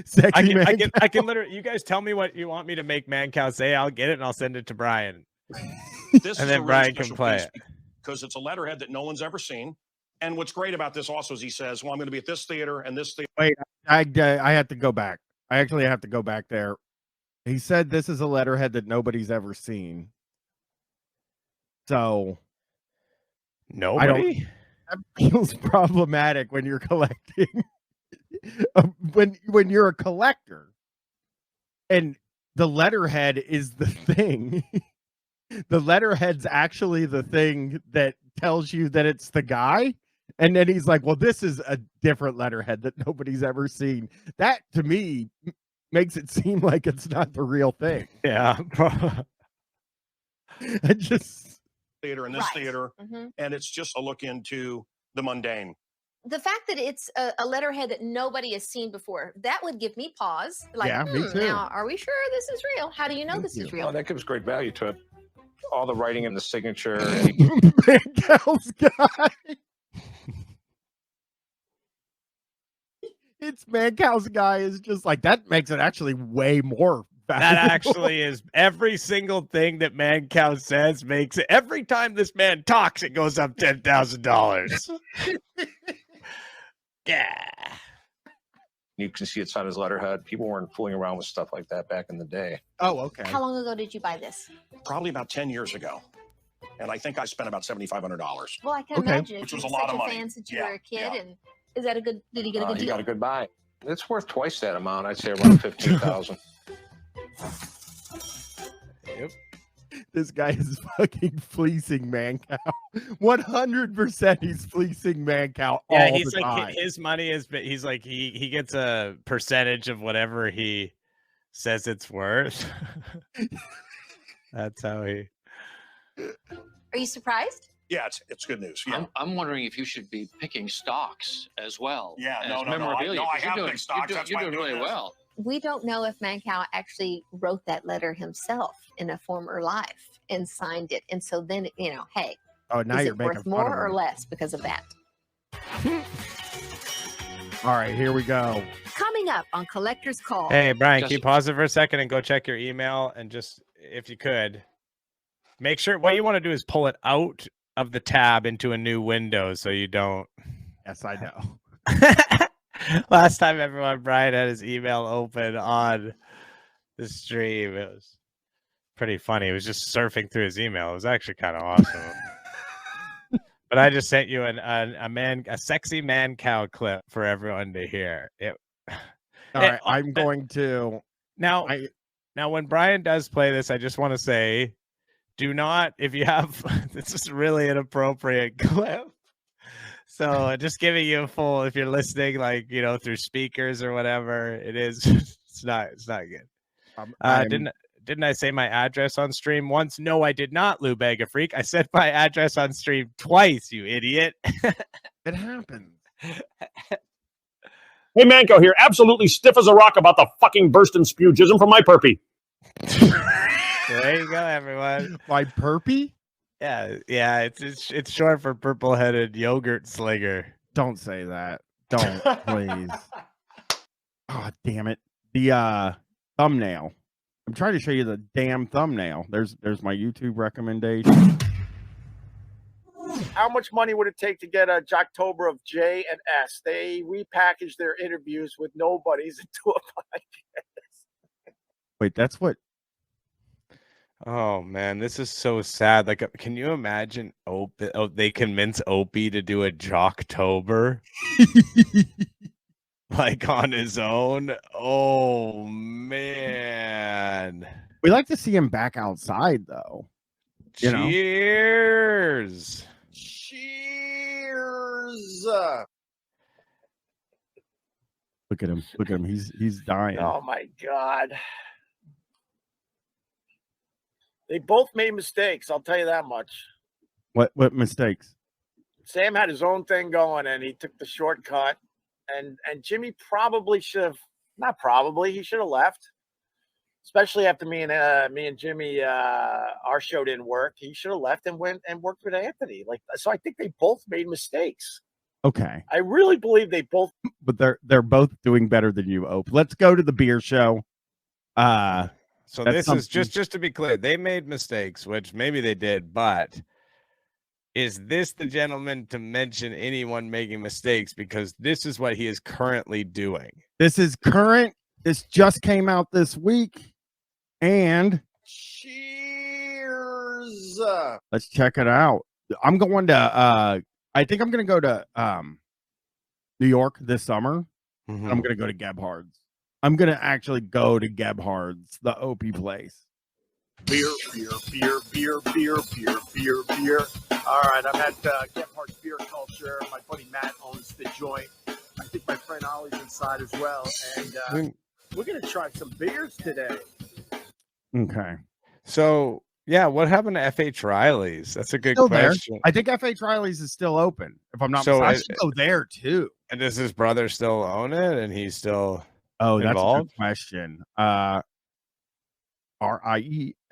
Sexy I can literally. You guys tell me what you want me to make Mancow say. I'll get it and I'll send it to Brian. This and is then a Brian really can special play piece it. because it's a letterhead that no one's ever seen. And what's great about this also is he says, "Well, I'm going to be at this theater and this theater." Wait, I have to go back. I actually have to go back there. He said this is a letterhead that nobody's ever seen. So nobody. That feels problematic when you're collecting. when you're a collector, and the letterhead is the thing. The letterhead's actually the thing that tells you that it's the guy. And then he's like, well, this is a different letterhead that nobody's ever seen. That, to me, makes it seem like it's not the real thing. Yeah. I just... Theater and this theater. And it's just a look into the mundane. The fact that it's a letterhead that nobody has seen before, that would give me pause. Like, yeah, me too. Now, are we sure this is real? How do you know this is real? Well, that gives great value to it. All the writing and the signature. Mancow's guy. It's Mancow's guy is just like, that makes it actually way more valuable. That actually is every single thing that Mancow says makes it. Every time this man talks, it goes up $10,000. Yeah. You can see it's on his letterhead. People weren't fooling around with stuff like that back in the day. Oh, okay. How long ago did you buy this? Probably about 10 years ago. And I think I spent about $7,500. Well, I can imagine. Which if was a you lot such of money. Fan since you were a kid, and is that a good? Did he get a good deal? You got a good buy. It's worth twice that amount. I'd say around $15,000. Yep. This guy is fucking fleecing Mancow. 100% he's fleecing Mancow all he's the like time. his money is. He's like he gets a percentage of whatever he says it's worth. That's how he. Are you surprised? Yeah, it's good news. Yeah. I'm wondering if you should be picking stocks as well. Yeah, as no, memorabilia. I have picked stocks. You're doing really well. We don't know if Mancow actually wrote that letter himself in a former life and signed it, and so then hey, oh, now is you're it making worth fun more of or him. less because of that? All right, here we go. Coming up on Collector's Call. Hey, Brian, can you pause it for a second and go check your email and just, if you could, make sure what you want to do is pull it out of the tab into a new window so you don't. Yes, I know. Last time Brian had his email open on the stream, it was pretty funny. He was just surfing through his email. It was actually kind of awesome. But I just sent you a sexy Mancow clip for everyone to hear. All right, I'm going to now when Brian does play this, I just want to say, do not, if you have, this is really inappropriate clip. So just giving you a full, if you're listening, like, through speakers or whatever, it is, it's not good. Didn't I say my address on stream once? No, I did not, Lou Bega Freak. I said my address on stream twice, you idiot. It happens. Hey, Mancow here, absolutely stiff as a rock about the fucking burst and spew jism from my perpy. There you go, everyone. My perpy? Yeah, it's short for purple-headed yogurt slinger. Don't say that. Don't, please. Oh, damn it. The thumbnail. I'm trying to show you the damn thumbnail. There's my YouTube recommendation. how much money would it take to get a Jocktober of J and S? They repackaged their interviews with nobodies into a podcast. Wait, that's what? Oh man, this is so sad. Like, can you imagine Opie? Oh, they convince Opie to do a Jocktober, like on his own. Oh man, We like to see him back outside, though. You know? Cheers. Cheers. Look at him. Look at him. He's dying. Oh my God. They both made mistakes. I'll tell you that much. What mistakes? Sam had his own thing going, and he took the shortcut. And Jimmy probably should have, not probably, he should have left. Especially after me and Jimmy, our show didn't work. He should have left and went and worked with Anthony. Like, so I think they both made mistakes. Okay. I really believe they both. But they're both doing better than you, Ope. Let's go to the beer show. So this is just to be clear, they made mistakes, which maybe they did, but is this the gentleman to mention anyone making mistakes? Because this is what he is currently doing. This is current. This just came out this week. And cheers. Let's check it out. I'm going to I think I'm gonna go to New York this summer. Mm-hmm. I'm gonna go to Gebhard's. I'm gonna actually go to Gebhard's, the Opie place. Beer. All right, I'm at Gebhard's Beer Culture. My buddy Matt owns the joint. I think my friend Ollie's inside as well. And we're going to try some beers today. Okay. So, yeah, what happened to F.H. Riley's? That's a good Still question. There. I think F.H. Riley's is still open, if I'm not So mistaken. I should go there, too. And does his brother still own it? And he's still that's involved? a good question.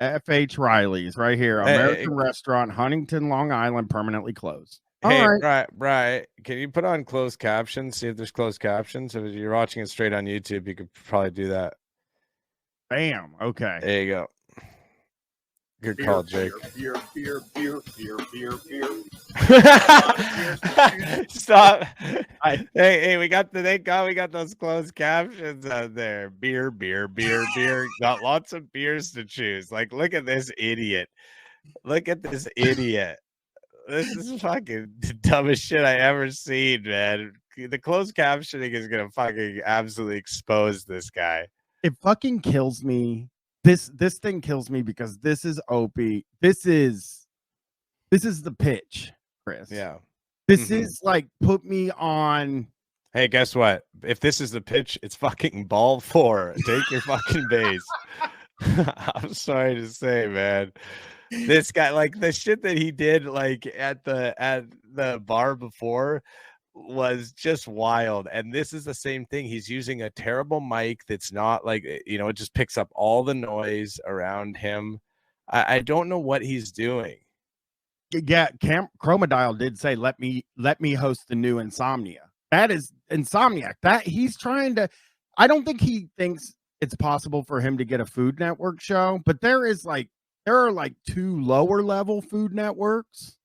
F.H. Riley's right here. American restaurant, Huntington, Long Island, permanently closed. Hey, All right. right. Can you put on closed captions? See if there's closed captions. If you're watching it straight on YouTube, you could probably do that. Bam. Okay. There you go. Good call, Jake. Beer. Stop. Hey, we got those closed captions out there. Beer. Got lots of beers to choose. Like, look at this idiot. This is fucking the dumbest shit I ever seen, man. The closed captioning is gonna fucking absolutely expose this guy. It fucking kills me. This thing kills me because this is Opie. This is the pitch, Chris. Yeah. This is like, put me on. Hey, guess what? If this is the pitch, it's fucking ball 4. Take your fucking base. I'm sorry to say, man. This guy, like the shit that he did, like at the bar before, was just wild. And this is the same thing. He's using a terrible mic that's not like, it just picks up all the noise around him. I don't know what he's doing. Yeah, Chromodile did say, let me host the new Insomnia. That is Insomniac. That he's trying to. I don't think he thinks it's possible for him to get a Food Network show, but there are like 2 lower level Food Networks,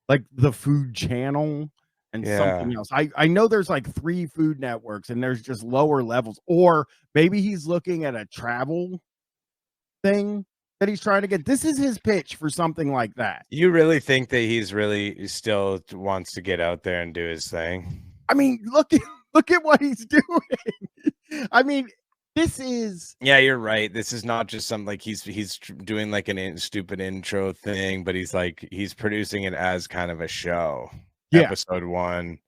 like the Food Channel and something else. I know there's like 3 Food Networks and there's just lower levels, or maybe he's looking at a travel thing that he's trying to get. This is his pitch for something like that. You really think that he still wants to get out there and do his thing? I mean, look at what he's doing. I mean, this is. Yeah, you're right. This is not just something like he's doing like stupid intro thing, but he's producing it as kind of a show. Yeah. Episode 1.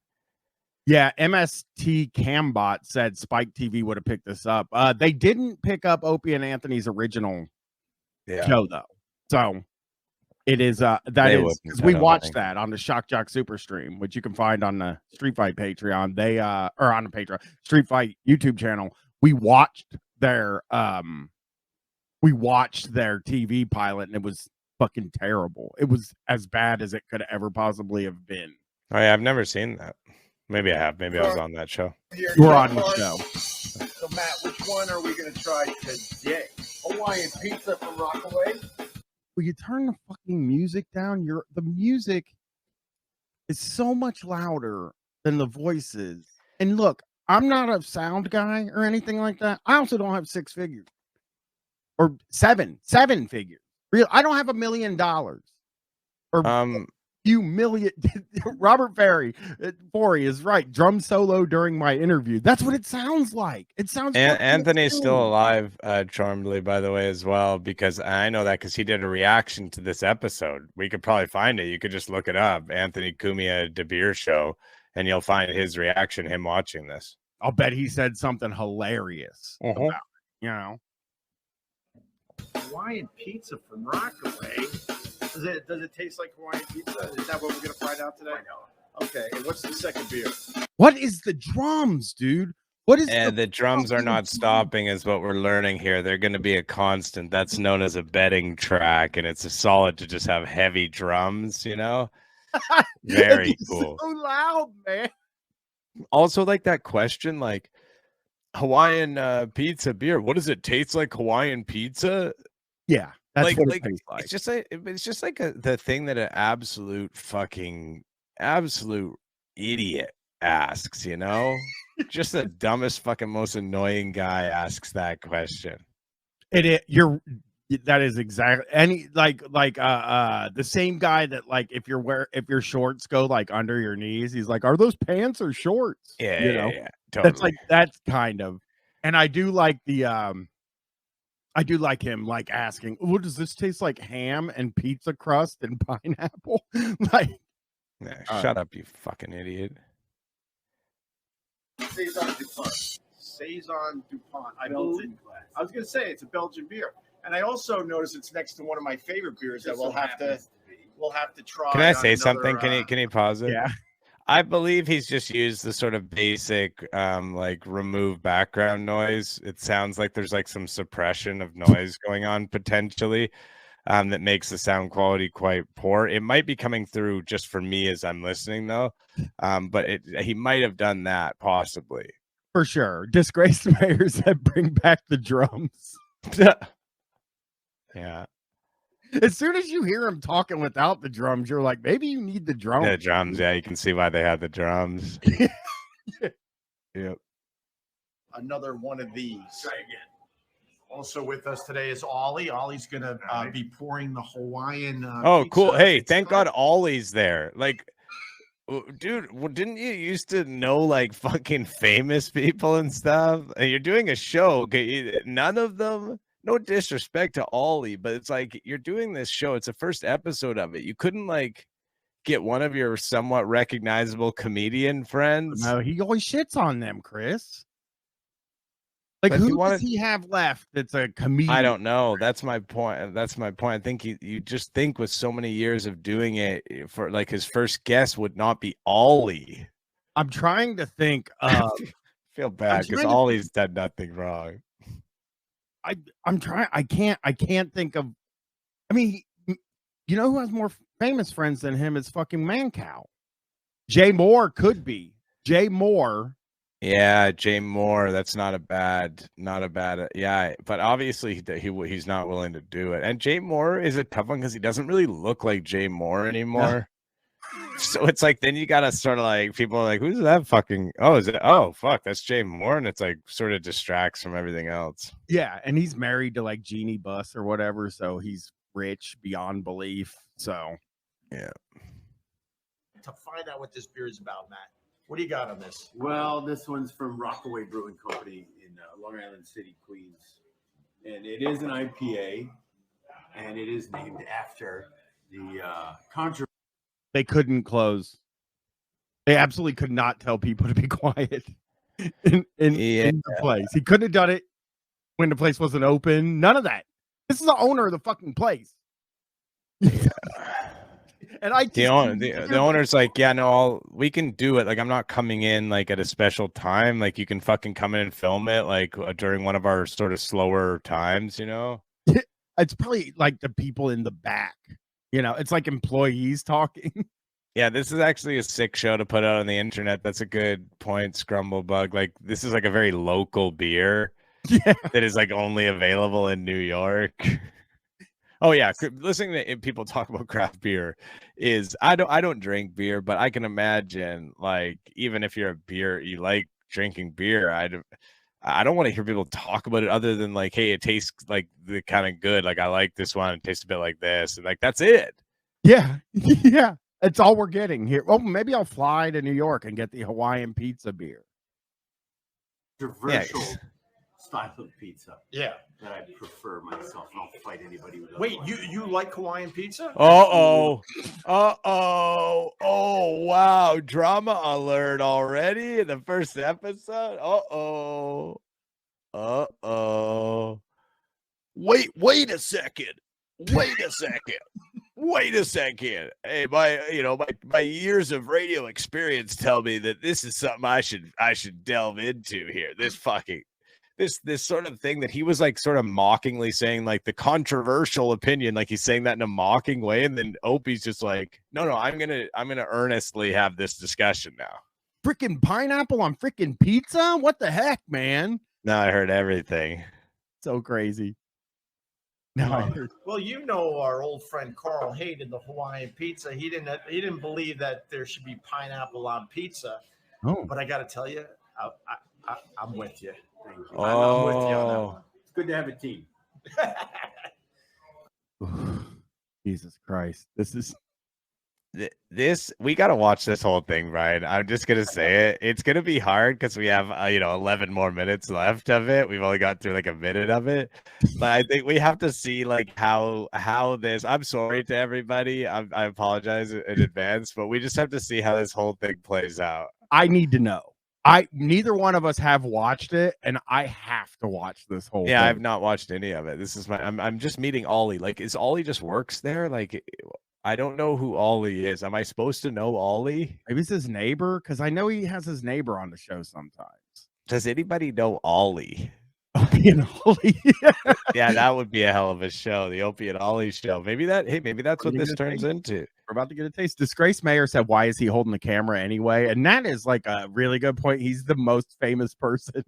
Yeah, MST Cambot said Spike TV would have picked this up. They didn't pick up Opie and Anthony's original show though, so it is because we watched that on the Shock Jock Super Stream, which you can find on the Street Fight Patreon. They or on the Patreon Street Fight YouTube channel. We watched their TV pilot, and it was fucking terrible. It was as bad as it could ever possibly have been. Oh yeah, I've never seen that. Maybe I have. Maybe I was on that show. We're on the show. So Matt, which one are we going to try today? Hawaiian pizza from Rockaway. Will you turn the fucking music down? The music is so much louder than the voices. And look, I'm not a sound guy or anything like that. I also don't have 6 figures or seven figures. Real, I don't have $1 million or few million. Robert Forey is right. Drum solo during my interview. That's what it sounds like. It sounds. Anthony's still alive, Charmedly, by the way, as well, because I know that because he did a reaction to this episode. We could probably find it. You could just look it up, Anthony Cumia De Beer Show, and you'll find his reaction, him watching this. I'll bet he said something hilarious about it, you know. Hawaiian pizza from Rockaway. Does it taste like Hawaiian pizza? Is that what we're gonna find out today? Okay. And what's the second beer? What is the drums, dude? What is the drums are not stopping is what we're learning here. They're going to be a constant. That's known as a betting track, and it's a solid to just have heavy drums, you know? Very cool. So loud, man. Also, like that question, like Hawaiian pizza beer. What does it taste like? Hawaiian pizza? Yeah, that's what it tastes like. It's just like the thing that an absolute idiot asks, you know? Just the dumbest fucking most annoying guy asks that question. That is exactly the same guy that, like, if your shorts go like under your knees, he's like, are those pants or shorts? Yeah, you know? yeah, totally. That's kind of, and I do like him like asking, what does this taste like? Ham and pizza crust and pineapple? Like, shut up, you fucking idiot. Saison DuPont. I was going to say it's a Belgian beer, and I also noticed it's next to one of my favorite beers that we'll have to try. Can I say something? Can you pause it? Yeah. I believe he's just used the sort of basic like remove background noise. It sounds like there's like some suppression of noise going on potentially. That makes the sound quality quite poor. It might be coming through just for me as I'm listening, though. But he might have done that, possibly. For sure. Disgraced mayor said, bring back the drums. Yeah. As soon as you hear him talking without the drums, you're like, maybe you need the drums. The drums, yeah. You can see why they had the drums. Yep. Another one of these. Try again. Also with us today is Ollie. Ollie's going to be pouring the Hawaiian. Oh, pizza. cool. Hey, thank God Ollie's there. Like, dude, didn't you used to know like fucking famous people and stuff? And you're doing a show. Okay, none of them, no disrespect to Ollie, but it's like you're doing this show. It's the first episode of it. You couldn't like get one of your somewhat recognizable comedian friends. No, he always shits on them, Chris. Like, who does he have left that's a comedian? I don't know. That's my point. I think you just think with so many years of doing it, for like his first guest would not be Ollie. I'm trying to think. I feel bad because Ollie's done nothing wrong. I'm trying. I can't think of. I mean, you know who has more famous friends than him is fucking Mancow. Jay Moore could be. Jay Moore. Yeah, Jay Moore. That's not a bad. Yeah, but obviously he's not willing to do it. And Jay Moore is a tough one because he doesn't really look like Jay Moore anymore. So it's like then you gotta sort of like people are like, who's that fucking? Oh, is it? Oh, fuck, that's Jay Moore, and it's like sort of distracts from everything else. Yeah, and he's married to like Jeannie Buss or whatever, so he's rich beyond belief. So yeah. To find out what this beer is about, Matt. What do you got on this? Well, this one's from Rockaway Brewing Company in Long Island City, Queens. And it is an IPA, and it is named after the controversy. They couldn't close. They absolutely could not tell people to be quiet in the place. He couldn't have done it when the place wasn't open. None of that. This is the owner of the fucking place. And the owner's like, yeah, no, we can do it. Like, I'm not coming in like at a special time. Like, you can fucking come in and film it like during one of our sort of slower times, you know? It's probably like the people in the back, you know, it's like employees talking. Yeah, this is actually a sick show to put out on the internet. That's a good point, Scrumblebug. Like, this is like a very local beer that is like only available in New York. Oh yeah, listening to people talk about craft beer is I don't drink beer, but I can imagine like even if you're a beer, you like drinking beer. I don't want to hear people talk about it other than like, hey, it tastes like the kind of good. Like I like this one. It tastes a bit like this, and like that's it. Yeah, yeah. That's all we're getting here. Oh, maybe I'll fly to New York and get the Hawaiian pizza beer. Controversial style of pizza. Yeah. That I prefer myself. I don't fight anybody with. Wait, you like Hawaiian pizza? Oh wow, drama alert already in the first episode. Wait a second. Wait a second. Hey, my years of radio experience tell me that this is something I should delve into here. This sort of thing that he was like sort of mockingly saying, like the controversial opinion, like he's saying that in a mocking way, and then Opie's just like, no, I'm gonna earnestly have this discussion now. Freaking pineapple on freaking pizza? What the heck, man? No, I heard everything. So crazy. No, well, you know, our old friend Carl hated the Hawaiian pizza. He didn't believe that there should be pineapple on pizza. Oh, but I got to tell you, I'm with you. Thank you. Oh, I'm with you on that one. It's good to have a team. Jesus Christ. This we got to watch this whole thing, Brian. I'm just gonna say it. It's gonna be hard because we have 11 more minutes left of it. We've only got through like a minute of it, but I think we have to see like how this. I'm sorry to everybody. I apologize in advance, but we just have to see how this whole thing plays out. I need to know. Neither one of us have watched it, and I have to watch this whole thing. I've not watched any of it. This is I'm just meeting Ollie. Like, is Ollie just works there? Like, I don't know who Ollie is. Am I supposed to know Ollie? Maybe it's his neighbor, because I know he has his neighbor on the show sometimes. Does anybody know Ollie? Opie and Ollie. Yeah, that would be a hell of a show. The Opie and Ollie show. Maybe that's what this turns into. We're about to get a taste. Disgrace Mayor said, "Why is he holding the camera anyway?" And that is like a really good point. He's the most famous person.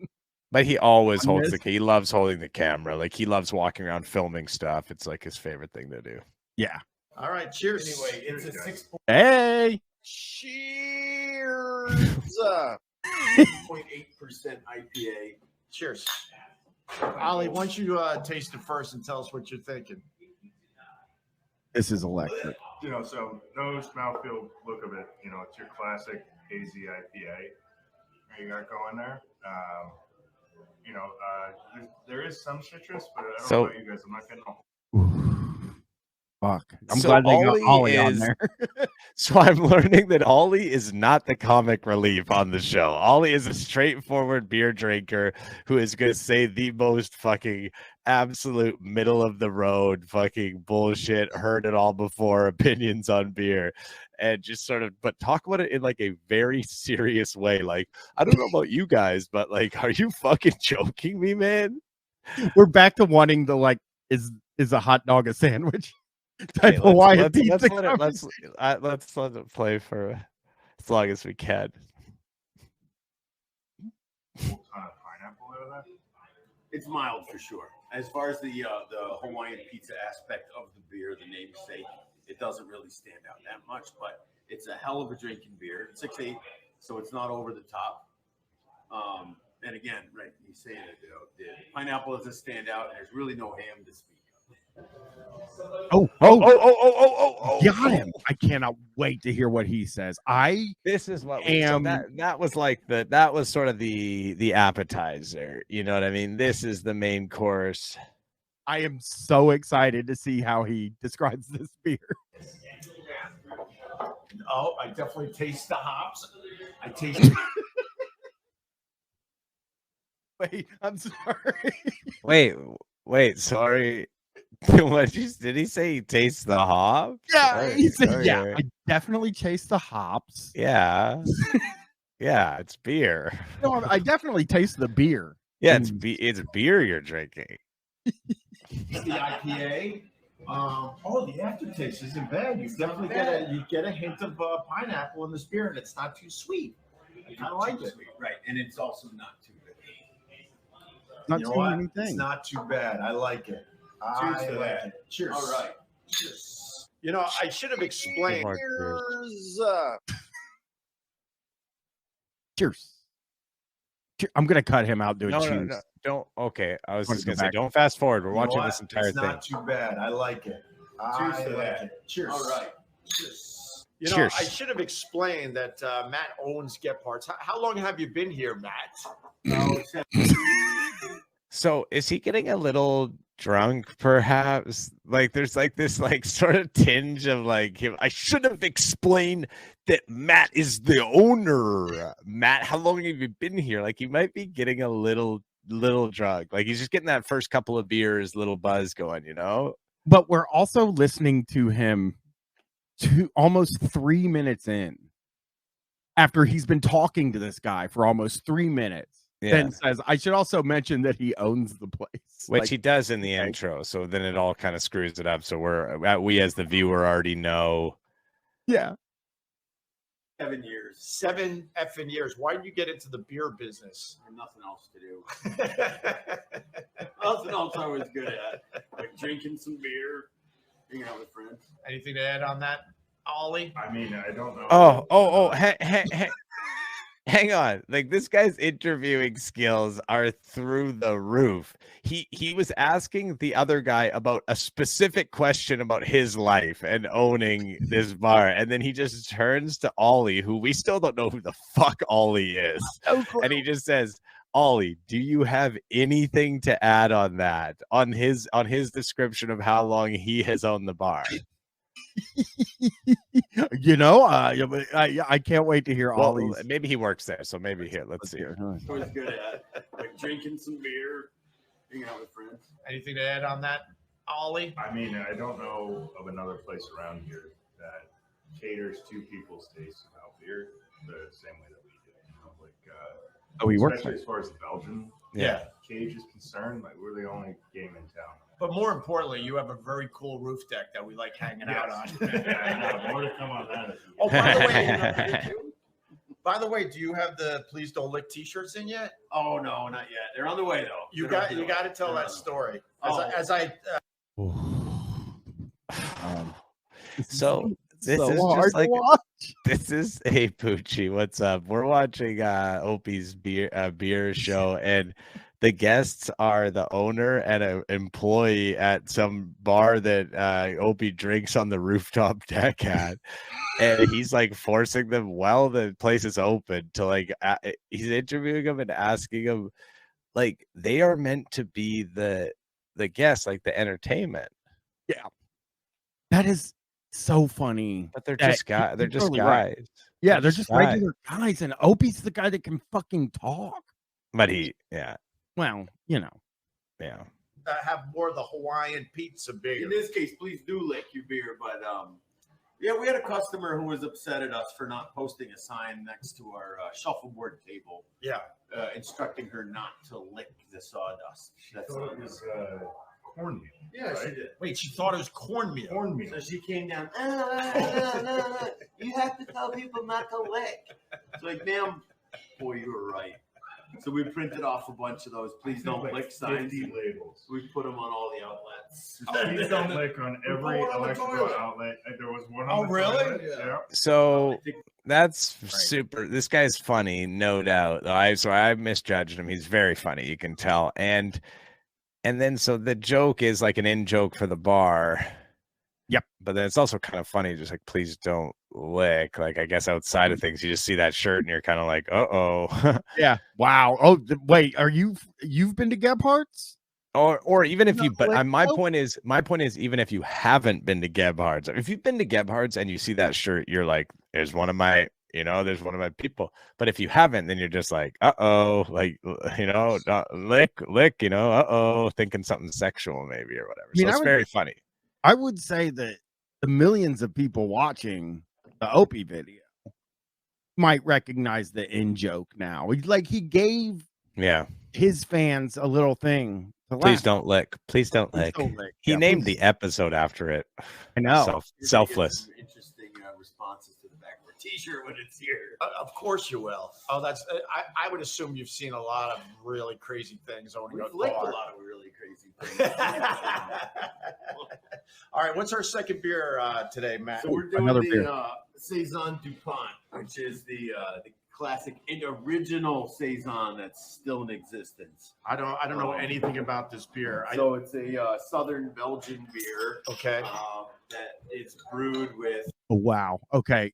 But he always holds he loves holding the camera. Like he loves walking around filming stuff. It's like his favorite thing to do. Yeah. All right, cheers. Anyway, it's a 6. Hey. Cheers. 6.8% IPA. Cheers. Ollie, why don't you taste it first and tell us what you're thinking? This is electric. So nose, mouthfeel, look of it. It's your classic hazy IPA. You got going there. There is some citrus, but I don't know about you guys. I'm not getting Fuck. I'm glad they got Ollie on there. So I'm learning that Ollie is not the comic relief on the show. Ollie is a straightforward beer drinker who is going to say the most fucking absolute middle of the road fucking bullshit, heard it all before opinions on beer, and just sort of talk about it in like a very serious way. Like, I don't know about you guys, but like, are you fucking joking me, man? We're back to wanting the like, is a hot dog a sandwich? Hey, let's let it play for as long as we can. It's mild for sure. As far as the Hawaiian pizza aspect of the beer, the namesake, it doesn't really stand out that much, but it's a hell of a drinking beer. It's 6.8, so it's not over the top. And again, right, you say that the pineapple doesn't stand out, and there's really no ham to speak. Oh! Got him! I cannot wait to hear what he says. This is what that was like that was sort of the appetizer. You know what I mean? This is the main course. I am so excited to see how he describes this beer. Oh, I definitely taste the hops. I taste. Wait, I'm sorry. Wait, sorry. Did he say he tastes the hops? Yeah, he said, yeah, I definitely taste the hops. Yeah. Yeah, it's beer. No, I definitely taste the beer. Yeah, it's beer you're drinking. The IPA. The aftertaste isn't bad. You definitely get a hint of pineapple in this beer, and it's not too sweet. I kind of like it. Sweet, right? And it's also not too bitter. Not too many things. It's not too bad. I like it. Cheers to that. Cheers. All right. Cheers. You know, I should have explained. Cheers. I'm gonna cut him out doing No, cheers. no, don't. Okay, I was Want just to go gonna say, back? don't fast forward. We're You know watching what? this entire it's thing. not too bad. I like it. Cheers I to like that. it. Cheers. All right. Cheers. You know, Cheers. I should have explained that Matt owns Get Parts. How long have you been here, Matt? So is he getting a little drunk, perhaps? Like there's like this like sort of tinge of like him. I should have explained that Matt is the owner. Matt, how long have you been here? Like he might be getting a little drunk. Like he's just getting that first couple of beers, little buzz going, you know? But we're also listening to him to almost 3 minutes in after he's been talking to this guy for almost 3 minutes. Yeah. Then says, I should also mention that he owns the place. Which Like, he does in the intro. So then it all kind of screws it up. So we as the viewer already know. Yeah. 7 years. 7 effing years. Why did you get into the beer business? Nothing else to do. Nothing else I was good at. Like drinking some beer, hanging out with friends. Anything to add on that, Ollie? I mean, I don't know. Hang on. Like this guy's interviewing skills are through the roof. He was asking the other guy about a specific question about his life and owning this bar. And then he just turns to Ollie, who we still don't know who the fuck Ollie is. And he just says, Ollie, do you have anything to add on that? On his description of how long he has owned the bar? You know, I can't wait to hear Ollie's. Maybe he works there, so maybe here. Let's see. I was good at like drinking some beer, hanging out with friends. Anything to add on that, Ollie? I mean, I don't know of another place around here that caters to people's tastes about beer the same way that we do. You know, like, he works especially there. as far as the Belgian cage is concerned. Like, we're the only game in town. But more importantly, you have a very cool roof deck that we like hanging out on. Yeah, more to come on that. Oh, by the way, by the way, do you have the "Please Don't Lick" T-shirts in yet? Oh no, not yet. They're on the way though. You got to tell that story. So this so is hard just to like watch. this is a Poochie. What's up? We're watching Opie's beer show, and the guests are the owner and an employee at some bar that Opie drinks on the rooftop deck at. And he's like forcing them while the place is open to like, he's interviewing them and asking them, like, they are meant to be the guests, like the entertainment. Yeah. That is so funny. But they're just guys. They're just guys. Right. Yeah, they're just regular guys. And Opie's the guy that can fucking talk. But well, you know. Yeah. Have more of the Hawaiian pizza beer. In this case, please do lick your beer. But yeah, we had a customer who was upset at us for not posting a sign next to our shuffleboard table. Yeah. Instructing her not to lick the sawdust. That's thought it was cornmeal. Yeah, right? she did. Wait, she thought it was cornmeal. Cornmeal. So she came down. You have to tell people not to lick. It's like, ma'am, boy, you were right. So we printed off a bunch of those. Please don't Like lick signs. 50 labels. We put them on all the outlets. Please don't lick on every electrical outlet. There was one on the toilet. Yeah. So that's super. This guy's funny, no doubt. I misjudged him. He's very funny, you can tell. And then so the joke is like an in joke for the bar. Yep. But then it's also kind of funny, just like, please don't lick. Like, I guess outside of things, you just see that shirt and you're kind of like, uh-oh. Yeah. Wow. Oh, wait, you've been to Gebhardt's? Or even if you, but my point is, even if you haven't been to Gebhardt's, if you've been to Gebhardt's and you see that shirt, you're like, there's one of my people. But if you haven't, then you're just like, uh-oh, like, lick, uh-oh, thinking something sexual maybe or whatever. So it's very funny. I would say that the millions of people watching the Opie video might recognize the in joke now. He gave his fans a little thing. Please don't lick. Please don't lick. He named the episode after it. I know. Selfless. Interesting responses to the backward T-shirt when it's here. Of course you will. Oh, that's. I would assume you've seen a lot of really crazy things owning a We've licked a car. lot of really crazy things. All right, what's our second beer today, Matt? So we're doing Another the beer. Saison DuPont, which is the classic and original Saison that's still in existence. I don't know anything about this beer. So it's a southern Belgian beer. Okay. That is brewed with. Oh, wow. Okay.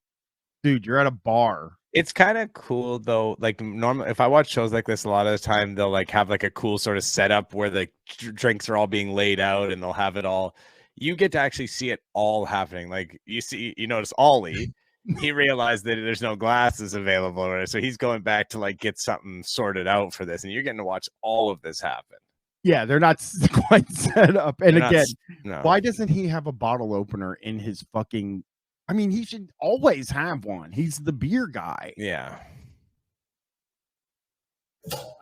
Dude, you're at a bar. It's kind of cool though. Like normally, if I watch shows like this, a lot of the time they'll like have like a cool sort of setup where the drinks are all being laid out and they'll have it all. You get to actually see it all happening. Like you notice Ollie, he realized that there's no glasses available, so he's going back to like get something sorted out for this, and you're getting to watch all of this happen. Yeah, they're not quite set up. And They're not again, no. why doesn't he have a bottle opener in his fucking? I mean, he should always have one. He's the beer guy. Yeah.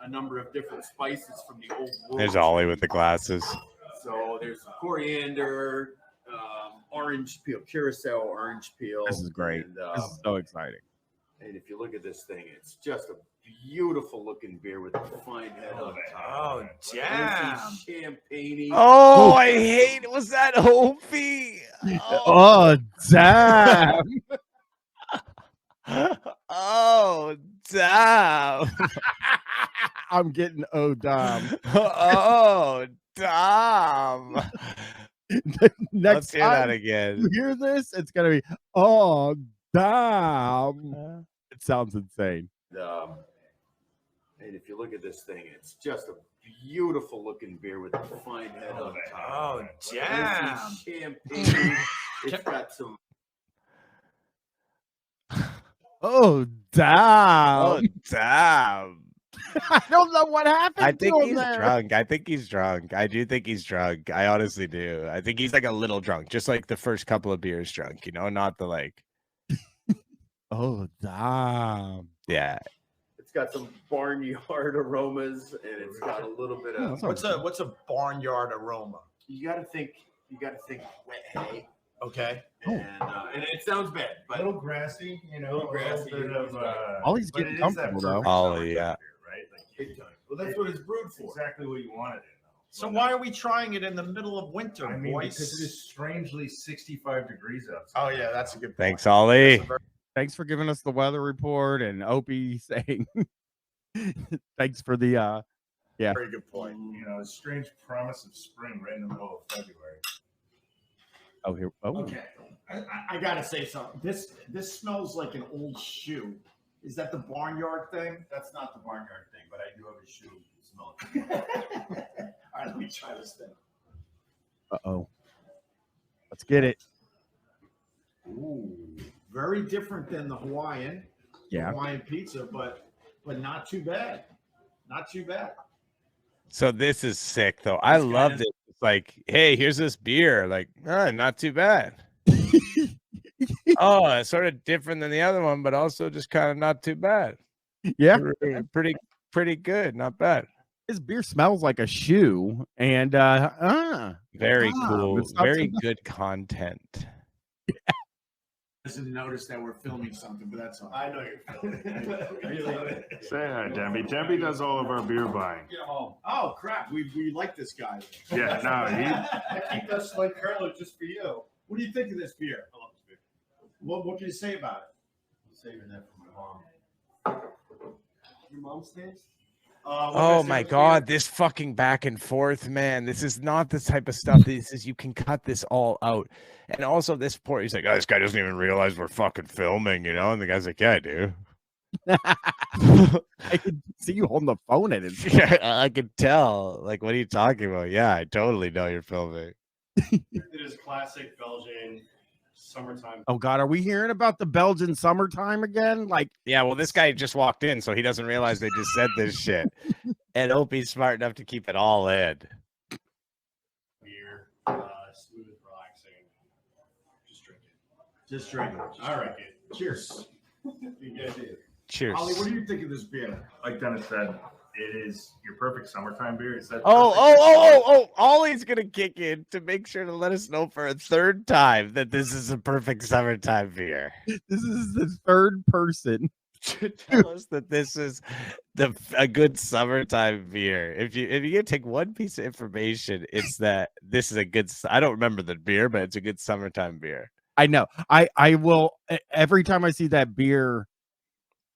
A number of different spices from the old world. There's Ollie with the glasses. So there's coriander, orange peel, curacao orange peel. This is great. And, This is so exciting. and if you look at this thing, it's just a beautiful looking beer with a fine head on top. Oh, damn. Champagne. Oh, I hate it. Was that Opie? Oh, damn. Oh, damn. I'm getting damn. Oh, damn. Next Let's hear that time again. you hear this, it's gonna be oh damn. It sounds insane. And if you look at this thing, it's just a beautiful looking beer with a fine head on top. Oh, This damn. is champagne. It's got some. Oh damn. Oh, damn. I don't know what happened. I think to him he's there. drunk. I think he's drunk. I do think he's drunk. I honestly do. I think he's like a little drunk, just like the first couple of beers drunk, not the like. Oh damn. Yeah. It's got some barnyard aromas, and it's got a little bit of. What's a barnyard aroma? You got to think wet hay. Okay. And it sounds bad, but A little grassy, a little grassy. bit of, Ollie's but getting it is that comfortable, though. perfect Ollie, summertime yeah. beer, right? Like, Big time. Well, that's what it's brewed It's for. exactly what you wanted it. So why are we trying it in the middle of winter, I mean, boys? because it is strangely 65 degrees outside. Oh yeah, that's a good point. Thanks, Ollie. Thanks for giving us the weather report and Opie saying thanks for the yeah. Very good point. A strange promise of spring right in the middle of February. Oh here. Oh Okay. I gotta say something. This smells like an old shoe. Is that the barnyard thing? That's not the barnyard thing, but I do have a shoe smell. All right, let me try this thing. Uh-oh. Let's get it. Ooh, very different than the Hawaiian pizza, but not too bad. Not too bad. So this is sick, though. I loved it. It's like, hey, here's this beer. Like, not too bad. Oh, it's sort of different than the other one, but also just kind of not too bad. Yeah. Pretty good. Not bad. His beer smells like a shoe, and very cool. it's not Very too bad. good content. Doesn't notice that we're filming something, but that's all. I know you're filming. Say hi, Debbie. Debbie does all of our beer buying. Oh crap! We like this guy. Yeah, no, I keep that slight curler just for you. What do you think of this beer? I love this beer. What can you say about it? I'm saving that for my mom. Your mom stays? Oh my God, this fucking back and forth, man. This is not the type of stuff. This is, you can cut this all out. And also this poor, he's like, oh, this guy doesn't even realize we're fucking filming, And the guy's like, yeah, I do. I can see you holding the phone at it. Yeah, I could tell. Like, what are you talking about? Yeah, I totally know you're filming. It is classic Belgian summertime. Oh God, are we hearing about the Belgian summertime again? Like, Yeah, well, this guy just walked in, so he doesn't realize they just said this shit. And Opie's smart enough to keep it all in. Beer, smooth, relaxing. Just drink it. Just drink it. All right. Cheers. You guys did. Cheers. Ollie, what do you think of this beer? Like Dennis said, It is your perfect summertime beer. It's that Ollie's gonna kick in to make sure to let us know for a third time that this is a perfect summertime beer. This is the third person to tell us that this is a good summertime beer. If you can take one piece of information, it's that this is a good. I don't remember the beer, but it's a good summertime beer. I know. I will every time I see that beer.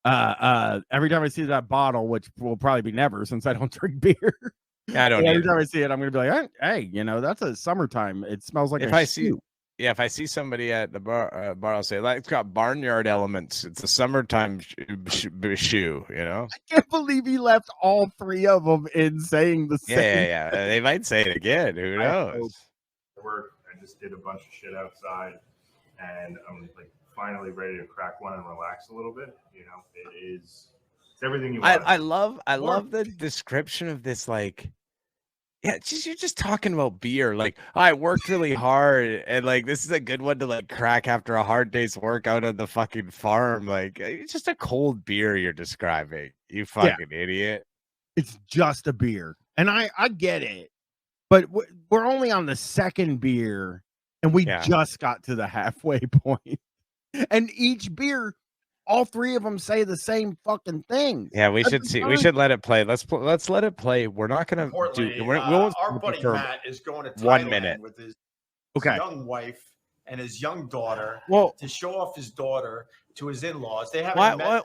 Every time I see that bottle, which will probably be never since I don't drink beer. I don't. Every time I see it, I'm gonna be like, hey, that's a summertime. It smells like if I see somebody at the bar, I'll say, like, it's got barnyard elements. It's a summertime shoe. I can't believe he left all three of them in saying the same. Yeah. They might say it again. Who knows? I just did a bunch of shit outside, and I'm like finally ready to crack one and relax a little bit. It's everything you want. I love the description of this. Like, yeah, you're just talking about beer. Like, I worked really hard, and like this is a good one to like crack after a hard day's work out on the fucking farm. Like, it's just a cold beer you're describing. You fucking idiot. It's just a beer, and I get it, but we're only on the second beer, and we just got to the halfway point. And each beer, all three of them say the same fucking thing. Yeah, we should see. We should let it play. Let's let it play. We're not gonna do. Our buddy Matt is going to Thailand 1 minute with his Okay. young wife and his young daughter to show off his daughter to his in-laws. They haven't met.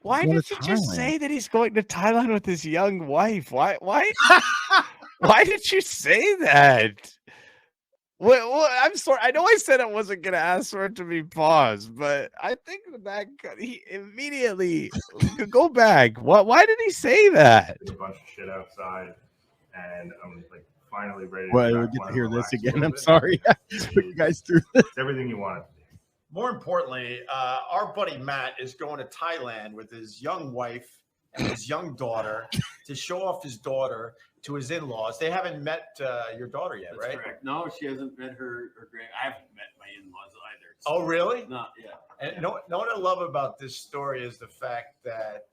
Why did you just say that he's going to Thailand with his young wife? Why? Why did you say that? Well, I'm sorry. I know I said I wasn't going to ask for it to be paused, but I think that he immediately go back. Why did he say that? Did a bunch of shit outside, and I'm like finally ready to Well, we get to hear this again. I'm sorry. Put you guys through this. It's everything you want. More importantly, our buddy Matt is going to Thailand with his young wife and his young daughter to show off his daughter to his in-laws. They haven't met your daughter yet, That's right? correct. No, she hasn't met her grand. I haven't met my in-laws either. Oh, really? Not yet. And know what I love about this story is the fact that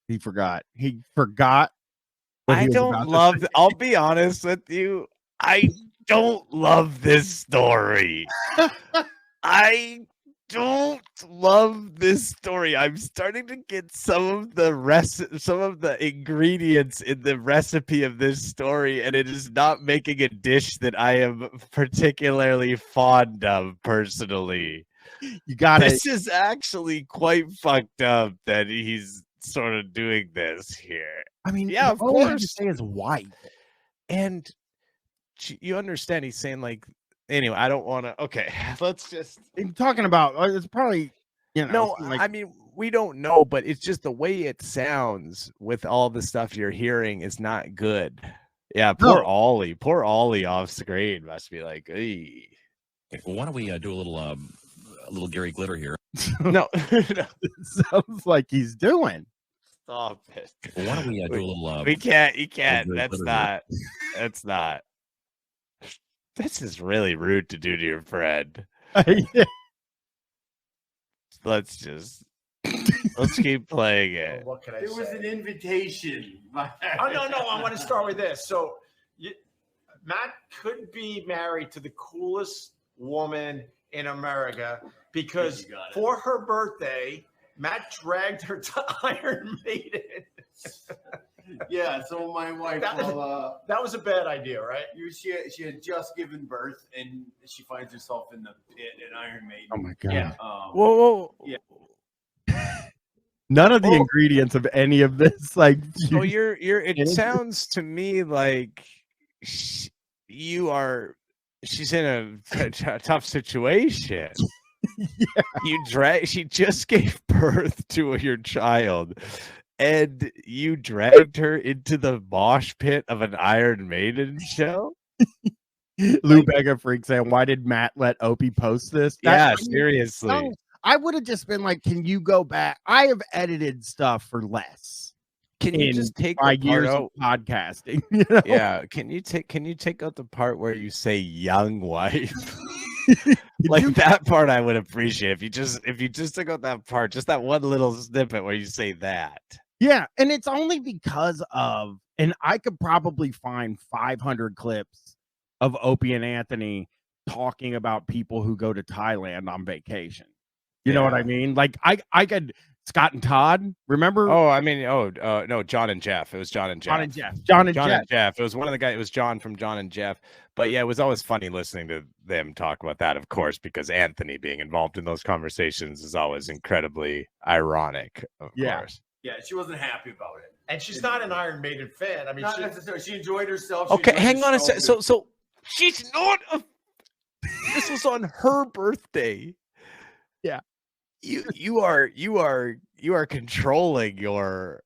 He forgot. He forgot. I don't love. I'll be honest with you. I don't love this story. I don't love this story. I'm starting to get some of the ingredients in the recipe of this story, and it is not making a dish that I am particularly fond of personally. You got it. This is actually quite fucked up that he's sort of doing this here. I mean, yeah, of all I have to course. say is wife. And you understand he's saying, like, anyway, I don't want to. Okay, let's just. I'm talking about it's probably, No, I mean, we don't know, but it's just the way it sounds with all the stuff you're hearing is not good. Yeah, poor Ollie. Poor Ollie off screen must be like, hey. Why don't we do a little Gary Glitter here? No. It sounds like he's doing. Stop it. Why don't we do a little? We can't. You can't. Gary That's Glitter not. That's not. This is really rude to do to your friend. Let's keep playing it. What can I It say? was an invitation. Oh, no. I want to start with this. So Matt could be married to the coolest woman in America because for her birthday, Matt dragged her to Iron Maiden. Yeah, so my wife that was a bad idea, right? She had just given birth and she finds herself in the pit at Iron Maiden. Oh my god. Yeah. Whoa. Yeah. None of the ingredients of any of this, like. So it sounds to me like you are. She's in a tough situation. Yeah. She just gave birth to your child, and you dragged her into the mosh pit of an Iron Maiden show. Lou Bega freaks saying, "Why did Matt let Opie post this?" Seriously. I would have just been like, "Can you go back?" I have edited stuff for less. Can you just take my the part years out? of podcasting? You know? Yeah. Can you take out the part where you say young wife? Like that part I would appreciate if you just took out that part, just that one little snippet where you say that. Yeah, and it's only because of, and I could probably find 500 clips of Opie and Anthony talking about people who go to Thailand on vacation. You know what I mean? Like I could Scott and Todd, remember? Oh, I mean, no, John and Jeff. It was John and Jeff. John and Jeff. It was one of the guys. It was John from John and Jeff. But yeah, it was always funny listening to them talk about that, of course, because Anthony being involved in those conversations is always incredibly ironic, of course. Yeah, she wasn't happy about it. And she's not an Iron Maiden fan. I mean, Not necessarily. She enjoyed herself. She Okay, enjoyed hang the on a show. sec. So she's not a. This was on her birthday. Yeah. You are controlling your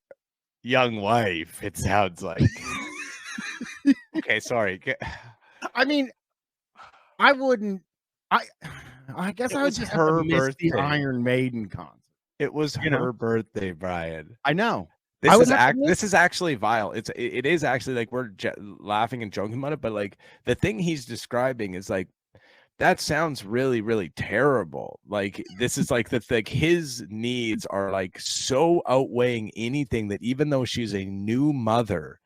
young wife, it sounds like. Okay, sorry. I mean, I wouldn't. I guess It I would was just her have to miss the birthday. Iron Maiden concert. It was You know? her birthday, Brian. I know. This is actually vile. It is actually like we're laughing and joking about it, but like the thing he's describing is like that sounds really, really terrible. Like this is like his needs are like so outweighing anything that even though she's a new mother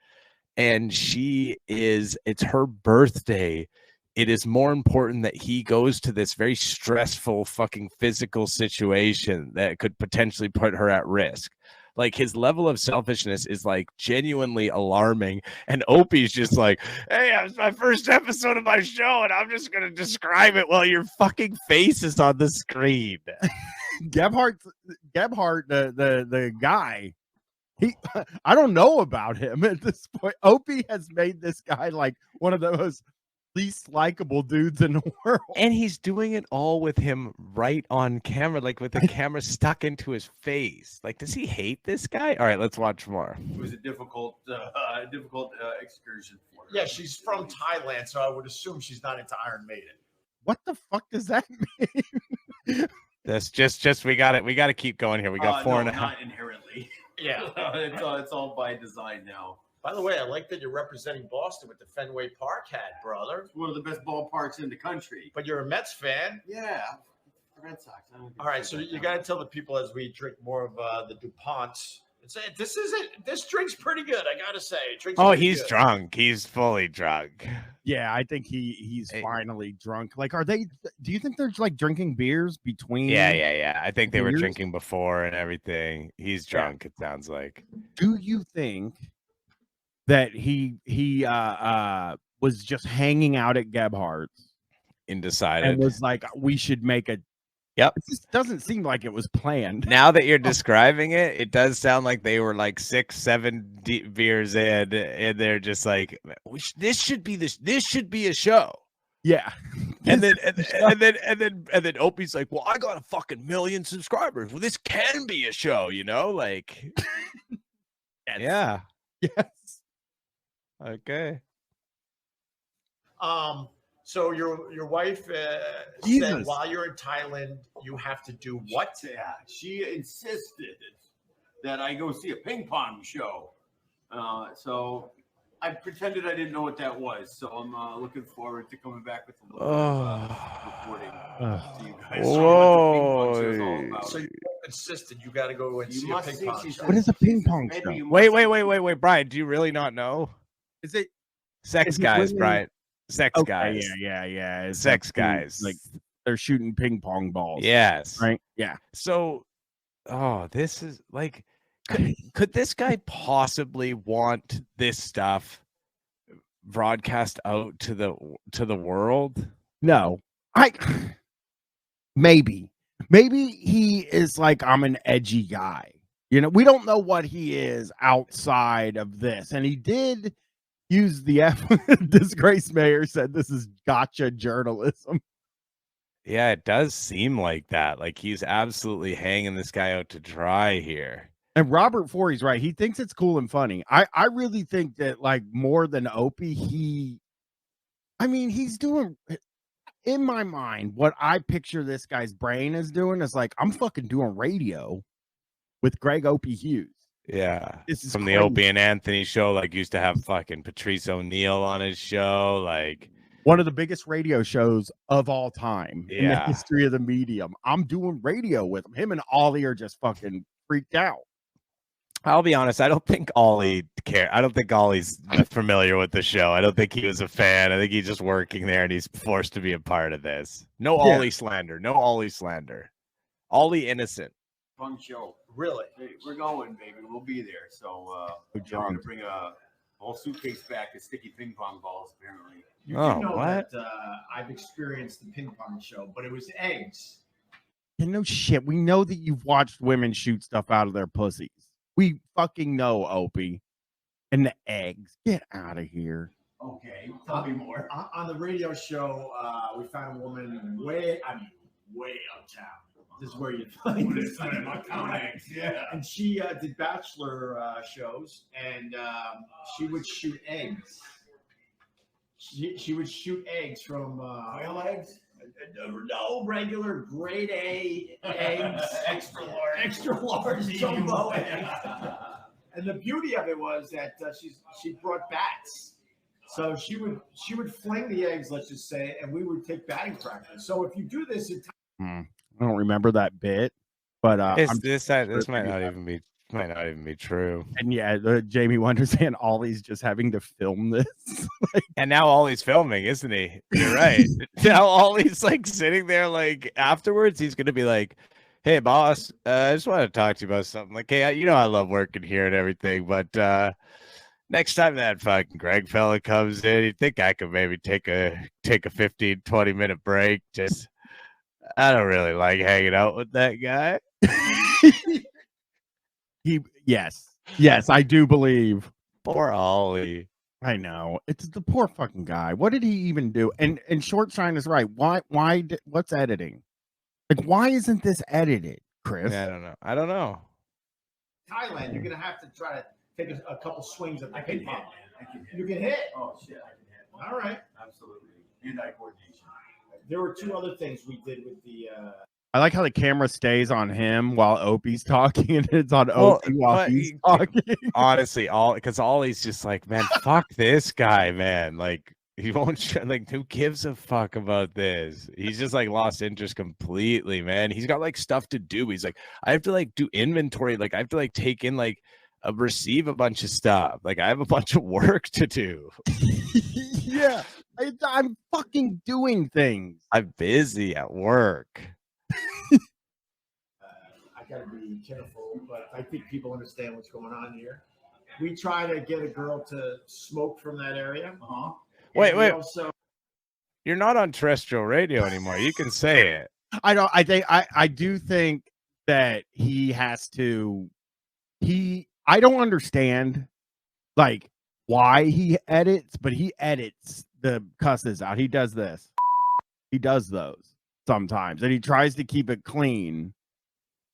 and it's her birthday, it is more important that he goes to this very stressful fucking physical situation that could potentially put her at risk. Like his level of selfishness is like genuinely alarming. And Opie's just like, hey, it's my first episode of my show, and I'm just gonna describe it while your fucking face is on the screen. Gebhardt, the guy. I don't know about him at this point. Opie has made this guy like one of the most least likable dudes in the world. And he's doing it all with him right on camera, like with the camera stuck into his face. Like, does he hate this guy? All right, let's watch more. It was a difficult excursion for her. Yeah, she's from Thailand, so I would assume she's not into Iron Maiden. What the fuck does that mean? That's just we got it. We got to keep going here. We got four and a half. Not inherently. Yeah. it's all by design now. By the way, I like that you're representing Boston with the Fenway Park hat, brother. It's one of the best ballparks in the country. But you're a Mets fan. Yeah, the Red Sox. All right, so you got to tell the people as we drink more of the DuPonts. This drink's pretty good, I got to say. Oh, he's drunk. He's fully drunk. Yeah, I think he's finally drunk. Like, do you think they're like drinking beers between? Yeah. I think they were beers? drinking before and everything. He's drunk, it sounds like. Do you think that he was just hanging out at Gebhardt's and decided and was like, we should make a. Yep. This doesn't seem like it was planned. Now that you're describing it, it does sound like they were like 6-7 beers in, and they're just like, this should be a show. Yeah. And then Opie's like, well, I got a fucking 1 million subscribers. Well, this can be a show, you know, like. Yeah. Yes. Okay. So your wife said while you're in Thailand, you have to do what? Yeah, she insisted that I go see a ping pong show. So I pretended I didn't know what that was. So I'm looking forward to coming back with a little reporting to you guys. Whoa. So you insisted you got to go and see a must ping see- pong she show. said- What is a ping pong show? Wait, Brian, do you really not know? Is it Sex is it guys, women- Brian? Sex Okay, guys. Yeah. It's Sex like guys. like they're shooting ping pong balls. Yes. Right. Yeah. So, this is like, could this guy possibly want this stuff broadcast out to the world? No, maybe he is like, I'm an edgy guy. You know, we don't know what he is outside of this, and he did use the F. Disgraced mayor said this is gotcha journalism. Yeah, it does seem like that. Like he's absolutely hanging this guy out to dry here. And Robert Forey's right. He thinks it's cool and funny. I really think that, like, more than Opie, he's doing, in my mind, what I picture this guy's brain is doing is like, I'm fucking doing radio with Greg Opie Hughes. Yeah. This is from crazy. the Opie and Anthony show, like used to have fucking Patrice O'Neill on his show. Like one of the biggest radio shows of all time in the Yeah. history of the medium. I'm doing radio with him. Him and Ollie are just fucking freaked out. I'll be honest. I don't think Ollie care. I don't think Ollie's familiar with the show. I don't think he was a fan. I think he's just working there and he's forced to be a part of this. No Ollie slander. No Ollie slander. Ollie innocent. Fun show. Really? Hey, we're going, baby. We'll be there. So we're gonna bring a whole suitcase back of sticky ping pong balls. Apparently. You do know that I've experienced the ping pong show, but it was eggs. No shit. We know that you've watched women shoot stuff out of their pussies. We fucking know, Opie. And the eggs. Get out of here. Okay, tell me more. On the radio show, we found a woman way uptown. This is where you find this. Eggs, yeah. And she did bachelor shows, and she would shoot eggs. She would shoot eggs from quail eggs. No, regular grade A eggs, extra large jumbo eggs. And the beauty of it was that she brought bats, so she would fling the eggs, let's just say, and we would take batting practice. So if you do this, I don't remember that bit, but this might not even be true. And yeah, Jamie Wonder's saying Ollie's just having to film this. And now Ollie's filming, isn't he? You're right. Now Ollie's like sitting there, like afterwards, he's gonna be like, "Hey, boss, I just want to talk to you about something. Like, hey, you know I love working here and everything, but next time that fucking Greg fella comes in, you think I could maybe take a 15, 20-minute break? Just, I don't really like hanging out with that guy." Yes, I do believe. Poor Ollie. I know. It's the poor fucking guy. What did he even do? And Short Shine is right. What's editing? Like, why isn't this edited, Chris? Yeah, I don't know. Thailand, you're gonna have to try to take a couple swings at the ping pong. You can can hit. Oh shit, I can hit. All right. Absolutely. Hand-eye coordination. There were two other things we did with the. I like how the camera stays on him while Opie's talking, and it's on Opie while he's talking. Honestly, because Ollie's just like, man, fuck this guy, man. Like, he won't, like, who gives a fuck about this? He's just like lost interest completely, man. He's got like stuff to do. He's like, I have to like do inventory. Like, I have to like take in like receive a bunch of stuff. Like, I have a bunch of work to do. Yeah, I'm fucking doing things. I'm busy at work. I gotta be careful, but I think people understand what's going on here. We try to get a girl to smoke from that area. Wait. You're not on terrestrial radio anymore. You can say it. I do think that he has to. I don't understand, like, why he edits, but he edits the cusses out. He does this. He does those sometimes, and he tries to keep it clean.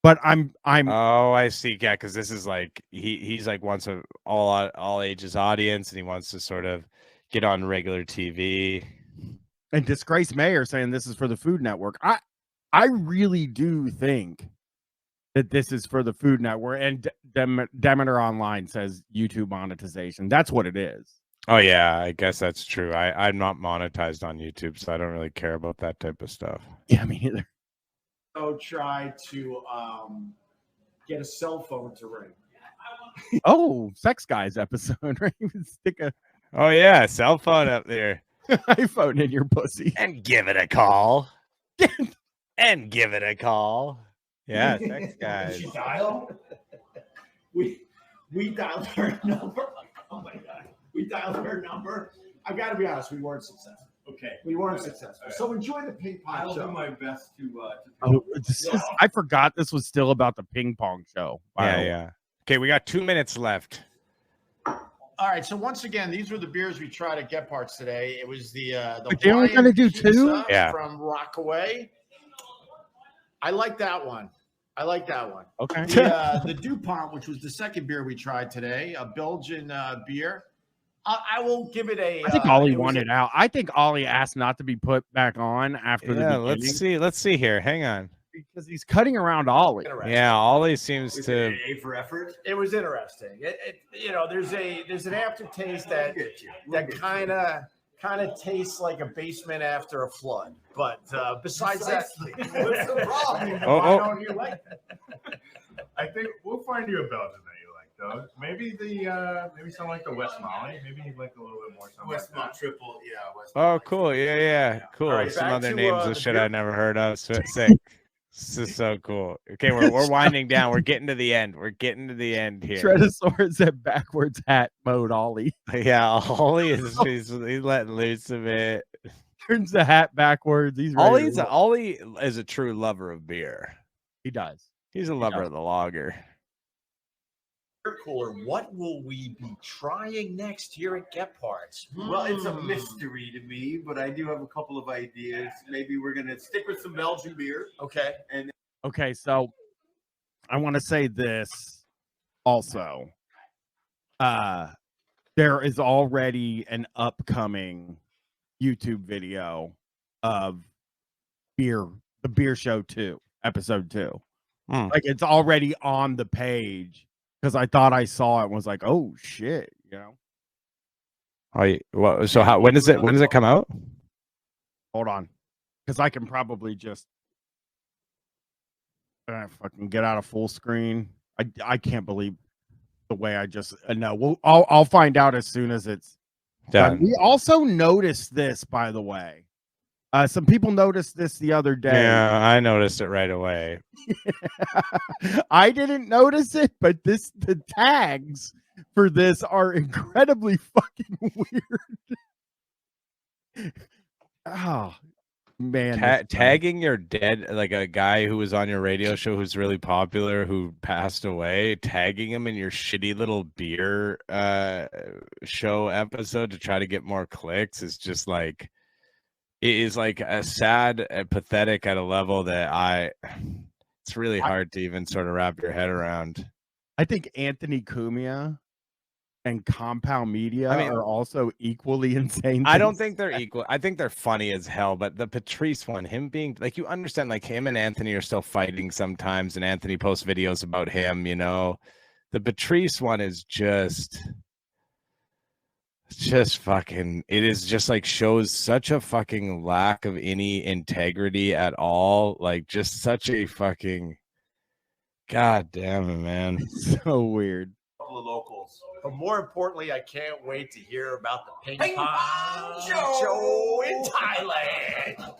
But I'm. Oh, I see. Yeah, because this is like he's like wants a all ages audience, and he wants to sort of get on regular TV. And Disgrace Mayor saying this is for the Food Network. I really do think that this is for the Food Network. And Demeter Online says YouTube monetization. That's what it is. Oh yeah, I guess that's true. I'm not monetized on YouTube, so I don't really care about that type of stuff. Yeah, me either. So try to get a cell phone to ring. Oh, Sex Guys episode, right? Stick a yeah, cell phone up there. iPhone in your pussy. And give it a call. And give it a call. Yeah, Sex Guys. Did she dial? We dialed her number. Oh my god. We dialed her number. I gotta be honest, we weren't successful. Okay. We weren't successful. So enjoy the ping pong I'll show. do my best to I forgot this was still about the ping pong show. Wow. Yeah. Okay, we got 2 minutes left. All right. So once again, these were the beers we tried at Get Parts today. It was the But you're only gonna do pizza two? Yeah. From Rockaway. I like that one. Okay. The DuPont, which was the second beer we tried today, a Belgian beer. I will give it a. I think Ollie wanted out. I think Ollie asked not to be put back on after the beginning. Let's see here. Hang on. Because he's cutting around Ollie. Yeah, Ollie seems Was to. it A for effort? It was interesting. There's an aftertaste that kind of tastes like a basement after a flood. But besides that, What's the problem? why don't you like it? I think we'll find you a Belgian that you like. Doug. Maybe maybe something like the West Molly. Maybe he'd like a little bit more something West like Mall that. triple, yeah. West Oh, cool. Yeah. Cool. All right, Some back other to, names of the shit beer- I never heard of. So sick. This is so cool. Okay, we're winding down. We're getting to the end. We're getting to the end here. Shredosaurus at backwards hat mode Ollie. Yeah, Ollie he's letting loose a bit. Turns the hat backwards. He's ready to roll. Ollie is a true lover of beer. He does. He's a lover of the lager. Beer cooler. What will we be trying next here at Gephardt's? Well, it's a mystery to me, but I do have a couple of ideas. Maybe we're gonna stick with some Belgian beer. Okay. And Okay, so I want to say this also. There is already an upcoming YouTube video of the beer show 2, episode 2. Like it's already on the page because I thought I saw it and was like, oh shit, you know. So when does it come out? Hold on. Because I can probably just fucking get out of full screen. I can't believe the way I just no. Well, I'll find out as soon as it's done. We also noticed this, by the way. Some people noticed this the other day. Yeah, I noticed it right away. I didn't notice it, but the tags for this are incredibly fucking weird. Oh man, tagging your dead, like a guy who was on your radio show who's really popular who passed away, tagging him in your shitty little beer show episode to try to get more clicks is just like, it is like a sad and pathetic at a level that it's really hard to even sort of wrap your head around. I think Anthony Cumia and Compound Media are also equally insane. I don't think they're equal. I think they're funny as hell, but the Patrice one, him being like, you understand, like him and Anthony are still fighting sometimes, and Anthony posts videos about him, you know. The Patrice one is just fucking, it is just like shows such a fucking lack of any integrity at all. Like just such a fucking, god damn it, man. So weird. Couple of locals. But more importantly, I can't wait to hear about the ping pong show in Thailand.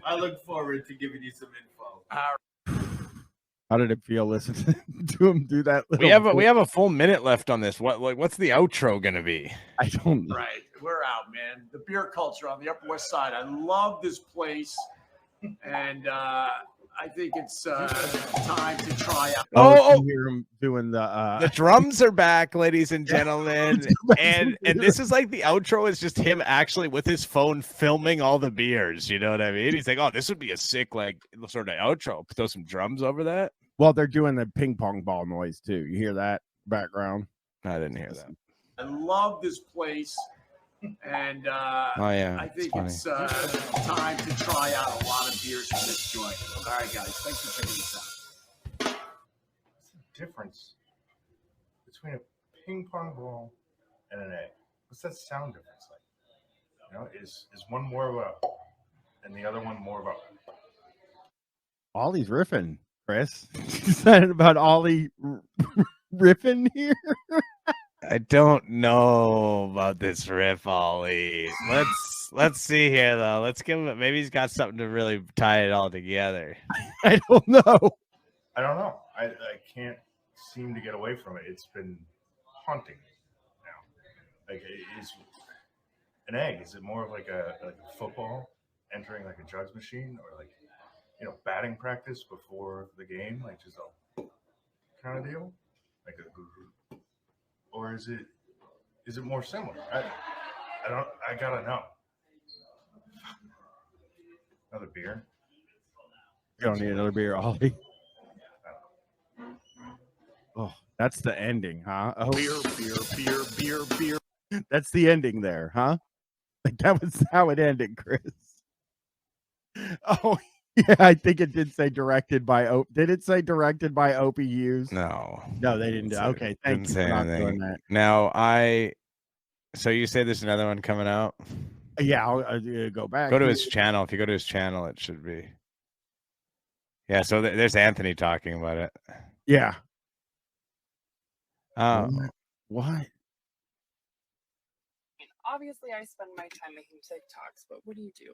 I look forward to giving you some info. How did it feel listening to him do that? We have a full minute left on this. What's the outro gonna be? I don't know. Right, we're out, man. The beer culture on the Upper West Side. I love this place, and I think it's time to try out. You hear him doing the drums are back, ladies and gentlemen, and this is like the outro is just him actually with his phone filming all the beers. You know what I mean? He's like, oh, this would be a sick like sort of outro. Throw some drums over that. Well, they're doing the ping pong ball noise too. You hear that background? I didn't hear that. I love this place, and I think it's time to try out a lot of beers from this joint. All right, guys, thanks for checking this out. What's the difference between a ping pong ball and an egg? What's that sound difference like? You know, is one more of a and the other one more of a? Ollie's riffing, Chris. Excited about Ollie riffing here? I don't know about this riff, Ollie. Let's see here though. Let's give him. Maybe he's got something to really tie it all together. I don't know. I don't know. I can't seem to get away from it. It's been haunting me now. Like, is an egg? Is it more of like a football entering like a jugs machine, or like, you know, batting practice before the game, like just a kind of deal, like a, or is it more similar? I don't. I gotta know. Another beer. You don't need another beer, Ollie. Oh, that's the ending, huh? Oh. Beer. That's the ending there, huh? Like that was how it ended, Chris. Oh, yeah, I think it did say directed by Opie. Did it say directed by Opie Hughes? No, they didn't. Okay, thank you for not doing that. Now so you say there's another one coming out? Yeah, I'll go back. Go to his channel. If you go to his channel, it should be. Yeah, so there's Anthony talking about it. Yeah. What? Obviously, I spend my time making TikToks, but what do you do?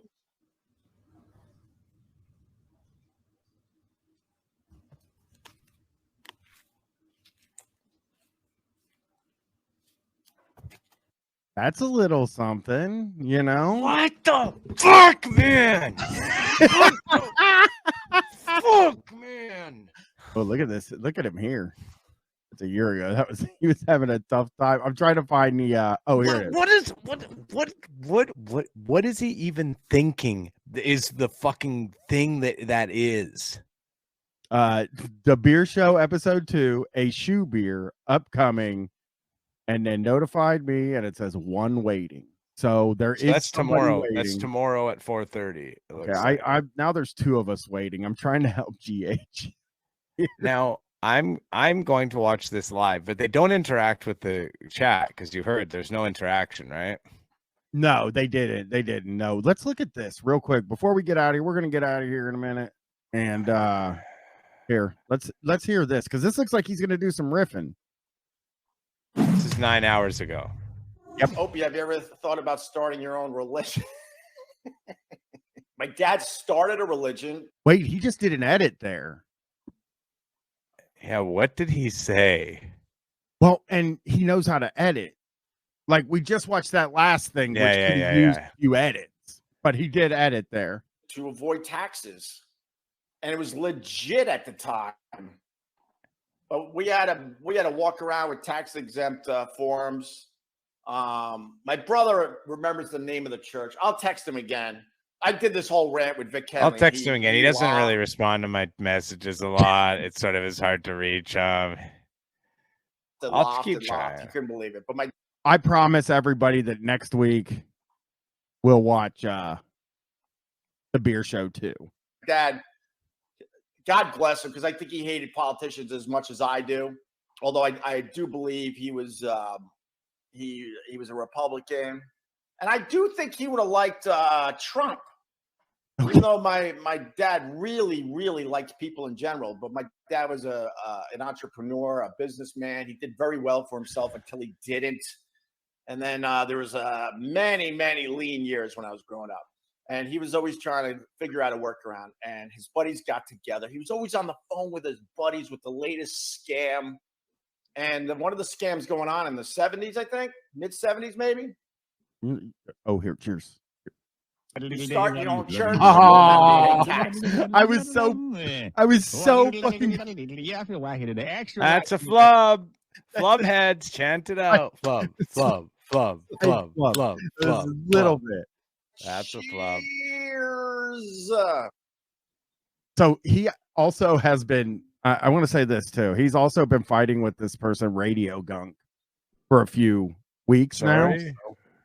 That's a little something, you know? What the fuck, man? What the fuck, man? Oh, look at this. Look at him here. It's a year ago. He was having a tough time. I'm trying to find the here it is. What is he even thinking is the fucking thing that is? The beer show episode 2, a shoe beer upcoming, and then notified me, and it says one waiting. So that's tomorrow. Waiting. That's tomorrow at 4:30. Okay, I now there's 2 of us waiting. I'm trying to help GH. Now I'm going to watch this live, but they don't interact with the chat because you heard there's no interaction, right? No, they didn't. They didn't. No. Let's look at this real quick before we get out of here. We're gonna get out of here in a minute. And here, let's hear this because this looks like he's gonna do some riffing. This is 9 hours ago. Yep. Opie, have you ever thought about starting your own religion? My dad started a religion. Wait, he just did an edit there. Yeah, what did he say? Well, and he knows how to edit. Like we just watched that last thing, which used a few edits, but he did edit there to avoid taxes, and it was legit at the time. But we had to walk around with tax exempt forms. My brother remembers the name of the church. I'll text him again. I did this whole rant with Vic Kelly. I'll text him again. He doesn't really respond to my messages a lot. It sort of is hard to reach. I'll keep trying. You couldn't believe it. But I promise everybody that next week we'll watch the beer show too. Dad, God bless him, because I think he hated politicians as much as I do. Although I do believe he was he was a Republican, and I do think he would have liked Trump. Even though my dad really liked people in general, but my dad was an entrepreneur, a businessman. He did very well for himself until he didn't. And then there was many lean years when I was growing up. And he was always trying to figure out a workaround. And his buddies got together. He was always on the phone with his buddies with the latest scam. And one of the scams going on in the 70s, I think, mid-70s maybe. Oh, here, cheers. You start your own church. Oh, I was so fucking. That's a flub. Flub heads, chant it out. Flub. A little bit. That's a flub. Cheers. So he also has been. I want to say this too. He's also been fighting with this person, Radio Gunk, for a few weeks now.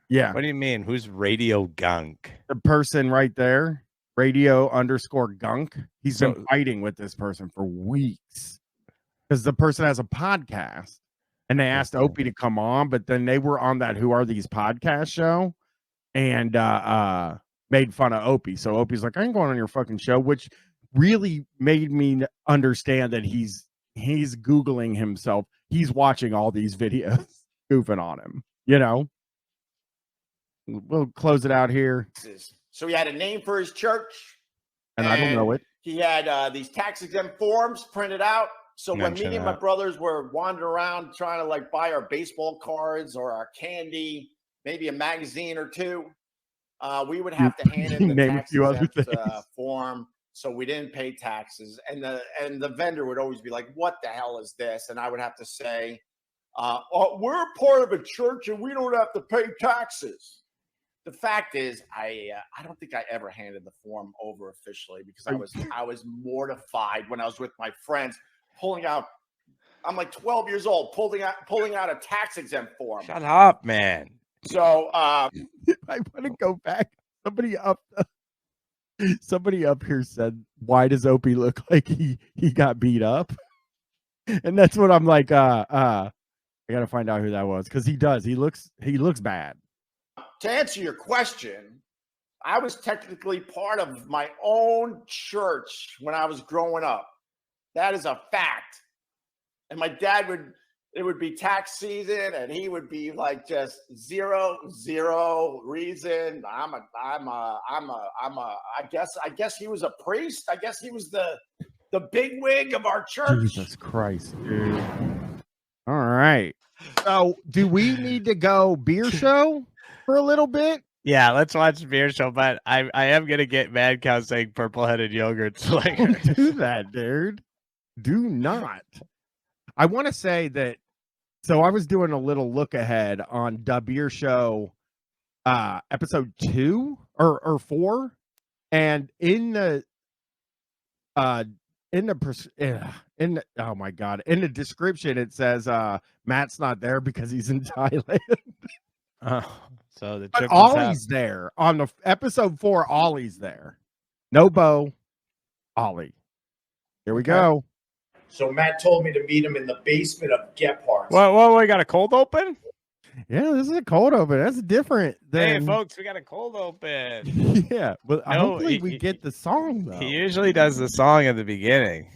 Yeah. What do you mean? Who's Radio Gunk? The person right there, Radio_Gunk. He's been fighting with this person for weeks because the person has a podcast, and they asked Opie to come on, but then they were on that Who Are These podcast show and made fun of Opie. So Opie's like, I ain't going on your fucking show, which really made me understand that he's Googling himself. He's watching all these videos goofing on him, you know. We'll close it out here. So he had a name for his church. And I don't know it. He had these tax exempt forms printed out. So when me and my brothers were wandering around trying to like buy our baseball cards or our candy, maybe a magazine or two, we would have to hand in the tax exempt form. So we didn't pay taxes. And the vendor would always be like, what the hell is this? And I would have to say, we're part of a church and we don't have to pay taxes. The fact is, I don't think I ever handed the form over officially because I was mortified when I was with my friends pulling out. I'm like 12 years old, pulling out a tax exempt form. Shut up, man. So I want to go back. Somebody up here said, "Why does Opie look like he got beat up?" And that's what I'm like. I gotta find out who that was because he does. He looks bad. To answer your question, I was technically part of my own church when I was growing up. That is a fact. And my dad would, it would be tax season, and he would be like just zero reason. I guess he was a priest. I guess he was the big wig of our church. Jesus Christ, dude. All right. So, do we need to go beer show for a little bit? Yeah, let's watch the beer show. But I am gonna get Mancow saying purple-headed yogurt. Don't do that, dude. Do not. I want to say that. So I was doing a little look ahead on the beer show, episode 2 or 4, and in the oh my god, in the description it says Matt's not there because he's in Thailand. So the but Ollie's there on the episode 4. Ollie's there. No Bo, Ollie. Here we go. So Matt told me to meet him in the basement of Gephardt's. Well, we got a cold open? Yeah, this is a cold open. That's different than... Hey, folks, we got a cold open. Yeah, but hopefully we get the song, though. He usually does the song at the beginning.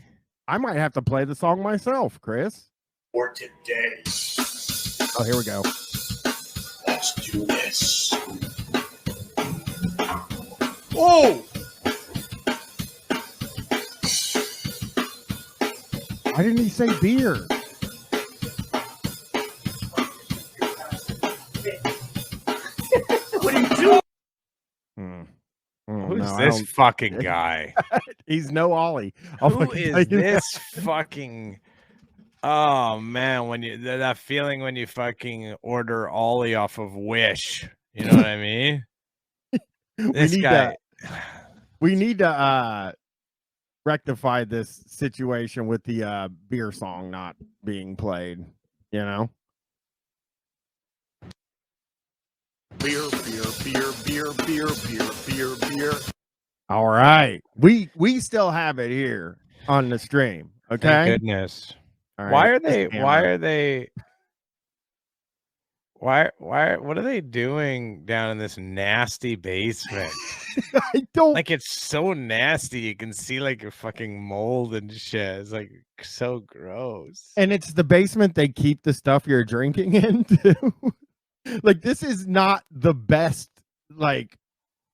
I might have to play the song myself, Chris. For today. Oh, here we go. Let's do this. Whoa! Why didn't he say beer? What are you doing? Who's this fucking guy? He's no Ollie. Who is this fucking... Oh, man, when you that feeling when you fucking order Ollie off of Wish. You know what I mean? This guy... We need to rectify this situation with the beer song not being played, you know? Beer. All right. We still have it here on the stream. Okay. Thank goodness. All right. What are they doing down in this nasty basement? I don't like, it's so nasty. You can see like your fucking mold and shit. It's like so gross. And it's the basement they keep the stuff you're drinking in too. Like, this is not the best. Like,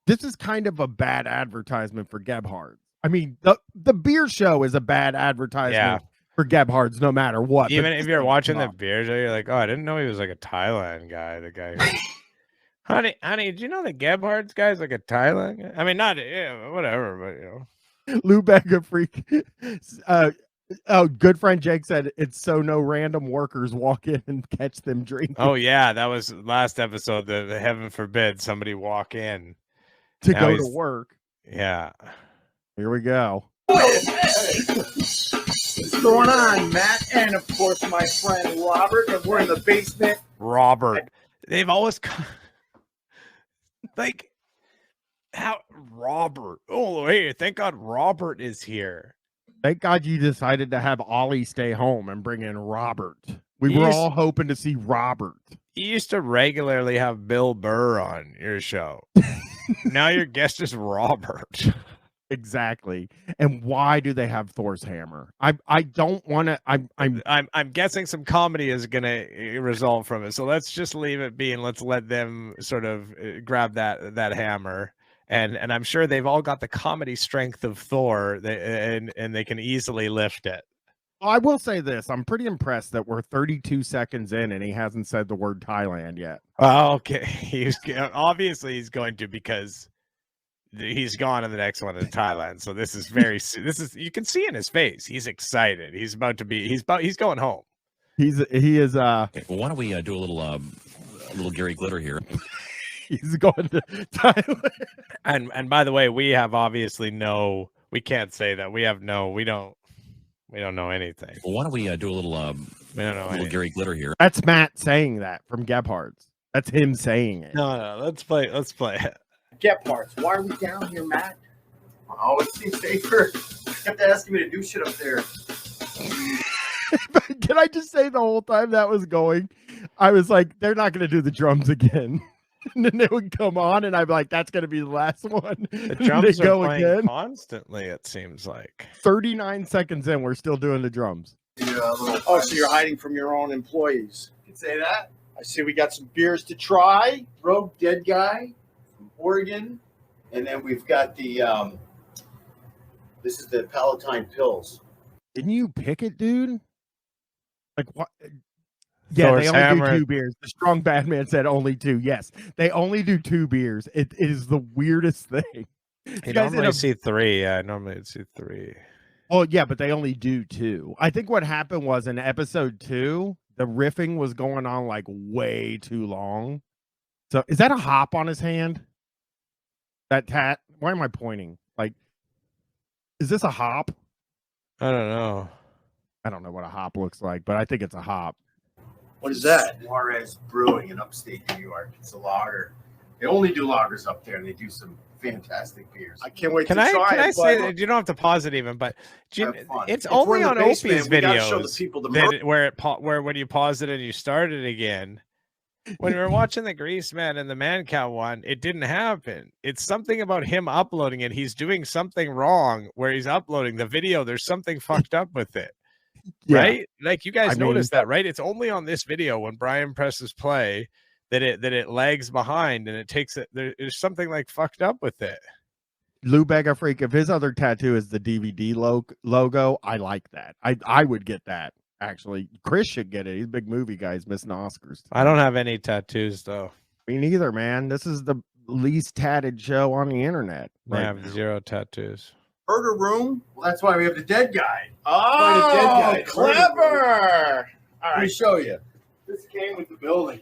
this is kind of a bad advertisement for Gebhard's. I mean, the beer show is a bad advertisement for Gebhard's no matter what. Even if you're watching the beer show, you're like, oh, I didn't know he was like a Thailand guy. The guy who... honey, did you know the Gebhard's guy's like a Thailand guy? I mean, not whatever, but you know. Lou Becca freak. Oh, good friend Jake said it's so no random workers walk in and catch them drinking. Oh yeah, that was last episode. The heaven forbid somebody walk in to go to work. Yeah. Here we go. What's going on, Matt? And of course, my friend Robert, and we're in the basement. Robert. They've always like how Robert. Oh, hey, thank God Robert is here. Thank God you decided to have Ollie stay home and bring in Robert. We were all hoping to see Robert. You used to regularly have Bill Burr on your show. Now your guest is Robert. Exactly. And why do they have Thor's hammer? I don't want to. I'm guessing some comedy is gonna result from it. So let's just leave it be and let's let them sort of grab that hammer. And I'm sure they've all got the comedy strength of Thor, and they can easily lift it. I will say this. I'm pretty impressed that we're 32 seconds in and he hasn't said the word Thailand yet. Oh, okay. Obviously he's going to, because he's gone in the next one in Thailand. So this is you can see in his face. He's excited. He's going home. He is. Why don't we do a little Gary Glitter here? He's going to Thailand. And by the way, we have obviously we can't say that. We don't know anything. Well, why don't we do a little we don't know little Gary Glitter here? That's Matt saying that from Gebhard's. That's him saying it. No, let's play it. Gebhardt's. Why are we down here, Matt? Oh, it seems safer. You kept asking me to do shit up there. Can I just say the whole time that was going, I was like, they're not going to do the drums again. And then they would come on, and I'd be like, that's going to be the last one. The drums are playing constantly, it seems like. 39 seconds in, we're still doing the drums. Oh, so you're hiding from your own employees? You can say that. I see we got some beers to try. Rogue Dead Guy from Oregon. And then we've got the, this is the Palatine Pills. Didn't you pick it, dude? Like what? Yeah, Thor's they only Hammer. do 2 beers. The strong bad man said only 2. Yes, they only do 2 beers. It is the weirdest thing. You normally see 3. Yeah, normally I'd see 3. Well, yeah, but they only do 2. I think what happened was in episode 2, the riffing was going on like way too long. So is that a hop on his hand? That tat? Why am I pointing? Like, is this a hop? I don't know. I don't know what a hop looks like, but I think it's a hop. What is that? Juarez Brewing in upstate New York. It's a lager. They only do lagers up there, and they do some fantastic beers. I can't wait Can to I try can it. I say that you don't have to pause it even, but it's only on Opie's videos where when you pause it and you start it again. When we were watching the Greaseman and the Mancow one, it didn't happen. It's something about him uploading it. He's doing something wrong where he's uploading the video. There's something fucked up with it. Yeah. Right? Like you guys I mean, noticed that, right? It's only on this video when Brian presses play that it lags behind and it takes it. There's something like fucked up with it. Lou Bega Freak, if his other tattoo is the DVD logo, I like that. I would get that. Actually, Chris should get it. He's a big movie guy. He's missing Oscars. I don't have any tattoos though. Me neither, man. This is the least tatted show on the internet. I have 0 tattoos. Murder Room. Well, that's why we have the Dead Guy. Oh, the Dead Guy. clever! All Let me right, show you. This came with the building.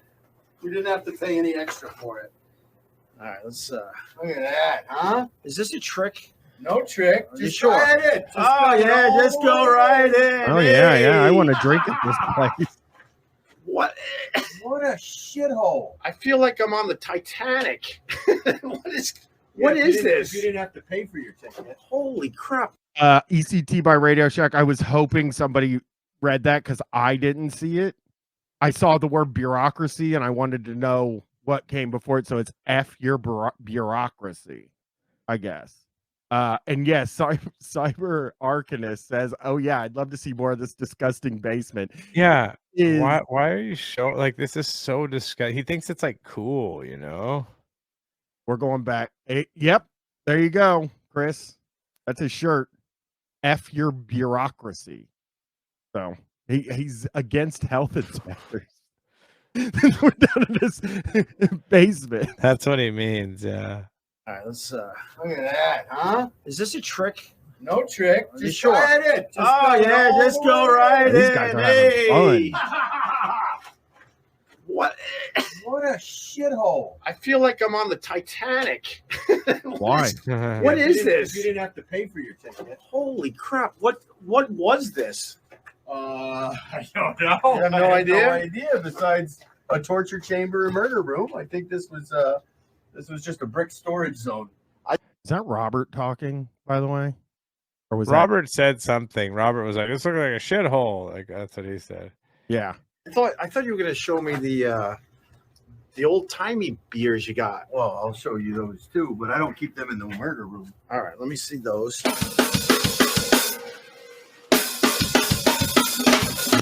We didn't have to pay any extra for it. all right. Let's. Look at that, huh? Is this a trick? No trick. Are you Just sure? try it in. Just Oh go yeah, all just the go way. right in. Oh yeah. I want to drink at this place. What? What a shithole. I feel like I'm on the Titanic. What is If you didn't- this? If you didn't have to pay for your ticket. Holy crap! ECT by Radio Shack. I was hoping somebody read that because I didn't see it. I saw the word bureaucracy and I wanted to know what came before it. So it's F your bureaucracy, I guess. And yes, Cyber Arcanist says, "Oh yeah, I'd love to see more of this disgusting basement." Yeah. Why are you showing like this is so disgusting? He thinks it's like cool, you know? We're going back. Yep, there you go, Chris. That's his shirt. F your bureaucracy. So he's against health inspectors. We're down in this basement. That's what he means, yeah. All right, let's. Look at that, huh? Is this a trick? No trick. Are you Just sure? try it in. Just Oh yeah, all just the go way right in. These in. guys are having fun. What? What a shithole. I feel like I'm on the Titanic. Why? What is If this? you didn't have to pay for your ticket. Holy crap! What was this? I don't know. You have no I idea? No idea. Besides a torture chamber and murder room, I think this was just a brick storage zone. Is that Robert talking, by the way? Or was Robert said something. Robert was like, "This looks like a shithole." Like that's what he said. that? Yeah. I thought you were going to show me the old timey beers you got. Well, I'll show you those too, but I don't keep them in the murder room. All right, let me see those.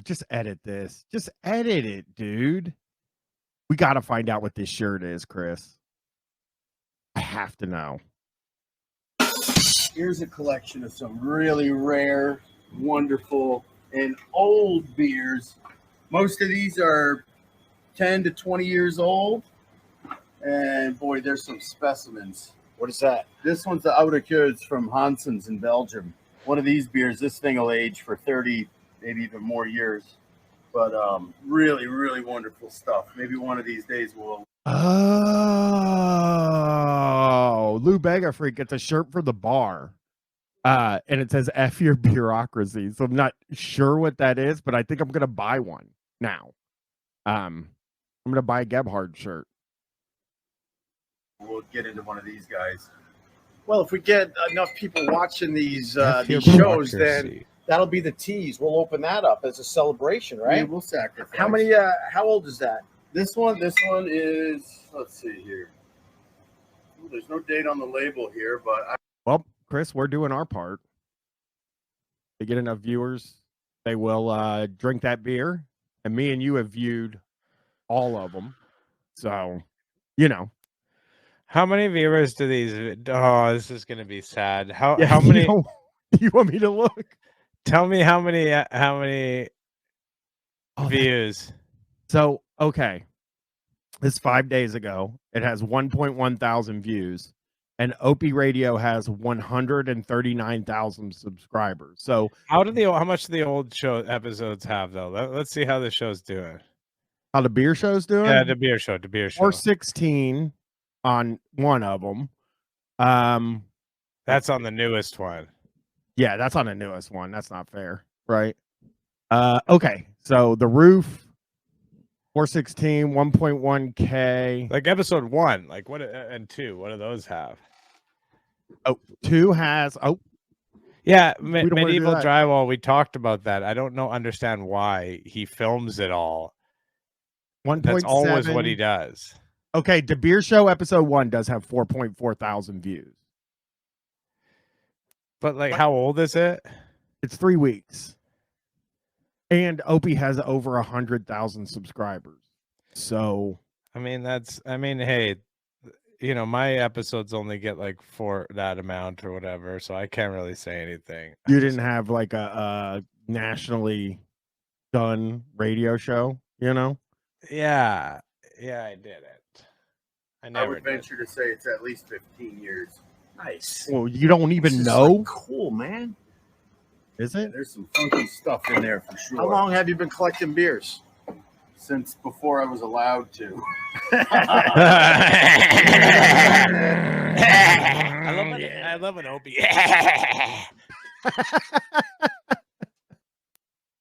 Just edit this. Just edit it, dude. We got to find out what this shirt is, Chris. I have to know. Here's a collection of some really rare, wonderful, and old beers. Most of these are 10 to 20 years old. And boy, there's some specimens. What is that? This one's the Oude Keur's from Hansen's in Belgium. One of these beers, this thing will age for 30, maybe even more years. But really, really wonderful stuff. Maybe one of these days we'll... Oh, Lou Bega Freak gets a shirt for the bar. And it says F your bureaucracy. So I'm not sure what that is, but I think I'm going to buy one now. I'm going to buy a Gebhard shirt. We'll get into one of these guys. Well, if we get enough people watching these F your shows, then bureaucracy. that'll be the tease. We'll open that up as a celebration, right? Yeah, we'll sacrifice. How many? How old is that? This one is, let's see here. Ooh, there's no date on the label here, but Well, Chris, we're doing our part. To get enough viewers they will drink that beer. And me and you have viewed all of them. So, you know. How many viewers do these? Oh, this is gonna be sad. How Yeah, many? You want me to look? Tell me how many views. So, okay. This 5 days ago. It has 1.1 thousand views. And Opie Radio has 139,000 subscribers. So how much do the old show episodes have though? Let's see how the show's doing. How the beer show's doing? Yeah, the beer show. 416 on one of them. That's on the newest one. Yeah, that's on the newest one. That's not fair, right? Okay. So the roof 416, 1.1K. Like episode 1, like what and 2, what do those have? Oh, 2 has yeah, we don't wanna do medieval that. drywall. We talked about that. I don't understand why he films it all. 1.7. That's always what he does. Okay, the beer show episode 1 does have 4.4 thousand views. But like, how old is it? It's 3 weeks. And Opie has over 100,000 subscribers. So I mean, hey, you know, my episodes only get like that amount or whatever, so I can't really say anything. you didn't have like a nationally done radio show, you know? Yeah, I did it. I would venture to say it's at least 15 years. Nice. Well, you don't even This is, know. like, cool, man. Is it? There's some funky stuff in there for sure. How long have you been collecting beers? Since before I was allowed to. I love an Opie.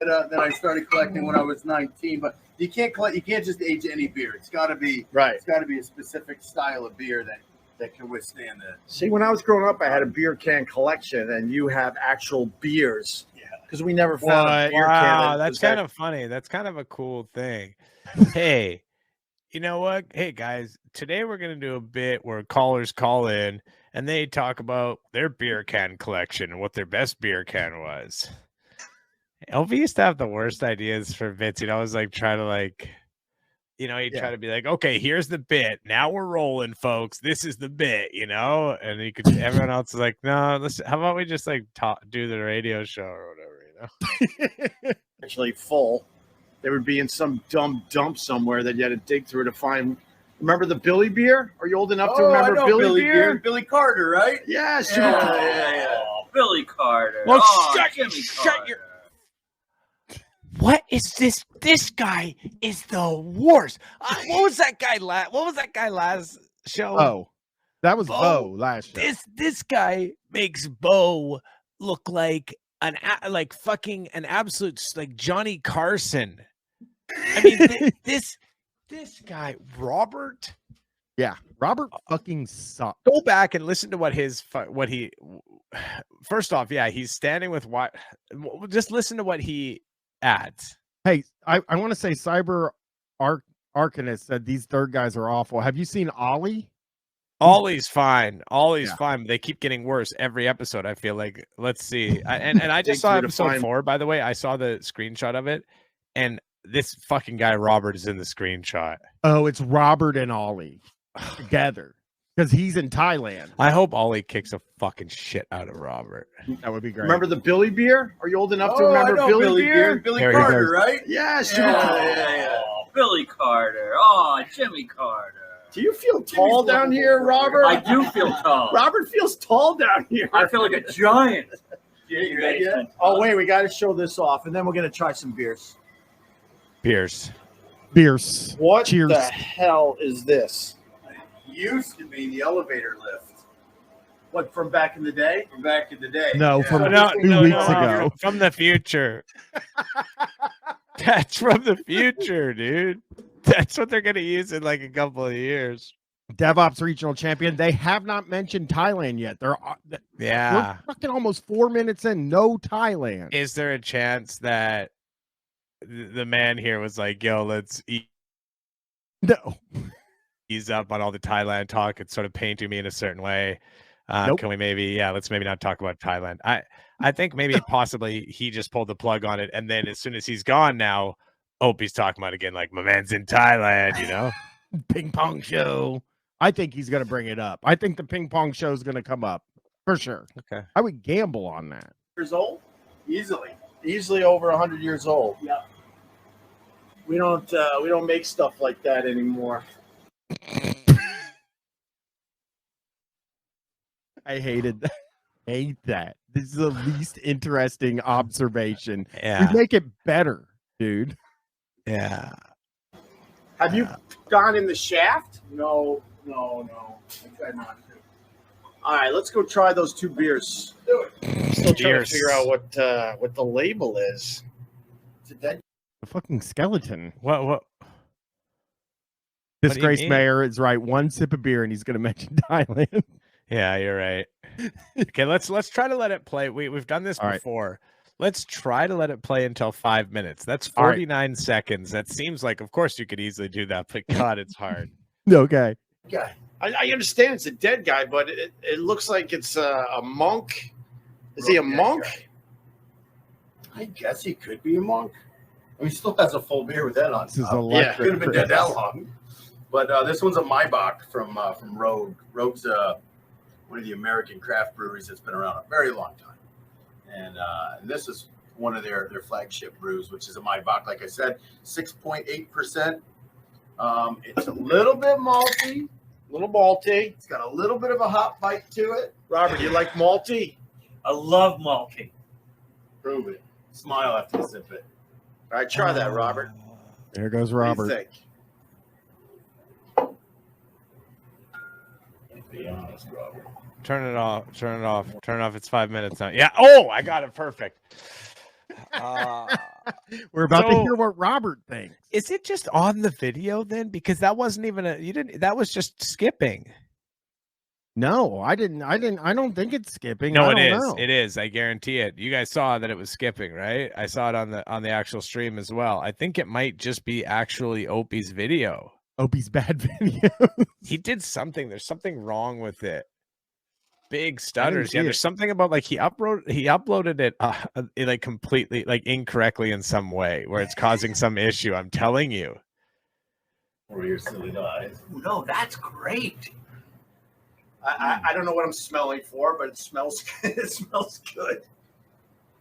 Then I started collecting when I was 19, but you can't collect. You can't just age any beer. It's got to be right. It's got to be a specific style of beer that can withstand that. See, when I was growing up, I had a beer can collection, and you have actual beers. Yeah. Because we never found a beer can. Wow, that's kind of funny. That's kind of a cool thing. Hey, you know what? Hey, guys, today we're going to do a bit where callers call in and they talk about their beer can collection and what their best beer can was. Elvie used to have the worst ideas for bits. I was like, try to like, he'd try to be like, okay, here's the bit. Now we're rolling, folks. This is the bit, and he could. Everyone else is like, no, listen. How about we just like do the radio show or whatever, Actually, full. They would be in some dumb dump somewhere that you had to dig through to find. Remember the Billy beer? Are you old enough to remember I know Billy beer? Billy Carter, right? Yes. Yeah. Oh, Billy Carter. Well, Shut your. What is this? This guy is the worst. What was that guy last show? Oh, that was Bo last show. This guy makes Bo look like an absolute like Johnny Carson. I mean, this guy Robert. Yeah, Robert fucking sucks. Go back and listen to what he. First off, yeah, he's standing with what. Just listen to what he adds. Hey, I want to say Cyber Arcanist said these third guys are awful. Have you seen Ollie? Ollie's fine. Ollie's fine. But they keep getting worse every episode. I feel like. Let's see. And I just saw episode 4. By the way, I saw the screenshot of it, and this fucking guy Robert is in the screenshot. Oh, it's Robert and Ollie together because he's in Thailand. I hope Ollie kicks a fucking shit out of Robert. That would be great. Remember the Billy beer? Are you old enough to remember Billy beer? Billy Carter, right? Yes. Yeah. Oh, Billy Carter. Oh, Jimmy Carter. Do you feel tall down here, Robert? I do feel tall. Robert feels tall down here. I feel like a giant. You ready yet? Oh, wait, we got to show this off, and then we're going to try some beers. Beers. What Cheers. the hell is this? Used to be the elevator lift. What, from back in the day? From back in the day. No, from No, 2 weeks ago. From the future. That's from the future, dude. That's what they're gonna use in like a couple of years. DevOps regional champion. They have not mentioned Thailand yet. We're fucking almost 4 minutes in. No Thailand. Is there a chance that the man here was like, "Yo, let's eat"? No. He's up on all the Thailand talk. It's sort of painting me in a certain way. Can we let's maybe not talk about Thailand. I think maybe possibly he just pulled the plug on it, and then as soon as he's gone now, Opie's talking about it again, like my man's in Thailand, you know. Ping pong show. I think he's gonna bring it up. I think the ping pong show is gonna come up for sure. Okay. I would gamble on that. Years old? Easily over 100 years old. Yeah. We don't make stuff like that anymore. I hated that. Hate that. This is the least interesting observation. Yeah. We make it better, dude. Yeah. Have you gone in the shaft? No. I tried not to. All right, let's go try those 2 beers. Do it. I'm still trying to figure out what the label is. Is it dead? The fucking skeleton. What? Disgraced mayor is right. 1 sip of beer and he's going to mention Thailand. Yeah, you're right. Okay, let's try to let it play. We've done this before. Let's try to let it play until 5 minutes. That's 49 seconds. That seems like, of course, you could easily do that, but God, it's hard. Okay. Guy. I understand it's a dead guy, but it looks like it's a monk. Is he a monk? I guess he could be a monk. I mean, he still has a full beer with that on. This is Yeah, could have been dead that long. But this one's a Maybach from Rogue. Rogue's one of the American craft breweries that's been around a very long time. And this is one of their flagship brews, which is a Maybach. Like I said, 6.8%. It's a little bit malty. It's got a little bit of a hop bite to it. Robert, you like malty? I love malty. Prove it. Smile after you sip it. All right, try that, Robert. There goes What Robert. do you think? Be honest, Robert. Turn it off. It's 5 minutes now. Yeah. Oh, I got it perfect. We're about to hear what Robert thinks. Is it just on the video then? Because that wasn't even that was just skipping. No, I don't think it's skipping. No, I it don't is. know. It is. I guarantee it. You guys saw that it was skipping, right? I saw it on the actual stream as well. I think it might just be actually Opie's video. Opie's bad video. He did something. There's something wrong with it. Big stutters. Yeah, there's something about like he uploaded it like completely like incorrectly in some way where it's causing some issue. I'm telling you. Or your silly eyes. No, that's great. I don't know what I'm smelling for, but it smells good.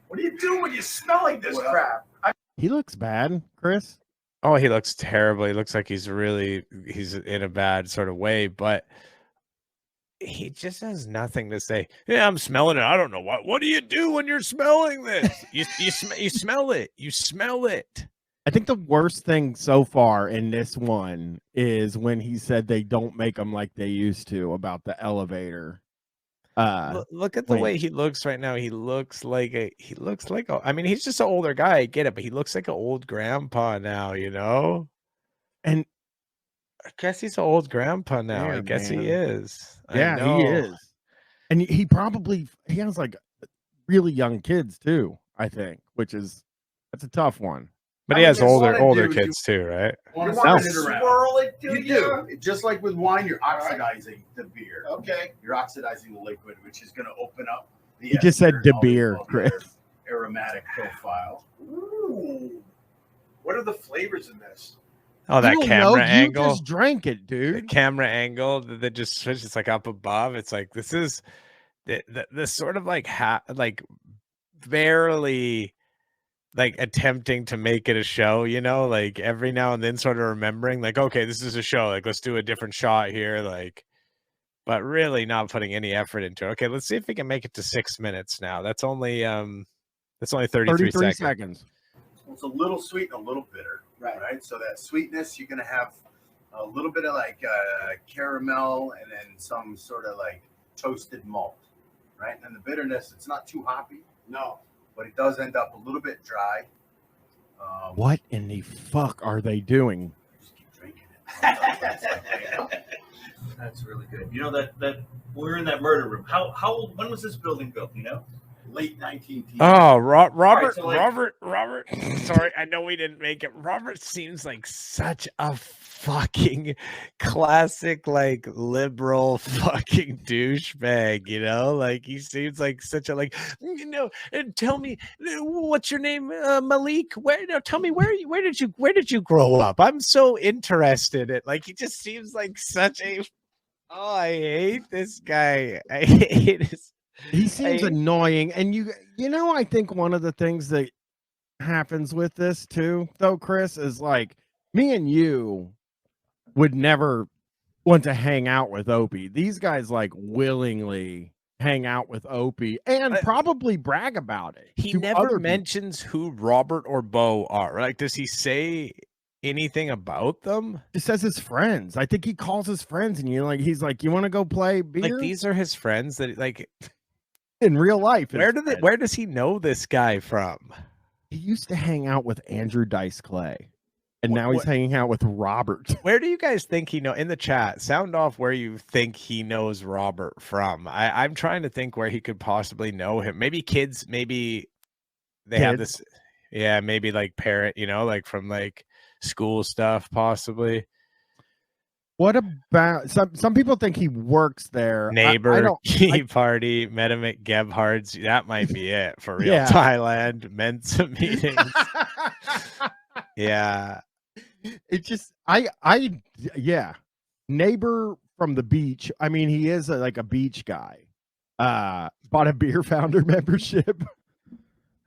What are you doing when you're smelling this crap? He looks bad, Chris. Oh, he looks terrible. He looks like he's in a bad sort of way, but he just has nothing to say. Yeah, I'm smelling it. I don't know what do you do when you're smelling this? You smell it. You smell it. I think the worst thing so far in this one is when he said they don't make them like they used to about the elevator. Look at the way he looks right now. He looks like I mean, he's just an older guy. I get it, but he looks like an old grandpa now, you know? And I guess he's an old grandpa now. Yeah, I guess man. he is. Yeah, he is. And he has like really young kids too, I think, that's a tough one. But he has older kids too, right? You want to swirl it, do you? Just like with wine, you're oxidizing the beer. Okay. You're oxidizing the liquid, which is going to open up the He just said De Beer, Chris. Aromatic profile. Ooh. What are the flavors in this? Oh, that camera angle. You just drank it, dude. The camera angle that just switches. It's like up above. It's like this is the sort of like barely like attempting to make it a show, you know, like every now and then sort of remembering like, okay, this is a show. Like, let's do a different shot here. Like, but really not putting any effort into it. Okay, let's see if we can make it to 6 minutes now. That's only 33 seconds. It's a little sweet and a little bitter, right? So that sweetness, you're going to have a little bit of like caramel and then some sort of like toasted malt, right? And the bitterness, it's not too hoppy. No. But it does end up a little bit dry. What in the fuck are they doing? Just keep drinking it. That's really good. You know that we're in that murder room. How old? When was this building built? You know, late 19th. Oh, Robert, Right, so, like- Robert. Sorry, I know we didn't make it. Robert seems like such a fucking classic, like liberal fucking douchebag. You know, like he seems like such a tell me what's your name, Malik? Tell me where did you grow up? I'm so interested in. Like he just seems like such a. Oh, I hate this guy. I hate his. He seems annoying, and you know, I think one of the things that happens with this too, though, Chris, is like me and you would never want to hang out with Opie. These guys like willingly hang out with Opie and probably brag about it. He to never other mentions who Robert or Bo are. Like, does he say anything about them? He says his friends. I think he calls his friends, and he's like, you want to go play beer? Like, these are his friends that like in real life. Where does he know this guy from? He used to hang out with Andrew Dice Clay, and now he's hanging out with Robert. Where do you guys think he know? In the chat, sound off where you think he knows Robert from. I'm trying to think where he could possibly know him. Maybe kids. Maybe they have this. Yeah, maybe like parent. Like from like school stuff, possibly. What about some people think he works there? Neighbor, key party, met him at Gebhard's. That might be it for real. Yeah. Thailand, Mensa meetings. Yeah. It just, yeah. Neighbor from the beach. I mean, he is like a beach guy. Bought a beer founder membership.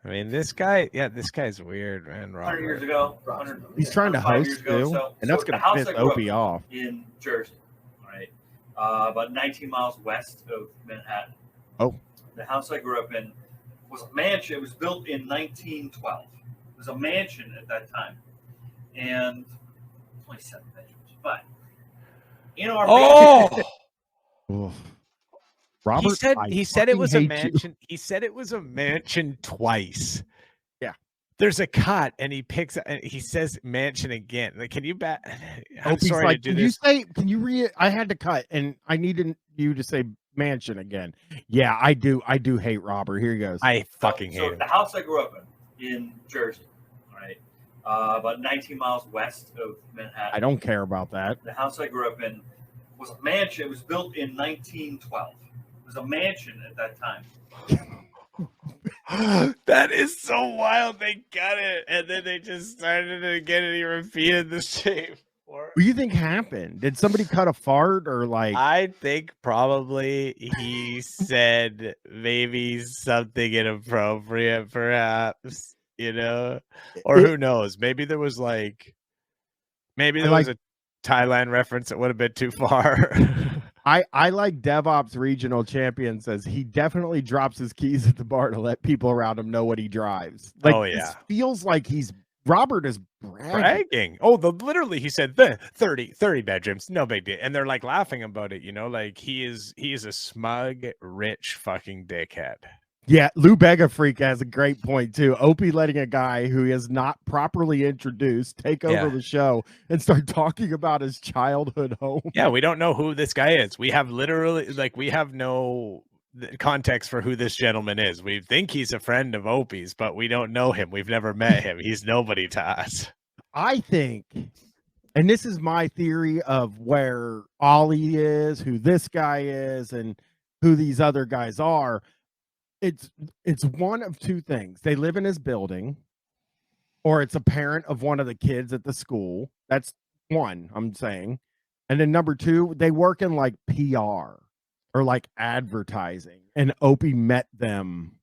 I mean, this guy's weird, man. 100 years ago, He's trying to 105 host years ago, too, and that's the going house to I piss grew up Opie off. in Jersey, right? About 19 miles west of Manhattan. Oh. The house I grew up in was a mansion. It was built in 1912. It was a mansion at that time, and 27 bedrooms. But in our Oof. Robert, he said it was a hate you. mansion. He said it was a mansion twice. Yeah. There's a cut, and he says mansion again. Like, can you bet? I'm Opie's sorry like, to do can this. can you read? I had to cut, and I needed you to say mansion again. Yeah, I do hate Robert. Here he goes. I fucking hate him. The house I grew up in Jersey, right? About 19 miles west of Manhattan. I don't care about that. The house I grew up in was a mansion. It was built in 1912. It was a mansion at that time. That is so wild. They got it, and then they just started it again, and he repeated the same. What do you think happened? Did somebody cut a fart or like? I think probably he said maybe something inappropriate, perhaps, or who knows? Maybe there was was a Thailand reference that would have been too far. I like DevOps regional champion says he definitely drops his keys at the bar to let people around him know what he drives. Like, oh yeah, this feels like Robert is bragging. Oh, literally he said 30 bedrooms, no big deal, and they're like laughing about it. Like he is a smug, rich fucking dickhead. Yeah, Lou Bega Freak has a great point too. Opie letting a guy who is not properly introduced take over the show and start talking about his childhood home. Yeah, we don't know who this guy is. We have no context for who this gentleman is. We think he's a friend of Opie's, but we don't know him. We've never met him. He's nobody to us. I think, and this is my theory of where Ollie is, who this guy is, and who these other guys are. It's one of two things. They live in his building, or it's a parent of one of the kids at the school. That's one, I'm saying. And then number two, they work in like PR or like advertising. And Opie met them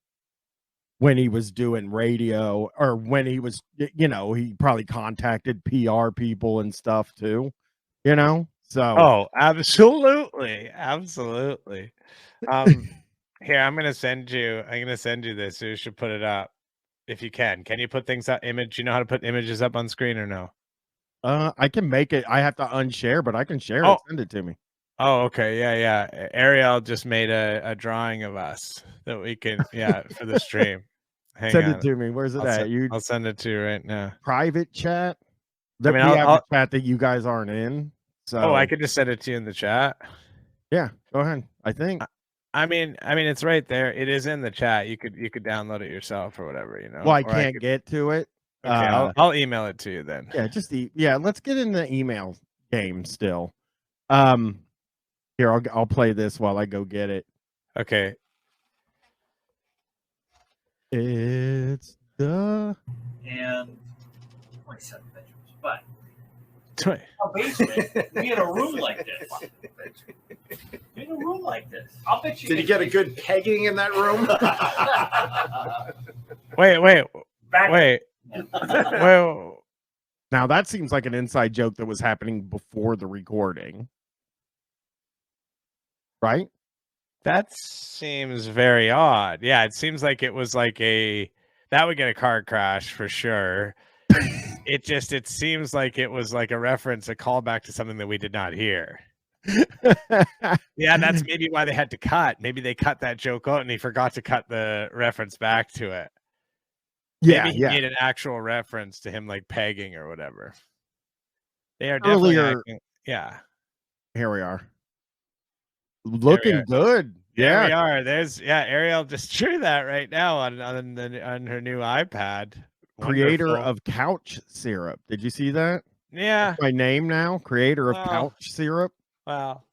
when he was doing radio, or when he was, he probably contacted PR people and stuff too, So oh, absolutely. Here, I'm gonna send you this. You should put it up if you can. Can you put things up? You know how to put images up on screen or no? I can make it. I have to unshare, but I can share it. Send it to me. Oh, okay. Yeah. Ariel just made a drawing of us that we can, for the stream. Send it to me. Where's it at? I'll send it to you right now. Private chat? We have a chat that you guys aren't in. So I could just send it to you in the chat. Yeah, go ahead. I think. I mean, it's right there. It is in the chat. You could download it yourself or whatever, you know. Well, I Or can't get to it. Okay, I'll email it to you then. Yeah, let's get in the email game still. Here, I'll play this while I go get it. Okay. It's the And 27 bedrooms, but our basement, we had a room like this. We had a room like this. I'll bet you. Did you get a good pegging in that room? Wait. Now that seems like an inside joke that was happening before the recording, right? That seems very odd. Yeah, it seems like it was like that would get a car crash for sure. It seems like it was like a reference, a callback to something that we did not hear. Yeah, that's maybe why they had to cut. Maybe they cut that joke out and he forgot to cut the reference back to it. Maybe he made an actual reference to him like pegging or whatever. They are definitely acting, yeah. Here we are. Looking good. There we are. There's Ariel just drew that right now on her new iPad. Creator Wonderful. of couch syrup. Did you see that? Yeah. That's my name now. Creator of couch syrup. Wow.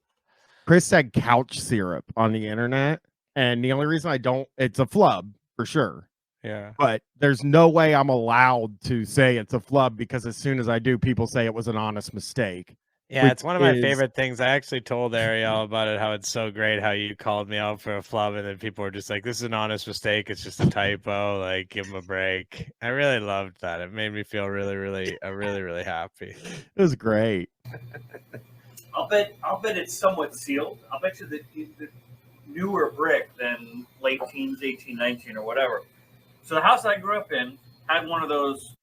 Chris said couch syrup on the internet, and the only reason it's a flub for sure. Yeah. But there's no way I'm allowed to say it's a flub because as soon as I do, people say it was an honest mistake. Yeah, it's one of my favorite things. I actually told Ariel about it, how it's so great how you called me out for a flub, and then people were just like, this is an honest mistake. It's just a typo. Like, give him a break. I really loved that. It made me feel really, really happy. It was great. I'll bet it's somewhat sealed. I'll bet you the newer brick than late teens, 18, 19, or whatever. So the house I grew up in had one of those.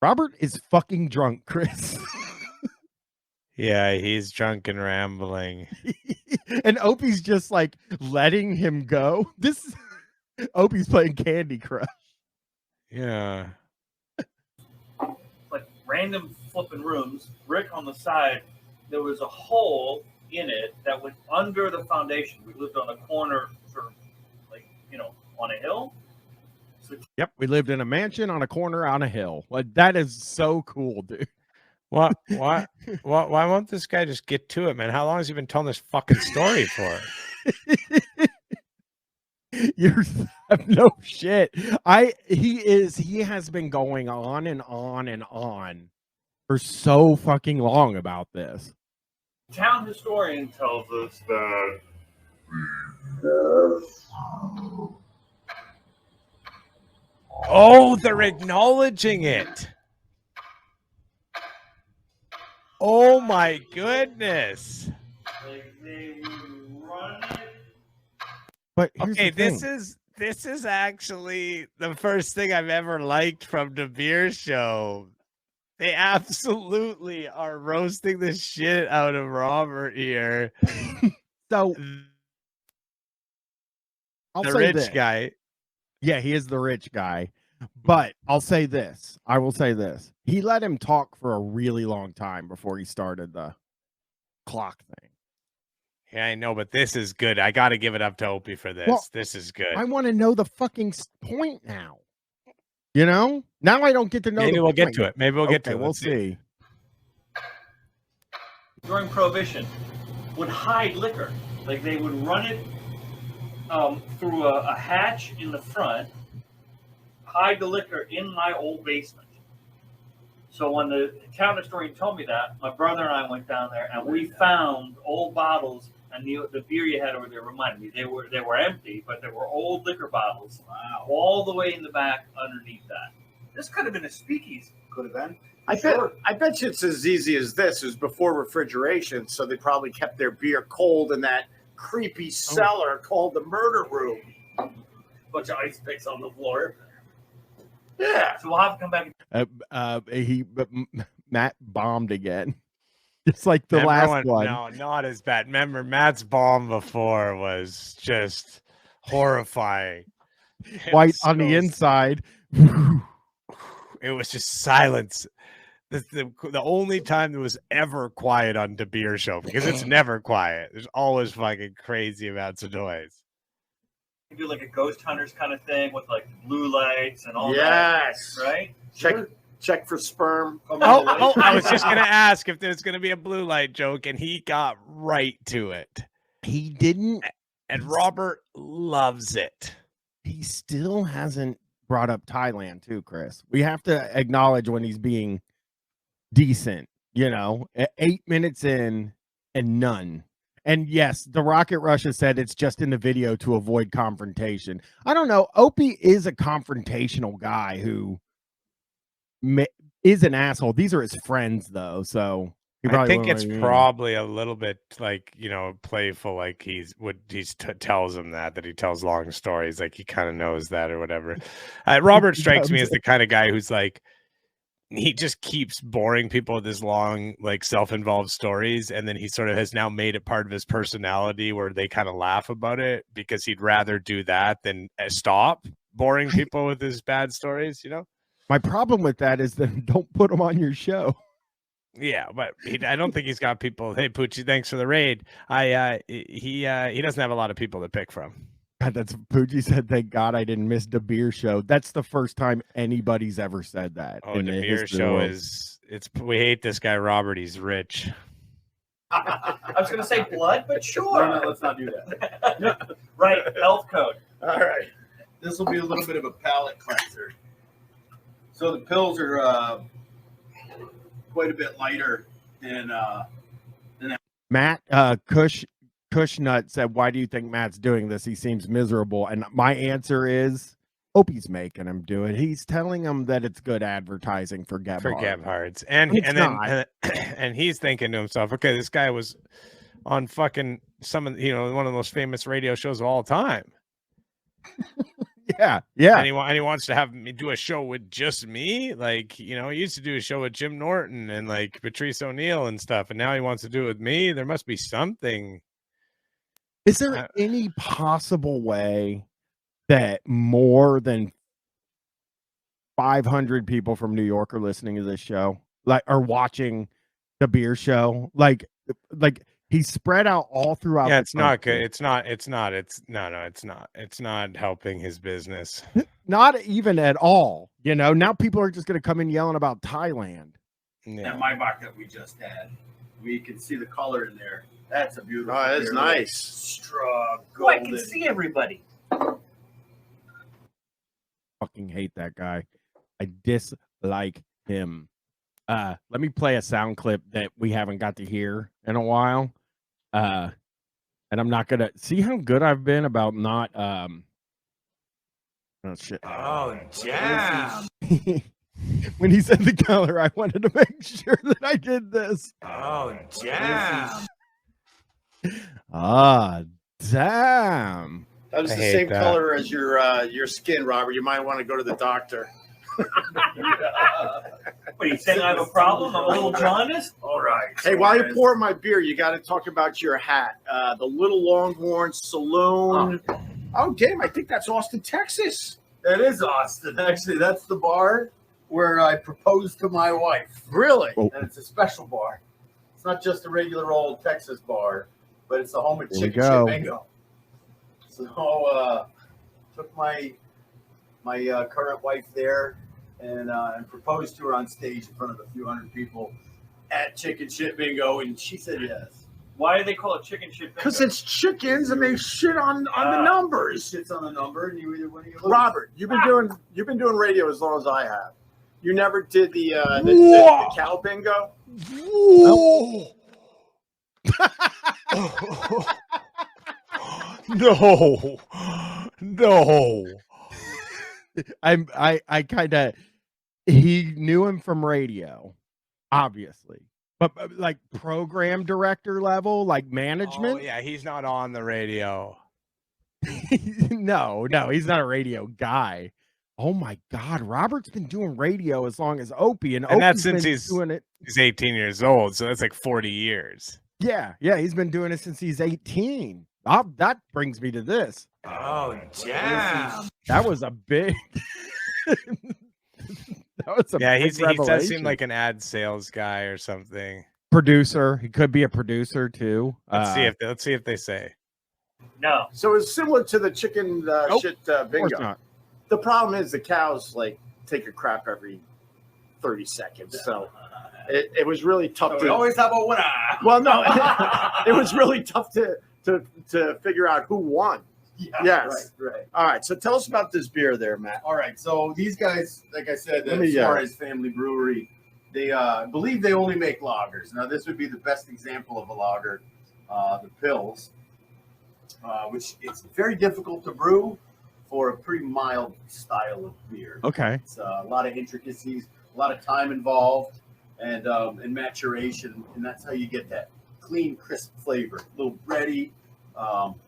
Robert is fucking drunk, Chris. Yeah, he's drunk and rambling. And Opie's just like letting him go. Opie's playing Candy Crush. Yeah. Like random flipping rooms, brick on the side. There was a hole in it that went under the foundation. We lived on a corner, sort of like, on a hill. So, yep, we lived in a mansion on a corner on a hill. Like, that is so cool, dude. What? Why won't this guy just get to it, man? How long has he been telling this fucking story for? You're no shit. He has been going on and on and on for so fucking long about this. Town historian tells us that oh, they're acknowledging it. Oh my goodness. Like they would run it. But okay, this is actually the first thing I've ever liked from the beer show. They absolutely are roasting the shit out of Robert here. So I'll the say rich this. guy. Yeah, he is the rich guy. But I'll say this. I will say this. He let him talk for a really long time before he started the clock thing. Yeah, I know, but this is good. I got to give it up to Opie for this. Well, this is good. I want to know the fucking point now. You know? Now I don't get to know. Maybe the we'll point. get to it. Maybe we'll get to it. We'll Let's see. During Prohibition, would hide liquor. Like they would run it through a hatch in the front, hide the liquor in my old basement. So when the town historian told me that, my brother and I went down there and we found old bottles. And the beer you had over there reminded me they were empty, but there were old liquor bottles all the way in the back underneath that. This could have been a speakeasy. Could have been. I bet you it's as easy as this. It was before refrigeration, so they probably kept their beer cold in that creepy cellar called the murder room. Bunch of ice picks on the floor. Yeah. So we'll have to come back. Matt bombed again. Just like the last one. No, not as bad. Remember, Matt's bomb before was just horrifying. White on the inside. It was just silence. the only time that was ever quiet on the beer show, because it's never quiet. There's always fucking crazy amounts of noise. You do like a ghost hunters kind of thing with like blue lights and all Yes. that, right? Check for sperm. I was just gonna ask if there's gonna be a blue light joke, and he got right to it. He didn't, and Robert loves it. He still hasn't brought up Thailand too, Chris. We have to acknowledge when he's being decent, you know, 8 minutes in and none. And yes, the Rocket Russia said it's just in the video to avoid confrontation. I don't know. Opie is a confrontational guy who is an asshole. These are his friends, though. So I think it's probably a little bit like, you know, playful. Like he tells him that he tells long stories. Like he kind of knows that or whatever. Robert strikes me as the kind of guy who's like, he just keeps boring people with his long, like self-involved stories. And then he sort of has now made it part of his personality where they kind of laugh about it because he'd rather do that than stop boring people with his bad stories, you know? My problem with that is that don't put him on your show. Yeah, but I don't think he's got people. Hey, Poochie, thanks for the raid. He doesn't have a lot of people to pick from. God, that's Poochie said, thank God I didn't miss the beer show. That's the first time anybody's ever said that. Oh, the beer show we hate this guy, Robert. He's rich. I was going to say blood, but sure. No, let's not do that. Right, health code. All right. This will be a little bit of a palate cleanser. So the pills are quite a bit lighter than Matt Kushnut said, why do you think Matt's doing this? He seems miserable. And my answer is Opie's making him do it. He's telling him that it's good advertising for Gebhard's. And he's thinking to himself, okay, this guy was on fucking one of the most famous radio shows of all time. Yeah. And he wants to have me do a show with just me. Like, he used to do a show with Jim Norton and like Patrice O'Neill and stuff. And now he wants to do it with me. There must be something. Is there any possible way that more than 500 people from New York are listening to this show, like, are watching the beer show? Like he's spread out all throughout. Yeah, it's not good. It's not helping his business. Not even at all. Now people are just going to come in yelling about Thailand. that my mock that we just had. We can see the color in there. That's a beautiful. Oh, that's nice. Straw Oh, I golden. can see everybody. Fucking hate that guy. I dislike him. Let me play a sound clip that we haven't got to hear in a while. And I'm not gonna see how good I've been about not oh shit. Oh damn. When he said the color, I wanted to make sure that I did this. Oh damn. Ah, damn. That was the same color as your skin, Robert. You might want to go to the doctor. What, you saying I have a problem? I'm a little jaundiced? All right. Hey, while you pour my beer, you got to talk about your hat. The Little Longhorn Saloon. Oh, damn. I think that's Austin, Texas. It is Austin. Actually, that's the bar where I proposed to my wife. Really? Oh. And it's a special bar. It's not just a regular old Texas bar, but it's the home of Here we chicken go. shit bingo. So took my current wife there and proposed to her on stage in front of a few hundred people at Chicken Shit Bingo, and she said yes. Why do they call it chicken shit bingo? Because it's chickens and they shit on the numbers. Shit's on the number, and you either win or you lose. Robert, you've been doing radio as long as I have. You never did the cow bingo? Whoa. No. I kind of, he knew him from radio, obviously, but like program director level, like management. Oh, yeah, he's not on the radio. No, he's not a radio guy. Oh my God, Robert's been doing radio as long as Opie, and that's since he's doing it. He's 18 years old, so that's like 40 years. Yeah, he's been doing it since he's 18. That brings me to this. Oh damn! That was a big. That was a big he does seem revelation. like an ad sales guy or something. Producer. He could be a producer too. Let's see if they say. No. So it's similar to the chicken shit bingo. not. The problem is the cows like take a crap every 30 seconds. So it was really tough We to always have a winner. Well, no, it was really tough to figure out who won. Yes. Right. All right. So tell us about this beer there, Matt. All right. So these guys, like I said, Let me, as far as family brewery, they believe they only make lagers. Now, this would be the best example of a lager, the Pils, which it's very difficult to brew for a pretty mild style of beer. Okay. It's a lot of intricacies, a lot of time involved, and maturation, and that's how you get that clean, crisp flavor. A little bready,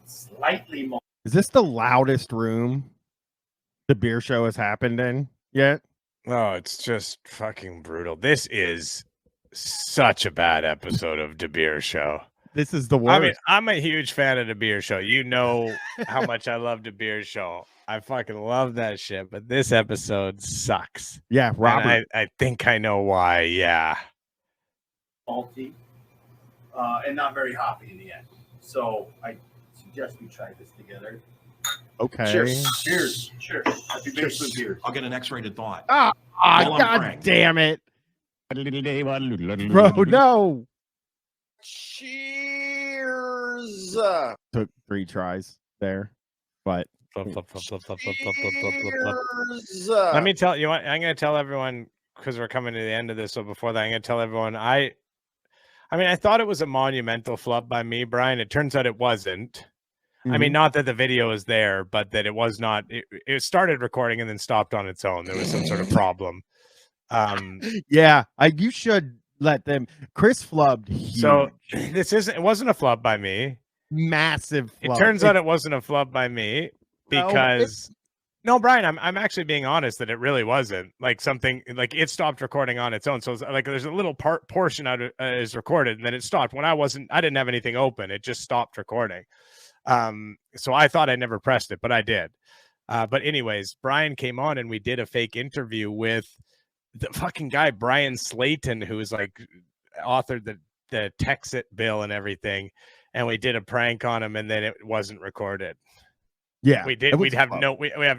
slightly more. Is this the loudest room the beer show has happened in yet? Oh, it's just fucking brutal. This is such a bad episode of the beer show. This is the worst. I mean, I'm a huge fan of the beer show. You know how much I love the beer show. I fucking love that shit. But this episode sucks. Yeah, Robert. And I think I know why. Yeah. Malty, and not very hoppy in the end. So I suggest we try this together. Okay. Cheers. Cheers. Cheers. Happy basement beers. I'll get an X-rated thought. Ah, Well, I'm God Frank. damn it. Bro, no. Cheers. Took 3 tries there, but Let me tell you what I'm going to tell everyone, because we're coming to the end of this. So before that, I'm going to tell everyone I mean, I thought it was a monumental flub by me, Brian. It turns out it wasn't. I mean, not that the video is there, but that it was not. It started recording and then stopped on its own. There was some sort of problem. Yeah, you should let them. Chris flubbed huge. So it wasn't a flub by me. Massive flub. It turns out it wasn't a flub by me because no, Brian, I'm actually being honest that it really wasn't like something like it stopped recording on its own. So it's like there's a little portion out is recorded and then it stopped when I didn't have anything open. It just stopped recording. So I thought I never pressed it, but I did. But anyways, Brian came on and we did a fake interview with the fucking guy, Brian Slayton, who was like authored the Texit bill and everything. And we did a prank on him and then it wasn't recorded. Yeah, we did. We have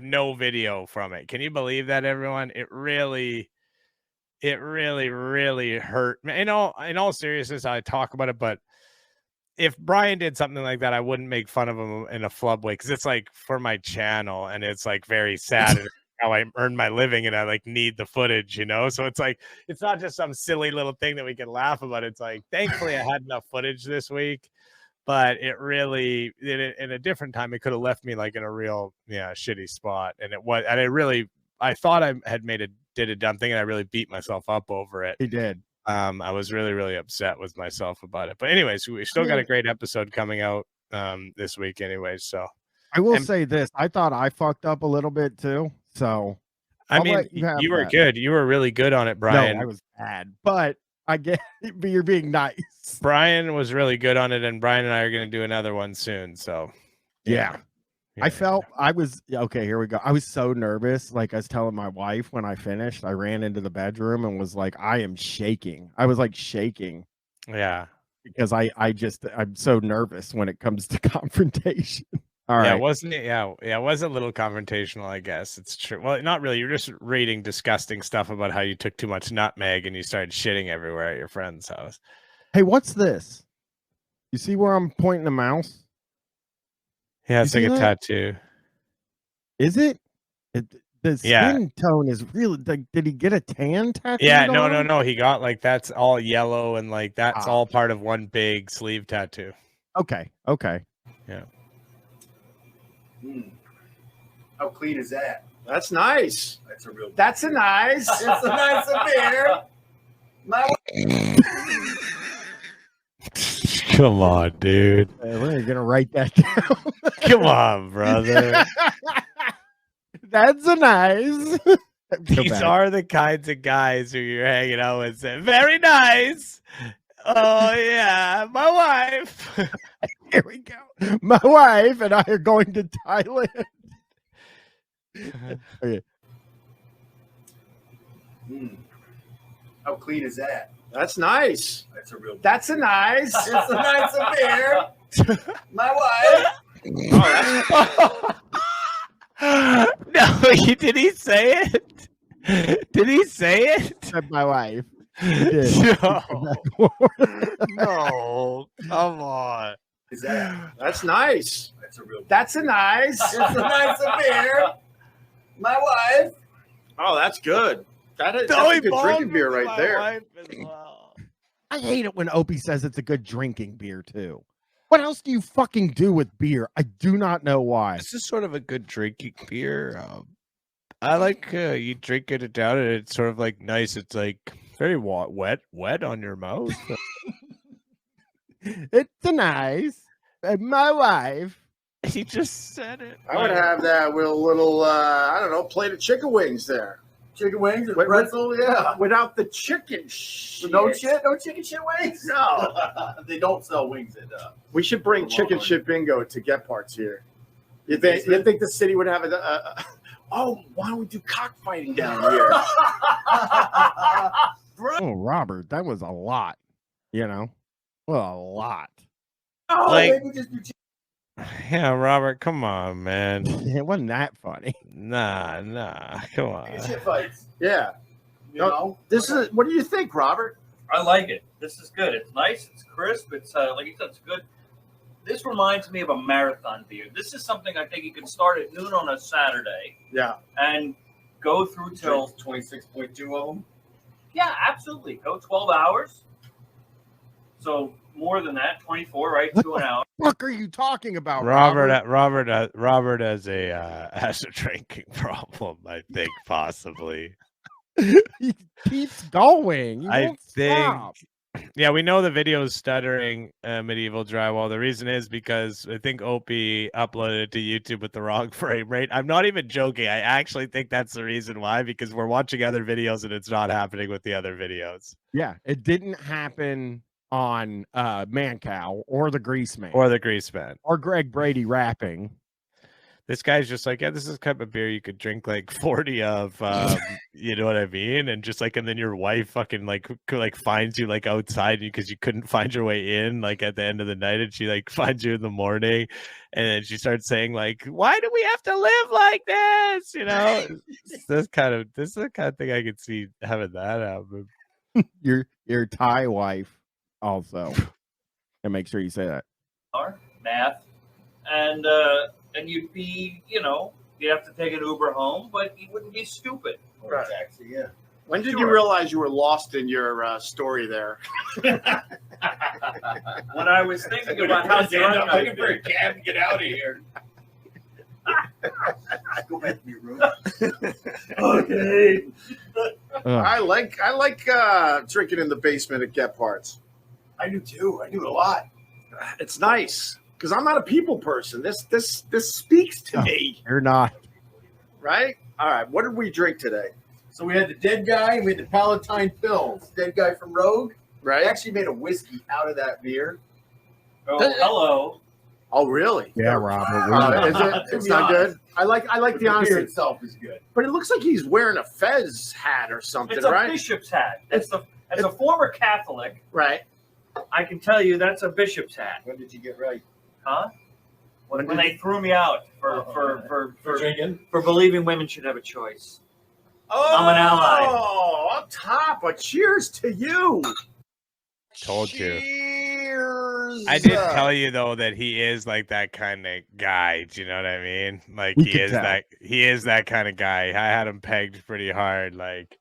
no video from it. Can you believe that, everyone? It really hurt. In all seriousness, I talk about it, but if Brian did something like that, I wouldn't make fun of him in a flub way because it's like for my channel and it's like very sad and how I earn my living and I like need the footage, you know? So it's like, it's not just some silly little thing that we can laugh about. It's like, thankfully I had enough footage this week, but it really, in a different time, it could have left me like in a real, shitty spot. And I thought I had did a dumb thing and I really beat myself up over it. He did. I was really, really upset with myself about it. But anyways, we still got a great episode coming out this week anyways. So I will say this. I thought I fucked up a little bit too. So I mean, you were good. You were really good on it, Brian. No, I was bad. But I get you're being nice. Brian was really good on it, and Brian and I are going to do another one soon. So yeah. I felt okay. Here we go. I was so nervous. Like I was telling my wife when I finished, I ran into the bedroom and was like, I am shaking. I was like shaking. Yeah. Because I'm so nervous when it comes to confrontation. All right. Yeah, wasn't it? Yeah, it was a little confrontational, I guess. It's true. Well, not really. You're just reading disgusting stuff about how you took too much nutmeg and you started shitting everywhere at your friend's house. Hey, what's this? You see where I'm pointing the mouse? Yeah, it's like a tattoo. Is it? The skin tone is really like. Did he get a tan tattoo? Yeah, no. He got like that's all yellow and like that's all part of one big sleeve tattoo. Okay. Yeah. How clean is that? That's nice. That's a real. That's a nice. It's a nice beer. Come on, dude. We're gonna write that down. Come on, brother. That's a nice. These are the kinds of guys who you're hanging out with. Say, very nice. Oh yeah, my wife. Here we go. My wife and I are going to Thailand. Okay. How clean is that? That's nice. That's a real. That's a nice. It's a nice beer. My wife. No, did he say it? Did he say it? Said my wife. No, come on. Is that? That's nice. That's a real. That's a nice. It's a nice beer. My wife. Oh, that's good. That's a good drinking beer right there. I hate it when Opie says it's a good drinking beer too. What else do you fucking do with beer? I do not know why. This is sort of a good drinking beer. I like you drink it down and it's sort of like nice. It's like very wet on your mouth. It's a nice. My wife. He just said it. I would have that with a little, I don't know, plate of chicken wings there. Chicken wings and pretzel, yeah. Without the chicken shit. No shit? No chicken shit wings? No. They don't sell wings at We should bring chicken shit bingo to Get Parts here. You think the city would have oh, why don't we do cockfighting down here? Oh, Robert, that was a lot. You know? Well, a lot. Oh, Like- maybe just do chicken. Yeah, Robert, come on, man. It wasn't that funny. Nah, come on. Shit fights. Yeah. You know? This is. What do you think, Robert? I like it. This is good. It's nice. It's crisp. It's like you said, it's good. This reminds me of a marathon beer. This is something I think you can start at noon on a Saturday. Yeah. And go through till 26.2 of them. Yeah, absolutely. Go 12 hours. So more than that, 24, right? What 2 an hour. the fuck are you talking about, Robert has a drinking problem, I think, possibly. He keeps going. He I won't think, stop. yeah, we know the video is stuttering medieval drywall. The reason is because I think Opie uploaded it to YouTube with the wrong frame rate. I'm not even joking. I actually think that's the reason why, because we're watching other videos and it's not happening with the other videos. Yeah, it didn't happen on Mancow or the Greaseman or Greg Brady rapping. This guy's just like, yeah, this is the type of beer you could drink like 40 of, you know what I mean? And just like, and then your wife fucking like finds you like outside because you couldn't find your way in like at the end of the night, and she like finds you in the morning, and then she starts saying like, why do we have to live like this? You know, this is the kind of thing I could see having that happen. Your Thai wife also, and make sure you say that. Math. And you'd be, you know, you'd have to take an Uber home, but you wouldn't be stupid. Right. Taxi, yeah. When did you realize you were lost in your story there? When I was thinking about how drunk I'm looking for a cab to get out of here. Go back to your room. Okay. I like drinking in the basement at Get Parts. I do too. I do it a lot. It's nice because I'm not a people person. This speaks to me. You're not. Right? All right. What did we drink today? So we had the dead guy and we had the Palatine Pills. Dead guy from Rogue. Right. They actually made a whiskey out of that beer. Oh, hello. Oh, really? Yeah, Robert. Is it? It's not good. I like the honesty. Beer itself is good. But it looks like he's wearing a Fez hat or something, It's a right? bishop's hat. As a former Catholic, Right. I can tell you that's a bishop's hat. When did you get right? Huh? When they threw me out for drinking? For believing women should have a choice. Oh, I'm an ally. Oh, up top. A cheers to you. Told you. Cheers. I did tell you though that he is like that kind of guy. Do you know what I mean? Like We he could is tell. that kind of guy. I had him pegged pretty hard. Like,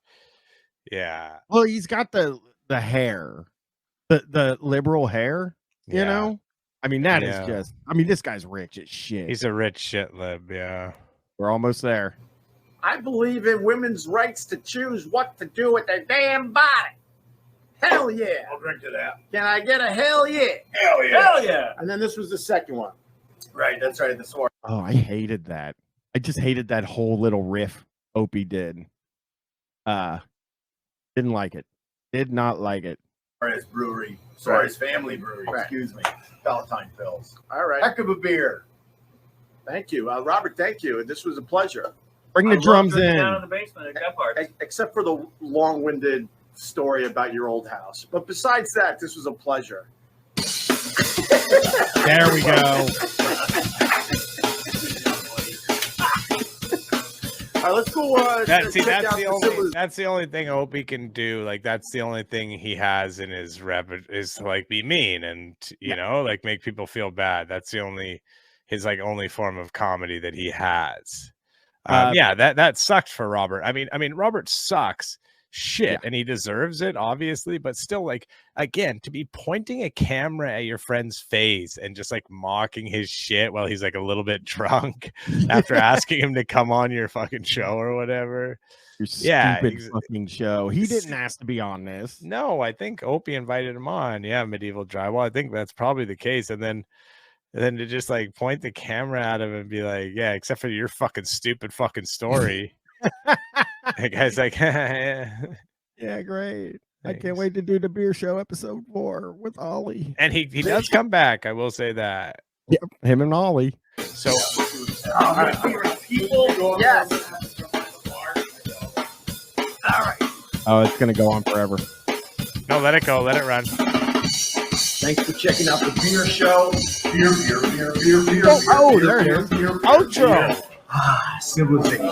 yeah. Well, he's got the hair, the liberal hair. You Yeah. know, I mean that is Yeah. just. I mean, this guy's rich as shit. He's a rich shit lib. Yeah. We're almost there. I believe in women's rights to choose what to do with their damn body. Hell yeah. I'll drink to that. Can I get a hell yeah? Hell yeah. Hell yeah. And then this was the second one. Right, that's right. The sword. Oh, I hated that. I just hated that whole little riff Opie did. Didn't like it. Did not like it. Suarez Brewery. Suarez Family Brewery. Right. Excuse me. Palatine Pills. All right. Heck of a beer. Thank you. Robert, thank you. This was a pleasure. Bring the drums in. Down in the basement at Gut Parts. Except for the long-winded story about your old house. But besides that, this was a pleasure. There we go. All right, let's go. That's the only thing Opie can do. Like, that's the only thing he has in his rep is to, like, be mean and, you know, like, make people feel bad. That's his only form of comedy that he has. That sucked for Robert. I mean, Robert sucks shit, and he deserves it, obviously, but still, like, again, to be pointing a camera at your friend's face and just like mocking his shit while he's like a little bit drunk after asking him to come on your fucking show or whatever. Your stupid fucking show. He didn't ask to be on this. No, I think Opie invited him on. Yeah, Medieval Drywall. I think that's probably the case. And then to just like point the camera at him and be like, yeah, except for your fucking stupid fucking story. The guy's like, yeah, great. Thanks. I can't wait to do the beer show episode 4 with Ollie. And he does come back. I will say that. Yep, him and Ollie. So, people, yes. All right. Oh, it's gonna go on forever. No, let it go. Let it run. Thanks for checking out the beer show. Beer. Oh, there it is. Outro. Civilization.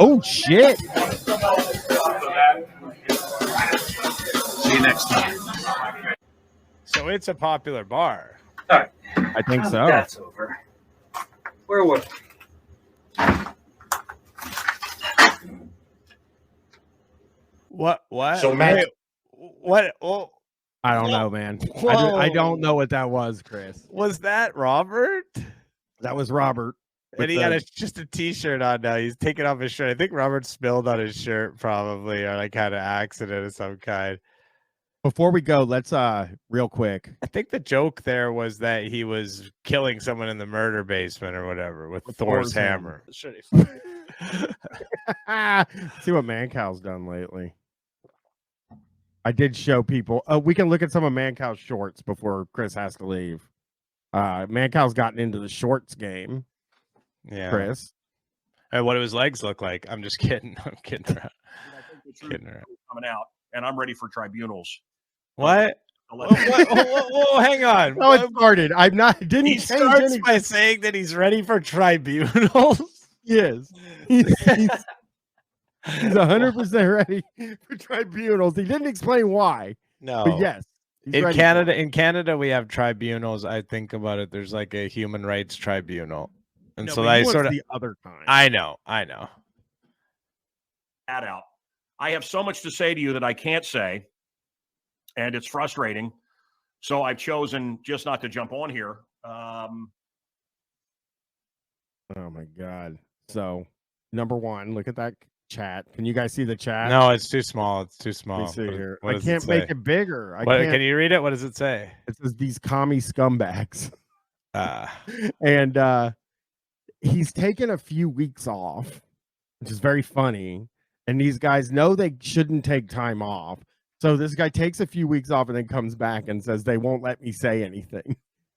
Oh shit. See you next time. So it's a popular bar. All right. I think so. That's over. Where was it? What? So Matt, what? Oh, I don't know, man. I don't know what that was, Chris. Was that Robert? That was Robert. And he got just a t-shirt on now. He's taking off his shirt. I think Robert spilled on his shirt probably, or like had an accident of some kind. Before we go, let's real quick. I think the joke there was that he was killing someone in the murder basement or whatever with Thor's hammer. See what Mancow's done lately. I did show people. We can look at some of Mancow's shorts before Chris has to leave. Mancow's gotten into the shorts game. Yeah, Chris. And what do his legs look like? I'm just kidding. I'm kidding around. I think the truth is coming out, and I'm ready for tribunals. What? Whoa, hang on. No, it started. I'm not. Didn't he change starts anything. by saying that he's ready for tribunals? Yes. He's 100% ready for tribunals. He didn't explain why. No. But yes. In Canada, we have tribunals. I think about it. There's like a human rights tribunal. And No, so but I he wants sort of the other kind. I know. That out. I have so much to say to you that I can't say, and it's frustrating. So I've chosen just not to jump on here. Oh my God. So, number one, look at that chat. Can you guys see the chat? No, it's too small. It's too small. Let me see here. What I does can't say? make it bigger. Can you read it? What does it say? It says these commie scumbags. And he's taken a few weeks off, which is very funny. And these guys know they shouldn't take time off. So this guy takes a few weeks off and then comes back and says, they won't let me say anything.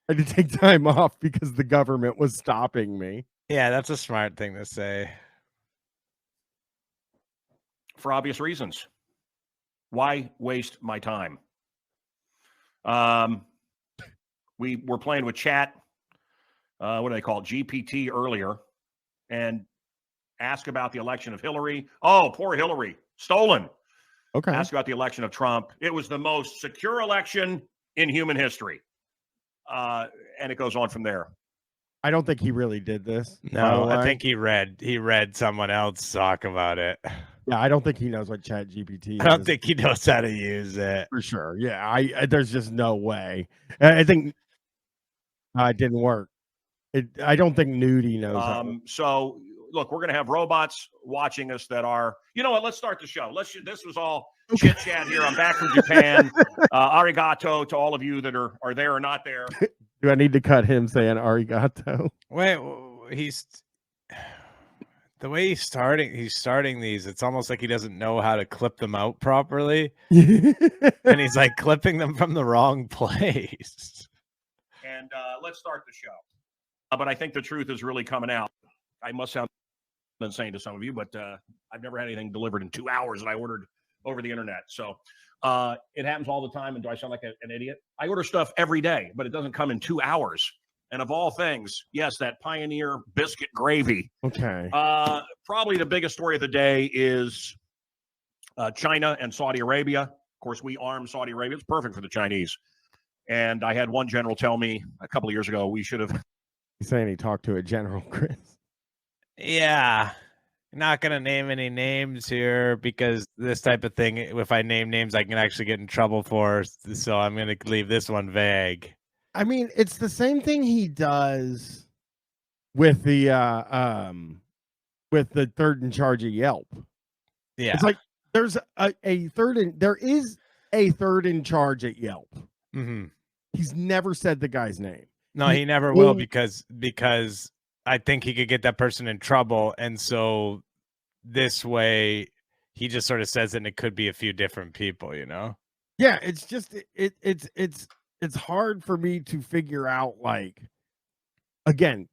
I had to take time off because the government was stopping me. Yeah, that's a smart thing to say. For obvious reasons. Why waste my time? We were playing with chat. What do they call it? GPT earlier, and ask about the election of Hillary. Oh, poor Hillary. Stolen. Okay. Ask about the election of Trump. It was the most secure election in human history. And it goes on from there. I don't think he really did this. No, I think he read someone else talk about it. Yeah, I don't think he knows what Chat GPT is. I don't think he knows how to use it. For sure. Yeah, I there's just no way. I think it didn't work. I don't think Nudie knows how. So look, we're going to have robots watching us that are, you know what, let's start the show. This was all chit chat here. I'm back from Japan. Arigato to all of you that are there or not there. Do I need to cut him saying arigato? Wait, the way he's starting these, it's almost like he doesn't know how to clip them out properly. And he's like clipping them from the wrong place. And let's start the show. But I think the truth is really coming out. I must sound been saying to some of you, but I've never had anything delivered in 2 hours, and I ordered over the internet. So it happens all the time. And do I sound like an idiot? I order stuff every day, but it doesn't come in 2 hours. And of all things, yes, that Pioneer biscuit gravy. Okay. Probably the biggest story of the day is China and Saudi Arabia. Of course, we armed Saudi Arabia. It's perfect for the Chinese. And I had one general tell me a couple of years ago we should have. He's saying he talked to a general, Chris. Yeah. Not going to name any names here because this type of thing, if I name names, I can actually get in trouble for. So I'm going to leave this one vague. I mean, it's the same thing he does with the third in charge of Yelp. Yeah. It's like there's there is a third in charge at Yelp. Mm-hmm. He's never said the guy's name. No, he never will because I think he could get that person in trouble. And so this way he just sort of says it and it could be a few different people, you know? Yeah, it's just it's hard for me to figure out, like, again,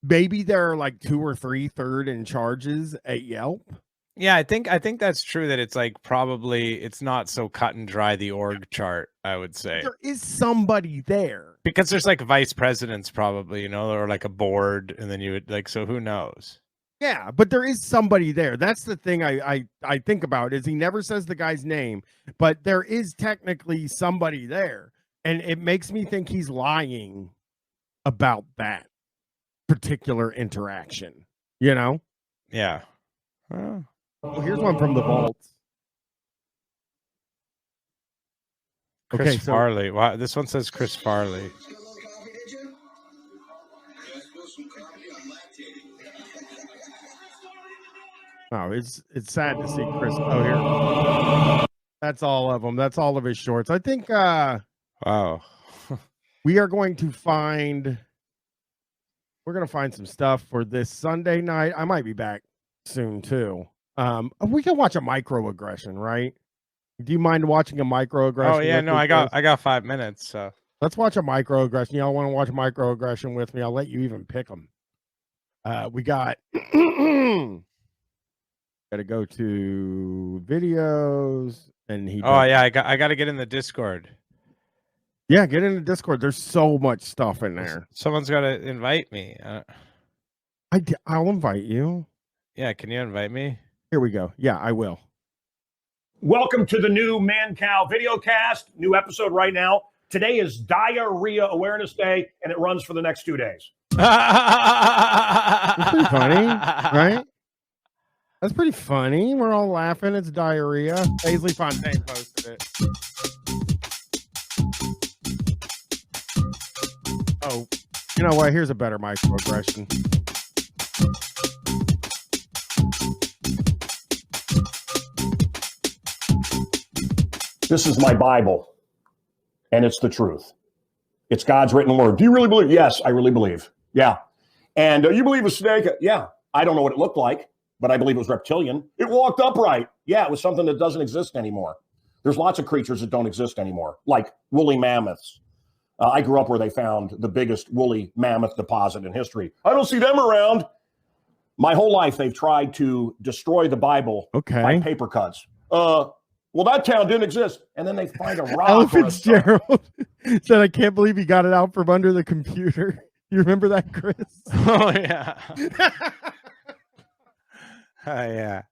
maybe there are like 2 or 3 third in charges at Yelp. Yeah, I think that's true, that it's like probably it's not so cut and dry, the org chart, I would say. There is somebody there. Because there's like vice presidents probably, you know, or like a board, and then you would like, so who knows? Yeah, but there is somebody there. That's the thing I think about, is he never says the guy's name, but there is technically somebody there. And it makes me think he's lying about that particular interaction, you know? Yeah. Oh, here's one from the vaults. Chris Farley. Wow, this one says Chris Farley. Oh, it's sad to see Chris. Oh, here. That's all of them. That's all of his shorts. I think wow. we are going to find some stuff for this Sunday night. I might be back soon too. We can watch a microaggression, right? Do you mind watching a microaggression? Oh yeah, no, I got 5 minutes. So let's watch a microaggression. Y'all want to watch a microaggression with me? I'll let you even pick them. We got gotta go to videos, and he. Oh yeah, I got to get in the Discord. Yeah, get in the Discord. There's so much stuff in there. Someone's got to invite me. I'll invite you. Yeah, can you invite me? Here we go. Yeah, I will. Welcome to the new Mancow videocast. New episode right now. Today is Diarrhea Awareness Day, and it runs for the next 2 days. That's pretty funny, right? That's pretty funny. We're all laughing. It's diarrhea. Paisley Fontaine posted it. Oh, you know what? Here's a better microaggression. This is my Bible, and it's the truth. It's God's written word. Do you really believe? Yes, I really believe. Yeah. And you believe a snake? Yeah. I don't know what it looked like, but I believe it was reptilian. It walked upright. Yeah, it was something that doesn't exist anymore. There's lots of creatures that don't exist anymore, like woolly mammoths. I grew up where they found the biggest woolly mammoth deposit in history. I don't see them around. My whole life, they've tried to destroy the Bible by paper cuts. Well, that town didn't exist. And then they find a rock. Ella Fitzgerald said, I can't believe he got it out from under the computer. You remember that, Chris? Oh, yeah. Oh, yeah.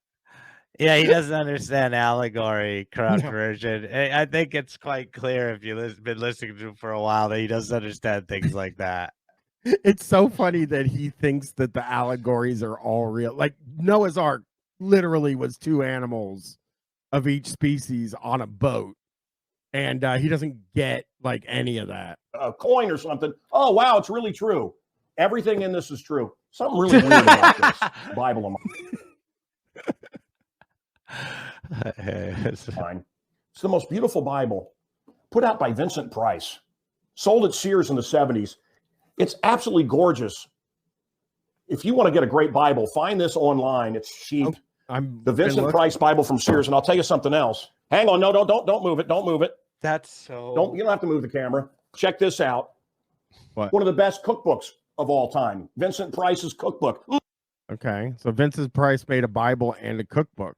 Yeah, he doesn't understand allegory, corrupt version. I think it's quite clear if you've been listening to him for a while that he doesn't understand things like that. It's so funny that he thinks that the allegories are all real. Like Noah's Ark literally was 2 animals of each species on a boat, and he doesn't get like any of that. A coin or something. Oh wow, it's really true. Everything in this is true. Something really weird about this Bible. It's the most beautiful Bible put out by Vincent Price, sold at Sears in the 70s. It's absolutely gorgeous. If you want to get a great Bible, find this online. It's cheap. The Vincent Price Bible from Sears. And I'll tell you something else. Hang on. No, don't move it. Don't move it. That's so. You don't have to move the camera. Check this out. What? One of the best cookbooks of all time. Vincent Price's cookbook. Okay, so Vincent Price made a Bible and a cookbook.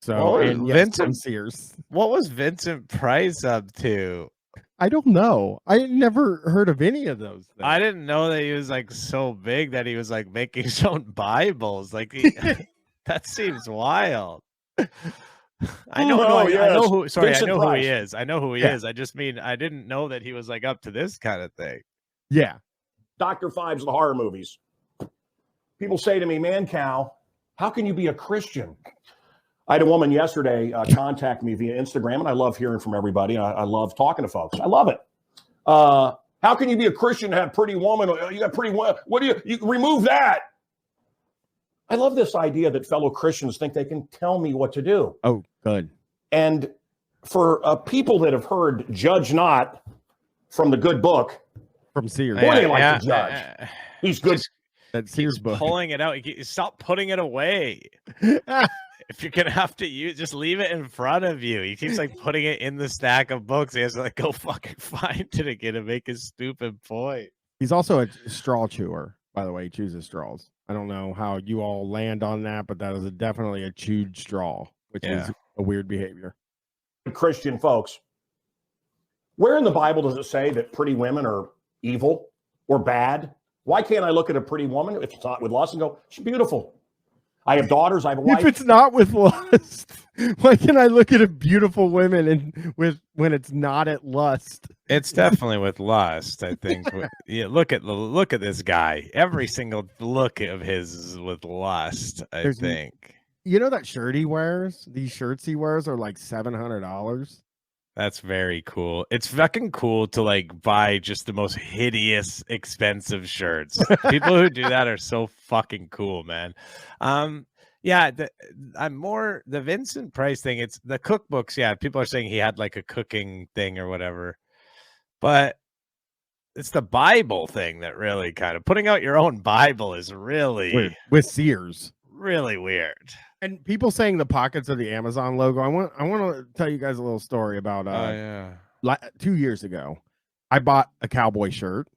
So and yes, from Sears. What was Vincent Price up to? I don't know. I never heard of any of those things. I didn't know that he was like so big that he was like making his own Bibles. Like that seems wild. I know who. Sorry, Vincent I know Price. who he is. I know who he is. I just mean I didn't know that he was like up to this kind of thing. Yeah. Dr. Fives, the horror movies. People say to me, Mancow, how can you be a Christian? I had a woman yesterday contact me via Instagram, and I love hearing from everybody. I love talking to folks. I love it. How can you be a Christian and have pretty woman? You got pretty woman. What do you remove that? I love this idea that fellow Christians think they can tell me what to do. Oh, good. And for people that have heard "Judge Not" from the good book from Sears, boy, they like to judge. He's good. That Sears book. Pulling it out. Stop putting it away. If you're gonna have to use, just leave it in front of you. He keeps like putting it in the stack of books. He has to like go fucking find it again to make his stupid point. He's also a straw chewer, by the way. He chooses straws. I don't know how you all land on that, but that is definitely a chewed straw, which is a weird behavior. Christian folks, where in the Bible does it say that pretty women are evil or bad? Why can't I look at a pretty woman if it's not with lust and go, she's beautiful? I have daughters. I have a wife. If it's not with lust, why can I look at a beautiful women and when it's not at lust? It's definitely with lust, I think. Yeah, look at this guy. Every single look of his is with lust, I think. You know that shirt he wears? These shirts he wears are like $700. That's very cool. It's fucking cool to like buy just the most hideous, expensive shirts. People who do that are so fucking cool, man. Yeah, I'm more the Vincent Price thing. It's the cookbooks. Yeah, people are saying he had like a cooking thing or whatever, but it's the Bible thing that really kind of putting out your own Bible is really weird. With Sears. Really weird. And people saying the pockets of the Amazon logo. I want to tell you guys a little story about 2 years ago. I bought a cowboy shirt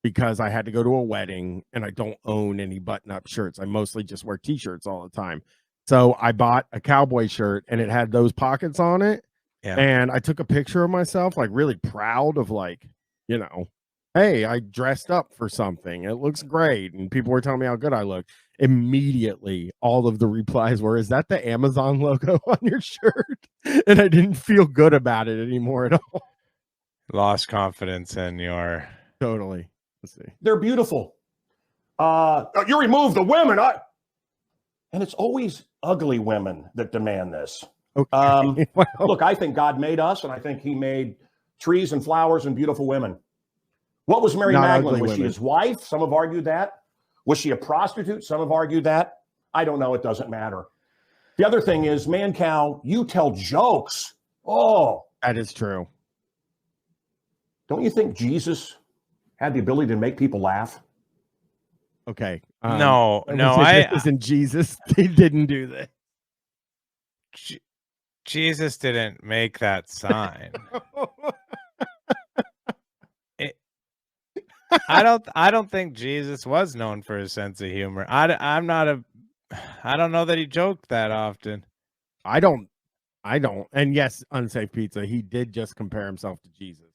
because I had to go to a wedding and I don't own any button-up shirts. I mostly just wear t-shirts all the time. So I bought a cowboy shirt and it had those pockets on it. Yeah. And I took a picture of myself, like really proud of like, you know, hey, I dressed up for something. It looks great. And people were telling me how good I look. Immediately, all of the replies were, is that the Amazon logo on your shirt? And I didn't feel good about it anymore at all. Lost confidence in your... Totally. Let's see. They're beautiful. You remove the women. And it's always ugly women that demand this. Okay. Look, I think God made us, and I think he made trees and flowers and beautiful women. What was Mary Magdalene? Was she his wife? Some have argued that. Was she a prostitute? Some have argued that. I don't know. It doesn't matter. The other thing is, Mancow, you tell jokes. Oh. That is true. Don't you think Jesus had the ability to make people laugh? Okay. No, it wasn't Jesus. They didn't do that. Jesus didn't make that sign. I don't think Jesus was known for his sense of humor. I don't know that he joked that often. I don't. And yes, Unsafe Pizza, he did just compare himself to Jesus.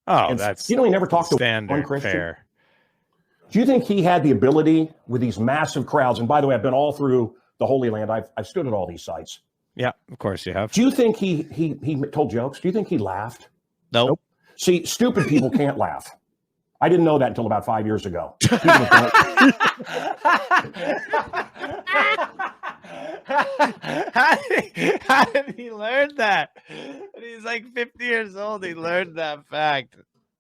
Oh, and that's he never talked to standard one Christian. Fair. Do you think he had the ability with these massive crowds? And by the way, I've been all through the Holy Land. I've stood at all these sites. Yeah, of course you have. Do you think he told jokes? Do you think he laughed? Nope. See, stupid people can't laugh. I didn't know that until about 5 years ago. How did he learn that? He's like 50 years old. He learned that fact.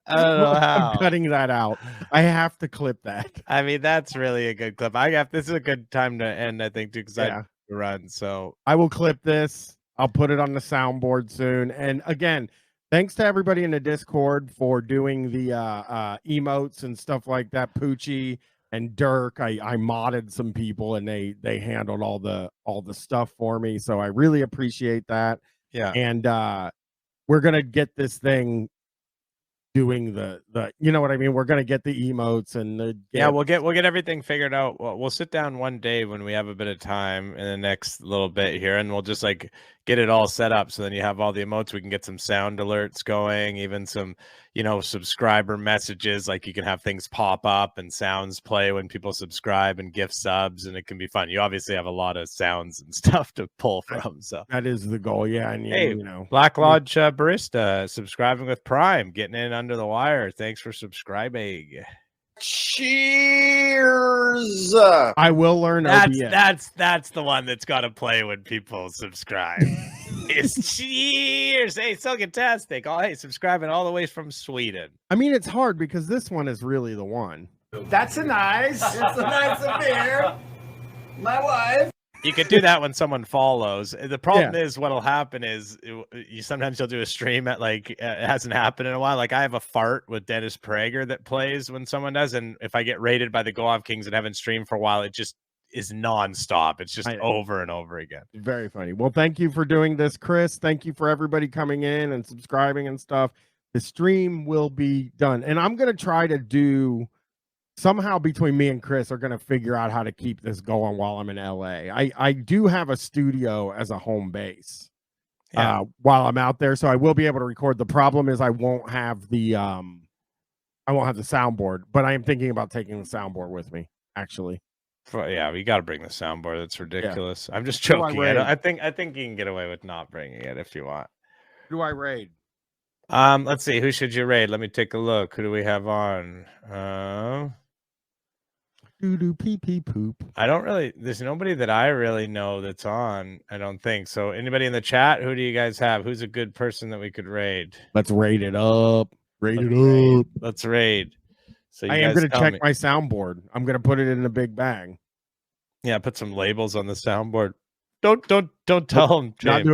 I don't know how. I'm cutting that out. I have to clip that. I mean, that's really a good clip. This is a good time to end, I think, too, because I have to run. So I will clip this. I'll put it on the soundboard soon. And again, thanks to everybody in the Discord for doing the emotes and stuff like that. Poochie and Dirk, I modded some people and they handled all the stuff for me. So I really appreciate that. Yeah. And we're gonna get this thing doing the you know what I mean. We're gonna get the emotes and the yeah. We'll get everything figured out. We'll sit down one day when we have a bit of time in the next little bit here, and we'll just like get it all set up. So then you have all the emotes. We can get some sound alerts going, even some subscriber messages. Like you can have things pop up and sounds play when people subscribe and gift subs, and it can be fun. You obviously have a lot of sounds and stuff to pull from. So that is the goal. Yeah, and hey, Black Lodge Barista subscribing with Prime, getting in under the wire. Thanks for subscribing. Cheers. I will learn OBS. That's the one that's got to play when people subscribe. It's cheers. Hey, so fantastic. Oh, hey, subscribing all the way from Sweden. I mean, it's hard because this one is really the one. That's a nice. It's a nice beer. My wife. You could do that when someone follows. The problem is what'll happen is sometimes you'll do a stream at it hasn't happened in a while. Like I have a fart with Dennis Prager that plays when someone does. And if I get raided by the Go Off Kings and haven't streamed for a while, it just is nonstop. It's just over and over again. Very funny. Well, thank you for doing this, Chris. Thank you for everybody coming in and subscribing and stuff. The stream will be done. And I'm going to try to do somehow between me and Chris are going to figure out how to keep this going while I'm in LA. I do have a studio as a home base while I'm out there, so I will be able to record. The problem is I won't have the soundboard, but I am thinking about taking the soundboard with me, actually. Yeah, we got to bring the soundboard. That's ridiculous. Yeah. I'm just joking. I think you can get away with not bringing it if you want. Who do I raid? Let's see. Who should you raid? Let me take a look. Who do we have on? Doo-doo pee-pee poop. There's nobody that I really know that's on, I don't think. So anybody in the chat, who do you guys have? Who's a good person that we could raid? Let's raid it up. Let's raid. So I am going to check my soundboard. I'm going to put it in a big bag. Yeah, put some labels on the soundboard. Don't tell them, James.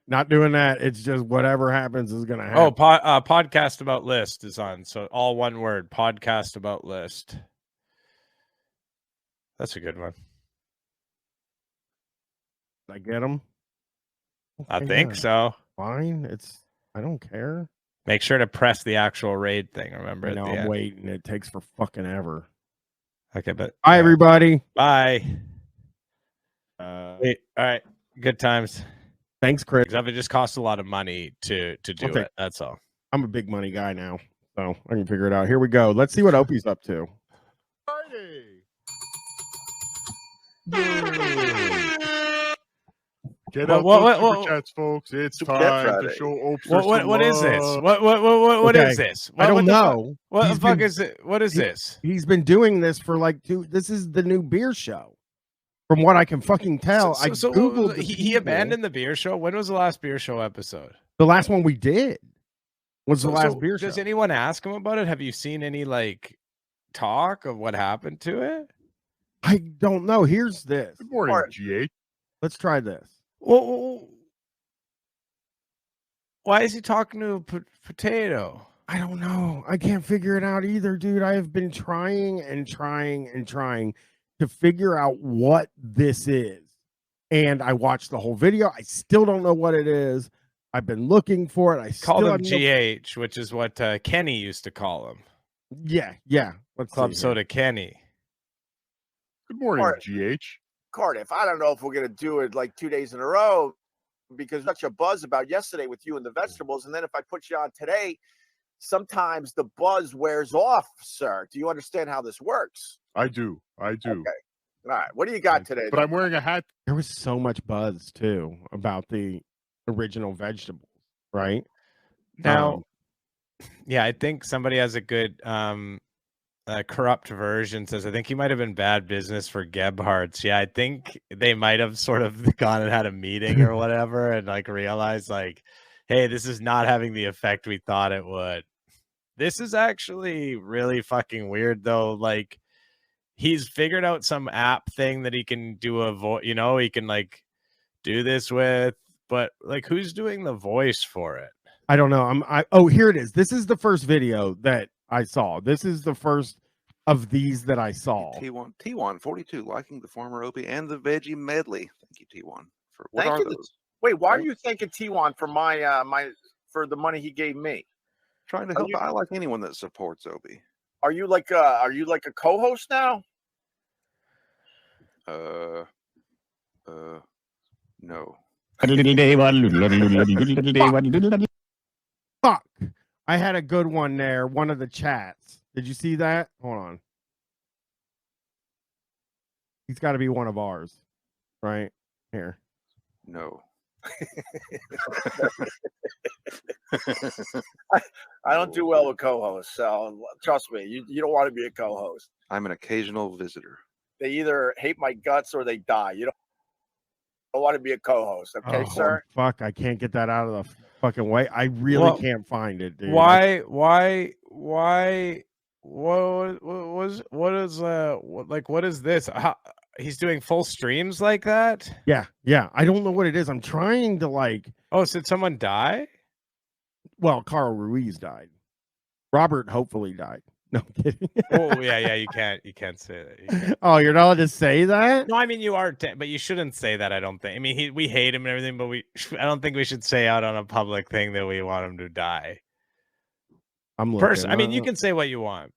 Not doing that. It's just whatever happens is going to happen. Oh, podcast about list is on. So all one word, podcast about list. That's a good one. Did I get them? I think so. Fine. I don't care. Make sure to press the actual raid thing. Remember? I know, I'm waiting. It takes for fucking ever. Okay, but bye, everybody. Bye. Wait, all right. Good times. Thanks, Chris. Because it just costs a lot of money to do it. That's all. I'm a big money guy now, so I can figure it out. Here we go. Let's see what Opie's up to. Get up those super chats, folks. It's time to show Opie what is this? What is this? I don't know. What the fuck is it? What is this? He's been doing this for this is the new beer show. From what I can fucking tell. I Googled he abandoned the beer show. When was the last beer show episode? The last one we did was the last beer show. Does anyone ask him about it? Have you seen any talk of what happened to it? I don't know. Here's this. Good morning, GH. Let's try this. Well, why is he talking to a potato? I don't know. I can't figure it out either, dude. I have been trying and trying and trying to figure out what this is. And I watched the whole video. I still don't know what it is. I've been looking for it. I called him GH, which is what Kenny used to call him. Yeah. Let's Club Soda Kenny. Good morning, GH. Cardiff, I don't know if we're going to do it 2 days in a row because such a buzz about yesterday with you and the vegetables. And then if I put you on today, sometimes the buzz wears off, sir. Do you understand how this works? I do. Okay. All right. What do you got today? But I'm wearing a hat. There was so much buzz, too, about the original vegetables, right? Now, yeah, I think somebody has a good corrupt version says, I think he might have been bad business for Gebhardt's. Yeah, I think they might have sort of gone and had a meeting or whatever and realized hey, this is not having the effect we thought it would. This is actually really fucking weird though. He's figured out some app thing that he can do a voice, he can do this with, but who's doing the voice for it? I don't know. Oh, here it is. This is the first video that I saw. This is the first of these that I saw. T1 42 liking the former Opie and the veggie medley. Thank you, T1. For what Thank are you. those? Wait, why are you thanking T1 for for the money he gave me? trying to help. I like anyone that supports Opie. Are you like a co-host now? No. Fuck. I had a good one there. One of the chats. Did you see that? Hold on. He's got to be one of ours, right here. No. I don't do well with co-hosts, so trust me, you don't want to be a co-host. I'm an occasional visitor. They either hate my guts or they die. You don't want to be a co-host, okay, sir? Fuck, I can't get that out of the fucking way. I really can't find it, dude. What is this? He's doing full streams like that? Yeah. I don't know what it is. I'm trying to like. Oh, did someone die? Well, Carl Ruiz died. Robert hopefully died. No, I'm kidding. Oh yeah. You can't say that. Oh, you're not allowed to say that? No, I mean you are, but you shouldn't say that. I don't think. I mean, we hate him and everything, but I don't think we should say out on a public thing that we want him to die. I'm looking. I mean, you can say what you want.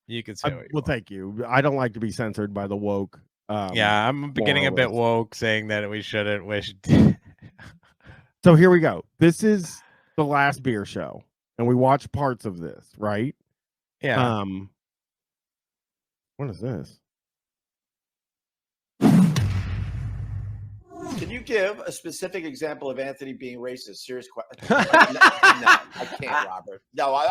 You can say what you want. Thank you. I don't like to be censored by the woke. Yeah, I'm getting a bit woke, saying that we shouldn't. So here we go. This is the last beer show, and we watch parts of this, right? Yeah. What is this? Can you give a specific example of Anthony being racist? Serious question. No, I can't, Robert. No,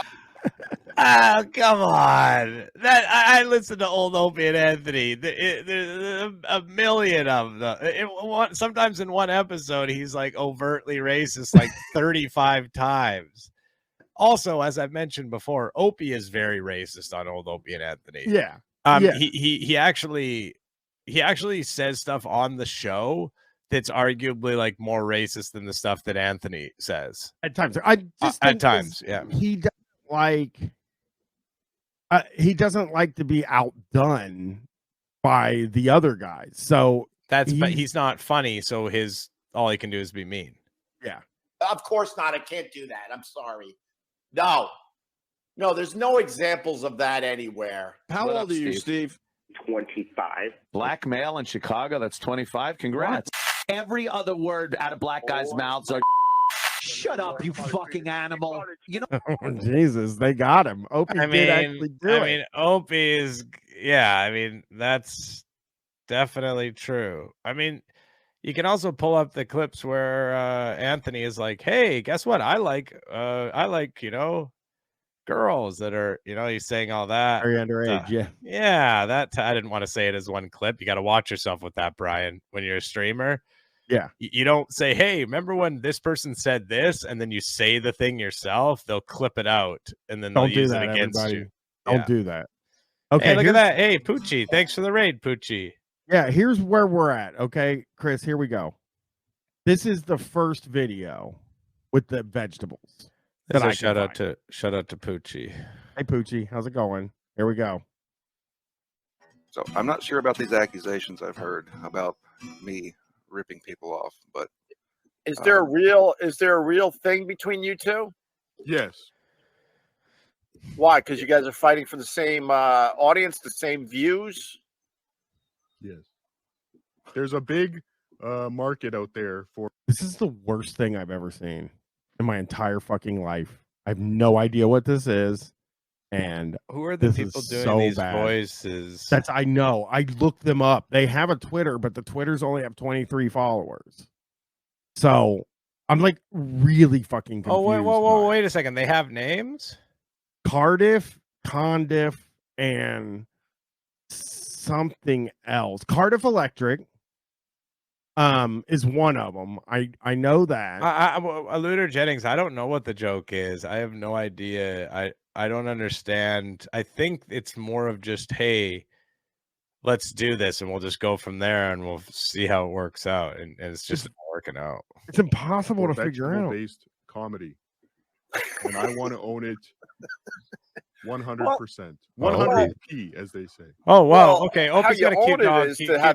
Oh, come on. I listen to old Opie and Anthony. There's a million of them. Sometimes in one episode, he's like overtly racist like 35 times. Also, as I've mentioned before, Opie is very racist on old Opie and Anthony. Yeah. He actually says stuff on the show that's arguably like more racist than the stuff that Anthony says. At times. I just at times, yeah. He doesn't like to be outdone by the other guys. So but he's not funny, so all he can do is be mean. Yeah. of course not. I can't do that. I'm sorry. No, there's no examples of that anywhere. How old are you, Steve? 25. Black male in Chicago, that's 25. Congrats. What? Every other word out of black guys' mouths are shut up, you fucking animal. You know. Oh, Jesus, they got him. Opie did actually do it. I mean, Opie is, that's definitely true. I mean, you can also pull up the clips where Anthony is like, "Hey, guess what? I like, girls that are, he's saying all that. Very underage, yeah. Yeah, I didn't want to say it as one clip. You got to watch yourself with that, Brian, when you're a streamer. Yeah. You don't say, "Hey, remember when this person said this?" and then you say the thing yourself. They'll clip it out and then they'll use it against you. Don't do that. Okay. Hey, look at that. Hey, Poochie. Thanks for the raid, Poochie. Yeah, here's where we're at. Okay, Chris, here we go. This is the first video with the vegetables. Shout out to Poochie. Hey, Poochie, how's it going? Here we go. So I'm not sure about these accusations I've heard about me ripping people off, but is there a real thing between you two? Yes. Why? Because you guys are fighting for the same audience, the same views. Yes. There's a big market out there for. This is the worst thing I've ever seen in my entire fucking life. I have no idea what this is. And who are the people doing these voices? I know. I looked them up. They have a Twitter, but the Twitters only have 23 followers. So I'm like really fucking confused. Oh, wait a second. They have names? Cardiff, Condiff, and something else. Cardiff Electric is one of them. I know that. Looter Jennings, I don't know what the joke is. I have no idea. I don't understand. I think it's more of just, hey, let's do this and we'll just go from there and we'll see how it works out. And it's just not working out. It's impossible to figure out. Based comedy. And I want to own it 100%. 100p, as they say. Oh, wow. Okay. Opie's got a cute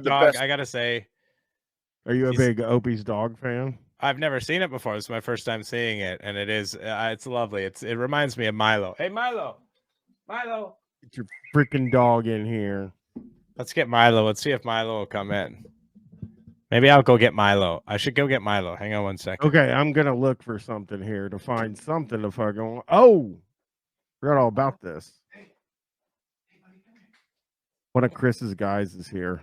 dog. I got to say. Are you a big Opie's dog fan? I've never seen it before. It's my first time seeing it, and it's lovely. It reminds me of Milo. Hey, Milo. Get your freaking dog in here. Let's get Milo. Let's see if Milo will come in. Maybe I'll go get Milo. I should go get Milo. Hang on one second. Okay, I'm gonna look for something here to find something to fucking. Oh, forgot all about this. One of Chris's guys is here.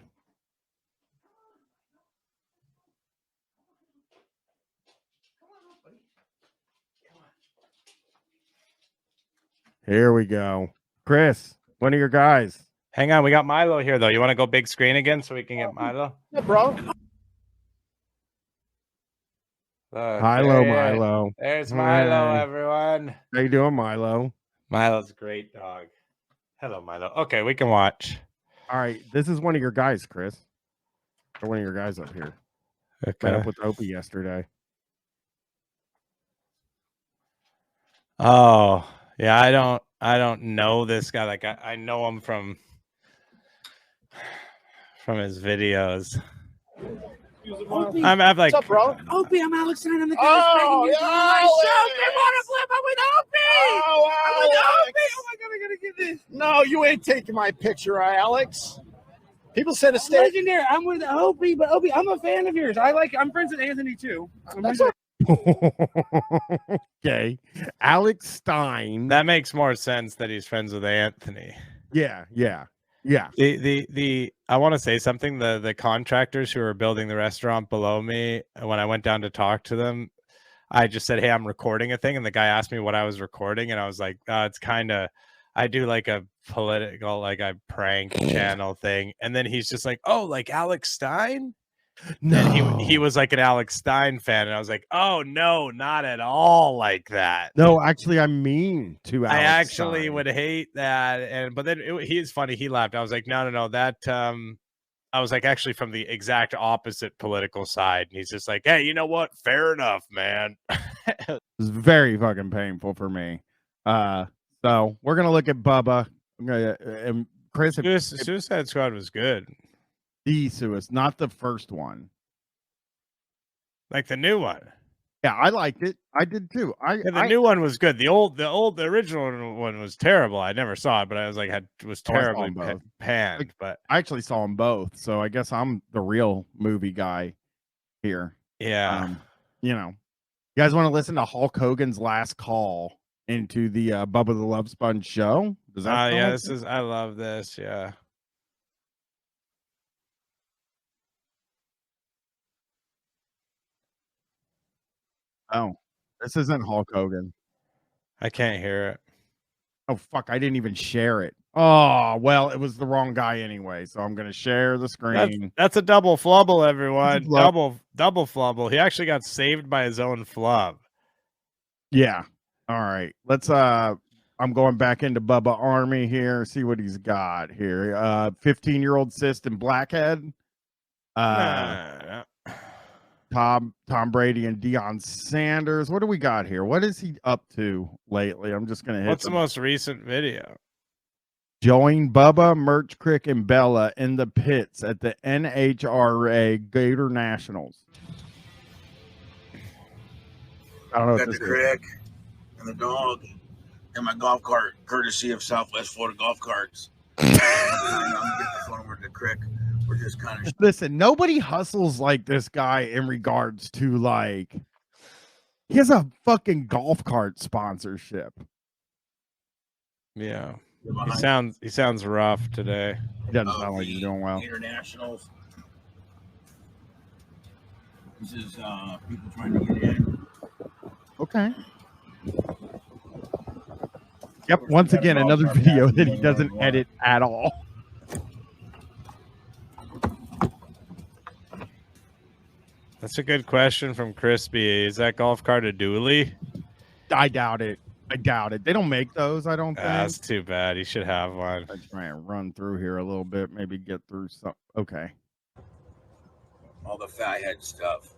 Here we go. Chris, one of your guys. Hang on, we got Milo here though. You want to go big screen again so we can get Milo? Yeah, bro. Milo. There's Milo, everyone. How you doing, Milo? Milo's a great dog. Hello, Milo. Okay, we can watch. All right, this is one of your guys, Chris. Or one of your guys up here. Okay. Met up with Opie yesterday. Oh, yeah. I don't know this guy. Like I know him from his videos. Opie. I'm like, What's up, bro? Opie, I'm Alex Stein. I'm the guy Oh, that's yeah, my show. They want to flip. I'm with Opie. Oh, I'm with Alex. Opie. Oh my God, I gotta get this. No, you ain't taking my picture, Alex. People said a I'm state. legendary. I'm with Opie, but Opie, I'm a fan of yours. I'm friends with Anthony too. Okay. Alex Stein. that makes more sense that he's friends with Anthony. Yeah. I want to say something. The contractors who are building the restaurant below me, when I went down to talk to them, I just said, "Hey, I'm recording a thing," and the guy asked me what I was recording, and I was like, "It's kind of, I do like a political, like a prank channel thing," and then he's just like, "Oh, like Alex Stein." No. And he was like an Alex Stein fan, and I was like, "Oh no, not at all like that." No, actually, I'm mean to Alex I actually Stein. would hate that, but then he's funny. He laughed. I was like, no, that I was like actually from the exact opposite political side, and he's just like, "Hey, you know what? Fair enough, man." It was very fucking painful for me. So we're gonna look at Bubba. I'm gonna and Chris. Suicide Squad was good. The Suicide, not the first one. Like the new one. Yeah, I liked it. I did too. The new one was good. The original one was terrible. I never saw it, but I was like, was terribly panned. But I actually saw them both, so I guess I'm the real movie guy here. Yeah. You guys want to listen to Hulk Hogan's last call into the Bubba the Love Sponge show? Does that? Yeah, I love this. Yeah. Oh, this isn't Hulk Hogan. I can't hear it. Oh, fuck. I didn't even share it. Oh, well, it was the wrong guy anyway. So I'm going to share the screen. That's a double flubble, everyone. Flub. Double flubble. He actually got saved by his own flub. Yeah. All right. Let's, I'm going back into Bubba Army here. See what he's got here. 15-year-old cyst and blackhead. Tom Brady and Deion Sanders. What do we got here? What is he up to lately? I'm just going to hit. What's the most recent video? Join Bubba, Merch Crick, and Bella in the pits at the NHRA Gator Nationals. I don't know. Got the crick and the dog and my golf cart, courtesy of Southwest Florida Golf Carts. I'm gonna get the phone over to the crick. We're just kind of listen. Nobody hustles like this guy in regards to like he has a fucking golf cart sponsorship. Yeah, he sounds rough today. He doesn't sound like he's doing well. Internationals. This is people trying to get in. Okay. Yep. Once again, another video that he doesn't edit at all. That's a good question from Crispy. Is that golf cart a dually? I doubt it. They don't make those, I don't think. That's too bad. He should have one. I'm trying to run through here a little bit, maybe get through some. Okay. All the fathead stuff.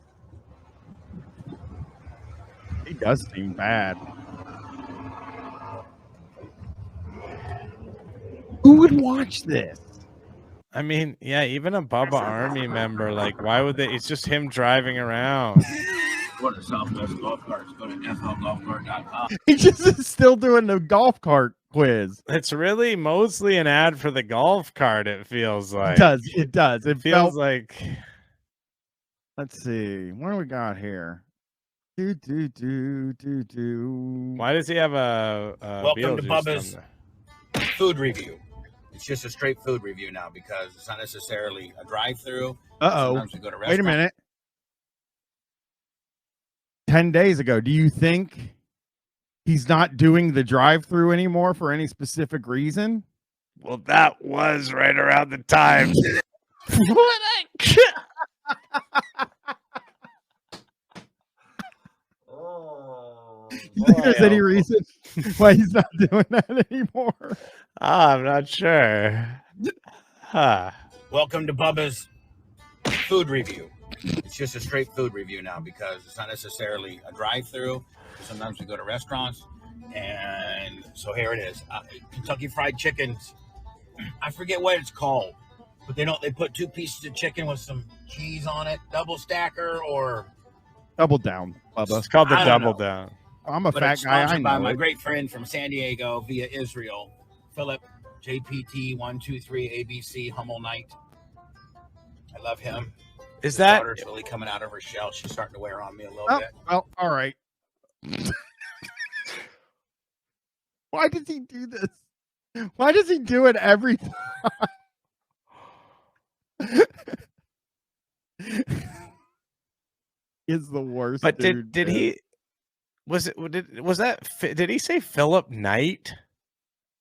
He does seem bad. Who would watch this? I mean, yeah, even a Bubba Army member, like, why would they? It's just him driving around. Go to Southwest Golf Carts. Go to flgolfcart.com. He just is still doing the golf cart quiz. It's really mostly an ad for the golf cart. It feels like It does. It does. It feels felt like. Let's see. What do we got here? Do. Why does he have a Welcome to Beetlejuice Bubba's thumbnail? food review. It's just a straight food review now because it's not necessarily a drive-through. Uh-oh. Sometimes we go to Wait a restaurants. minute. 10 days ago, do you think he's not doing the drive-through anymore for any specific reason? Well, that was right around the time. You think there's any reason why he's not doing that anymore? I'm not sure. Huh. Welcome to Bubba's food review. It's just a straight food review now because it's not necessarily a drive-through. Sometimes we go to restaurants, and so here it is: Kentucky Fried Chickens. I forget what it's called, but they put 2 pieces of chicken with some cheese on it, double stacker or Double down, Bubba. It's called the I don't double know. down. I'm a But fat it's guy. I sponsored by know my it. great friend from San Diego via Israel, Philip JPT 123 ABC Hummel Knight. I love him. Is His that daughter's really coming out of her shell? She's starting to wear on me a little Oh, bit. well, all right. Why does he do this? Why does he do it every time? Is the worst. But dude, did man. he? Was that? Did he say Philip Knight?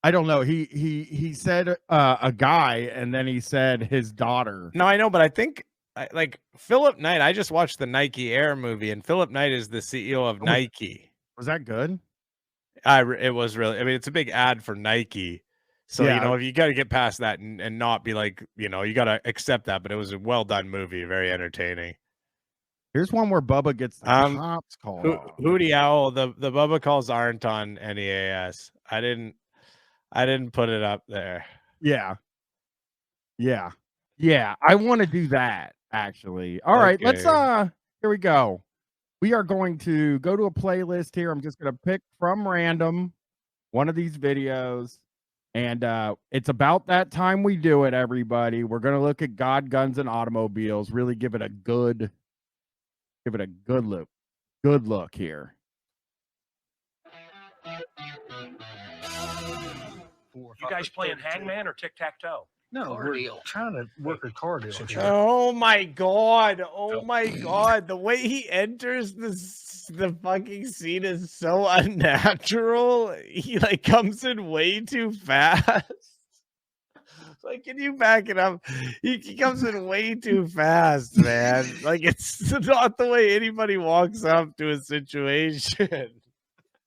I don't know. He said a guy, and then he said his daughter. No, I know, but I think like Philip Knight. I just watched the Nike Air movie, and Philip Knight is the CEO of Nike. Was that good? It was really. I mean, it's a big ad for Nike. So, Yeah. you know, if you got to get past that and not be like, you know, you got to accept that. But it was a well done movie, very entertaining. Here's one where Bubba gets the cops called. Hootie Owl. The Bubba calls aren't on NEAS. I didn't put it up there. Yeah. I want to do that actually. All right, let's here we go. We are going to go to a playlist here. I'm just going to pick from random one of these videos, and it's about that time we do it, everybody. We're going to look at God, Guns, and Automobiles. Really give it a good look. Good look here. You guys playing hangman or tic-tac-toe? No, we're trying to work a car deal. Oh my god! Oh my god! The way he enters the fucking scene is so unnatural. He like comes in way too fast. Like, can you back it up? He comes in way too fast, man. Like, it's not the way anybody walks up to a situation.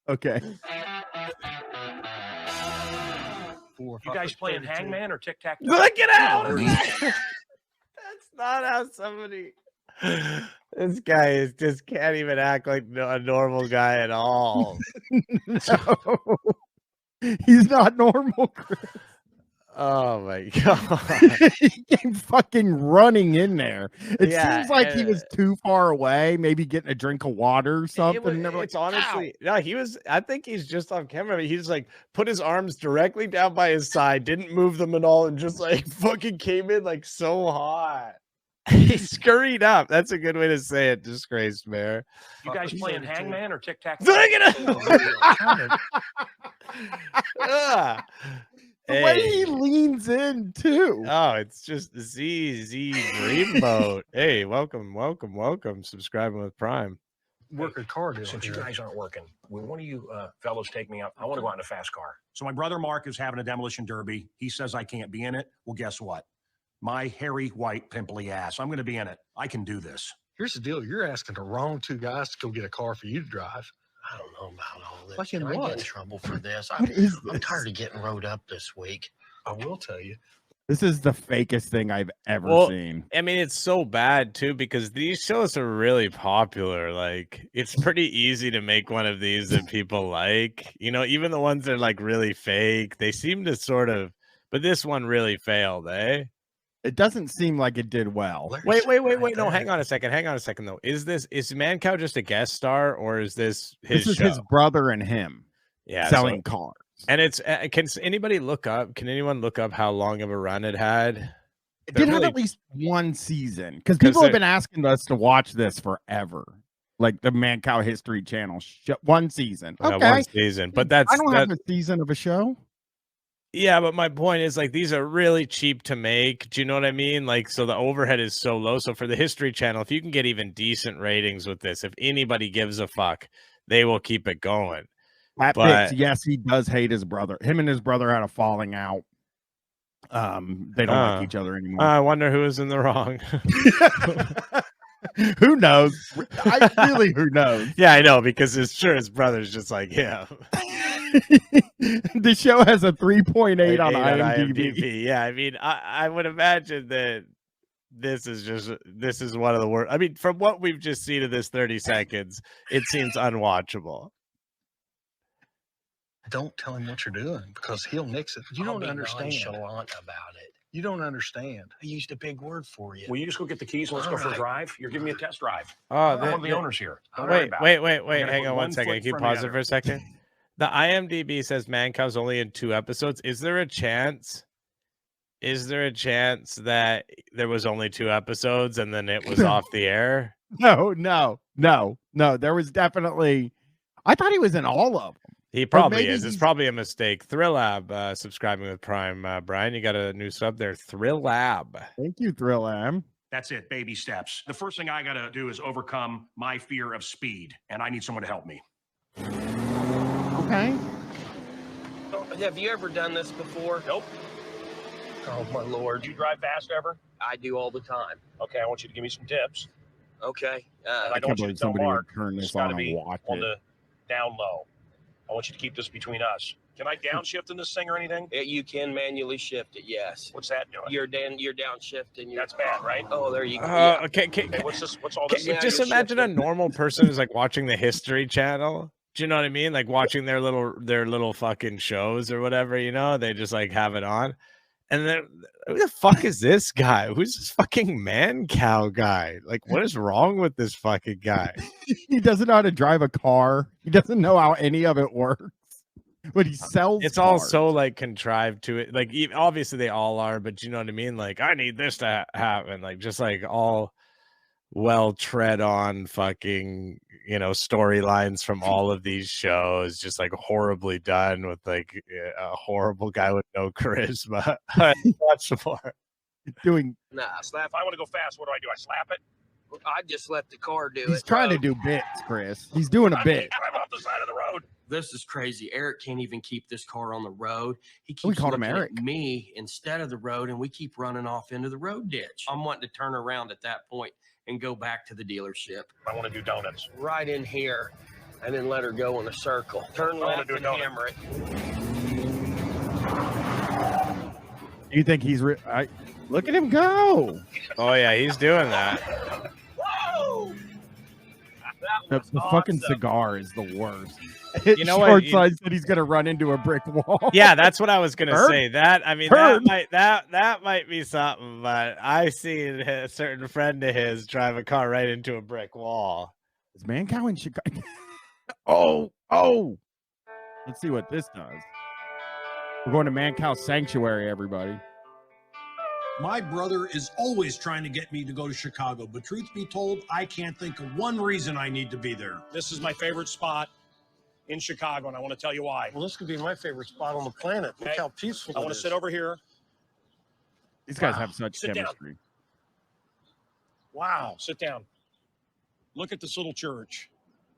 Okay. You guys playing hangman or tic-tac-toe? Look it out! That's not how somebody. This guy just can't even act like a normal guy at all. No. He's not normal, Chris. Oh my god. He came fucking running in there. It Yeah, seems like he was too far away, maybe getting a drink of water or something. It's honestly, no, I think he's just on camera. He's like put his arms directly down by his side, didn't move them at all, and just like fucking came in like so hot. He scurried up. That's a good way to say it, disgraced mayor. You guys playing hangman or tic-tac-toe? Look at him! The way he leans in too. Oh, it's just ZZ Dreamboat. Hey, welcome. Subscribing with Prime. Work a car deal. Since you guys aren't working, will one of you fellows take me out? I want to go out in a fast car. So my brother Mark is having a demolition derby. He says I can't be in it. Well, guess what? My hairy, white, pimply ass. I'm going to be in it. I can do this. Here's the deal. You're asking the wrong 2 guys to go get a car for you to drive. I don't know about all this. Fucking Can I get what? in trouble for this? What is I'm this? tired of getting rode up this week. I will tell you. This is the fakest thing I've ever seen. I mean, it's so bad too because these shows are really popular. Like, it's pretty easy to make one of these that people like. You know, even the ones that are like really fake, they seem to sort of. But this one really failed, eh? It doesn't seem like it did well. Wait. No, hang on a second, though. Is Mancow just a guest star, or is this his This is show? his brother and him selling cars. And it's can anybody look up? Can anyone look up how long of a run it had? It did have at least one season because people have been asking us to watch this forever. Like the Mancow History Channel, one season. Okay, one season, but I don't have a season of a show. Yeah, but my point is like these are really cheap to make. Do you know what I mean? Like, so the overhead is so low. So for the History Channel, if you can get even decent ratings with this, if anybody gives a fuck, they will keep it going. Yes, he does hate his brother. Him and his brother had a falling out. They don't like each other anymore. I wonder who is in the wrong. Who knows? Who knows? Yeah, I know, because his brother's just like him. The show has a 3.8 on IMDb. Yeah, I mean, I would imagine that this is one of the worst. I mean, from what we've just seen in this 30 seconds, it seems unwatchable. Don't tell him what you're doing because he'll nix it. You don't understand. Nonchalant about it. You don't understand. I used a big word for you. Will you just go get the keys and let's go for a drive? You're giving me a test drive. Oh, one of the owners here. Wait. Hang on one second. Can you pause it for a second? The IMDb says Mancow's only in 2 episodes. Is there a chance that there was only 2 episodes and then it was off the air? No. There was definitely. I thought he was in all of them. He probably is. It's probably a mistake. Thrill Lab subscribing with Prime. Brian, you got a new sub there. Thrill Lab. Thank you, Thrill Lab. That's it. Baby steps. The first thing I got to do is overcome my fear of speed, and I need someone to help me. Okay. Have you ever done this before? Nope. Oh, my Lord. Do you drive fast ever? I do all the time. Okay, I want you to give me some tips. Okay. I don't want you to tell Mark. Turn this It's got to on be and watch on it. the down low. I want you to keep this between us. Can I downshift in this thing or anything? You can manually shift it, yes. What's that doing? You're downshifting. That's bad, right? Oh, there you go. Okay. What's this? What's all this? Just imagine a normal person who's like watching the History Channel. Do you know what I mean? Like watching their little fucking shows or whatever, you know? They just like have it on. And then who the fuck is this guy? Who's this fucking Mancow guy? Like, what is wrong with this fucking guy? He doesn't know how to drive a car. He doesn't know how any of it works. But he sells it's cars. all so like contrived to it. Like obviously they all are, but you know what I mean? Like, I need this to happen. Like just like all well tread on fucking, you know, storylines from all of these shows, just like horribly done with like a horrible guy with no charisma. Watch more. Doing slap. If I want to go fast, what do? I slap it? I just let the car do it. He's trying to do bits, Chris. He's doing a bit. Drive off the side of the road. This is crazy. Eric can't even keep this car on the road. He keeps We called him looking Eric. at me instead of the road, and we keep running off into the road ditch. I'm wanting to turn around at that point and go back to the dealership. I want to do donuts. Right in here, and then let her go in a circle. Turn left and hammer it. You think he's look at him go? Oh yeah, he's doing that. Whoa! The fucking cigar is the worst. You know what? Short side said he's gonna run into a brick wall. Yeah, that's what I was gonna Heard? say. That I mean, Heard? that might be something. But I seen a certain friend of his drive a car right into a brick wall. Is Mancow in Chicago? Oh! Let's see what this does. We're going to Mancow Sanctuary, everybody. My brother is always trying to get me to go to Chicago, but truth be told, I can't think of one reason I need to be there. This is my favorite spot in Chicago, and I want to tell you why. Well, this could be my favorite spot on the planet. Look how peaceful I want to sit over here. These guys have such Sit down. chemistry. Wow. Sit down. Look at this little church,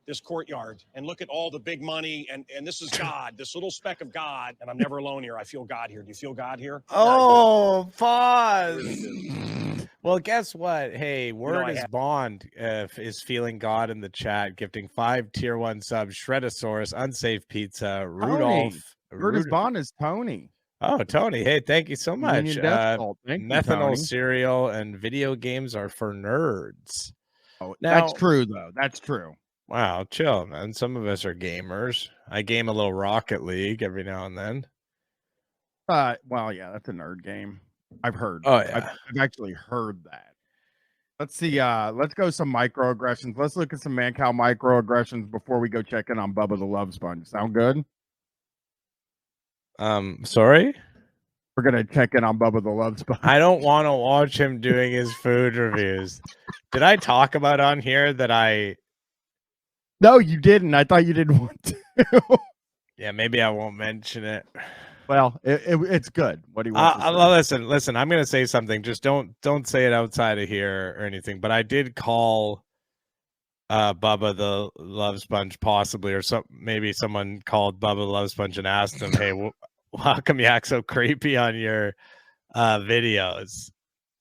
this courtyard, and look at all the big money. And this is God, this little speck of God. And I'm never alone here. I feel God here. Do you feel God here? Oh, pause. Well, guess what? Hey, Word is Bond is feeling God in the chat, gifting 5 tier 1 subs, Shredosaurus, Unsafe Pizza, Rudolph. Word is Bond is Tony. Oh, Tony. Hey, thank you so much. Union Death Cult. Thank you, Methanol Tony. cereal and video games are for nerds. Oh, Now- that's true, though. That's true. Wow, chill, man. Some of us are gamers. I game a little Rocket League every now and then. Well, yeah, that's a nerd game. I've heard. Oh yeah. I've actually heard that. Let's see. Let's go some microaggressions. Let's look at some Mancow microaggressions before we go check in on Bubba the Love Sponge. Sound good? Sorry? We're gonna check in on Bubba the Love Sponge. I don't want to watch him doing his food reviews. Did I talk about on here that I? No, you didn't. I thought you didn't want to. Yeah, maybe I won't mention it. Well, it's good. What do you want to say? Listen. I'm gonna say something. Just don't say it outside of here or anything. But I did call Bubba the Love Sponge, possibly, or maybe someone called Bubba the Love Sponge and asked him, "Hey, how come you act so creepy on your videos?"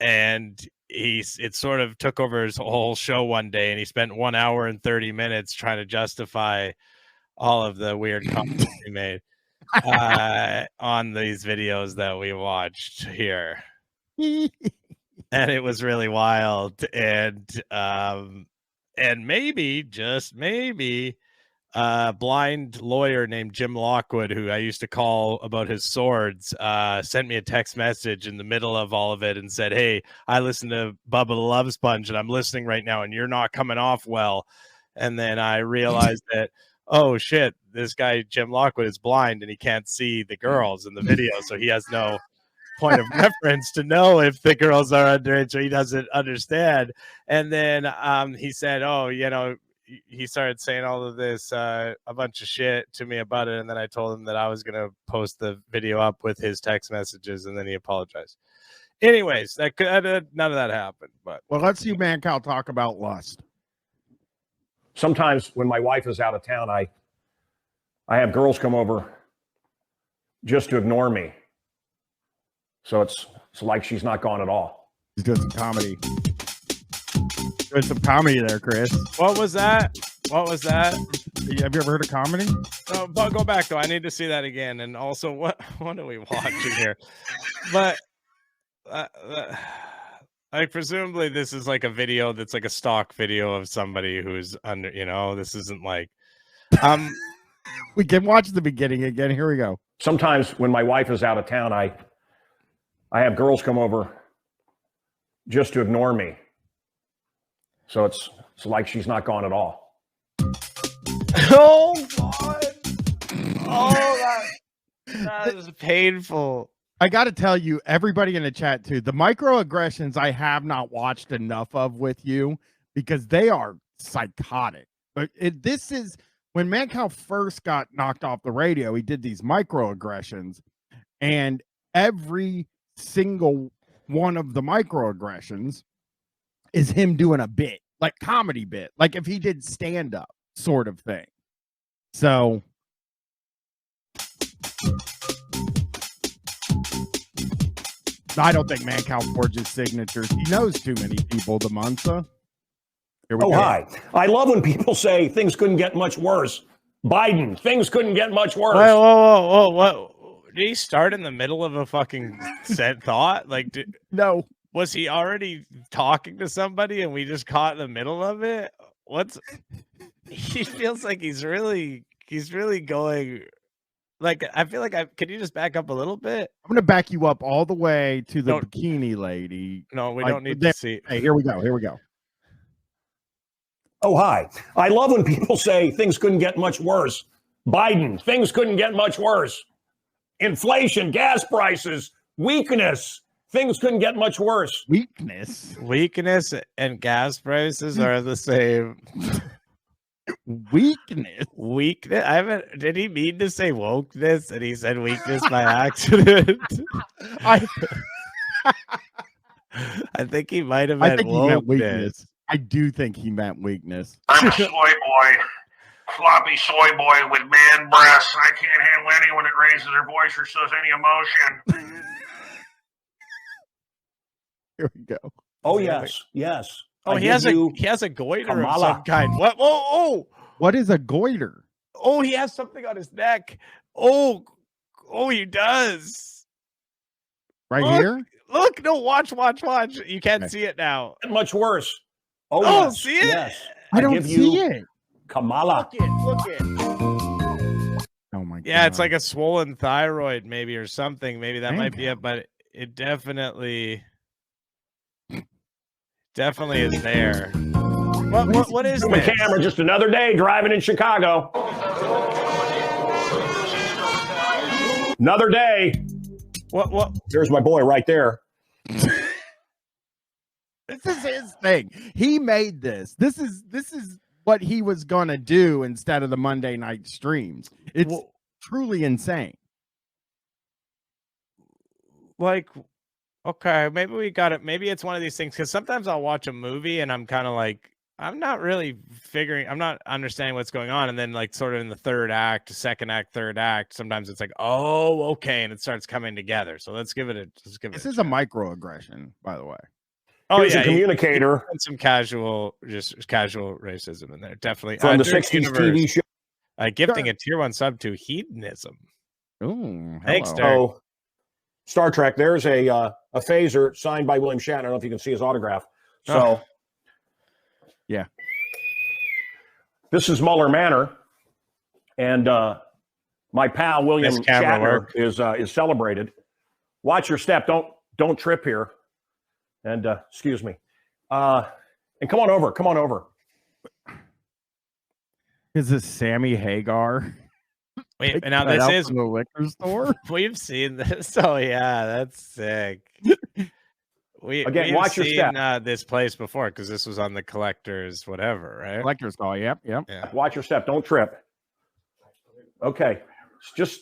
And it sort of took over his whole show one day, and he spent 1 hour and 30 minutes trying to justify all of the weird comments he made on these videos that we watched here. And it was really wild. And maybe, just maybe, a blind lawyer named Jim Lockwood, who I used to call about his swords, sent me a text message in the middle of all of it and said, "Hey, I listened to Bubba the Love Sponge and I'm listening right now and you're not coming off well." And then I realized that, oh shit, this guy Jim Lockwood is blind and he can't see the girls in the video, so he has no point of reference to know if the girls are underage, so he doesn't understand. And then he said, "Oh, you know," he started saying all of this, a bunch of shit to me about it. And then I told him that I was going to post the video up with his text messages, and then he apologized. Anyways, none of that happened. But well, let's see Mancow talk about lust. Sometimes when my wife is out of town, I have girls come over just to ignore me. So it's like she's not gone at all. He's doing some comedy. Doing some comedy there, Chris. What was that? Have you ever heard of comedy? No, but go back though. I need to see that again. And also, what are we watching here? But like, presumably this is like a video that's like a stock video of somebody who's under. You know, this isn't like. We can watch the beginning again. Here we go. Sometimes when my wife is out of town, I have girls come over just to ignore me. So it's like she's not gone at all. Oh God! Oh, that is painful. I got to tell you, everybody in the chat too, the microaggressions I have not watched enough of with you because they are psychotic. But this is when Mancow first got knocked off the radio. He did these microaggressions, and every single one of the microaggressions is him doing a bit, like comedy bit, like if he did stand up sort of thing. So I don't think Mancow forges signatures. He knows too many people, the Munsa. Here we go. Hi. I love when people say things couldn't get much worse. Biden, things couldn't get much worse. Whoa. What? Did he start in the middle of a fucking said thought? Like, no. Was he already talking to somebody and we just caught in the middle of it? He feels like he's really going. Like, I feel like can you just back up a little bit? I'm gonna back you up all the way to the bikini lady. No, we don't need to see. Hey, here we go. Oh, hi. I love when people say things couldn't get much worse. Biden, things couldn't get much worse. Inflation, gas prices, weakness. Things couldn't get much worse. Weakness and gas prices are the same. Weakness. Did he mean to say wokeness and he said weakness by accident? I think he might have meant wokeness. I do think he meant weakness. I'm a soy boy, floppy soy boy with man breasts. I can't handle anyone that raises their voice or shows any emotion. Here we go. Oh yes. Oh, he has a goiter of some kind. What? What is a goiter? Oh, he has something on his neck. Oh, he does. Here? Look, no, watch. You can't see it now. Much worse. Oh, yes. See it? Yes. I don't see it. Kamala. Look it. Oh my God. Yeah, it's like a swollen thyroid, maybe, or something. Maybe that might be it. But it definitely is there. What is my this? camera? Just another day driving in Chicago. Another day. What? There's my boy right there. This is his thing. He made this. This is what he was gonna do instead of the Monday night streams. It's truly insane. Like, okay, maybe we got it. Maybe it's one of these things because sometimes I'll watch a movie and I'm kind of like, I'm not understanding what's going on. And then like sort of in the third act, second act, third act, sometimes it's like, oh, okay. And it starts coming together. So let's give it This is a microaggression, by the way. Oh, Here's yeah, a communicator. Some casual racism in there. Definitely. From the Dirty 60s Universe, TV show. Gifting a tier 1 sub to Hedonism. Ooh, thanks, Derek. Oh, Star Trek. There's a phaser signed by William Shatner. I don't know if you can see his autograph. So, yeah. This is Muller Manor, and my pal William Shatner is celebrated. Watch your step. Don't trip here. And excuse me. And come on over. Come on over. Is this Sammy Hagar? Wait, now this is the liquor store. We've seen this. Oh yeah, that's sick. We've watch your seen step. This place before because this was on the collector's whatever, right? Collector's call. Yep. Yeah. Watch your step. Don't trip. Okay, just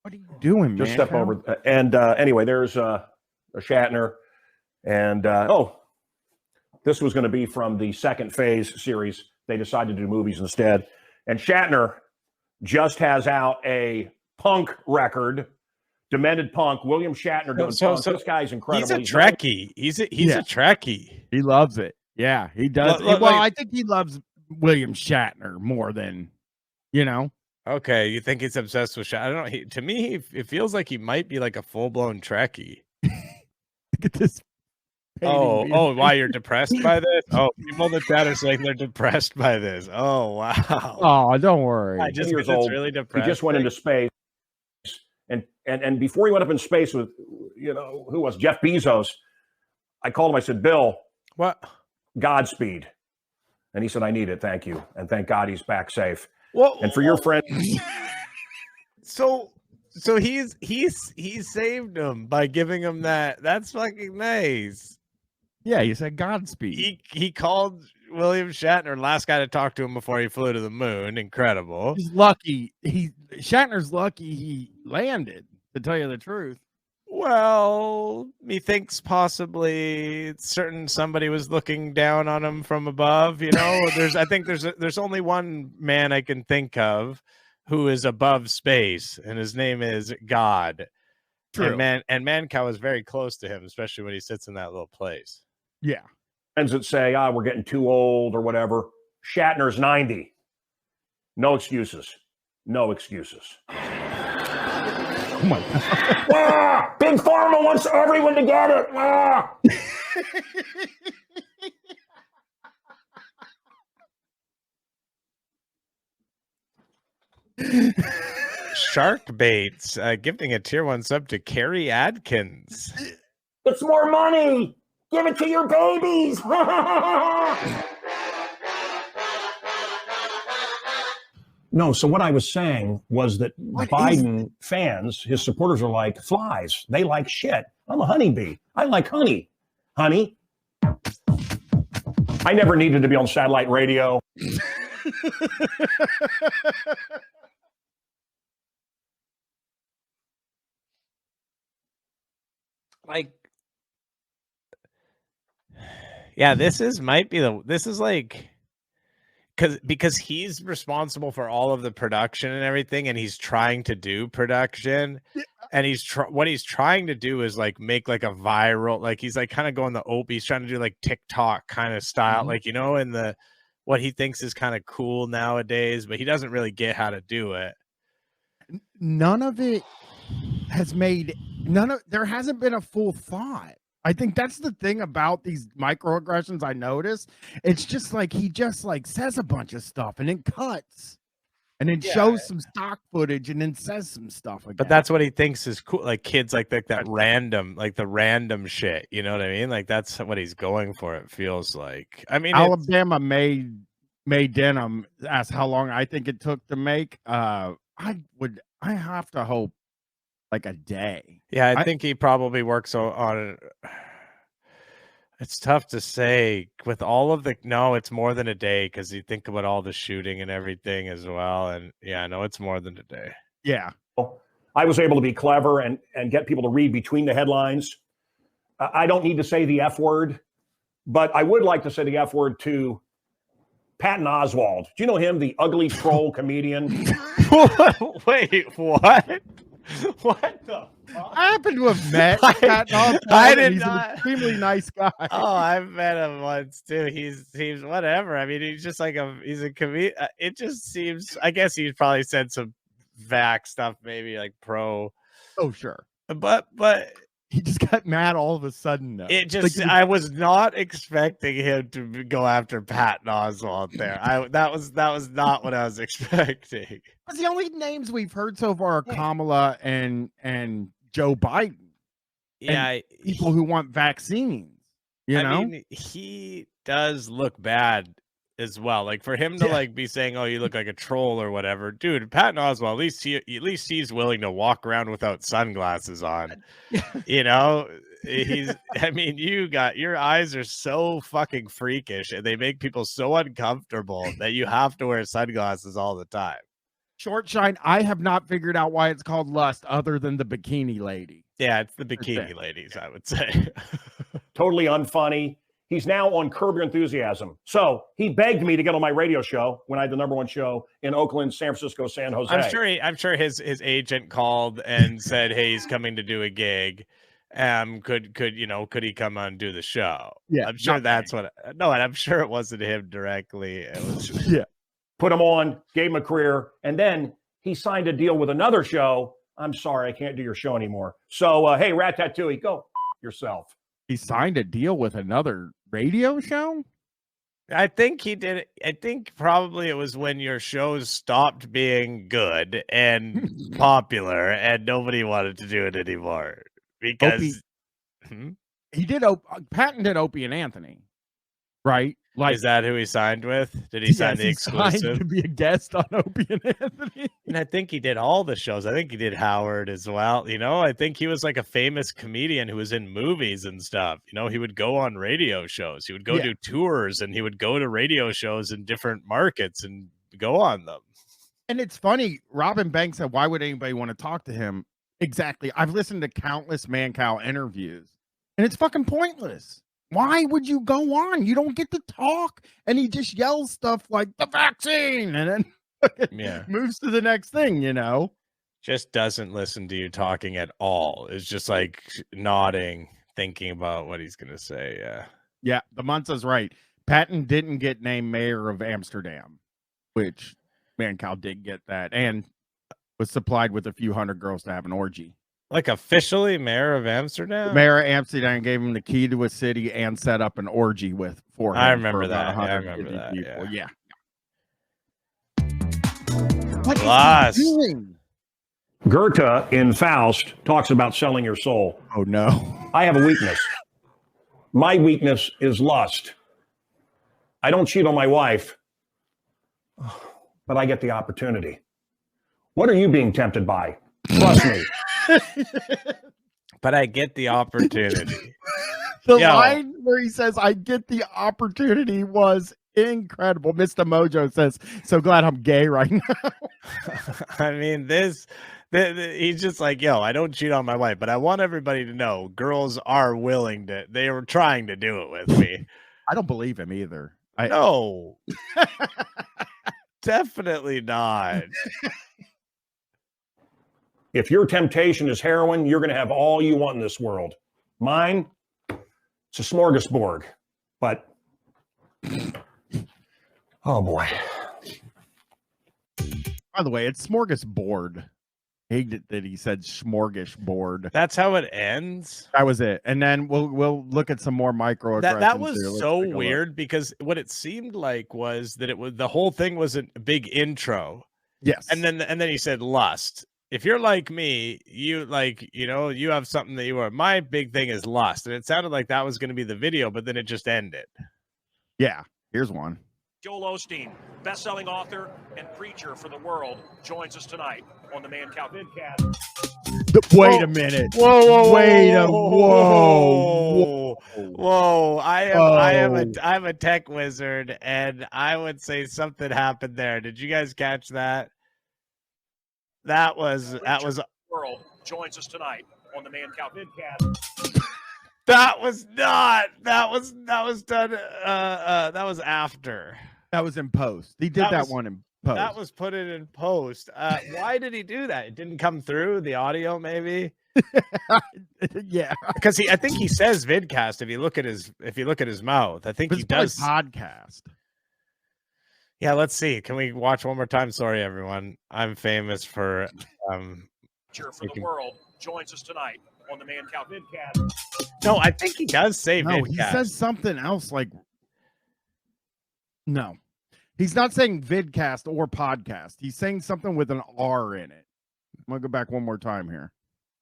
what are you doing, just man? step over. And anyway, there's a Shatner, and this was going to be from the second phase series. They decided to do movies instead, and Shatner just has out a punk record. Demented Punk, William Shatner doing punk. This guy's incredible. He's a Trekkie. He's a Trekkie. He loves it. Yeah, he does. I think he loves William Shatner more than, Okay, you think he's obsessed with Shatner? I don't know. To me, it feels like he might be like a full-blown Trekkie. Look at this. Why you're depressed by this? Oh, people in the chat are saying they're depressed by this. Oh, wow. Oh, don't worry. Just years because it's old. really depressing. He just went into space. And before he went up in space with, who was Jeff Bezos, I called him. I said, Bill, what? Godspeed. And he said, I need it. Thank you. And thank God he's back safe. Well, and for your friend. So he saved him by giving him that. That's fucking nice. Yeah, he said Godspeed. He called William Shatner, last guy to talk to him before he flew to the moon. Incredible. He's lucky. Shatner's lucky he landed, to tell you the truth. Well, he thinks possibly somebody was looking down on him from above. There's only one man I can think of who is above space, and his name is God. True. And Mancow is very close to him, especially when he sits in that little place. Yeah. Friends that say, we're getting too old or whatever. Shatner's 90. No excuses. No excuses. Oh my God. Big Pharma wants everyone to get it. Shark Baits gifting a tier 1 sub to Carrie Adkins. It's more money. Give it to your babies. No, so what I was saying was that Biden fans, his supporters, are like flies. They like shit. I'm a honeybee. I like honey. Honey. I never needed to be on satellite radio. Yeah, this is like because he's responsible for all of the production and everything, and he's trying to do production, and what he's trying to do is like make like a viral, like he's like kind of going the Opie, he's trying to do like TikTok kind of style, like and the what he thinks is kind of cool nowadays, but he doesn't really get how to do it. None of it has made there hasn't been a full thought. I think that's the thing about these microaggressions I notice. It's just like he just like says a bunch of stuff and then cuts. and then shows some stock footage and then says some stuff like But that's what he thinks is cool. Like kids like that random, like the random shit. You know what I mean? Like that's what he's going for. It feels like. I mean, Alabama made denim. Asked how long I think it took to make. I have to hope like a day. Yeah, I think he probably works on it. It's tough to say with all of the. No, it's more than a day because you think about all the shooting and everything as well. And yeah, no, it's more than a day. Yeah. I was able to be clever and get people to read between the headlines. I don't need to say the F word, but I would like to say the F word to Patton Oswalt. Do you know him, the ugly troll comedian? Wait, what? What the fuck? I happen to have met Patton Oswalt. I did he's not. an extremely nice guy. Oh, I've met him once too. He's whatever. I mean, he's just like he's a comedian. It just seems. I guess he's probably said some vac stuff, maybe like pro. Oh, sure. But he just got mad all of a sudden. Though. It just I was not expecting him to go after Patton Oswalt there. That was not what I was expecting. Because the only names we've heard so far are Kamala and Joe Biden. Yeah, and people who want vaccines. You know, I mean, he does look bad as well. Like for him to like be saying, "Oh, you look like a troll" or whatever, dude. Patton Oswalt, at least he's willing to walk around without sunglasses on. You know, I mean, your eyes are so fucking freakish, and they make people so uncomfortable that you have to wear sunglasses all the time. Short shine. I have not figured out why it's called lust, other than the bikini lady. Yeah, it's the bikini ladies, I would say. Totally unfunny. He's now on Curb Your Enthusiasm. So he begged me to get on my radio show when I had the #1 show in Oakland, San Francisco, San Jose. I'm sure his agent called and said, "Hey, he's coming to do a gig. Could he come on and do the show?" Yeah, I'm sure that's what. No, and I'm sure it wasn't him directly. It was Put him on, gave him a career, and then he signed a deal with another show. I'm sorry, I can't do your show anymore. So, hey, Rat Tattooey, go yourself. He signed a deal with another radio show? I think he did. I think probably it was when your shows stopped being good and popular and nobody wanted to do it anymore. Because he did. Patton did Opie and Anthony, right? Like, is that who he signed with? Did he sign the exclusive? Signed to be a guest on Opie and Anthony. And I think he did all the shows. I think he did Howard as well. You know, I think he was like a famous comedian who was in movies and stuff. You know, he would go on radio shows. He would go do tours, and he would go to radio shows in different markets and go on them. And it's funny. Robin Banks said, "Why would anybody want to talk to him?" Exactly. I've listened to countless Mancow interviews, and it's fucking pointless. Why would you go on? You don't get to talk. And he just yells stuff like the vaccine and then moves to the next thing, you know? Just doesn't listen to you talking at all. It's just like nodding, thinking about what he's going to say. Yeah. Yeah. The Munza's right. Patton didn't get named mayor of Amsterdam, which Mancow did get that, and was supplied with a few hundred girls to have an orgy. Like officially mayor of Amsterdam? Mayor of Amsterdam gave him the key to a city and set up an orgy for him. I remember that. I remember that. People. Yeah. What is he doing? Goethe in Faust talks about selling your soul. Oh, no. I have a weakness. My weakness is lust. I don't cheat on my wife, but I get the opportunity. What are you being tempted by? Trust me. But I get the opportunity. The line where he says, "I get the opportunity" was incredible. Mr. Mojo says, "So glad I'm gay right now." I mean, he's just like, yo, I don't cheat on my wife, but I want everybody to know girls are willing to, they were trying to do it with me. I don't believe him either. No. Definitely not. If your temptation is heroin, you're going to have all you want in this world. Mine, it's a smorgasbord. But, oh boy. By the way, it's smorgasbord. Hated that he said smorgasbord. That's how it ends. That was it. And then we'll look at some more microaggressions. That was so weird because what it seemed like was that the whole thing was a big intro. Yes. And then he said lust. If you're like me, you you have something that you are. My big thing is lust. And it sounded like that was going to be the video, but then it just ended. Yeah. Here's one. Joel Osteen, best-selling author and preacher for the world, joins us tonight on the Mancow Vidcast. Wait a minute. Whoa. I'm a tech wizard, and I would say something happened there. Did you guys catch that? That was World joins us tonight on the Mancow Vidcast. That was not. That was done. That was after. That was in post. He did that one in post. That was put in post. Why did he do that? It didn't come through the audio, maybe. Yeah, because I think he says vidcast. If you look at his mouth, I think he does podcast. Yeah, let's see. Can we watch one more time? Sorry, everyone. I'm famous for for the world joins us tonight on the Mancow Vidcast. No, I think he does say vidcast. He says something else like no. He's not saying vidcast or podcast. He's saying something with an R in it. I'm gonna go back one more time here.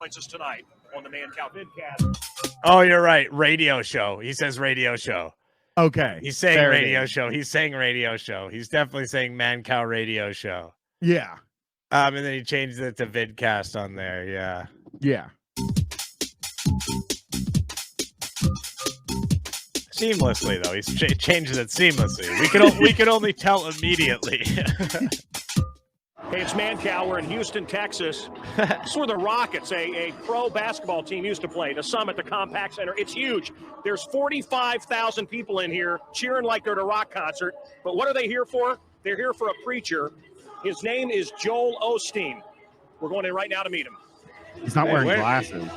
Joins us tonight on the Mancow Vidcast. Oh, you're right. Radio show. He says radio show. Okay. He's saying radio show. He's saying radio show. He's definitely saying Mancow radio show. Yeah. And then he changed it to vidcast on there. Yeah. Yeah. Seamlessly though, he's changes it seamlessly. We can only tell immediately. Hey, it's Mancow. We're in Houston, Texas. This is where the Rockets, a pro basketball team, used to play. The Summit, the Compact Center. It's huge. There's 45,000 people in here cheering like they're at a rock concert. But what are they here for? They're here for a preacher. His name is Joel Osteen. We're going in right now to meet him. He's not wearing glasses.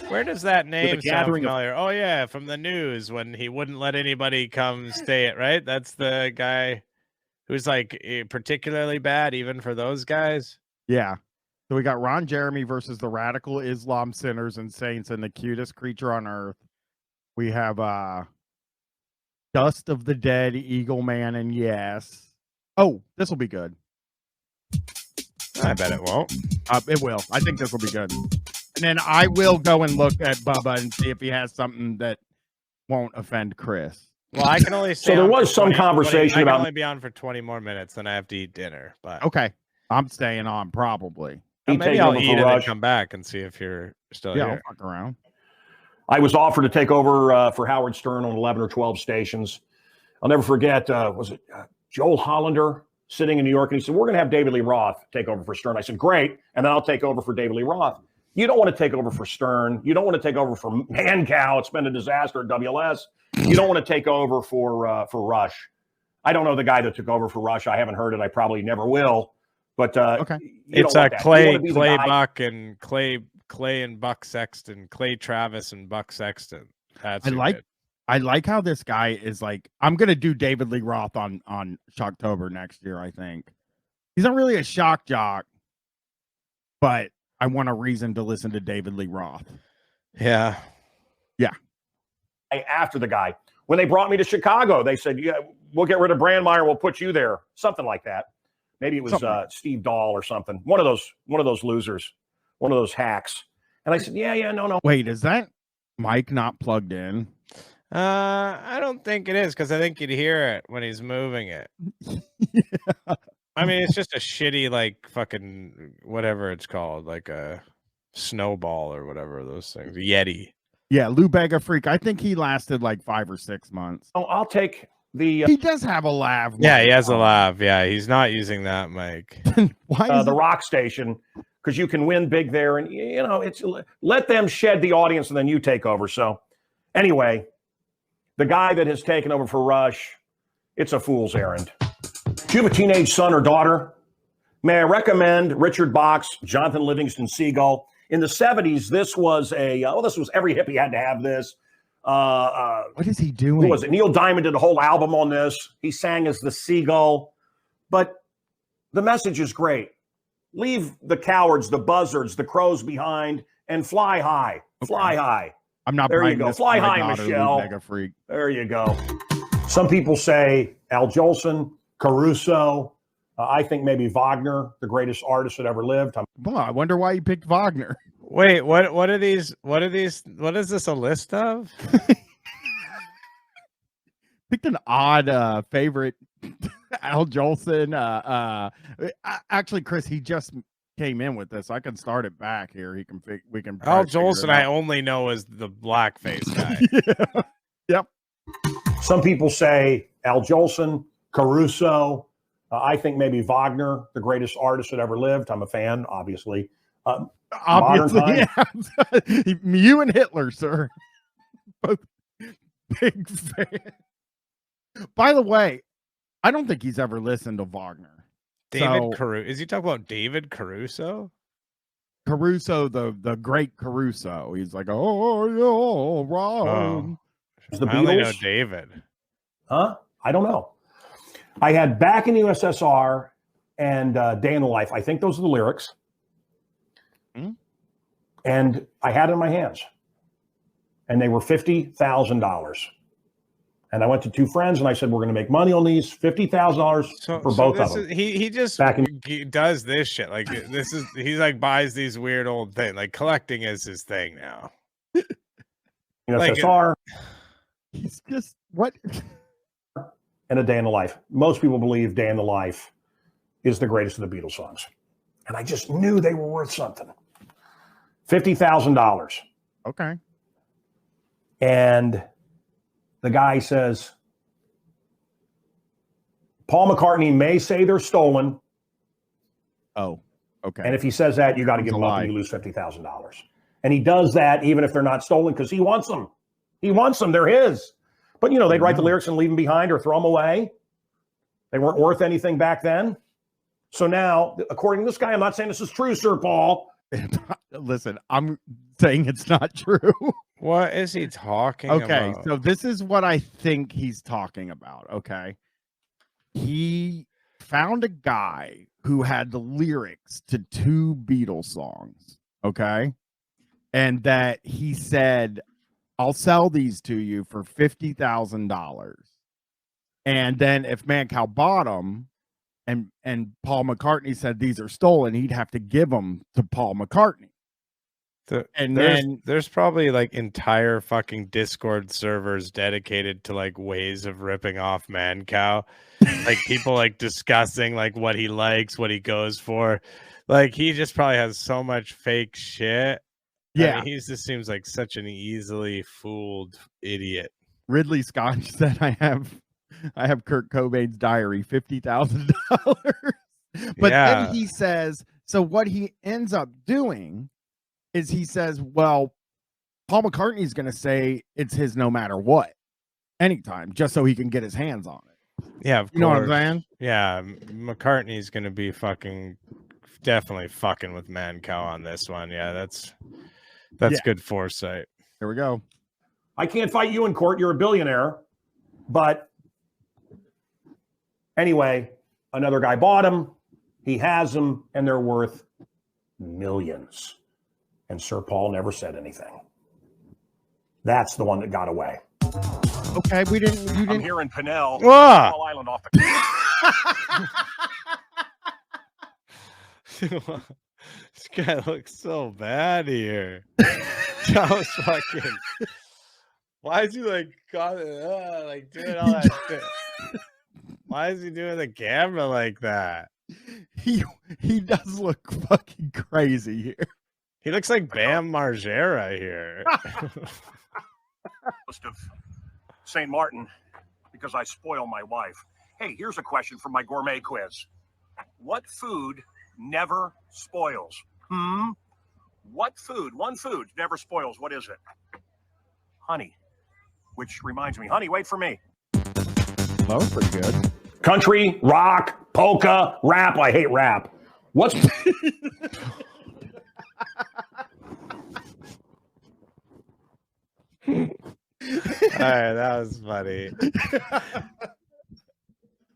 Where does that name sound familiar? Oh, yeah, from the news when he wouldn't let anybody come stay it, right? That's the guy who's like particularly bad even for those guys. Yeah. So we got Ron Jeremy versus the radical Islam sinners and saints and the cutest creature on earth. We have Dust of the Dead, Eagle Man, and Yes. Oh, this will be good. I bet it won't. It will. I think this will be good. And then I will go and look at Bubba and see if he has something that won't offend Chris. Well, I can only say so there was some conversation about. I can only be on for 20 more minutes, then I have to eat dinner. But okay, I'm staying on probably. Maybe I'll eat and then come back and see if you're still here. I'll fuck around. I was offered to take over for Howard Stern on 11 or 12 stations. I'll never forget. Was it Joel Hollander sitting in New York, and he said, "We're going to have David Lee Roth take over for Stern." I said, "Great," and then I'll take over for David Lee Roth. You don't want to take over for Stern. You don't want to take over for Mancow. It's been a disaster at WLS. You don't want to take over for Rush. I don't know the guy that took over for Rush. I haven't heard it. I probably never will. But okay, it's Clay Buck and Clay and Buck Sexton, Clay Travis and Buck Sexton. That's I like how this guy is like. I'm gonna do David Lee Roth on Shocktober next year. I think he's not really a shock jock, but I want a reason to listen to David Lee Roth. Yeah. Yeah. After the guy, when they brought me to Chicago, they said, "Yeah, we'll get rid of Brandmeier. We'll put you there." Something like that. Maybe it was Steve Dahl or something. One of those losers, one of those hacks. And I said, "Yeah, no." Wait, is that mic not plugged in? I don't think it is because I think you'd hear it when he's moving it. Yeah. I mean, it's just a shitty, like, fucking whatever it's called, like a snowball or whatever those things. Yeti. Yeah, Lou Bega Freak. I think he lasted like 5 or 6 months. Oh, I'll take the. He does have a lav. Yeah, he has a lav. Yeah, he's not using that mic. Why? The Rock Station, because you can win big there, and it's let them shed the audience, and then you take over. So, anyway, the guy that has taken over for Rush, it's a fool's errand. Do you have a teenage son or daughter? May I recommend Richard Box, Jonathan Livingston Seagull? In the 70s, this was this was every hippie had to have this. What is he doing? Who was it? Neil Diamond did a whole album on this. He sang as the seagull. But the message is great. Leave the cowards, the buzzards, the crows behind and fly high. Okay. Fly high. I'm not. There you go. Fly high, Michelle. Mega Freak. There you go. Some people say Al Jolson, Caruso, I think maybe Wagner, the greatest artist that ever lived. Well, I wonder why you picked Wagner. Wait, what are these? What is this a list of? Picked an odd favorite. Al Jolson. Actually, Chris, he just came in with this. I can start it back here. We can. Al Jolson, I only know as the blackface guy. Yeah. Yep. Some people say Al Jolson, Caruso. I think maybe Wagner, the greatest artist that ever lived. I'm a fan, obviously. Obviously, yeah. You and Hitler, sir. Both big fan. By the way, I don't think he's ever listened to Wagner. David Caruso. Is he talking about David Caruso? Caruso, the great Caruso. He's like, oh, yeah, right. The I only know Beatles? David. Huh? I don't know. I had Back in the USSR and Day in the Life. I think those are the lyrics. And I had it in my hands. And they were $50,000. And I went to two friends and I said, we're going to make money on these, $50,000 for both of them. He just he does this shit. Like he's like buys these weird old things. Like collecting is his thing now. USSR. He's just what? And A Day in the Life. Most people believe Day in the Life is the greatest of the Beatles songs. And I just knew they were worth something. $50,000. Okay. And the guy says, Paul McCartney may say they're stolen. Oh, okay. And if he says that, you got to give him up and you lose $50,000. And he does that even if they're not stolen because he wants them. He wants them. They're his. But, you know, they'd write the lyrics and leave them behind or throw them away. They weren't worth anything back then. So now, according to this guy, I'm not saying this is true, Sir Paul. Listen, I'm saying it's not true. What is he talking okay, about? so this is what I think he's talking about, okay? He found a guy who had the lyrics to 2 Beatles songs, okay? And that he said, I'll sell these to you for $50,000. And then if Mancow bought them and Paul McCartney said these are stolen, he'd have to give them to Paul McCartney. There's probably like entire fucking Discord servers dedicated to like ways of ripping off Mancow. Like people like discussing like what he likes, what he goes for. Like he just probably has so much fake shit. Yeah. I mean, he just seems like such an easily fooled idiot. Ridley Scott said, I have Kurt Cobain's diary, $50,000. But then he says, so what he ends up doing is he says, well, Paul McCartney's going to say it's his no matter what, anytime, just so he can get his hands on it. Yeah, of course. You know what I'm saying? Yeah, McCartney's going to be definitely fucking with Mancow on this one. Yeah, that's good foresight. Here we go. I can't fight you in court. You're a billionaire. But anyway, another guy bought them. He has them, and they're worth millions. And Sir Paul never said anything. That's the one that got away. Okay, you didn't. I'm here in Pinnell. Ah! Pinnell Island off the This guy looks so bad here. Joe's fucking. Why is he like doing all that shit? Why is he doing the camera like that? He does look fucking crazy here. He looks like Bam Margera here. List of St. Martin because I spoil my wife. Hey, here's a question from my gourmet quiz. What food never spoils? What food, one food never spoils? What is it? Honey. Which reminds me, honey, wait for me. That was pretty good. Country, rock, polka, rap. I hate rap. What's All right, that was funny.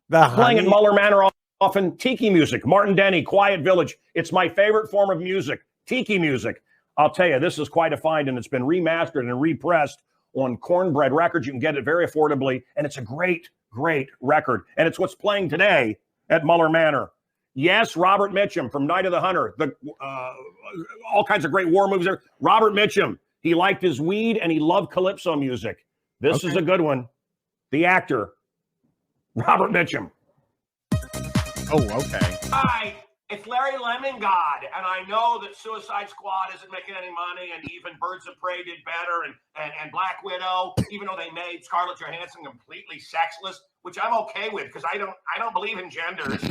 Playing at Muller Manor often, tiki music, Martin Denny, Quiet Village. It's my favorite form of music, tiki music. I'll tell you, this is quite a find, and it's been remastered and repressed on Cornbread Records. You can get it very affordably, and it's a great, great record. And it's what's playing today at Muller Manor. Yes, Robert Mitchum from Night of the Hunter. All kinds of great war movies there. Robert Mitchum. He liked his weed and he loved calypso music. This is a good one. The actor, Robert Mitchum. Oh, okay. Hi, it's Larry Lemon God, and I know that Suicide Squad isn't making any money, and even Birds of Prey did better, and Black Widow, even though they made Scarlett Johansson completely sexless, which I'm okay with because I don't believe in genders.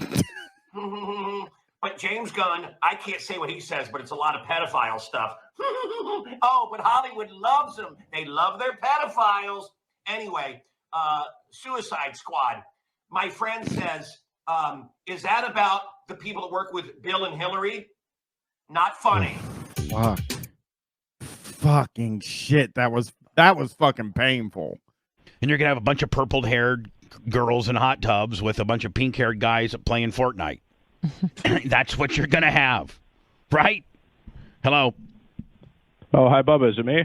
But James Gunn, I can't say what he says, but it's a lot of pedophile stuff. Oh, but Hollywood loves them. They love their pedophiles. Anyway, Suicide Squad. My friend says, is that about the people that work with Bill and Hillary? Not funny. Fuck. Fucking shit. That was fucking painful. And you're going to have a bunch of purple-haired girls in hot tubs with a bunch of pink-haired guys playing Fortnite. That's what you're going to have. Right? Hello. Oh, hi, Bubba. Is it me?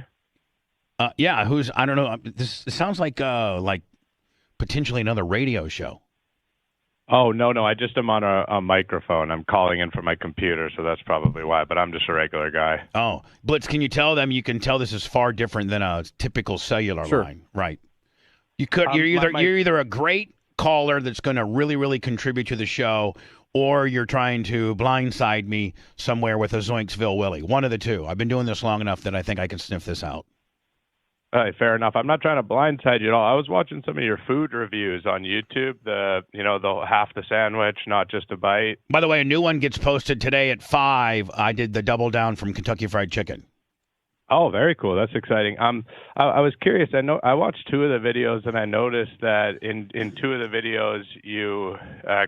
Yeah, I don't know. This sounds like potentially another radio show. Oh, no. I just am on a microphone. I'm calling in from my computer, so that's probably why, but I'm just a regular guy. Oh, Blitz, can you tell them? You can tell this is far different than a typical cellular line. Right. You're either a great caller that's going to really, really contribute to the show, or you're trying to blindside me somewhere with a Zoinksville Willie. One of the two. I've been doing this long enough that I think I can sniff this out. All right, fair enough. I'm not trying to blindside you at all. I was watching some of your food reviews on YouTube. The half the sandwich, not just a bite. By the way, a new one gets posted today at 5. I did the double down from Kentucky Fried Chicken. Oh, very cool. That's exciting. I was curious. I watched 2 of the videos, and I noticed that in 2 of the videos you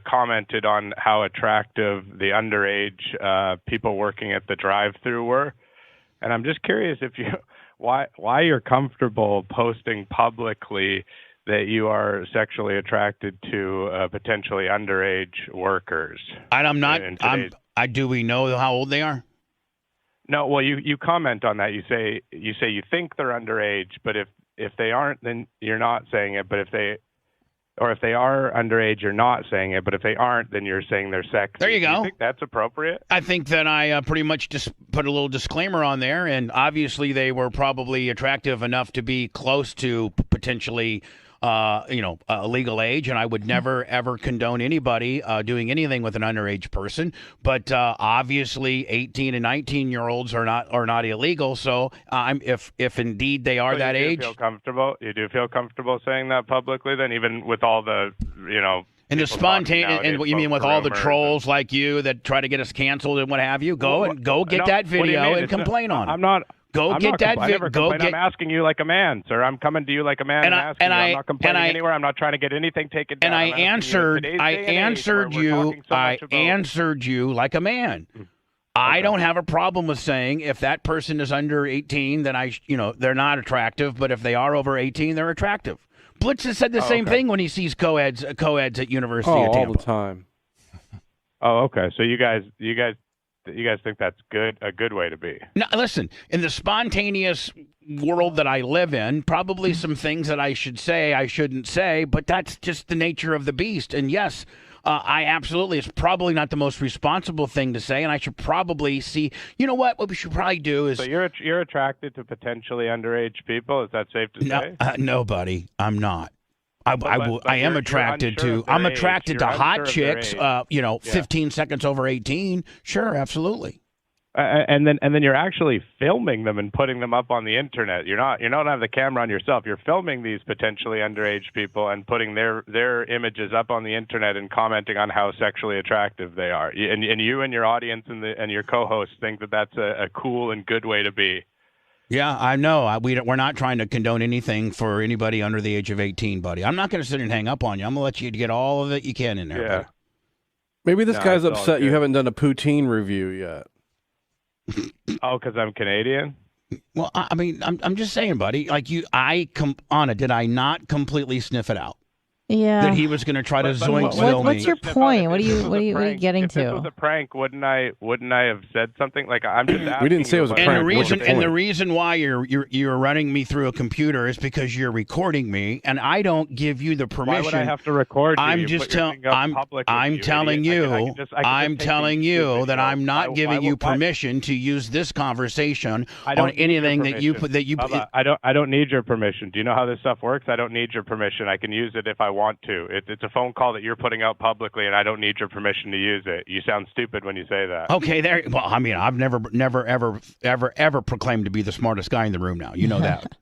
commented on how attractive the underage people working at the drive-thru were, and I'm just curious if you why you're comfortable posting publicly that you are sexually attracted to potentially underage workers. And I'm not. Do we know how old they are? No, well, you comment on that. You say you think they're underage, but if they aren't, then you're not saying it. But if they are underage, you're not saying it. But if they aren't, then you're saying they're sexy. There you go. Do you think that's appropriate? I think that I pretty much just put a little disclaimer on there, and obviously they were probably attractive enough to be close to potentially a legal age, and I would never, ever condone anybody doing anything with an underage person. But obviously 18 and 19-year-olds are not illegal. So if indeed they are that age. You do feel comfortable saying that publicly then, even with all the, and the spontaneous, and what you mean with all the trolls like you that try to get us canceled and what have you? Go get that video and complain on it. I'm not. Go get that video. I'm asking you like a man, sir. I'm coming to you like a man and asking you. I'm not complaining anywhere. I'm not trying to get anything taken down. And I answered you like a man. Okay. I don't have a problem with saying if that person is under 18, then they're not attractive. But if they are over 18, they're attractive. Blitz has said the same thing when he sees co-eds at University of Tampa. All the time. Oh, okay. So you guys think that's a good way to be? No, listen, in the spontaneous world that I live in, probably some things that I should say I shouldn't say, but that's just the nature of the beast. And yes, it's probably not the most responsible thing to say, and I should probably see, what we should probably do is... So you're attracted to potentially underage people? Is that safe to say? No, buddy, I'm not. I am attracted to hot chicks, 15 seconds over 18. Sure, absolutely. And then you're actually filming them and putting them up on the internet. You don't have the camera on yourself. You're filming these potentially underage people and putting their images up on the internet and commenting on how sexually attractive they are. And you and your audience and your co-hosts think that that's a cool and good way to be. Yeah, I know. We're not trying to condone anything for anybody under the age of 18, buddy. I'm not going to sit and hang up on you. I'm going to let you get all of it you can in there. Yeah. Buddy. Maybe this guy's upset you haven't done a poutine review yet. Oh, because I'm Canadian? Well, I'm just saying, buddy. Like Anna, did I not completely sniff it out? Yeah. That he was going to try to zoinksville me. What's your point? What are you getting if to? If this was a prank, wouldn't I have said something? Like, I'm just asking. We didn't say it was a prank. And the reason why you're running me through a computer is because you're recording me, and I don't give you the permission. Why would I have to record you? I'm just telling that I'm not giving you permission to use this conversation on anything that you put. I don't need your permission. Do you know how this stuff works? I don't need your permission. I can use it if I want to. It's a phone call that you're putting out publicly, and I don't need your permission to use it. You sound stupid when you say that. Okay, there. Well, I mean, I've never, ever proclaimed to be the smartest guy in the room. Now, you know that.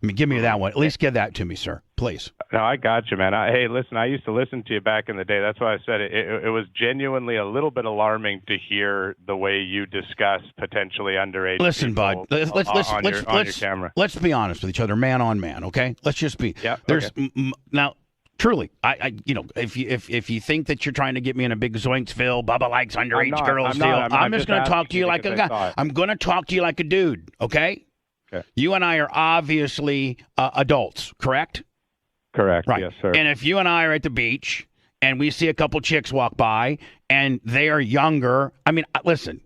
I mean, give me that one. At least give that to me, sir, please. No, I got you, man. Hey, listen, I used to listen to you back in the day. That's why I said it was genuinely a little bit alarming to hear the way you discuss potentially underage. Listen, bud. On your camera. Let's be honest with each other, man on man. Okay, let's just be. Yeah. Now. Truly, if you think that you're trying to get me in a big zoinksville, Bubba likes underage girls deal, I'm just going to talk to you like a guy. I'm going to talk to you like a dude, okay? Okay. You and I are obviously adults, correct? Correct, right. Yes, sir. And if you and I are at the beach and we see a couple chicks walk by and they are younger, I mean, listen,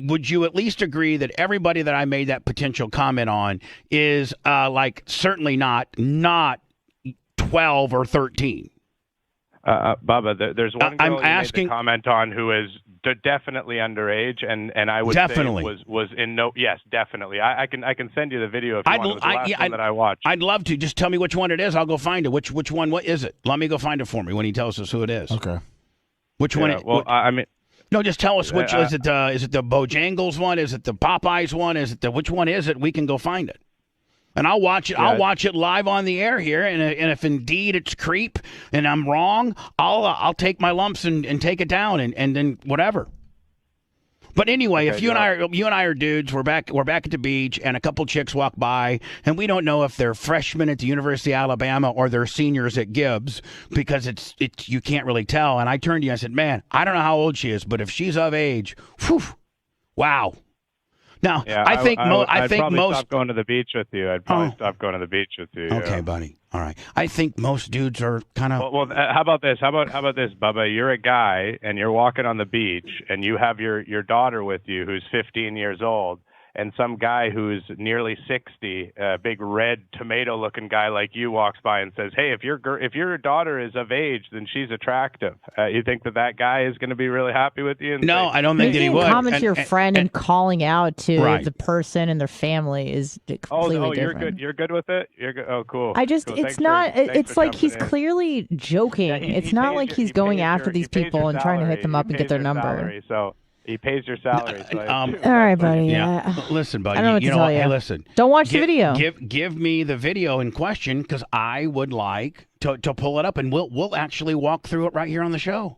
would you at least agree that everybody that I made that potential comment on is certainly not 12 or 13. Bubba, there's one girl you made the comment on who is definitely underage, and I would definitely say was in no. Yes, definitely. I can send you the video if you want. It was the last one that I watched. I'd love to. Just tell me which one it is. I'll go find it. Which one? What is it? Let me go find it for me when he tells us who it is. Okay. Which one? I mean. No, just tell us which is it. Is it the Bojangles one? Is it the Popeyes one? Is it which one is it? We can go find it. And I'll watch it. Yeah. I'll watch it live on the air here. And if indeed it's creep and I'm wrong, I'll take my lumps and take it down and then whatever. But anyway, if you and I are dudes, we're back at the beach, and a couple chicks walk by, and we don't know if they're freshmen at the University of Alabama or they're seniors at Gibbs because it's you can't really tell. And I turned to you and I said, "Man, I don't know how old she is, but if she's of age, whew, wow." Now, yeah, I think most stop going to the beach with you. I'd probably stop going to the beach with you. Okay, buddy. All right. I think most dudes are kind of. Well, how about this? How about this, Bubba? You're a guy and you're walking on the beach, and you have your daughter with you, who's 15 years old, and some guy who's nearly 60, a big red tomato-looking guy like you, walks by and says, "Hey, if your daughter is of age, then she's attractive." You think that guy is going to be really happy with you? No, I don't think that he would. Comment to your friend and calling out to the person and their family is completely different. You're good with it. You're good. Oh, cool. It's not. It's like he's clearly joking. It's not like he's going after these people and trying to hit them up and get their number. So. He pays your salary. All right, buddy. Yeah. Listen, buddy. I don't know what to tell you. Hey, listen. Don't watch the video. Give me the video in question because I would like to pull it up, and we'll actually walk through it right here on the show.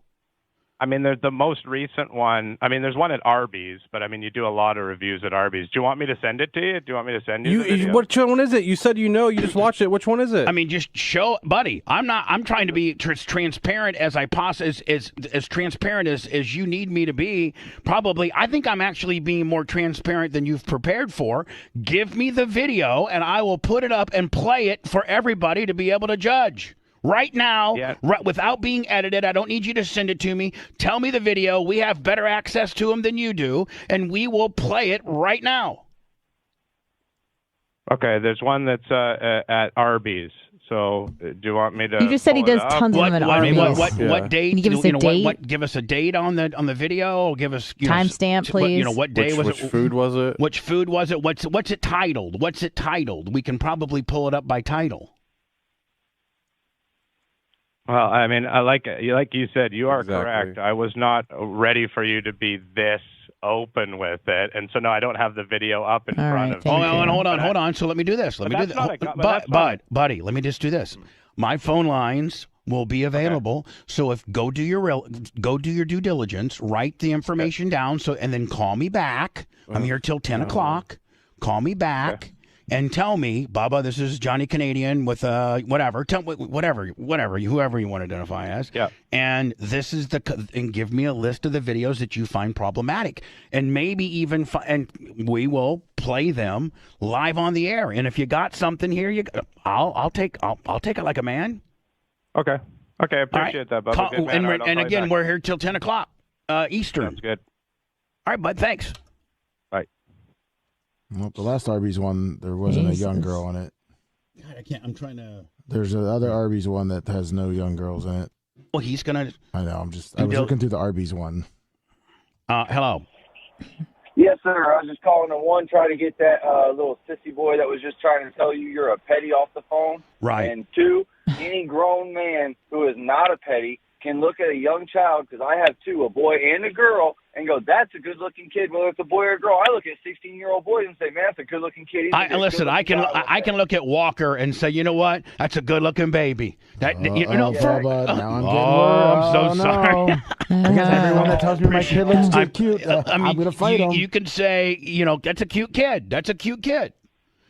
I mean, there's the most recent one. I mean, there's one at Arby's, but I mean, you do a lot of reviews at Arby's. Do you want me to send it to you? Do you want me to send you the video? Which one is it? You said you just watched it. Which one is it? I mean, just show, buddy. I'm trying to be as transparent as I as transparent as you need me to be. Probably, I think I'm actually being more transparent than you've prepared for. Give me the video, and I will put it up and play it for everybody to be able to judge. Right now, without being edited, I don't need you to send it to me. Tell me the video. We have better access to them than you do, and we will play it right now. Okay, there's one that's at Arby's. So, do you want me to? You just said he does tons of them at Arby's. What date? Can you give us a date? Give us a date on the video. Give us timestamp, please. What day was it? Which food was it? Which food was it? What's it titled? What's it titled? We can probably pull it up by title. Well, I mean, like you said, you are correct. I was not ready for you to be this open with it, and so no, I don't have the video up in front of me. Hold on. So let me do this. Buddy, let me just do this. My phone lines will be available. Okay. So go do your due diligence, write the information down, and then call me back. I'm here till 10 o'clock. Call me back. Okay. And tell me, Bubba, this is Johnny Canadian with whatever. Whoever you want to identify as. Yeah. And this is and give me a list of the videos that you find problematic, and maybe even and we will play them live on the air. And if you got something here, I'll take it like a man. Okay. Okay, I appreciate that, Bubba. Good man. And again, we're here till 10 o'clock Eastern. Sounds good. All right, bud. Thanks. Bye. Well, the last Arby's one, there wasn't a young girl in it. God, I can't. I'm trying to. There's another Arby's one that has no young girls in it. Well, he's gonna. I know. I was looking through the Arby's one. Hello. Yes, sir. I was just calling to one, try to get that little sissy boy that was just trying to tell you you're a petty off the phone. Right. And two, any grown man who is not a petty can look at a young child, because I have two, a boy and a girl, and go, that's a good-looking kid, whether it's a boy or a girl. I look at 16-year-old boys and say, man, that's a good-looking kid. Listen, I can look at Walker and say, you know what? That's a good-looking baby. That Now I'm getting I'm so sorry. I guess everyone that tells me my kid looks too cute, I'm going to fight him. You can say, that's a cute kid. That's a cute kid.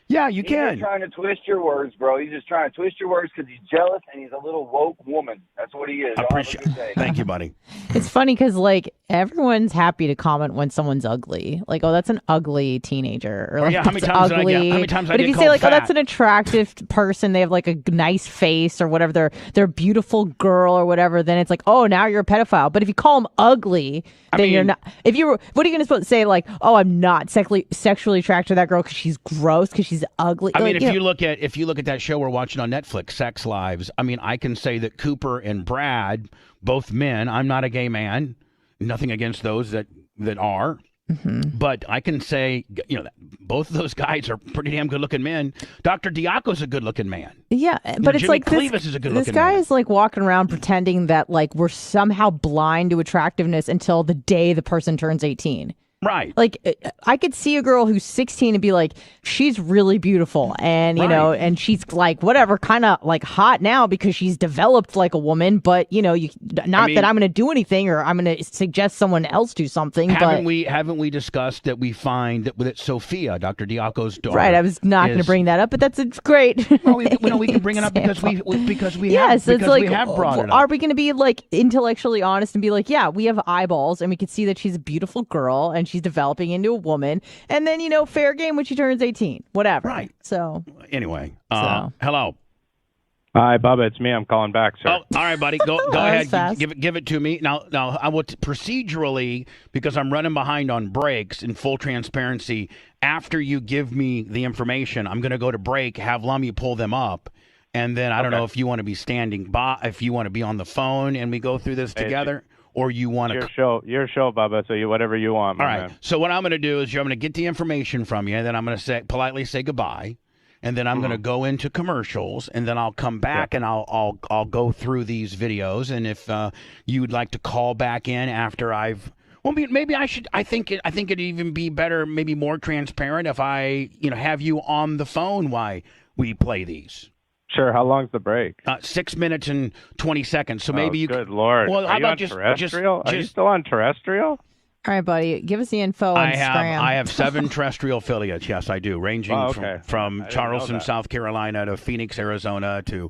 Yeah, you can. He's just trying to twist your words, bro. He's just trying to twist your words because he's jealous and he's a little woke woman. That's what he is. I appreciate it. Thank you, buddy. It's funny because, like, everyone's happy to comment when someone's ugly. Like, oh, that's an ugly teenager. Or, like, how many times ugly. how many times But if you say, like, oh, that's an attractive person, they have, like, a nice face or whatever, they're a beautiful girl or whatever, then it's like, oh, now you're a pedophile. But if you call them ugly, then you're not. What are you going to say, like, oh, I'm not sexually attracted to that girl because she's gross, because she's ugly? I mean, if you look at that show we're watching on Netflix, Sex Lives, I mean, I can say that Cooper and Brad, both men, I'm not a gay man, nothing against those that are. Mm-hmm. But I can say, both of those guys are pretty damn good-looking men. Dr. Diaco's a good-looking man. Yeah, but it's Jimmy like Clevis is a good-looking this guy man. is like walking around pretending that like we're somehow blind to attractiveness until the day the person turns 18. Right. Like, I could see a girl who's 16 and be like, she's really beautiful. And, and she's like, whatever, kind of like hot now because she's developed like a woman. But, that I'm going to do anything or I'm going to suggest someone else do something. Haven't we discussed that we find that Sophia, Dr. Diaco's daughter. Right. I was not going to bring that up, but that's great. Well, we can bring it up because we have brought it up. Are we going to be like intellectually honest and be like, yeah, we have eyeballs and we can see that she's a beautiful girl and she's developing into a woman, and then fair game when she turns 18, whatever. Right. So anyway, hello. Hi, Bubba. It's me. I'm calling back, sir. Oh, all right, buddy. Go ahead. Give it to me. Now I will procedurally, because I'm running behind on breaks. In full transparency, after you give me the information, I'm going to go to break. Have Lummy pull them up. And then I don't know if you want to be standing by, if you want to be on the phone, and we go through this together. Or you want to your show, Bubba. So whatever you want. All right. Man. So what I'm going to do is I'm going to get the information from you, and then I'm going to politely say goodbye, and then I'm going to go into commercials, and then I'll come back and I'll go through these videos, and if you'd like to call back in after maybe I should. I think it'd even be better, maybe more transparent if I have you on the phone while we play these. Sure. How long's the break? 6 minutes and 20 seconds. So maybe you. Good Lord. Well, how about terrestrial? Are you still on terrestrial? All right, buddy. Give us the info. I have 7 terrestrial affiliates. Yes, I do, ranging from Charleston, South Carolina, to Phoenix, Arizona, to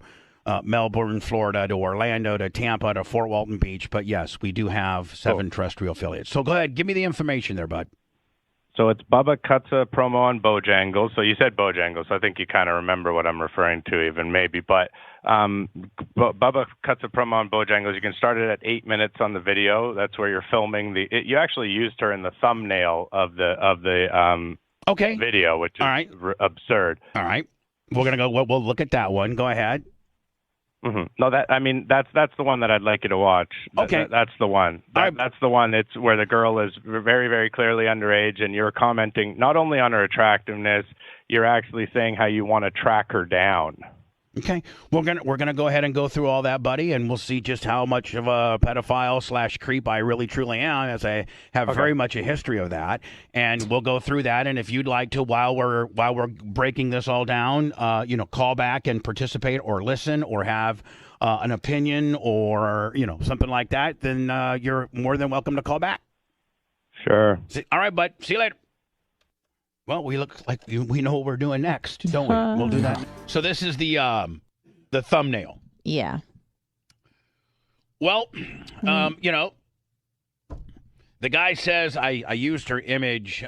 Melbourne, Florida, to Orlando, to Tampa, to Fort Walton Beach. But yes, we do have 7 terrestrial affiliates. So go ahead, give me the information there, bud. So it's Bubba cuts a promo on Bojangles. So you said Bojangles. So I think you kind of remember what I'm referring to, even maybe. But Bubba cuts a promo on Bojangles. You can start it at 8 minutes on the video. That's where you're filming you actually used her in the thumbnail of the video, which is absurd. All right, we're gonna go. We'll look at that one. Go ahead. Mm-hmm. No, that's the one that I'd like you to watch. Okay, that's the one. That's the one. It's where the girl is very, very clearly underage, and you're commenting not only on her attractiveness, you're actually saying how you want to track her down. Okay, we're gonna go ahead and go through all that, buddy, and we'll see just how much of a pedophile / creep I really truly am, as I have very much a history of that. And we'll go through that. And if you'd like to, while we're breaking this all down, call back and participate, or listen, or have an opinion, or something like that, then you're more than welcome to call back. Sure. All right, bud. See you later. Well, we look like we know what we're doing next, don't we? We'll do that. So this is the thumbnail. Yeah. Well, the guy says I used her image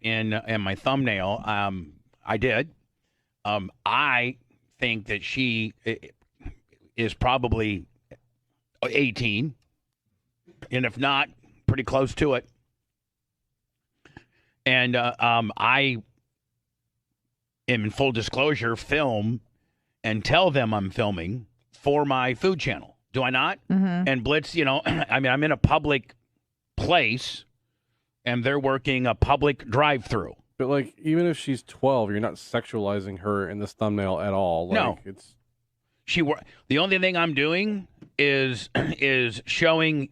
in my thumbnail. I did. I think that she is probably 18, and if not, pretty close to it. And I am, in full disclosure, film and tell them I'm filming for my food channel. Do I not? Mm-hmm. And Blitz, you know, I mean, I'm in a public place, and they're working a public drive-through. But like, even if she's 12, you're not sexualizing her in this thumbnail at all. Like, No, it's the only thing I'm doing is showing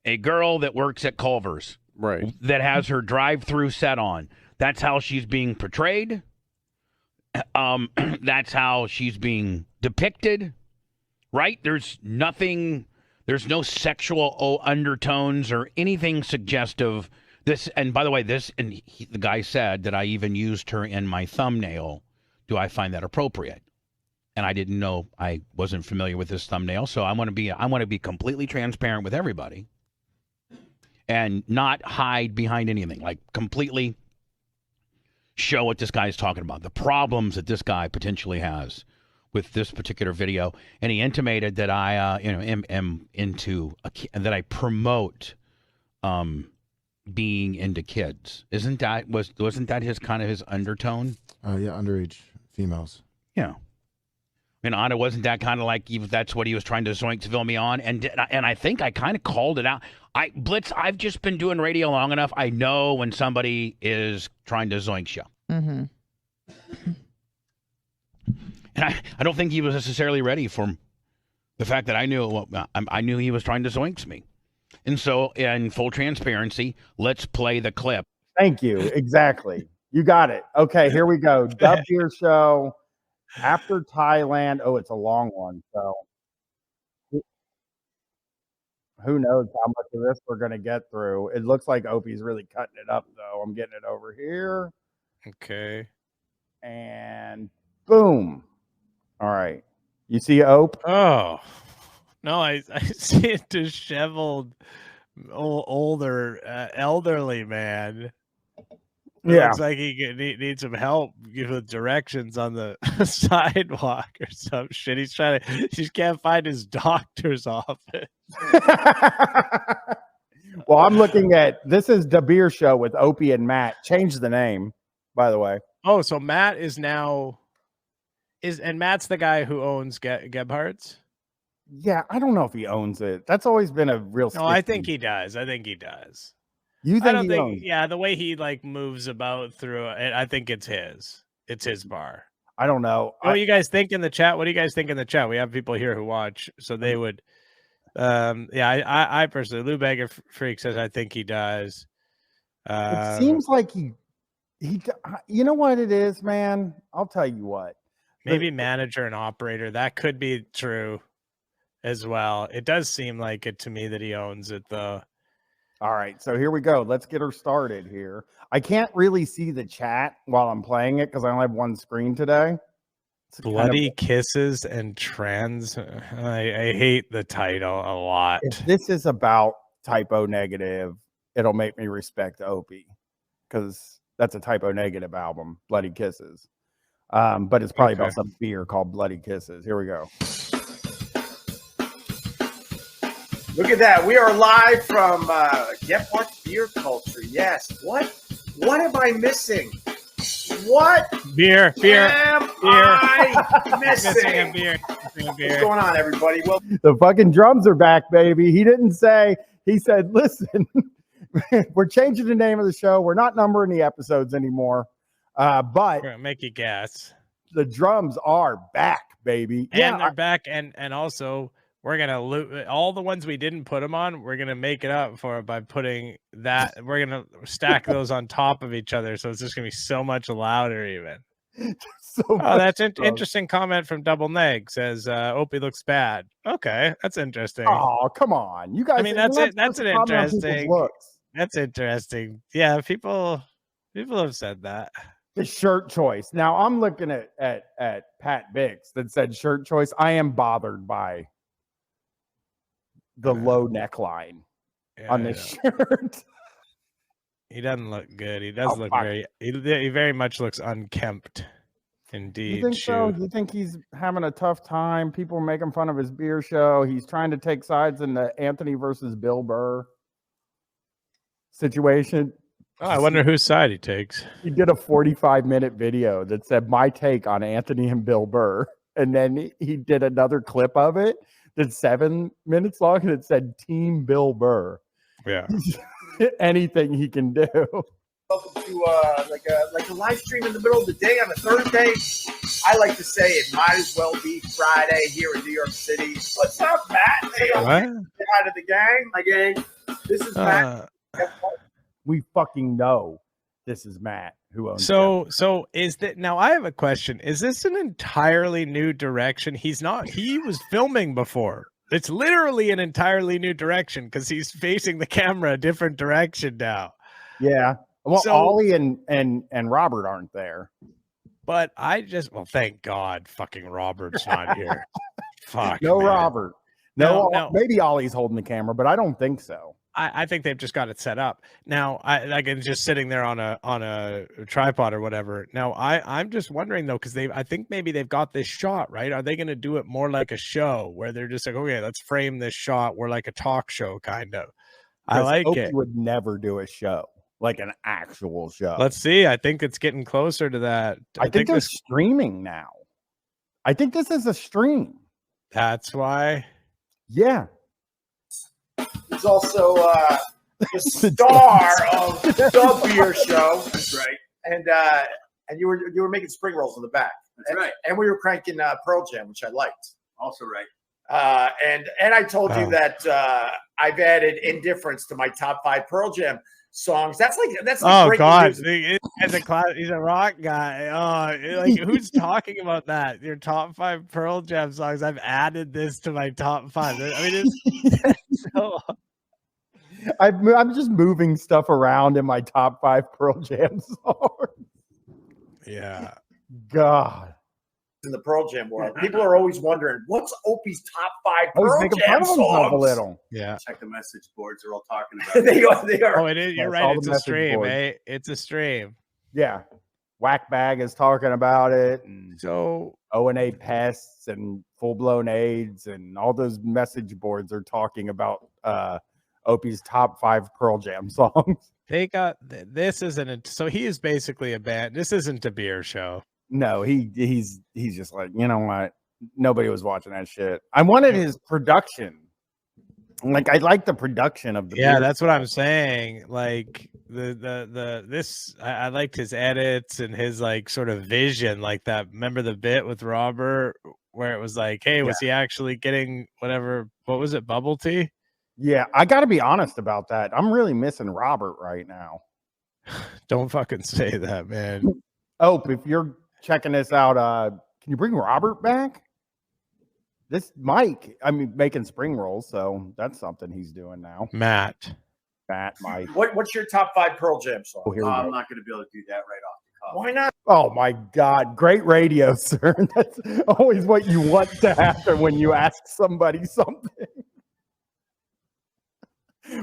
a girl that works at Culver's, right? That has her drive-through set on. That's how she's being portrayed. That's how she's being depicted. Right? There's nothing. There's no sexual undertones or anything suggestive. This, and by the way, the guy said that I even used her in my thumbnail. Do I find that appropriate? And I didn't know. I wasn't familiar with this thumbnail, so I want to be completely transparent with everybody, and not hide behind anything. Like, completely show what this guy's talking about, the problems that this guy potentially has with this particular video. And he intimated that I, am into that I promote being into kids. Wasn't that his kind of his undertone? Yeah, underage females. Yeah. And Anna, wasn't that kind of like that's what he was trying to zoinksville me on? And I think I kind of called it out. Blitz, I've just been doing radio long enough. I know when somebody is trying to zoink you. Mm-hmm. And I don't think he was necessarily ready for the fact that I knew he was trying to zoinks me. And so, in full transparency, let's play the clip. Thank you. Exactly. You got it. Okay, here we go. Dub Beer Show after Thailand. Oh, it's a long one. So who knows how much of this we're going to get through. It looks like Opie's really cutting it up, though. I'm getting it over here. Okay. And boom. All right. You see Ope? Oh. No, I see a disheveled, older, elderly man. Yeah. Looks like he needs some help with directions on the sidewalk or some shit. He just can't find his doctor's office. Well, I'm looking at, this is the Beer Show with Opie and Matt. Change the name, by the way. Oh, so Matt is now, and Matt's the guy who owns Gebhardt's? Yeah, I don't know if he owns it. That's always been a real. No, I think he does. You think I don't he think? owns? Yeah, the way he like moves about through it, I think it's his. It's his bar. I don't know. What do you guys think in the chat? What do you guys think in the chat? We have people here who watch, so they would. I personally, Lou Bagger Freak says I think he does. It seems like he. You know what it is, man? I'll tell you what. Maybe manager and operator. That could be true as well. It does seem like it to me that he owns it, though. All right, so here we go. Let's get her started here. I can't really see the chat while I'm playing it because I only have one screen today. Bloody Kisses and Trans. I hate the title a lot. If this is about typo negative, it'll make me respect Opie because that's a typo negative album, Bloody Kisses. But it's probably about some beer called Bloody Kisses. Here we go. Look at that. We are live from Gebhardt's Beer Culture. Yes. What am I missing? What beer am I missing? Beer. What's going on, everybody? Well, the fucking drums are back, baby. He didn't say, he said, listen, we're changing the name of the show. We're not numbering the episodes anymore. But we're gonna make you guess. The drums are back, baby. And they're back, and also we're gonna loot all the ones we didn't put them on. We're gonna make it up for it by putting that. We're gonna stack those on top of each other, so it's just gonna be so much louder, even. That's an interesting comment from Double Neg. Says Opie looks bad. Okay, that's interesting. Oh, come on, you guys. I mean, that's an interesting. That's interesting. Yeah, people have said that. The shirt choice. Now I'm looking at Pat Biggs that said shirt choice. I am bothered by the low neckline on this shirt. He doesn't look good. He does look he very much looks unkempt. Indeed. You think so? shoot. You think he's having a tough time? People are making fun of his beer show. He's trying to take sides in the Anthony versus Bill Burr situation. Oh, I wonder whose side he takes. He did a 45-minute video that said my take on Anthony and Bill Burr. And then he did another clip of it that's 7 minutes long and it said Team Bill Burr. Yeah. Anything he can do. Welcome to like a live stream in the middle of the day on a Thursday. I like to say it might as well be Friday here in New York City. What's up, Matt? Hey, What? say hi to the gang. My gang. This is Matt. We fucking know this is Matt who owns So is that now? I have a question. Is this an entirely new direction? He was filming before. It's literally an entirely new direction because he's facing the camera a different direction now. Yeah. Well, So- Ollie and Robert aren't there. But thank God, fucking Robert's not here. Fuck. No man. Robert. No, No. maybe Ollie's holding the camera, but I don't think so. I think they've just got it set up now. It's just sitting there on a tripod or whatever. Now I'm just wondering though, because I think maybe they've got this shot right. Are they going to do it more like a show where they're just like, okay, let's frame this shot. We're like a talk show kind of. I like Opie it. would never do a show like an actual show. Let's see. I think it's getting closer to that. I think they're streaming now. I think this is a stream. That's why. Yeah. He's also the star of the beer show. That's right. And you were making spring rolls in the back. That's right. And we were cranking Pearl Jam, which I liked. Also right. And I told you that I've added Indifference to my top 5 Pearl Jam songs. That's Oh great God, music. he's a rock guy. Oh, like who's talking about that? Your top 5 Pearl Jam songs. I've added this to my top 5. I mean, it's so. I'm just moving stuff around in my top 5 Pearl Jam songs. Yeah. God. In the Pearl Jam world, people are always wondering what's Opie's top 5 I was Pearl making Jam fun of himself a songs. little. Yeah. Check the message boards. They're all talking about They it. are. Oh, it is. You're Yes, right. all It's the a message stream, boards. eh? It's a stream. Yeah. Whack Bag is talking about it. And So O&A Pests and Full Blown AIDS and all those message boards are talking about Opie's top 5 Pearl Jam songs. they got this isn't. So he is basically a band. This isn't a beer show. No, he's just like, you know what? Nobody was watching that shit. I wanted his production. Like, I like the production of the Yeah, beer that's what show. I'm saying. Like I liked his edits and his like sort of vision, like that. Remember the bit with Robert where it was like, hey, was he actually getting whatever? What was it, bubble tea? Yeah, I got to be honest about that. I'm really missing Robert right now. Don't fucking say that, man. Oh, if you're checking this out, can you bring Robert back? This Mike, I mean, making spring rolls, so that's something he's doing now. Matt, Mike. What's your top 5 Pearl Jam songs? Oh, here we I'm go. not going to be able to do that right off the cuff. Why not? Oh my God, great radio, sir. That's always what you want to happen when you ask somebody something.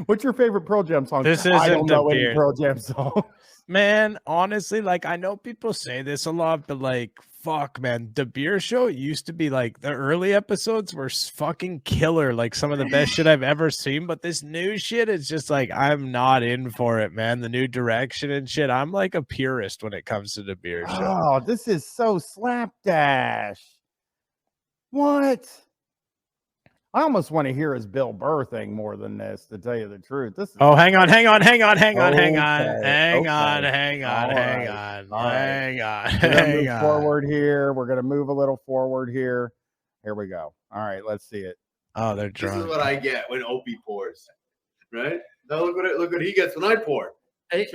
What's your favorite Pearl Jam song? This I don't isn't know a any beer. Pearl Jam song. Man, honestly, like I know people say this a lot, but like, fuck, man, the beer show used to be like the early episodes were fucking killer, like some of the best shit I've ever seen. But this new shit is just like I'm not in for it, man. The new direction and shit. I'm like a purist when it comes to the beer show. Oh, this is so slapdash. What? I almost want to hear his Bill Burr thing more than this, to tell you the truth. This is Oh, hang on. Okay, We're okay. gonna move forward here. We're gonna move a little forward here. Here we go. All right, let's see it. Oh, they're This drunk. is what I get when Opie pours, right? Now look what he gets when I pour. Hey,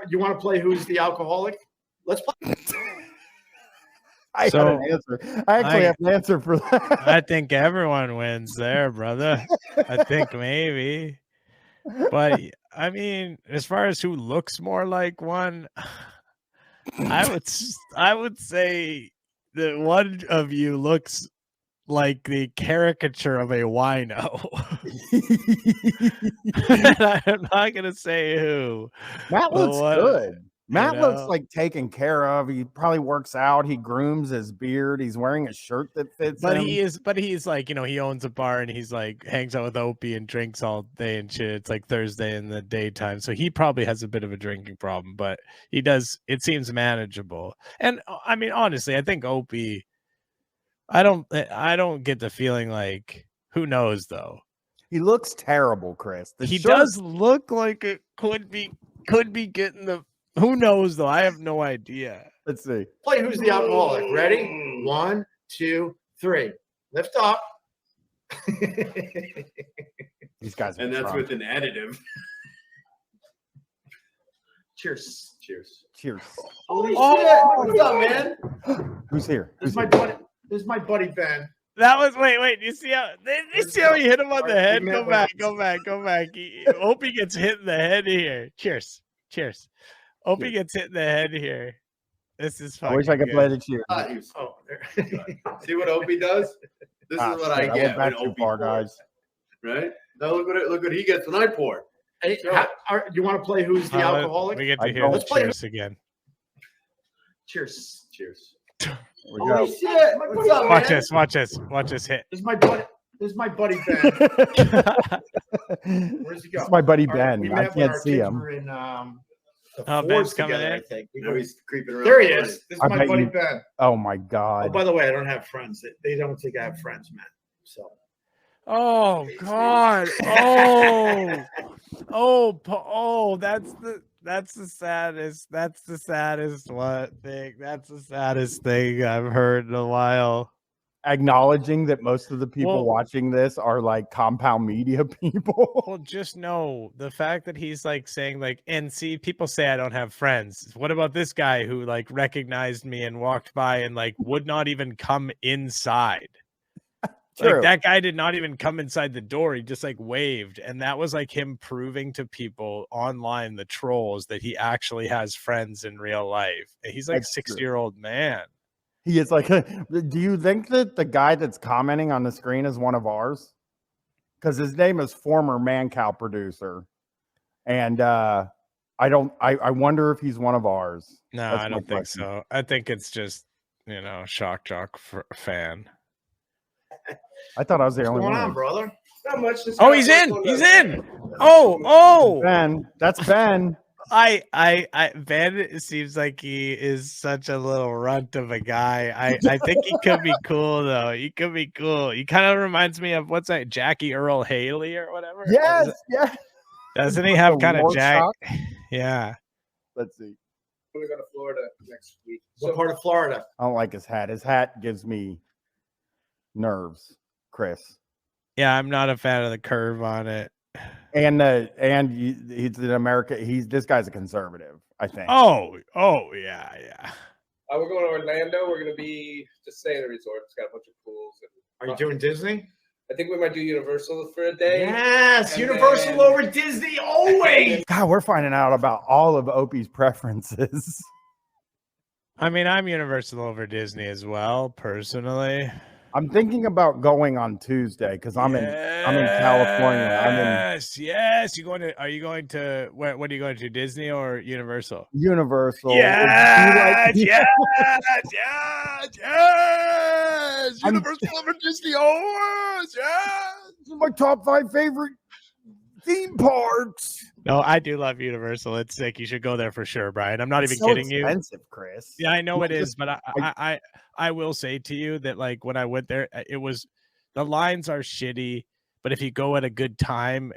you want to play Who's the Alcoholic? Let's play. I had an answer. I actually have an answer for that. I think everyone wins there, brother. I think maybe. But I mean, as far as who looks more like one, I would say that one of you looks like the caricature of a wino. And I'm not gonna say who. Matt looks good. Matt looks like taken care of. He probably works out. He grooms his beard. He's wearing a shirt that fits him. He's like, he owns a bar and he's like hangs out with Opie and drinks all day and shit. It's like Thursday in the daytime. So he probably has a bit of a drinking problem, but it seems manageable. And I mean, honestly, I think Opie, I don't get the feeling like, who knows though. He looks terrible, Chris. He does look like it could be getting the. Who knows though? I have no idea. Let's see. Play Who's the Alcoholic. Ready? 1, 2, 3. Lift up. These guys. And that's with an additive. Cheers. Cheers. Cheers. Holy shit! What's up, man? Who's here? This is my buddy. This is my buddy Ben. That was wait. You see how he hit him on the head? Go back. Opie gets hit in the head here. Cheers. Opie gets hit in the head here. This is fucking I wish I could play the cheers. See what Opie does? This is what I get when Opie pours. Guys. Right? Now look what he gets when I pour. Hey, you want to play Who's the Alcoholic? We get to hear the cheers again. Cheers. Holy shit! What's up, Watch man? Watch this hit. This is my buddy Ben. Where's he go? This is my buddy Ben. We I met when can't our see kids him. were in, Ben's coming together, in. I think. Now he's creeping around. There he is. This is I my bet buddy you- Ben. Oh my Oh, God. by the way, I don't have friends. They don't think I have friends, man. So. Oh God! That's the saddest. That's the saddest thing. That's the saddest thing I've heard in a while. Acknowledging that most of the people watching this are like compound media people. Well, just know the fact that he's like saying like, and see, people say I don't have friends. What about this guy who like recognized me and walked by and like would not even come inside? True. Like that guy did not even come inside the door. He just like waved. And that was like him proving to people online, the trolls, that he actually has friends in real life. And he's like That's 60-year-old man. He is like, do you think that the guy that's commenting on the screen is one of ours? Because his name is former Mancow producer. And I wonder if he's one of ours. No, That's I my don't think question. so. I think it's just, shock jock fan. I thought I was the What's only going one. on, brother? Not much. Oh, he's in. He's in. Oh. Ben. That's Ben. Ben seems like he is such a little runt of a guy. I think he could be cool though. He could be cool. He kind of reminds me of what's that, Jackie Earl Haley or whatever. Yes. Doesn't he have kind of Jack? Shock? Yeah. Let's see. We're going to Florida next week. What part of Florida? I don't like his hat. His hat gives me nerves, Chris. Yeah, I'm not a fan of the curve on it. And he's an American. This guy's a conservative, I think. Oh yeah. We're going to Orlando. We're going to just stay in the resort. It's got a bunch of pools. Are you doing Disney? I think we might do Universal for a day. Yes, Universal over Disney always. God, we're finding out about all of Opie's preferences. I mean, I'm Universal over Disney as well, personally. I'm thinking about going on Tuesday because I'm in California. Yes. Are you going to what are you going to, Disney or Universal? Universal. Yes. Universal over Disney always. Yes. These are my top 5 favorite theme parks. No, I do love Universal. It's sick. You should go there for sure, Brian. I'm not It's even so kidding you. expensive, Chris. Yeah, I know it is, but I will say to you that like when I went there, the lines are shitty, but if you go at a good time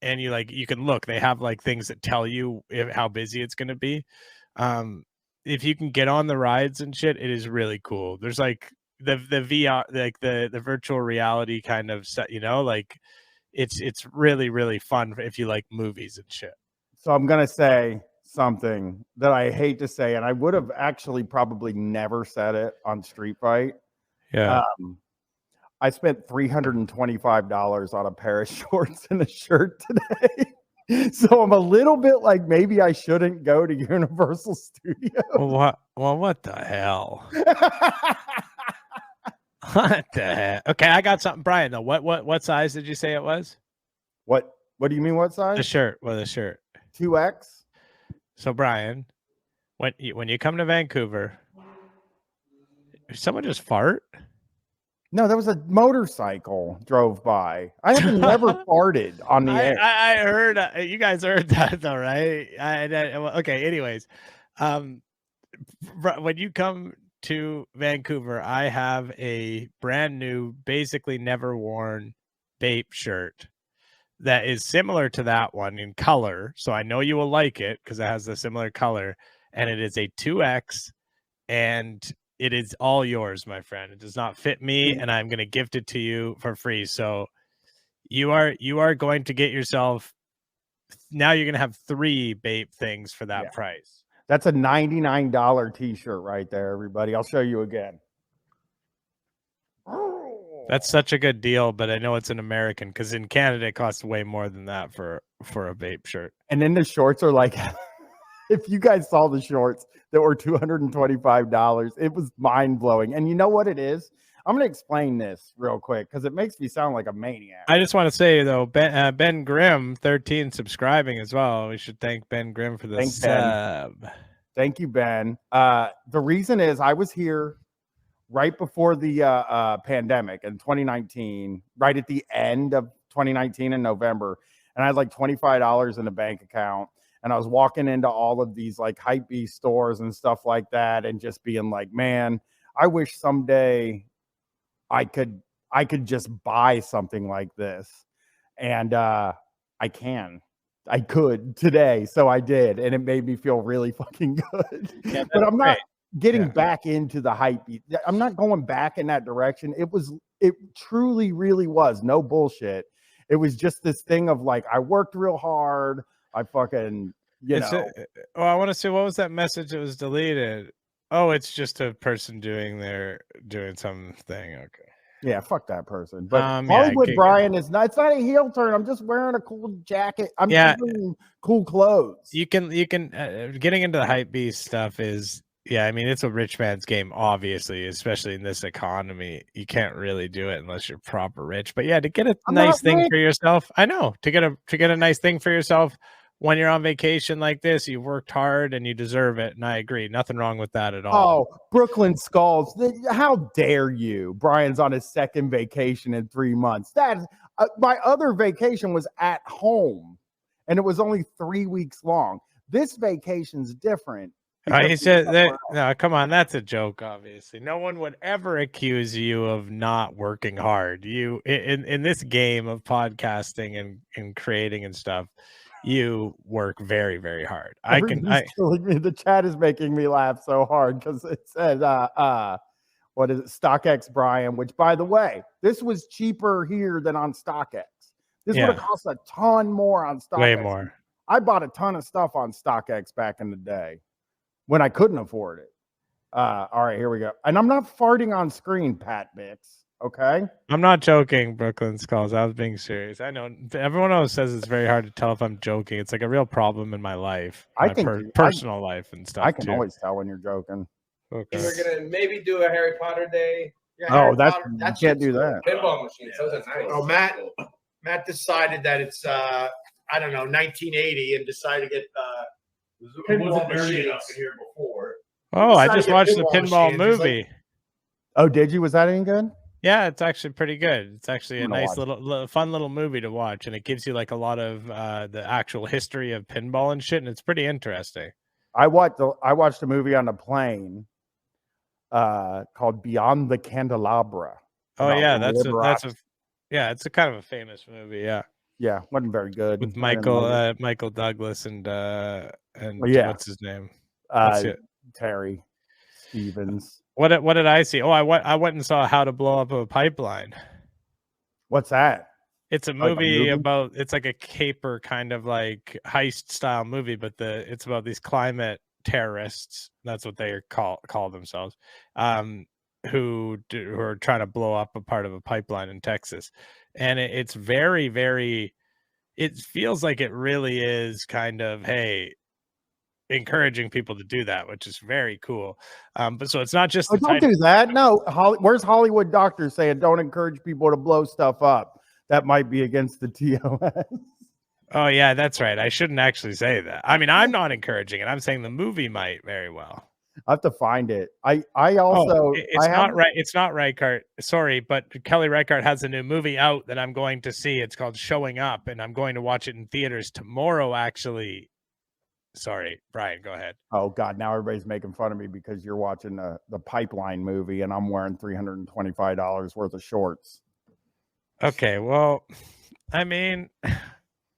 and you can look, they have like things that tell you how busy it's going to be. If you can get on the rides and shit, it is really cool. There's like the VR, like the virtual reality kind of set, like it's really, really fun if you like movies and shit. So I'm going to say something that I hate to say, and I would have actually probably never said it on Street Fight. Yeah. I spent $325 on a pair of shorts and a shirt today. So I'm a little bit like, maybe I shouldn't go to Universal Studios. What the hell? What the heck? Okay, I got something, Brian, though. What size did you say it was? What do you mean what size? The shirt. 2X. So Brian, when you come to Vancouver, did someone just fart? No, that was a motorcycle drove by. I have never farted on the air. I heard you guys heard that though, right? Okay. Anyways, when you come to Vancouver, I have a brand new, basically never worn Bape shirt that is similar to that one in color. So I know you will like it because it has a similar color, and it is a 2X, and it is all yours, my friend. It does not fit me, and I'm going to gift it to you for free. So you are going to get yourself, now you're going to have 3 Bape things for that price. That's a $99 t-shirt right there, everybody. I'll show you again. That's such a good deal, but I know it's an American because in Canada it costs way more than that for a Bape shirt. And then the shorts are like, if you guys saw the shorts that were $225, it was mind-blowing. And you know what it is? I'm going to explain this real quick because it makes me sound like a maniac. I just want to say, though, Ben Grimm, 13, subscribing as well. We should thank Ben Grimm for the sub. Thank you, Ben. The reason is I was here right before the pandemic in 2019, right at the end of 2019 in November. And I had like $25 in a bank account. And I was walking into all of these like hypebeast stores and stuff like that and just being like, man, I wish someday I could just buy something like this. And I could today. So I did. And it made me feel really fucking good. Yeah, but I'm not getting back into the hype. I'm not going back in that direction. It truly, really was no bullshit. It was just this thing of like, I worked real hard. I fucking, I want to see, what was that message that was deleted? Oh, it's just a person doing something. Okay. Yeah, fuck that person. But Hollywood Bryan is not. It's not a heel turn. I'm just wearing a cool jacket. I'm wearing cool clothes. You can getting into the hype beast stuff is. Yeah, I mean, it's a rich man's game, obviously, especially in this economy. You can't really do it unless you're proper rich. But yeah, to get a nice thing for yourself, I know, to get a nice thing for yourself when you're on vacation like this, you worked hard and you deserve it. And I agree. Nothing wrong with that at all. Oh, Brooklyn Skulls. How dare you? Brian's on his second vacation in 3 months. My other vacation was at home and it was only 3 weeks long. This vacation's different. He said that. No, come on, that's a joke. Obviously, no one would ever accuse you of not working hard. You in this game of podcasting and creating and stuff, you work very, very hard. The chat is making me laugh so hard because it says, what is it? StockX Brian, which by the way, this was cheaper here than on StockX. This would have cost a ton more on StockX. Way more. I bought a ton of stuff on StockX back in the day when I couldn't afford it. All right, here we go. And I'm not farting on screen, Pat Bix. Okay. I'm not joking, Brooklyn Skulls. I was being serious. I know everyone always says it's very hard to tell if I'm joking. It's like a real problem in my life, personal life and stuff. I can always tell when you're joking. Okay. We're gonna maybe do a Harry Potter day. Yeah, you can't do that. Pinball machine. So that's nice. Oh, Matt decided that it's I don't know, 1980, and decided to get pinball machine up in here before. Oh, I just watched the pinball movie. Oh, did you? Was that any good? Yeah, it's actually pretty good. It's actually a nice fun little movie to watch, and it gives you like a lot of the actual history of pinball and shit, and it's pretty interesting. I watched a movie on a plane called Beyond the Candelabra. Oh yeah, it's a kind of a famous movie. Yeah, wasn't very good with Michael Douglas and what's his name? Terry Stevens. What did I see? Oh, I went and saw How to Blow Up a Pipeline. What's that? It's a movie about, it's like a caper kind of like heist style movie, but it's about these climate terrorists. That's what they call themselves. Who are trying to blow up a part of a pipeline in Texas. And it's very, very, it feels like it really is kind of, hey, encouraging people to do that, which is very cool. But so it's not just don't do that. No, where's Hollywood Doctor saying don't encourage people to blow stuff up? That might be against the TOS. Oh yeah, that's right. I shouldn't actually say that. I mean, I'm not encouraging it. I'm saying the movie might very well. I have to find it. I also it's not right. It's not Reichardt. Sorry, but Kelly Reichardt has a new movie out that I'm going to see. It's called Showing Up, and I'm going to watch it in theaters tomorrow. Actually, sorry, Brian, go ahead. Oh God, now everybody's making fun of me because you're watching the Pipeline movie, and I'm wearing $325 worth of shorts. Okay, well, I mean,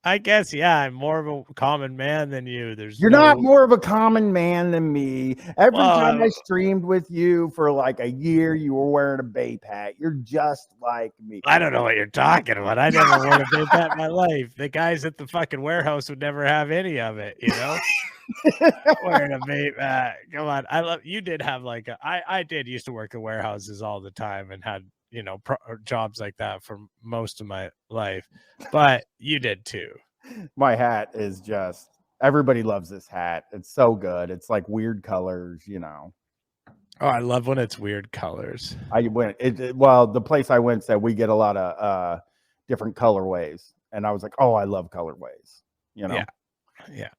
I guess I'm more of a common man than you. You're not more of a common man than me. Every time I streamed with you for like a year, you were wearing a Bape hat. You're just like me. I don't know what you're talking about. I never worn a Bape hat in my life. The guys at the fucking warehouse would never have any of it, you know? Wearing a Bape hat. Come on. You did have like I did used to work at warehouses all the time and had, you know, jobs like that for most of my life, but you did too. My hat is just, everybody loves this hat. It's so good. It's like weird colors, you know. Oh, I love when it's weird colors. Well, the place I went said we get a lot of different colorways, and I was like, oh, I love colorways, you know. Yeah.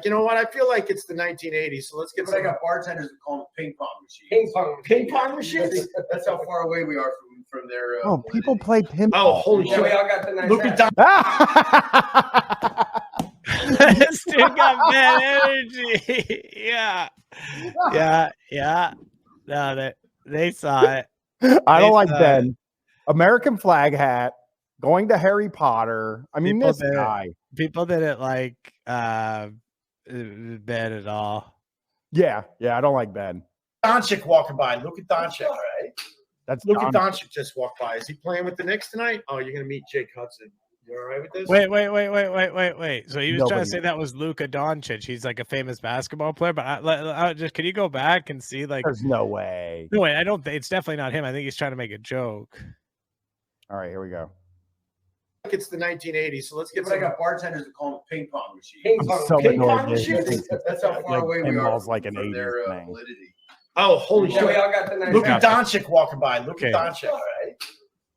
You know what? I feel like it's the 1980s, so let's get. I got bartenders that call them ping pong machines. Ping pong machines. That's how far away we are from their. Oh, people play pinball. Oh, holy shit! We all got the nice. Look at that. This dude got bad energy. Yeah. No, they saw it. I don't like Ben. American flag hat. Going to Harry Potter. I mean, this guy. People didn't like Ben at all. Yeah, I don't like Ben. Doncic walking by. Look at Doncic. All right. Look at Doncic just walked by. Is he playing with the Knicks tonight? Oh, you're gonna meet Jake Hudson. You all right with this? Wait. So he was trying to say that was Luka Doncic. He's like a famous basketball player, but I just can you go back and see like? There's no way. No way. I don't think it's definitely not him. I think he's trying to make a joke. All right, here we go. It's the 1980s, so let's get. I got bartenders that call them ping pong machines. Ping pong machines. That's how far away we are like an from their 80s thing. validity. Oh, holy shit! We all got the nice. Look at Doncic walking by. Look at Doncic. All right.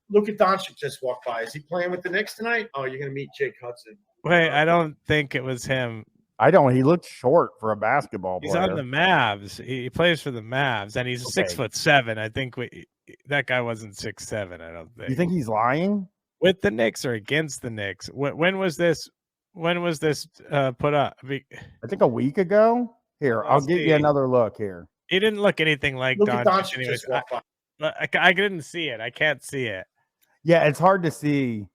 Look at Doncic just walked by. Is he playing with the Knicks tonight? Oh, you're gonna meet Jake Hudson. Wait, I don't think it was him. I don't. He looks short for a basketball player. He's on the Mavs. He plays for the Mavs, and he's 6'7". I think that guy wasn't 6'7". I don't think. You think he's lying? With the Knicks or against the Knicks? When was this? When was this put up? I think a week ago. Here, I'll give you another look here. He didn't look anything like Doncic. Anyways, I didn't see it. I can't see it. Yeah, it's hard to see.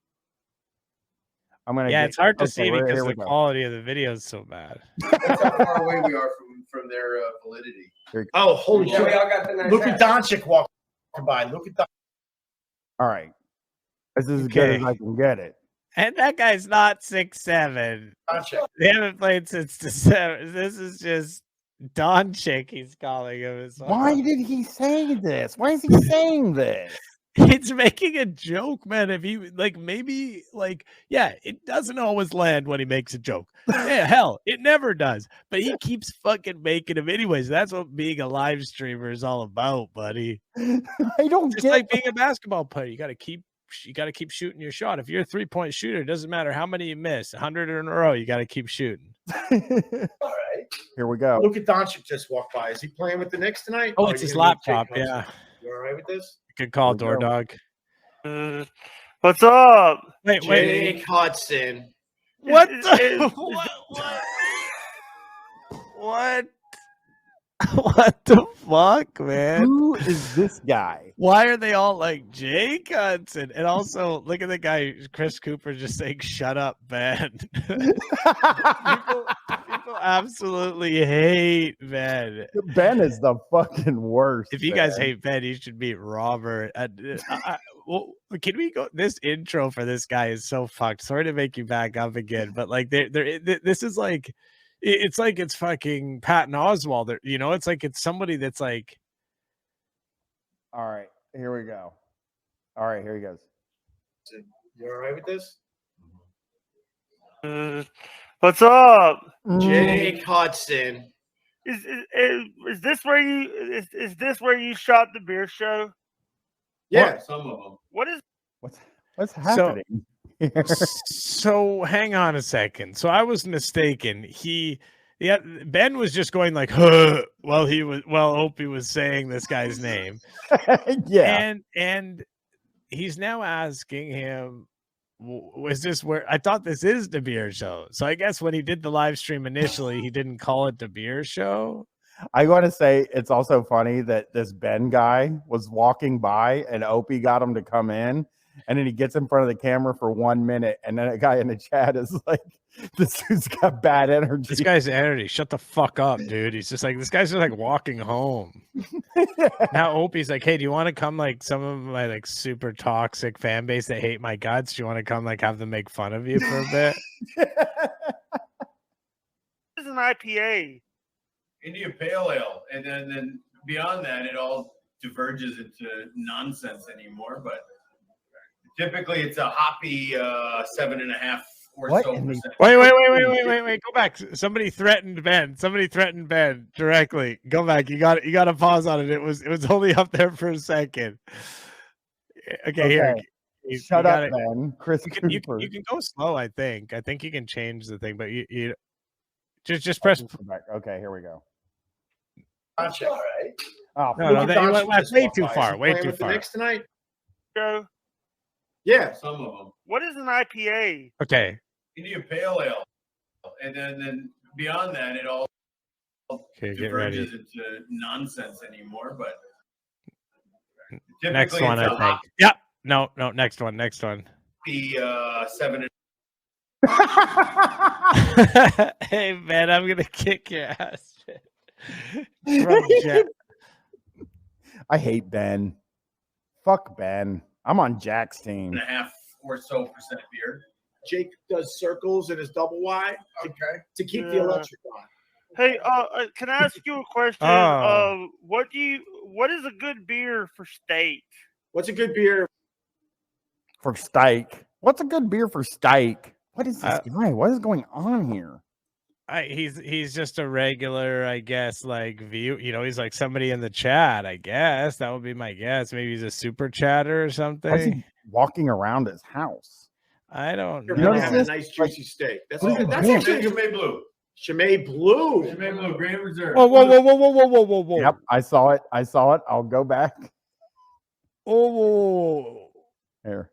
It's hard to see because the quality of the video is so bad. That's how far away we are from their validity. Oh, holy shit! We all got the nice. Look at Doncic walking by. Look at All right. This is as good as I can get it. And that guy's not 6'7". They haven't played since December. This is just Doncic. He's calling him. Why did he say this? Why is he saying this? It's making a joke, man. If he it doesn't always land when he makes a joke. Yeah, hell, it never does. But he keeps fucking making them anyways. That's what being a live streamer is all about, buddy. I don't Just like being a basketball player. You got to keep shooting your shot. If you're a 3-point shooter, it doesn't matter how many you miss. 100 in a row, you got to keep shooting. All right. Here we go. Look at Doncic just walked by. Is he playing with the Knicks tonight? Oh, it's his laptop. Yeah. You all right with this? Good call, Door Dog. What's up? Wait. Jake Hudson. What? What? What the fuck, man? Who is this guy? Why are they all like Jake Hudson? And also, look at the guy, Chris Cooper, just saying, "Shut up, Ben." people absolutely hate Ben. Ben is the fucking worst. If you guys hate Ben, you should meet Robert. Well, can we go? This intro for this guy is so fucked. Sorry to make you back up again, but like, this is like. It's like it's fucking Patton Oswalt. You know, it's like it's somebody that's like. All right, here we go. All right, here he goes. You all right with this? What's up? Jake Hudson. Is this where you shot the beer show? Yeah, some of them. What's happening? So hang on a second. So I was mistaken. Ben was just going like, huh, while Opie was saying this guy's name. Yeah. And he's now asking him, was this where I thought this is the beer show? So I guess when he did the live stream initially, he didn't call it the beer show. I want to say it's also funny that this Ben guy was walking by and Opie got him to come in. And then he gets in front of the camera for 1 minute. And then a guy in the chat is like, this dude's got bad energy. This guy's energy. Shut the fuck up, dude. He's just like, this guy's just like walking home. Now Opie's like, hey, do you want to come like some of my like super toxic fan base that hate my guts? Do you want to come like have them make fun of you for a bit? This is an IPA. India Pale Ale. And then beyond that, it all diverges into nonsense anymore. But typically it's a hoppy 7.5 or What so in the- percent. Wait. Go back. Somebody threatened Ben. Directly. Go back. You got to pause on it. It was only up there for a second. Okay. Here. Shut up, Ben. Chris You Cooper. can go slow, I think. I think you can change the thing, but you just press. Okay, here we go. All right. Oh, No, you went way too far. Way too The far. Knicks tonight? Joe, Yeah. Some of them. what is an IPA? Okay. India Pale Ale. And then beyond that, it all Okay, get ready. diverges into nonsense anymore. But Next typically one, it's a I think. Yep. No. Next one. hoppy 7. Hey man, I'm gonna kick your ass. From Jack. I hate Ben. Fuck Ben. I'm on Jack's team. 7.5 or so percent beer. Jake does circles in his double wide to keep the Yeah. electric on. Hey, can I ask you a question? Oh. What is a good beer for steak? What's a good beer? For steak. What's a good beer for steak? What is this guy? What is going on here? He's just a regular, I guess, like view. You know, he's like somebody in the chat. I guess that would be my guess. Maybe he's a super chatter or Why is something. he walking around his house? I don't You're know. notice having a this? nice juicy steak. That's What is that's it? actually Chimay Blue. Chimay Blue. Chimay Blue, Grand Reserve. Whoa. Yep, I saw it. I'll go back. Oh. Here.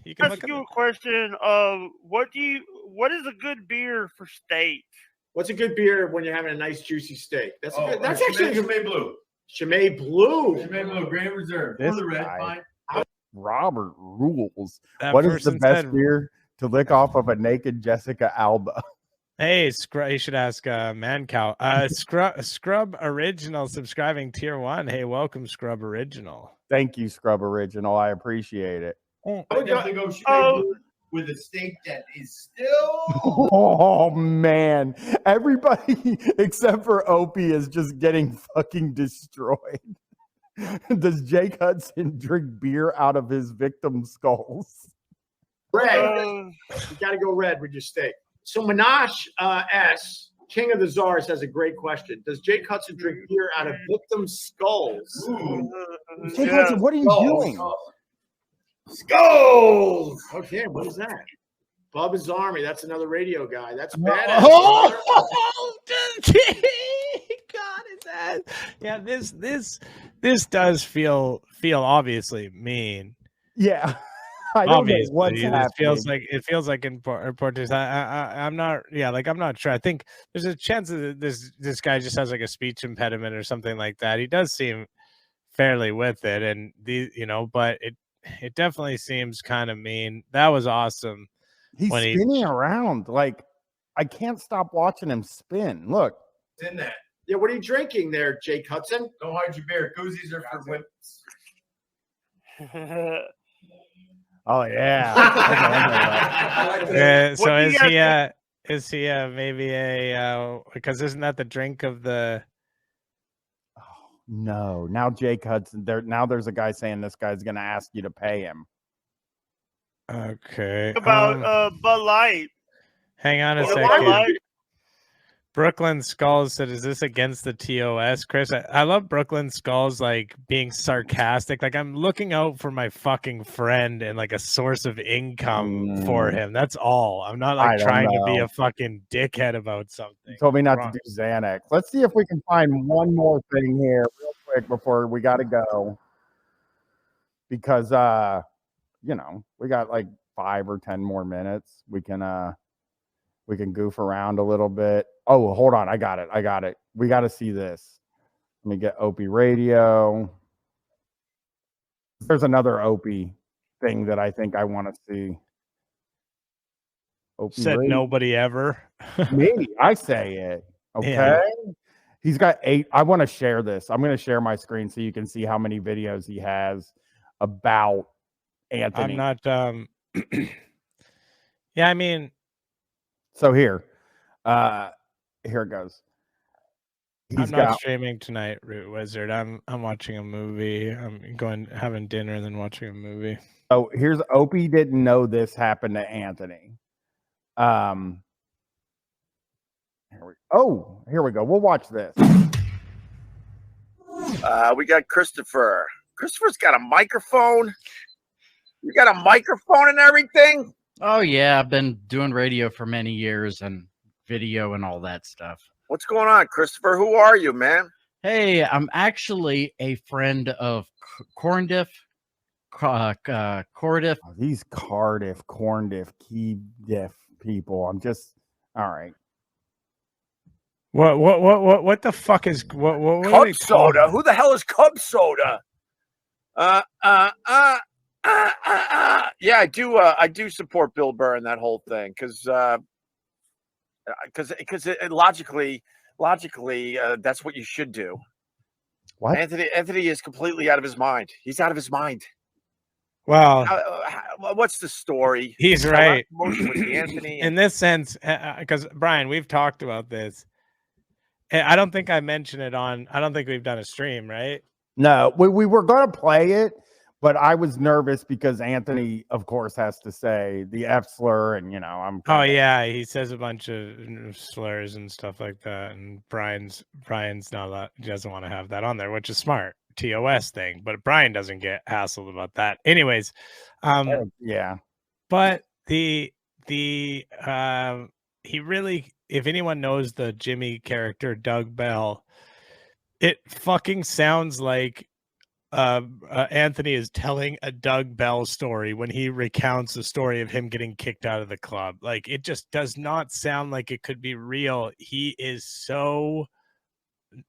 You can Ask you a question. What is a good beer for steak? What's a good beer when you're having a nice juicy steak? That's Oh, good. That's Chimay actually Blue. Chimay Blue. Chimay Blue, Grand Reserve. This Or the red, guy. fine. Robert rules. That What is the person best said- beer to lick off of a naked Jessica Alba? Hey, you should ask Mancow. Scrub Original subscribing tier 1. Hey, welcome, Scrub Original. Thank you, Scrub Original. I appreciate it. I definitely go Chimay Blue with a steak that is still. Oh man, everybody except for Opie is just getting fucking destroyed. Does Jake Hudson drink beer out of his victims' skulls? Red. You got to go red with your steak. So Minash S, King of the Czars, has a great question. Does Jake Hudson drink beer out of victims' skulls? Jake Hudson, what are you doing? Skulls. Okay, what is that? Bubba's Army. That's another radio guy. That's bad. Oh, God, is that? Yeah, this does feel obviously mean. Yeah. I don't know Obviously, what's happening. it feels like in Portuguese. I'm not. Yeah, like I'm not sure. I think there's a chance that this guy just has like a speech impediment or something like that. He does seem fairly with it, and but it definitely seems kind of mean. That was awesome. He's spinning around. Like, I can't stop watching him spin. Look. It's in that. Yeah, what are you drinking there, Jake Hudson? Don't hide your beer. Koozies are for whips. Oh yeah. So is he maybe a because isn't that the drink of the? No, now Jake Hudson. There's a guy saying this guy's going to ask you to pay him. Okay. About Bud Light. Hang on a Bud second. Light. Brooklyn Skulls said, "Is this against the TOS, Chris?" I love Brooklyn Skulls like being sarcastic. Like I'm looking out for my fucking friend and like a source of income for him. That's all. I'm not like trying to be a fucking dickhead about something. You told me not to do Xanax. Let's see if we can find one more thing here real quick before we got to go. Because, you know, we got like 5 or 10 more minutes. We can goof around a little bit. Oh, hold on. I got it. We got to see this. Let me get Opie radio. There's another Opie thing that I think I want to see. Opie Said radio. nobody ever. Me, I say it. Okay. Yeah. He's got 8. I want to share this. I'm going to share my screen so you can see how many videos he has about Anthony. I'm not yeah, I mean, so here it goes. I'm not streaming tonight, Root Wizard. I'm watching a movie. I'm having dinner and then watching a movie. So here's Opie didn't know this happened to Anthony. Here we go. We'll watch this. We got Christopher. Christopher's got a microphone. You got a microphone and everything? Oh, yeah. I've been doing radio for many years and video and all that stuff. What's going on, Christopher? Who are you, man? Hey, I'm actually a friend of Corndiff. Cordiff. Oh, these Cardiff, Corndiff, Keydiff people. I'm just all right. What the fuck is what Cub soda? Who the hell is Cub soda? Yeah, I do support Bill Burr and that whole thing because logically, that's what you should do. What? Anthony is completely out of his mind. He's out of his mind. Well, what's the story? He's right. Anthony, in this sense, because Brian, we've talked about this. I don't think I mentioned it on. I don't think we've done a stream, right? No, we were going to play it, but I was nervous because Anthony, of course, has to say the F slur, and you know, I'm. Oh yeah, he says a bunch of slurs and stuff like that, and Brian's not. He doesn't want to have that on there, which is smart. TOS thing, but Brian doesn't get hassled about that. Anyways, yeah. But he really, if anyone knows the Jimmy character Doug Bell, it fucking sounds like Anthony is telling a Doug Bell story when he recounts the story of him getting kicked out of the club. Like it just does not sound like it could be real. He is so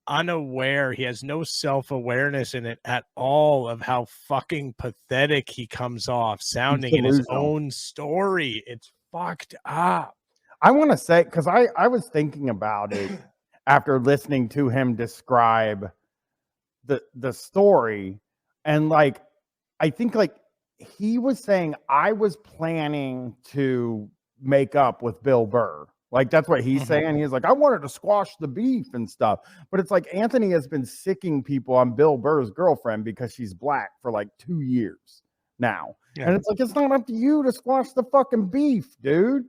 unaware. He has no self-awareness in it at all of how fucking pathetic he comes off sounding in his own story. It's fucked up. I want to say, because I was thinking about it after listening to him describe the story, and like I think like he was saying I was planning to make up with Bill Burr. Like, that's what he's saying. He's like, I wanted to squash the beef and stuff. But it's like Anthony has been sicking people on Bill Burr's girlfriend because she's black for like 2 years now. Yeah. And it's like, it's not up to you to squash the fucking beef, dude.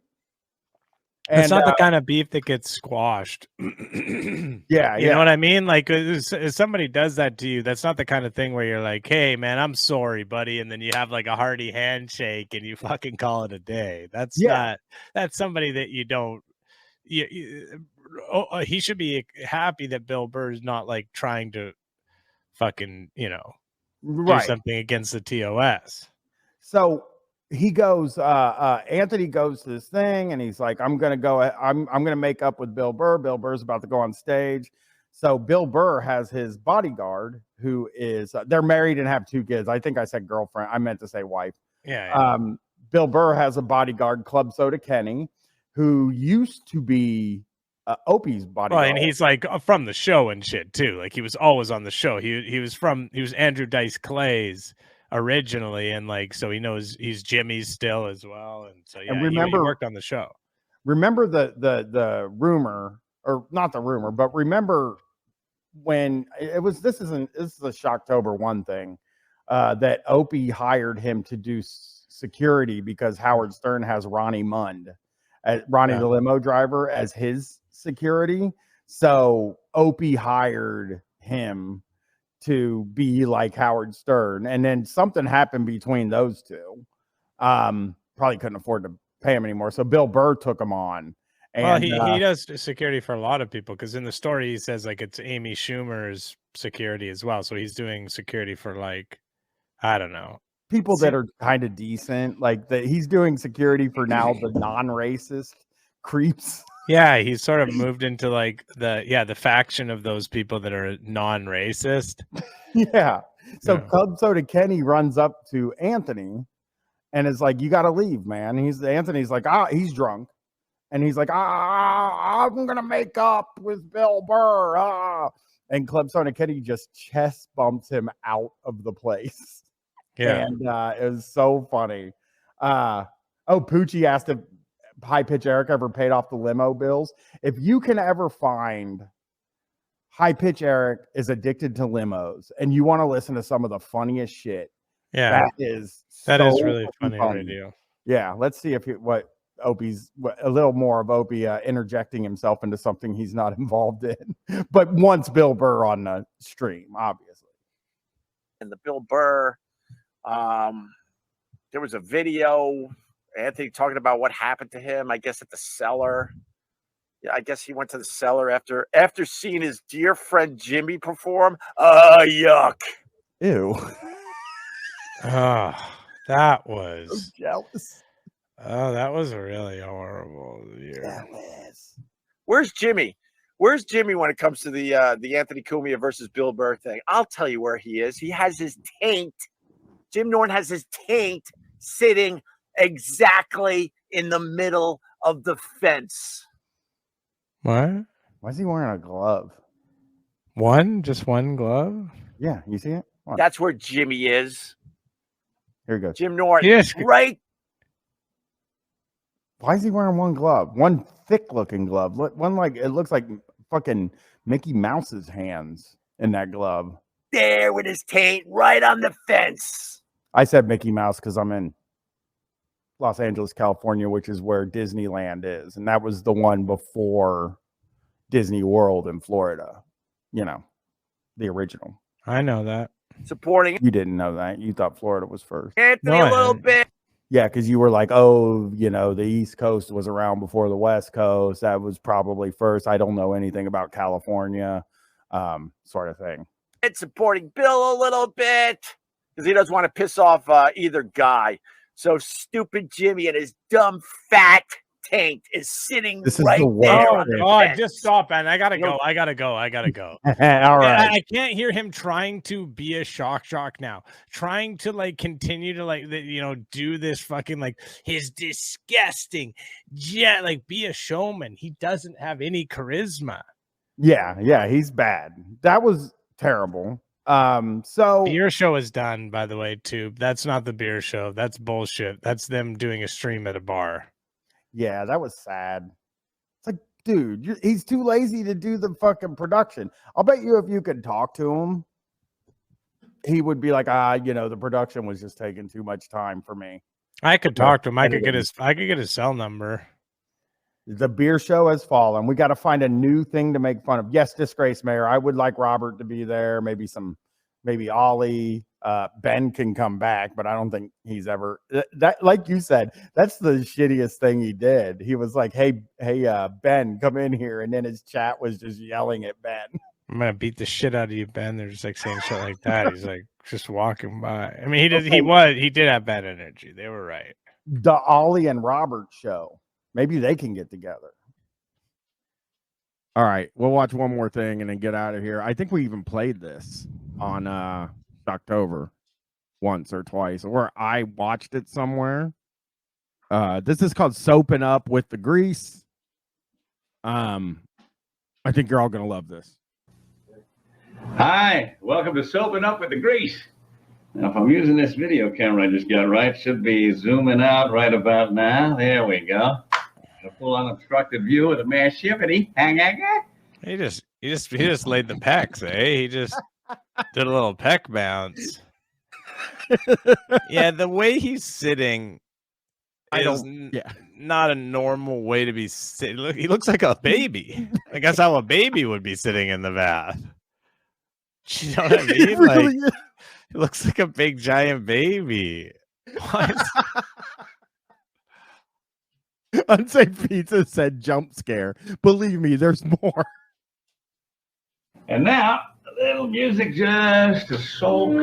It's not the kind of beef that gets squashed. Yeah. You know what I mean? Like, if somebody does that to you, that's not the kind of thing where you're like, hey, man, I'm sorry, buddy. And then you have like a hearty handshake and you fucking call it a day. That's that's somebody that you don't. He should be happy that Bill Burr is not like trying to fucking, do something against the TOS. So he goes, Anthony goes to this thing and he's like, I'm going to make up with Bill Burr. Bill Burr's about to go on stage. So Bill Burr has his bodyguard who is, they're married and have 2 kids. I think I said girlfriend. I meant to say wife. Yeah. Bill Burr has a bodyguard, Club Soda Kenny, who used to be Opie's bodyguard. Well, and he's like from the show and shit too. Like he was always on the show. He was Andrew Dice Clay's originally, and like so he's Jimmy's still as well. And so yeah, and he worked on the show. Remember the rumor, or not the rumor, but remember when it was this is a Shocktober 1 thing that Opie hired him to do security because Howard Stern has Ronnie Mund Ronnie the limo driver, as his security. So Opie hired him to be like Howard Stern, and then something happened between those two. Probably couldn't afford to pay him anymore, so Bill Burr took him on. And he does security for a lot of people, because in the story he says like it's Amy Schumer's security as well. So he's doing security for like, I don't know, people that are kind of decent. Like he's doing security for now the non-racist creeps. Yeah, he's sort of moved into like the faction of those people that are non-racist. Yeah. So Club Soda Kenny runs up to Anthony and is like, "You got to leave, man." Anthony's like, he's drunk. And he's like, I'm going to make up with Bill Burr. And Club Soda Kenny just chest bumps him out of the place. Yeah. And it was so funny. Poochie asked if High Pitch Eric ever paid off the limo bills. If you can ever find High Pitch Eric is addicted to limos and you want to listen to some of the funniest shit. Yeah. That is really funny radio. Yeah. Let's see what a little more of Opie interjecting himself into something he's not involved in, but once Bill Burr on the stream, obviously. And the Bill Burr, there was a video, Anthony talking about what happened to him, I guess at the cellar. Yeah, I guess he went to the cellar after seeing his dear friend Jimmy perform. Yuck. Ew. That was so jealous. Oh, that was really horrible. Yeah. Where's Jimmy? Where's Jimmy when it comes to the Anthony Cumia versus Bill Burr thing? I'll tell you where he is. He has his taint. Jim Norton has his taint sitting exactly in the middle of the fence. What? Why is he wearing a glove? Just one glove? Yeah, you see it? That's where Jimmy is. Here we go. Jim Norton. Yes. Right. Why is he wearing one glove? One thick-looking glove. One like it looks like fucking Mickey Mouse's hands in that glove. There with his taint right on the fence. I said Mickey Mouse because I'm in Los Angeles, California, which is where Disneyland is, and that was the one before Disney World in Florida. You know, the original. I know that. Supporting. You didn't know that. You thought Florida was first. Anthony, a little bit. Yeah, because you were like, the East Coast was around before the West Coast. That was probably first. I don't know anything about California, sort of thing. It's supporting Bill a little bit because he doesn't want to piss off either guy. So stupid Jimmy and his dumb fat taint is sitting right there. Oh, God, just stop, man. I gotta go. All right. I can't hear him trying to be a shock jock now. Trying to like continue to do this fucking like his disgusting be a showman. He doesn't have any charisma. Yeah, he's bad. That was terrible. So beer show is done, by the way, too. That's not the beer show. That's bullshit. That's them doing a stream at a bar. Yeah, that was sad. It's like, dude, he's too lazy to do the fucking production. I'll bet you if you could talk to him, he would be like, the production was just taking too much time for me. I could talk to him. I could get his cell number. The beer show has fallen. We got to find a new thing to make fun of. Yes, disgrace mayor. I would like Robert to be there. Maybe Ollie. Ben can come back, but I don't think he's ever that. Like you said, that's the shittiest thing he did. He was like, "Hey, Ben, come in here," and then his chat was just yelling at Ben. I'm gonna beat the shit out of you, Ben. They're just like saying shit like that. He's like just walking by. I mean, he did have bad energy. They were right. The Ollie and Robert show. Maybe they can get together. All right, we'll watch one more thing and then get out of here. I think we even played this on October once or twice, or I watched it somewhere. This is called Soaping Up with the Grease. I think you're all gonna love this. Hi, welcome to Soaping Up with the Grease. Now, if I'm using this video camera I just got right, should be zooming out right about now. There we go. A full unobstructed view of the mass shippity. He just laid the pecs, eh? He just did a little pec bounce. Yeah, the way he's sitting is not a normal way to be sitting. Look, he looks like a baby. I guess how a baby would be sitting in the bath. You know what I mean? Like, it looks like a big giant baby. What? Unsafe Pizza said jump scare. Believe me, there's more. And now, a little music just to soak.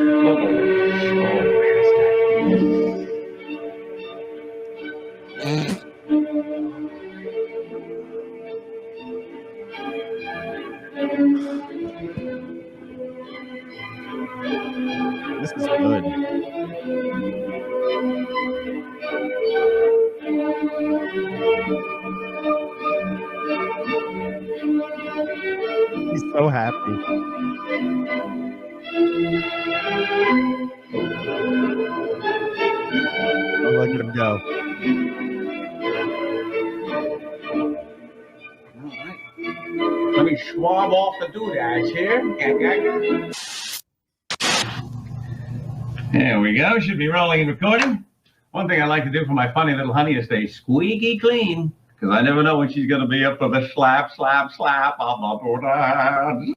This is good. He's so happy. Oh, look at him go. Let me swab off the doodads here. There we go. Should be rolling and recording. One thing I like to do for my funny little honey is stay squeaky clean, because I never know when she's going to be up for the slap, slap, slap of the doodads.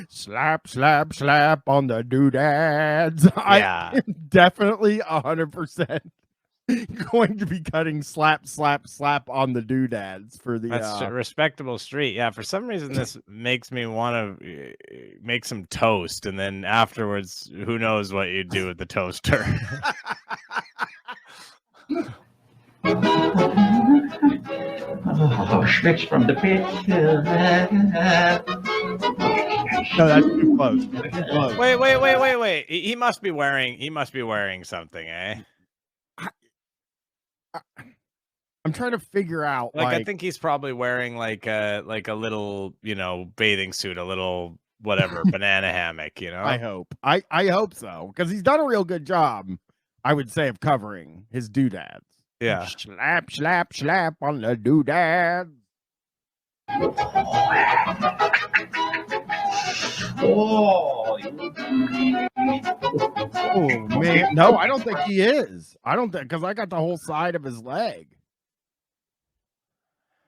Slap, slap, slap on the doodads. Yeah. I am definitely 100% going to be cutting slap, slap, slap on the doodads for the. That's a respectable street. Yeah. For some reason, this makes me want to make some toast, and then afterwards, who knows what you do with the toaster. Oh, switch from the pit. No, that's too close. That's too close. Wait. He must be wearing something, eh? I'm trying to figure out. Like I think he's probably wearing like a little, bathing suit, a little whatever, banana hammock, I hope. I hope so, because he's done a real good job, I would say, of covering his doodads. Yeah. Slap, slap, slap on the doodads. Oh man, no, I don't think he is. I don't think, because I got the whole side of his leg.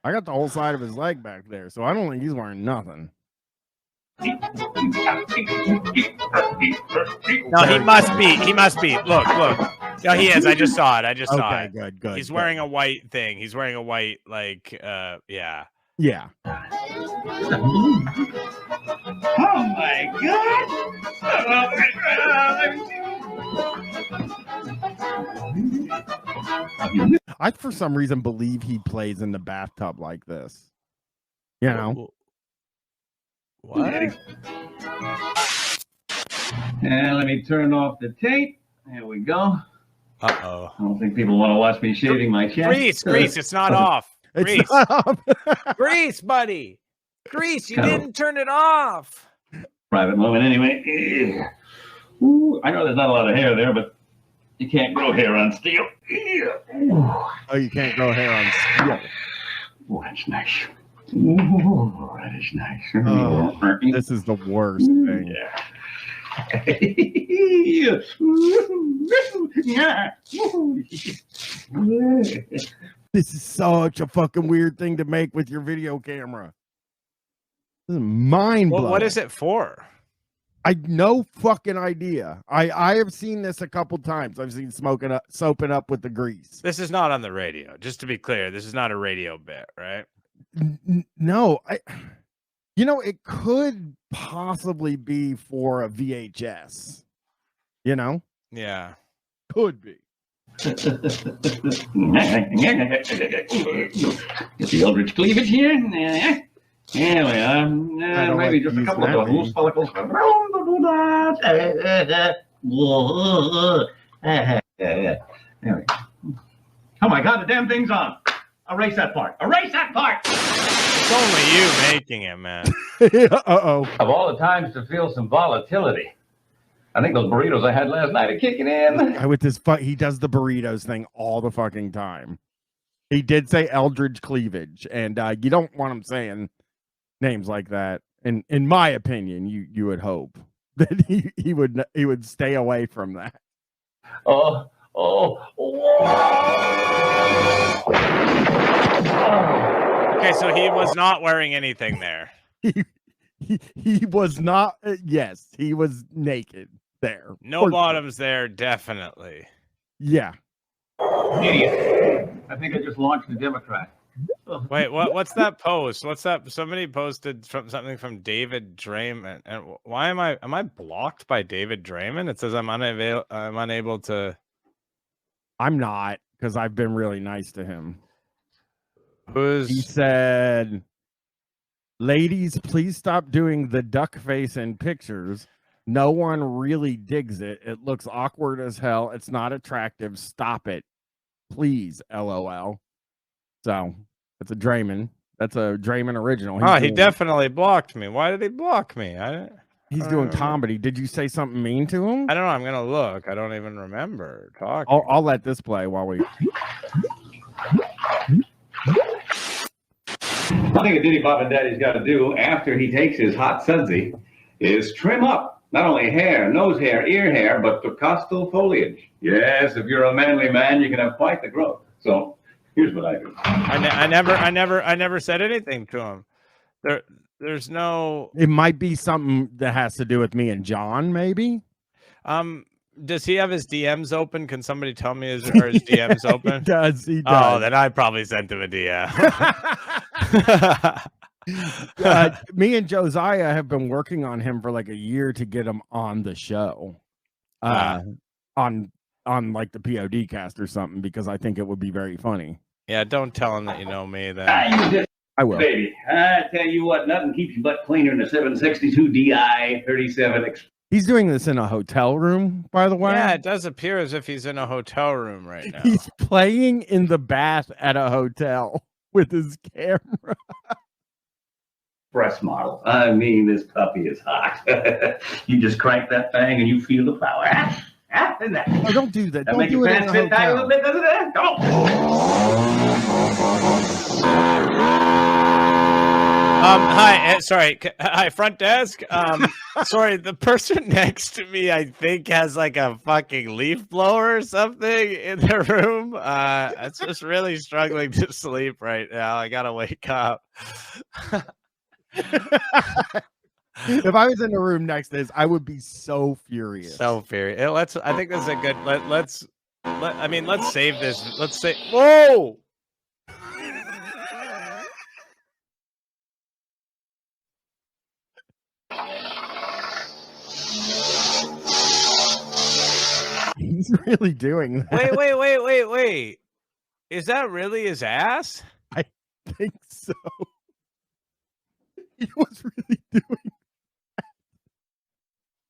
I got the whole side of his leg back there, so I don't think he's wearing nothing. No, he must be. Look. No, he is. I just saw it. Saw it. Good. He's wearing a white thing. He's wearing a white, yeah. Yeah. Oh my God! I, for some reason, believe he plays in the bathtub like this. You know? What? And let me turn off the tape. There we go. Uh-oh. I don't think people want to watch me shaving my chest. Grease, it's not off. Grease. Not off. Grease, buddy. Grease, you didn't turn it off. Private moment anyway. Ooh, I know there's not a lot of hair there, but you can't grow hair on steel. Oh, you can't grow hair on steel. Oh, that's nice. Ooh, that is nice. Oh, this is the worst thing. Yeah. This is such a fucking weird thing to make with your video camera. This is mind blowing. What is it for? I no fucking idea. I have seen this a couple times. I've seen soaping up with the grease. This is not on the radio. Just to be clear, this is not a radio bit, right? No, it could possibly be for a VHS. Yeah, could be. Get the Eldridge cleavage here. Here we are. Maybe just a couple of the loose follicles around the doodads. There we go. Oh my God, the damn thing's on. Erase that part. Erase that part. It's only you making it, man. Uh-oh. Of all the times to feel some volatility, I think those burritos I had last night are kicking in. With this, he does the burritos thing all the fucking time. He did say Eldridge cleavage, and you don't want him saying names like that in my opinion, you would hope that he would stay away from that. Okay, so he was not wearing anything there. He was not. Yes, he was naked there. No bottoms there, definitely. Yeah. Idiot. I think I just launched the Democrat. Wait, what's that post? What's that? Somebody posted something from David Draymond, and why am I blocked by David Draymond? It says I'm unable to. I'm not, because I've been really nice to him. He said, "Ladies, please stop doing the duck face in pictures. No one really digs it. It looks awkward as hell. It's not attractive. Stop it, please." LOL. So it's a Draymond. That's a Draymond original. He definitely blocked me. Why did he block me? He's doing comedy. Did you say something mean to him? I don't know. I'm gonna look. I don't even remember talking. I'll let this play while we. One thing a Diddy Bob and Daddy's got to do after he takes his hot sudsy is trim up not only hair, nose hair, ear hair, but the costal foliage. Yes, if you're a manly man, you can have quite the growth. So here's what I do. I never said anything to him. There's no. It might be something that has to do with me and John, maybe. Does he have his DMs open? Can somebody tell me his DMs open? He does. He does. Oh, then I probably sent him a DM. Me and Josiah have been working on him for like a year to get him on the show, on like the POD cast or something, because I think it would be very funny. Yeah, don't tell him that you know me. Then I will. Baby, I tell you what, nothing keeps your butt cleaner than a 762 DI 37. He's doing this in a hotel room, by the way. Yeah, it does appear as if he's in a hotel room right now. He's playing in the bath at a hotel with his camera. Breast model. I mean, this puppy is hot. You just crank that thing and you feel the power. Isn't that? Oh, don't do that. That Don't make do your it in pants a fit tight a hotel. little bit, doesn't it? Come Hi, sorry. Hi, front desk. Sorry, the person next to me, I think, has like a fucking leaf blower or something in their room. It's just really struggling to sleep right now. I gotta wake up. If I was in the room next to this, I would be so furious. So furious. I think this is a good. Let's save this. Let's say. Whoa. He's really doing that. Wait. Is that really his ass? I think so. He was really doing that.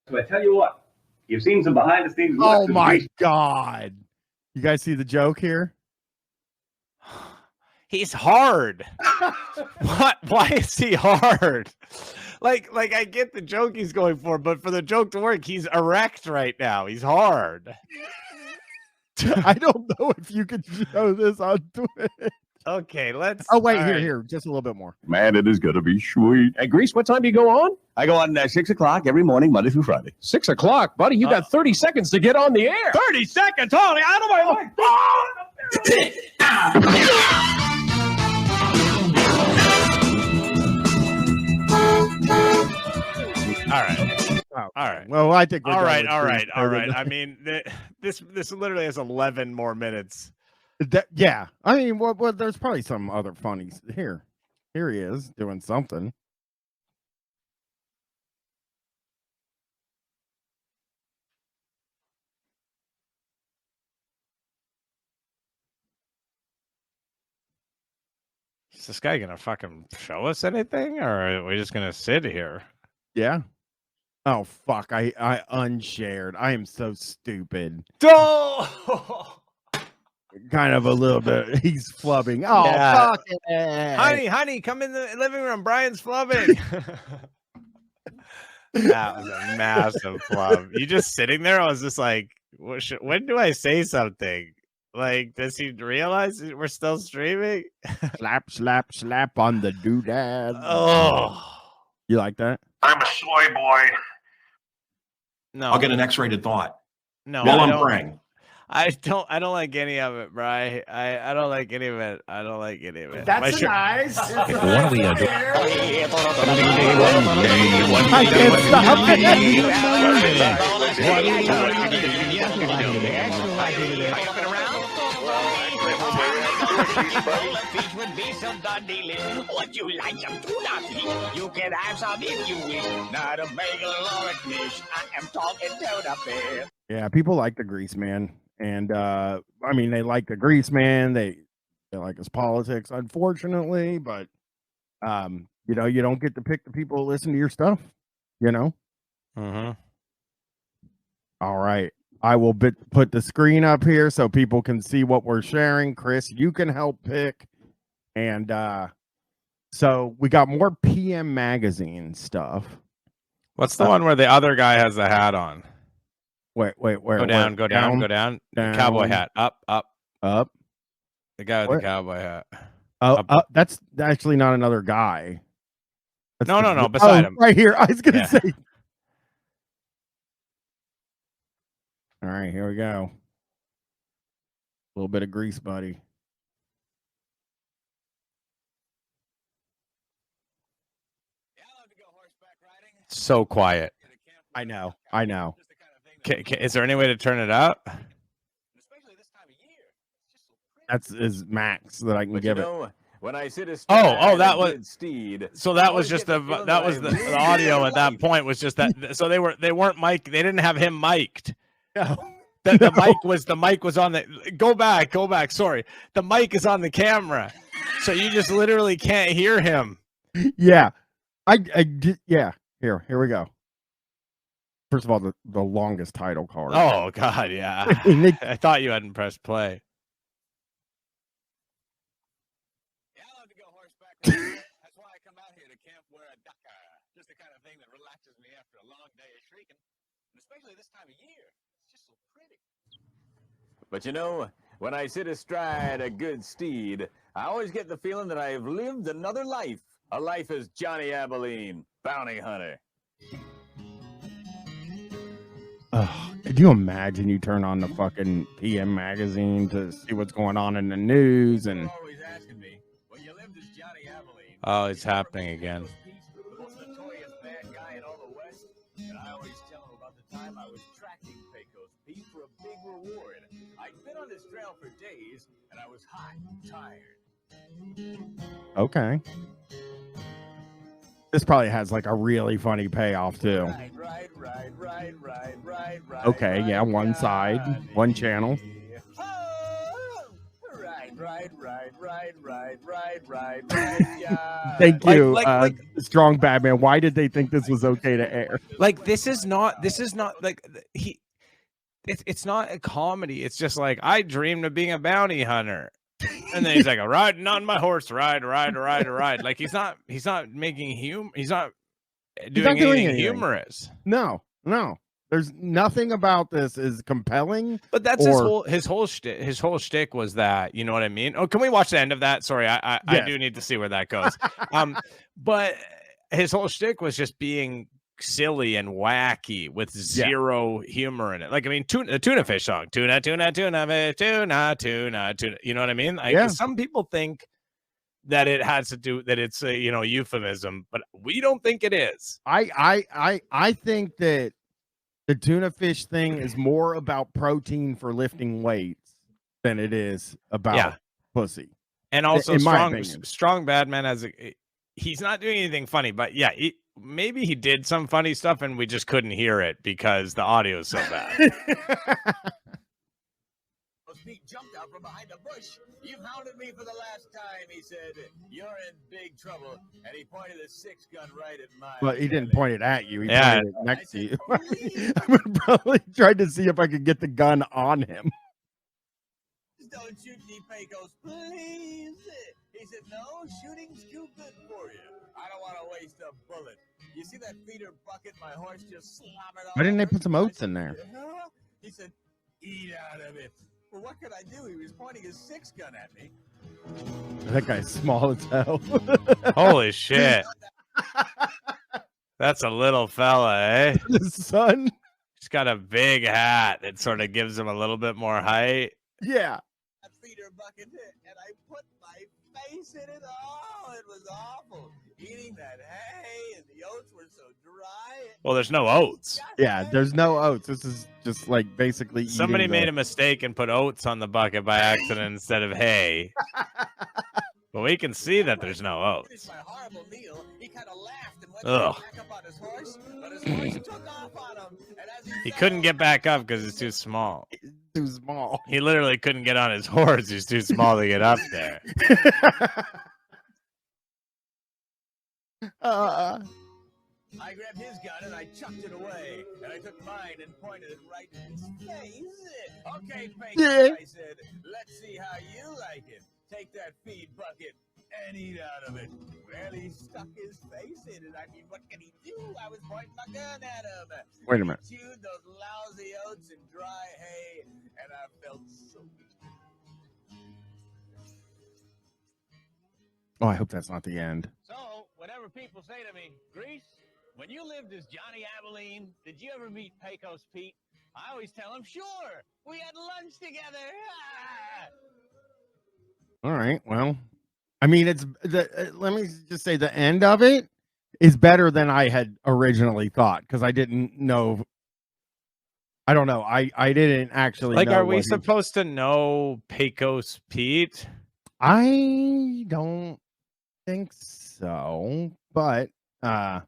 So I tell you what, you've seen some behind the scenes. Oh my God. You guys see the joke here? He's hard. What? Why is he hard? Like I get the joke he's going for, but for the joke to work, he's erect right now. He's hard. I don't know if you could show this on Twitter. Okay, let's. Oh wait, here, just a little bit more. Man, it is gonna be sweet. Hey, Grease, what time do you go on? I go on 6 o'clock every morning, Monday through Friday. 6 o'clock, buddy. You got 30 seconds to get on the air. 30 seconds, Holly, out of my way. All right. Oh, all right. Well, I think. All right. I mean, this literally has 11 more minutes. Yeah. I mean, well, there's probably some other funnies here. Here he is doing something. Is this guy gonna fucking show us anything, or are we just gonna sit here? Yeah. Oh fuck! I unshared. I am so stupid. Oh! Kind of a little bit. He's flubbing. Oh Yeah. fuck it. Honey, come in the living room. Brian's flubbing. That was a massive flub. You just sitting there? I was just like, when do I say something? Like, does he realize we're still streaming? Slap on the doodad. Oh. You like that? I'm a soy boy. No, I'll get an X-rated thought. no. While I I'm don't- praying. I don't like any of it, Bri. I don't like any of it. I don't like any of it. That's My a shirt- nice. What are we gonna do? I can't stop. Would you like some tuna fish? You can have some if you wish. Not a bagel or a dish. I am talking tuna fish. Yeah, people like the Greaseman, and I mean, they like the Greaseman. They like his politics, unfortunately, but you know, you don't get to pick the people who listen to your stuff. You know. All right. I will put the screen up here so people can see what we're sharing. Chris, you can help pick. And so we got more PM Magazine stuff. What's the one where the other guy has the hat on? Wait, where? Go down, go down, go down. down. Cowboy hat. Up. The guy with What? the cowboy hat. That's actually not another guy. That's No, beside him. Right here. I was going to Yeah. say. All right, here we go. A little bit of grease, buddy. So quiet. I know. Is there any way to turn it up? That's is max that I can give it. When I sit Oh, that was steed. So that was just the audio at that point was just that. So they weren't mic. They didn't have him mic'd. No. The mic was on the. Go back. Sorry, the mic is on the camera, so you just literally can't hear him. Yeah, I did. Yeah, here we go. First of all, the longest title card. Oh God, yeah. I thought you hadn't pressed play. That's why I come out here to camp wear a ducker. Just the kind of thing that relaxes me after a long day of shrieking. And especially this time of year. It's just so pretty. But you know, when I sit astride a good steed, I always get the feeling that I have lived another life. A life as Johnny Abilene, bounty hunter. Could you imagine you turn on the fucking PM Magazine to see what's going on in the news and Oh, it's happening again. The most notorious bad guy in all the West. And I always tell him about the time I was tracking Pecos Pete for a big reward. I'd been on his trail for days, and I was hot and tired. okay. This probably has like a really funny payoff too. Okay, yeah, one side, one channel. Thank you, Strong Batman. Why did they think this was okay to air? Like this is not like it's not a comedy. It's just like I dreamed of being a bounty hunter. And then he's like, riding on my horse, ride. Like he's not making he's not doing anything humorous. No. There's nothing about this is compelling. But that's his whole shtick was that, you know what I mean? Oh, can we watch the end of that? Sorry, I do need to see where that goes. But his whole shtick was just being silly and wacky with zero humor in it. Like, I mean, the tuna fish song, tuna fish, tuna. You know what I mean? Like, some people think that it has to do that it's a euphemism, but we don't think it is. I think that the tuna fish thing is more about protein for lifting weights than it is about pussy. And also, strong Badman he's not doing anything funny, but maybe he did some funny stuff and we just couldn't hear it because the audio is so bad. Pete jumped out from behind a bush. You've hounded me for the last time, he said. You're in big trouble. And he pointed a 6-gun right at my But he didn't point it at you. He pointed it next to you. I would probably tried to see if I could get the gun on him. Don't shoot me, Pecos, please. He said, no, shooting's too good for you. I don't want to waste a bullet. You see that feeder bucket my horse just slobbered off? Why didn't they put some oats in there? He said, eat out of it. Well, what could I do? He was pointing his 6-gun at me. That guy's small as hell. Holy shit. That's a little fella, eh? His son. He's got a big hat that sort of gives him a little bit more height. Yeah. Feeder bucket and I put my face in it. Oh, it was awful. Eating that hay and the oats were so dry. Well, there's no oats. Yeah, there's no oats. This is just like basically Somebody eating made a mistake and put oats on the bucket by accident instead of hay. But we can see that there's no oats. Ugh. He couldn't get back up because it's too small. Too small. He literally couldn't get on his horse. He's too small to get up there. I grabbed his gun and I chucked it away. And I took mine and pointed it right in his face. Okay, Peyton, I said, let's see how you like it. Take that feed bucket and eat out of it. Well, he stuck his face in it. I mean, what can he do? I was pointing my gun at him. Wait a minute. He chewed those lousy oats and dry hay, and I felt so good. Oh, I hope that's not the end. So, whenever people say to me, Grease, when you lived as Johnny Abilene, did you ever meet Pecos Pete? I always tell him, sure, we had lunch together. All right. Well, I mean, it's let me just say the end of it is better than I had originally thought because I didn't know. I don't know. I didn't actually Like, know are we supposed to know Pecos Pete? I don't think so, but like,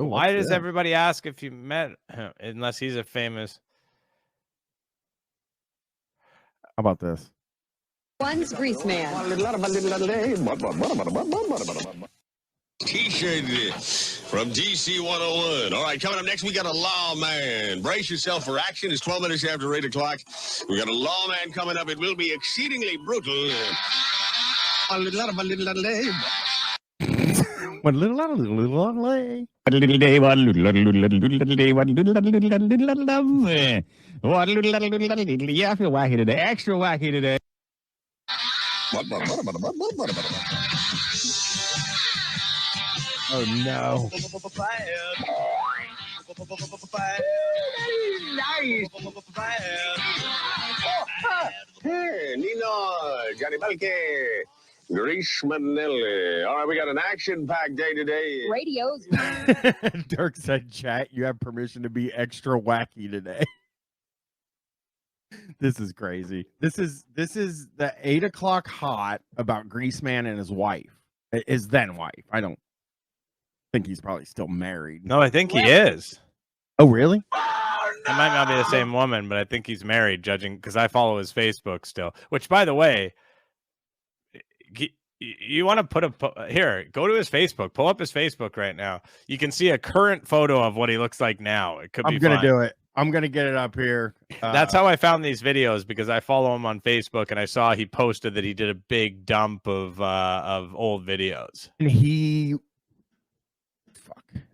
oh, why what's does this? everybody ask if you met him unless he's a famous? How about this? One's Greaseman. T-shirt from DC 101. All right, coming up next, we got a lawman. Brace yourself for action. It's 12 minutes after 8 o'clock. We got a lawman coming up. It will be exceedingly brutal. One little lay. What a little day, what a little day, what a little yeah, I feel wacky today. Extra wacky today. Oh no. Hey, Nino, Johnny Balke, Greaseman Nelly. All right, we got an action-packed day today. Radio's. Dirk said, chat, you have permission to be extra wacky today. This is crazy. This is the 8 o'clock hot about Greaseman and his wife, his then wife. I don't think he's probably still married. No, I think he is. Oh, really? It might not be the same woman, but I think he's married, judging because I follow his Facebook still. Which, by the way, you want to put here? Go to his Facebook. Pull up his Facebook right now. You can see a current photo of what he looks like now. It could be. I'm gonna do it. I'm gonna get it up here. That's how I found these videos because I follow him on Facebook and I saw he posted that he did a big dump of old videos. And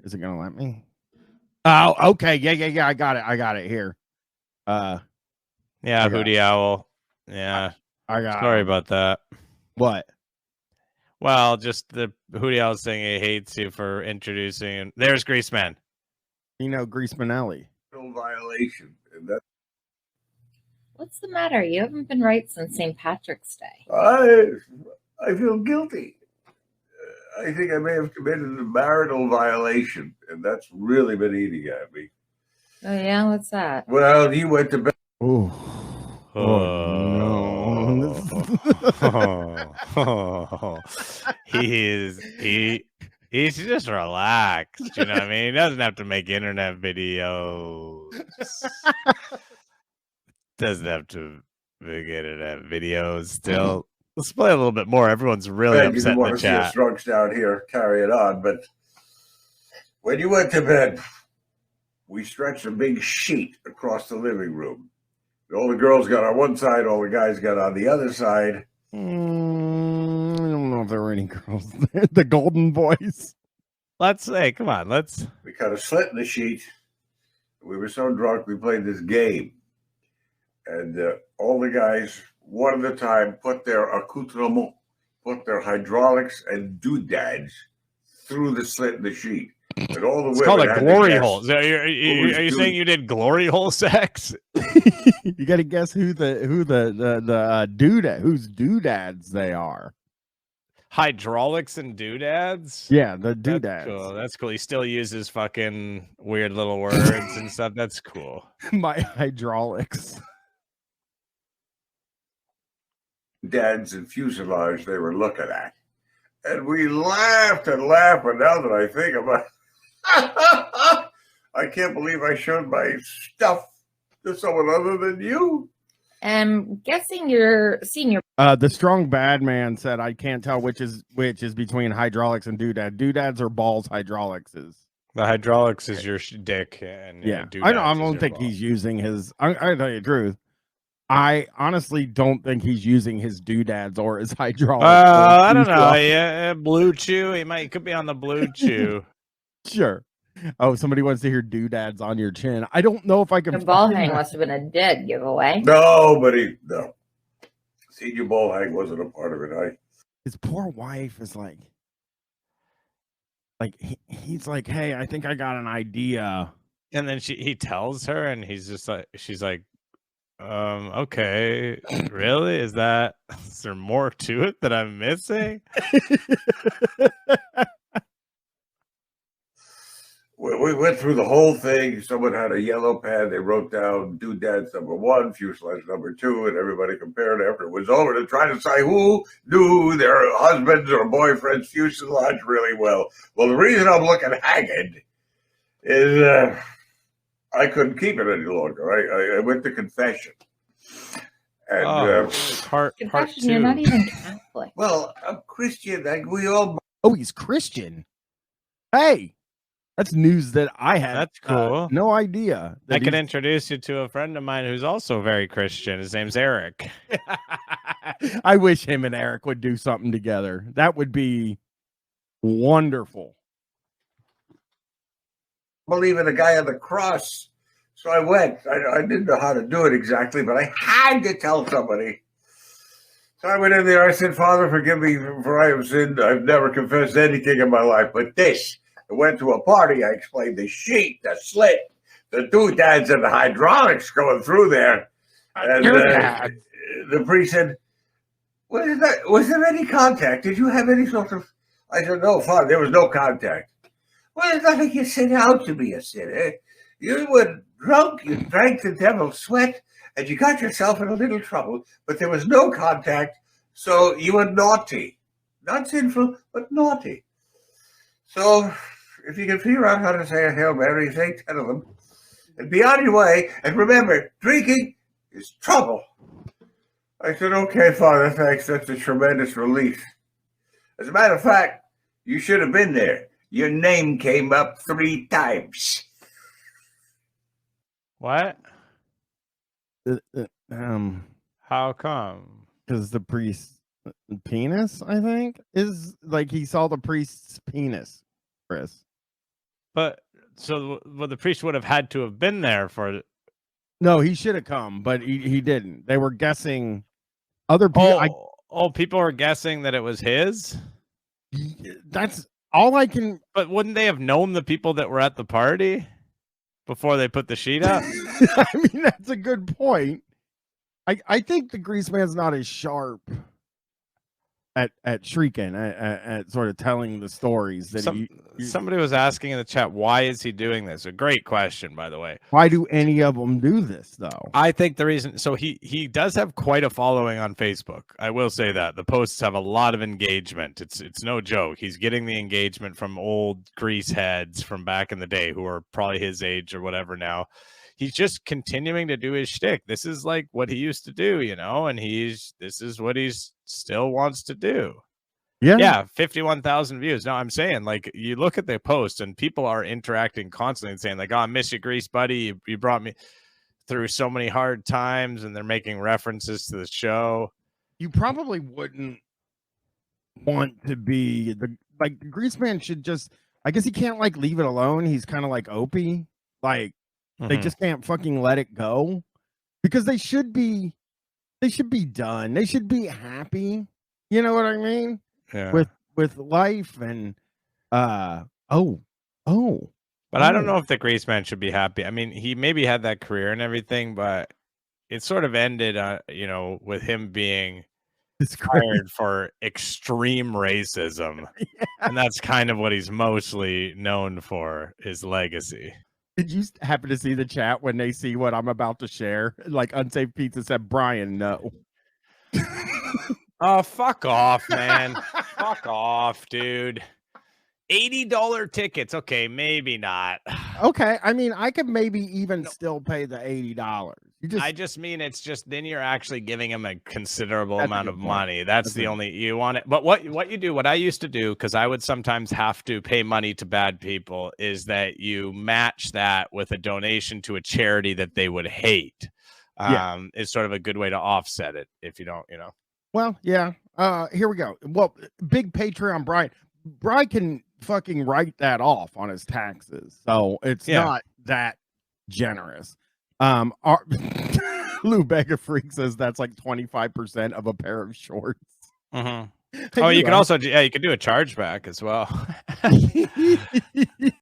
is it gonna let me? Oh, okay. Yeah. I got it here. Yeah, Hootie Owl. Yeah. I got Sorry about that. What? Well, just the Hootie Owl saying he hates you for introducing. There's Greaseman. You know, Greasemanelli. No violation. And that What's the matter? You haven't been right since St. Patrick's Day. I feel guilty. I think I may have committed a marital violation, and that's really been eating at me. Oh yeah, what's that? Well, he went to bed. Oh no. He's just relaxed. You know what I mean? He doesn't have to make internet videos. Doesn't have to make internet videos still. Let's play a little bit more. Everyone's really upset in want the to see us chat. drunks down here carry it on, but when you went to bed, we stretched a big sheet across the living room. All the girls got on one side, all the guys got on the other side. I don't know if there were any girls there. The Golden Boys. Come on, We cut a slit in the sheet. We were so drunk, we played this game. And all the guys, one at a time, put their accoutrement, put their hydraulics and doodads through the slit in the sheet. And all the It's women called had a to glory guess hole. Are you saying you did glory hole sex? You got to guess whose doodads they are. Hydraulics and doodads? Yeah, the That's doodads. cool. That's cool. He still uses fucking weird little words and stuff. That's cool. My hydraulics. dads and fuselage they were looking at. And we laughed and laughed, but now that I think about it, I can't believe I showed my stuff to someone other than you. I'm guessing you're seeing your. The strong bad man said, "I can't tell which is between hydraulics and doodad. Doodads are balls. Hydraulics is the hydraulics is your dick, and yeah. I don't think he's using his. I tell you the truth. I honestly don't think he's using his doodads or his hydraulics. I don't know. Yeah, blue chew. He could be on the blue chew. Sure. Oh, somebody wants to hear doodads on your chin. I don't know if I can. The ball hang must have been a dead giveaway. No. Senior ball hang wasn't a part of it. His poor wife is like he's like, hey, I think I got an idea. And then he tells her, and she's like, okay, really? Is there more to it that I'm missing? We went through the whole thing. Someone had a yellow pad. They wrote down doodads number 1, fuselage number 2, and everybody compared after it was over to try to say who knew their husbands or boyfriends' fuselage really well. Well, the reason I'm looking haggard is I couldn't keep it any longer. I went to confession. And confession, you're not even Catholic. Well, I'm Christian. We all. Oh, he's Christian. Hey. That's news that I had. That's cool. No idea. I can introduce you to a friend of mine who's also very Christian. His name's Eric. I wish him and Eric would do something together. That would be wonderful. Believe in the guy on the cross. So I went. I didn't know how to do it exactly, but I had to tell somebody. So I went in there. I said, Father, forgive me for I have sinned. I've never confessed anything in my life but this. I went to a party. I explained the sheet, the slit, the doodads, and the hydraulics going through there. And the priest said, "What is that? Was there any contact? Did you have any sort of?" I said, "No, Father, there was no contact." Well, it's not like you set out to be a sinner. You were drunk. You drank the devil's sweat, and you got yourself in a little trouble. But there was no contact, so you were naughty, not sinful, but naughty. So. If you can figure out how to say a Hail Mary, say 10 of them. And be on your way. And remember, drinking is trouble. I said, okay, Father, thanks. That's a tremendous relief. As a matter of fact, you should have been there. Your name came up 3 times. What? How come? Because the priest's penis, I think, is like he saw the priest's penis, Chris. But the priest would have had to have been there for. No, he should have come, but he didn't. They were guessing other people. People were guessing that it was his. That's all I can. But wouldn't they have known the people that were at the party before they put the sheet up? I mean, that's a good point. I think the Greaseman's not as sharp at shrieking, at sort of telling the stories that somebody was asking in the chat, why is he doing this? A great question, by the way. Why do any of them do this though? I think the reason, so he does have quite a following on Facebook. I will say that the posts have a lot of engagement. It's no joke. He's getting the engagement from old grease heads from back in the day who are probably his age or whatever now. He's just continuing to do his shtick. This is like what he used to do, and this is what he's still wants to do. Yeah, 51,000 views. No, I'm saying, like, you look at the post and people are interacting constantly and saying, like, oh, I miss you, Grease buddy. You brought me through so many hard times, and they're making references to the show. You probably wouldn't want to be the Greaseman should just, I guess he can't like leave it alone. He's kind of like Opie. Like, they just can't fucking let it go because they should be done. They should be happy. You know what I mean? Yeah. With life and Oh. But I don't know if the Greaseman should be happy. I mean, he maybe had that career and everything, but it sort of ended, with him being fired for extreme racism. And that's kind of what he's mostly known for, his legacy. Did you happen to see the chat when they see what I'm about to share? Like Unsafe Pizza said, Brian, no. Oh, fuck off, man. Fuck off, dude. $80 tickets. Okay, maybe not. Okay, I mean, I could maybe even still pay the $80. I just mean it's just then you're actually giving him a considerable amount of money. That's the only you want it. But what you do, what I used to do, because I would sometimes have to pay money to bad people, is that you match that with a donation to a charity that they would hate. It's sort of a good way to offset it if you don't, Well, yeah. Here we go. Well, big Patreon Brian can fucking write that off on his taxes, so it's not that generous. Lou Beggar Freak says that's like 25% of a pair of shorts. Mm-hmm. Oh, you could also you could do a chargeback as well.